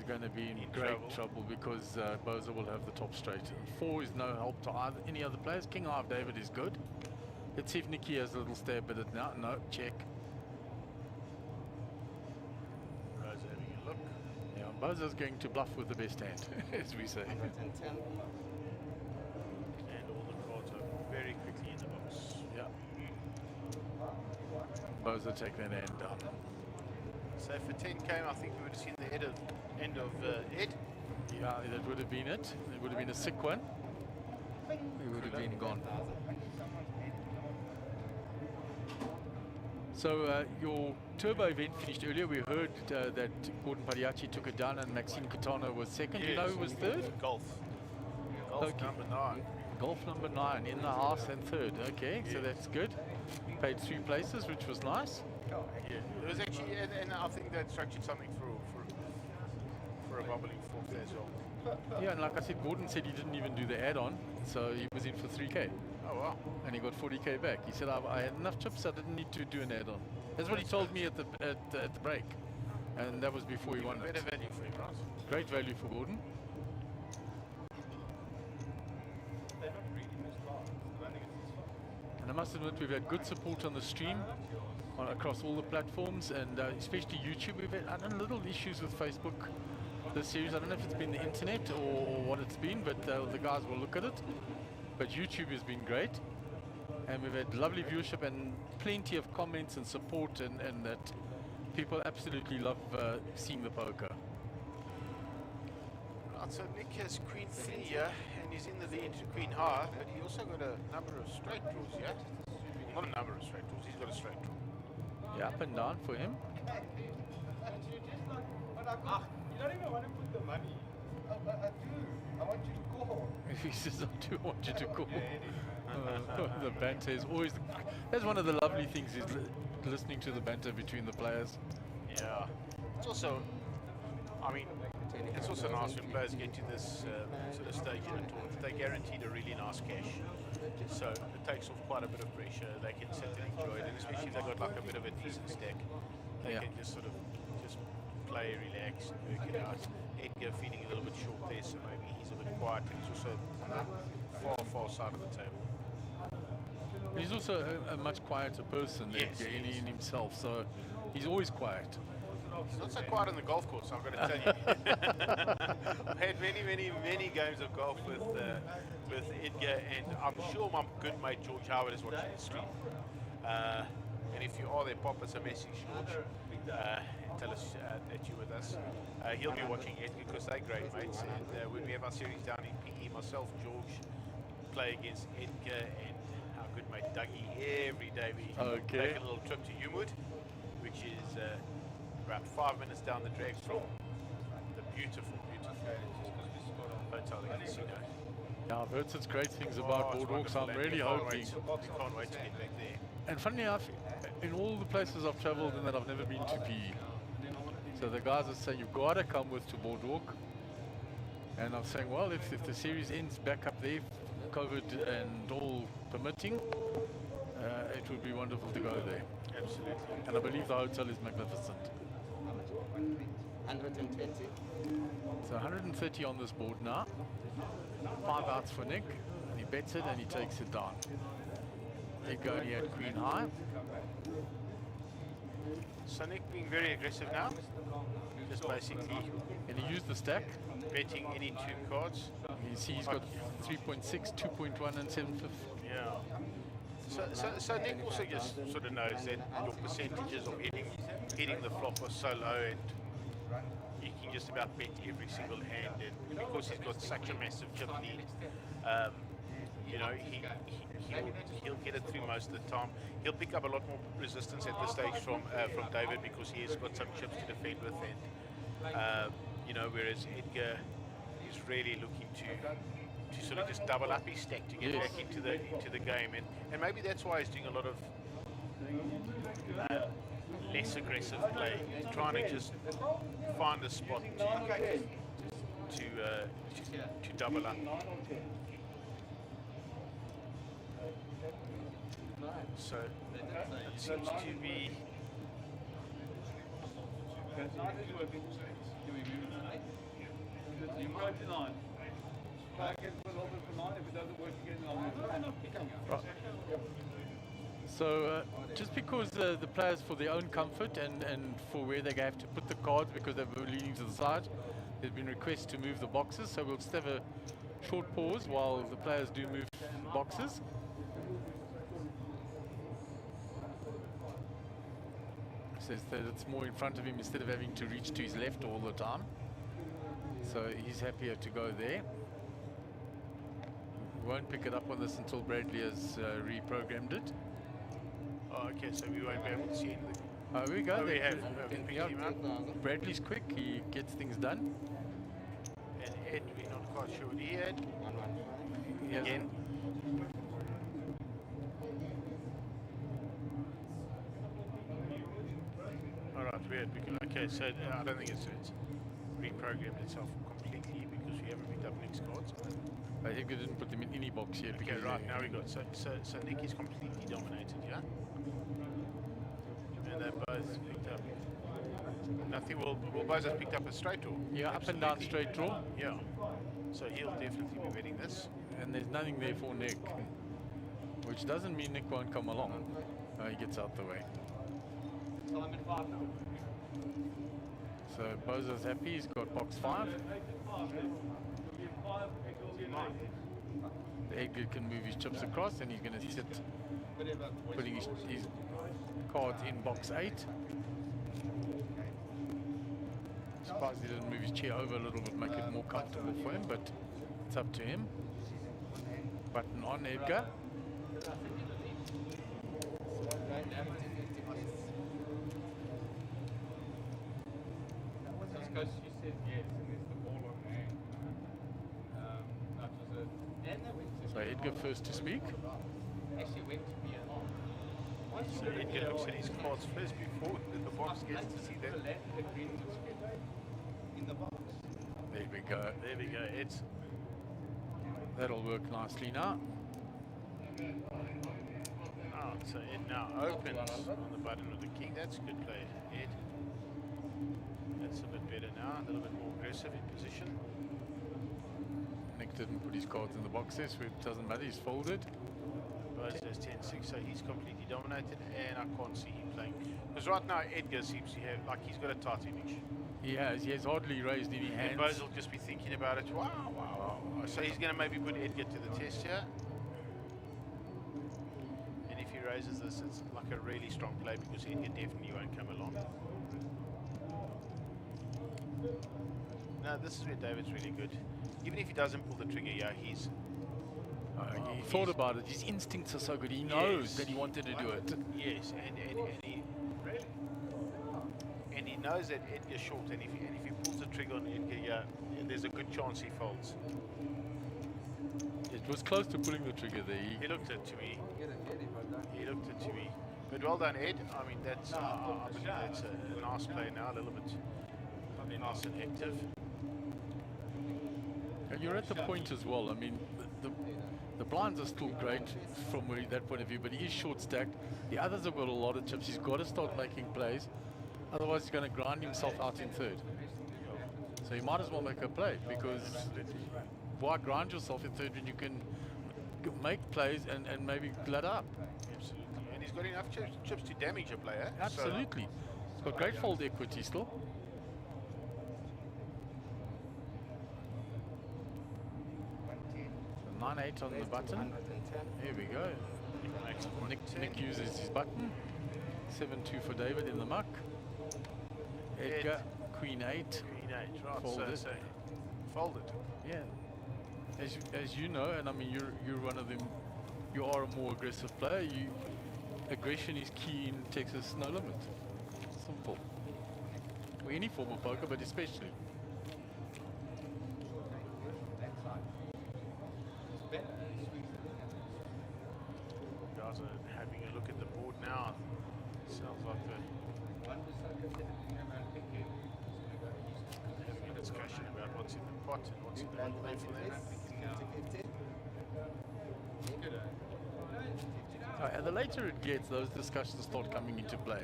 going to be in in great trouble. trouble because Bozo will have the top straight. 4 is no help to either any other players. King Eye of David is good. Let's see if Nicky has a little stab at it now. No, check. Rose having a look. Yeah, Bozo's going to bluff with the best hand, as we say. And all the cards are very quickly in the box. Yeah. Bozo take that hand down. So if a 10 came, I think we would have seen the end of Ed. Yeah, that would have been it. It would have been a sick one. We would have been gone. So your turbo event finished earlier. We heard that Gordon Pariachi took it down and Maxine Katana was second. Yes. You know who was third? Golf. Golf Okay. number 9. Golf number 9 in the house and third. Okay, so that's good. Paid 3 places, which was nice. Yeah, there was actually, and I think that structured something for a bubbling fourth as well. Yeah, and like I said, Gordon said he didn't even do the add-on, so he was in for 3K. Oh wow! And he got 40K back. He said, I had enough chips, I didn't need to do an add-on. That's what he told me at the break, and that was before he won. Better value for him, right? Great value for Gordon. And I must admit, we've had good support on the stream, across all the platforms, and especially YouTube. We've had little issues with Facebook this series. I don't know if it's been the internet or what it's been, but the guys will look at it. But YouTube has been great, and we've had lovely viewership and plenty of comments and support, and that people absolutely love seeing the poker. Right, so Nick has Queen 3 here, and he's in the lead to Queen High, but he also got a number of straight draws here. Well, not a number of straight draws, he's got a straight draw. Yeah, up and down for him. You don't even want to put the money. I do. I want you to call. He says, I do want you to call. The banter is always... That's one of the lovely things, is listening to the banter between the players. Yeah. It's also, I mean, it's also nice when players get to this sort of stage in a tournament. They're guaranteed a really nice cash. So it takes off quite a bit of pressure. They can sit and enjoy it. And especially if they've got like a bit of a decent stack, they can just sort of play, relax, and work it out. Edgar feeling a little bit short there, so maybe he's a bit quiet, and he's also on the far side of the table. He's also a much quieter person than in himself, so he's always quiet. He's not so quiet on the golf course, I've got to tell you. I've had many games of golf with Edgar, and I'm sure my good mate George Howard is watching the stream. And if you are there, pop us a message, George. Tell us that you're with us. He'll be watching Edgar because they're great mates. And when we have our series down in PE, myself, George, play against Edgar and our good mate Dougie. Every day we take a little trip to Umewood, which is about 5 minutes down the drag from the beautiful hotel and casino. Yeah, I've heard such great things about Boardwalk, so I'm really hoping. We can't wait to get back there. And funny enough, in all the places I've travelled in that, I've never been to PE. So the guys are saying, you've got to come with to Boardwalk. And I'm saying, well, if the series ends back up there, COVID and all permitting, it would be wonderful to go there. Absolutely. And I believe the hotel is magnificent. 120. So 130 on this board now. 5 outs for Nick. And he bets it and he takes it down. Edgar only had Queen High. So Nick being very aggressive now. Just basically. And he used the stack. Betting any 2 cards. You see he's got 3.6, 2.1 and 750. Yeah. So Nick also just sort of knows that your percentages of hitting the flop are so low, and you can just about bet every single hand, and because he's got such a massive chip lead, you know, he'll get it through most of the time. He'll pick up a lot more resistance at this stage from David, because he has got some chips to defend with, and you know, whereas Edgar is really looking to sort of just double up his stack to get back into the game, and maybe that's why he's doing a lot of less aggressive play, trying to just find a spot to double up. So it seems to be. So just because the players, for their own comfort and for where they have to put the cards, because they were leaning to the side, there's been requests to move the boxes, so we'll just have a short pause while the players do move boxes. Says that it's more in front of him instead of having to reach to his left all the time. So he's happier to go there. We won't pick it up on this until Bradley has reprogrammed it. Oh, okay, so we won't be able to see anything. Oh, we go. Oh, we have picked him up. Bradley's quick, he gets things done. And Ed, we're not quite sure what he had. Again. quite weird. Because, okay, so I don't think it's reprogrammed itself completely because we haven't picked up Nick's cards. I think they didn't put them in any box yet. Okay, right, now we got, so Nick is completely dominated, yeah? And they both picked up nothing. Well, both have picked up a straight draw. Yeah, up and down straight draw. Yeah. So he'll definitely be winning this. And there's nothing there for Nick. Which doesn't mean Nick won't come along. He gets out the way. So Bozo's happy, he's got box 5. Edgar can move his chips across and he's going to sit putting his cards in box 8. Surprised he didn't move his chair over a little bit, make it more comfortable for him, but it's up to him. Button on Edgar. Because she said yes, and there's the ball on her hand. That was it. So Edgar first to speak. Actually went to be So Edgar looks at his cards first before the box gets to see them. in the box. There we go. There we go, Eds. That'll work nicely now. Oh, so Ed now opens on the button with the king. That's good play, Ed. That's a bit better now, a little bit more aggressive in position. Nick didn't put his cards in the boxes, so it doesn't matter, he's folded. Both has 10-6, so he's completely dominated, and I can't see him playing. Because right now Edgar seems to have, like, he's got a tight image. He has hardly raised any hands. And Bose will just be thinking about it. Wow, wow, wow. So he's going to maybe put Edgar to the test here. And if he raises this, it's like a really strong play because Edgar definitely won't come along. No, this is where David's really good. Even if he doesn't pull the trigger, yeah, he's... he thought about it. His instincts are so good. He knows that he wanted to do it. Yes, and he knows that Edgar's short, and if he pulls the trigger on Edgar, yeah, there's a good chance he folds. It was close to pulling the trigger there. He looked it to me. He looked it to me. But well done, Ed. I mean, that's I believe that's a nice play now, a little bit nice and active. And you're at the point as well. I mean, the blinds are still great from that point of view, but he is short stacked. The others have got a lot of chips. He's got to start making plays. Otherwise, he's going to grind himself out in third. So he might as well make a play, because why grind yourself in third when you can make plays and maybe let up? Absolutely. And he's got enough chips to damage a player. Absolutely. He's got great fold equity still. So 9-8 on the button. Here we go. Nick uses his button. 7-2 for David in the muck. Edgar, Queen 8. Queen 8, right. Folded. So folded. Yeah. As you know, and I mean you're one of them. You are a more aggressive player. Aggression is key in Texas No Limit. Simple. Or any form of poker, but especially. Guys are having a look at the board now. Sounds like they're having a discussion about what's in the pot and what's in the play for them. And the later it gets, those discussions start coming into play.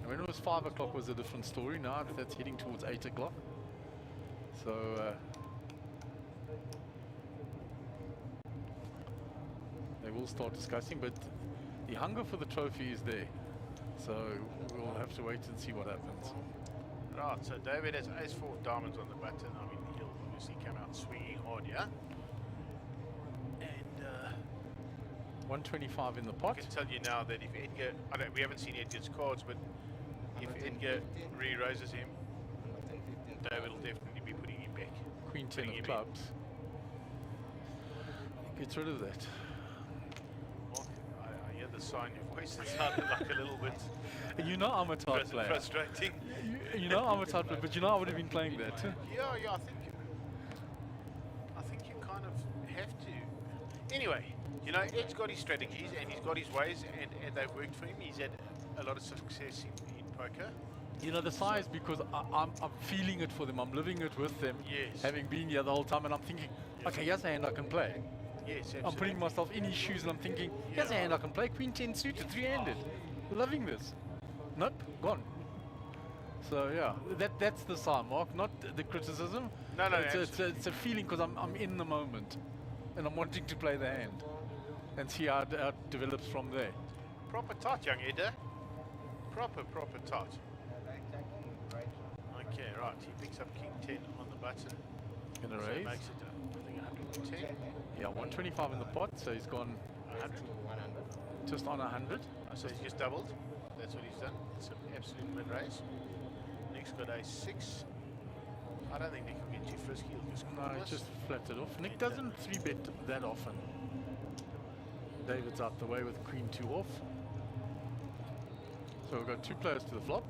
And when it was 5 o'clock was a different story. Now that's heading towards 8 o'clock. So they will start discussing, but the hunger for the trophy is there. So we'll have to wait and see what happens. Right, so David has ace-4 of diamonds on the button. I mean, he'll obviously come out swinging hard, yeah? And 125 in the pot. I can tell you now that if Edgar, we haven't seen Edgar's cards, but if Edgar re-raises him, David will definitely be putting him back. Queen 10 of clubs. Gets rid of that. Well, I hear the sign in your voice. It sounded like a little bit You know I'm a tight player. frustrating. You know I'm a tight player, but you know I would have been playing that. Yeah, I think you kind of have to. Anyway, you know, Ed's got his strategies and he's got his ways, and they've worked for him. He's had a lot of success in poker. You know, the size, because I'm feeling it for them. I'm living it with them. Yes. Having been here the whole time, and I'm thinking, okay, here's a hand I can play. Yes, absolutely. I'm putting myself in his shoes, and I'm thinking, here's a hand I can play. Queen 10 suited, three-handed. Loving this. Nope, gone. So yeah, that's the sign, Mark, not the criticism. No, it's a feeling, because I'm in the moment, and I'm wanting to play the hand, and see how it develops from there. Proper tight, young Edda. Proper tight. Okay, right. He picks up King 10 on the button. Gonna So raise. makes it, I think, 110. Yeah, 125 in the pot, so he's gone 100. just on 100. So he's just doubled. That's what he's done. It's an absolute mid-raise. Nick's got a 6. I don't think Nick will get too frisky. He'll just No, call he this. just flattened off. Nick doesn't 3-bet that often. David's out the way with Queen 2 off. So we've got 2 players to the flop.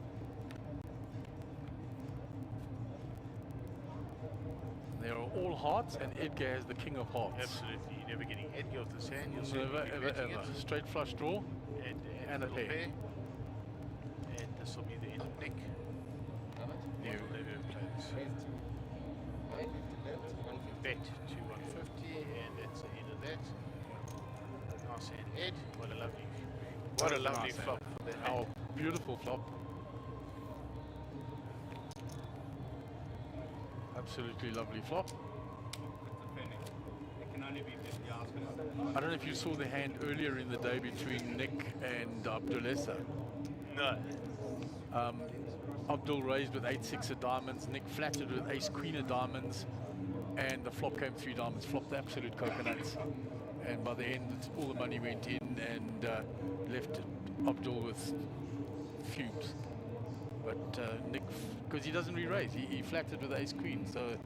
They are all hearts, and Edgar has the king of hearts. Absolutely. You're never getting Edgar off this hand. You'll Never, certainly be ever, betting ever. it. Straight flush draw. And a a little pair. And this will be the end of Nick. Nick will never play this. Bet to 150, and that's the end of that. Nice hand, Ed. What a lovely Nice flop hand. for the Oh, hand. beautiful flop. Absolutely lovely flop. I don't know if you saw the hand earlier in the day between Nick and Abdulessa. No. Abdul raised with 8-6 of diamonds, Nick flattered with ace-queen of diamonds, and the flop came 3 diamonds, flopped the absolute coconuts. And by the end, all the money went in and left Abdul with fumes. But Nick, because he doesn't re-raise, he flattered with ace-queen, so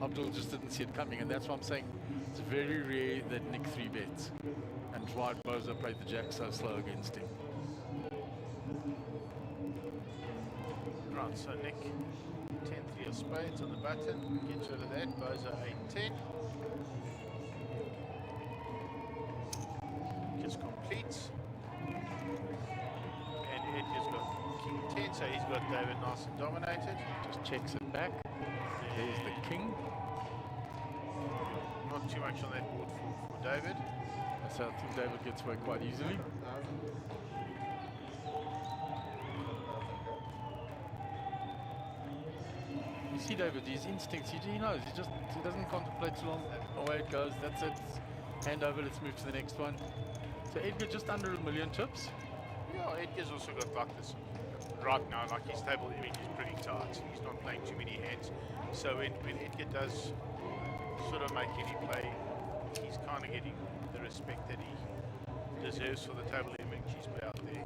Abdul just didn't see it coming, and that's why I'm saying it's very rare that Nick 3-bets. And why Boza played the jack so slow against him. Right, so Nick, 10-3 of spades on the button, gets rid of that, Boza 8-10. Just completes. And Edgar's got King 10, so he's got David nice and dominated. Just checks it back. There's the king. Not too much on that board for David. So I think David gets away quite easily. You see David, his instincts, he knows, he doesn't contemplate too long. Away it goes, that's it. Hand over, let's move to the next one. So Edgar just under 1 million chips. Yeah, Edgar's also got like this. Right now, like his table image is pretty tight. He's not playing too many hands. So when Edgar does sort of make any play, he's kind of getting the respect that he deserves for the table image he's put out there.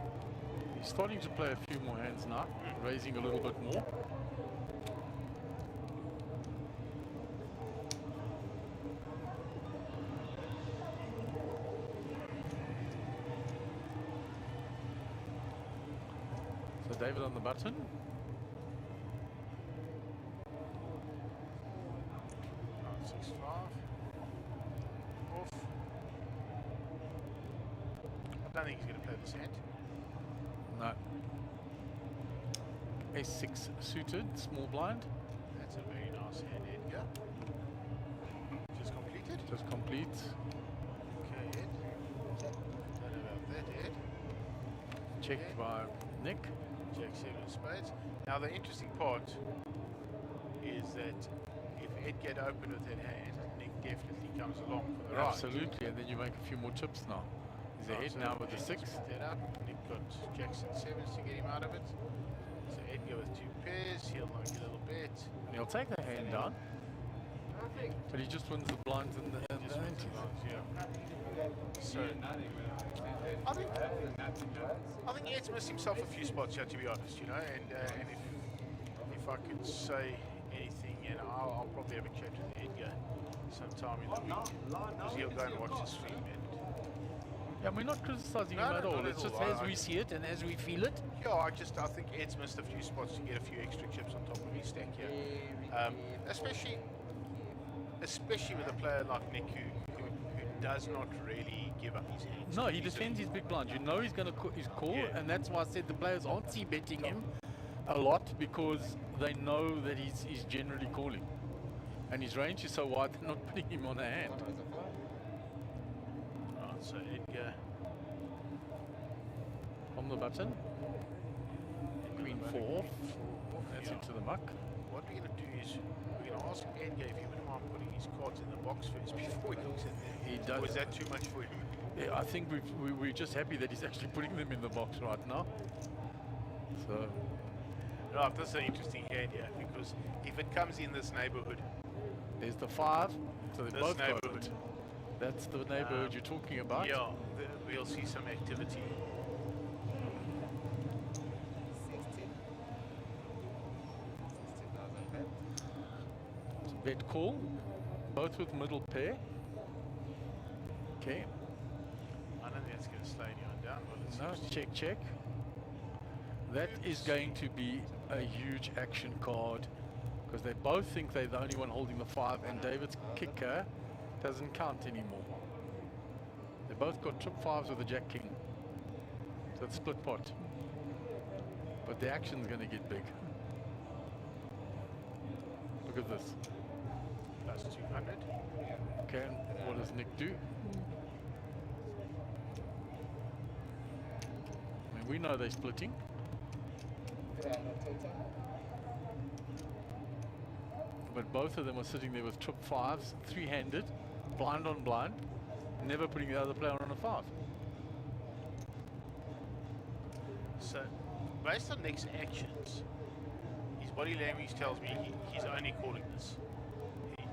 He's starting to play a few more hands now, raising a little bit more. So David on the button. Right, 6-5. Off. I don't think he's going to play this hand. No. Ace-6 suited, small blind. That's a very nice hand, Edgar. Just completed. Just complete. Okay, Ed. Don't know about that, Ed. Checked by Nick. Jack 7 of spades. Now the interesting part is that if Ed get open with that hand, Nick definitely comes along for the right. Absolutely, and then you make a few more chips now. He's ahead So now with the Ed 6. just put that up. Nick got Jackson 7s to get him out of it. So Edgar with 2 pairs, he'll like a little bit. And he'll take the hand down, but he just wins the blinds and the Just wins the antes. lines, yeah. So I think Ed's missed himself a few spots here, to be honest, you know, and if I could say anything, and I'll probably have a chat with Edgar sometime in the week, because he'll go and watch the stream. And Yeah, we're not criticizing No, him at no, all. not It's at just all. as we see it and as we feel it. yeah, I think Ed's missed a few spots to get a few extra chips on top of his stack here, especially with a player like Nick who does not really give up his hands. No, he easily. defends his big blind. You know he's going to his call, Yeah. and that's why I said the players aren't c-betting him a lot because they know that he's generally calling. And his range is so wide, they're not putting him on a hand. Right, so Edgar. On the button. Queen 4 off. That's into the muck. What we're going to do is we're going to ask Edgar if he wouldn't mind putting his cards in the box first before he looks at them. He does. Or is that too much for him? Yeah, I think we're just happy that he's actually putting them in the box right now. So. Right, this is an interesting hand here because if it comes in this neighborhood. There's the 5, so they This both got neighborhood. it. That's the neighborhood you're talking about. Yeah, we'll see some activity. 16,000 bet. Bet call, both with middle pair. Okay. I don't think that's going to slow anyone down. But No, check. That is going to be a huge action card because they both think they're the only one holding the 5 and David's kicker doesn't count anymore. They both got trip 5s with a jack king. So it's split pot. But the action's going to get big. Look at this. Plus 200. Okay, and what does Nick do? I mean, we know they're splitting. But both of them are sitting there with trip 5s, 3-handed, blind on blind, never putting the other player on a 5. So, based on Nick's actions, his body language tells me he's only calling this.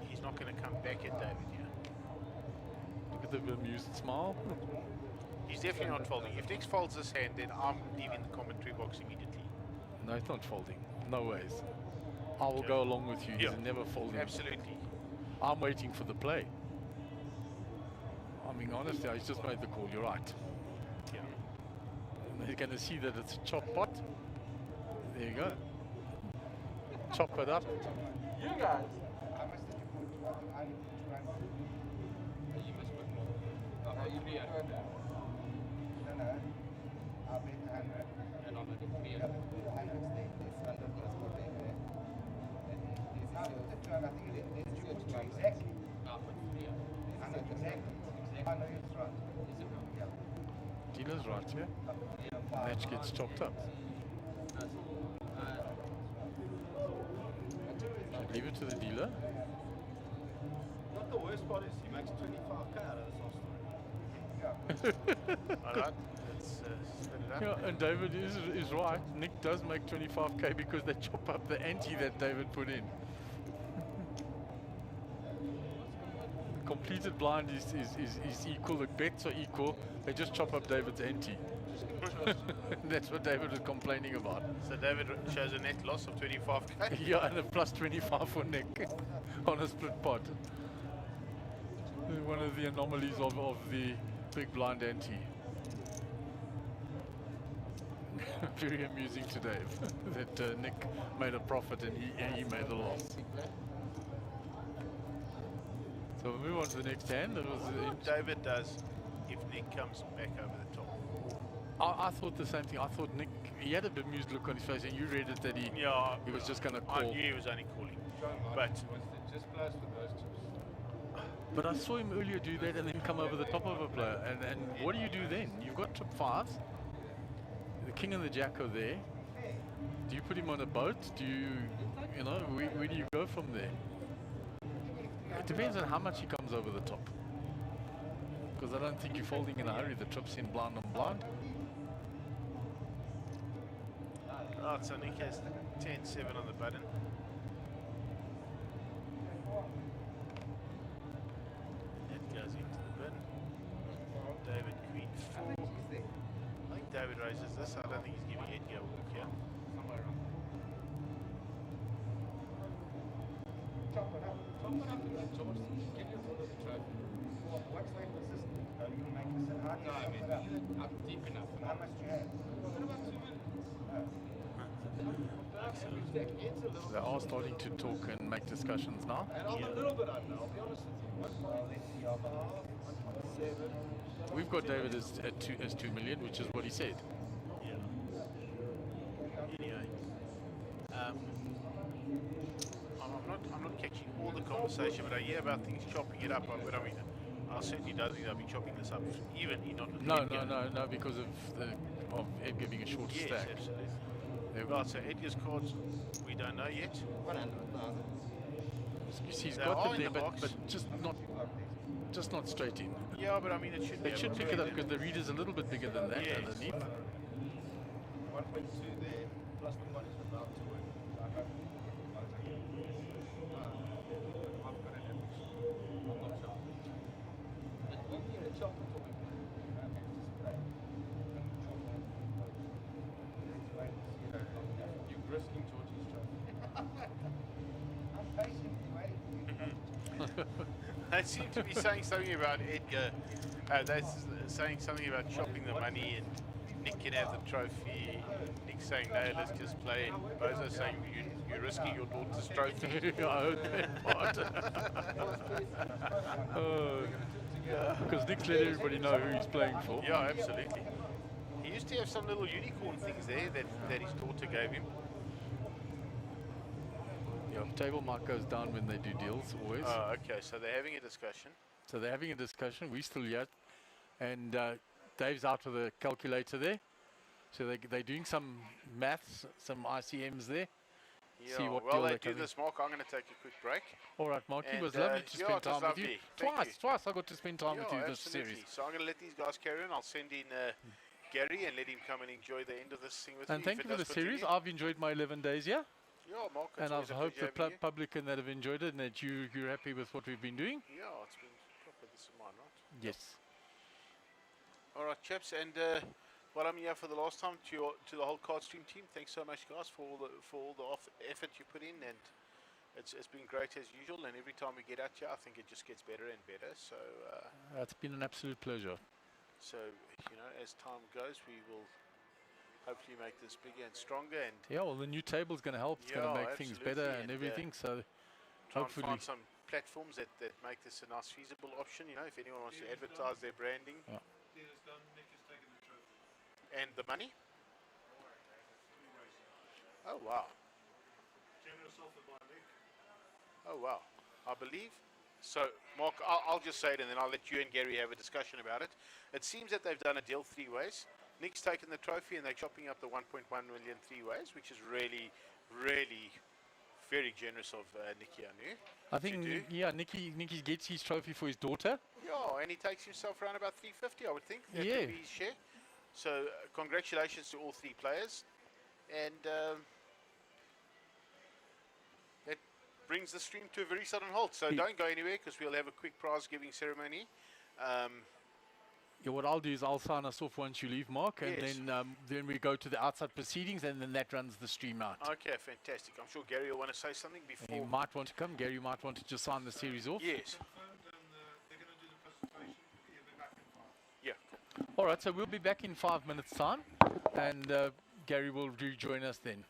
He's not going to come back at David here. Look at the bemused smile. He's definitely not folding. If Nick folds this hand, then I'm leaving the commentary box immediately. No, it's not folding. No ways. I will go along with you. He's never folding. Absolutely. I'm waiting for the play. I mean, honestly, I just made the call. You're right. Yeah. And they're going to see that it's a chop pot. There you go. Chop it up. You guys. How much did you put? I only put 200. You must put more. Oh, you be 100. No. I'll bet 100. And on the 100 stake. This 100 plus 40. And this is your 200. I think this is your 200. Exactly. Exactly. I know it's right. Is it right? Yeah. Dealer's right, yeah? Match gets chopped up. Should leave it to the dealer. Not the worst part is he makes 25k out of this whole story. Alright, let's split it up. Yeah, and David is right. Nick does make 25k because they chop up the ante that David put in. Completed blind is equal, the bets are equal, they just chop up David's ante. That's what David was complaining about. So David shows a net loss of 25k? Yeah, and a plus 25 for Nick on a split pot. One of the anomalies of the big blind ante. Very amusing to Dave that Nick made a profit and he made a loss. So we'll move on to the next hand. That was What David does if Nick comes back over the top. I thought the same thing. I thought Nick, he had a bemused look on his face, and you read it that he was just going to call. I knew he was only calling, but just blast with those chips. But I saw him earlier do that and then come over the top of a player. And what do you do then? You've got trip 5s. The king and the jack are there. Do you put him on a boat? Do you know, where do you go from there? It depends on how much he comes over the top. Because I don't think you're folding in a hurry. The trip's in blind on blind. Right, so Nick has 10-7 on the button. That goes into the bin. David queen 4. I think David raises this. I don't think he's giving Edgar a walk here. Somewhere around. Chop it up. Chop it up. Chop it. Get your foot of the track. What's like the system? Are you going to make this a hard? No, I mean, I'm deep enough. How much do you have? What about 2 minutes? They are starting to talk and make discussions now. And I'm a little bit under, I'll be honest with you. 1.7. We've got David as 2 million, which is what he said. Yeah. Anyway. I'm not catching all the conversation, but I hear about things chopping it up. But I mean, I certainly don't think they'll be chopping this up evenly. Not No, because of Edgar being a short yes, stack. absolutely. Right, so Edgar's cards we don't know yet. He's They got are them in there, the box. but just not straight in. Yeah, but I mean it should. They should pick it up because the reader's a little bit bigger than that underneath. 1.2 there, plus the one is about to work. So I hope I'll take it. I've got an average. I'm not sure. But we've been a chocolate or we've been you're risking Georgie's trophy. I'm patiently waiting. They seem to be saying something about Edgar. They're saying something about chopping the money and Nick can have the trophy. Nick's saying no, let's just play. Bozo's saying you're risking your daughter's trophy. I heard that part. Because Nick's let everybody know who he's playing for. Yeah, absolutely. He used to have some little unicorn things there that his daughter gave him. Yeah, table mark goes down when they do deals, always. Oh, okay, so they're having a discussion. So they're having a discussion. We're still here. And Dave's out with the calculator there. So they're doing some maths, some ICMs there. Yeah, See what well, deal they they're do coming. this, Mark. I'm going to take a quick break. All right, Mark. It And, was lovely to yeah, spend it was time with you. lovely. Thank Twice I got to spend time with you this absolutely. series. So I'm going to let these guys carry on. I'll send in Gary and let him come and enjoy the end of this thing with me. And thank if you it for the does series. continue. I've enjoyed my 11 days here. Yeah, Mark. And I always a hope the pleasure having you. public and that have enjoyed it and that you're happy with what we've been doing. Yeah, it's been proper. This is mine, right? Yes. All right, chaps, and while I'm here for the last time, to the whole card stream team, thanks so much, guys, for all the effort you put in, and it's been great as usual. And every time we get out here, I think it just gets better and better. So It's been an absolute pleasure. so as time goes, we will hopefully make this bigger and stronger, and Yeah, well, the new table's going to help. It's going to Yeah, make things better absolutely, and and, everything. So try hopefully. and find some platforms that make this a nice feasible option. If anyone wants to advertise their branding. Yeah. And the money? Oh wow. Oh wow. I believe. So Mark, I'll just say it and then I'll let you and Gary have a discussion about it. It seems that they've done a deal 3 ways. Nick's taken the trophy and they're chopping up the 1.1 million 3 ways, which is really, really very generous of Nicky Anu. I think, Nicky gets his trophy for his daughter. Yeah, and he takes himself around about 350, I would think. That Yeah. could be his share. So congratulations to all 3 players, and that brings the stream to a very sudden halt. So don't go anywhere because we'll have a quick prize giving ceremony. Yeah, what I'll do is I'll sign us off once you leave, Mark, and Yes. then we go to the outside proceedings, and then that runs the stream out. Okay, fantastic. I'm sure Gary will want to say something And before. you might want to come. Gary might want to just sign the series off. Yes. Yeah. All right, so we'll be back in 5 minutes' time, and Gary will rejoin us then.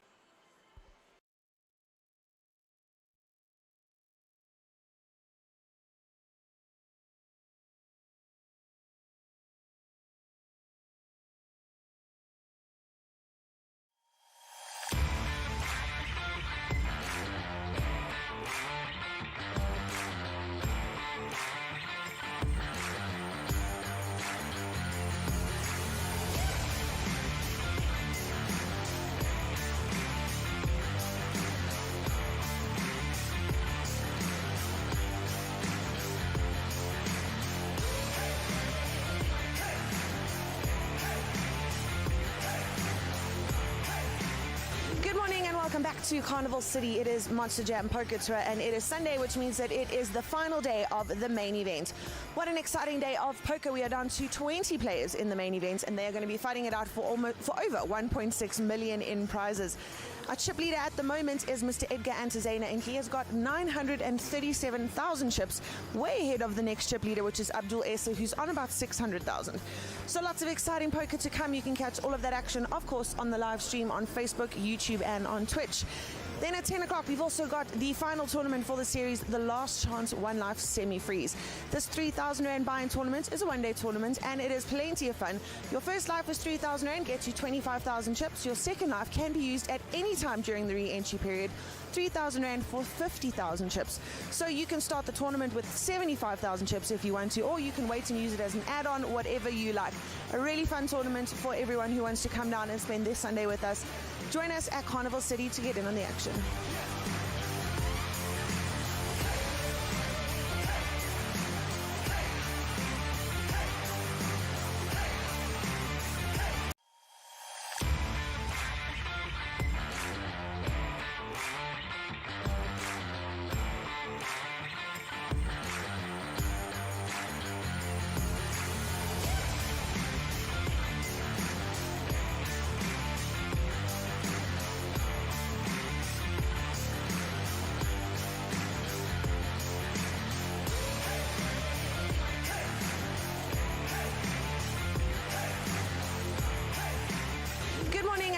Good morning and welcome back to Carnival City. It is Monster Jam Poker Tour and it is Sunday, which means that it is the final day of the main event. What an exciting day of poker. We are down to 20 players in the main event and they are going to be fighting it out for over 1.6 million in prizes. Our chip leader at the moment is Mr. Edgar Antizena, and he has got 937,000 chips, way ahead of the next chip leader, which is Abdul Esa, who's on about 600,000. So lots of exciting poker to come. You can catch all of that action, of course, on the live stream on Facebook, YouTube, and on Twitch. Then at 10 o'clock, we've also got the final tournament for the series, the Last Chance One Life Semi-Freeze. This 3,000 Rand buy-in tournament is a one-day tournament, and it is plenty of fun. Your first life is 3,000 Rand, gets you 25,000 chips. Your second life can be used at any time during the re-entry period. 3,000 Rand for 50,000 chips. So you can start the tournament with 75,000 chips if you want to, or you can wait and use it as an add-on, whatever you like. A really fun tournament for everyone who wants to come down and spend their Sunday with us. Join us at Carnival City to get in on the action.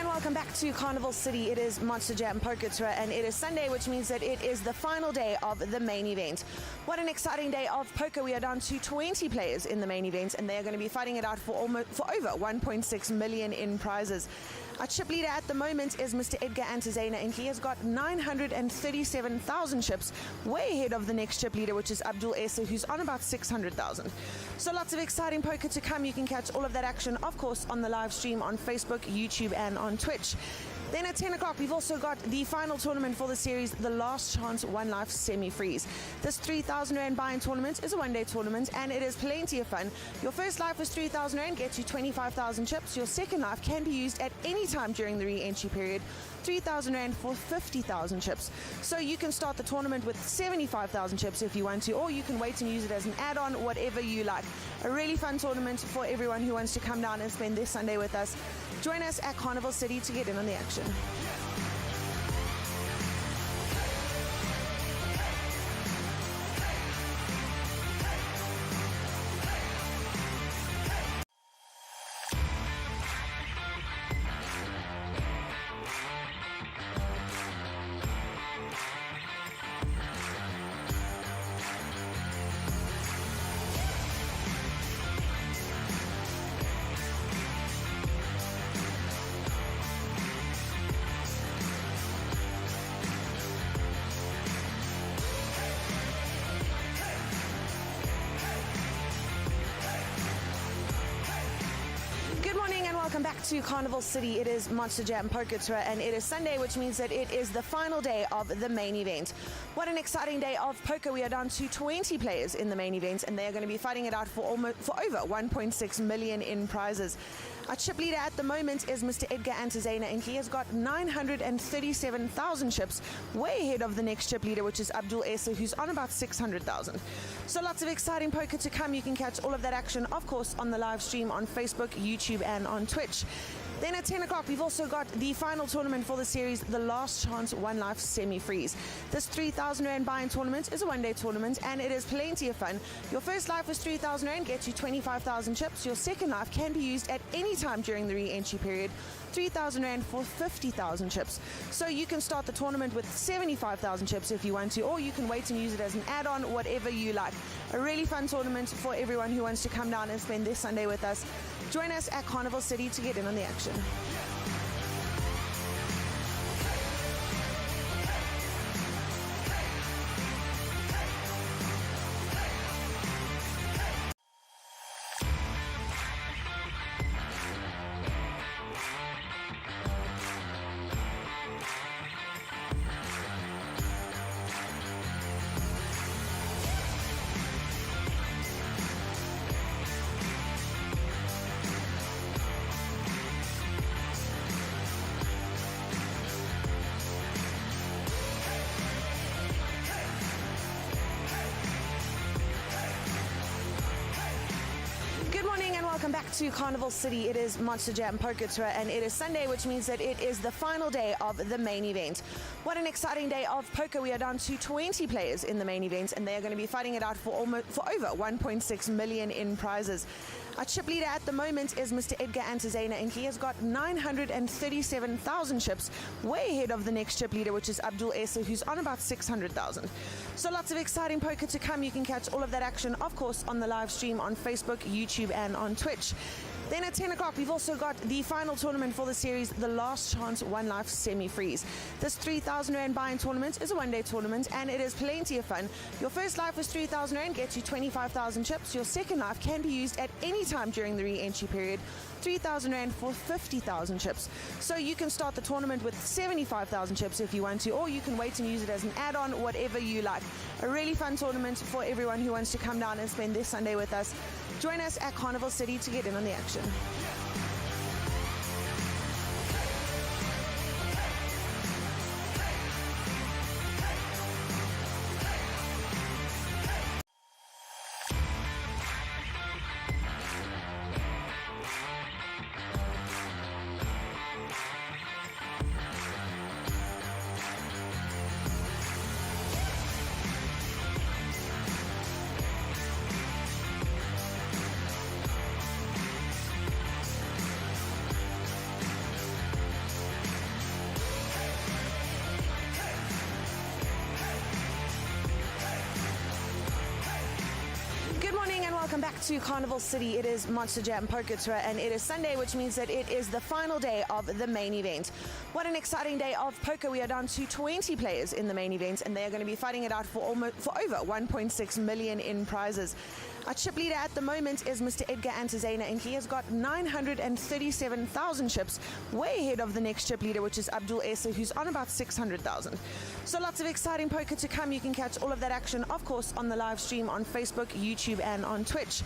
Welcome back to Carnival City. It is Monster Jam Poker Tour, and it is Sunday, which means that it is the final day of the main event. What an exciting day of poker. We are down to 20 players in the main event, and they are going to be fighting it out for over 1.6 million in prizes. Our chip leader at the moment is Mr. Edgar Antizena, and he has got 937,000 chips, way ahead of the next chip leader, which is Abdul Esa, who's on about 600,000. So lots of exciting poker to come. You can catch all of that action, of course, on the live stream on Facebook, YouTube, and on Twitch. Then at 10 o'clock, we've also got the final tournament for the series, the Last Chance One Life Semi-Freeze. This 3,000 Rand buy-in tournament is a one-day tournament, and it is plenty of fun. Your first life is 3,000 Rand, gets you 25,000 chips. Your second life can be used at any time during the re-entry period. 3,000 Rand for 50,000 chips. So you can start the tournament with 75,000 chips if you want to, or you can wait and use it as an add-on, whatever you like. A really fun tournament for everyone who wants to come down and spend their Sunday with us. Join us at Carnival City to get in on the action. Welcome back to Carnival City. It is Monster Jam Poker Tour, and it is Sunday, which means that it is the final day of the main event. What an exciting day of poker. We are down to 20 players in the main event, and they are going to be fighting it out for over 1.6 million in prizes. Our chip leader at the moment is Mr. Edgar Antizena, and he has got 937,000 chips, way ahead of the next chip leader, which is Abdul Esa, who's on about 600,000. So lots of exciting poker to come. You can catch all of that action, of course, on the live stream on Facebook, YouTube, and on Twitch. Then at 10 o'clock, we've also got the final tournament for the series, the Last Chance One Life Semi-Freeze. This 3,000 Rand buy-in tournament is a one-day tournament, and it is plenty of fun. Your first life is 3,000 Rand, gets you 25,000 chips. Your second life can be used at any time during the re-entry period. 3,000 Rand for 50,000 chips. So you can start the tournament with 75,000 chips if you want to, or you can wait and use it as an add-on, whatever you like. A really fun tournament for everyone who wants to come down and spend their Sunday with us. Join us at Carnival City to get in on the action. Welcome back to Carnival City. It is Monster Jam Poker Tour, and it is Sunday, which means that it is the final day of the main event. What an exciting day of poker. We are down to 20 players in the main event, and they are going to be fighting it out for over 1.6 million in prizes. Our chip leader at the moment is Mr. Edgar Antezena, and he has got 937,000 chips, way ahead of the next chip leader, which is Abdul Esa, who's on about 600,000. So lots of exciting poker to come. You can catch all of that action, of course, on the live stream on Facebook, YouTube, and on Twitch. Then at 10 o'clock, we've also got the final tournament for the series, the Last Chance One Life Semi-Freeze. This 3,000 Rand buy-in tournament is a one-day tournament, and it is plenty of fun. Your first life is 3,000 Rand, gets you 25,000 chips. Your second life can be used at any time during the re-entry period. 3,000 Rand for 50,000 chips. So you can start the tournament with 75,000 chips if you want to, or you can wait and use it as an add-on, whatever you like. A really fun tournament for everyone who wants to come down and spend this Sunday with us. Join us at Carnival City to get in on the action. Welcome back to Carnival City. It is Monster Jam Poker Tour, and it is Sunday, which means that it is the final day of the main event. What an exciting day of poker. We are down to 20 players in the main event, and they are going to be fighting it out for over 1.6 million in prizes. Our chip leader at the moment is Mr. Edgar Antezena, and he has got 937,000 chips, way ahead of the next chip leader, which is Abdul Esa, who's on about 600,000. So lots of exciting poker to come. You can catch all of that action, of course, on the live stream on Facebook, YouTube, and on Twitch.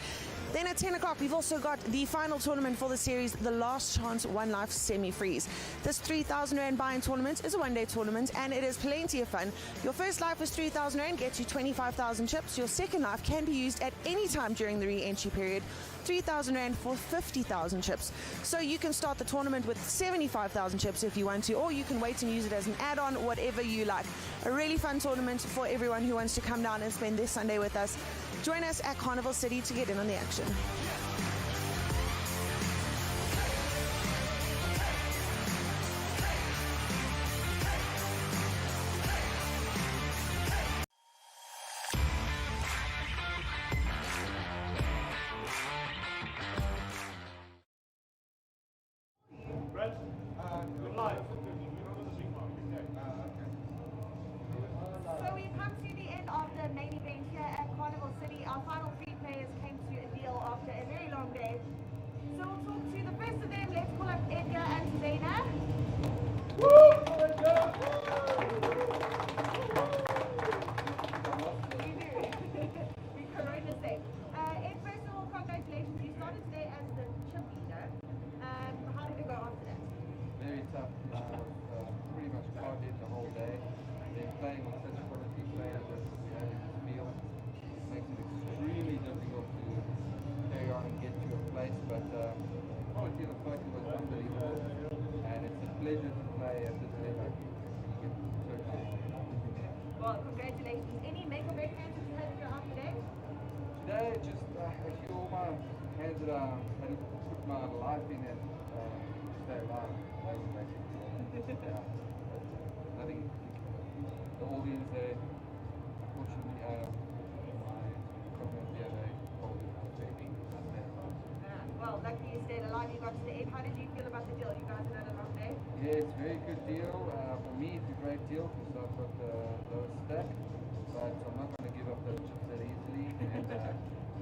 Then at 10 o'clock, we've also got the final tournament for the series, the Last Chance One Life Semi-Freeze. This 3,000 Rand buy-in tournament is a one-day tournament, and it is plenty of fun. Your first life is 3,000 Rand, gets you 25,000 chips. Your second life can be used at any time during the re-entry period. 3,000 Rand for 50,000 chips. So you can start the tournament with 75,000 chips if you want to, or you can wait and use it as an add-on, whatever you like. A really fun tournament for everyone who wants to come down and spend this Sunday with us. Join us at Carnival City to get in on the action. So we've come to the end of the main event here at Carnival City. Our final three players came to a deal after a very long day. So we'll talk to the first of them. Let's call up Edgar Antezena. We correct the same. Ed, first of all, congratulations. You started today as the chip leader. How did it go after that? Very tough. Pretty much partying the whole day. Then playing with such quality players as we have in this field makes it extremely difficult to carry on and get to a place. But quality of the poker was unbelievable, and it's a pleasure to play at this level. Well, congratulations. Any make or break hands that you had to go out today? Today, just actually all my hands that I had to put my life in and stay alive. That was basically yeah. Nothing. The audience there, unfortunately, my comment the other day told me well, luckily you stayed alive. You got to the end. How did you feel about the deal? You guys had a long day? Yeah, it's a very good deal. For me, it's a great deal because I've got the lowest stack, but I'm not going to give up those chips that easily. And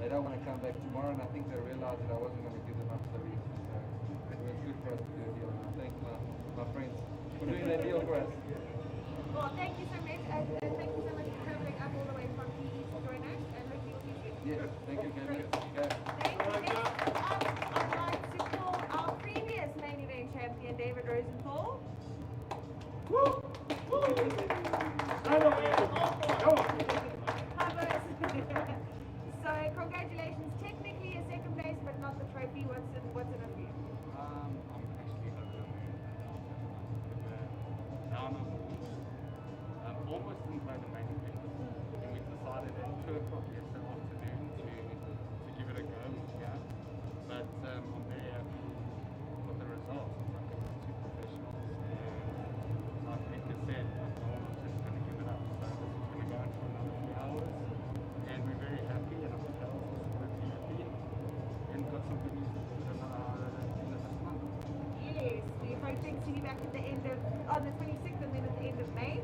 they don't want to come back tomorrow, and I think they realized that I wasn't going to give them up so easily. So it was good for us to do a deal. And I thank my friends for doing that deal for us. Well, thank you so much, and thank you so much for traveling up all the way from PE to join us, and hopefully we'll see you soon. Yeah, thank you, Kevin. Okay. Thank you. Next up, I'd like to call our previous main event champion, David Rosenthal. So, congratulations. Technically a second place, but not the trophy. What's in it for you? I'm actually hoping almost didn't play the main event, and we decided at 2 o'clock yesterday afternoon to give it a go. Yeah. on the 26th and then at the end of May.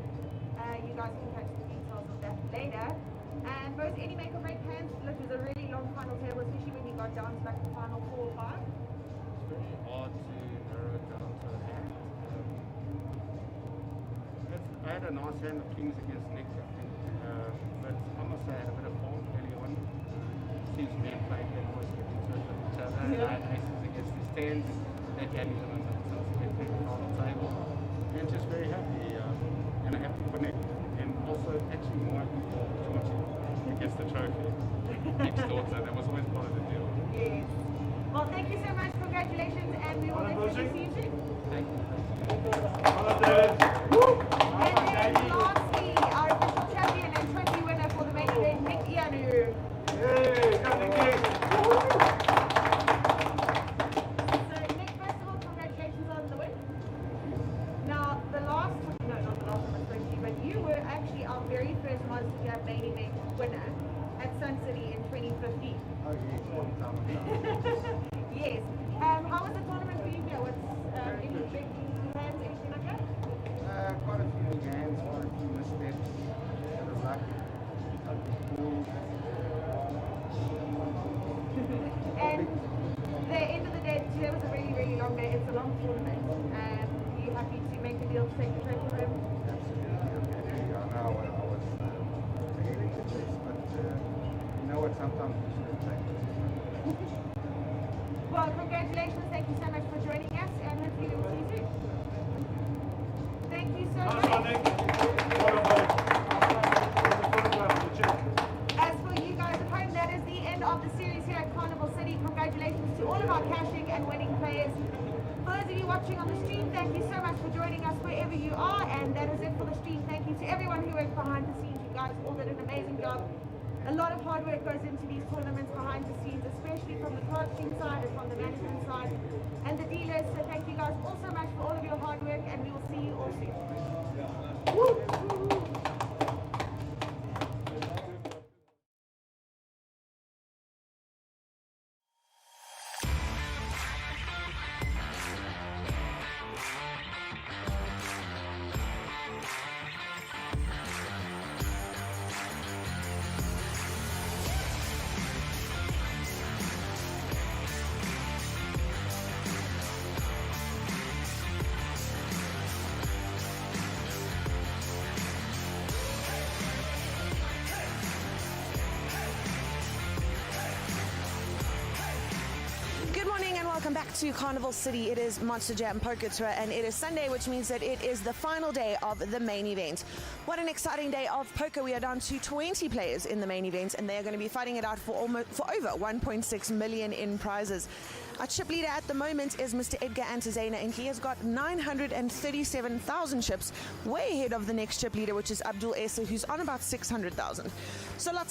You guys can catch the details of that later. And both any make or break hands, look, it was a really long final table, especially when you got down to like the final 4 or 5. It's very hard to narrow it down to a hand. I had a nice hand of kings against Nick, I think. But I must say I had a bit of form early on. Seems me and playing them always get into it with each other. And I had aces against his tens. That gave me the momentum to get to the final table. And just very happy. And a happy connect. And also actually more happy for Georgie against the trophy. Nick's daughter. That was always part of the deal. Yes. Well, thank you so much. Congratulations. And we will definitely see you soon. Thank you. And then lastly, our official champion and trophy winner for the main event, Nick Ianu. So Nick, first of all, congratulations on the win. Now, not the last one I spoke to you, but you were actually our very first Monster Jam main event winner at Sun City in 2015. Oh, yes, long time ago. Yes. How was the tournament for you here? What's any big plans, anything like that? Quite a few big hands, quite a few missteps. It was lucky. And the end of the day, today was a really, really long day. It's a long tournament. Are you happy to make the deal to take the trophy home? Absolutely. I know I was forgetting the chase, but you know what? Sometimes we should take it. Well, congratulations. Thank you so much for joining us, and hopefully we will see you soon. Thank you so much. As for you guys at home, that is the end of the series here at Carnival City. Congratulations to all of our cashing and winning players. For those of you watching on the stream, thank you so much for joining us wherever you are. And that is it for the stream. Thank you to everyone who worked behind the scenes. You guys all did an amazing job. A lot of hard work goes into these tournaments behind the scenes, especially from the coaching side and from the management side and the dealers. So thank you guys all so much for all of your hard work, and we will see you all soon. Woo! Welcome back to Carnival City. It is Monster Jam Poker Tour, and it is Sunday, which means that it is the final day of the main event. What an exciting day of poker. We are down to 20 players in the main event, and they are going to be fighting it out for over 1.6 million in prizes. Our chip leader at the moment is Mr. Edgar Antizena, and he has got 937,000 chips, way ahead of the next chip leader, which is Abdul Esa, who's on about 600,000. So lots